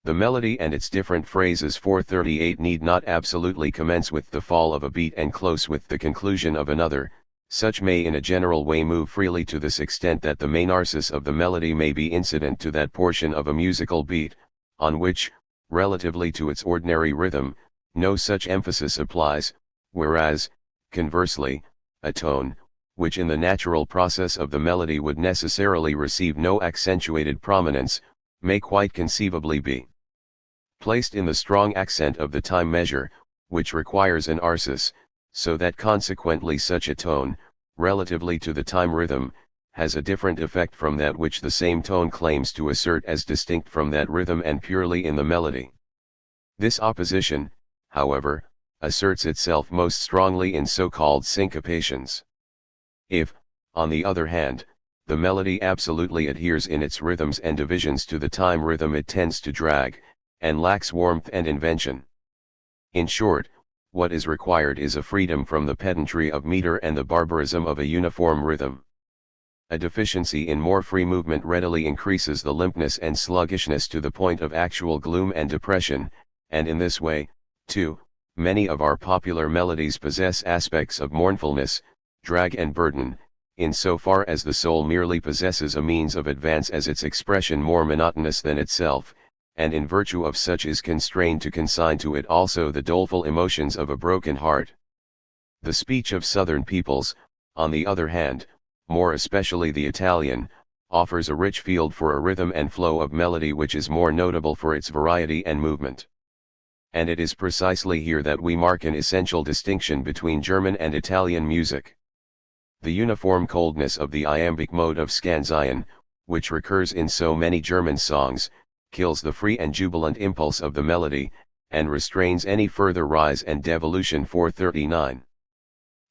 [SPEAKER 1] The melody and its different phrases 438 need not absolutely commence with the fall of a beat and close with the conclusion of another. Such may in a general way move freely to this extent that the mainarsis of the melody may be incident to that portion of a musical beat, on which, relatively to its ordinary rhythm, no such emphasis applies, whereas, conversely, a tone, which in the natural process of the melody would necessarily receive no accentuated prominence, may quite conceivably be placed in the strong accent of the time measure, which requires an arsis, so that consequently such a tone, relatively to the time rhythm, has a different effect from that which the same tone claims to assert as distinct from that rhythm and purely in the melody. This opposition, however, asserts itself most strongly in so-called syncopations. If, on the other hand, the melody absolutely adheres in its rhythms and divisions to the time rhythm, it tends to drag, and lacks warmth and invention. In short, what is required is a freedom from the pedantry of meter and the barbarism of a uniform rhythm. A deficiency in more free movement readily increases the limpness and sluggishness to the point of actual gloom and depression, and in this way, too, many of our popular melodies possess aspects of mournfulness, drag and burden, in so far as the soul merely possesses a means of advance as its expression more monotonous than itself, and in virtue of such is constrained to consign to it also the doleful emotions of a broken heart. The speech of southern peoples, on the other hand, more especially the Italian, offers a rich field for a rhythm and flow of melody which is more notable for its variety and movement. And it is precisely here that we mark an essential distinction between German and Italian music. The uniform coldness of the iambic mode of scansion, which recurs in so many German songs, kills the free and jubilant impulse of the melody, and restrains any further rise and devolution. 439.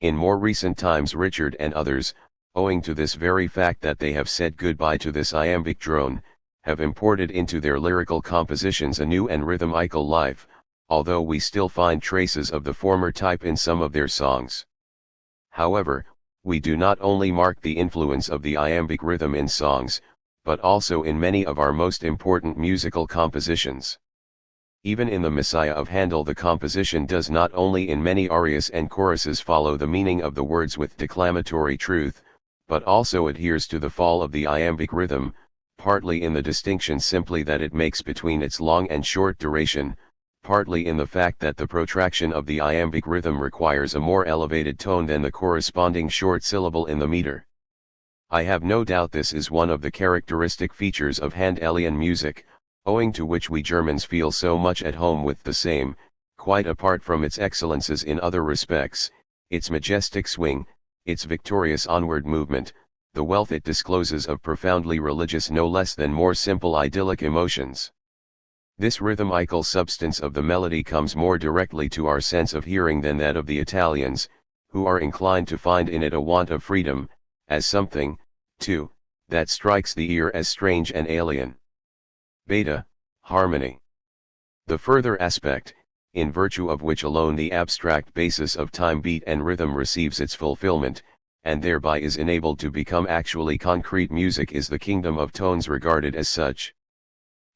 [SPEAKER 1] In more recent times Richard and others, owing to this very fact that they have said goodbye to this iambic drone, have imported into their lyrical compositions a new and rhythmical life, although we still find traces of the former type in some of their songs. However, we do not only mark the influence of the iambic rhythm in songs, but also in many of our most important musical compositions. Even in the Messiah of Handel the composition does not only in many arias and choruses follow the meaning of the words with declamatory truth, but also adheres to the fall of the iambic rhythm, partly in the distinction simply that it makes between its long and short duration, partly in the fact that the protraction of the iambic rhythm requires a more elevated tone than the corresponding short syllable in the meter. I have no doubt this is one of the characteristic features of Handelian music, owing to which we Germans feel so much at home with the same, quite apart from its excellences in other respects, its majestic swing, its victorious onward movement, the wealth it discloses of profoundly religious no less than more simple idyllic emotions. This rhythmical substance of the melody comes more directly to our sense of hearing than that of the Italians, who are inclined to find in it a want of freedom, as something, too, that strikes the ear as strange and alien. Beta, harmony. The further aspect, in virtue of which alone the abstract basis of time beat and rhythm receives its fulfillment, and thereby is enabled to become actually concrete music, is the kingdom of tones regarded as such.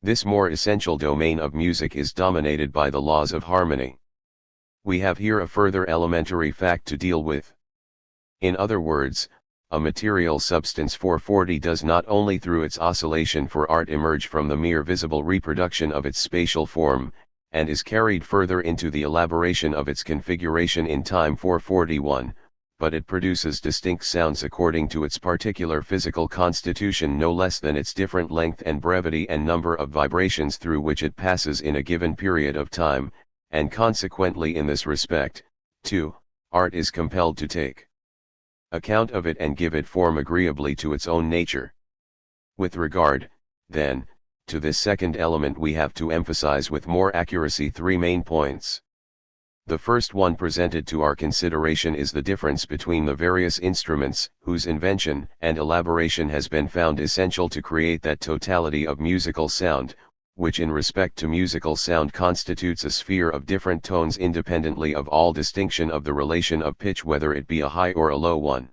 [SPEAKER 1] This more essential domain of music is dominated by the laws of harmony. We have here a further elementary fact to deal with. In other words, a material substance 440 does not only through its oscillation for art emerge from the mere visible reproduction of its spatial form, and is carried further into the elaboration of its configuration in time 441, but it produces distinct sounds according to its particular physical constitution no less than its different length and brevity and number of vibrations through which it passes in a given period of time, and consequently in this respect, too, art is compelled to take account of it and give it form agreeably to its own nature. With regard, then, to this second element we have to emphasize with more accuracy three main points. The first one presented to our consideration is the difference between the various instruments whose invention and elaboration has been found essential to create that totality of musical sound, which in respect to musical sound constitutes a sphere of different tones independently of all distinction of the relation of pitch whether it be a high or a low one.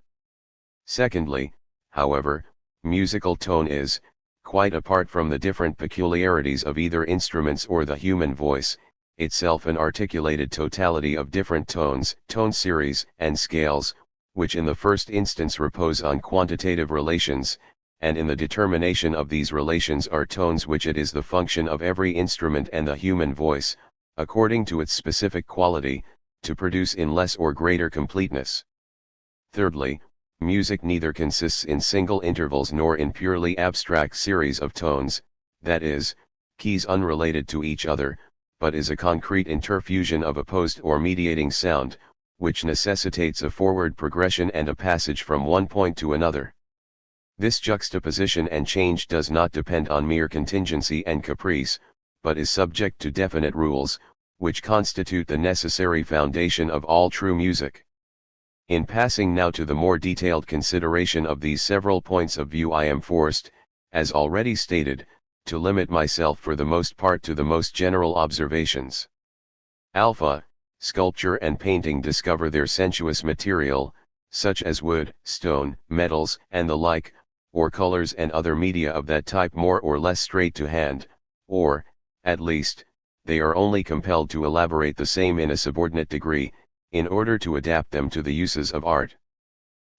[SPEAKER 1] Secondly, however, musical tone is, quite apart from the different peculiarities of either instruments or the human voice, itself an articulated totality of different tones, tone series, and scales, which in the first instance repose on quantitative relations, and in the determination of these relations are tones which it is the function of every instrument and the human voice, according to its specific quality, to produce in less or greater completeness. Thirdly, music neither consists in single intervals nor in purely abstract series of tones, that is, keys unrelated to each other, but is a concrete interfusion of opposed or mediating sound, which necessitates a forward progression and a passage from one point to another. This juxtaposition and change does not depend on mere contingency and caprice, but is subject to definite rules, which constitute the necessary foundation of all true music. In passing now to the more detailed consideration of these several points of view I am forced, as already stated, to limit myself for the most part to the most general observations. Alpha, sculpture and painting discover their sensuous material, such as wood, stone, metals, and the like, or colors and other media of that type more or less straight to hand, or, at least, they are only compelled to elaborate the same in a subordinate degree, in order to adapt them to the uses of art.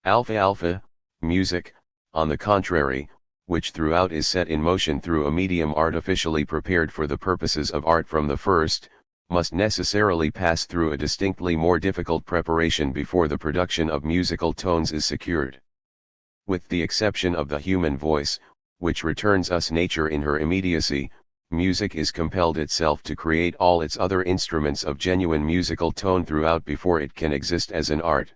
[SPEAKER 1] Alpha, music, on the contrary, which throughout is set in motion through a medium artificially prepared for the purposes of art from the first, must necessarily pass through a distinctly more difficult preparation before the production of musical tones is secured. With the exception of the human voice, which returns us nature in her immediacy, music is compelled itself to create all its other instruments of genuine musical tone throughout before it can exist as an art.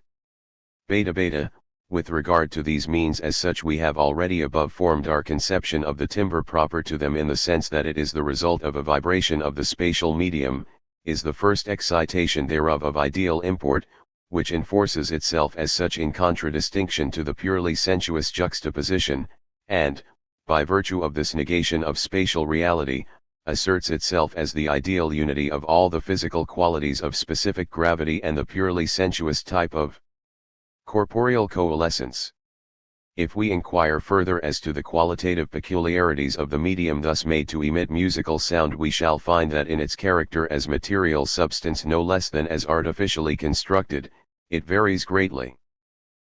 [SPEAKER 1] Beta, with regard to these means as such we have already above formed our conception of the timbre proper to them in the sense that it is the result of a vibration of the spatial medium, is the first excitation thereof of ideal import, which enforces itself as such in contradistinction to the purely sensuous juxtaposition, and, by virtue of this negation of spatial reality, asserts itself as the ideal unity of all the physical qualities of specific gravity and the purely sensuous type of corporeal coalescence. If we inquire further as to the qualitative peculiarities of the medium thus made to emit musical sound we shall find that in its character as material substance no less than as artificially constructed, it varies greatly.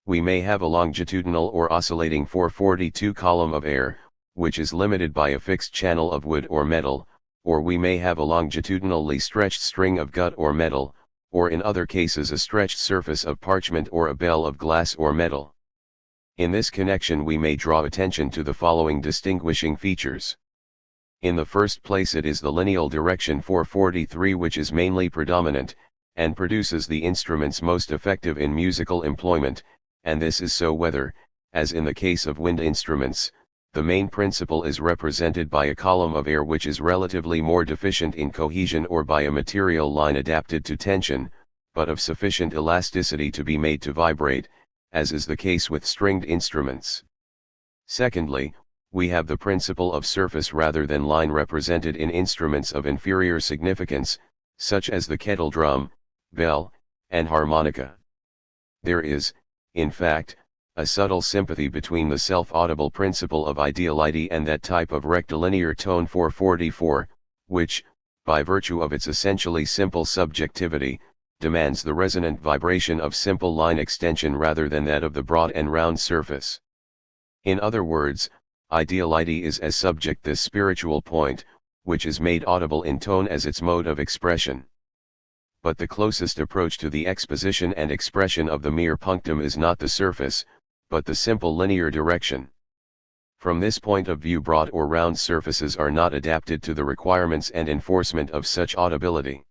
[SPEAKER 1] We may have a longitudinal or oscillating 442 column of air, which is limited by a fixed channel of wood or metal, or we may have a longitudinally stretched string of gut or metal, or in other cases a stretched surface of parchment or a bell of glass or metal. In this connection we may draw attention to the following distinguishing features. In the first place it is the lineal direction 443 which is mainly predominant, and produces the instruments most effective in musical employment, and this is so whether, as in the case of wind instruments, the main principle is represented by a column of air which is relatively more deficient in cohesion or by a material line adapted to tension, but of sufficient elasticity to be made to vibrate, as is the case with stringed instruments. Secondly, we have the principle of surface rather than line represented in instruments of inferior significance, such as the kettle drum, bell, and harmonica. There is, in fact, a subtle sympathy between the self-audible principle of ideality and that type of rectilinear tone 444, which, by virtue of its essentially simple subjectivity, demands the resonant vibration of simple line extension rather than that of the broad and round surface. In other words, ideality is as subject this spiritual point, which is made audible in tone as its mode of expression. But the closest approach to the exposition and expression of the mere punctum is not the surface, but the simple linear direction. From this point of view, broad or round surfaces are not adapted to the requirements and enforcement of such audibility.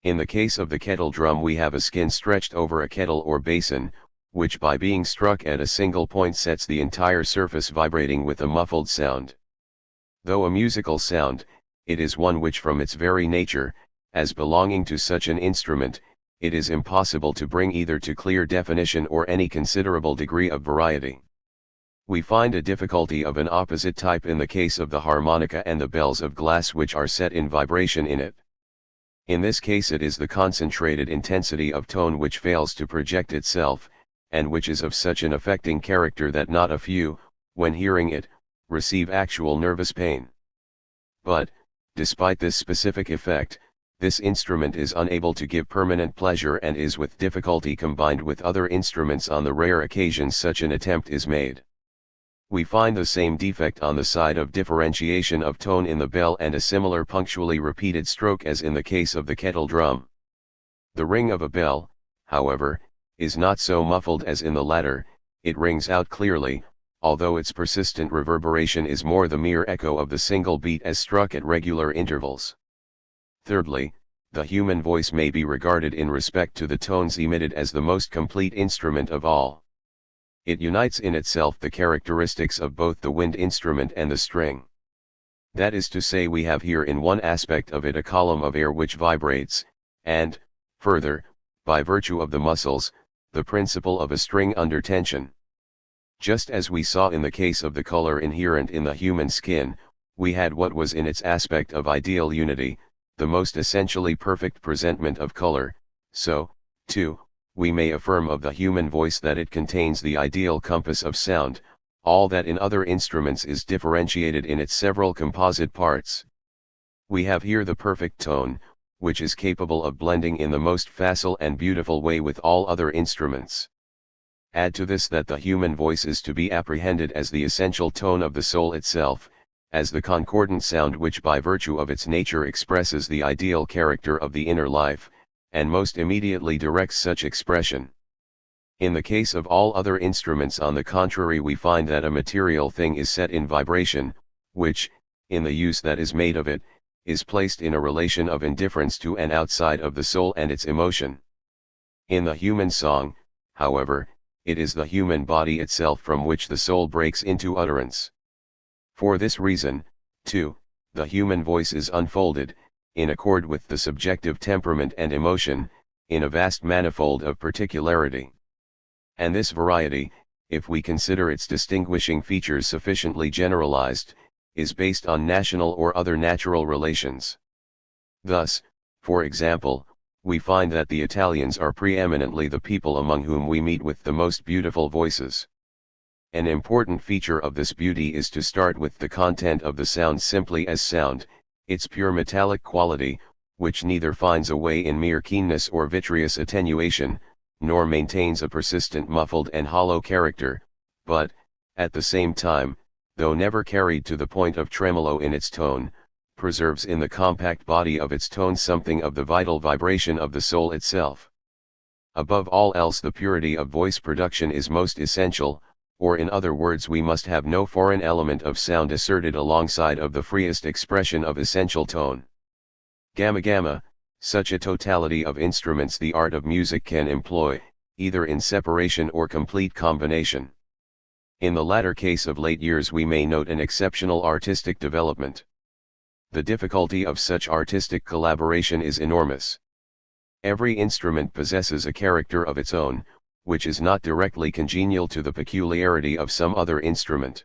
[SPEAKER 1] In the case of the kettle drum, we have a skin stretched over a kettle or basin, which by being struck at a single point sets the entire surface vibrating with a muffled sound. Though a musical sound, it is one which from its very nature, as belonging to such an instrument, it is impossible to bring either to clear definition or any considerable degree of variety. We find a difficulty of an opposite type in the case of the harmonica and the bells of glass which are set in vibration in it. In this case it is the concentrated intensity of tone which fails to project itself, and which is of such an affecting character that not a few, when hearing it, receive actual nervous pain. But, despite this specific effect, this instrument is unable to give permanent pleasure and is with difficulty combined with other instruments on the rare occasions such an attempt is made. We find the same defect on the side of differentiation of tone in the bell and a similar punctually repeated stroke as in the case of the kettle drum. The ring of a bell, however, is not so muffled as in the latter, it rings out clearly, although its persistent reverberation is more the mere echo of the single beat as struck at regular intervals. Thirdly, the human voice may be regarded in respect to the tones emitted as the most complete instrument of all. It unites in itself the characteristics of both the wind instrument and the string. That is to say, we have here in one aspect of it a column of air which vibrates, and, further, by virtue of the muscles, the principle of a string under tension. Just as we saw in the case of the color inherent in the human skin, we had what was in its aspect of ideal unity, the most essentially perfect presentment of color, so, too, we may affirm of the human voice that it contains the ideal compass of sound, all that in other instruments is differentiated in its several composite parts. We have here the perfect tone, which is capable of blending in the most facile and beautiful way with all other instruments. Add to this that the human voice is to be apprehended as the essential tone of the soul itself, as the concordant sound which by virtue of its nature expresses the ideal character of the inner life, and most immediately directs such expression. In the case of all other instruments, on the contrary, we find that a material thing is set in vibration, which, in the use that is made of it, is placed in a relation of indifference to and outside of the soul and its emotion. In the human song, however, it is the human body itself from which the soul breaks into utterance. For this reason, too, the human voice is unfolded, in accord with the subjective temperament and emotion, in a vast manifold of particularity. And this variety, if we consider its distinguishing features sufficiently generalized, is based on national or other natural relations. Thus, for example, we find that the Italians are preeminently the people among whom we meet with the most beautiful voices. An important feature of this beauty is to start with the content of the sound simply as sound, its pure metallic quality, which neither finds a way in mere keenness or vitreous attenuation, nor maintains a persistent muffled and hollow character, but, at the same time, though never carried to the point of tremolo in its tone, preserves in the compact body of its tone something of the vital vibration of the soul itself. Above all else, the purity of voice production is most essential, or in other words, we must have no foreign element of sound asserted alongside of the freest expression of essential tone. Gamma, such a totality of instruments the art of music can employ, either in separation or complete combination. In the latter case of late years we may note an exceptional artistic development. The difficulty of such artistic collaboration is enormous. Every instrument possesses a character of its own, which is not directly congenial to the peculiarity of some other instrument.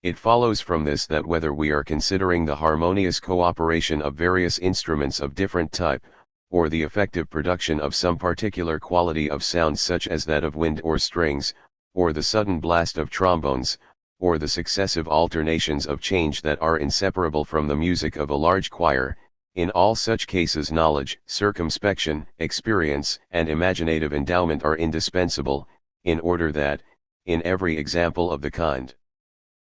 [SPEAKER 1] It follows from this that whether we are considering the harmonious cooperation of various instruments of different type, or the effective production of some particular quality of sound such as that of wind or strings, or the sudden blast of trombones, or the successive alternations of change that are inseparable from the music of a large choir, In all such cases knowledge, circumspection, experience, and imaginative endowment are indispensable, in order that, in every example of the kind,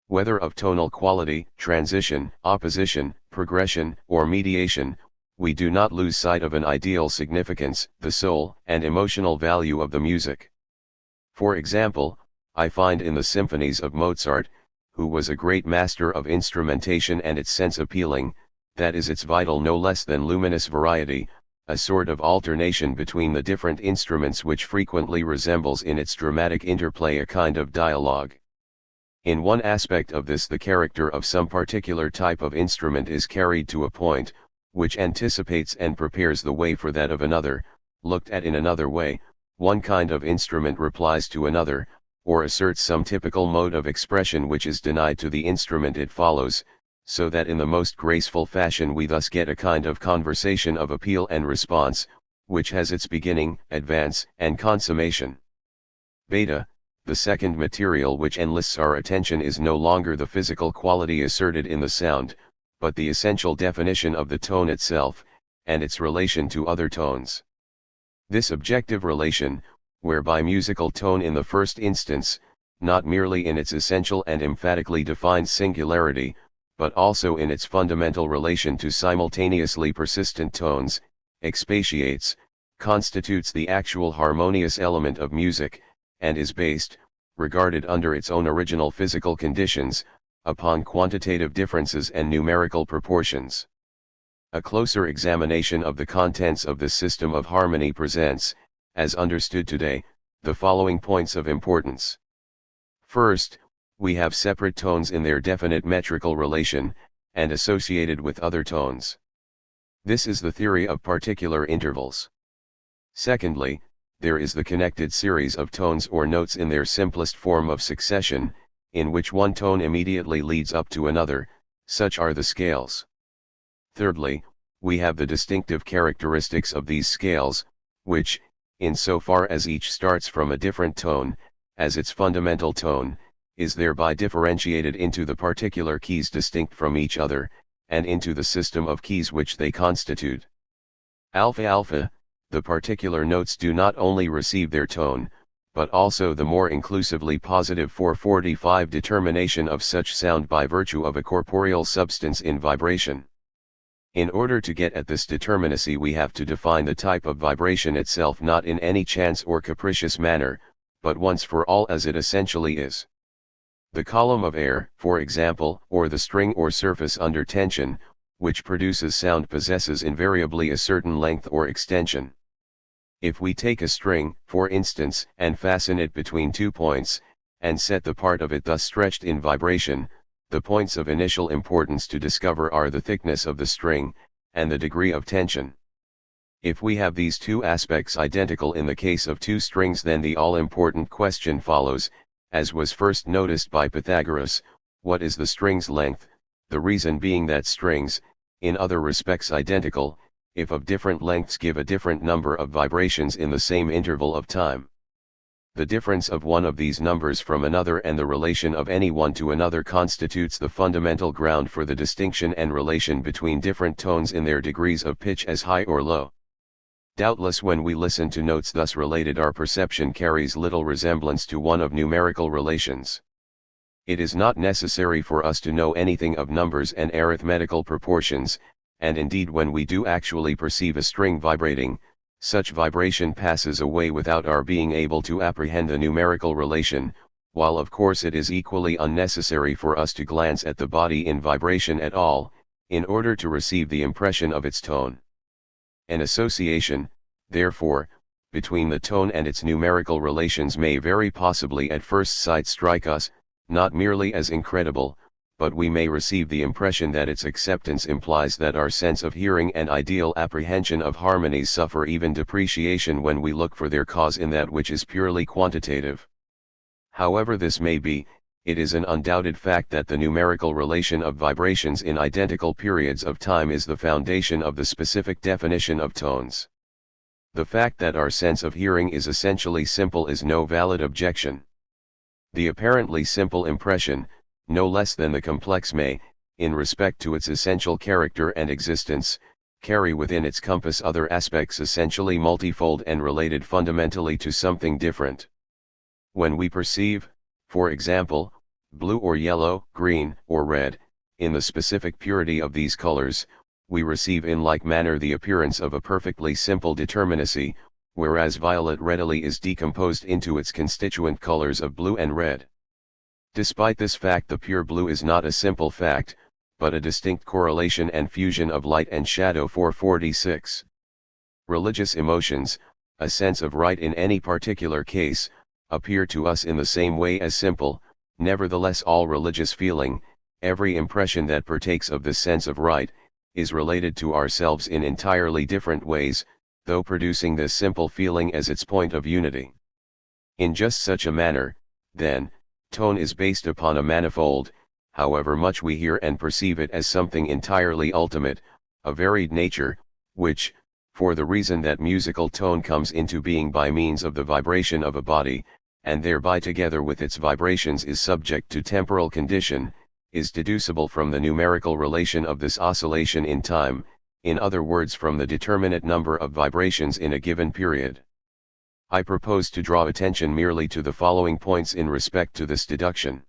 [SPEAKER 1] whether of tonal quality, transition, opposition, progression, or mediation, we do not lose sight of an ideal significance, the soul and emotional value of the music. For example, I find in the symphonies of Mozart, who was a great master of instrumentation and its sense appealing, that is its vital no less than luminous variety, a sort of alternation between the different instruments which frequently resembles in its dramatic interplay a kind of dialogue. In one aspect of this the character of some particular type of instrument is carried to a point, which anticipates and prepares the way for that of another. Looked at in another way, one kind of instrument replies to another, or asserts some typical mode of expression which is denied to the instrument it follows, so that in the most graceful fashion we thus get a kind of conversation of appeal and response, which has its beginning, advance, and consummation. Beta, the second material which enlists our attention, is no longer the physical quality asserted in the sound, but the essential definition of the tone itself, and its relation to other tones. This objective relation, whereby musical tone in the first instance, not merely in its essential and emphatically defined singularity, but also in its fundamental relation to simultaneously persistent tones, expatiates, constitutes the actual harmonious element of music, and is based, regarded under its own original physical conditions, upon quantitative differences and numerical proportions. A closer examination of the contents of this system of harmony presents, as understood today, the following points of importance. First, we have separate tones in their definite metrical relation, and associated with other tones. This is the theory of particular intervals. Secondly, there is the connected series of tones or notes in their simplest form of succession, in which one tone immediately leads up to another, such are the scales. Thirdly, we have the distinctive characteristics of these scales, which, in so far as each starts from a different tone, as its fundamental tone, is thereby differentiated into the particular keys distinct from each other, and into the system of keys which they constitute. Alpha, the particular notes do not only receive their tone, but also the more inclusively positive 445 determination of such sound by virtue of a corporeal substance in vibration. In order to get at this determinacy we have to define the type of vibration itself, not in any chance or capricious manner, but once for all as it essentially is. The column of air, for example, or the string or surface under tension, which produces sound, possesses invariably a certain length or extension. If we take a string, for instance, and fasten it between 2 points, and set the part of it thus stretched in vibration, the points of initial importance to discover are the thickness of the string, and the degree of tension. If we have these two aspects identical in the case of two strings, then the all-important question follows, as was first noticed by Pythagoras: what is the string's length? The reason being that strings, in other respects identical, if of different lengths, give a different number of vibrations in the same interval of time. The difference of one of these numbers from another and the relation of any one to another constitutes the fundamental ground for the distinction and relation between different tones in their degrees of pitch as high or low. Doubtless when we listen to notes thus related our perception carries little resemblance to one of numerical relations. It is not necessary for us to know anything of numbers and arithmetical proportions, and indeed when we do actually perceive a string vibrating, such vibration passes away without our being able to apprehend the numerical relation, while of course it is equally unnecessary for us to glance at the body in vibration at all, in order to receive the impression of its tone. An association, therefore, between the tone and its numerical relations may very possibly at first sight strike us, not merely as incredible, but we may receive the impression that its acceptance implies that our sense of hearing and ideal apprehension of harmonies suffer even depreciation when we look for their cause in that which is purely quantitative. However this may be, it is an undoubted fact that the numerical relation of vibrations in identical periods of time is the foundation of the specific definition of tones. The fact that our sense of hearing is essentially simple is no valid objection. The apparently simple impression, no less than the complex may, in respect to its essential character and existence, carry within its compass other aspects essentially multifold and related fundamentally to something different. When we perceive, for example, blue or yellow, green or red, in the specific purity of these colors, we receive in like manner the appearance of a perfectly simple determinacy, whereas violet readily is decomposed into its constituent colors of blue and red. Despite this fact, the pure blue is not a simple fact, but a distinct correlation and fusion of light and shadow. 446. Religious emotions, a sense of right in any particular case, appear to us in the same way as simple. Nevertheless, all religious feeling, every impression that partakes of this sense of right, is related to ourselves in entirely different ways, though producing this simple feeling as its point of unity. In just such a manner, then, tone is based upon a manifold, however much we hear and perceive it as something entirely ultimate, a varied nature, which, for the reason that musical tone comes into being by means of the vibration of a body, and thereby together with its vibrations is subject to temporal condition, is deducible from the numerical relation of this oscillation in time, in other words from the determinate number of vibrations in a given period. I propose to draw attention merely to the following points in respect to this deduction.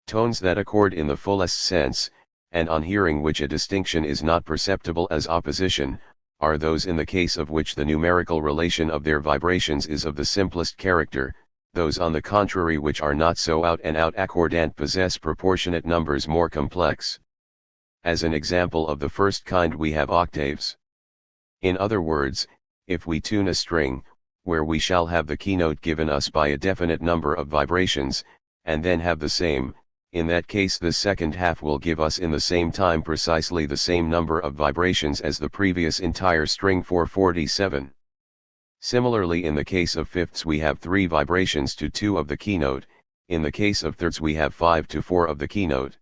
[SPEAKER 1] Tones that accord in the fullest sense, and on hearing which a distinction is not perceptible as opposition, are those in the case of which the numerical relation of their vibrations is of the simplest character. Those on the contrary which are not so out and out accordant possess proportionate numbers more complex. As an example of the first kind we have octaves. In other words, if we tune a string, where we shall have the keynote given us by a definite number of vibrations, and then have the same, in that case the second half will give us in the same time precisely the same number of vibrations as the previous entire string. 447. Similarly, in the case of fifths we have 3 vibrations to 2 of the keynote, in the case of thirds we have 5 to 4 of the keynote.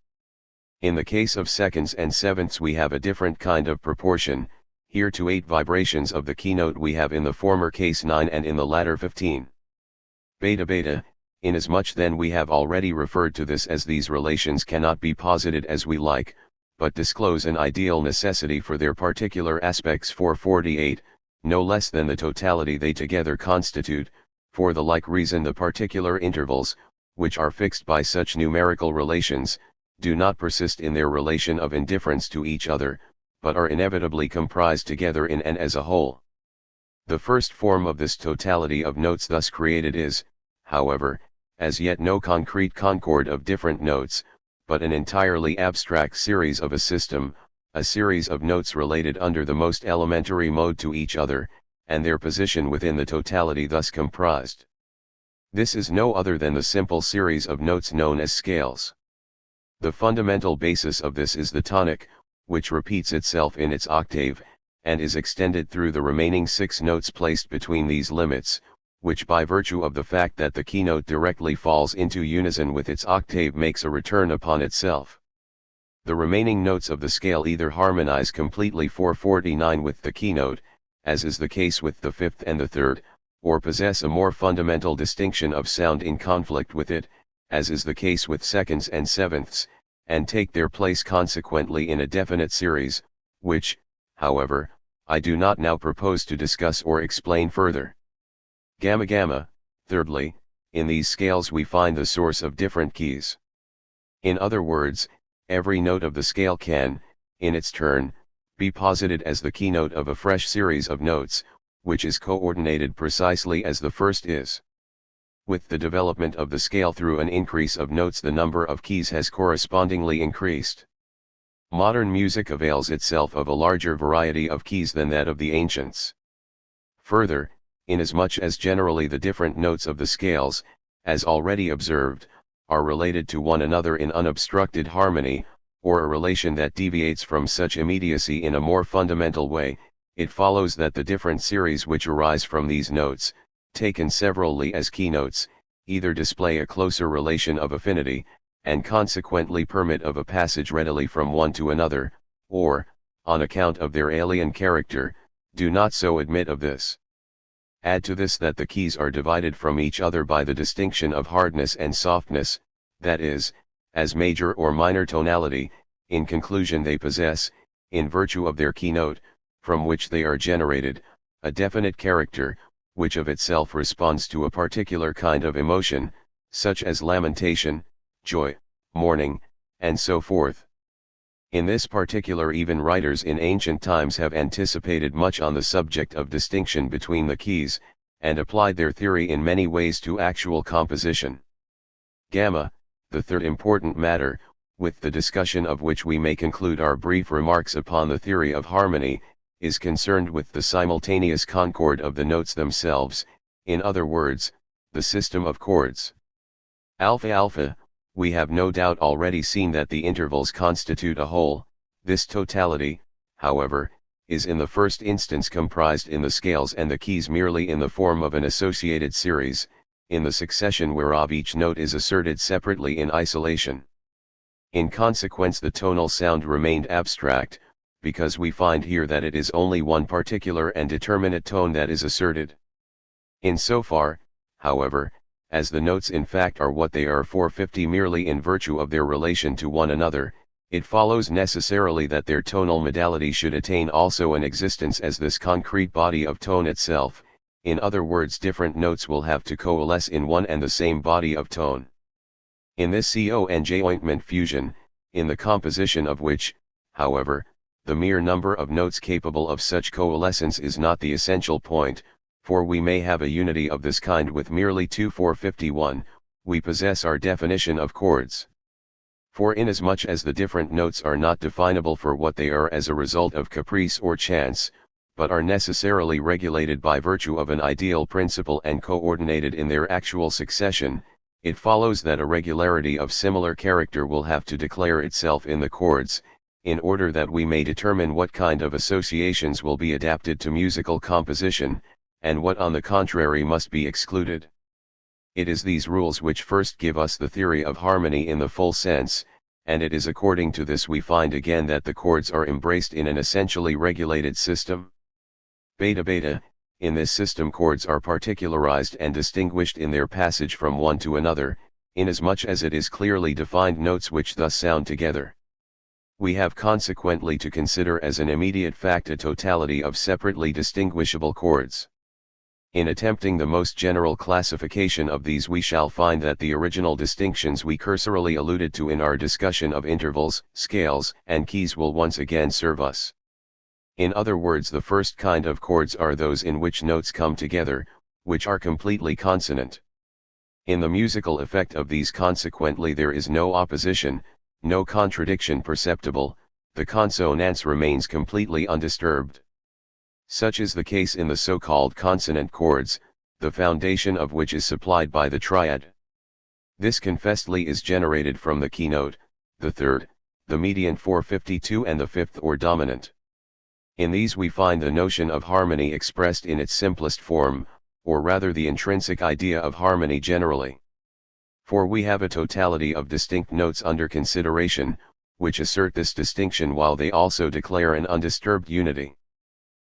[SPEAKER 1] In the case of seconds and sevenths we have a different kind of proportion, here to 8 vibrations of the keynote we have in the former case 9 and in the latter 15. Beta beta, inasmuch then we have already referred to this as these relations cannot be posited as we like, but disclose an ideal necessity for their particular aspects. 448. No less than the totality they together constitute, for the like reason the particular intervals, which are fixed by such numerical relations, do not persist in their relation of indifference to each other, but are inevitably comprised together in and as a whole. The first form of this totality of notes thus created is, however, as yet no concrete concord of different notes, but an entirely abstract series of a system, a series of notes related under the most elementary mode to each other, and their position within the totality thus comprised. This is no other than the simple series of notes known as scales. The fundamental basis of this is the tonic, which repeats itself in its octave, and is extended through the remaining 6 notes placed between these limits, which by virtue of the fact that the keynote directly falls into unison with its octave makes a return upon itself. The remaining notes of the scale either harmonize completely 449 with the keynote, as is the case with the fifth and the third, or possess a more fundamental distinction of sound in conflict with it, as is the case with seconds and sevenths, and take their place consequently in a definite series, which, however, I do not now propose to discuss or explain further. Gamma gamma, thirdly, in these scales we find the source of different keys. In other words, every note of the scale can, in its turn, be posited as the keynote of a fresh series of notes, which is coordinated precisely as the first is. With the development of the scale through an increase of notes, the number of keys has correspondingly increased. Modern music avails itself of a larger variety of keys than that of the ancients. Further, inasmuch as generally the different notes of the scales, as already observed, are related to one another in unobstructed harmony, or a relation that deviates from such immediacy in a more fundamental way, it follows that the different series which arise from these notes, taken severally as keynotes, either display a closer relation of affinity, and consequently permit of a passage readily from one to another, or, on account of their alien character, do not so admit of this. Add to this that the keys are divided from each other by the distinction of hardness and softness, that is, as major or minor tonality, in conclusion they possess, in virtue of their keynote, from which they are generated, a definite character, which of itself responds to a particular kind of emotion, such as lamentation, joy, mourning, and so forth. In this particular even writers in ancient times have anticipated much on the subject of distinction between the keys, and applied their theory in many ways to actual composition. Gamma, the third important matter, with the discussion of which we may conclude our brief remarks upon the theory of harmony, is concerned with the simultaneous concord of the notes themselves, in other words, the system of chords. Alpha alpha, we have no doubt already seen that the intervals constitute a whole. This totality, however, is in the first instance comprised in the scales and the keys merely in the form of an associated series, in the succession whereof each note is asserted separately in isolation. In consequence the tonal sound remained abstract, because we find here that it is only one particular and determinate tone that is asserted. In so far, however, as the notes in fact are what they are 450 merely in virtue of their relation to one another, it follows necessarily that their tonal modality should attain also an existence as this concrete body of tone itself. In other words, different notes will have to coalesce in one and the same body of tone. In this conjointment fusion, in the composition of which, however, the mere number of notes capable of such coalescence is not the essential point, for we may have a unity of this kind with merely 451, we possess our definition of chords. For inasmuch as the different notes are not definable for what they are as a result of caprice or chance, but are necessarily regulated by virtue of an ideal principle and coordinated in their actual succession, it follows that a regularity of similar character will have to declare itself in the chords, in order that we may determine what kind of associations will be adapted to musical composition, and what on the contrary must be excluded. It is these rules which first give us the theory of harmony in the full sense, and it is according to this we find again that the chords are embraced in an essentially regulated system. Beta beta, in this system chords are particularized and distinguished in their passage from one to another, inasmuch as it is clearly defined notes which thus sound together. We have consequently to consider as an immediate fact a totality of separately distinguishable chords. In attempting the most general classification of these we shall find that the original distinctions we cursorily alluded to in our discussion of intervals, scales, and keys will once again serve us. In other words, the first kind of chords are those in which notes come together, which are completely consonant. In the musical effect of these consequently there is no opposition, no contradiction perceptible, the consonance remains completely undisturbed. Such is the case in the so-called consonant chords, the foundation of which is supplied by the triad. This confessedly is generated from the keynote, the third, the median 452 and the fifth or dominant. In these we find the notion of harmony expressed in its simplest form, or rather the intrinsic idea of harmony generally. For we have a totality of distinct notes under consideration, which assert this distinction while they also declare an undisturbed unity.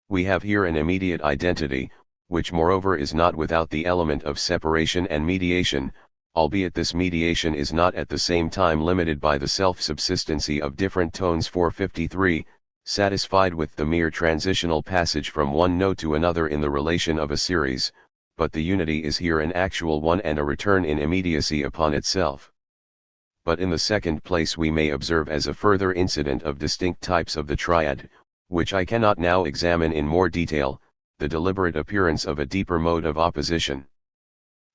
[SPEAKER 1] We have here an immediate identity, which moreover is not without the element of separation and mediation, albeit this mediation is not at the same time limited by the self-subsistency of different tones 453, satisfied with the mere transitional passage from one note to another in the relation of a series, but the unity is here an actual one and a return in immediacy upon itself. But in the second place we may observe as a further incident of distinct types of the triad, which I cannot now examine in more detail, the deliberate appearance of a deeper mode of opposition.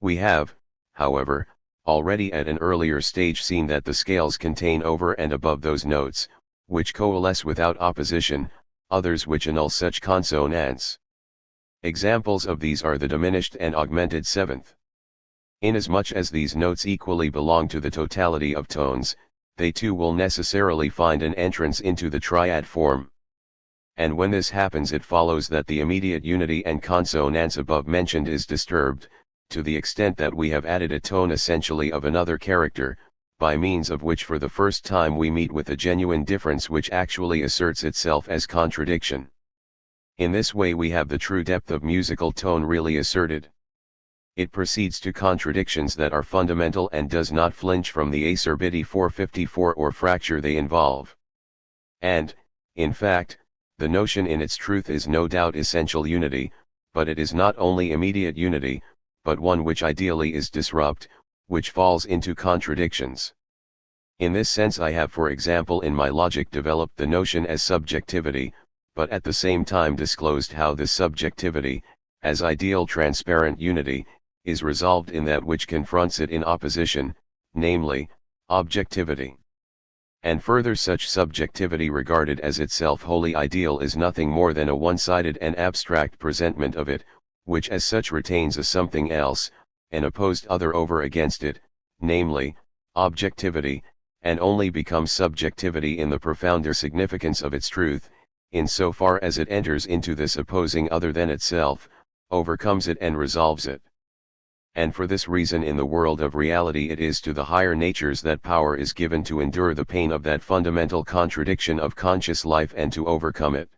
[SPEAKER 1] We have, however, already at an earlier stage seen that the scales contain over and above those notes, which coalesce without opposition, others which annul such consonants. Examples of these are the diminished and augmented seventh. Inasmuch as these notes equally belong to the totality of tones, they too will necessarily find an entrance into the triad form. And when this happens it follows that the immediate unity and consonance above mentioned is disturbed, to the extent that we have added a tone essentially of another character, by means of which for the first time we meet with a genuine difference which actually asserts itself as contradiction. In this way we have the true depth of musical tone really asserted. It proceeds to contradictions that are fundamental and does not flinch from the acerbity 454 or fracture they involve. And, in fact, the notion in its truth is no doubt essential unity, but it is not only immediate unity, but one which ideally is disrupt, which falls into contradictions. In this sense I have for example in my logic developed the notion as subjectivity, but at the same time disclosed how this subjectivity, as ideal transparent unity, is resolved in that which confronts it in opposition, namely, objectivity. And further, such subjectivity regarded as itself wholly ideal is nothing more than a one-sided and abstract presentment of it, which as such retains a something else, an opposed other over against it, namely, objectivity, and only becomes subjectivity in the profounder significance of its truth, in so far as it enters into this opposing other than itself, overcomes it and resolves it. And for this reason in the world of reality it is to the higher natures that power is given to endure the pain of that fundamental contradiction of conscious life and to overcome it.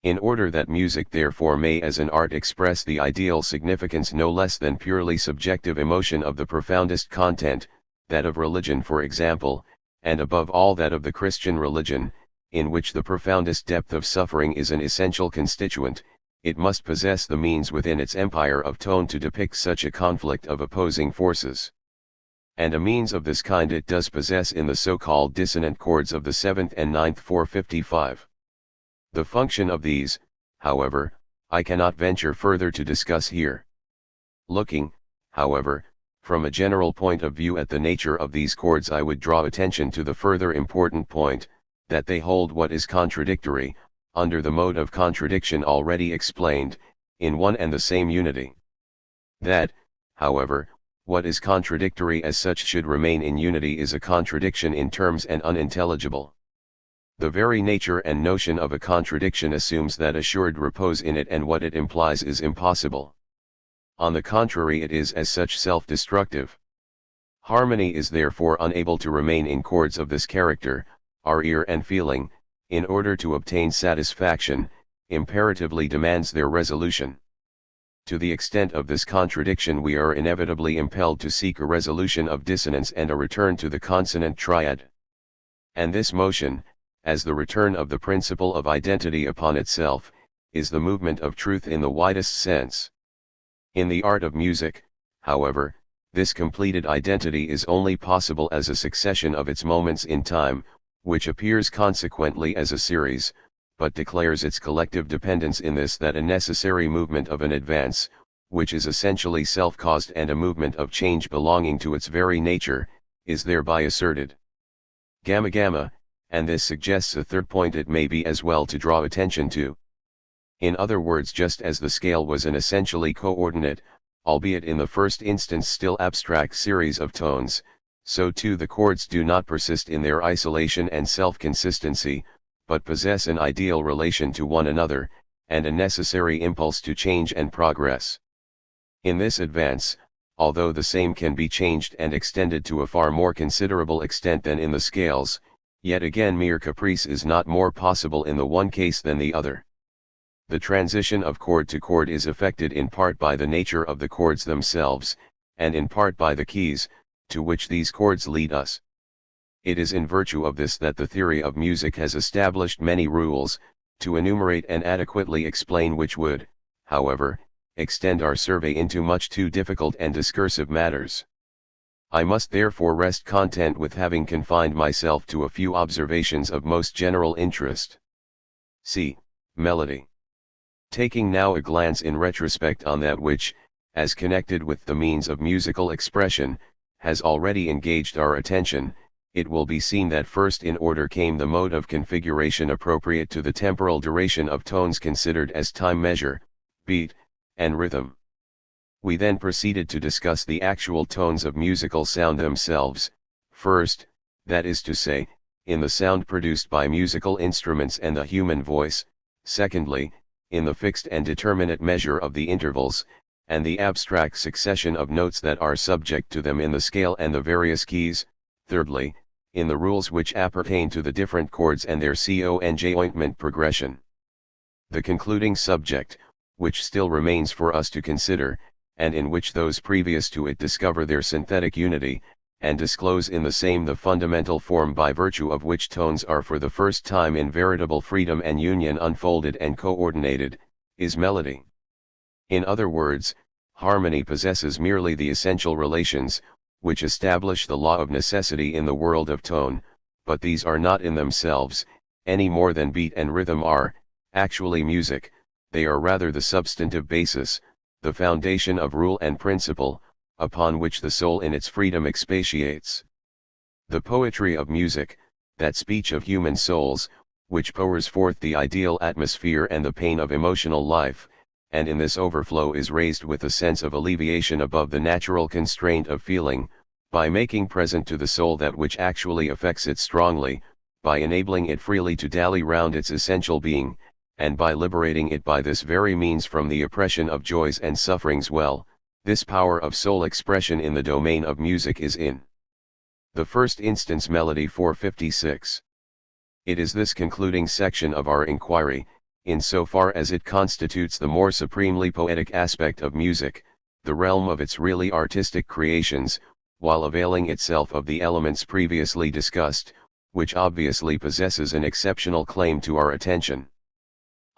[SPEAKER 1] In order that music therefore may as an art express the ideal significance no less than purely subjective emotion of the profoundest content, that of religion for example, and above all that of the Christian religion, in which the profoundest depth of suffering is an essential constituent, it must possess the means within its empire of tone to depict such a conflict of opposing forces. And a means of this kind it does possess in the so-called dissonant chords of the 7th and 9th 455. The function of these, however, I cannot venture further to discuss here. Looking, however, from a general point of view at the nature of these chords I would draw attention to the further important point, that they hold what is contradictory, under the mode of contradiction already explained, in one and the same unity. That, however, what is contradictory as such should remain in unity is a contradiction in terms and unintelligible. The very nature and notion of a contradiction assumes that assured repose in it, and what it implies is impossible. On the contrary, it is as such self-destructive. Harmony is therefore unable to remain in chords of this character. Our ear and feeling, in order to obtain satisfaction, imperatively demands their resolution. To the extent of this contradiction we are inevitably impelled to seek a resolution of dissonance and a return to the consonant triad. And this motion, as the return of the principle of identity upon itself, is the movement of truth in the widest sense. In the art of music, however, this completed identity is only possible as a succession of its moments in time, which appears consequently as a series, but declares its collective dependence in this that a necessary movement of an advance, which is essentially self-caused and a movement of change belonging to its very nature, is thereby asserted. Gamma gamma, and this suggests a third point it may be as well to draw attention to. In other words, just as the scale was an essentially coordinate, albeit in the first instance still abstract series of tones, so too the chords do not persist in their isolation and self-consistency, but possess an ideal relation to one another, and a necessary impulse to change and progress. In this advance, although the same can be changed and extended to a far more considerable extent than in the scales, yet again mere caprice is not more possible in the one case than the other. The transition of chord to chord is effected in part by the nature of the chords themselves, and in part by the keys, to which these chords lead us. It is in virtue of this that the theory of music has established many rules, to enumerate and adequately explain which would, however, extend our survey into much too difficult and discursive matters. I must therefore rest content with having confined myself to a few observations of most general interest. C. Melody. Taking now a glance in retrospect on that which, as connected with the means of musical expression, has already engaged our attention, it will be seen that first in order came the mode of configuration appropriate to the temporal duration of tones considered as time measure, beat, and rhythm. We then proceeded to discuss the actual tones of musical sound themselves, first, that is to say, in the sound produced by musical instruments and the human voice, secondly, in the fixed and determinate measure of the intervals, and the abstract succession of notes that are subject to them in the scale and the various keys, thirdly, in the rules which appertain to the different chords and their conjoint progression. The concluding subject, which still remains for us to consider, and in which those previous to it discover their synthetic unity, and disclose in the same the fundamental form by virtue of which tones are for the first time in veritable freedom and union unfolded and coordinated, is melody. In other words, harmony possesses merely the essential relations, which establish the law of necessity in the world of tone, but these are not in themselves, any more than beat and rhythm are, actually music. They are rather the substantive basis, the foundation of rule and principle, upon which the soul in its freedom expatiates. The poetry of music, that speech of human souls, which pours forth the ideal atmosphere and the pain of emotional life, and in this overflow is raised with a sense of alleviation above the natural constraint of feeling, by making present to the soul that which actually affects it strongly, by enabling it freely to dally round its essential being, and by liberating it by this very means from the oppression of joys and sufferings. Well, this power of soul expression in the domain of music is in the first instance melody 456. It is this concluding section of our inquiry, in so far as it constitutes the more supremely poetic aspect of music, the realm of its really artistic creations, while availing itself of the elements previously discussed, which obviously possesses an exceptional claim to our attention.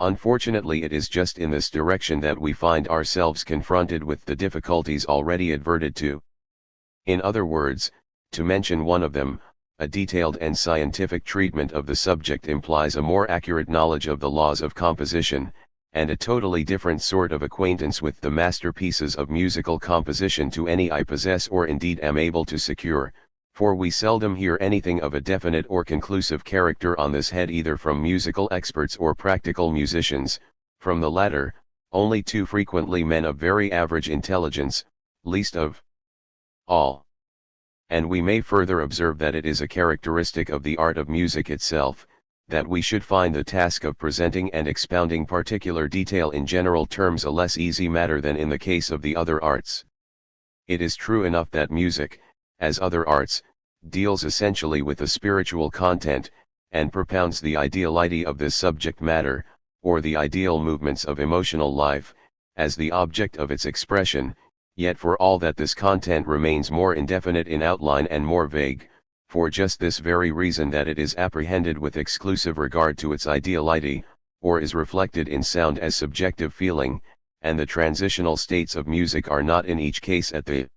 [SPEAKER 1] Unfortunately, it is just in this direction that we find ourselves confronted with the difficulties already adverted to. In other words, to mention one of them, a detailed and scientific treatment of the subject implies a more accurate knowledge of the laws of composition, and a totally different sort of acquaintance with the masterpieces of musical composition to any I possess or indeed am able to secure, for we seldom hear anything of a definite or conclusive character on this head either from musical experts or practical musicians. From the latter, only too frequently men of very average intelligence, least of all. And we may further observe that it is a characteristic of the art of music itself, that we should find the task of presenting and expounding particular detail in general terms a less easy matter than in the case of the other arts. It is true enough that music, as other arts, deals essentially with the spiritual content, and propounds the ideality of this subject matter, or the ideal movements of emotional life, as the object of its expression, yet for all that this content remains more indefinite in outline and more vague, for just this very reason that it is apprehended with exclusive regard to its ideality, or is reflected in sound as subjective feeling, and the transitional states of music are not in each case at the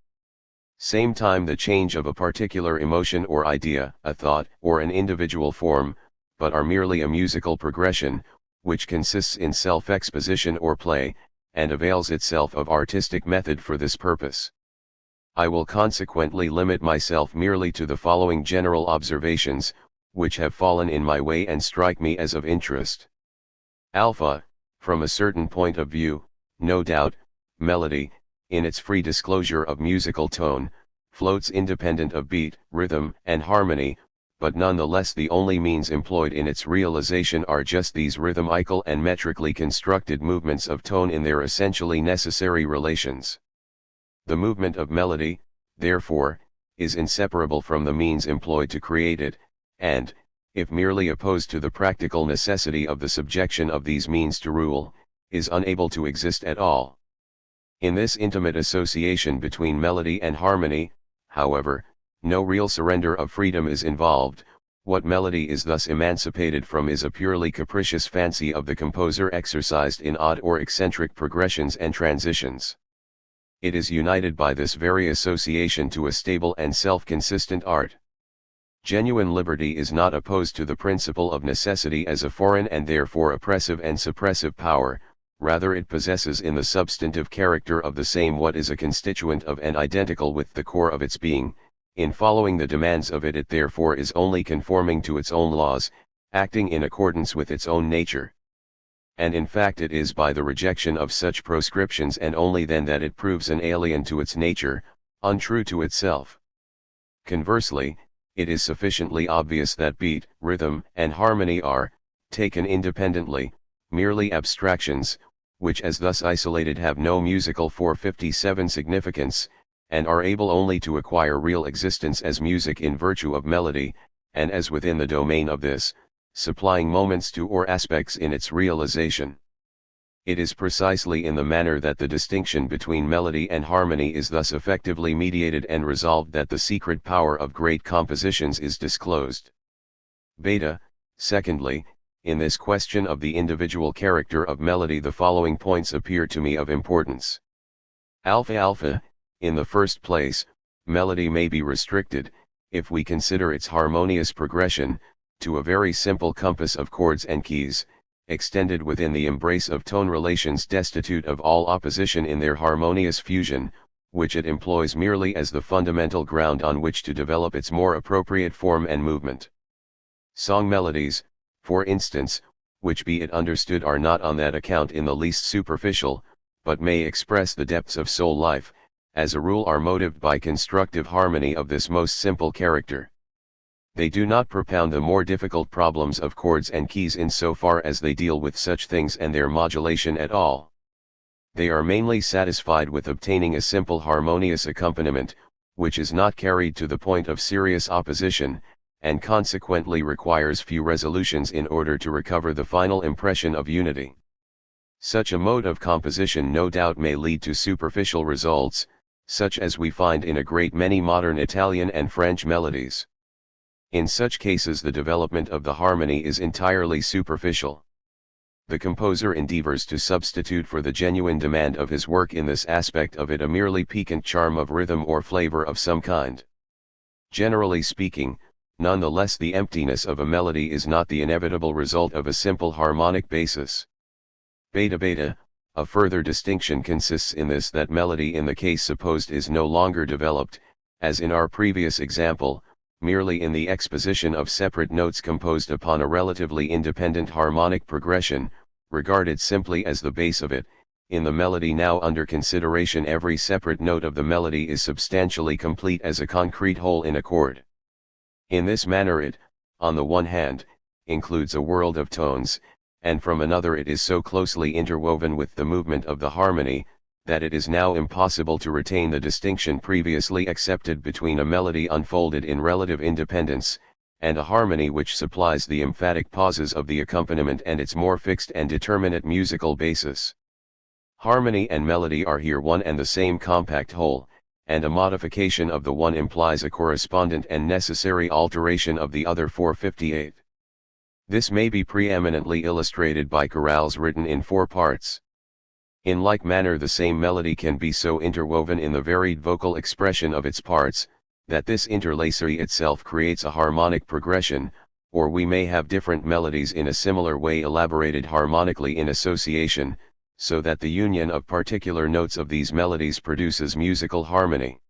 [SPEAKER 1] same time the change of a particular emotion or idea, a thought, or an individual form, but are merely a musical progression, which consists in self-exposition or play, and avails itself of artistic method for this purpose. I will consequently limit myself merely to the following general observations, which have fallen in my way and strike me as of interest. Alpha, from a certain point of view, no doubt, melody, in its free disclosure of musical tone, floats independent of beat, rhythm, and harmony, but none the less the only means employed in its realization are just these rhythmical and metrically constructed movements of tone in their essentially necessary relations. The movement of melody, therefore, is inseparable from the means employed to create it, and, if merely opposed to the practical necessity of the subjection of these means to rule, is unable to exist at all. In this intimate association between melody and harmony, however, no real surrender of freedom is involved. What melody is thus emancipated from is a purely capricious fancy of the composer exercised in odd or eccentric progressions and transitions. It is united by this very association to a stable and self-consistent art. Genuine liberty is not opposed to the principle of necessity as a foreign and therefore oppressive and suppressive power, rather it possesses in the substantive character of the same what is a constituent of and identical with the core of its being. In following the demands of it, it therefore is only conforming to its own laws, acting in accordance with its own nature. And in fact it is by the rejection of such proscriptions and only then that it proves an alien to its nature, untrue to itself. Conversely, it is sufficiently obvious that beat, rhythm, and harmony are, taken independently, merely abstractions, which as thus isolated have no musical 457 significance, and are able only to acquire real existence as music in virtue of melody, and as within the domain of this, supplying moments to or aspects in its realization. It is precisely in the manner that the distinction between melody and harmony is thus effectively mediated and resolved that the secret power of great compositions is disclosed. Beta, secondly, in this question of the individual character of melody the following points appear to me of importance. Alpha, in the first place, melody may be restricted, if we consider its harmonious progression, to a very simple compass of chords and keys, extended within the embrace of tone relations destitute of all opposition in their harmonious fusion, which it employs merely as the fundamental ground on which to develop its more appropriate form and movement. Song melodies, for instance, which be it understood are not on that account in the least superficial, but may express the depths of soul life, as a rule are motived by constructive harmony of this most simple character. They do not propound the more difficult problems of chords and keys in so far as they deal with such things and their modulation at all. They are mainly satisfied with obtaining a simple harmonious accompaniment, which is not carried to the point of serious opposition, and consequently requires few resolutions in order to recover the final impression of unity. Such a mode of composition no doubt may lead to superficial results, such as we find in a great many modern Italian and French melodies. In such cases the development of the harmony is entirely superficial. The composer endeavors to substitute for the genuine demand of his work in this aspect of it a merely piquant charm of rhythm or flavor of some kind. Generally speaking, nonetheless the emptiness of a melody is not the inevitable result of a simple harmonic basis. Beta, a further distinction consists in this that melody in the case supposed is no longer developed, as in our previous example, merely in the exposition of separate notes composed upon a relatively independent harmonic progression, regarded simply as the base of it. In the melody now under consideration every separate note of the melody is substantially complete as a concrete whole in a chord. In this manner it, on the one hand, includes a world of tones, and from another it is so closely interwoven with the movement of the harmony, that it is now impossible to retain the distinction previously accepted between a melody unfolded in relative independence, and a harmony which supplies the emphatic pauses of the accompaniment and its more fixed and determinate musical basis. Harmony and melody are here one and the same compact whole, and a modification of the one implies a correspondent and necessary alteration of the other. 458. This may be preeminently illustrated by chorales written in 4 parts. In like manner the same melody can be so interwoven in the varied vocal expression of its parts, that this interlacery itself creates a harmonic progression, or we may have different melodies in a similar way elaborated harmonically in association, so that the union of particular notes of these melodies produces musical harmony.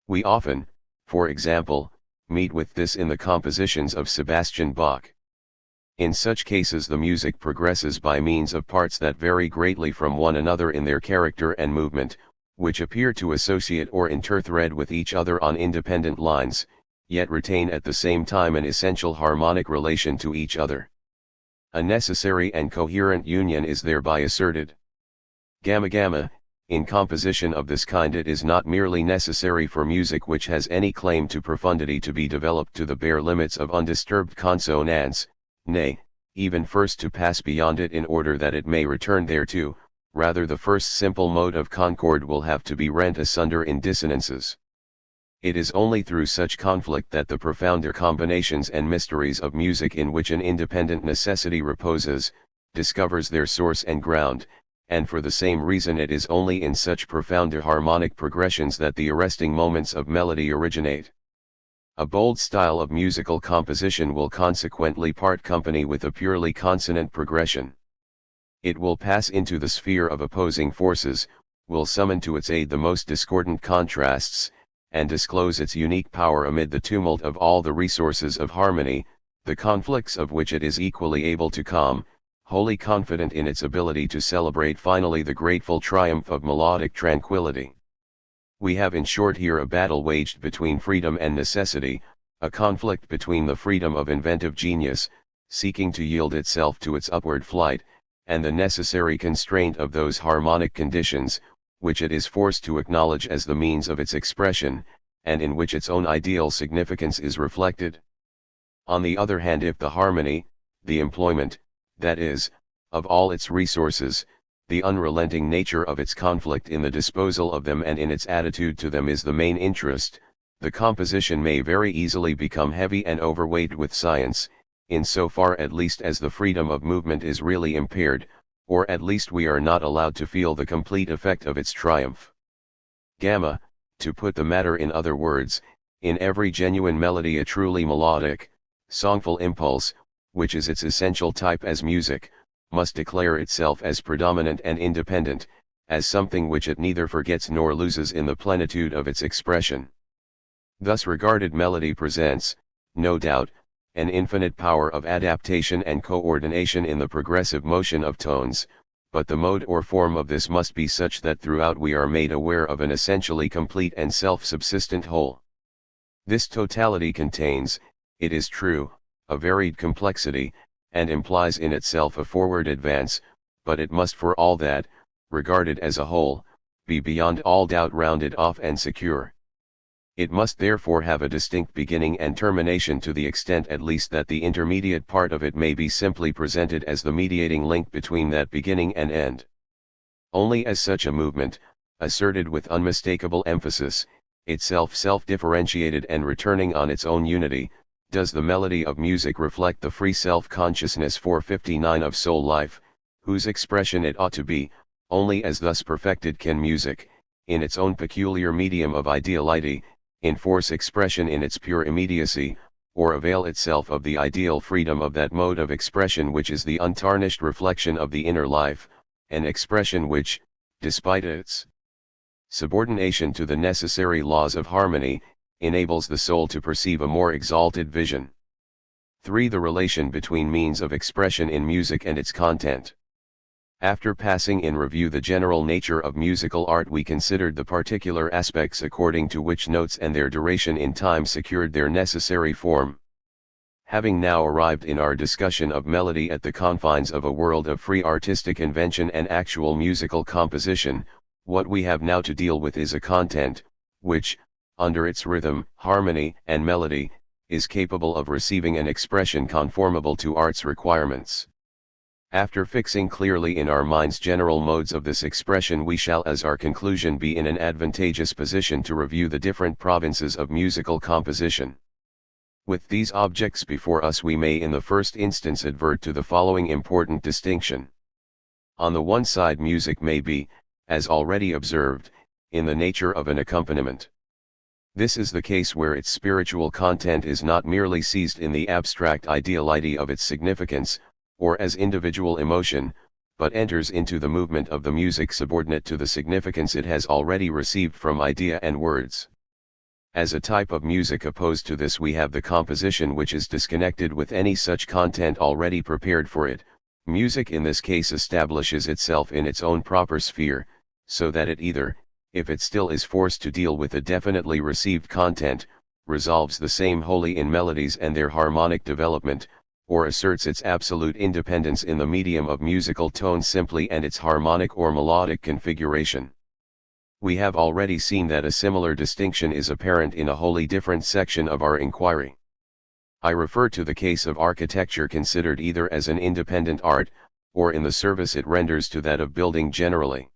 [SPEAKER 1] We often, for example, meet with this in the compositions of Sebastian Bach. In such cases the music progresses by means of parts that vary greatly from one another in their character and movement, which appear to associate or interthread with each other on independent lines, yet retain at the same time an essential harmonic relation to each other. A necessary and coherent union is thereby asserted. Gamma, in composition of this kind it is not merely necessary for music which has any claim to profundity to be developed to the bare limits of undisturbed consonance, nay, even first to pass beyond it in order that it may return thereto, rather the first simple mode of concord will have to be rent asunder in dissonances. It is only through such conflict that the profounder combinations and mysteries of music in which an independent necessity reposes, discovers their source and ground, and for the same reason it is only in such profounder harmonic progressions that the arresting moments of melody originate. A bold style of musical composition will consequently part company with a purely consonant progression. It will pass into the sphere of opposing forces, will summon to its aid the most discordant contrasts, and disclose its unique power amid the tumult of all the resources of harmony, the conflicts of which it is equally able to calm, wholly confident in its ability to celebrate finally the grateful triumph of melodic tranquility. We have in short here a battle waged between freedom and necessity, a conflict between the freedom of inventive genius, seeking to yield itself to its upward flight, and the necessary constraint of those harmonic conditions, which it is forced to acknowledge as the means of its expression, and in which its own ideal significance is reflected. On the other hand, if the harmony, the employment, that is, of all its resources, the unrelenting nature of its conflict in the disposal of them and in its attitude to them is the main interest, the composition may very easily become heavy and overweight with science, in so far at least as the freedom of movement is really impaired, or at least we are not allowed to feel the complete effect of its triumph. Gamma, to put the matter in other words, in every genuine melody a truly melodic, songful impulse, which is its essential type as music, must declare itself as predominant and independent, as something which it neither forgets nor loses in the plenitude of its expression. Thus regarded, melody presents, no doubt, an infinite power of adaptation and coordination in the progressive motion of tones, but the mode or form of this must be such that throughout we are made aware of an essentially complete and self-subsistent whole. This totality contains, it is true, a varied complexity, and implies in itself a forward advance, but it must for all that, regarded as a whole, be beyond all doubt rounded off and secure. It must therefore have a distinct beginning and termination, to the extent at least that the intermediate part of it may be simply presented as the mediating link between that beginning and end. Only as such a movement, asserted with unmistakable emphasis, itself self-differentiated and returning on its own unity, does the melody of music reflect the free self-consciousness 459 of soul life, whose expression it ought to be. Only as thus perfected can music, in its own peculiar medium of ideality, enforce expression in its pure immediacy, or avail itself of the ideal freedom of that mode of expression which is the untarnished reflection of the inner life, an expression which, despite its subordination to the necessary laws of harmony, enables the soul to perceive a more exalted vision. 3. The relation between means of expression in music and its content. After passing in review the general nature of musical art, we considered the particular aspects according to which notes and their duration in time secured their necessary form. Having now arrived in our discussion of melody at the confines of a world of free artistic invention and actual musical composition, what we have now to deal with is a content, which, under its rhythm, harmony, and melody, is capable of receiving an expression conformable to art's requirements. After fixing clearly in our minds general modes of this expression, we shall as our conclusion be in an advantageous position to review the different provinces of musical composition. With these objects before us, we may in the first instance advert to the following important distinction. On the one side, music may be, as already observed, in the nature of an accompaniment. This is the case where its spiritual content is not merely seized in the abstract ideality of its significance, or as individual emotion, but enters into the movement of the music subordinate to the significance it has already received from idea and words. As a type of music opposed to this, we have the composition which is disconnected with any such content already prepared for it. Music in this case establishes itself in its own proper sphere, so that it either, if it still is forced to deal with a definitely received content, resolves the same wholly in melodies and their harmonic development, or asserts its absolute independence in the medium of musical tone simply and its harmonic or melodic configuration. We have already seen that a similar distinction is apparent in a wholly different section of our inquiry. I refer to the case of architecture considered either as an independent art, or in the service it renders to that of building generally.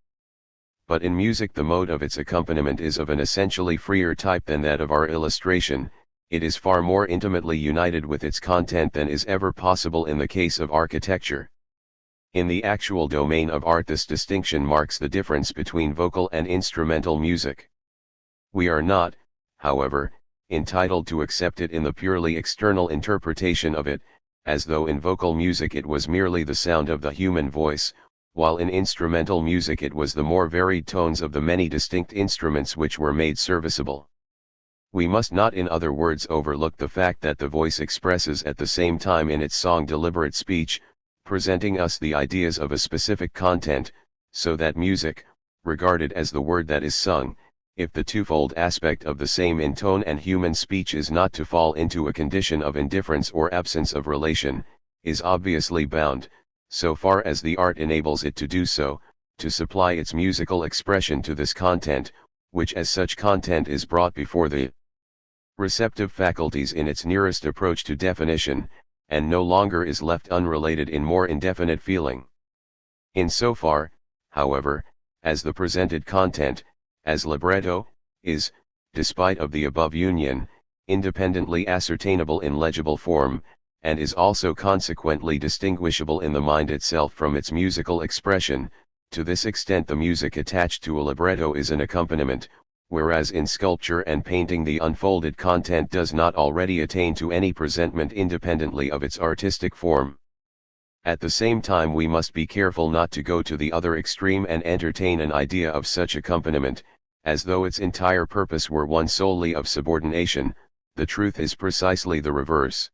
[SPEAKER 1] But in music the mode of its accompaniment is of an essentially freer type than that of our illustration. It is far more intimately united with its content than is ever possible in the case of architecture. In the actual domain of art, this distinction marks the difference between vocal and instrumental music. We are not, however, entitled to accept it in the purely external interpretation of it, as though in vocal music it was merely the sound of the human voice, while in instrumental music it was the more varied tones of the many distinct instruments which were made serviceable. We must not, in other words, overlook the fact that the voice expresses at the same time in its song deliberate speech, presenting us the ideas of a specific content, so that music, regarded as the word that is sung, if the twofold aspect of the same in tone and human speech is not to fall into a condition of indifference or absence of relation, is obviously bound, so far as the art enables it to do so, to supply its musical expression to this content, which as such content is brought before the receptive faculties in its nearest approach to definition, and no longer is left unrelated in more indefinite feeling. In so far, however, as the presented content, as libretto, is, despite of the above union, independently ascertainable in legible form, and is also consequently distinguishable in the mind itself from its musical expression. To this extent the music attached to a libretto is an accompaniment, whereas in sculpture and painting the unfolded content does not already attain to any presentment independently of its artistic form. At the same time we must be careful not to go to the other extreme and entertain an idea of such accompaniment, as though its entire purpose were one solely of subordination. The truth is precisely the reverse.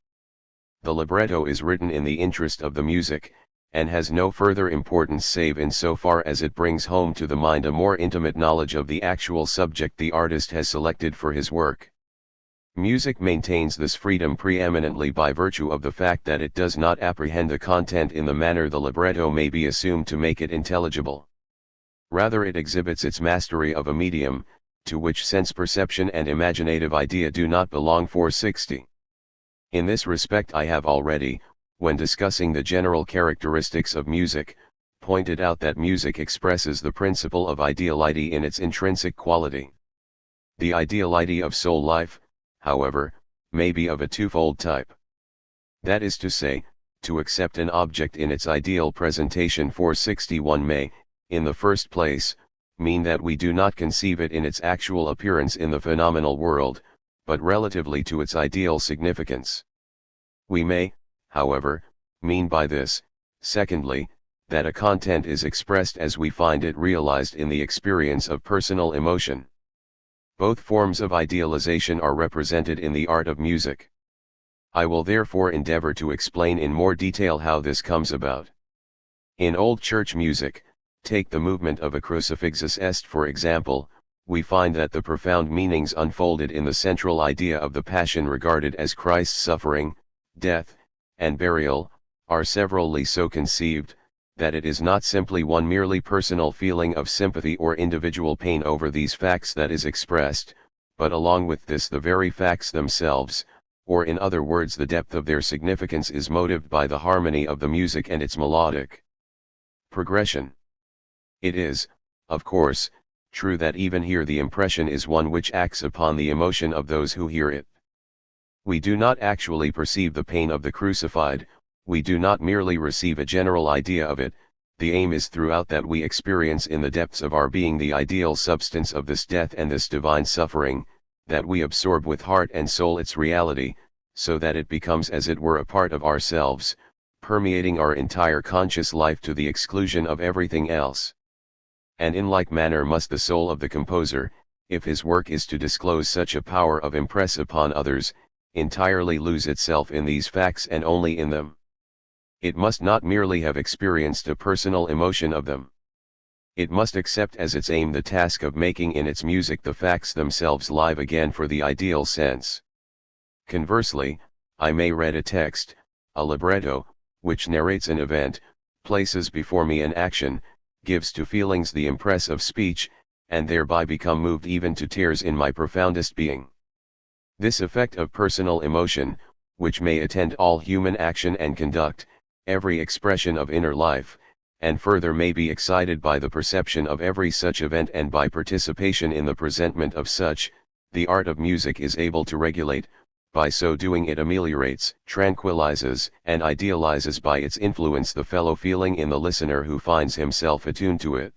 [SPEAKER 1] The libretto is written in the interest of the music, and has no further importance save in so far as it brings home to the mind a more intimate knowledge of the actual subject the artist has selected for his work. Music maintains this freedom preeminently by virtue of the fact that it does not apprehend the content in the manner the libretto may be assumed to make it intelligible. Rather it exhibits its mastery of a medium, to which sense perception and imaginative idea do not belong. 460. In this respect I have already, when discussing the general characteristics of music, pointed out that music expresses the principle of ideality in its intrinsic quality. The ideality of soul life, however, may be of a twofold type. That is to say, to accept an object in its ideal presentation. 461 may, in the first place, mean that we do not conceive it in its actual appearance in the phenomenal world, but relatively to its ideal significance. We may, however, mean by this, secondly, that a content is expressed as we find it realized in the experience of personal emotion. Both forms of idealization are represented in the art of music. I will therefore endeavor to explain in more detail how this comes about. In old church music, take the movement of a Crucifixus Est for example, we find that the profound meanings unfolded in the central idea of the Passion regarded as Christ's suffering, death, and burial, are severally so conceived, that it is not simply one merely personal feeling of sympathy or individual pain over these facts that is expressed, but along with this the very facts themselves, or in other words the depth of their significance is motived by the harmony of the music and its melodic progression. It is, of course, true that even here the impression is one which acts upon the emotion of those who hear it. We do not actually perceive the pain of the crucified, we do not merely receive a general idea of it, the aim is throughout that we experience in the depths of our being the ideal substance of this death and this divine suffering, that we absorb with heart and soul its reality, so that it becomes as it were a part of ourselves, permeating our entire conscious life to the exclusion of everything else. And in like manner must the soul of the composer, if his work is to disclose such a power of impress upon others, entirely lose itself in these facts and only in them. It must not merely have experienced a personal emotion of them. It must accept as its aim the task of making in its music the facts themselves live again for the ideal sense. Conversely, I may read a text, a libretto, which narrates an event, places before me an action, gives to feelings the impress of speech, and thereby become moved even to tears in my profoundest being. This effect of personal emotion, which may attend all human action and conduct, every expression of inner life, and further may be excited by the perception of every such event and by participation in the presentment of such, the art of music is able to regulate. By so doing it ameliorates, tranquilizes, and idealizes by its influence the fellow feeling in the listener who finds himself attuned to it.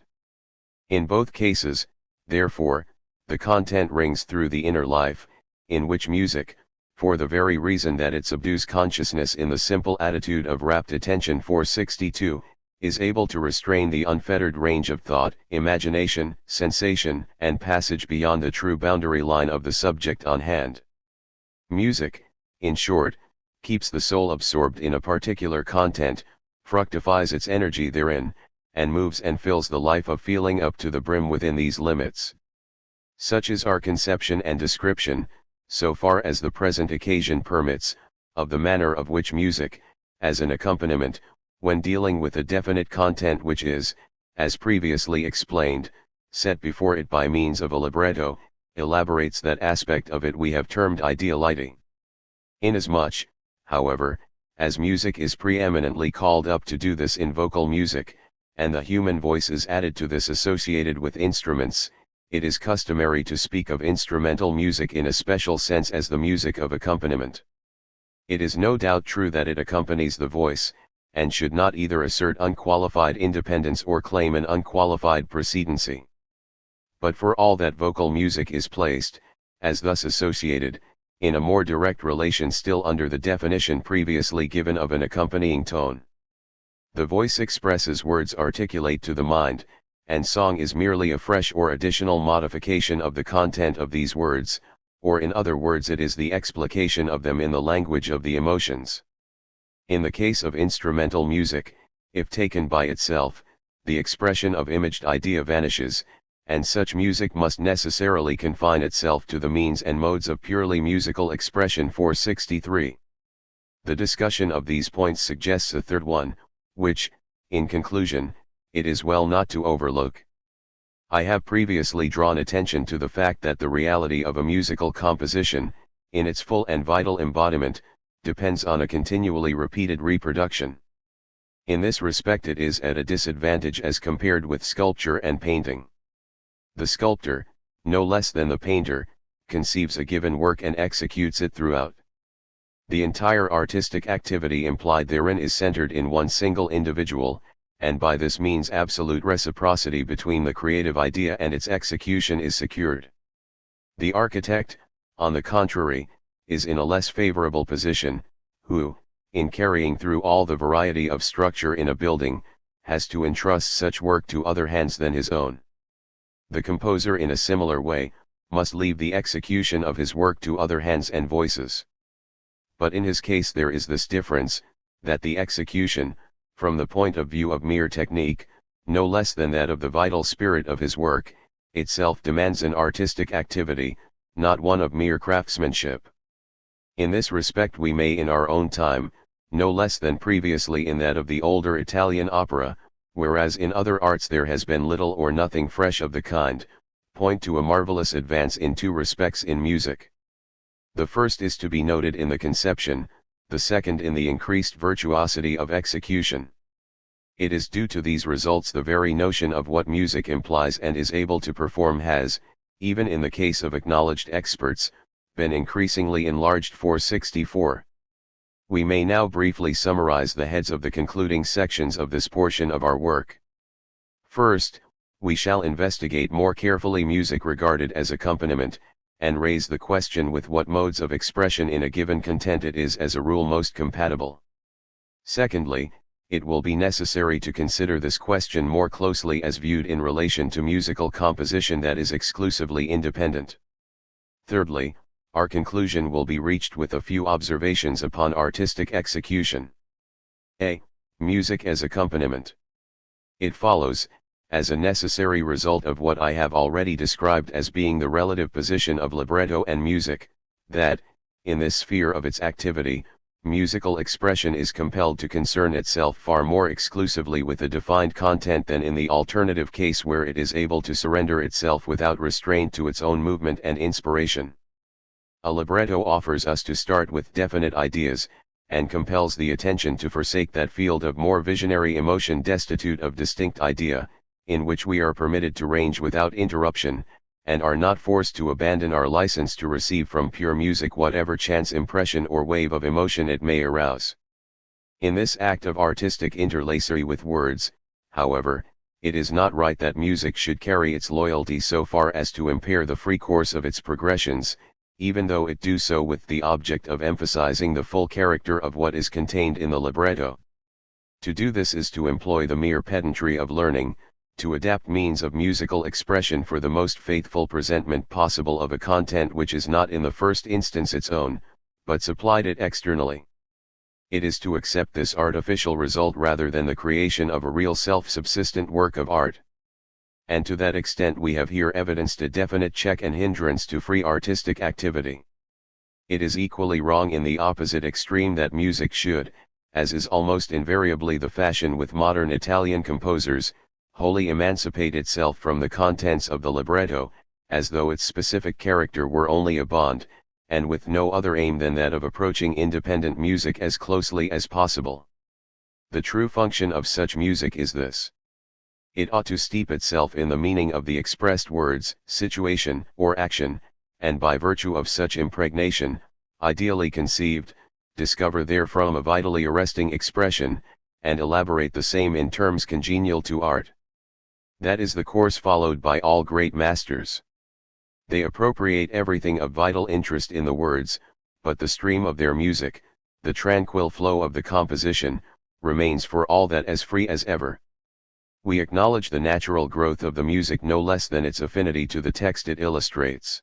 [SPEAKER 1] In both cases, therefore, the content rings through the inner life, in which music, for the very reason that it subdues consciousness in the simple attitude of rapt attention. 462, is able to restrain the unfettered range of thought, imagination, sensation, and passage beyond the true boundary line of the subject on hand. Music, in short, keeps the soul absorbed in a particular content, fructifies its energy therein, and moves and fills the life of feeling up to the brim within these limits. Such is our conception and description, so far as the present occasion permits, of the manner of which music, as an accompaniment, when dealing with a definite content which is, as previously explained, set before it by means of a libretto, elaborates that aspect of it we have termed ideality. Inasmuch, however, as music is preeminently called up to do this in vocal music, and the human voice is added to this associated with instruments, it is customary to speak of instrumental music in a special sense as the music of accompaniment. It is no doubt true that it accompanies the voice, and should not either assert unqualified independence or claim an unqualified precedency. But for all that vocal music is placed, as thus associated, in a more direct relation still under the definition previously given of an accompanying tone. The voice expresses words articulate to the mind, and song is merely a fresh or additional modification of the content of these words, or in other words it is the explication of them in the language of the emotions. In the case of instrumental music, if taken by itself, the expression of imaged idea vanishes, and such music must necessarily confine itself to the means and modes of purely musical expression. 463. The discussion of these points suggests a third one, which, in conclusion, it is well not to overlook. I have previously drawn attention to the fact that the reality of a musical composition, in its full and vital embodiment, depends on a continually repeated reproduction. In this respect it is at a disadvantage as compared with sculpture and painting. The sculptor, no less than the painter, conceives a given work and executes it throughout. The entire artistic activity implied therein is centered in one single individual, and by this means absolute reciprocity between the creative idea and its execution is secured. The architect, on the contrary, is in a less favorable position, who, in carrying through all the variety of structure in a building, has to entrust such work to other hands than his own. The composer in a similar way, must leave the execution of his work to other hands and voices. But in his case there is this difference, that the execution, from the point of view of mere technique, no less than that of the vital spirit of his work, itself demands an artistic activity, not one of mere craftsmanship. In this respect we may in our own time, no less than previously in that of the older Italian opera, whereas in other arts there has been little or nothing fresh of the kind, point to a marvelous advance in two respects in music. The first is to be noted in the conception, the second in the increased virtuosity of execution. It is due to these results the very notion of what music implies and is able to perform has, even in the case of acknowledged experts, been increasingly enlarged. 464. We may now briefly summarize the heads of the concluding sections of this portion of our work. First, we shall investigate more carefully music regarded as accompaniment, and raise the question with what modes of expression in a given content it is as a rule most compatible. Secondly, it will be necessary to consider this question more closely as viewed in relation to musical composition that is exclusively independent. Thirdly, our conclusion will be reached with a few observations upon artistic execution. A. Music as accompaniment. It follows, as a necessary result of what I have already described as being the relative position of libretto and music, that, in this sphere of its activity, musical expression is compelled to concern itself far more exclusively with a defined content than in the alternative case where it is able to surrender itself without restraint to its own movement and inspiration. A libretto offers us to start with definite ideas, and compels the attention to forsake that field of more visionary emotion destitute of distinct idea, in which we are permitted to range without interruption, and are not forced to abandon our license to receive from pure music whatever chance impression or wave of emotion it may arouse. In this act of artistic interlacery with words, however, it is not right that music should carry its loyalty so far as to impair the free course of its progressions, even though it do so with the object of emphasizing the full character of what is contained in the libretto. To do this is to employ the mere pedantry of learning, to adapt means of musical expression for the most faithful presentment possible of a content which is not in the first instance its own, but supplied it externally. It is to accept this artificial result rather than the creation of a real self-subsistent work of art. And to that extent we have here evidenced a definite check and hindrance to free artistic activity. It is equally wrong in the opposite extreme that music should, as is almost invariably the fashion with modern Italian composers, wholly emancipate itself from the contents of the libretto, as though its specific character were only a bond, and with no other aim than that of approaching independent music as closely as possible. The true function of such music is this. It ought to steep itself in the meaning of the expressed words, situation, or action, and by virtue of such impregnation, ideally conceived, discover therefrom a vitally arresting expression, and elaborate the same in terms congenial to art. That is the course followed by all great masters. They appropriate everything of vital interest in the words, but the stream of their music, the tranquil flow of the composition, remains for all that as free as ever. We acknowledge the natural growth of the music no less than its affinity to the text it illustrates.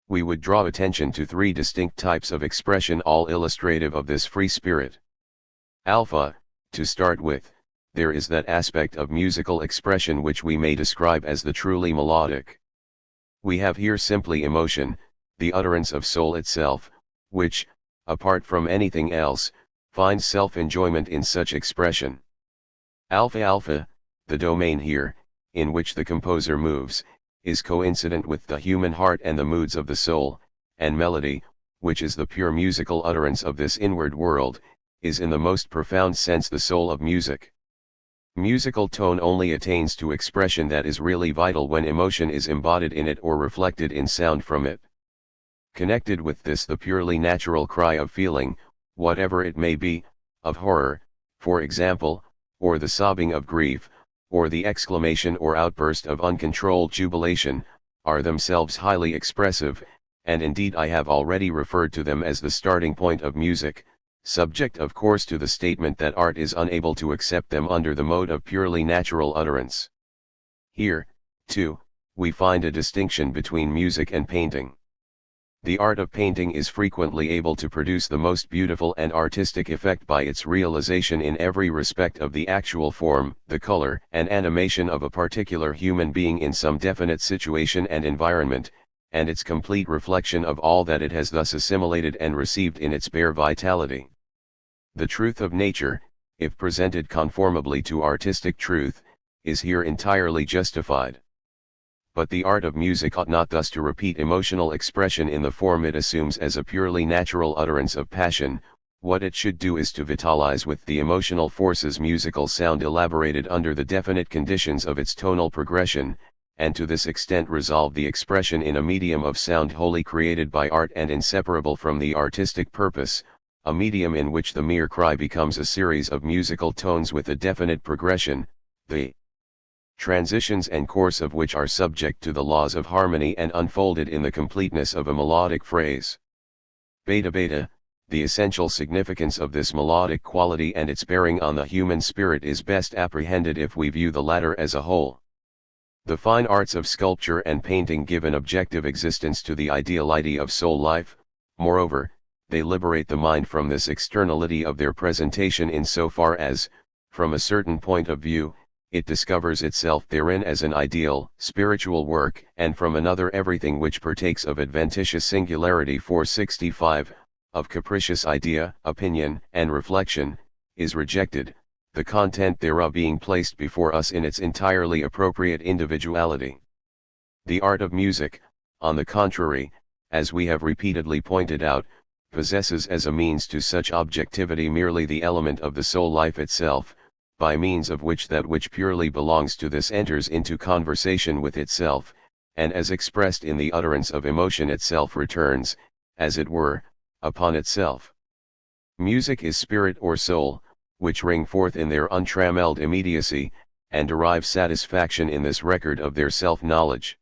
[SPEAKER 1] We would draw attention to three distinct types of expression, all illustrative of this free spirit. Alpha, to start with, there is that aspect of musical expression which we may describe as the truly melodic. We have here simply emotion, the utterance of soul itself, which, apart from anything else, finds self-enjoyment in such expression. Alpha, the domain here, in which the composer moves, is coincident with the human heart and the moods of the soul, and melody, which is the pure musical utterance of this inward world, is in the most profound sense the soul of music. Musical tone only attains to expression that is really vital when emotion is embodied in it or reflected in sound from it. Connected with this, the purely natural cry of feeling, whatever it may be, of horror, for example, or the sobbing of grief, or the exclamation or outburst of uncontrolled jubilation, are themselves highly expressive, and indeed I have already referred to them as the starting point of music, subject of course to the statement that art is unable to accept them under the mode of purely natural utterance. Here, too, we find a distinction between music and painting. The art of painting is frequently able to produce the most beautiful and artistic effect by its realization in every respect of the actual form, the color and animation of a particular human being in some definite situation and environment, and its complete reflection of all that it has thus assimilated and received in its bare vitality. The truth of nature, if presented conformably to artistic truth, is here entirely justified. But the art of music ought not thus to repeat emotional expression in the form it assumes as a purely natural utterance of passion. What it should do is to vitalize with the emotional forces musical sound elaborated under the definite conditions of its tonal progression, and to this extent resolve the expression in a medium of sound wholly created by art and inseparable from the artistic purpose, a medium in which the mere cry becomes a series of musical tones with a definite progression, the transitions and course of which are subject to the laws of harmony and unfolded in the completeness of a melodic phrase. Beta, the essential significance of this melodic quality and its bearing on the human spirit is best apprehended if we view the latter as a whole. The fine arts of sculpture and painting give an objective existence to the ideality of soul life, moreover, they liberate the mind from this externality of their presentation in so far as, from a certain point of view, it discovers itself therein as an ideal, spiritual work, and from another everything which partakes of adventitious singularity 465, of capricious idea, opinion, and reflection, is rejected, the content thereof being placed before us in its entirely appropriate individuality. The art of music, on the contrary, as we have repeatedly pointed out, possesses as a means to such objectivity merely the element of the soul life itself, by means of which that which purely belongs to this enters into conversation with itself, and as expressed in the utterance of emotion itself returns, as it were, upon itself. Music is spirit or soul, which ring forth in their untrammelled immediacy, and derive satisfaction in this record of their self-knowledge.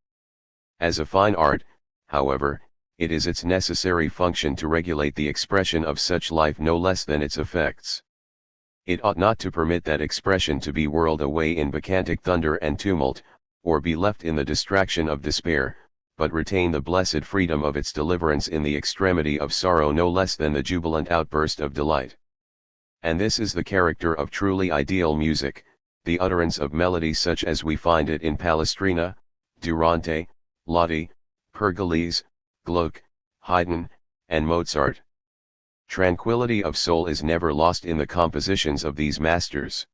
[SPEAKER 1] As a fine art, however, it is its necessary function to regulate the expression of such life no less than its effects. It ought not to permit that expression to be whirled away in bacchantic thunder and tumult, or be left in the distraction of despair, but retain the blessed freedom of its deliverance in the extremity of sorrow no less than the jubilant outburst of delight. And this is the character of truly ideal music, the utterance of melody such as we find it in Palestrina, Durante, Loti, Pergolese, Gluck, Haydn, and Mozart. Tranquility of soul is never lost in the compositions of these masters.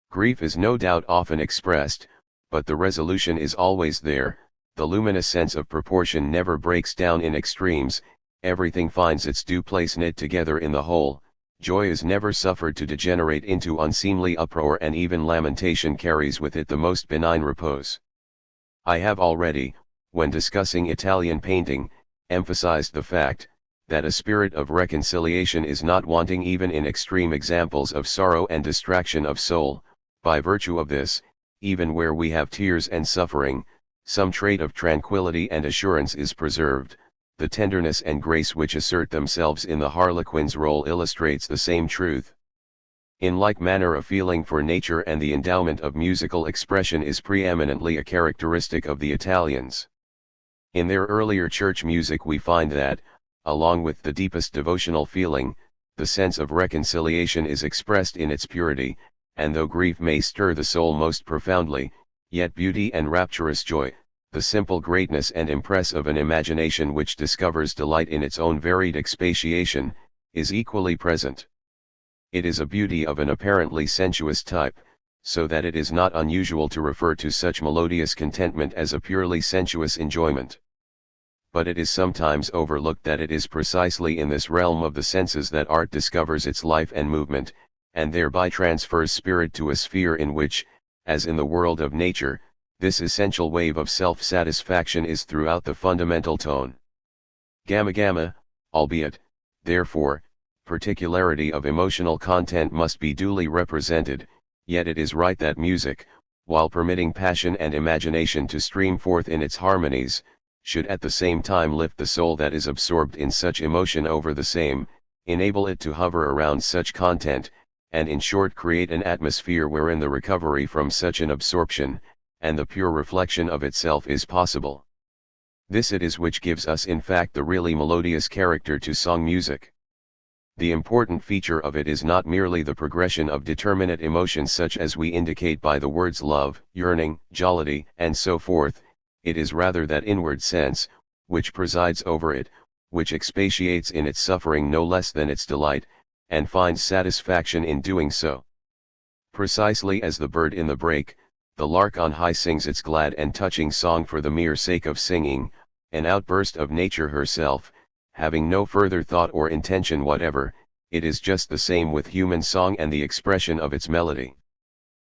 [SPEAKER 1] Grief is no doubt often expressed, but the resolution is always there, the luminous sense of proportion never breaks down in extremes, everything finds its due place knit together in the whole, Joy is never suffered to degenerate into unseemly uproar, and even lamentation carries with it the most benign repose. I have already, when discussing Italian painting, emphasized the fact, that a spirit of reconciliation is not wanting even in extreme examples of sorrow and distraction of soul. By virtue of this, even where we have tears and suffering, some trait of tranquility and assurance is preserved. The tenderness and grace which assert themselves in the Harlequin's role illustrates the same truth. In like manner, a feeling for nature and the endowment of musical expression is preeminently a characteristic of the Italians. In their earlier church music we find that, along with the deepest devotional feeling, the sense of reconciliation is expressed in its purity, and though grief may stir the soul most profoundly, yet beauty and rapturous joy, the simple greatness and impress of an imagination which discovers delight in its own varied expatiation, is equally present. It is a beauty of an apparently sensuous type, so that it is not unusual to refer to such melodious contentment as a purely sensuous enjoyment. But it is sometimes overlooked that it is precisely in this realm of the senses that art discovers its life and movement, and thereby transfers spirit to a sphere in which, as in the world of nature, this essential wave of self-satisfaction is throughout the fundamental tone. Gamma, albeit, therefore, particularity of emotional content must be duly represented, yet it is right that music, while permitting passion and imagination to stream forth in its harmonies, should at the same time lift the soul that is absorbed in such emotion over the same, enable it to hover around such content, and in short create an atmosphere wherein the recovery from such an absorption, and the pure reflection of itself is possible. This it is which gives us in fact the really melodious character to song music. The important feature of it is not merely the progression of determinate emotions such as we indicate by the words love, yearning, jollity, and so forth, it is rather that inward sense, which presides over it, which expatiates in its suffering no less than its delight, and finds satisfaction in doing so. Precisely as the bird in the brake, the lark on high sings its glad and touching song for the mere sake of singing, an outburst of nature herself, having no further thought or intention whatever, it is just the same with human song and the expression of its melody.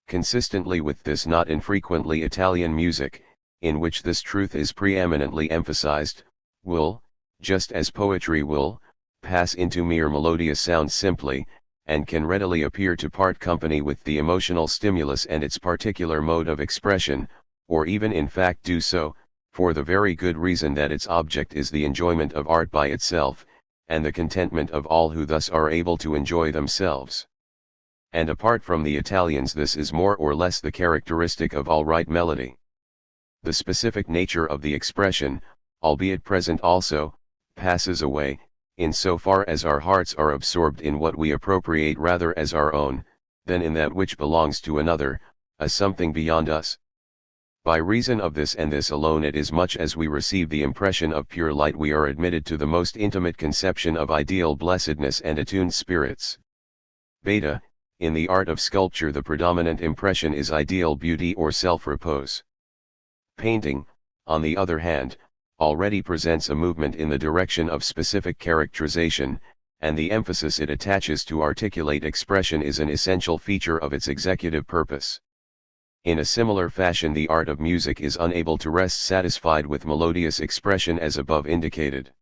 [SPEAKER 1] Consistently with this, not infrequently Italian music, in which this truth is preeminently emphasized, will, just as poetry will, pass into mere melodious sounds simply, and can readily appear to part company with the emotional stimulus and its particular mode of expression, or even in fact do so, for the very good reason that its object is the enjoyment of art by itself, and the contentment of all who thus are able to enjoy themselves. And apart from the Italians, this is more or less the characteristic of all right melody. The specific nature of the expression, albeit present also, passes away, in so far as our hearts are absorbed in what we appropriate rather as our own, than in that which belongs to another, a something beyond us. By reason of this and this alone, it is much as we receive the impression of pure light, we are admitted to the most intimate conception of ideal blessedness and attuned spirits. Beta, in the art of sculpture the predominant impression is ideal beauty or self-repose. Painting, on the other hand, already presents a movement in the direction of specific characterization, and the emphasis it attaches to articulate expression is an essential feature of its executive purpose. In a similar fashion, the art of music is unable to rest satisfied with melodious expression as above indicated.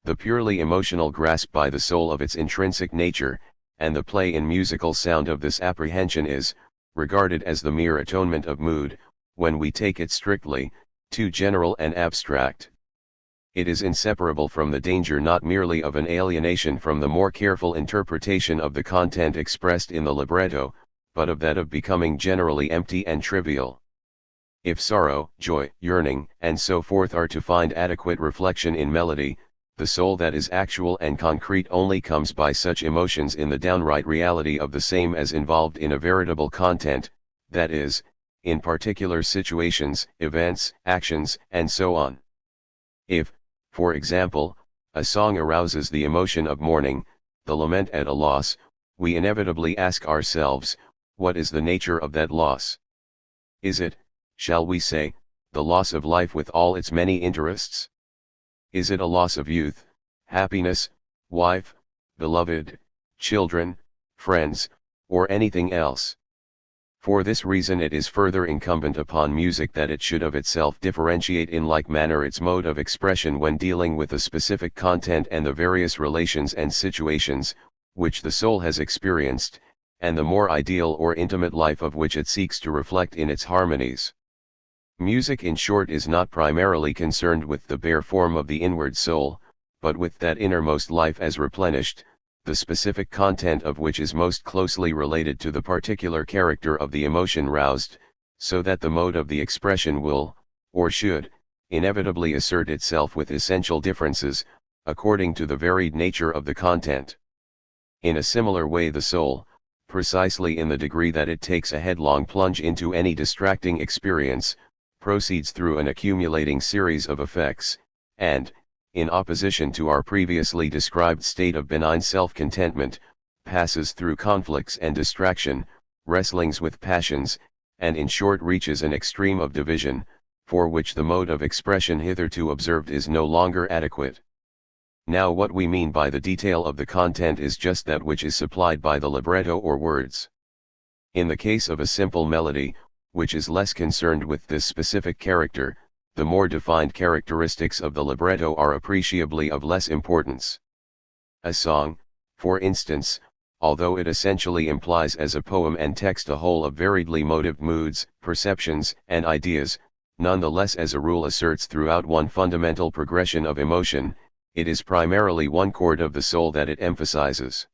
[SPEAKER 1] The purely emotional grasp by the soul of its intrinsic nature, and the play in musical sound of this apprehension is, regarded as the mere atonement of mood, when we take it strictly, too general and abstract. It is inseparable from the danger not merely of an alienation from the more careful interpretation of the content expressed in the libretto, but of that of becoming generally empty and trivial. If sorrow, joy, yearning, and so forth are to find adequate reflection in melody, the soul that is actual and concrete only comes by such emotions in the downright reality of the same as involved in a veritable content, that is, in particular situations, events, actions, and so on. If, for example, a song arouses the emotion of mourning, the lament at a loss, we inevitably ask ourselves, what is the nature of that loss? Is it, shall we say, the loss of life with all its many interests? Is it a loss of youth, happiness, wife, beloved, children, friends, or anything else. For this reason it is further incumbent upon music that it should of itself differentiate in like manner its mode of expression when dealing with the specific content and the various relations and situations, which the soul has experienced, and the more ideal or intimate life of which it seeks to reflect in its harmonies. Music in short is not primarily concerned with the bare form of the inward soul, but with that innermost life as replenished, the specific content of which is most closely related to the particular character of the emotion roused, so that the mode of the expression will, or should, inevitably assert itself with essential differences, according to the varied nature of the content. In a similar way the soul, precisely in the degree that it takes a headlong plunge into any distracting experience, proceeds through an accumulating series of effects, and, in opposition to our previously described state of benign self-contentment, passes through conflicts and distraction, wrestlings with passions, and in short reaches an extreme of division, for which the mode of expression hitherto observed is no longer adequate. Now what we mean by the detail of the content is just that which is supplied by the libretto or words. In the case of a simple melody, which is less concerned with this specific character, the more defined characteristics of the libretto are appreciably of less importance. A song, for instance, although it essentially implies as a poem and text a whole of variedly motived moods, perceptions, and ideas, nonetheless as a rule asserts throughout one fundamental progression of emotion. It is primarily one chord of the soul that it emphasizes.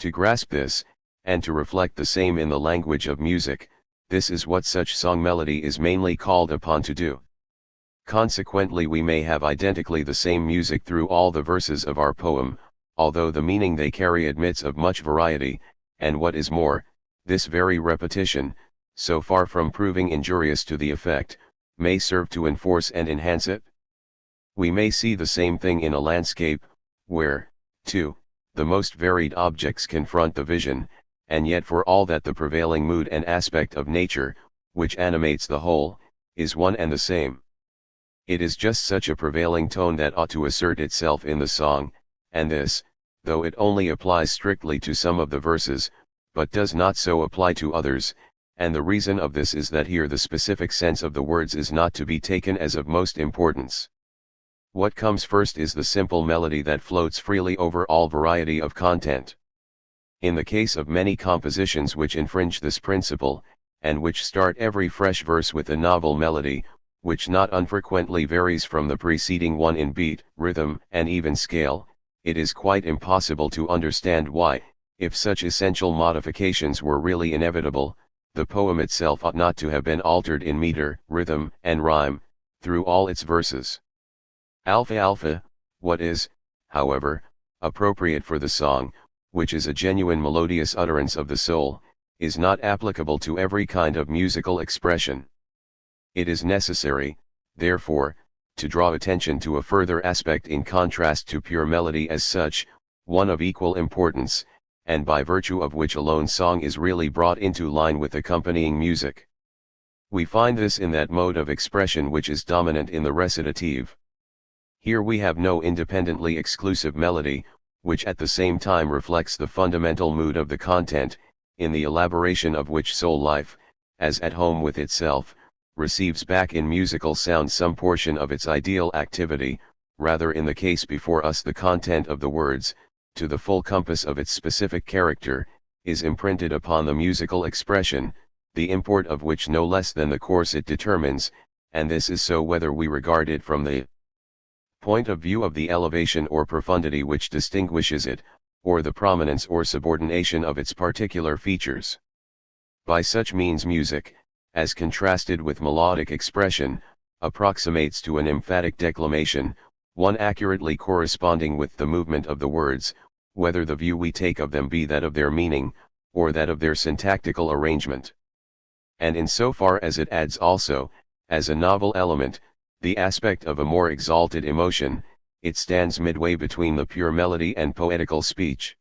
[SPEAKER 1] To grasp this, and to reflect the same in the language of music, this is what such song melody is mainly called upon to do. Consequently we may have identically the same music through all the verses of our poem, although the meaning they carry admits of much variety, and what is more, this very repetition, so far from proving injurious to the effect, may serve to enforce and enhance it. We may see the same thing in a landscape, where, too, the most varied objects confront the vision, and yet for all that the prevailing mood and aspect of nature, which animates the whole, is one and the same. It is just such a prevailing tone that ought to assert itself in the song, and this, though it only applies strictly to some of the verses, but does not so apply to others, and the reason of this is that here the specific sense of the words is not to be taken as of most importance. What comes first is the simple melody that floats freely over all variety of content. In the case of many compositions which infringe this principle, and which start every fresh verse with a novel melody, which not unfrequently varies from the preceding one in beat, rhythm, and even scale, it is quite impossible to understand why, if such essential modifications were really inevitable, the poem itself ought not to have been altered in meter, rhythm, and rhyme, through all its verses. Alpha, what is, however, appropriate for the song, which is a genuine melodious utterance of the soul, is not applicable to every kind of musical expression. It is necessary, therefore, to draw attention to a further aspect in contrast to pure melody as such, one of equal importance, and by virtue of which alone song is really brought into line with accompanying music. We find this in that mode of expression which is dominant in the recitative. Here we have no independently exclusive melody, which at the same time reflects the fundamental mood of the content, in the elaboration of which soul life, as at home with itself, receives back in musical sound some portion of its ideal activity. Rather in the case before us the content of the words, to the full compass of its specific character, is imprinted upon the musical expression, the import of which no less than the course it determines, and this is so whether we regard it from the point of view of the elevation or profundity which distinguishes it, or the prominence or subordination of its particular features. By such means music, as contrasted with melodic expression, approximates to an emphatic declamation, one accurately corresponding with the movement of the words, whether the view we take of them be that of their meaning, or that of their syntactical arrangement. And in so far as it adds also, as a novel element, the aspect of a more exalted emotion, it stands midway between the pure melody and poetical speech.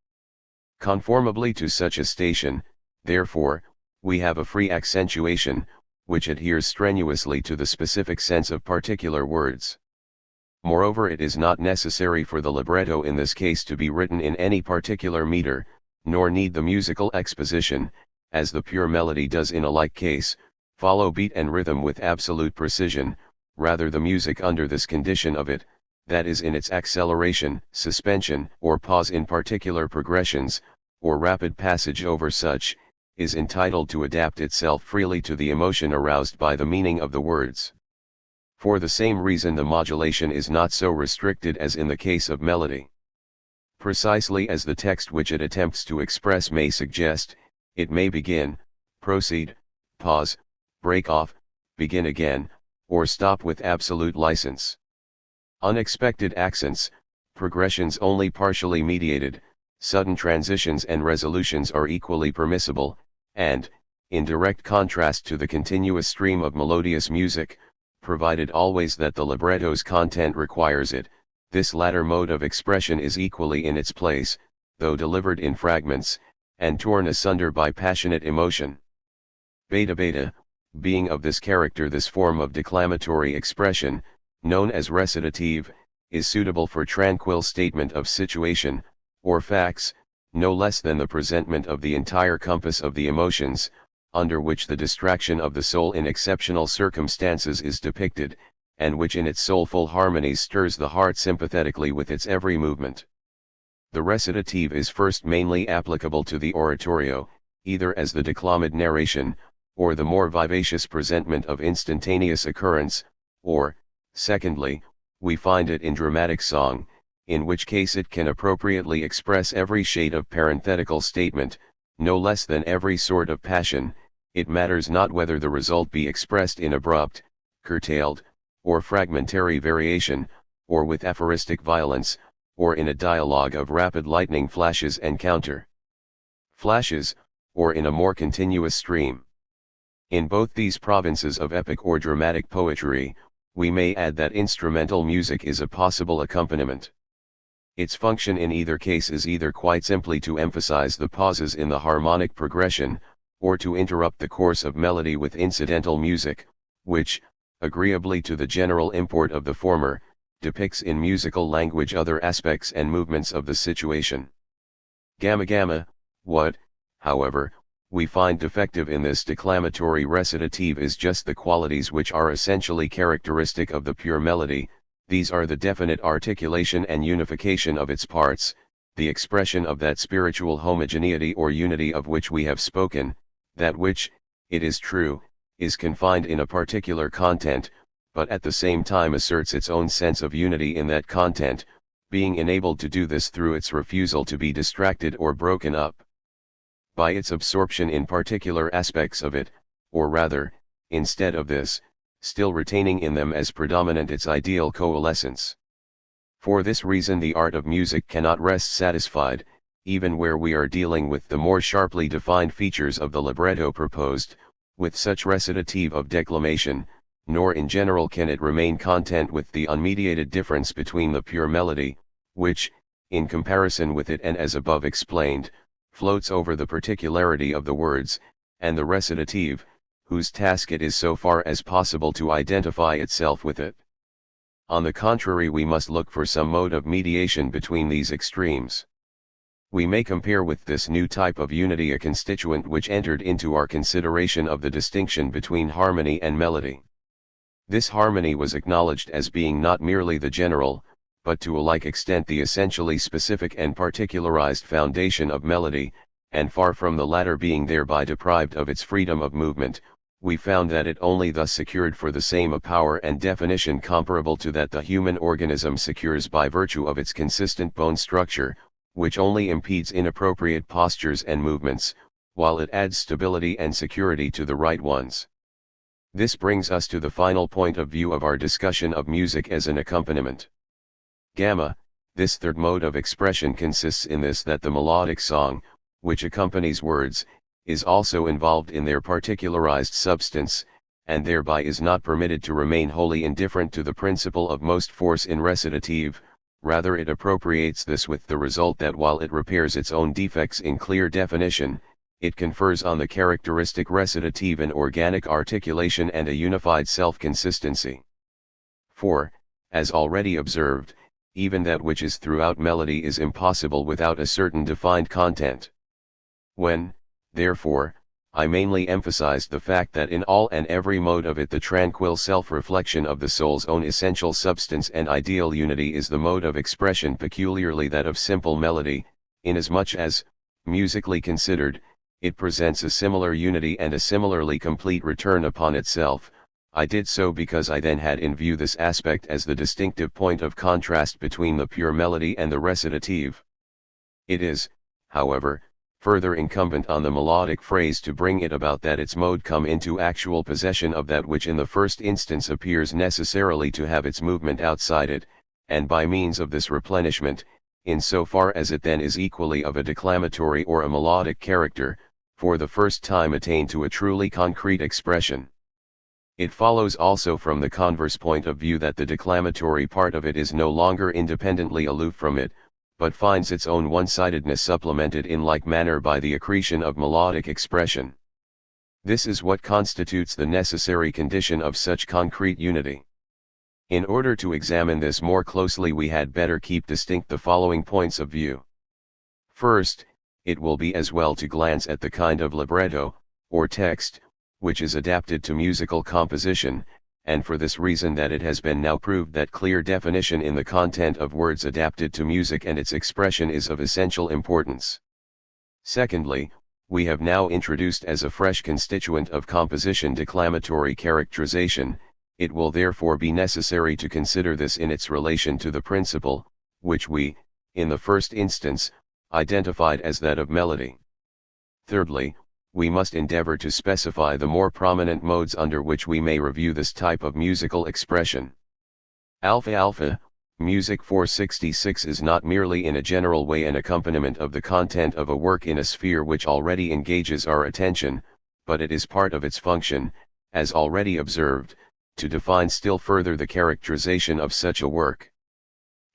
[SPEAKER 1] Conformably to such a station, therefore, we have a free accentuation, which adheres strenuously to the specific sense of particular words. Moreover, it is not necessary for the libretto in this case to be written in any particular meter, nor need the musical exposition, as the pure melody does in a like case, follow beat and rhythm with absolute precision. Rather the music under this condition of it, that is in its acceleration, suspension, or pause in particular progressions, or rapid passage over such, is entitled to adapt itself freely to the emotion aroused by the meaning of the words. For the same reason the modulation is not so restricted as in the case of melody. Precisely as the text which it attempts to express may suggest, it may begin, proceed, pause, break off, begin again, or stop with absolute license. Unexpected accents, progressions only partially mediated, sudden transitions and resolutions are equally permissible, and, in direct contrast to the continuous stream of melodious music, provided always that the libretto's content requires it, this latter mode of expression is equally in its place, though delivered in fragments, and torn asunder by passionate emotion. Beta beta, being of this character, this form of declamatory expression, known as recitative, is suitable for tranquil statement of situation, or facts, no less than the presentment of the entire compass of the emotions, under which the distraction of the soul in exceptional circumstances is depicted, and which in its soulful harmonies stirs the heart sympathetically with its every movement. The recitative is first mainly applicable to the oratorio, either as the declamative narration, or the more vivacious presentment of instantaneous occurrence, or, secondly, we find it in dramatic song, in which case it can appropriately express every shade of parenthetical statement, no less than every sort of passion. It matters not whether the result be expressed in abrupt, curtailed, or fragmentary variation, or with aphoristic violence, or in a dialogue of rapid lightning flashes and counter flashes, or in a more continuous stream. In both these provinces of epic or dramatic poetry, we may add that instrumental music is a possible accompaniment. Its function in either case is either quite simply to emphasize the pauses in the harmonic progression, or to interrupt the course of melody with incidental music, which, agreeably to the general import of the former, depicts in musical language other aspects and movements of the situation. Gamma gamma, what, however, we find defective in this declamatory recitative is just the qualities which are essentially characteristic of the pure melody. These are the definite articulation and unification of its parts, the expression of that spiritual homogeneity or unity of which we have spoken, that which, it is true, is confined in a particular content, but at the same time asserts its own sense of unity in that content, being enabled to do this through its refusal to be distracted or broken up by its absorption in particular aspects of it, or rather, instead of this, still retaining in them as predominant its ideal coalescence. For this reason the art of music cannot rest satisfied, even where we are dealing with the more sharply defined features of the libretto proposed, with such recitative of declamation, nor in general can it remain content with the unmediated difference between the pure melody, which, in comparison with it and as above explained, floats over the particularity of the words, and the recitative, whose task it is so far as possible to identify itself with it. On the contrary, we must look for some mode of mediation between these extremes. We may compare with this new type of unity a constituent which entered into our consideration of the distinction between harmony and melody. This harmony was acknowledged as being not merely the general, but to a like extent the essentially specific and particularized foundation of melody, and far from the latter being thereby deprived of its freedom of movement, we found that it only thus secured for the same a power and definition comparable to that the human organism secures by virtue of its consistent bone structure, which only impedes inappropriate postures and movements, while it adds stability and security to the right ones. This brings us to the final point of view of our discussion of music as an accompaniment. Gamma, this third mode of expression consists in this, that the melodic song, which accompanies words, is also involved in their particularized substance, and thereby is not permitted to remain wholly indifferent to the principle of most force in recitative. Rather it appropriates this, with the result that while it repairs its own defects in clear definition, it confers on the characteristic recitative an organic articulation and a unified self-consistency. For, as already observed, even that which is throughout melody is impossible without a certain defined content. When, therefore, I mainly emphasized the fact that in all and every mode of it the tranquil self-reflection of the soul's own essential substance and ideal unity is the mode of expression peculiarly that of simple melody, inasmuch as, musically considered, it presents a similar unity and a similarly complete return upon itself, I did so because I then had in view this aspect as the distinctive point of contrast between the pure melody and the recitative. It is, however, further incumbent on the melodic phrase to bring it about that its mode come into actual possession of that which in the first instance appears necessarily to have its movement outside it, and by means of this replenishment, in so far as it then is equally of a declamatory or a melodic character, for the first time attain to a truly concrete expression. It follows also from the converse point of view that the declamatory part of it is no longer independently aloof from it, but finds its own one-sidedness supplemented in like manner by the accretion of melodic expression. This is what constitutes the necessary condition of such concrete unity. In order to examine this more closely we had better keep distinct the following points of view. First, it will be as well to glance at the kind of libretto, or text, which is adapted to musical composition, and for this reason that it has been now proved that clear definition in the content of words adapted to music and its expression is of essential importance. Secondly, we have now introduced as a fresh constituent of composition declamatory characterization, it will therefore be necessary to consider this in its relation to the principle, which we, in the first instance, identified as that of melody. Thirdly, we must endeavor to specify the more prominent modes under which we may review this type of musical expression. Alpha, Music 466 is not merely in a general way an accompaniment of the content of a work in a sphere which already engages our attention, but it is part of its function, as already observed, to define still further the characterization of such a work.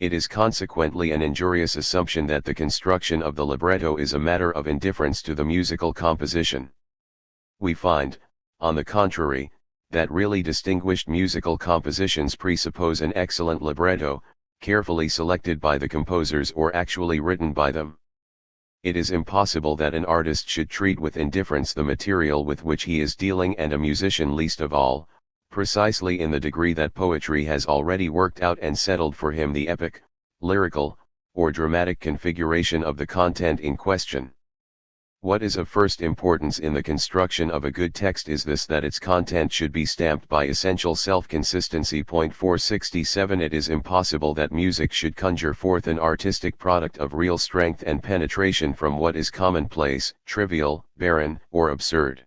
[SPEAKER 1] It is consequently an injurious assumption that the construction of the libretto is a matter of indifference to the musical composition. We find, on the contrary, that really distinguished musical compositions presuppose an excellent libretto, carefully selected by the composers or actually written by them. It is impossible that an artist should treat with indifference the material with which he is dealing, and a musician least of all, precisely in the degree that poetry has already worked out and settled for him the epic, lyrical, or dramatic configuration of the content in question. What is of first importance in the construction of a good text is this, that its content should be stamped by essential self-consistency. 467 It is impossible that music should conjure forth an artistic product of real strength and penetration from what is commonplace, trivial, barren, or absurd.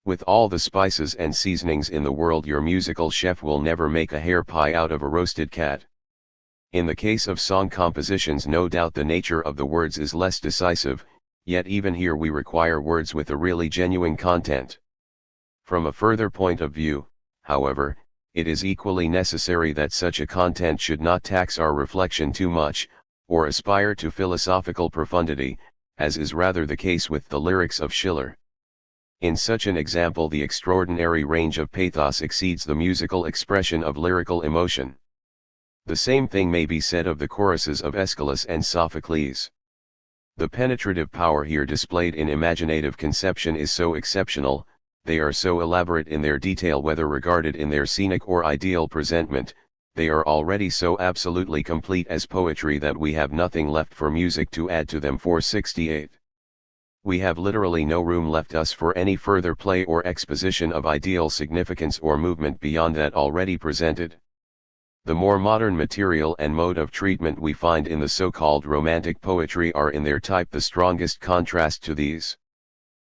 [SPEAKER 1] With all the spices and seasonings in the world, your musical chef will never make a hare pie out of a roasted cat. In the case of song compositions, no doubt the nature of the words is less decisive, yet even here we require words with a really genuine content. From a further point of view, however, it is equally necessary that such a content should not tax our reflection too much, or aspire to philosophical profundity, as is rather the case with the lyrics of Schiller. In such an example, the extraordinary range of pathos exceeds the musical expression of lyrical emotion. The same thing may be said of the choruses of Aeschylus and Sophocles. The penetrative power here displayed in imaginative conception is so exceptional, they are so elaborate in their detail whether regarded in their scenic or ideal presentment, they are already so absolutely complete as poetry that we have nothing left for music to add to them. 468. We have literally no room left us for any further play or exposition of ideal significance or movement beyond that already presented. The more modern material and mode of treatment we find in the so-called romantic poetry are in their type the strongest contrast to these.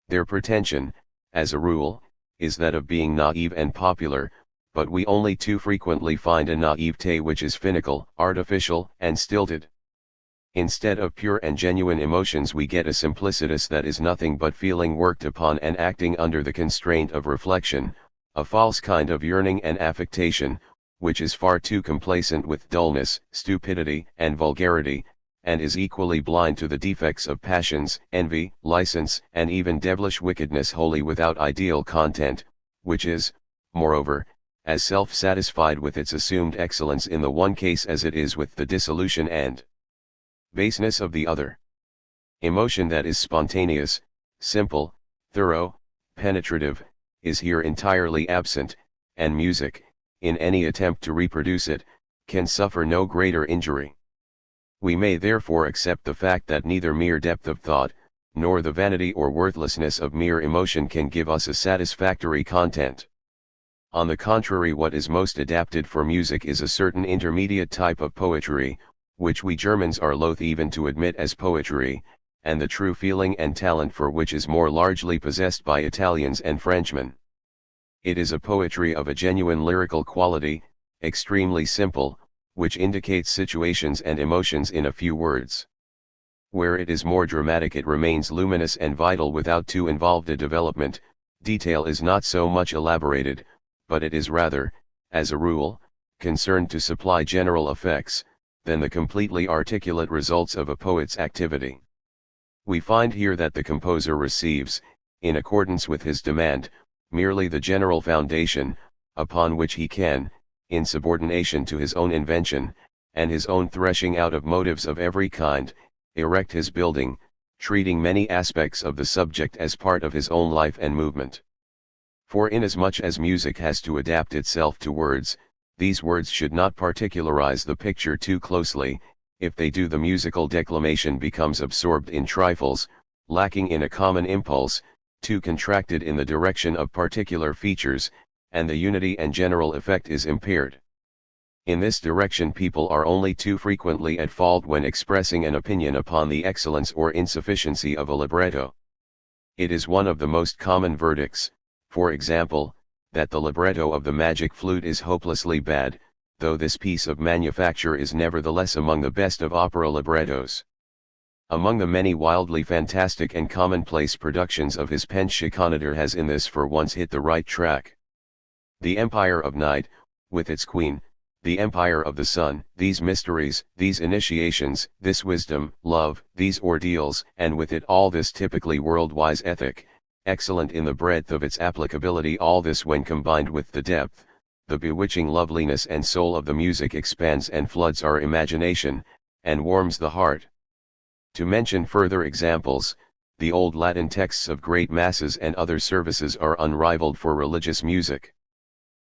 [SPEAKER 1] Their pretension, as a rule, is that of being naive and popular, but we only too frequently find a naivete which is finical, artificial, and stilted. Instead of pure and genuine emotions we get a simplicitous that is nothing but feeling worked upon and acting under the constraint of reflection, a false kind of yearning and affectation, which is far too complacent with dullness, stupidity, and vulgarity, and is equally blind to the defects of passions, envy, license, and even devilish wickedness, wholly without ideal content, which is, moreover, as self-satisfied with its assumed excellence in the one case as it is with the dissolution and baseness of the other. Emotion that is spontaneous, simple, thorough, penetrative, is here entirely absent, and music, in any attempt to reproduce it, can suffer no greater injury. We may therefore accept the fact that neither mere depth of thought, nor the vanity or worthlessness of mere emotion can give us a satisfactory content. On the contrary, what is most adapted for music is a certain intermediate type of poetry, which we Germans are loath even to admit as poetry, and the true feeling and talent for which is more largely possessed by Italians and Frenchmen. It is a poetry of a genuine lyrical quality, extremely simple, which indicates situations and emotions in a few words. Where it is more dramatic, it remains luminous and vital without too involved a development. Detail is not so much elaborated, but it is rather, as a rule, concerned to supply general effects, than the completely articulate results of a poet's activity. We find here that the composer receives, in accordance with his demand, merely the general foundation, upon which he can, in subordination to his own invention, and his own threshing out of motives of every kind, erect his building, treating many aspects of the subject as part of his own life and movement. For inasmuch as music has to adapt itself to words, these words should not particularize the picture too closely. If they do, the musical declamation becomes absorbed in trifles, lacking in a common impulse, too contracted in the direction of particular features, and the unity and general effect is impaired. In this direction people are only too frequently at fault when expressing an opinion upon the excellence or insufficiency of a libretto. It is one of the most common verdicts, for example, that the libretto of the Magic Flute is hopelessly bad, though this piece of manufacture is nevertheless among the best of opera librettos. Among the many wildly fantastic and commonplace productions of his pen, Schikaneder has in this for once hit the right track. The Empire of Night, with its queen, the Empire of the Sun, these mysteries, these initiations, this wisdom, love, these ordeals, and with it all this typically world-wise ethic, excellent in the breadth of its applicability, all this when combined with the depth, the bewitching loveliness and soul of the music expands and floods our imagination, and warms the heart. To mention further examples, the old Latin texts of great masses and other services are unrivaled for religious music.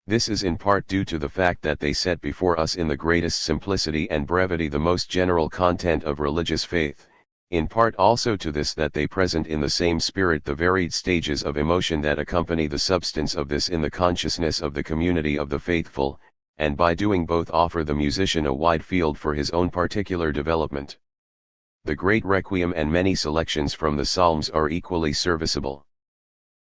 [SPEAKER 1] This is in part due to the fact that they set before us in the greatest simplicity and brevity the most general content of religious faith, in part also to this that they present in the same spirit the varied stages of emotion that accompany the substance of this in the consciousness of the community of the faithful, and by doing both offer the musician a wide field for his own particular development. The great Requiem and many selections from the Psalms are equally serviceable.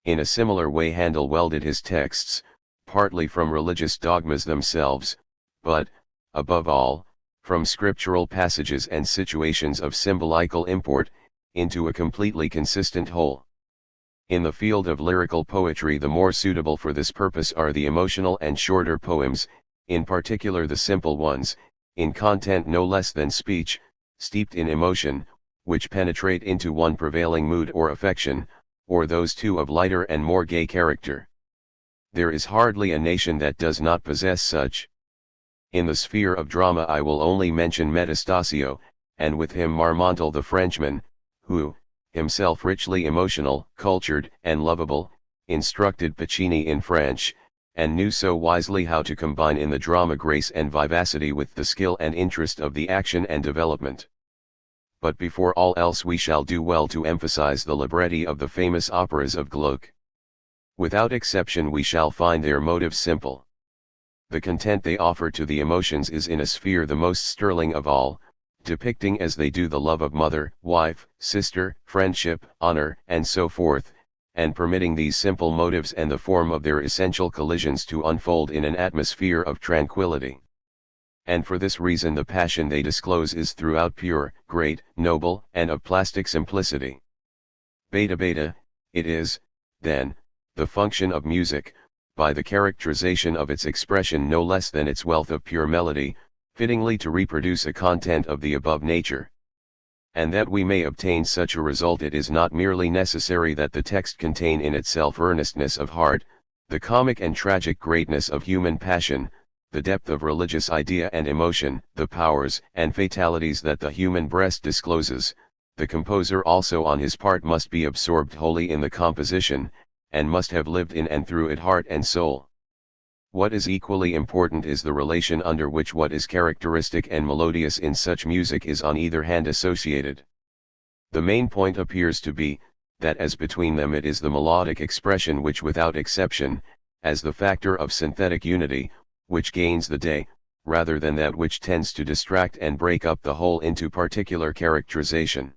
[SPEAKER 1] In a similar way Handel welded his texts, partly from religious dogmas themselves, but, above all, from scriptural passages and situations of symbolical import, into a completely consistent whole. In the field of lyrical poetry the more suitable for this purpose are the emotional and shorter poems, in particular the simple ones, in content no less than speech, steeped in emotion, which penetrate into one prevailing mood or affection, or those too of lighter and more gay character. There is hardly a nation that does not possess such. In the sphere of drama I will only mention Metastasio, and with him Marmontel the Frenchman, who, himself richly emotional, cultured, and lovable, instructed Piccini in French, and knew so wisely how to combine in the drama grace and vivacity with the skill and interest of the action and development. But before all else we shall do well to emphasize the libretti of the famous operas of Gluck. Without exception we shall find their motive simple. The content they offer to the emotions is in a sphere the most sterling of all, depicting as they do the love of mother, wife, sister, friendship, honor, and so forth, and permitting these simple motives and the form of their essential collisions to unfold in an atmosphere of tranquility. And for this reason the passion they disclose is throughout pure, great, noble, and of plastic simplicity. Beta, it is, then, the function of music, by the characterization of its expression no less than its wealth of pure melody, fittingly to reproduce a content of the above nature. And that we may obtain such a result it is not merely necessary that the text contain in itself earnestness of heart, the comic and tragic greatness of human passion, the depth of religious idea and emotion, the powers and fatalities that the human breast discloses, the composer also on his part must be absorbed wholly in the composition, and must have lived in and through it heart and soul. What is equally important is the relation under which what is characteristic and melodious in such music is on either hand associated. The main point appears to be, that as between them it is the melodic expression which without exception, as the factor of synthetic unity, which gains the day, rather than that which tends to distract and break up the whole into particular characterization.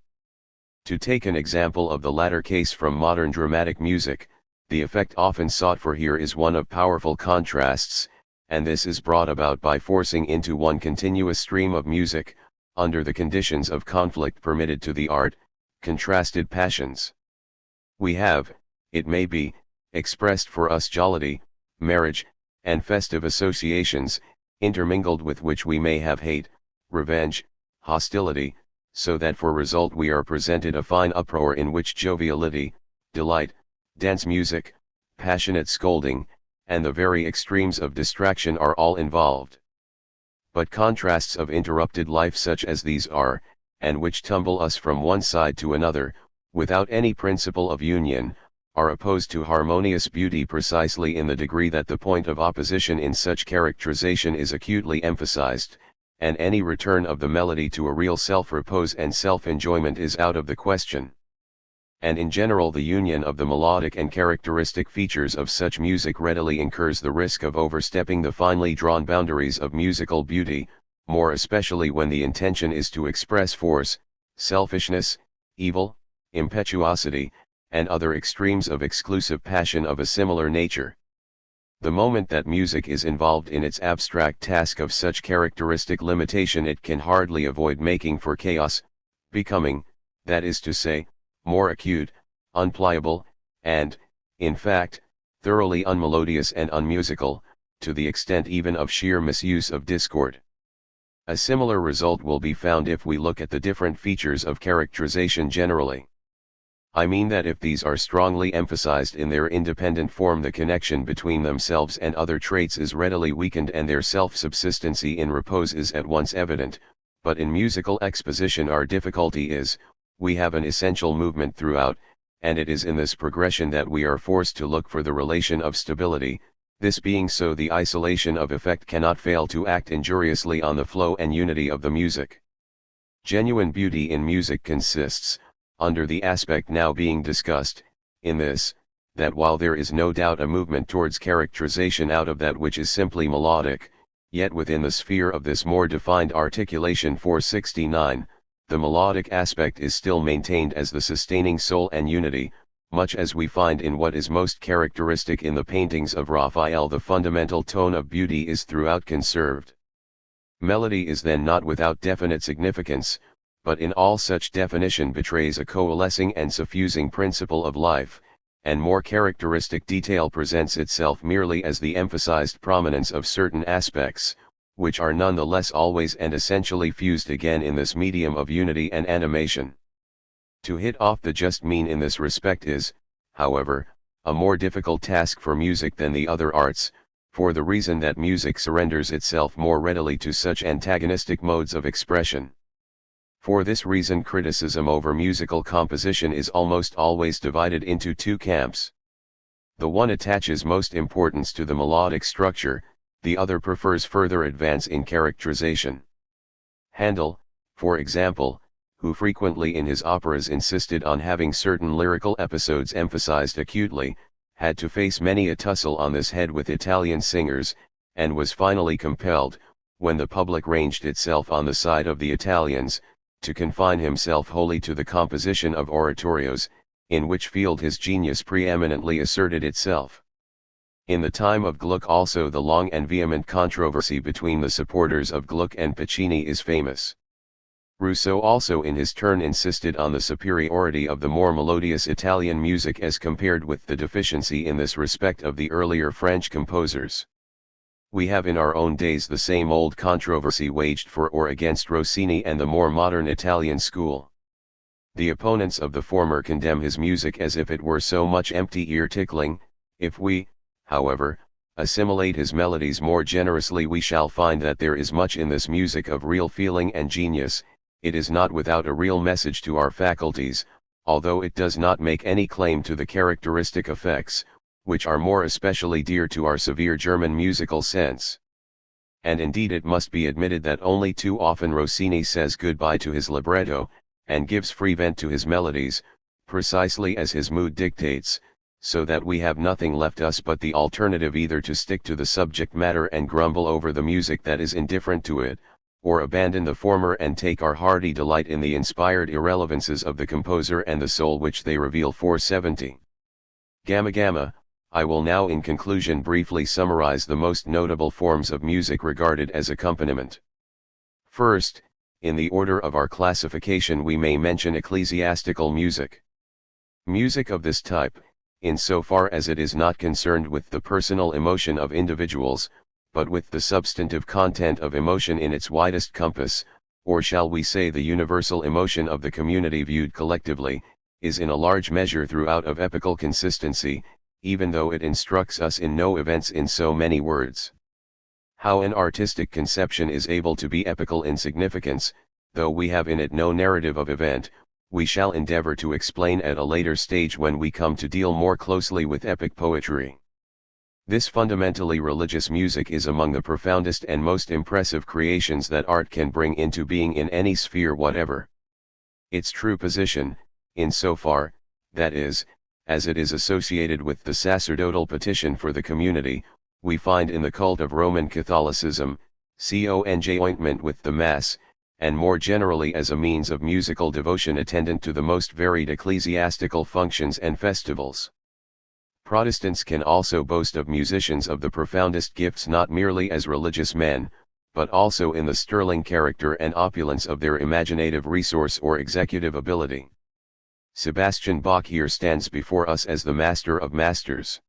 [SPEAKER 1] To take an example of the latter case from modern dramatic music, the effect often sought for here is one of powerful contrasts, and this is brought about by forcing into one continuous stream of music, under the conditions of conflict permitted to the art, contrasted passions. We have, it may be, expressed for us jollity, marriage, and festive associations, intermingled with which we may have hate, revenge, hostility, so that for result we are presented a fine uproar in which joviality, delight, dance music, passionate scolding, and the very extremes of distraction are all involved. But contrasts of interrupted life such as these are, and which tumble us from one side to another, without any principle of union, are opposed to harmonious beauty precisely in the degree that the point of opposition in such characterization is acutely emphasized, and any return of the melody to a real self-repose and self-enjoyment is out of the question. And in general the union of the melodic and characteristic features of such music readily incurs the risk of overstepping the finely drawn boundaries of musical beauty, more especially when the intention is to express force, selfishness, evil, impetuosity, and other extremes of exclusive passion of a similar nature. The moment that music is involved in its abstract task of such characteristic limitation it can hardly avoid making for chaos, becoming, that is to say, more acute, unpliable, and, in fact, thoroughly unmelodious and unmusical, to the extent even of sheer misuse of discord. A similar result will be found if we look at the different features of characterization generally. I mean that if these are strongly emphasized in their independent form the connection between themselves and other traits is readily weakened and their self-subsistency in repose is at once evident, but in musical exposition our difficulty is, we have an essential movement throughout, and it is in this progression that we are forced to look for the relation of stability. This being so, the isolation of effect cannot fail to act injuriously on the flow and unity of the music. Genuine beauty in music consists, under the aspect now being discussed, in this, that while there is no doubt a movement towards characterization out of that which is simply melodic, yet within the sphere of this more defined articulation 469, the melodic aspect is still maintained as the sustaining soul and unity, much as we find in what is most characteristic in the paintings of Raphael the fundamental tone of beauty is throughout conserved. Melody is then not without definite significance, but in all such definition betrays a coalescing and suffusing principle of life, and more characteristic detail presents itself merely as the emphasized prominence of certain aspects, which are none the less always and essentially fused again in this medium of unity and animation. To hit off the just mean in this respect is, however, a more difficult task for music than the other arts, for the reason that music surrenders itself more readily to such antagonistic modes of expression. For this reason criticism over musical composition is almost always divided into two camps. The one attaches most importance to the melodic structure, the other prefers further advance in characterization. Handel, for example, who frequently in his operas insisted on having certain lyrical episodes emphasized acutely, had to face many a tussle on this head with Italian singers, and was finally compelled, when the public ranged itself on the side of the Italians, to confine himself wholly to the composition of oratorios, in which field his genius preeminently asserted itself. In the time of Gluck also the long and vehement controversy between the supporters of Gluck and Piccini is famous. Rousseau also in his turn insisted on the superiority of the more melodious Italian music as compared with the deficiency in this respect of the earlier French composers. We have in our own days the same old controversy waged for or against Rossini and the more modern Italian school. The opponents of the former condemn his music as if it were so much empty ear-tickling. If we, however, assimilate his melodies more generously we shall find that there is much in this music of real feeling and genius, it is not without a real message to our faculties, although it does not make any claim to the characteristic effects, which are more especially dear to our severe German musical sense. And indeed it must be admitted that only too often Rossini says goodbye to his libretto, and gives free vent to his melodies, precisely as his mood dictates, so that we have nothing left us but the alternative either to stick to the subject matter and grumble over the music that is indifferent to it, or abandon the former and take our hearty delight in the inspired irrelevances of the composer and the soul which they reveal. 470. Gamma Gamma. I will now in conclusion briefly summarize the most notable forms of music regarded as accompaniment. First, in the order of our classification we may mention ecclesiastical music. Music of this type, in so far as it is not concerned with the personal emotion of individuals, but with the substantive content of emotion in its widest compass, or shall we say the universal emotion of the community viewed collectively, is in a large measure throughout of epical consistency, even though it instructs us in no events in so many words. How an artistic conception is able to be epical in significance, though we have in it no narrative of event, we shall endeavor to explain at a later stage when we come to deal more closely with epic poetry. This fundamentally religious music is among the profoundest and most impressive creations that art can bring into being in any sphere whatever. Its true position, in so far, that is, as it is associated with the sacerdotal petition for the community, we find in the cult of Roman Catholicism, conjointment with the Mass, and more generally as a means of musical devotion attendant to the most varied ecclesiastical functions and festivals. Protestants can also boast of musicians of the profoundest gifts not merely as religious men, but also in the sterling character and opulence of their imaginative resource or executive ability. Sebastian Bach here stands before us as the master of masters.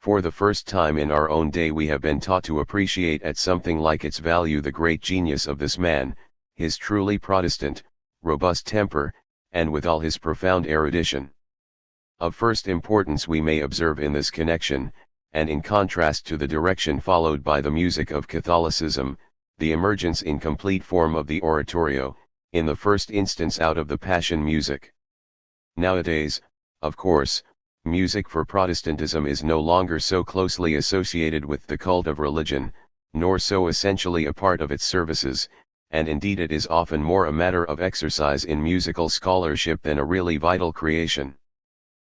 [SPEAKER 1] For the first time in our own day we have been taught to appreciate at something like its value the great genius of this man, his truly Protestant, robust temper, and withal his profound erudition. Of first importance we may observe in this connection, and in contrast to the direction followed by the music of Catholicism, the emergence in complete form of the oratorio, in the first instance out of the Passion music. Nowadays, of course, music for Protestantism is no longer so closely associated with the cult of religion, nor so essentially a part of its services, and indeed it is often more a matter of exercise in musical scholarship than a really vital creation.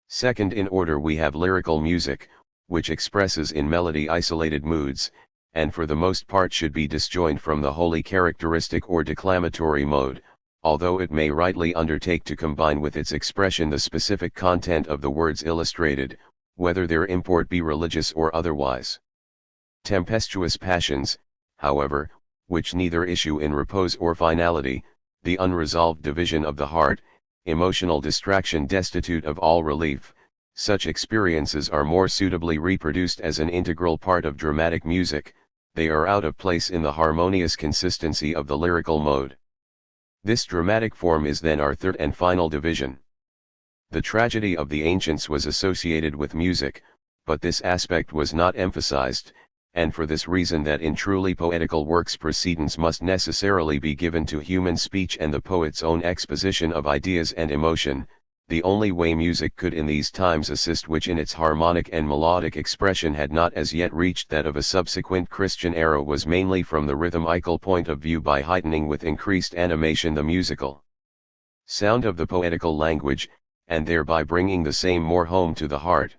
[SPEAKER 1] Second in order we have lyrical music, which expresses in melody isolated moods, and for the most part should be disjoined from the wholly characteristic or declamatory mode, although it may rightly undertake to combine with its expression the specific content of the words illustrated, whether their import be religious or otherwise. Tempestuous passions, however, which neither issue in repose or finality, the unresolved division of the heart, emotional distraction destitute of all relief, such experiences are more suitably reproduced as an integral part of dramatic music, they are out of place in the harmonious consistency of the lyrical mode. This dramatic form is then our third and final division. The tragedy of the ancients was associated with music, but this aspect was not emphasized, and for this reason that in truly poetical works precedence must necessarily be given to human speech and the poet's own exposition of ideas and emotion, the only way music could in these times assist which in its harmonic and melodic expression had not as yet reached that of a subsequent Christian era was mainly from the rhythmical point of view by heightening with increased animation the musical sound of the poetical language, and thereby bringing the same more home to the heart.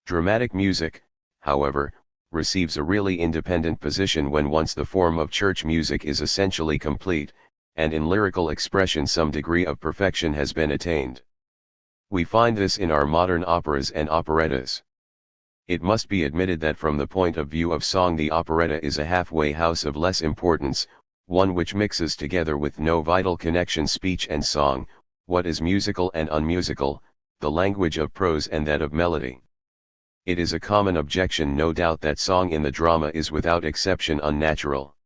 [SPEAKER 1] Dramatic music, however, receives a really independent position when once the form of church music is essentially complete, and in lyrical expression some degree of perfection has been attained. We find this in our modern operas and operettas. It must be admitted that from the point of view of song the operetta is a halfway house of less importance, one which mixes together with no vital connection speech and song, what is musical and unmusical, the language of prose and that of melody. It is a common objection no doubt that song in the drama is without exception unnatural.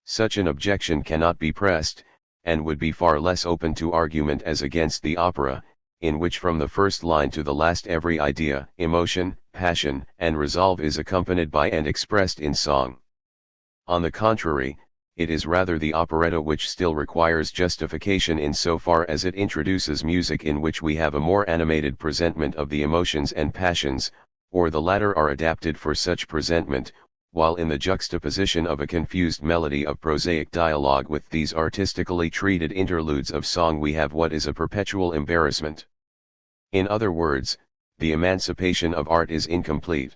[SPEAKER 1] Such an objection cannot be pressed, and would be far less open to argument as against the opera, in which from the first line to the last every idea, emotion, passion, and resolve is accompanied by and expressed in song. On the contrary, it is rather the operetta which still requires justification in so far as it introduces music in which we have a more animated presentment of the emotions and passions, or the latter are adapted for such presentment, while in the juxtaposition of a confused melody of prosaic dialogue with these artistically treated interludes of song we have what is a perpetual embarrassment. In other words, the emancipation of art is incomplete.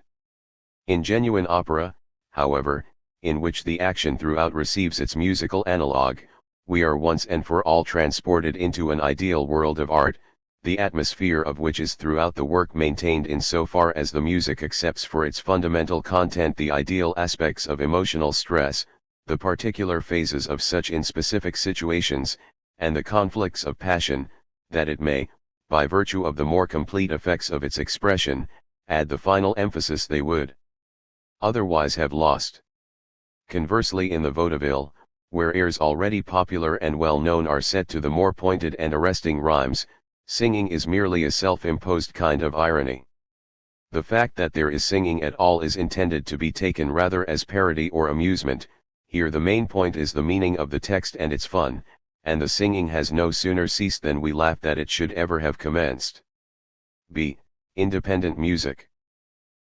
[SPEAKER 1] In genuine opera, however, in which the action throughout receives its musical analogue, we are once and for all transported into an ideal world of art, the atmosphere of which is throughout the work maintained in so far as the music accepts for its fundamental content the ideal aspects of emotional stress, the particular phases of such in specific situations, and the conflicts of passion, that it may, by virtue of the more complete effects of its expression, add the final emphasis they would otherwise have lost. Conversely, in the vaudeville, where airs already popular and well known are set to the more pointed and arresting rhymes, singing is merely a self-imposed kind of irony. The fact that there is singing at all is intended to be taken rather as parody or amusement. Here the main point is the meaning of the text and its fun, and the singing has no sooner ceased than we laugh that it should ever have commenced. b. Independent music.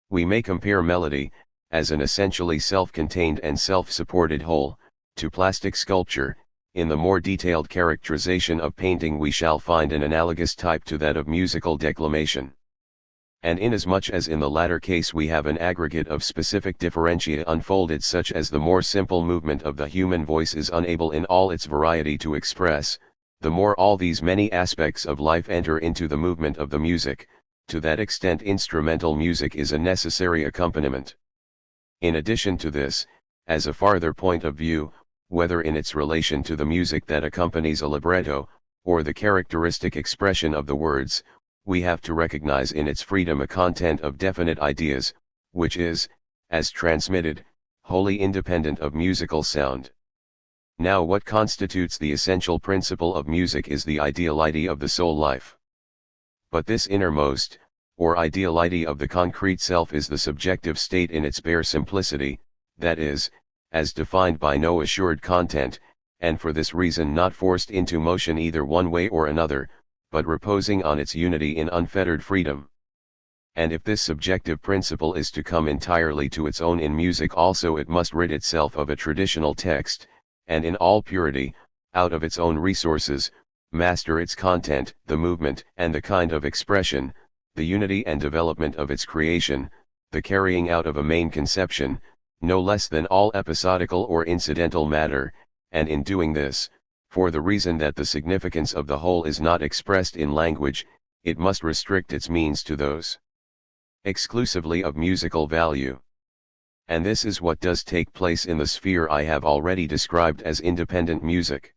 [SPEAKER 1] We may compare melody, as an essentially self-contained and self-supported whole, to plastic sculpture. In the more detailed characterization of painting we shall find an analogous type to that of musical declamation. And inasmuch as in the latter case we have an aggregate of specific differentia unfolded such as the more simple movement of the human voice is unable in all its variety to express, the more all these many aspects of life enter into the movement of the music, to that extent instrumental music is a necessary accompaniment. In addition to this, as a farther point of view, whether in its relation to the music that accompanies a libretto, or the characteristic expression of the words, we have to recognize in its freedom a content of definite ideas, which is, as transmitted, wholly independent of musical sound. Now what constitutes the essential principle of music is the ideality of the soul life. But this innermost, or ideality of the concrete self is the subjective state in its bare simplicity, that is, as defined by no assured content, and for this reason not forced into motion either one way or another, but reposing on its unity in unfettered freedom. And if this subjective principle is to come entirely to its own in music also it must rid itself of a traditional text, and in all purity, out of its own resources, master its content, the movement and the kind of expression, the unity and development of its creation, the carrying out of a main conception, no less than all episodical or incidental matter, and in doing this, for the reason that the significance of the whole is not expressed in language, it must restrict its means to those exclusively of musical value. And this is what does take place in the sphere I have already described as independent music.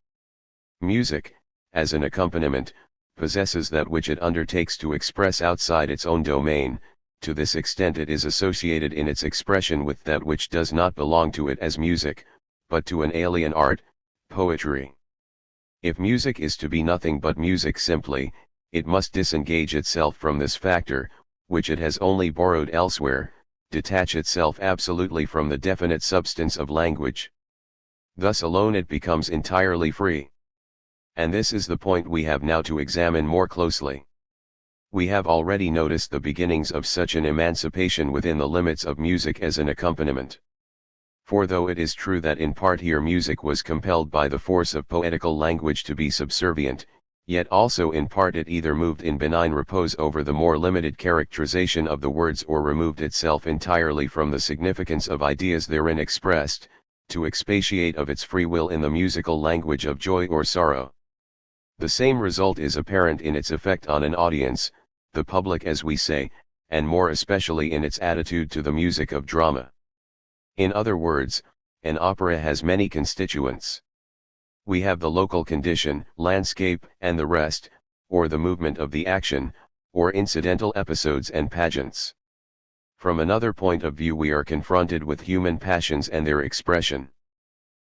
[SPEAKER 1] Music, as an accompaniment, possesses that which it undertakes to express outside its own domain. To this extent it is associated in its expression with that which does not belong to it as music, but to an alien art, poetry. If music is to be nothing but music simply, it must disengage itself from this factor, which it has only borrowed elsewhere, detach itself absolutely from the definite substance of language. Thus alone it becomes entirely free. And this is the point we have now to examine more closely. We have already noticed the beginnings of such an emancipation within the limits of music as an accompaniment. For though it is true that in part here music was compelled by the force of poetical language to be subservient, yet also in part it either moved in benign repose over the more limited characterization of the words or removed itself entirely from the significance of ideas therein expressed, to expatiate of its free will in the musical language of joy or sorrow. The same result is apparent in its effect on an audience, the public as we say, and more especially in its attitude to the music of drama. In other words, an opera has many constituents. We have the local condition, landscape, and the rest, or the movement of the action, or incidental episodes and pageants. From another point of view we are confronted with human passions and their expression.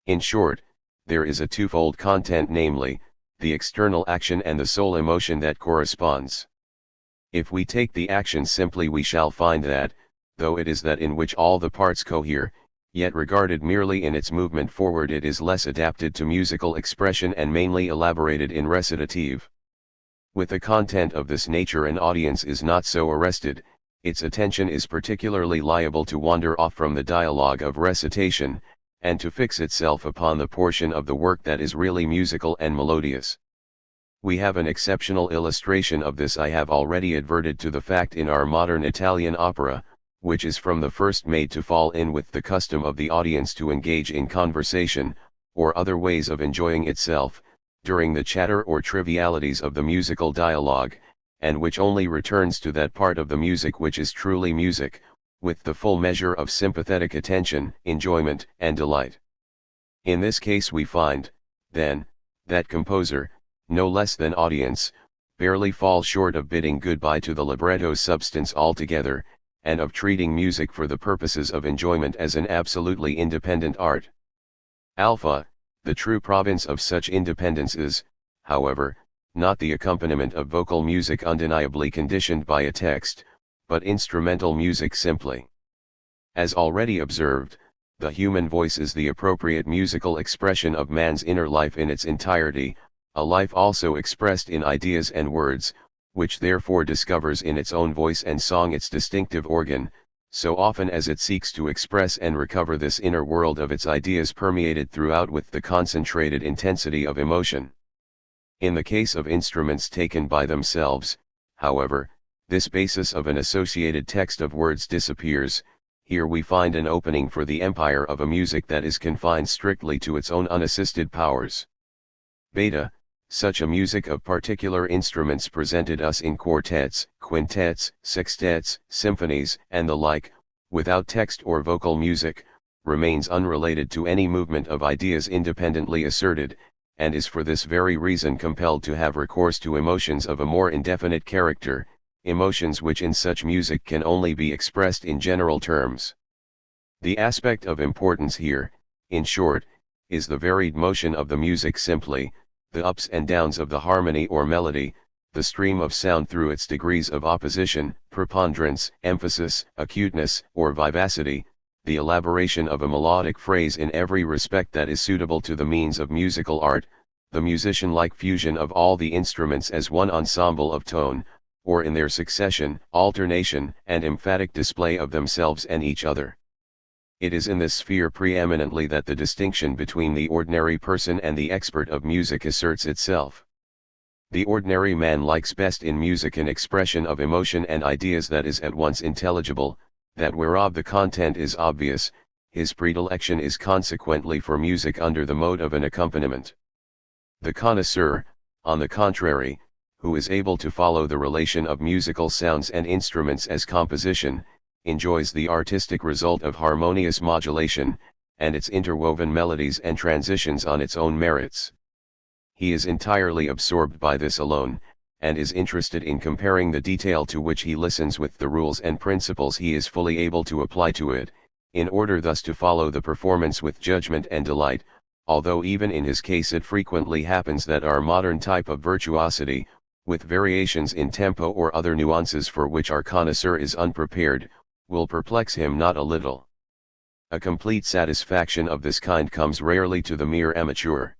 [SPEAKER 1] In short, there is a twofold content, namely, the external action and the soul emotion that corresponds. If we take the action simply we shall find that, though it is that in which all the parts cohere, yet regarded merely in its movement forward it is less adapted to musical expression and mainly elaborated in recitative. With a content of this nature an audience is not so arrested, its attention is particularly liable to wander off from the dialogue of recitation, and to fix itself upon the portion of the work that is really musical and melodious. We have an exceptional illustration of this. I have already adverted to the fact in our modern Italian opera, which is from the first made to fall in with the custom of the audience to engage in conversation, or other ways of enjoying itself, during the chatter or trivialities of the musical dialogue, and which only returns to that part of the music which is truly music, with the full measure of sympathetic attention, enjoyment, and delight. In this case we find, then, that composer, no less than audience, barely falls short of bidding goodbye to the libretto's substance altogether, and of treating music for the purposes of enjoyment as an absolutely independent art. Alpha, the true province of such independence is, however, not the accompaniment of vocal music undeniably conditioned by a text, but instrumental music simply. As already observed, the human voice is the appropriate musical expression of man's inner life in its entirety, a life also expressed in ideas and words, which therefore discovers in its own voice and song its distinctive organ, so often as it seeks to express and recover this inner world of its ideas permeated throughout with the concentrated intensity of emotion. In the case of instruments taken by themselves, however, this basis of an associated text of words disappears. Here we find an opening for the empire of a music that is confined strictly to its own unassisted powers. Beta, such a music of particular instruments presented us in quartets, quintets, sextets, symphonies, and the like, without text or vocal music, remains unrelated to any movement of ideas independently asserted, and is for this very reason compelled to have recourse to emotions of a more indefinite character, emotions which in such music can only be expressed in general terms. The aspect of importance here, in short, is the varied motion of the music simply, the ups and downs of the harmony or melody, the stream of sound through its degrees of opposition, preponderance, emphasis, acuteness, or vivacity, the elaboration of a melodic phrase in every respect that is suitable to the means of musical art, the musician-like fusion of all the instruments as one ensemble of tone, or in their succession, alternation, and emphatic display of themselves and each other. It is in this sphere preeminently that the distinction between the ordinary person and the expert of music asserts itself. The ordinary man likes best in music an expression of emotion and ideas that is at once intelligible, that whereof the content is obvious. His predilection is consequently for music under the mode of an accompaniment. The connoisseur, on the contrary, who is able to follow the relation of musical sounds and instruments as composition, enjoys the artistic result of harmonious modulation, and its interwoven melodies and transitions on its own merits. He is entirely absorbed by this alone, and is interested in comparing the detail to which he listens with the rules and principles he is fully able to apply to it, in order thus to follow the performance with judgment and delight, although even in his case it frequently happens that our modern type of virtuosity, with variations in tempo or other nuances for which our connoisseur is unprepared, will perplex him not a little. A complete satisfaction of this kind comes rarely to the mere amateur.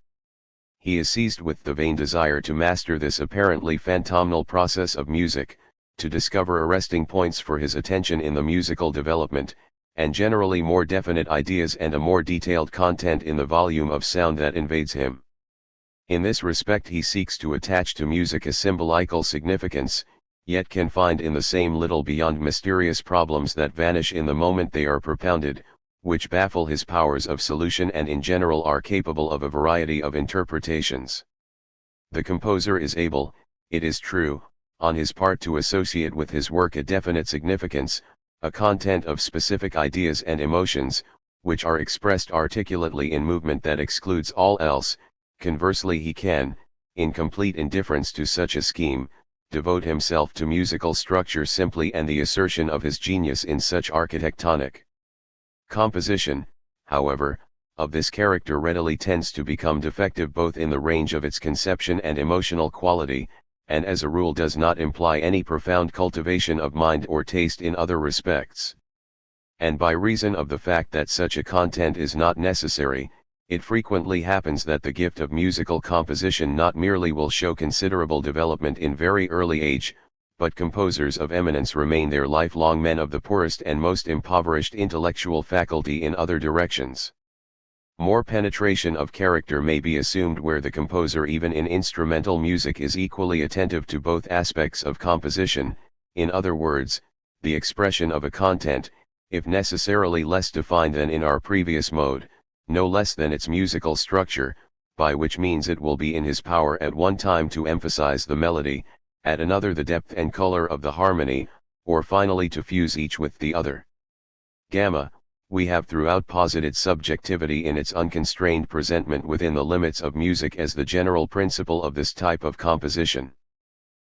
[SPEAKER 1] He is seized with the vain desire to master this apparently phantomnal process of music, to discover arresting points for his attention in the musical development, and generally more definite ideas and a more detailed content in the volume of sound that invades him. In this respect he seeks to attach to music a symbolical significance, yet can find in the same little beyond mysterious problems that vanish in the moment they are propounded, which baffle his powers of solution and in general are capable of a variety of interpretations. The composer is able, it is true, on his part to associate with his work a definite significance, a content of specific ideas and emotions, which are expressed articulately in movement that excludes all else. Conversely he can, in complete indifference to such a scheme, devote himself to musical structure simply and the assertion of his genius in such architectonic composition, however, of this character readily tends to become defective both in the range of its conception and emotional quality, and as a rule does not imply any profound cultivation of mind or taste in other respects. and by reason of the fact that such a content is not necessary, it frequently happens that the gift of musical composition not merely will show considerable development in very early age, but composers of eminence remain their lifelong men of the poorest and most impoverished intellectual faculty in other directions. More penetration of character may be assumed where the composer even in instrumental music is equally attentive to both aspects of composition, in other words, the expression of a content, if necessarily less defined than in our previous mode, no less than its musical structure, by which means it will be in his power at one time to emphasize the melody, at another the depth and color of the harmony, or finally to fuse each with the other. Gamma, we have throughout posited subjectivity in its unconstrained presentment within the limits of music as the general principle of this type of composition.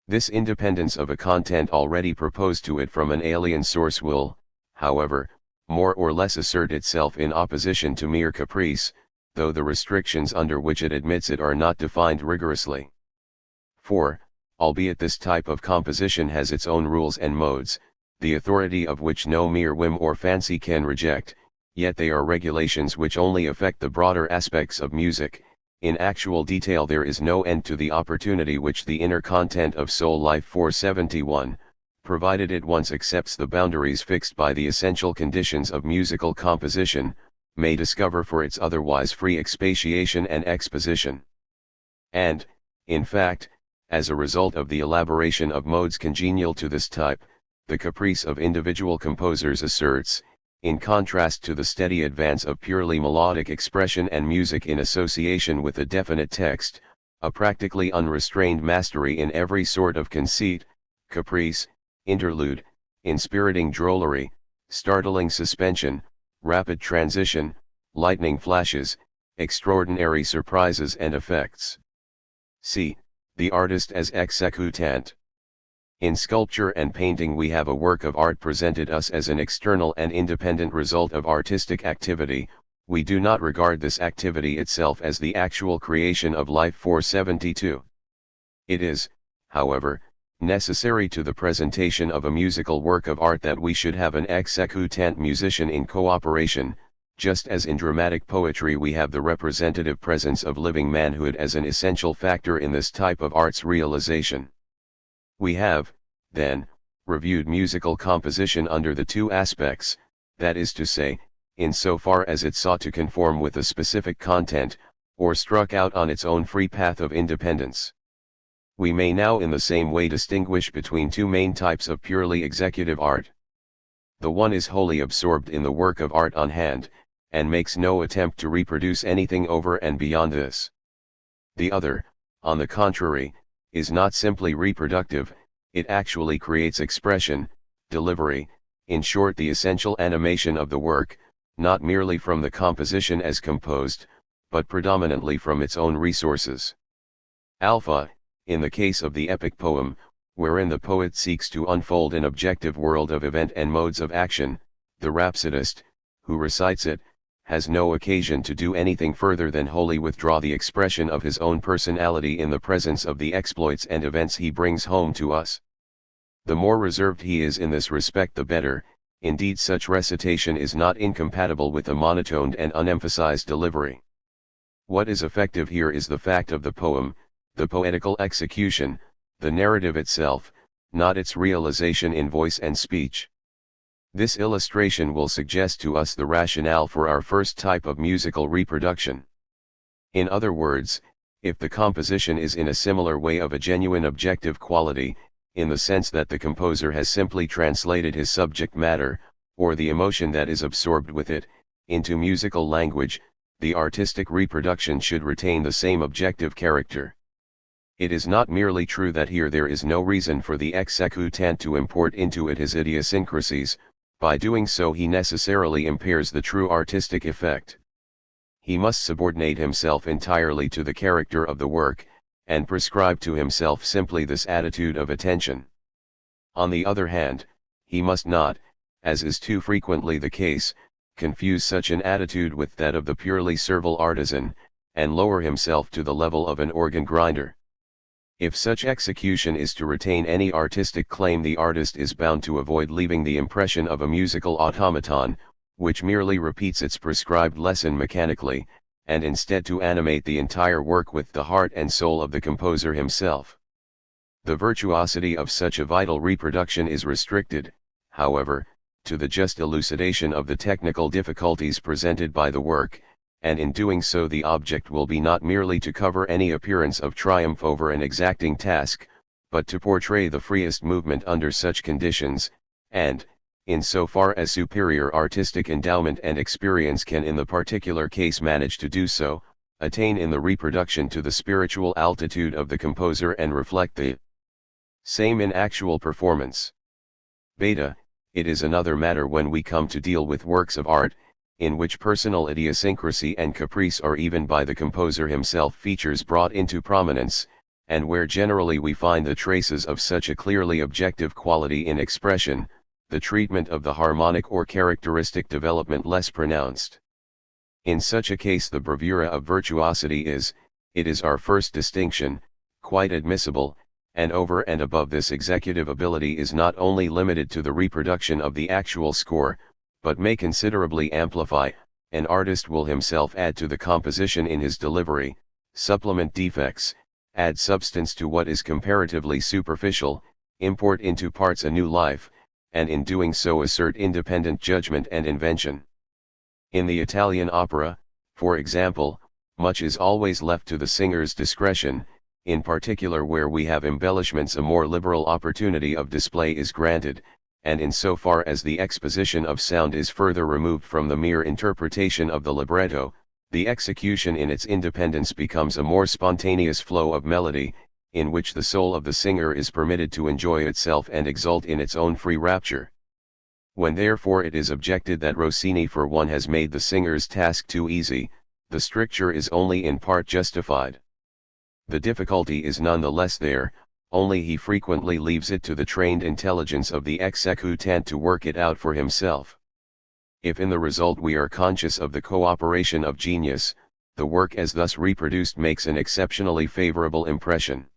[SPEAKER 1] This independence of a content already proposed to it from an alien source will, however, more or less assert itself in opposition to mere caprice, though the restrictions under which it admits it are not defined rigorously. For, albeit this type of composition has its own rules and modes, the authority of which no mere whim or fancy can reject, yet they are regulations which only affect the broader aspects of music. In actual detail there is no end to the opportunity which the inner content of Soul Life 471, provided it once accepts the boundaries fixed by the essential conditions of musical composition, may discover for its otherwise free expatiation and exposition. And, in fact, as a result of the elaboration of modes congenial to this type, the caprice of individual composers asserts, in contrast to the steady advance of purely melodic expression and music in association with a definite text, a practically unrestrained mastery in every sort of conceit, caprice, interlude, inspiriting drollery, startling suspension, rapid transition, lightning flashes, extraordinary surprises and effects. C. The artist as executant. In sculpture and painting we have a work of art presented us as an external and independent result of artistic activity. We do not regard this activity itself as the actual creation of Life 472. It is, however, necessary to the presentation of a musical work of art that we should have an executant musician in cooperation, just as in dramatic poetry we have the representative presence of living manhood as an essential factor in this type of art's realization. We have, then, reviewed musical composition under the two aspects, that is to say, in so far as it sought to conform with a specific content, or struck out on its own free path of independence. We may now in the same way distinguish between two main types of purely executive art. The one is wholly absorbed in the work of art on hand, and makes no attempt to reproduce anything over and beyond this. The other, on the contrary, is not simply reproductive, it actually creates expression, delivery, in short the essential animation of the work, not merely from the composition as composed, but predominantly from its own resources. Alpha, in the case of the epic poem, wherein the poet seeks to unfold an objective world of event and modes of action, the rhapsodist, who recites it, has no occasion to do anything further than wholly withdraw the expression of his own personality in the presence of the exploits and events he brings home to us. The more reserved he is in this respect the better, indeed such recitation is not incompatible with a monotoned and unemphasized delivery. What is effective here is the fact of the poem, the poetical execution, the narrative itself, not its realization in voice and speech. This illustration will suggest to us the rationale for our first type of musical reproduction. In other words, if the composition is in a similar way of a genuine objective quality, in the sense that the composer has simply translated his subject matter, or the emotion that is absorbed with it, into musical language, the artistic reproduction should retain the same objective character. It is not merely true that here there is no reason for the executant to import into it his idiosyncrasies, by doing so he necessarily impairs the true artistic effect. He must subordinate himself entirely to the character of the work, and prescribe to himself simply this attitude of attention. On the other hand, he must not, as is too frequently the case, confuse such an attitude with that of the purely servile artisan, and lower himself to the level of an organ grinder. If such execution is to retain any artistic claim, the artist is bound to avoid leaving the impression of a musical automaton, which merely repeats its prescribed lesson mechanically, and instead to animate the entire work with the heart and soul of the composer himself. The virtuosity of such a vital reproduction is restricted, however, to the just elucidation of the technical difficulties presented by the work, and in doing so the object will be not merely to cover any appearance of triumph over an exacting task, but to portray the freest movement under such conditions, and, in so far as superior artistic endowment and experience can in the particular case manage to do so, attain in the reproduction to the spiritual altitude of the composer and reflect the same in actual performance. Beta, it is another matter when we come to deal with works of art, in which personal idiosyncrasy and caprice are even by the composer himself features brought into prominence, and where generally we find the traces of such a clearly objective quality in expression, the treatment of the harmonic or characteristic development less pronounced. In such a case the bravura of virtuosity is, it is our first distinction, quite admissible, and over and above this executive ability is not only limited to the reproduction of the actual score, but may considerably amplify. An artist will himself add to the composition in his delivery, supplement defects, add substance to what is comparatively superficial, import into parts a new life, and in doing so assert independent judgment and invention. In the Italian opera, for example, much is always left to the singer's discretion, in particular where we have embellishments a more liberal opportunity of display is granted, and in so far as the exposition of sound is further removed from the mere interpretation of the libretto, the execution in its independence becomes a more spontaneous flow of melody, in which the soul of the singer is permitted to enjoy itself and exult in its own free rapture. When therefore it is objected that Rossini for one has made the singer's task too easy, the stricture is only in part justified. The difficulty is none the less there, only he frequently leaves it to the trained intelligence of the executant to work it out for himself. If in the result we are conscious of the cooperation of genius, the work as thus reproduced makes an exceptionally favorable impression.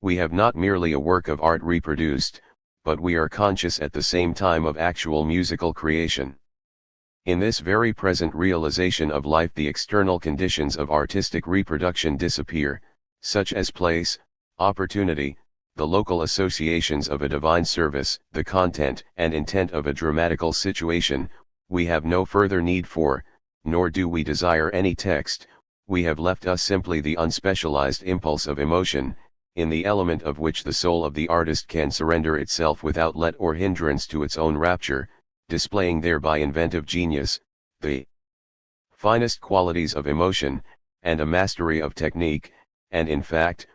[SPEAKER 1] We have not merely a work of art reproduced, but we are conscious at the same time of actual musical creation. In this very present realization of life the external conditions of artistic reproduction disappear, such as place, opportunity, the local associations of a divine service, the content and intent of a dramatical situation. We have no further need for, nor do we desire any text, we have left us simply the unspecialized impulse of emotion, in the element of which the soul of the artist can surrender itself without let or hindrance to its own rapture, displaying thereby inventive genius, the finest qualities of emotion, and a mastery of technique, and in fact,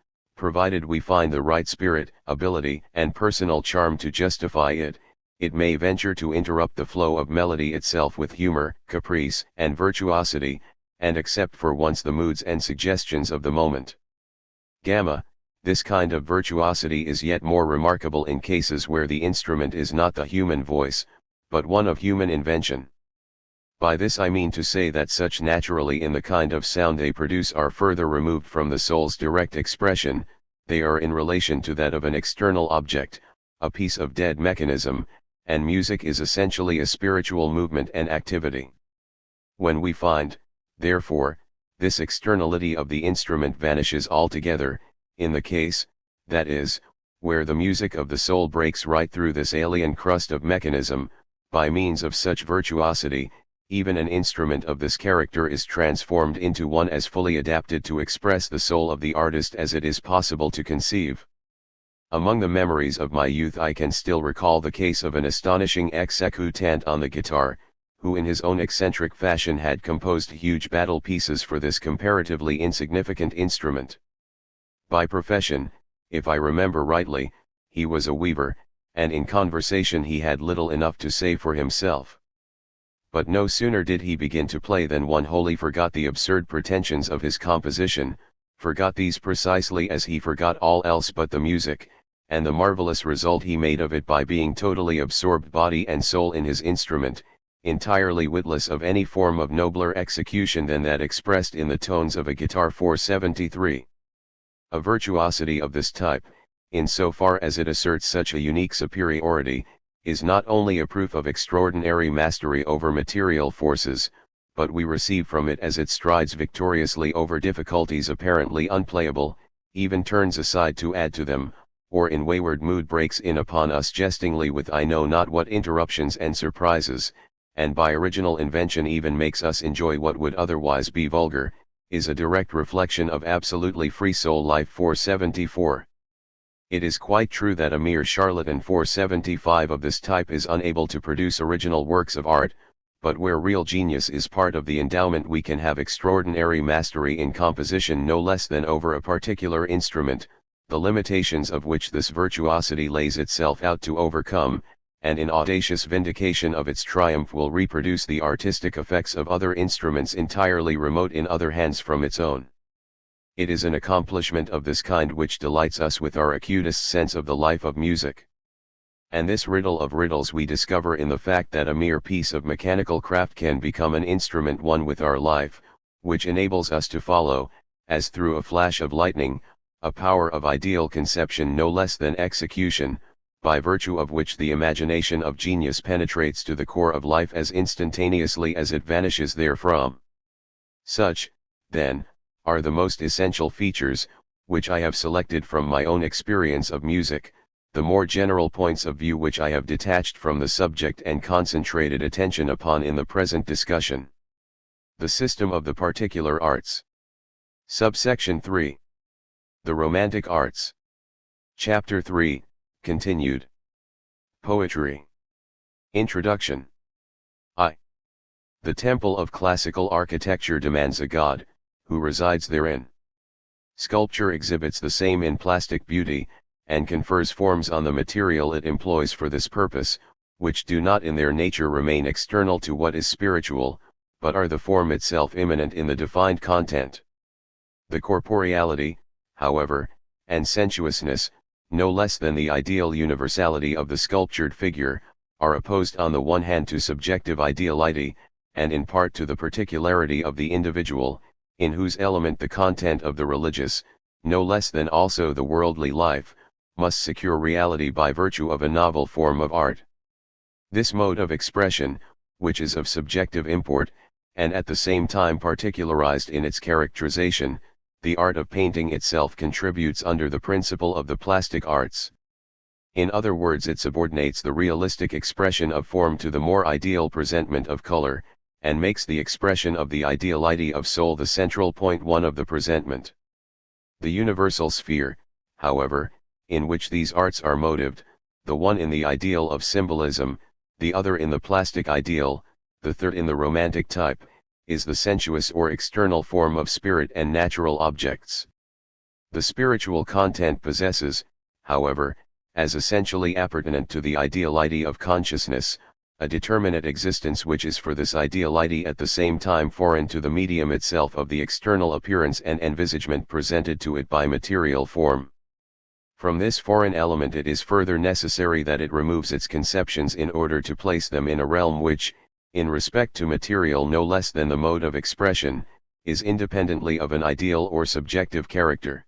[SPEAKER 1] provided we find the right spirit, ability, and personal charm to justify it, it may venture to interrupt the flow of melody itself with humor, caprice, and virtuosity, and accept for once the moods and suggestions of the moment. Gamma, this kind of virtuosity is yet more remarkable in cases where the instrument is not the human voice, but one of human invention. By this I mean to say that such naturally in the kind of sound they produce are further removed from the soul's direct expression, they are in relation to that of an external object, a piece of dead mechanism, and music is essentially a spiritual movement and activity. When we find, therefore, this externality of the instrument vanishes altogether, in the case, that is, where the music of the soul breaks right through this alien crust of mechanism, by means of such virtuosity, even an instrument of this character is transformed into one as fully adapted to express the soul of the artist as it is possible to conceive. Among the memories of my youth I can still recall the case of an astonishing executant on the guitar, who in his own eccentric fashion had composed huge battle pieces for this comparatively insignificant instrument. By profession, if I remember rightly, he was a weaver, and in conversation he had little enough to say for himself. But no sooner did he begin to play than one wholly forgot the absurd pretensions of his composition, forgot these precisely as he forgot all else but the music, and the marvelous result he made of it by being totally absorbed body and soul in his instrument, entirely witless of any form of nobler execution than that expressed in the tones of a guitar 473. A virtuosity of this type, in so far as it asserts such a unique superiority, is not only a proof of extraordinary mastery over material forces, but we receive from it as it strides victoriously over difficulties apparently unplayable, even turns aside to add to them, or in wayward mood breaks in upon us jestingly with I know not what interruptions and surprises, and by original invention even makes us enjoy what would otherwise be vulgar, is a direct reflection of absolutely free soul life. 474. It is quite true that a mere charlatan 475 of this type is unable to produce original works of art, but where real genius is part of the endowment we can have extraordinary mastery in composition no less than over a particular instrument, the limitations of which this virtuosity lays itself out to overcome, and in audacious vindication of its triumph will reproduce the artistic effects of other instruments entirely remote in other hands from its own. It is an accomplishment of this kind which delights us with our acutest sense of the life of music. And this riddle of riddles we discover in the fact that a mere piece of mechanical craft can become an instrument one with our life, which enables us to follow, as through a flash of lightning, a power of ideal conception no less than execution, by virtue of which the imagination of genius penetrates to the core of life as instantaneously as it vanishes therefrom. Such, then, are the most essential features, which I have selected from my own experience of music, the more general points of view which I have detached from the subject and concentrated attention upon in the present discussion. The system of the particular arts. Subsection 3. The Romantic Arts. Chapter 3, continued. Poetry. Introduction. I. The temple of classical architecture demands a god, who resides therein. Sculpture exhibits the same in plastic beauty, and confers forms on the material it employs for this purpose, which do not in their nature remain external to what is spiritual, but are the form itself immanent in the defined content. The corporeality, however, and sensuousness, no less than the ideal universality of the sculptured figure, are opposed on the one hand to subjective ideality, and in part to the particularity of the individual, in whose element the content of the religious, no less than also the worldly life, must secure reality by virtue of a novel form of art. This mode of expression, which is of subjective import, and at the same time particularized in its characterization, the art of painting itself contributes under the principle of the plastic arts. In other words, it subordinates the realistic expression of form to the more ideal presentment of color, and makes the expression of the ideality of soul the central point one of the presentment. The universal sphere, however, in which these arts are motived, the one in the ideal of symbolism, the other in the plastic ideal, the third in the romantic type, is the sensuous or external form of spirit and natural objects. The spiritual content possesses, however, as essentially appertinent to the ideality of consciousness, a determinate existence which is for this ideality at the same time foreign to the medium itself of the external appearance and envisagement presented to it by material form. From this foreign element it is further necessary that it removes its conceptions in order to place them in a realm which, in respect to material no less than the mode of expression, is independently of an ideal or subjective character.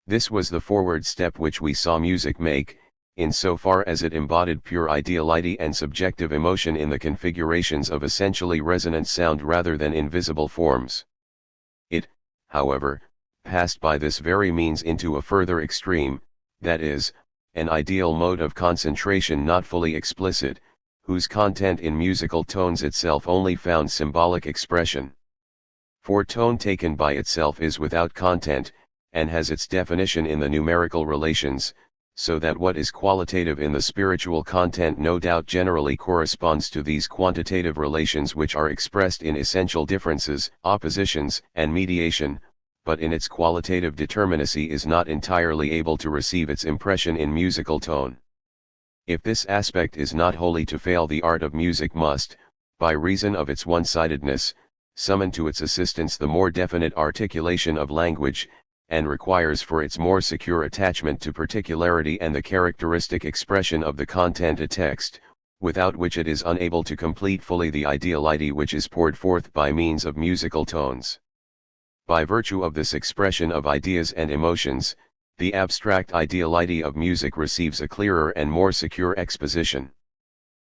[SPEAKER 1] This was the forward step which we saw music make, in so far as it embodied pure ideality and subjective emotion in the configurations of essentially resonant sound rather than invisible forms. It, however, passed by this very means into a further extreme, that is, an ideal mode of concentration not fully explicit, whose content in musical tones itself only found symbolic expression. For tone taken by itself is without content, and has its definition in the numerical relations, so that what is qualitative in the spiritual content no doubt generally corresponds to these quantitative relations which are expressed in essential differences, oppositions, and mediation, but in its qualitative determinacy is not entirely able to receive its impression in musical tone. If this aspect is not wholly to fail, the art of music must, by reason of its one-sidedness, summon to its assistance the more definite articulation of language, and requires for its more secure attachment to particularity and the characteristic expression of the content a text, without which it is unable to complete fully the ideality which is poured forth by means of musical tones. By virtue of this expression of ideas and emotions, the abstract ideality of music receives a clearer and more secure exposition.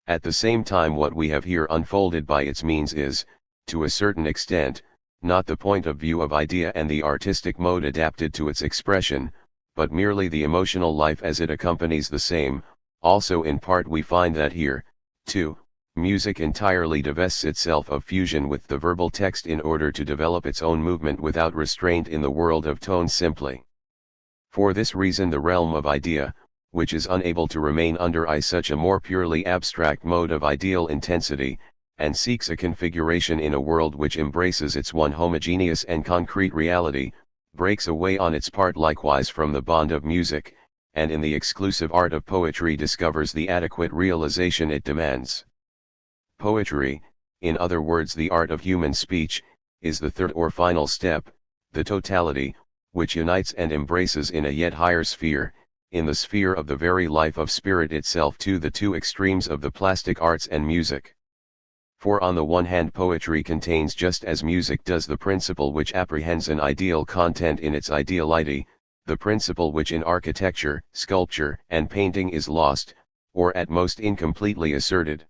[SPEAKER 1] At the same time, what we have here unfolded by its means is, to a certain extent, not the point of view of idea and the artistic mode adapted to its expression, but merely the emotional life as it accompanies the same. Also in part we find that here, too, music entirely divests itself of fusion with the verbal text in order to develop its own movement without restraint in the world of tones simply. For this reason the realm of idea, which is unable to remain under such a more purely abstract mode of ideal intensity, and seeks a configuration in a world which embraces its one homogeneous and concrete reality, breaks away on its part likewise from the bond of music, and in the exclusive art of poetry discovers the adequate realization it demands. Poetry, in other words the art of human speech, is the third or final step, the totality, which unites and embraces in a yet higher sphere, in the sphere of the very life of spirit itself, to the two extremes of the plastic arts and music. For on the one hand poetry contains, just as music does, the principle which apprehends an ideal content in its ideality, the principle which in architecture, sculpture, and painting is lost, or at most incompletely asserted.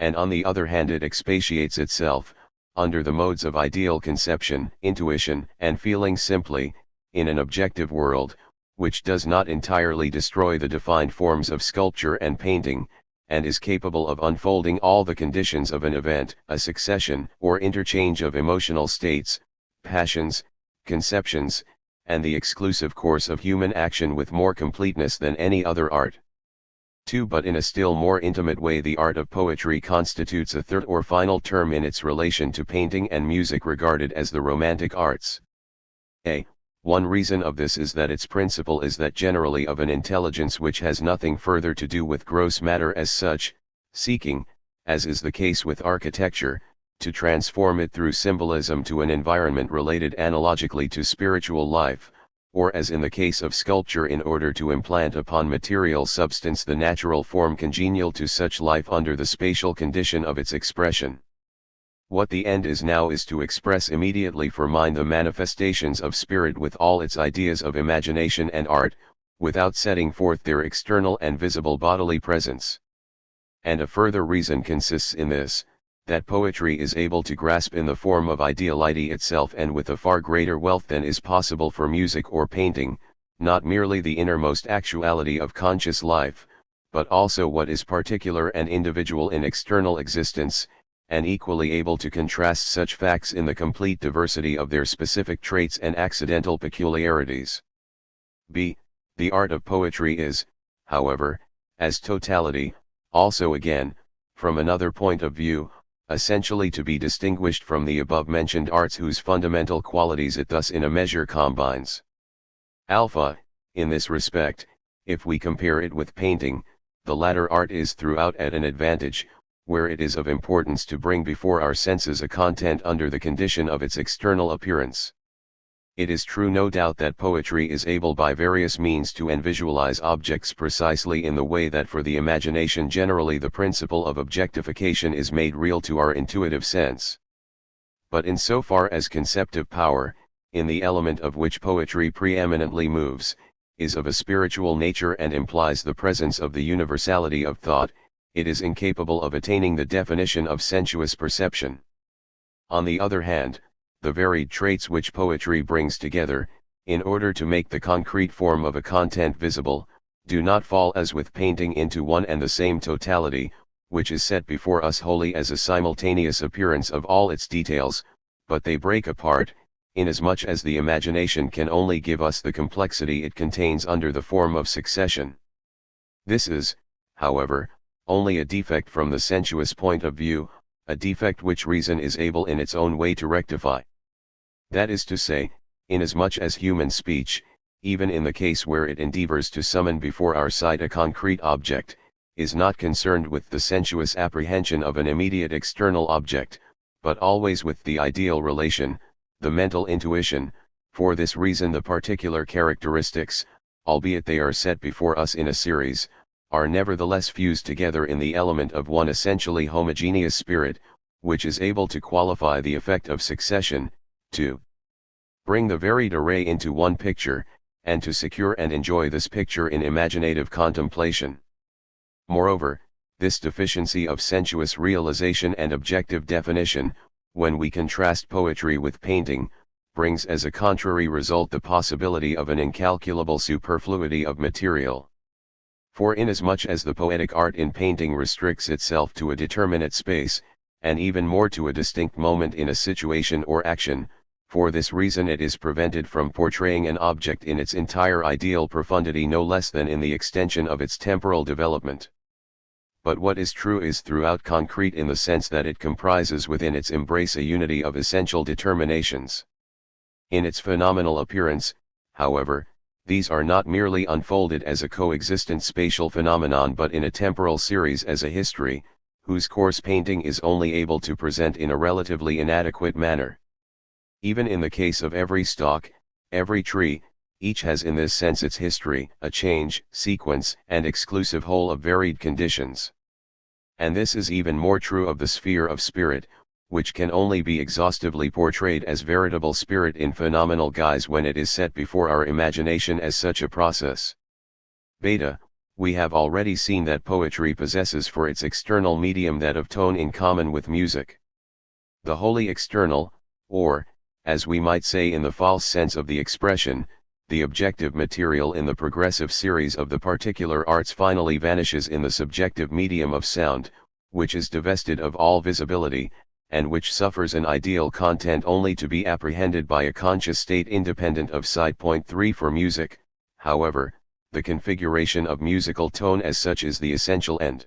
[SPEAKER 1] And on the other hand it expatiates itself, under the modes of ideal conception, intuition, and feeling simply, in an objective world, which does not entirely destroy the defined forms of sculpture and painting, and is capable of unfolding all the conditions of an event, a succession or interchange of emotional states, passions, conceptions, and the exclusive course of human action with more completeness than any other art. 2. But in a still more intimate way the art of poetry constitutes a third or final term in its relation to painting and music regarded as the romantic arts. One reason of this is that its principle is that generally of an intelligence which has nothing further to do with gross matter as such, seeking, as is the case with architecture, to transform it through symbolism to an environment related analogically to spiritual life, or as in the case of sculpture in order to implant upon material substance the natural form congenial to such life under the spatial condition of its expression. What the end is now is to express immediately for mind the manifestations of spirit with all its ideas of imagination and art, without setting forth their external and visible bodily presence. And a further reason consists in this, that poetry is able to grasp in the form of ideality itself, and with a far greater wealth than is possible for music or painting, not merely the innermost actuality of conscious life, but also what is particular and individual in external existence, and equally able to contrast such facts in the complete diversity of their specific traits and accidental peculiarities. The art of poetry is, however, as totality, also again, from another point of view, essentially to be distinguished from the above-mentioned arts whose fundamental qualities it thus in a measure combines. In this respect, if we compare it with painting, the latter art is throughout at an advantage, where it is of importance to bring before our senses a content under the condition of its external appearance. It is true no doubt that poetry is able by various means to visualize objects precisely in the way that for the imagination generally the principle of objectification is made real to our intuitive sense. But in so far as conceptive power, in the element of which poetry preeminently moves, is of a spiritual nature and implies the presence of the universality of thought, it is incapable of attaining the definition of sensuous perception. On the other hand, the varied traits which poetry brings together, in order to make the concrete form of a content visible, do not fall as with painting into one and the same totality, which is set before us wholly as a simultaneous appearance of all its details, but they break apart, inasmuch as the imagination can only give us the complexity it contains under the form of succession. This is, however, only a defect from the sensuous point of view, a defect which reason is able in its own way to rectify. That is to say, inasmuch as human speech, even in the case where it endeavors to summon before our sight a concrete object, is not concerned with the sensuous apprehension of an immediate external object, but always with the ideal relation, the mental intuition. For this reason the particular characteristics, albeit they are set before us in a series, are nevertheless fused together in the element of one essentially homogeneous spirit, which is able to qualify the effect of succession. 2. bring the varied array into one picture, and to secure and enjoy this picture in imaginative contemplation. Moreover, this deficiency of sensuous realization and objective definition, when we contrast poetry with painting, brings as a contrary result the possibility of an incalculable superfluity of material. For inasmuch as the poetic art in painting restricts itself to a determinate space, and even more to a distinct moment in a situation or action, for this reason it is prevented from portraying an object in its entire ideal profundity no less than in the extension of its temporal development. But what is true is throughout concrete in the sense that it comprises within its embrace a unity of essential determinations. In its phenomenal appearance, however, these are not merely unfolded as a coexistent spatial phenomenon but in a temporal series as a history, whose course painting is only able to present in a relatively inadequate manner. Even in the case of every stalk, every tree, each has in this sense its history, a change, sequence, and exclusive whole of varied conditions. And this is even more true of the sphere of spirit, which can only be exhaustively portrayed as veritable spirit in phenomenal guise when it is set before our imagination as such a process. Beta, we have already seen that poetry possesses for its external medium that of tone in common with music. The wholly external, or, as we might say in the false sense of the expression, the objective material in the progressive series of the particular arts finally vanishes in the subjective medium of sound, which is divested of all visibility, and which suffers an ideal content only to be apprehended by a conscious state independent of side point 3 for music. However, the configuration of musical tone as such is the essential end.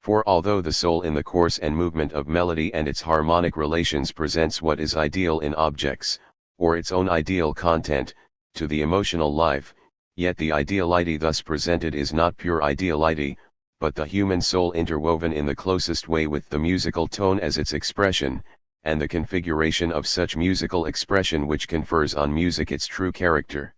[SPEAKER 1] For although the soul in the course and movement of melody and its harmonic relations presents what is ideal in objects, or its own ideal content, to the emotional life, yet the ideality thus presented is not pure ideality, but the human soul interwoven in the closest way with the musical tone as its expression, and the configuration of such musical expression which confers on music its true character.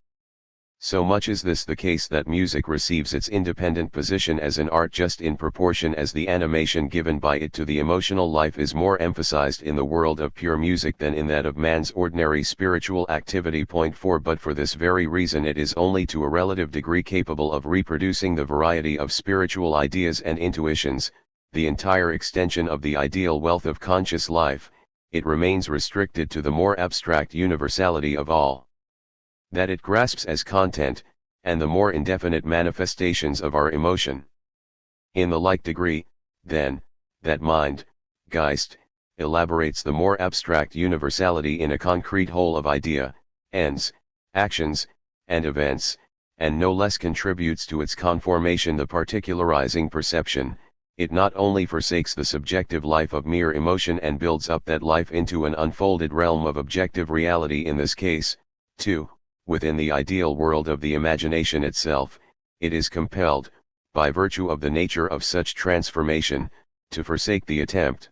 [SPEAKER 1] So much is this the case that music receives its independent position as an art just in proportion as the animation given by it to the emotional life is more emphasized in the world of pure music than in that of man's ordinary spiritual activity. Point 4 But for this very reason it is only to a relative degree capable of reproducing the variety of spiritual ideas and intuitions, the entire extension of the ideal wealth of conscious life. It remains restricted to the more abstract universality of all that it grasps as content, and the more indefinite manifestations of our emotion. In the like degree, then, that mind, Geist, elaborates the more abstract universality in a concrete whole of idea, ends, actions, and events, and no less contributes to its conformation the particularizing perception, it not only forsakes the subjective life of mere emotion and builds up that life into an unfolded realm of objective reality. In this case, too, within the ideal world of the imagination itself, it is compelled, by virtue of the nature of such transformation, to forsake the attempt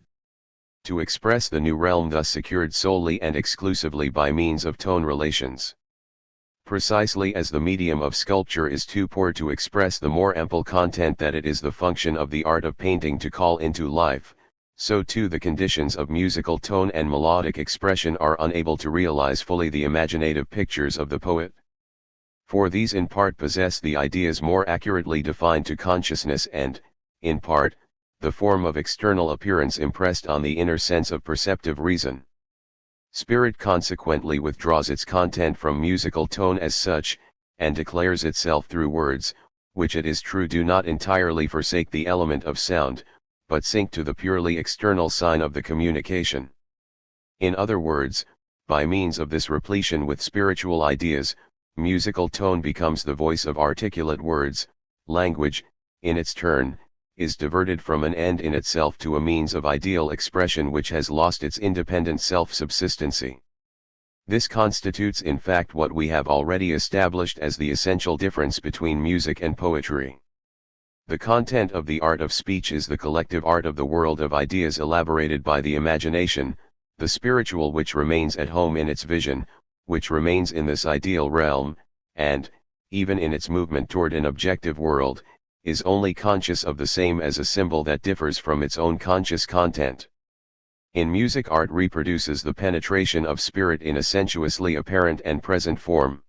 [SPEAKER 1] to express the new realm thus secured solely and exclusively by means of tone relations. Precisely as the medium of sculpture is too poor to express the more ample content that it is the function of the art of painting to call into life, so too the conditions of musical tone and melodic expression are unable to realize fully the imaginative pictures of the poet. For these in part possess the ideas more accurately defined to consciousness and, in part, the form of external appearance impressed on the inner sense of perceptive reason. Spirit consequently withdraws its content from musical tone as such, and declares itself through words, which it is true do not entirely forsake the element of sound, but sink to the purely external sign of the communication. In other words, by means of this repletion with spiritual ideas, musical tone becomes the voice of articulate words. Language, in its turn, is diverted from an end in itself to a means of ideal expression which has lost its independent self-subsistency. This constitutes in fact what we have already established as the essential difference between music and poetry. The content of the art of speech is the collective art of the world of ideas elaborated by the imagination, the spiritual which remains at home in its vision, which remains in this ideal realm, and, even in its movement toward an objective world, is only conscious of the same as a symbol that differs from its own conscious content. In music, art reproduces the penetration of spirit in a sensuously apparent and present form.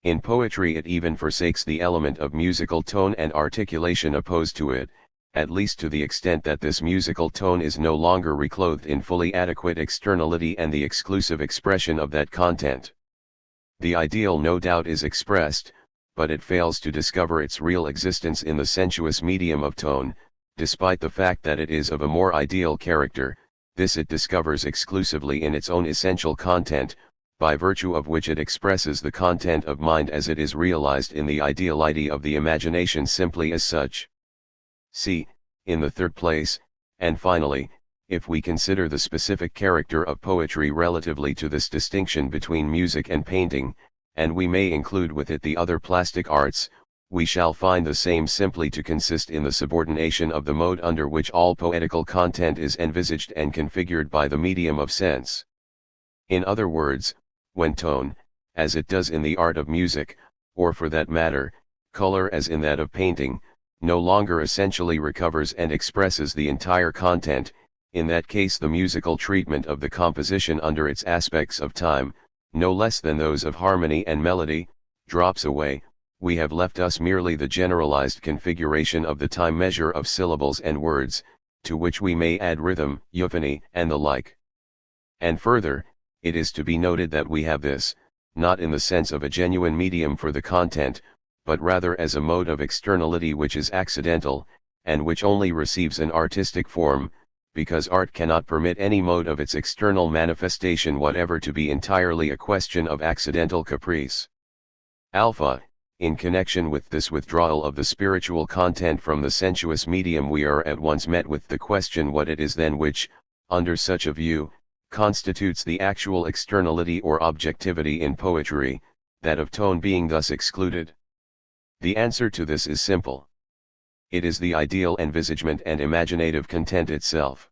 [SPEAKER 1] In poetry it even forsakes the element of musical tone and articulation opposed to it, at least to the extent that this musical tone is no longer reclothed in fully adequate externality and the exclusive expression of that content. The ideal no doubt is expressed, but it fails to discover its real existence in the sensuous medium of tone, despite the fact that it is of a more ideal character. This it discovers exclusively in its own essential content, by virtue of which it expresses the content of mind as it is realized in the ideality of the imagination simply as such. C. In the third place, and finally, if we consider the specific character of poetry relatively to this distinction between music and painting, and we may include with it the other plastic arts, we shall find the same simply to consist in the subordination of the mode under which all poetical content is envisaged and configured by the medium of sense. In other words, when tone, as it does in the art of music, or for that matter, color as in that of painting, no longer essentially recovers and expresses the entire content, in that case the musical treatment of the composition under its aspects of time, no less than those of harmony and melody, drops away. We have left us merely the generalized configuration of the time measure of syllables and words, to which we may add rhythm, euphony, and the like. And further, it is to be noted that we have this, not in the sense of a genuine medium for the content, but rather as a mode of externality which is accidental, and which only receives an artistic form, because art cannot permit any mode of its external manifestation whatever to be entirely a question of accidental caprice. Alpha. In connection with this withdrawal of the spiritual content from the sensuous medium, we are at once met with the question what it is then which, under such a view, constitutes the actual externality or objectivity in poetry, that of tone being thus excluded. The answer to this is simple. It is the ideal envisagement and imaginative content itself.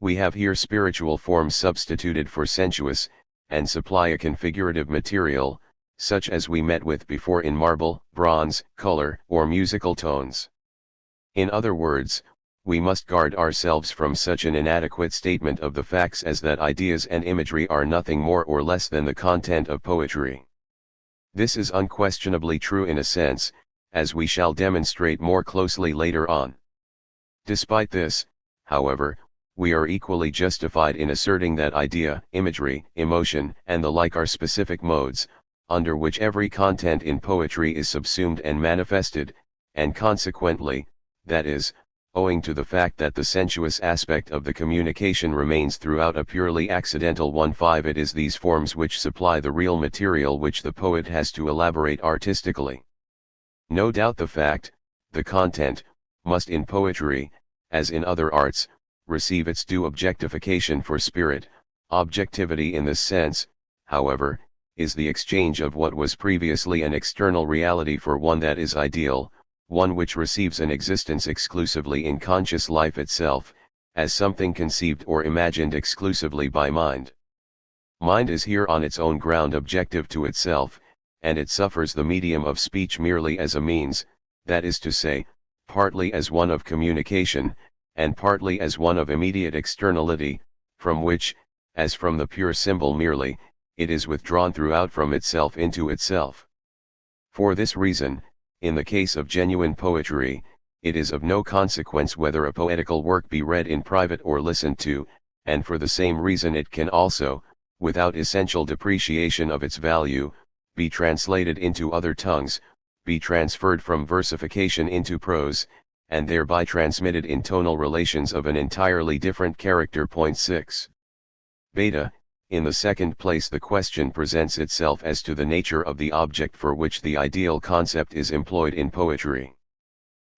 [SPEAKER 1] We have here spiritual forms substituted for sensuous, and supply a configurative material, such as we met with before in marble, bronze, color, or musical tones. In other words, we must guard ourselves from such an inadequate statement of the facts as that ideas and imagery are nothing more or less than the content of poetry. This is unquestionably true in a sense, as we shall demonstrate more closely later on. Despite this, however, we are equally justified in asserting that idea, imagery, emotion, and the like are specific modes, under which every content in poetry is subsumed and manifested, and consequently, that is, owing to the fact that the sensuous aspect of the communication remains throughout a purely accidental one. 5. It is these forms which supply the real material which the poet has to elaborate artistically. No doubt the fact, the content, must in poetry, as in other arts, receive its due objectification for spirit. Objectivity in this sense, however, is the exchange of what was previously an external reality for one that is ideal, one which receives an existence exclusively in conscious life itself, as something conceived or imagined exclusively by mind. Mind is here on its own ground objective to itself, and it suffers the medium of speech merely as a means, that is to say, partly as one of communication, and partly as one of immediate externality, from which, as from the pure symbol merely, it is withdrawn throughout from itself into itself. For this reason, in the case of genuine poetry, it is of no consequence whether a poetical work be read in private or listened to, and for the same reason it can also, without essential depreciation of its value, be translated into other tongues, be transferred from versification into prose, and thereby transmitted in tonal relations of an entirely different character. 6. Beta. In the second place, the question presents itself as to the nature of the object for which the ideal concept is employed in poetry.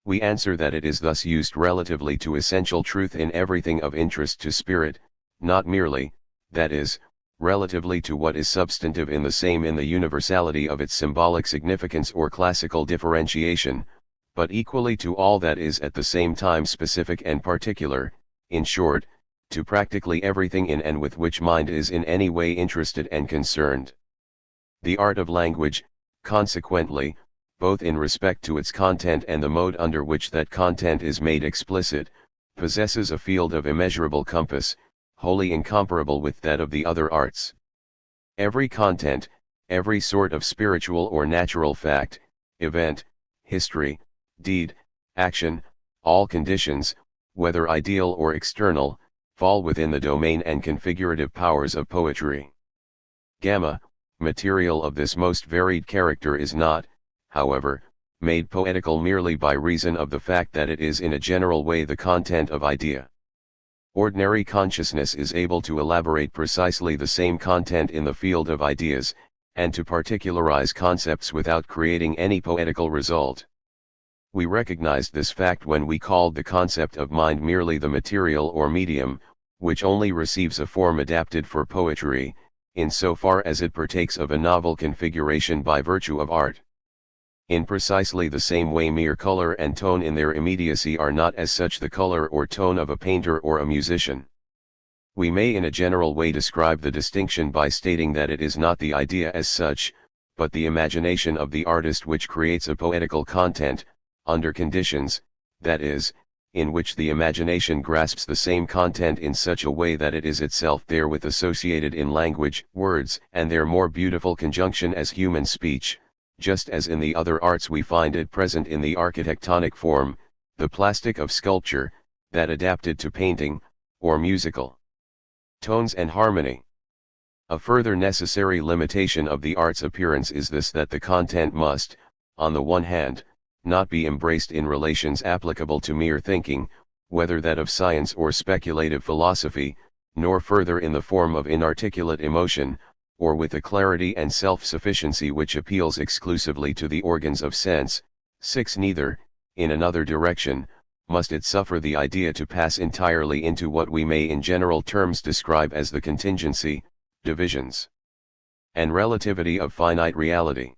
[SPEAKER 1] We answer that it is thus used relatively to essential truth in everything of interest to spirit, not merely, that is, relatively to what is substantive in the same in the universality of its symbolic significance or classical differentiation, but equally to all that is at the same time specific and particular, in short, to practically everything in and with which mind is in any way interested and concerned. The art of language, consequently, both in respect to its content and the mode under which that content is made explicit, possesses a field of immeasurable compass, wholly incomparable with that of the other arts. Every content, every sort of spiritual or natural fact, event, history, deed, action, all conditions, whether ideal or external, fall within the domain and configurative powers of poetry. Gamma, material of this most varied character is not, however, made poetical merely by reason of the fact that it is in a general way the content of idea. Ordinary consciousness is able to elaborate precisely the same content in the field of ideas, and to particularize concepts without creating any poetical result. We recognized this fact when we called the concept of mind merely the material or medium, which only receives a form adapted for poetry, in so far as it partakes of a novel configuration by virtue of art. In precisely the same way mere color and tone in their immediacy are not as such the color or tone of a painter or a musician. We may in a general way describe the distinction by stating that it is not the idea as such, but the imagination of the artist which creates a poetical content, under conditions, that is, in which the imagination grasps the same content in such a way that it is itself therewith associated in language, words, and their more beautiful conjunction as human speech, just as in the other arts we find it present in the architectonic form, the plastic of sculpture, that adapted to painting, or musical tones and harmony. A further necessary limitation of the art's appearance is this, that the content must, on the one hand, not be embraced in relations applicable to mere thinking, whether that of science or speculative philosophy, nor further in the form of inarticulate emotion, or with a clarity and self-sufficiency which appeals exclusively to the organs of sense. 6. Neither, in another direction, must it suffer the idea to pass entirely into what we may in general terms describe as the contingency, divisions, and relativity of finite reality.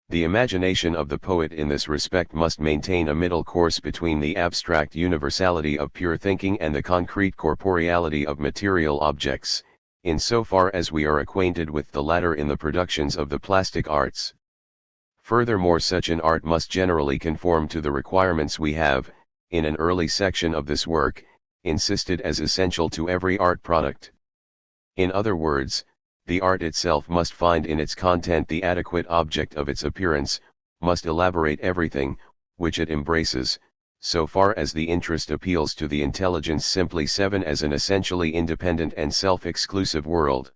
[SPEAKER 1] The imagination of the poet in this respect must maintain a middle course between the abstract universality of pure thinking and the concrete corporeality of material objects, in so far as we are acquainted with the latter in the productions of the plastic arts. Furthermore, such an art must generally conform to the requirements we have, in an early section of this work, insisted as essential to every art product. In other words, the art itself must find in its content the adequate object of its appearance, must elaborate everything, which it embraces, so far as the interest appeals to the intelligence. Simply 7. As an essentially independent and self-exclusive world.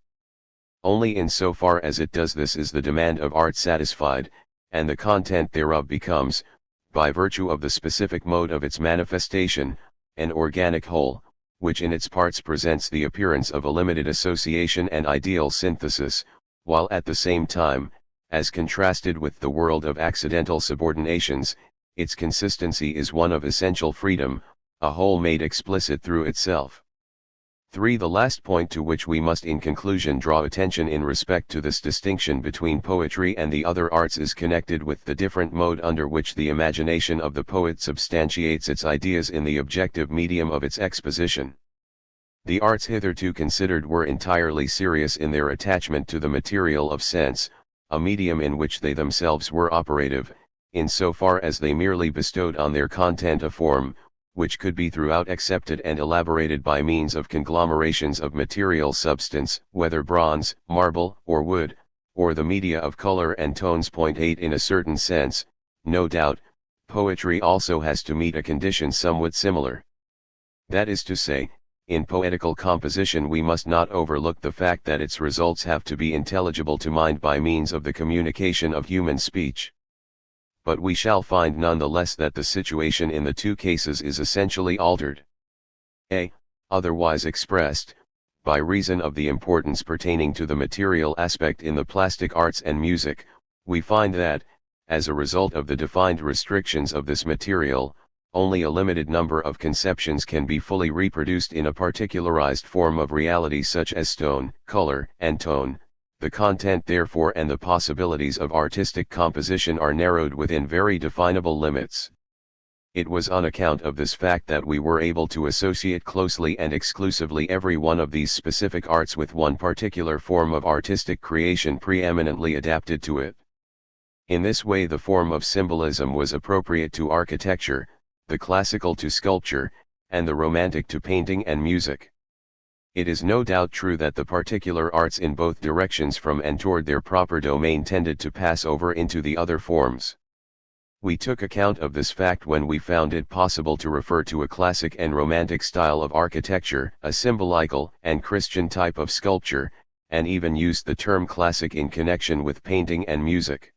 [SPEAKER 1] Only in so far as it does this is the demand of art satisfied, and the content thereof becomes, by virtue of the specific mode of its manifestation, an organic whole, which in its parts presents the appearance of a limited association and ideal synthesis, while at the same time, as contrasted with the world of accidental subordinations, its consistency is one of essential freedom, a whole made explicit through itself. 3. The last point to which we must in conclusion draw attention in respect to this distinction between poetry and the other arts is connected with the different mode under which the imagination of the poet substantiates its ideas in the objective medium of its exposition. The arts hitherto considered were entirely serious in their attachment to the material of sense, a medium in which they themselves were operative, in so far as they merely bestowed on their content a form, which could be throughout accepted and elaborated by means of conglomerations of material substance, whether bronze, marble, or wood, or the media of color and tones. 8. In a certain sense, no doubt, poetry also has to meet a condition somewhat similar. That is to say, in poetical composition we must not overlook the fact that its results have to be intelligible to mind by means of the communication of human speech. But we shall find none the less that the situation in the two cases is essentially altered. A. Otherwise expressed, by reason of the importance pertaining to the material aspect in the plastic arts and music, we find that, as a result of the defined restrictions of this material, only a limited number of conceptions can be fully reproduced in a particularized form of reality such as tone, color, and tone. The content therefore and the possibilities of artistic composition are narrowed within very definable limits. It was on account of this fact that we were able to associate closely and exclusively every one of these specific arts with one particular form of artistic creation preeminently adapted to it. In this way the form of symbolism was appropriate to architecture, the classical to sculpture, and the romantic to painting and music. It is no doubt true that the particular arts in both directions from and toward their proper domain tended to pass over into the other forms. We took account of this fact when we found it possible to refer to a classic and romantic style of architecture, a symbolical and Christian type of sculpture, and even used the term classic in connection with painting and music.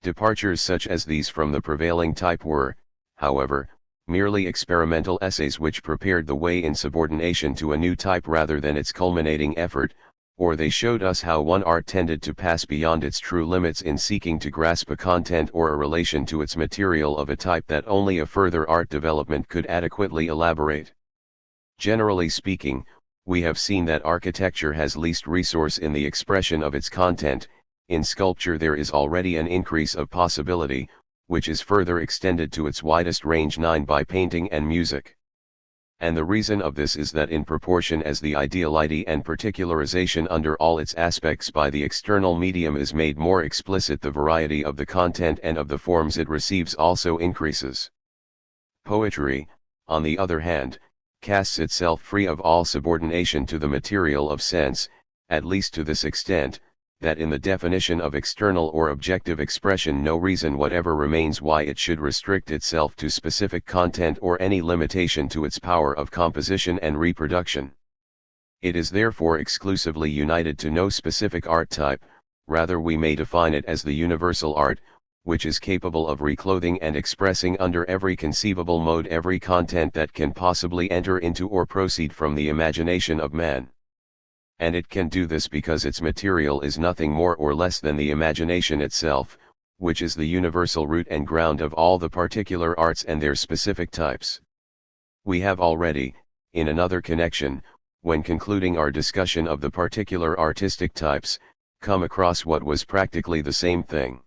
[SPEAKER 1] Departures such as these from the prevailing type were, however, merely experimental essays which prepared the way in subordination to a new type rather than its culminating effort, or they showed us how one art tended to pass beyond its true limits in seeking to grasp a content or a relation to its material of a type that only a further art development could adequately elaborate. Generally speaking, we have seen that architecture has least resource in the expression of its content. In sculpture there is already an increase of possibility, which is further extended to its widest range 9 by painting and music. And the reason of this is that in proportion as the ideality and particularization under all its aspects by the external medium is made more explicit, the variety of the content and of the forms it receives also increases. Poetry, on the other hand, casts itself free of all subordination to the material of sense, at least to this extent, that in the definition of external or objective expression no reason whatever remains why it should restrict itself to specific content or any limitation to its power of composition and reproduction. It is therefore exclusively united to no specific art type, rather we may define it as the universal art, which is capable of reclothing and expressing under every conceivable mode every content that can possibly enter into or proceed from the imagination of man. And it can do this because its material is nothing more or less than the imagination itself, which is the universal root and ground of all the particular arts and their specific types. We have already, in another connection, when concluding our discussion of the particular artistic types, come across what was practically the same thing.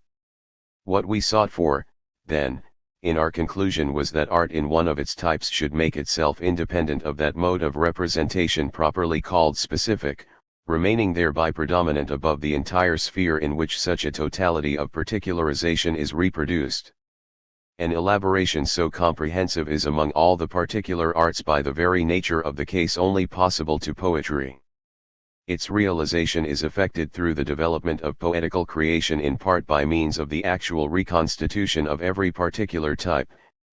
[SPEAKER 1] What we sought for, then, in our conclusion was that art in one of its types should make itself independent of that mode of representation properly called specific, remaining thereby predominant above the entire sphere in which such a totality of particularization is reproduced. An elaboration so comprehensive is among all the particular arts by the very nature of the case only possible to poetry. Its realization is effected through the development of poetical creation in part by means of the actual reconstitution of every particular type,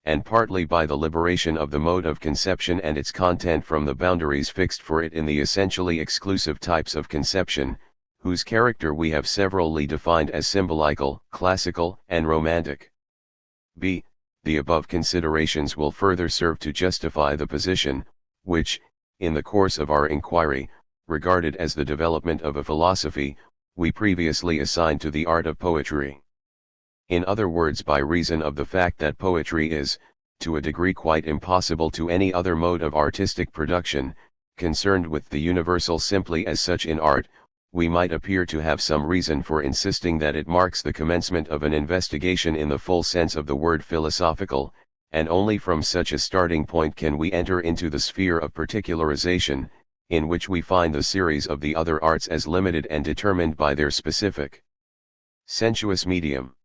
[SPEAKER 1] and partly by the liberation of the mode of conception and its content from the boundaries fixed for it in the essentially exclusive types of conception, whose character we have severally defined as symbolical, classical, and romantic. b. The above considerations will further serve to justify the position, which, in the course of our inquiry, regarded as the development of a philosophy, we previously assigned to the art of poetry. In other words, by reason of the fact that poetry is, to a degree quite impossible to any other mode of artistic production, concerned with the universal simply as such in art, we might appear to have some reason for insisting that it marks the commencement of an investigation in the full sense of the word philosophical, and only from such a starting point can we enter into the sphere of particularization, in which we find the series of the other arts as limited and determined by their specific sensuous medium.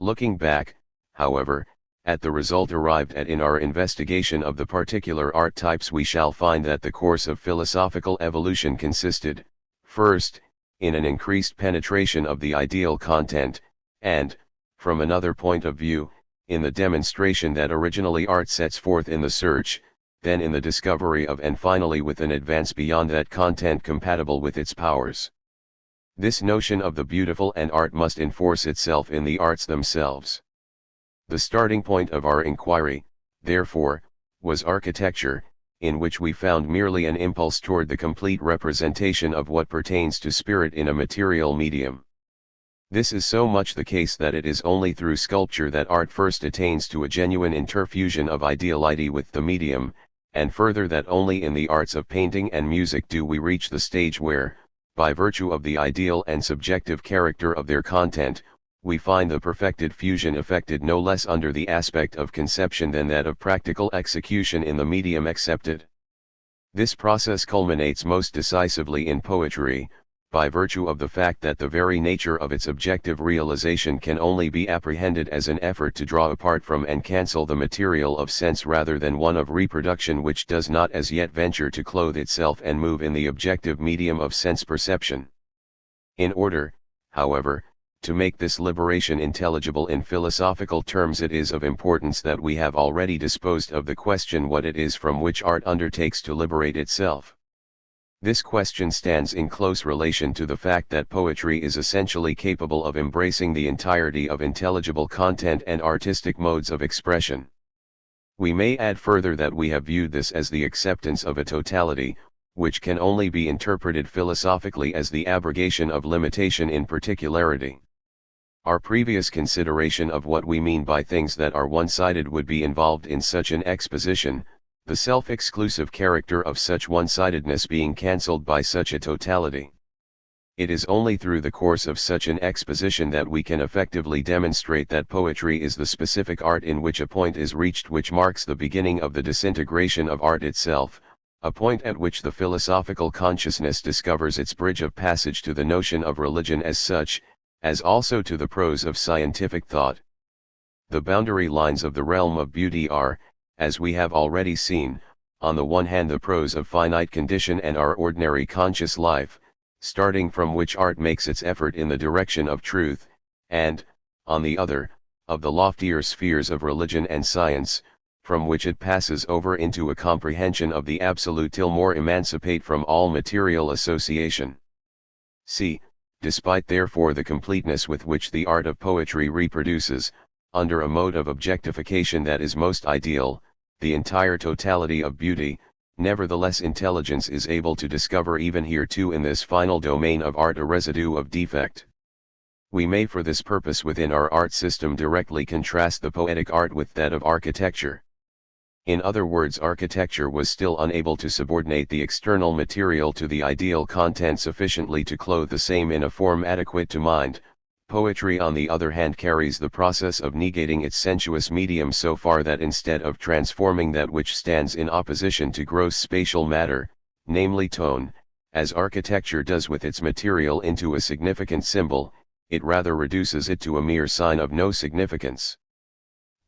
[SPEAKER 1] Looking back, however, at the result arrived at in our investigation of the particular art types, we shall find that the course of philosophical evolution consisted, first, in an increased penetration of the ideal content, and, from another point of view, in the demonstration that originally art sets forth in the search, then in the discovery of, and finally with an advance beyond that content compatible with its powers. This notion of the beautiful and art must enforce itself in the arts themselves. The starting point of our inquiry, therefore, was architecture, in which we found merely an impulse toward the complete representation of what pertains to spirit in a material medium. This is so much the case that it is only through sculpture that art first attains to a genuine interfusion of ideality with the medium, and further that only in the arts of painting and music do we reach the stage where, by virtue of the ideal and subjective character of their content, we find the perfected fusion effected no less under the aspect of conception than that of practical execution in the medium accepted. This process culminates most decisively in poetry, by virtue of the fact that the very nature of its objective realization can only be apprehended as an effort to draw apart from and cancel the material of sense rather than one of reproduction which does not as yet venture to clothe itself and move in the objective medium of sense perception. In order, however, to make this liberation intelligible in philosophical terms, it is of importance that we have already disposed of the question what it is from which art undertakes to liberate itself. This question stands in close relation to the fact that poetry is essentially capable of embracing the entirety of intelligible content and artistic modes of expression. We may add further that we have viewed this as the acceptance of a totality, which can only be interpreted philosophically as the abrogation of limitation in particularity. Our previous consideration of what we mean by things that are one-sided would be involved in such an exposition, the self-exclusive character of such one-sidedness being cancelled by such a totality. It is only through the course of such an exposition that we can effectively demonstrate that poetry is the specific art in which a point is reached which marks the beginning of the disintegration of art itself, a point at which the philosophical consciousness discovers its bridge of passage to the notion of religion as such, as also to the prose of scientific thought. The boundary lines of the realm of beauty are, as we have already seen, on the one hand the prose of finite condition and our ordinary conscious life, starting from which art makes its effort in the direction of truth, and, on the other, of the loftier spheres of religion and science, from which it passes over into a comprehension of the absolute till more emancipate from all material association. See, despite therefore the completeness with which the art of poetry reproduces, under a mode of objectification that is most ideal, the entire totality of beauty, nevertheless intelligence is able to discover even here too in this final domain of art a residue of defect. We may for this purpose within our art system directly contrast the poetic art with that of architecture. In other words, architecture was still unable to subordinate the external material to the ideal content sufficiently to clothe the same in a form adequate to mind. Poetry on the other hand carries the process of negating its sensuous medium so far that instead of transforming that which stands in opposition to gross spatial matter, namely tone, as architecture does with its material into a significant symbol, it rather reduces it to a mere sign of no significance.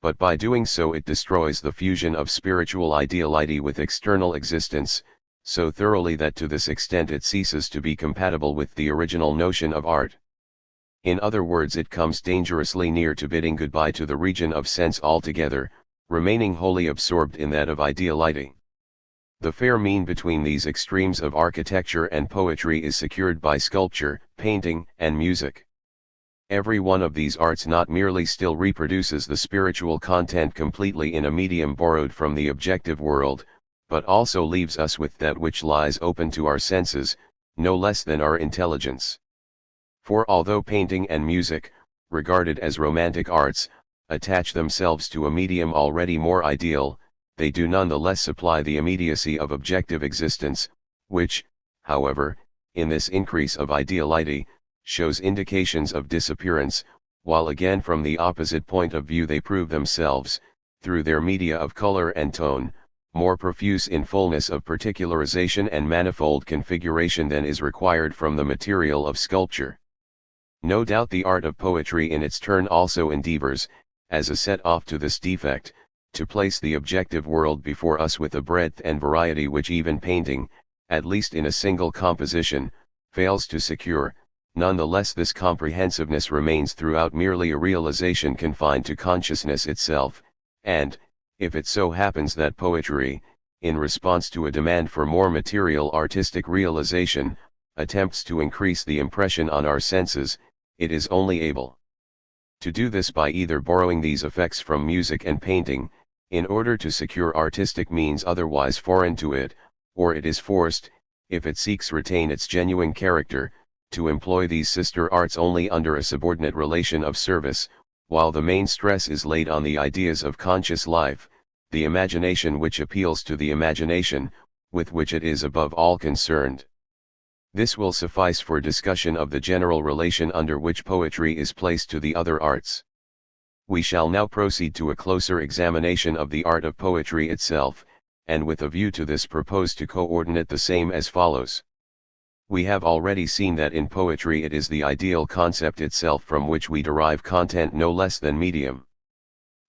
[SPEAKER 1] But by doing so it destroys the fusion of spiritual ideality with external existence, so thoroughly that to this extent it ceases to be compatible with the original notion of art. In other words, it comes dangerously near to bidding goodbye to the region of sense altogether, remaining wholly absorbed in that of ideality. The fair mean between these extremes of architecture and poetry is secured by sculpture, painting, and music. Every one of these arts not merely still reproduces the spiritual content completely in a medium borrowed from the objective world, but also leaves us with that which lies open to our senses, no less than our intelligence. For although painting and music, regarded as romantic arts, attach themselves to a medium already more ideal, they do nonetheless supply the immediacy of objective existence, which, however, in this increase of ideality, shows indications of disappearance, while again from the opposite point of view they prove themselves, through their media of color and tone, more profuse in fullness of particularization and manifold configuration than is required from the material of sculpture. No doubt the art of poetry in its turn also endeavors, as a set-off to this defect, to place the objective world before us with a breadth and variety which even painting, at least in a single composition, fails to secure. Nonetheless this comprehensiveness remains throughout merely a realization confined to consciousness itself, and, if it so happens that poetry, in response to a demand for more material artistic realization, attempts to increase the impression on our senses, it is only able to do this by either borrowing these effects from music and painting, in order to secure artistic means otherwise foreign to it, or it is forced, if it seeks retain its genuine character, to employ these sister arts only under a subordinate relation of service, while the main stress is laid on the ideas of conscious life, the imagination which appeals to the imagination, with which it is above all concerned. This will suffice for discussion of the general relation under which poetry is placed to the other arts. We shall now proceed to a closer examination of the art of poetry itself, and with a view to this propose to coordinate the same as follows. We have already seen that in poetry it is the ideal concept itself from which we derive content no less than medium.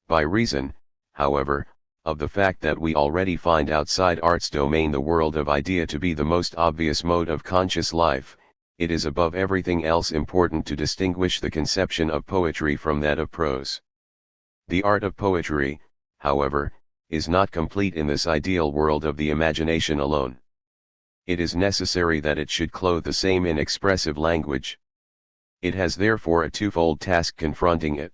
[SPEAKER 1] By reason, however, of the fact that we already find outside art's domain the world of idea to be the most obvious mode of conscious life, it is above everything else important to distinguish the conception of poetry from that of prose. The art of poetry, however, is not complete in this ideal world of the imagination alone. It is necessary that it should clothe the same in expressive language. It has therefore a twofold task confronting it.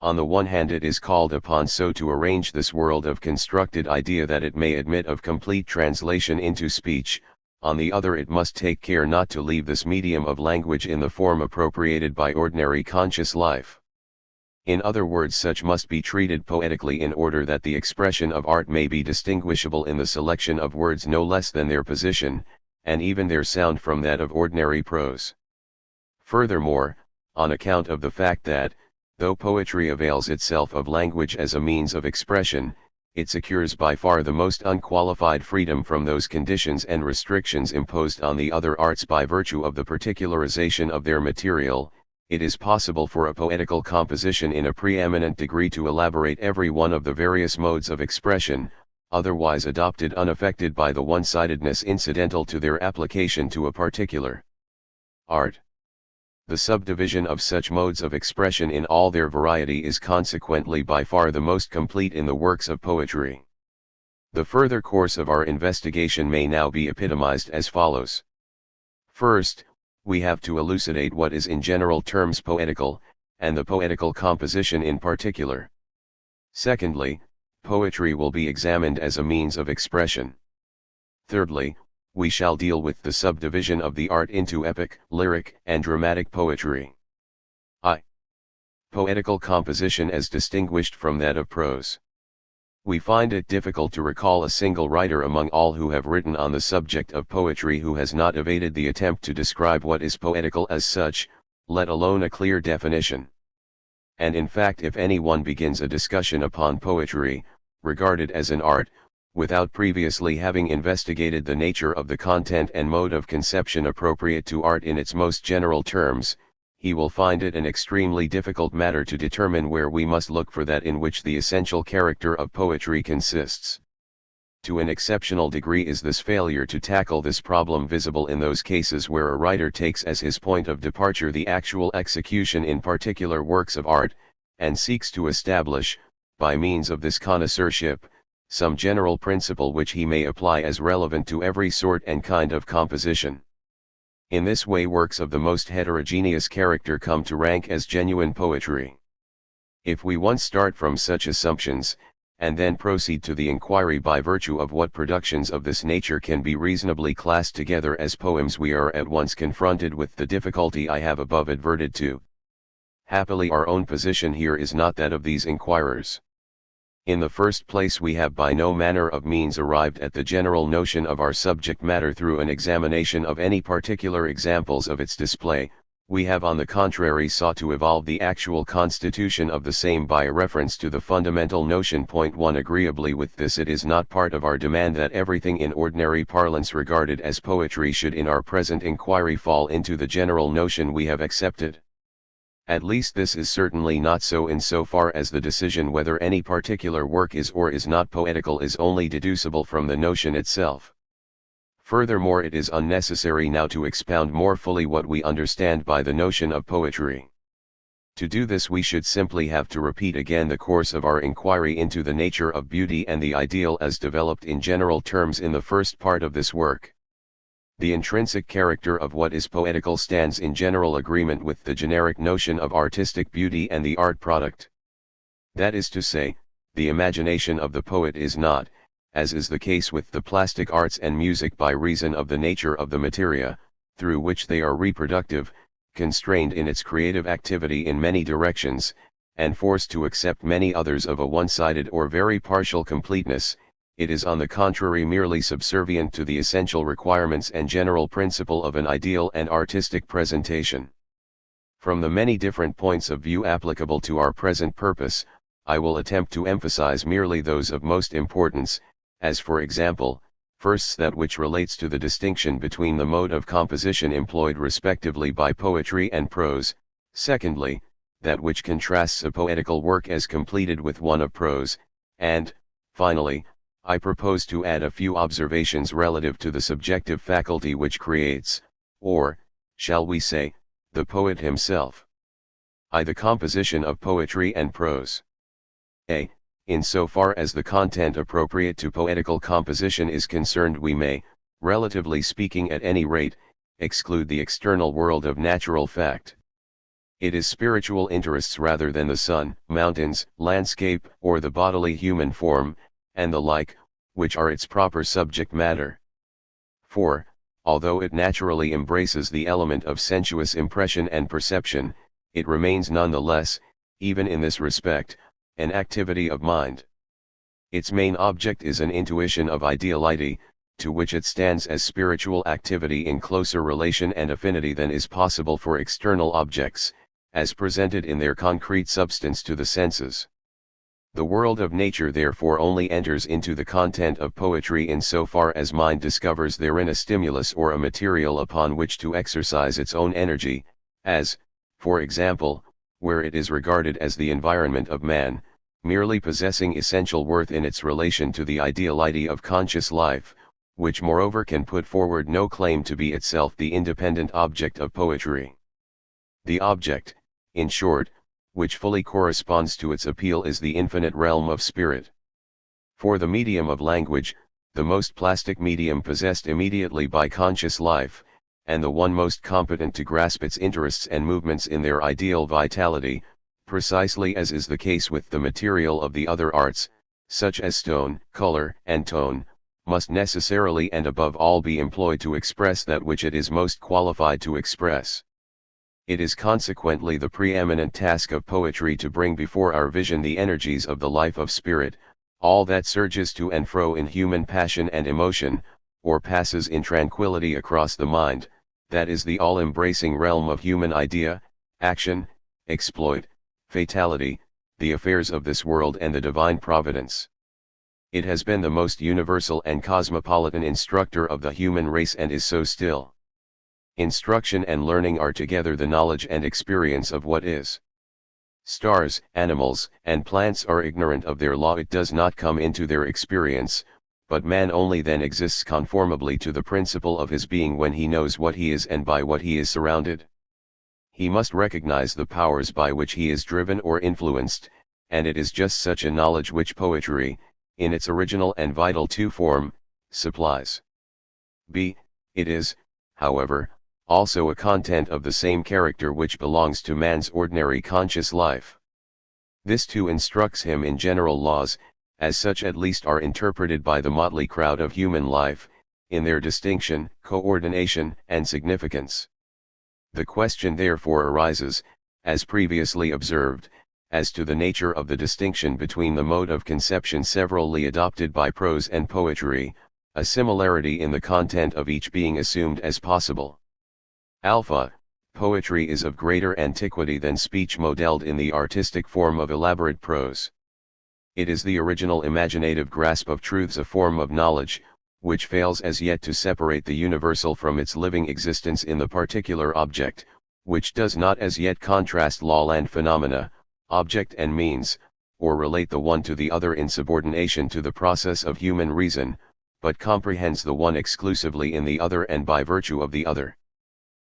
[SPEAKER 1] On the one hand, it is called upon so to arrange this world of constructed idea that it may admit of complete translation into speech. On the other, it must take care not to leave this medium of language in the form appropriated by ordinary conscious life. In other words, such must be treated poetically in order that the expression of art may be distinguishable in the selection of words no less than their position, and even their sound from that of ordinary prose. Furthermore, on account of the fact that, though poetry avails itself of language as a means of expression, it secures by far the most unqualified freedom from those conditions and restrictions imposed on the other arts by virtue of the particularization of their material. It is possible for a poetical composition in a preeminent degree to elaborate every one of the various modes of expression, otherwise adopted unaffected by the one-sidedness incidental to their application to a particular art. The subdivision of such modes of expression in all their variety is consequently by far the most complete in the works of poetry. The further course of our investigation may now be epitomized as follows. First, we have to elucidate what is in general terms poetical, and the poetical composition in particular. Secondly, poetry will be examined as a means of expression. Thirdly, we shall deal with the subdivision of the art into epic, lyric, and dramatic poetry. I. Poetical composition as distinguished from that of prose. We find it difficult to recall a single writer among all who have written on the subject of poetry who has not evaded the attempt to describe what is poetical as such, let alone a clear definition. And in fact, if anyone begins a discussion upon poetry, regarded as an art, without previously having investigated the nature of the content and mode of conception appropriate to art in its most general terms, he will find it an extremely difficult matter to determine where we must look for that in which the essential character of poetry consists. To an exceptional degree is this failure to tackle this problem visible in those cases where a writer takes as his point of departure the actual execution in particular works of art, and seeks to establish, by means of this connoisseurship, some general principle which he may apply as relevant to every sort and kind of composition. In this way works of the most heterogeneous character come to rank as genuine poetry. If we once start from such assumptions, and then proceed to the inquiry by virtue of what productions of this nature can be reasonably classed together as poems, we are at once confronted with the difficulty I have above adverted to. Happily, our own position here is not that of these inquirers. In the first place, we have by no manner of means arrived at the general notion of our subject matter through an examination of any particular examples of its display. We have on the contrary sought to evolve the actual constitution of the same by a reference to the fundamental notion. Point 1. Agreeably with this, it is not part of our demand that everything in ordinary parlance regarded as poetry should in our present inquiry fall into the general notion we have accepted. At least this is certainly not so in so far as the decision whether any particular work is or is not poetical is only deducible from the notion itself. Furthermore, it is unnecessary now to expound more fully what we understand by the notion of poetry. To do this, we should simply have to repeat again the course of our inquiry into the nature of beauty and the ideal as developed in general terms in the first part of this work. The intrinsic character of what is poetical stands in general agreement with the generic notion of artistic beauty and the art product. That is to say, the imagination of the poet is not, as is the case with the plastic arts and music by reason of the nature of the materia, through which they are reproductive, constrained in its creative activity in many directions, and forced to accept many others of a one-sided or very partial completeness. It is on the contrary merely subservient to the essential requirements and general principle of an ideal and artistic presentation. From the many different points of view applicable to our present purpose, I will attempt to emphasize merely those of most importance, as for example, First, that which relates to the distinction between the mode of composition employed respectively by poetry and prose; secondly, that which contrasts a poetical work as completed with one of prose; and, finally, I propose to add a few observations relative to the subjective faculty which creates, or, shall we say, the poet himself. The composition of poetry and prose. A. In so far as the content appropriate to poetical composition is concerned, we may, relatively speaking at any rate, exclude the external world of natural fact. It is spiritual interests rather than the sun, mountains, landscape, or the bodily human form, and the like, which are its proper subject matter. For, although it naturally embraces the element of sensuous impression and perception, it remains none the less, even in this respect, an activity of mind. Its main object is an intuition of ideality, to which it stands as spiritual activity in closer relation and affinity than is possible for external objects, as presented in their concrete substance to the senses. The world of nature therefore only enters into the content of poetry in so far as mind discovers therein a stimulus or a material upon which to exercise its own energy, as, for example, where it is regarded as the environment of man, merely possessing essential worth in its relation to the ideality of conscious life, which moreover can put forward no claim to be itself the independent object of poetry. The object, in short, which fully corresponds to its appeal is the infinite realm of spirit. For the medium of language, the most plastic medium possessed immediately by conscious life, and the one most competent to grasp its interests and movements in their ideal vitality, precisely as is the case with the material of the other arts, such as stone, color, and tone, must necessarily and above all be employed to express that which it is most qualified to express. It is consequently the preeminent task of poetry to bring before our vision the energies of the life of spirit, all that surges to and fro in human passion and emotion, or passes in tranquility across the mind, that is the all-embracing realm of human idea, action, exploit, fatality, the affairs of this world and the divine providence. It has been the most universal and cosmopolitan instructor of the human race and is so still. Instruction and learning are together the knowledge and experience of what is. Stars, animals, and plants are ignorant of their law. It does not come into their experience, but man only then exists conformably to the principle of his being when he knows what he is and by what he is surrounded. He must recognize the powers by which he is driven or influenced, and it is just such a knowledge which poetry, in its original and vital form, supplies. b. It is, however, also a content of the same character which belongs to man's ordinary conscious life. This too instructs him in general laws, as such at least are interpreted by the motley crowd of human life, in their distinction, coordination, and significance. The question therefore arises, as previously observed, as to the nature of the distinction between the mode of conception severally adopted by prose and poetry, a similarity in the content of each being assumed as possible. Alpha, poetry is of greater antiquity than speech modelled in the artistic form of elaborate prose. It is the original imaginative grasp of truths, a form of knowledge, which fails as yet to separate the universal from its living existence in the particular object, which does not as yet contrast law and phenomena, object and means, or relate the one to the other in subordination to the process of human reason, but comprehends the one exclusively in the other and by virtue of the other.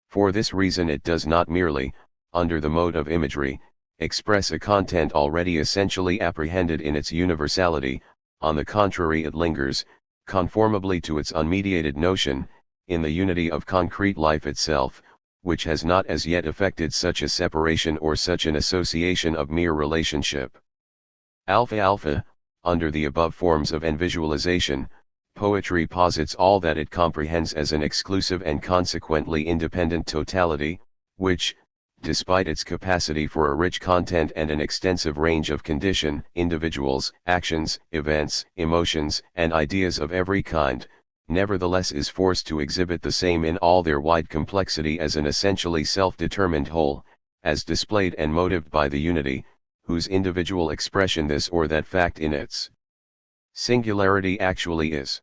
[SPEAKER 1] For this reason it does not merely, under the mode of imagery, express a content already essentially apprehended in its universality. On the contrary, it lingers, conformably to its unmediated notion, in the unity of concrete life itself, which has not as yet effected such a separation or such an association of mere relationship. Alpha, under the above forms of visualization, poetry posits all that it comprehends as an exclusive and consequently independent totality, which, despite its capacity for a rich content and an extensive range of condition, individuals, actions, events, emotions, and ideas of every kind, nevertheless is forced to exhibit the same in all their wide complexity as an essentially self-determined whole, as displayed and motived by the unity, whose individual expression this or that fact in its singularity actually is.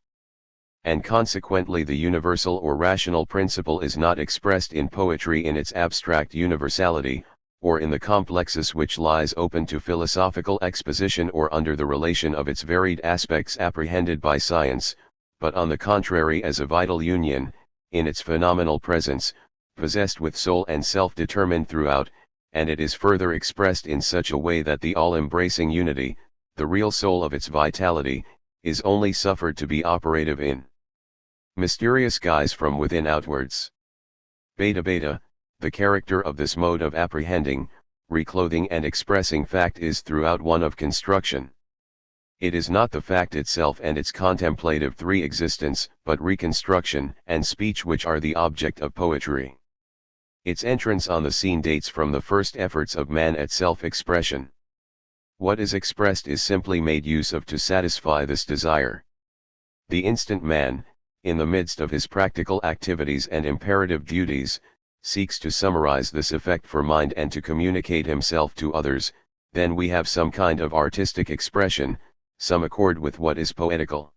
[SPEAKER 1] and consequently the universal or rational principle is not expressed in poetry in its abstract universality, or in the complexus which lies open to philosophical exposition or under the relation of its varied aspects apprehended by science, but on the contrary as a vital union, in its phenomenal presence, possessed with soul and self-determined throughout, and it is further expressed in such a way that the all-embracing unity, the real soul of its vitality, is only suffered to be operative in mysterious guise from within outwards. Beta beta, the character of this mode of apprehending, reclothing and expressing fact is throughout one of construction. It is not the fact itself and its contemplative three existence, but reconstruction and speech which are the object of poetry. Its entrance on the scene dates from the first efforts of man at self-expression. What is expressed is simply made use of to satisfy this desire. The instant man, in the midst of his practical activities and imperative duties, seeks to summarize this effect for mind and to communicate himself to others, then we have some kind of artistic expression, some accord with what is poetical.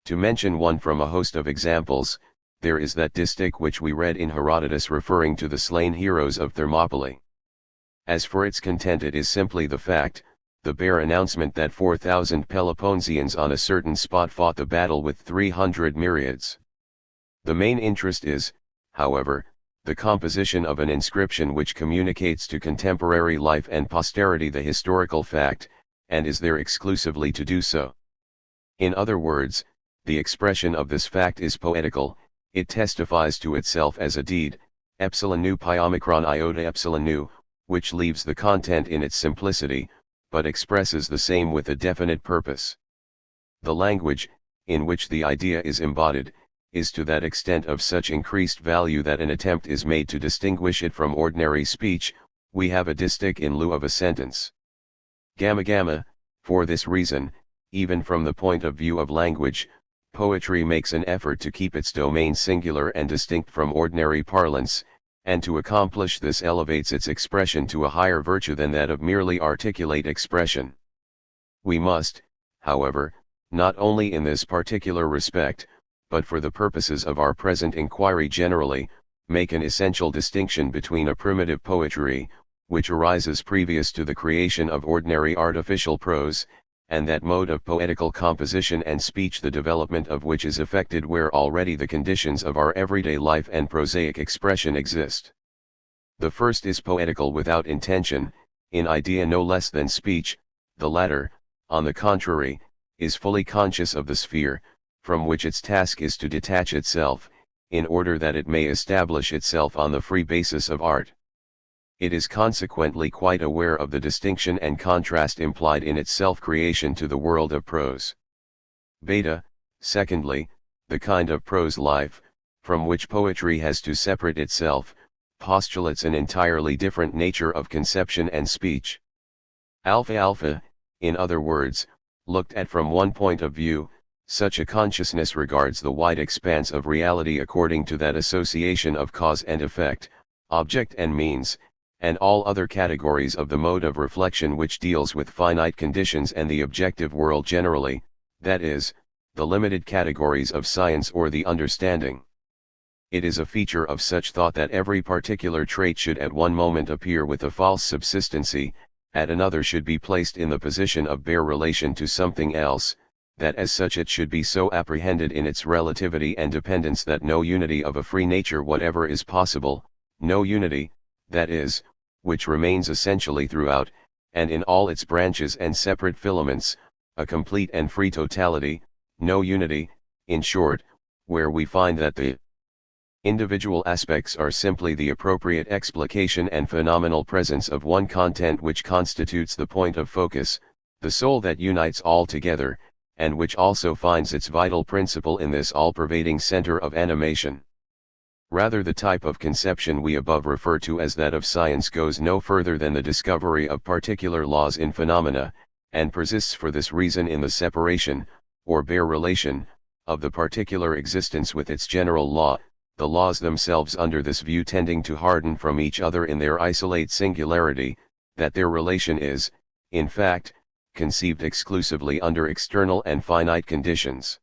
[SPEAKER 1] To mention one from a host of examples, there is that distich which we read in Herodotus referring to the slain heroes of Thermopylae. As for its content, it is simply the fact, the bare announcement that 4,000 Peloponnesians on a certain spot fought the battle with 300 myriads. The main interest is, however, the composition of an inscription which communicates to contemporary life and posterity the historical fact, and is there exclusively to do so. In other words, the expression of this fact is poetical, it testifies to itself as a deed, epsilon nu pi omicron iota epsilon nu, which leaves the content in its simplicity, but expresses the same with a definite purpose. The language, in which the idea is embodied, is to that extent of such increased value that an attempt is made to distinguish it from ordinary speech. We have a distich in lieu of a sentence. Gamma gamma, for this reason, even from the point of view of language, poetry makes an effort to keep its domain singular and distinct from ordinary parlance, and to accomplish this elevates its expression to a higher virtue than that of merely articulate expression. We must, however, not only in this particular respect, but for the purposes of our present inquiry generally, make an essential distinction between a primitive poetry, which arises previous to the creation of ordinary artificial prose, and that mode of poetical composition and speech the development of which is effected where already the conditions of our everyday life and prosaic expression exist. The first is poetical without intention, in idea no less than speech; the latter, on the contrary, is fully conscious of the sphere, from which its task is to detach itself, in order that it may establish itself on the free basis of art. It is consequently quite aware of the distinction and contrast implied in its self-creation to the world of prose. Beta, secondly, the kind of prose life, from which poetry has to separate itself, postulates an entirely different nature of conception and speech. Alpha alpha, in other words, looked at from one point of view, such a consciousness regards the wide expanse of reality according to that association of cause and effect, object and means, and all other categories of the mode of reflection which deals with finite conditions and the objective world generally, that is, the limited categories of science or the understanding. It is a feature of such thought that every particular trait should at one moment appear with a false subsistency, at another should be placed in the position of bare relation to something else, that as such it should be so apprehended in its relativity and dependence that no unity of a free nature whatever is possible, no unity, that is, which remains essentially throughout, and in all its branches and separate filaments, a complete and free totality, no unity, in short, where we find that the individual aspects are simply the appropriate explication and phenomenal presence of one content which constitutes the point of focus, the soul that unites all together, and which also finds its vital principle in this all-pervading center of animation. Rather, the type of conception we above refer to as that of science goes no further than the discovery of particular laws in phenomena, and persists for this reason in the separation, or bare relation, of the particular existence with its general law, the laws themselves under this view tending to harden from each other in their isolate singularity, that their relation is, in fact, conceived exclusively under external and finite conditions.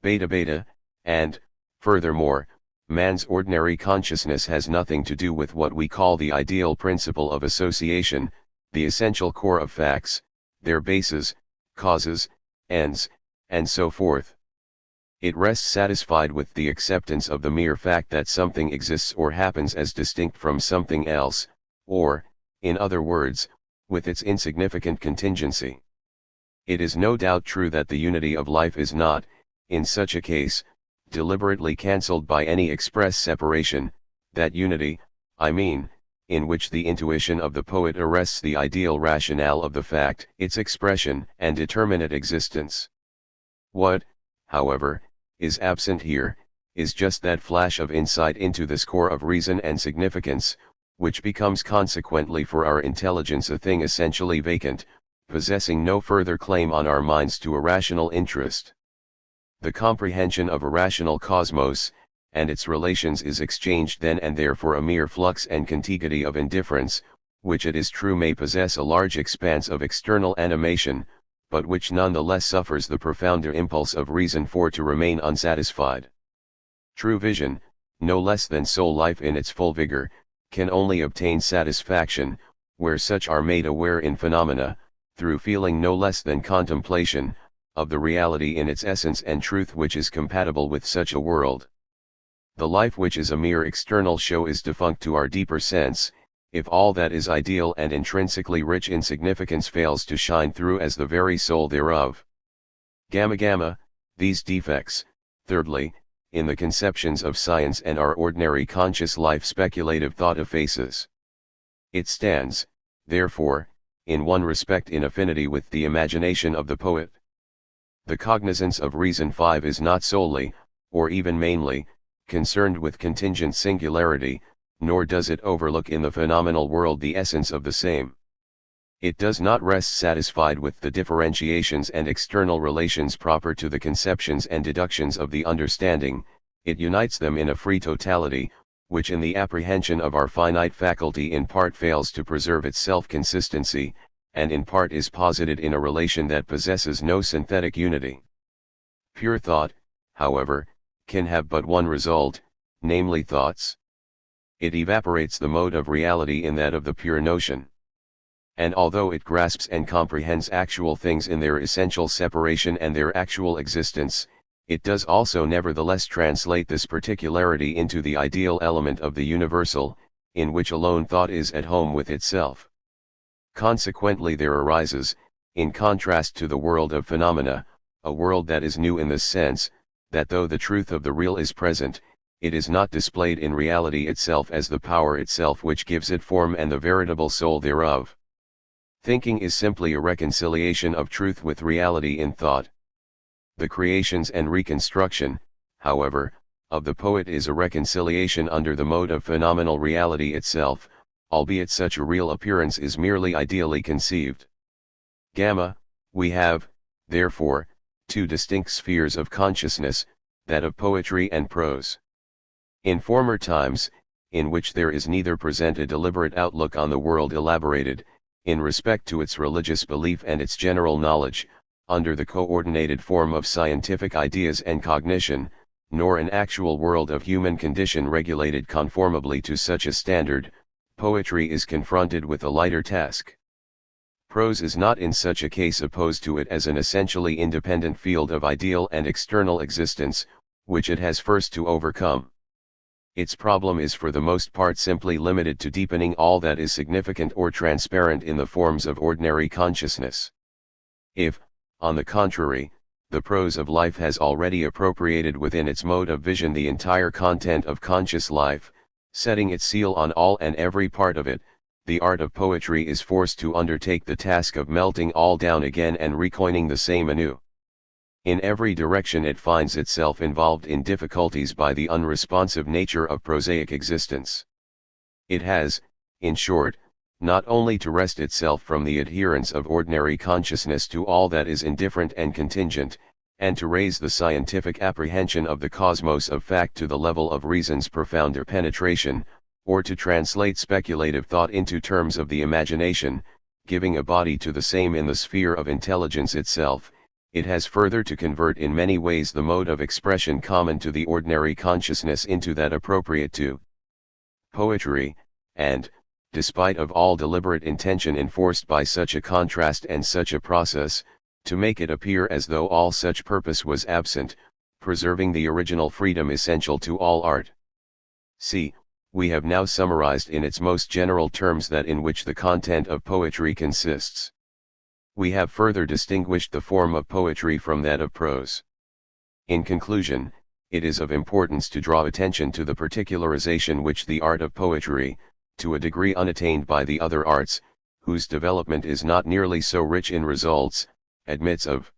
[SPEAKER 1] beta beta, and, furthermore, man's ordinary consciousness has nothing to do with what we call the ideal principle of association, the essential core of facts, their bases, causes, ends, and so forth. It rests satisfied with the acceptance of the mere fact that something exists or happens as distinct from something else, or, in other words, with its insignificant contingency. It is no doubt true that the unity of life is not, in such a case, deliberately cancelled by any express separation, that unity, I mean, in which the intuition of the poet arrests the ideal rationale of the fact, its expression and determinate existence. What, however, is absent here, is just that flash of insight into this core of reason and significance, which becomes consequently for our intelligence a thing essentially vacant, possessing no further claim on our minds to a rational interest. The comprehension of a rational cosmos, and its relations is exchanged then and there for a mere flux and contiguity of indifference, which it is true may possess a large expanse of external animation, but which none the less suffers the profounder impulse of reason for to remain unsatisfied. True vision, no less than soul life in its full vigor, can only obtain satisfaction, where such are made aware in phenomena, through feeling no less than contemplation, of the reality in its essence and truth which is compatible with such a world. The life which is a mere external show is defunct to our deeper sense, if all that is ideal and intrinsically rich in significance fails to shine through as the very soul thereof. Gamma, these defects, thirdly, in the conceptions of science and our ordinary conscious life speculative thought effaces. It stands, therefore, in one respect in affinity with the imagination of the poet. The cognizance of reason 5 is not solely, or even mainly, concerned with contingent singularity, nor does it overlook in the phenomenal world the essence of the same. It does not rest satisfied with the differentiations and external relations proper to the conceptions and deductions of the understanding, it unites them in a free totality, which in the apprehension of our finite faculty in part fails to preserve its self-consistency, and in part is posited in a relation that possesses no synthetic unity. Pure thought, however, can have but one result, namely thoughts. It evaporates the mode of reality in that of the pure notion. And although it grasps and comprehends actual things in their essential separation and their actual existence, it does also nevertheless translate this particularity into the ideal element of the universal, in which alone thought is at home with itself. Consequently there arises, in contrast to the world of phenomena, a world that is new in this sense, that though the truth of the real is present, it is not displayed in reality itself as the power itself which gives it form and the veritable soul thereof. Thinking is simply a reconciliation of truth with reality in thought. The creations and reconstruction, however, of the poet is a reconciliation under the mode of phenomenal reality itself, albeit such a real appearance is merely ideally conceived. We have, therefore, two distinct spheres of consciousness, that of poetry and prose. In former times, in which there is neither present a deliberate outlook on the world elaborated, in respect to its religious belief and its general knowledge, under the coordinated form of scientific ideas and cognition, nor an actual world of human condition regulated conformably to such a standard, poetry is confronted with a lighter task. Prose is not in such a case opposed to it as an essentially independent field of ideal and external existence, which it has first to overcome. Its problem is for the most part simply limited to deepening all that is significant or transparent in the forms of ordinary consciousness. If, on the contrary, the prose of life has already appropriated within its mode of vision the entire content of conscious life, setting its seal on all and every part of it, the art of poetry is forced to undertake the task of melting all down again and recoining the same anew. In every direction it finds itself involved in difficulties by the unresponsive nature of prosaic existence. It has, in short, not only to wrest itself from the adherence of ordinary consciousness to all that is indifferent and contingent, and to raise the scientific apprehension of the cosmos of fact to the level of reason's profounder penetration, or to translate speculative thought into terms of the imagination, giving a body to the same in the sphere of intelligence itself. It has further to convert in many ways the mode of expression common to the ordinary consciousness into that appropriate to poetry, and, despite of all deliberate intention enforced by such a contrast and such a process, to make it appear as though all such purpose was absent, preserving the original freedom essential to all art. See, we have now summarized in its most general terms that in which the content of poetry consists. We have further distinguished the form of poetry from that of prose. In conclusion, it is of importance to draw attention to the particularization which the art of poetry, to a degree unattained by the other arts, whose development is not nearly so rich in results, admits of.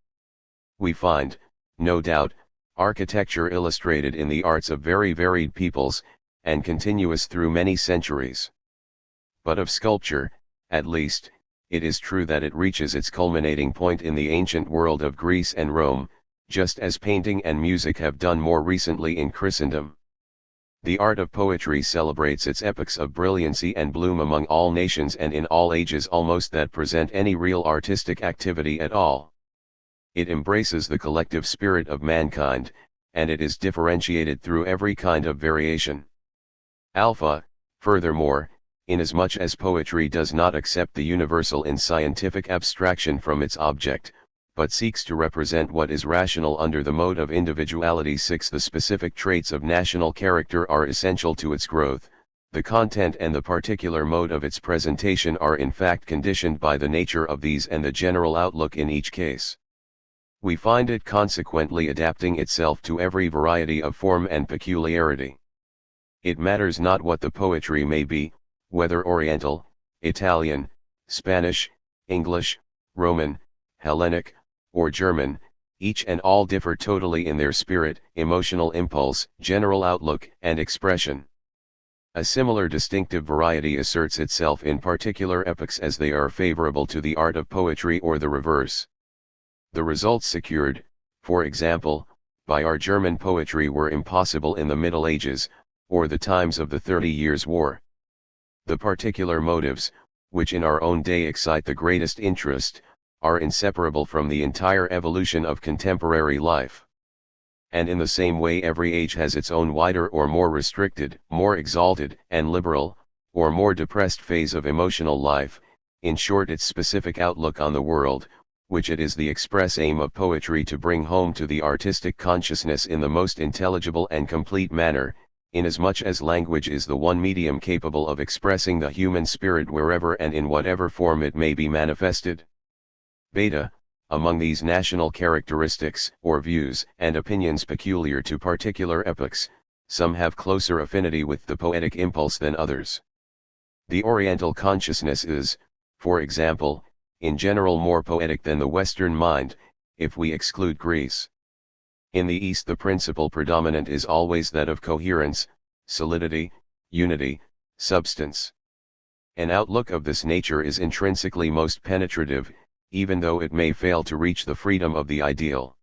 [SPEAKER 1] We find, no doubt, architecture illustrated in the arts of very varied peoples, and continuous through many centuries. But of sculpture, at least, it is true that it reaches its culminating point in the ancient world of Greece and Rome, just as painting and music have done more recently in Christendom. The art of poetry celebrates its epochs of brilliancy and bloom among all nations and in all ages almost that present any real artistic activity at all. It embraces the collective spirit of mankind, and it is differentiated through every kind of variation. Alpha, furthermore, inasmuch as poetry does not accept the universal in scientific abstraction from its object, but seeks to represent what is rational under the mode of individuality. 6. The specific traits of national character are essential to its growth. The content and the particular mode of its presentation are in fact conditioned by the nature of these and the general outlook in each case. We find it consequently adapting itself to every variety of form and peculiarity. It matters not what the poetry may be, whether Oriental, Italian, Spanish, English, Roman, Hellenic, or German, each and all differ totally in their spirit, emotional impulse, general outlook, and expression. A similar distinctive variety asserts itself in particular epochs as they are favorable to the art of poetry or the reverse. The results secured, for example, by our German poetry were impossible in the Middle Ages, or the times of the 30 Years' War. The particular motives, which in our own day excite the greatest interest, are inseparable from the entire evolution of contemporary life. And in the same way every age has its own wider or more restricted, more exalted and liberal, or more depressed phase of emotional life, in short its specific outlook on the world, which it is the express aim of poetry to bring home to the artistic consciousness in the most intelligible and complete manner, inasmuch as language is the one medium capable of expressing the human spirit wherever and in whatever form it may be manifested. Beta, among these national characteristics, or views and opinions peculiar to particular epochs, some have closer affinity with the poetic impulse than others. The Oriental consciousness is, for example, in general more poetic than the Western mind, if we exclude Greece. In the East the principle predominant is always that of coherence, solidity, unity, substance. An outlook of this nature is intrinsically most penetrative, even though it may fail to reach the freedom of the ideal.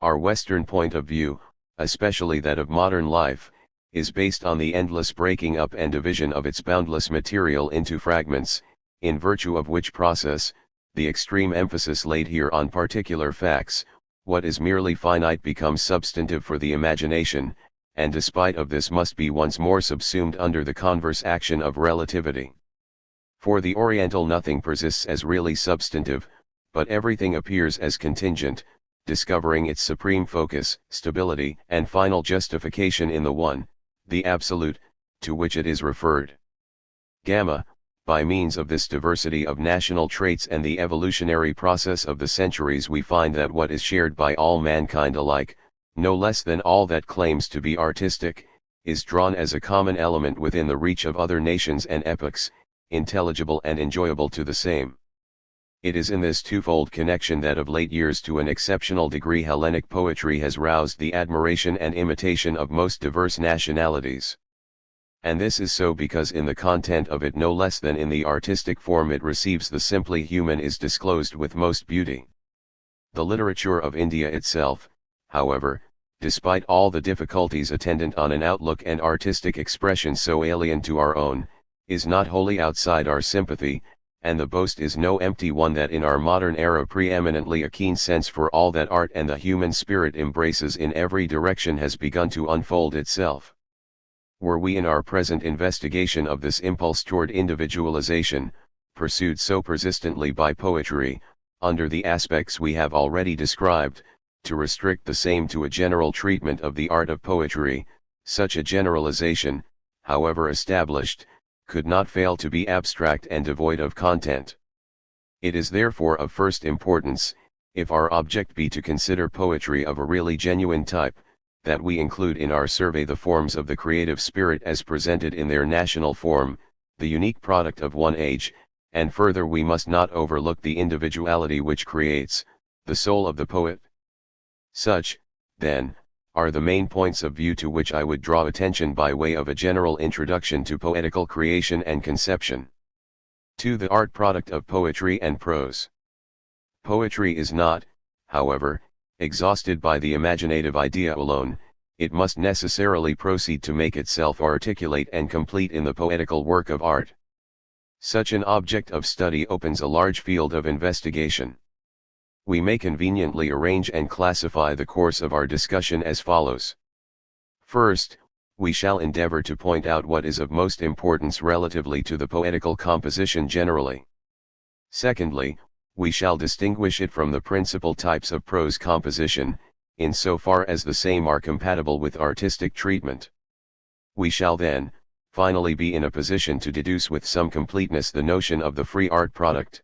[SPEAKER 1] Our Western point of view, especially that of modern life, is based on the endless breaking up and division of its boundless material into fragments, in virtue of which process, the extreme emphasis laid here on particular facts, what is merely finite becomes substantive for the imagination, and despite of this must be once more subsumed under the converse action of relativity. For the Oriental nothing persists as really substantive, but everything appears as contingent, discovering its supreme focus, stability, and final justification in the one, the absolute, to which it is referred. Gamma, by means of this diversity of national traits and the evolutionary process of the centuries we find that what is shared by all mankind alike, no less than all that claims to be artistic, is drawn as a common element within the reach of other nations and epochs, intelligible and enjoyable to the same. It is in this twofold connection that of late years to an exceptional degree Hellenic poetry has roused the admiration and imitation of most diverse nationalities. And this is so because in the content of it no less than in the artistic form it receives the simply human is disclosed with most beauty. The literature of India itself, however, despite all the difficulties attendant on an outlook and artistic expression so alien to our own, is not wholly outside our sympathy, and the boast is no empty one that in our modern era preeminently a keen sense for all that art and the human spirit embraces in every direction has begun to unfold itself. Were we in our present investigation of this impulse toward individualization, pursued so persistently by poetry, under the aspects we have already described, to restrict the same to a general treatment of the art of poetry, such a generalization, however established, could not fail to be abstract and devoid of content. It is therefore of first importance, if our object be to consider poetry of a really genuine type, that we include in our survey the forms of the creative spirit as presented in their national form, the unique product of one age, and further we must not overlook the individuality which creates, the soul of the poet. Such, then, are the main points of view to which I would draw attention by way of a general introduction to poetical creation and conception. To the art product of poetry and prose. Poetry is not, however, exhausted by the imaginative idea alone, it must necessarily proceed to make itself articulate and complete in the poetical work of art. Such an object of study opens a large field of investigation. We may conveniently arrange and classify the course of our discussion as follows. First, we shall endeavor to point out what is of most importance relatively to the poetical composition generally. Secondly, we shall distinguish it from the principal types of prose composition, in so far as the same are compatible with artistic treatment. We shall then, finally be in a position to deduce with some completeness the notion of the free art product.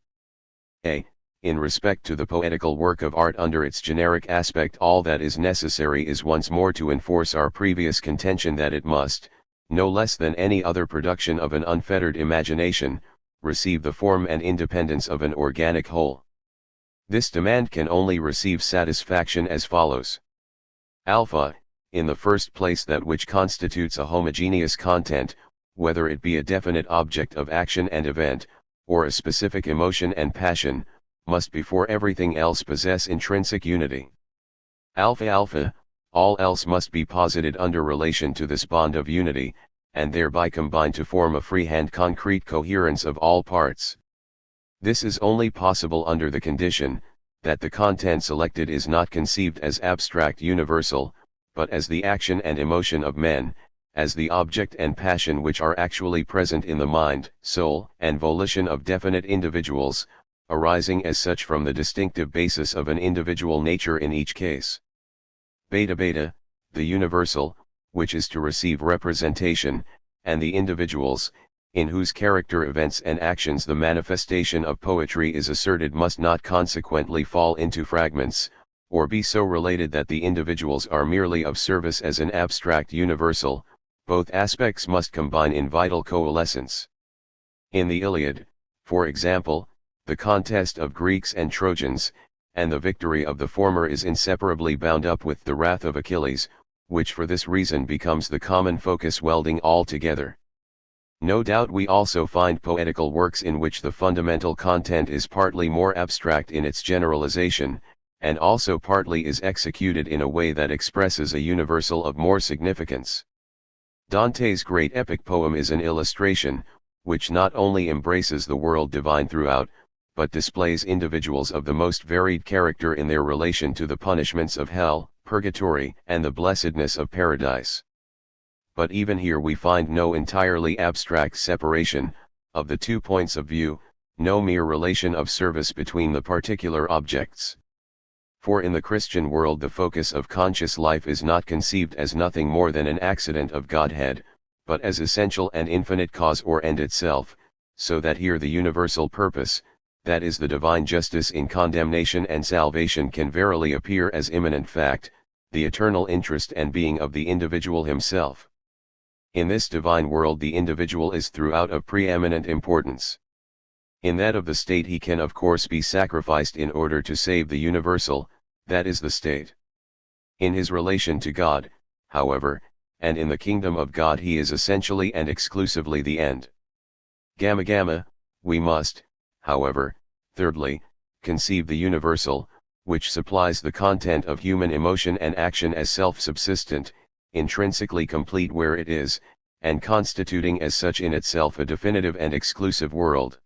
[SPEAKER 1] A. In respect to the poetical work of art under its generic aspect, all that is necessary is once more to enforce our previous contention that it must, no less than any other production of an unfettered imagination, receive the form and independence of an organic whole. This demand can only receive satisfaction as follows. Alpha, in the first place that which constitutes a homogeneous content, whether it be a definite object of action and event, or a specific emotion and passion, must before everything else possess intrinsic unity. Alpha, all else must be posited under relation to this bond of unity, and thereby combine to form a freehand concrete coherence of all parts. This is only possible under the condition, that the content selected is not conceived as abstract universal, but as the action and emotion of men, as the object and passion which are actually present in the mind, soul, and volition of definite individuals, arising as such from the distinctive basis of an individual nature in each case. Beta, the universal, which is to receive representation, and the individuals, in whose character events and actions the manifestation of poetry is asserted, must not consequently fall into fragments, or be so related that the individuals are merely of service as an abstract universal. Both aspects must combine in vital coalescence. In the Iliad, for example, the contest of Greeks and Trojans, and the victory of the former is inseparably bound up with the wrath of Achilles, which for this reason becomes the common focus welding all together. No doubt we also find poetical works in which the fundamental content is partly more abstract in its generalization, and also partly is executed in a way that expresses a universal of more significance. Dante's great epic poem is an illustration, which not only embraces the world divine throughout, but displays individuals of the most varied character in their relation to the punishments of hell, purgatory, and the blessedness of paradise. But even here we find no entirely abstract separation of the 2 points of view, no mere relation of service between the particular objects. For in the Christian world the focus of conscious life is not conceived as nothing more than an accident of Godhead, but as essential and infinite cause or end itself, so that here the universal purpose, that is the divine justice in condemnation and salvation, can verily appear as immanent fact, the eternal interest and being of the individual himself. In this divine world the individual is throughout of preeminent importance. In that of the state he can of course be sacrificed in order to save the universal, that is the state. In his relation to God, however, and in the kingdom of God he is essentially and exclusively the end. We must, however, thirdly, conceive the universal, which supplies the content of human emotion and action as self-subsistent, intrinsically complete where it is, and constituting as such in itself a definitive and exclusive world.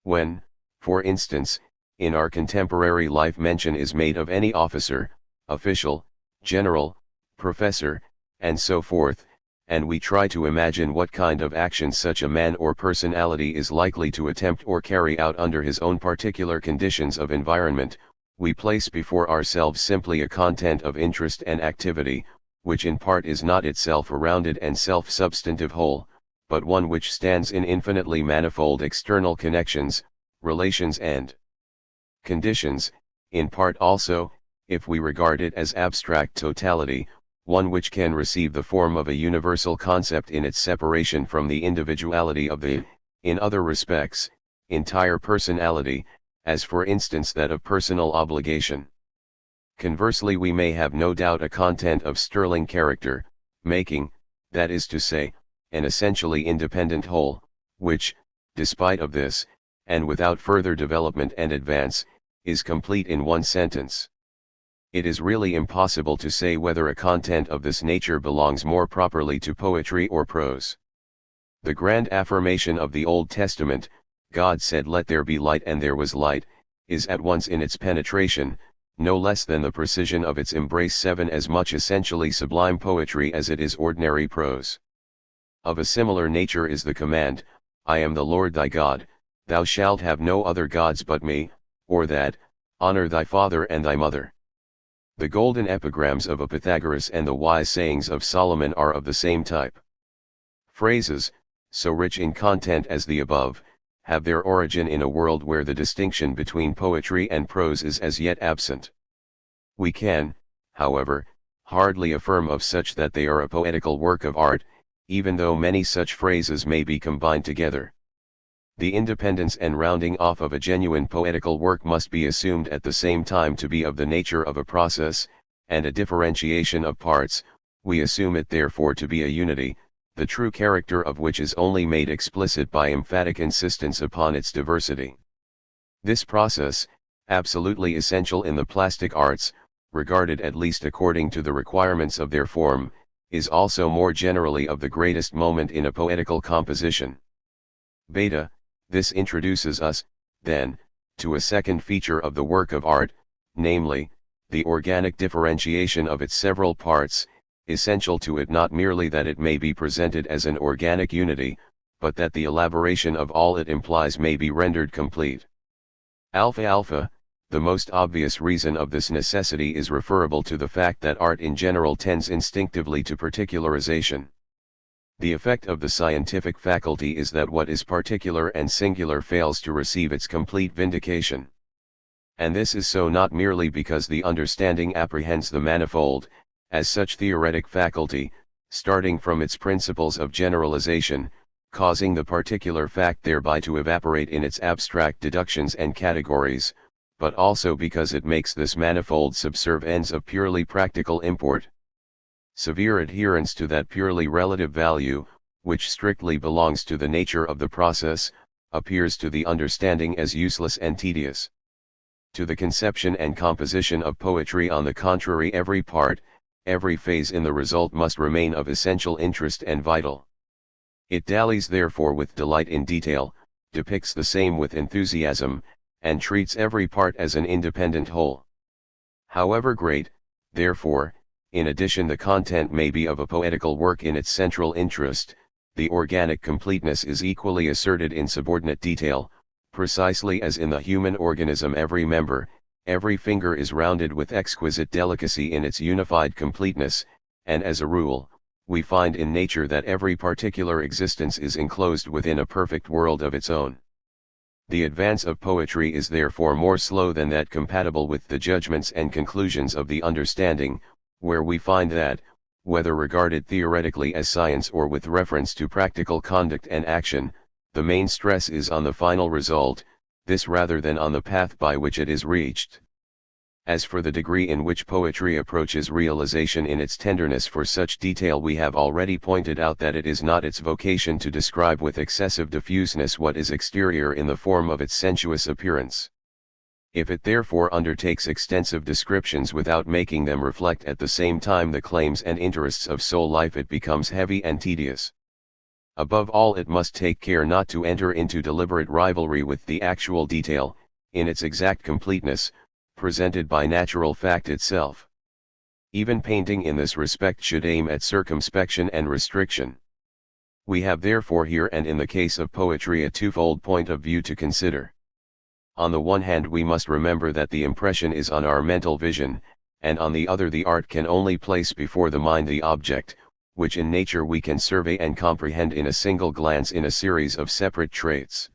[SPEAKER 1] When, for instance, in our contemporary life mention is made of any officer, official, general, professor, and so forth, and we try to imagine what kind of action such a man or personality is likely to attempt or carry out under his own particular conditions of environment, we place before ourselves simply a content of interest and activity, which in part is not itself a rounded and self-substantive whole, but one which stands in infinitely manifold external connections, relations and conditions, in part also, if we regard it as abstract totality, one which can receive the form of a universal concept in its separation from the individuality of the, in other respects, entire personality, as for instance that of personal obligation. Conversely, we may have no doubt a content of sterling character, making, that is to say, an essentially independent whole, which, despite of this, and without further development and advance, is complete in one sentence. It is really impossible to say whether a content of this nature belongs more properly to poetry or prose. The grand affirmation of the Old Testament, God said let there be light and there was light, is at once in its penetration, no less than the precision of its embrace 7 as much essentially sublime poetry as it is ordinary prose. Of a similar nature is the command, I am the Lord thy God, thou shalt have no other gods but me, or that, honor thy father and thy mother. The golden epigrams of Pythagoras and the wise sayings of Solomon are of the same type. Phrases, so rich in content as the above, have their origin in a world where the distinction between poetry and prose is as yet absent. We can, however, hardly affirm of such that they are a poetical work of art, even though many such phrases may be combined together. The independence and rounding off of a genuine poetical work must be assumed at the same time to be of the nature of a process, and a differentiation of parts, we assume it therefore to be a unity, the true character of which is only made explicit by emphatic insistence upon its diversity. This process, absolutely essential in the plastic arts, regarded at least according to the requirements of their form, is also more generally of the greatest moment in a poetical composition. Beta. This introduces us, then, to a second feature of the work of art, namely, the organic differentiation of its several parts, essential to it not merely that it may be presented as an organic unity, but that the elaboration of all it implies may be rendered complete. Alpha. The most obvious reason of this necessity is referable to the fact that art in general tends instinctively to particularization. The effect of the scientific faculty is that what is particular and singular fails to receive its complete vindication. And this is so not merely because the understanding apprehends the manifold, as such theoretic faculty, starting from its principles of generalization, causing the particular fact thereby to evaporate in its abstract deductions and categories, but also because it makes this manifold subserve ends of purely practical import. Severe adherence to that purely relative value, which strictly belongs to the nature of the process, appears to the understanding as useless and tedious. To the conception and composition of poetry, on the contrary, every part, every phase in the result must remain of essential interest and vital. It dallies therefore with delight in detail, depicts the same with enthusiasm, and treats every part as an independent whole. However great, therefore, in addition the content may be of a poetical work in its central interest, the organic completeness is equally asserted in subordinate detail, precisely as in the human organism every member, every finger is rounded with exquisite delicacy in its unified completeness, and as a rule, we find in nature that every particular existence is enclosed within a perfect world of its own. The advance of poetry is therefore more slow than that compatible with the judgments and conclusions of the understanding, where we find that, whether regarded theoretically as science or with reference to practical conduct and action, the main stress is on the final result, this rather than on the path by which it is reached. As for the degree in which poetry approaches realization in its tenderness for such detail, we have already pointed out that it is not its vocation to describe with excessive diffuseness what is exterior in the form of its sensuous appearance. If it therefore undertakes extensive descriptions without making them reflect at the same time the claims and interests of soul life, it becomes heavy and tedious. Above all, it must take care not to enter into deliberate rivalry with the actual detail, in its exact completeness, presented by natural fact itself. Even painting in this respect should aim at circumspection and restriction. We have therefore here and in the case of poetry a twofold point of view to consider. On the one hand, we must remember that the impression is on our mental vision, and on the other the art can only place before the mind the object, which in nature we can survey and comprehend in a single glance in a series of separate traits.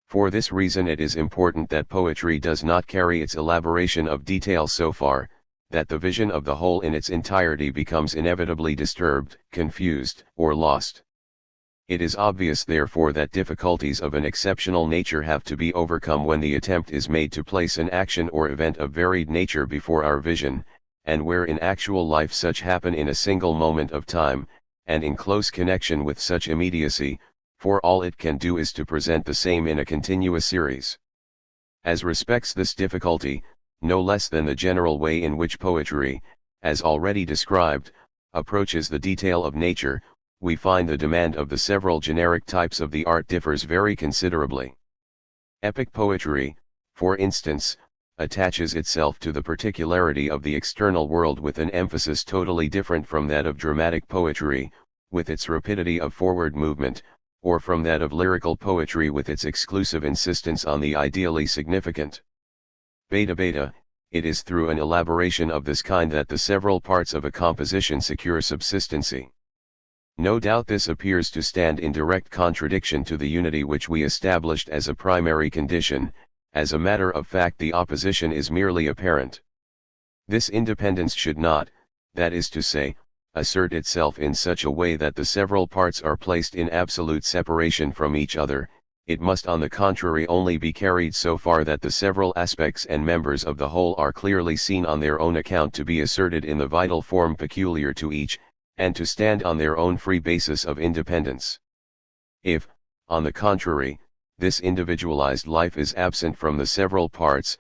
[SPEAKER 1] For this reason it is important that poetry does not carry its elaboration of detail so far, that the vision of the whole in its entirety becomes inevitably disturbed, confused, or lost. It is obvious therefore that difficulties of an exceptional nature have to be overcome when the attempt is made to place an action or event of varied nature before our vision, and where in actual life such happen in a single moment of time, and in close connection with such immediacy, for all it can do is to present the same in a continuous series. As respects this difficulty, no less than the general way in which poetry, as already described, approaches the detail of nature, we find the demand of the several generic types of the art differs very considerably. Epic poetry, for instance, attaches itself to the particularity of the external world with an emphasis totally different from that of dramatic poetry, with its rapidity of forward movement, or from that of lyrical poetry with its exclusive insistence on the ideally significant. Beta, it is through an elaboration of this kind that the several parts of a composition secure subsistency. No doubt this appears to stand in direct contradiction to the unity which we established as a primary condition. As a matter of fact, the opposition is merely apparent. This independence should not, that is to say, assert itself in such a way that the several parts are placed in absolute separation from each other. It must on the contrary only be carried so far that the several aspects and members of the whole are clearly seen on their own account to be asserted in the vital form peculiar to each, and to stand on their own free basis of independence. If, on the contrary, this individualized life is absent from the several parts,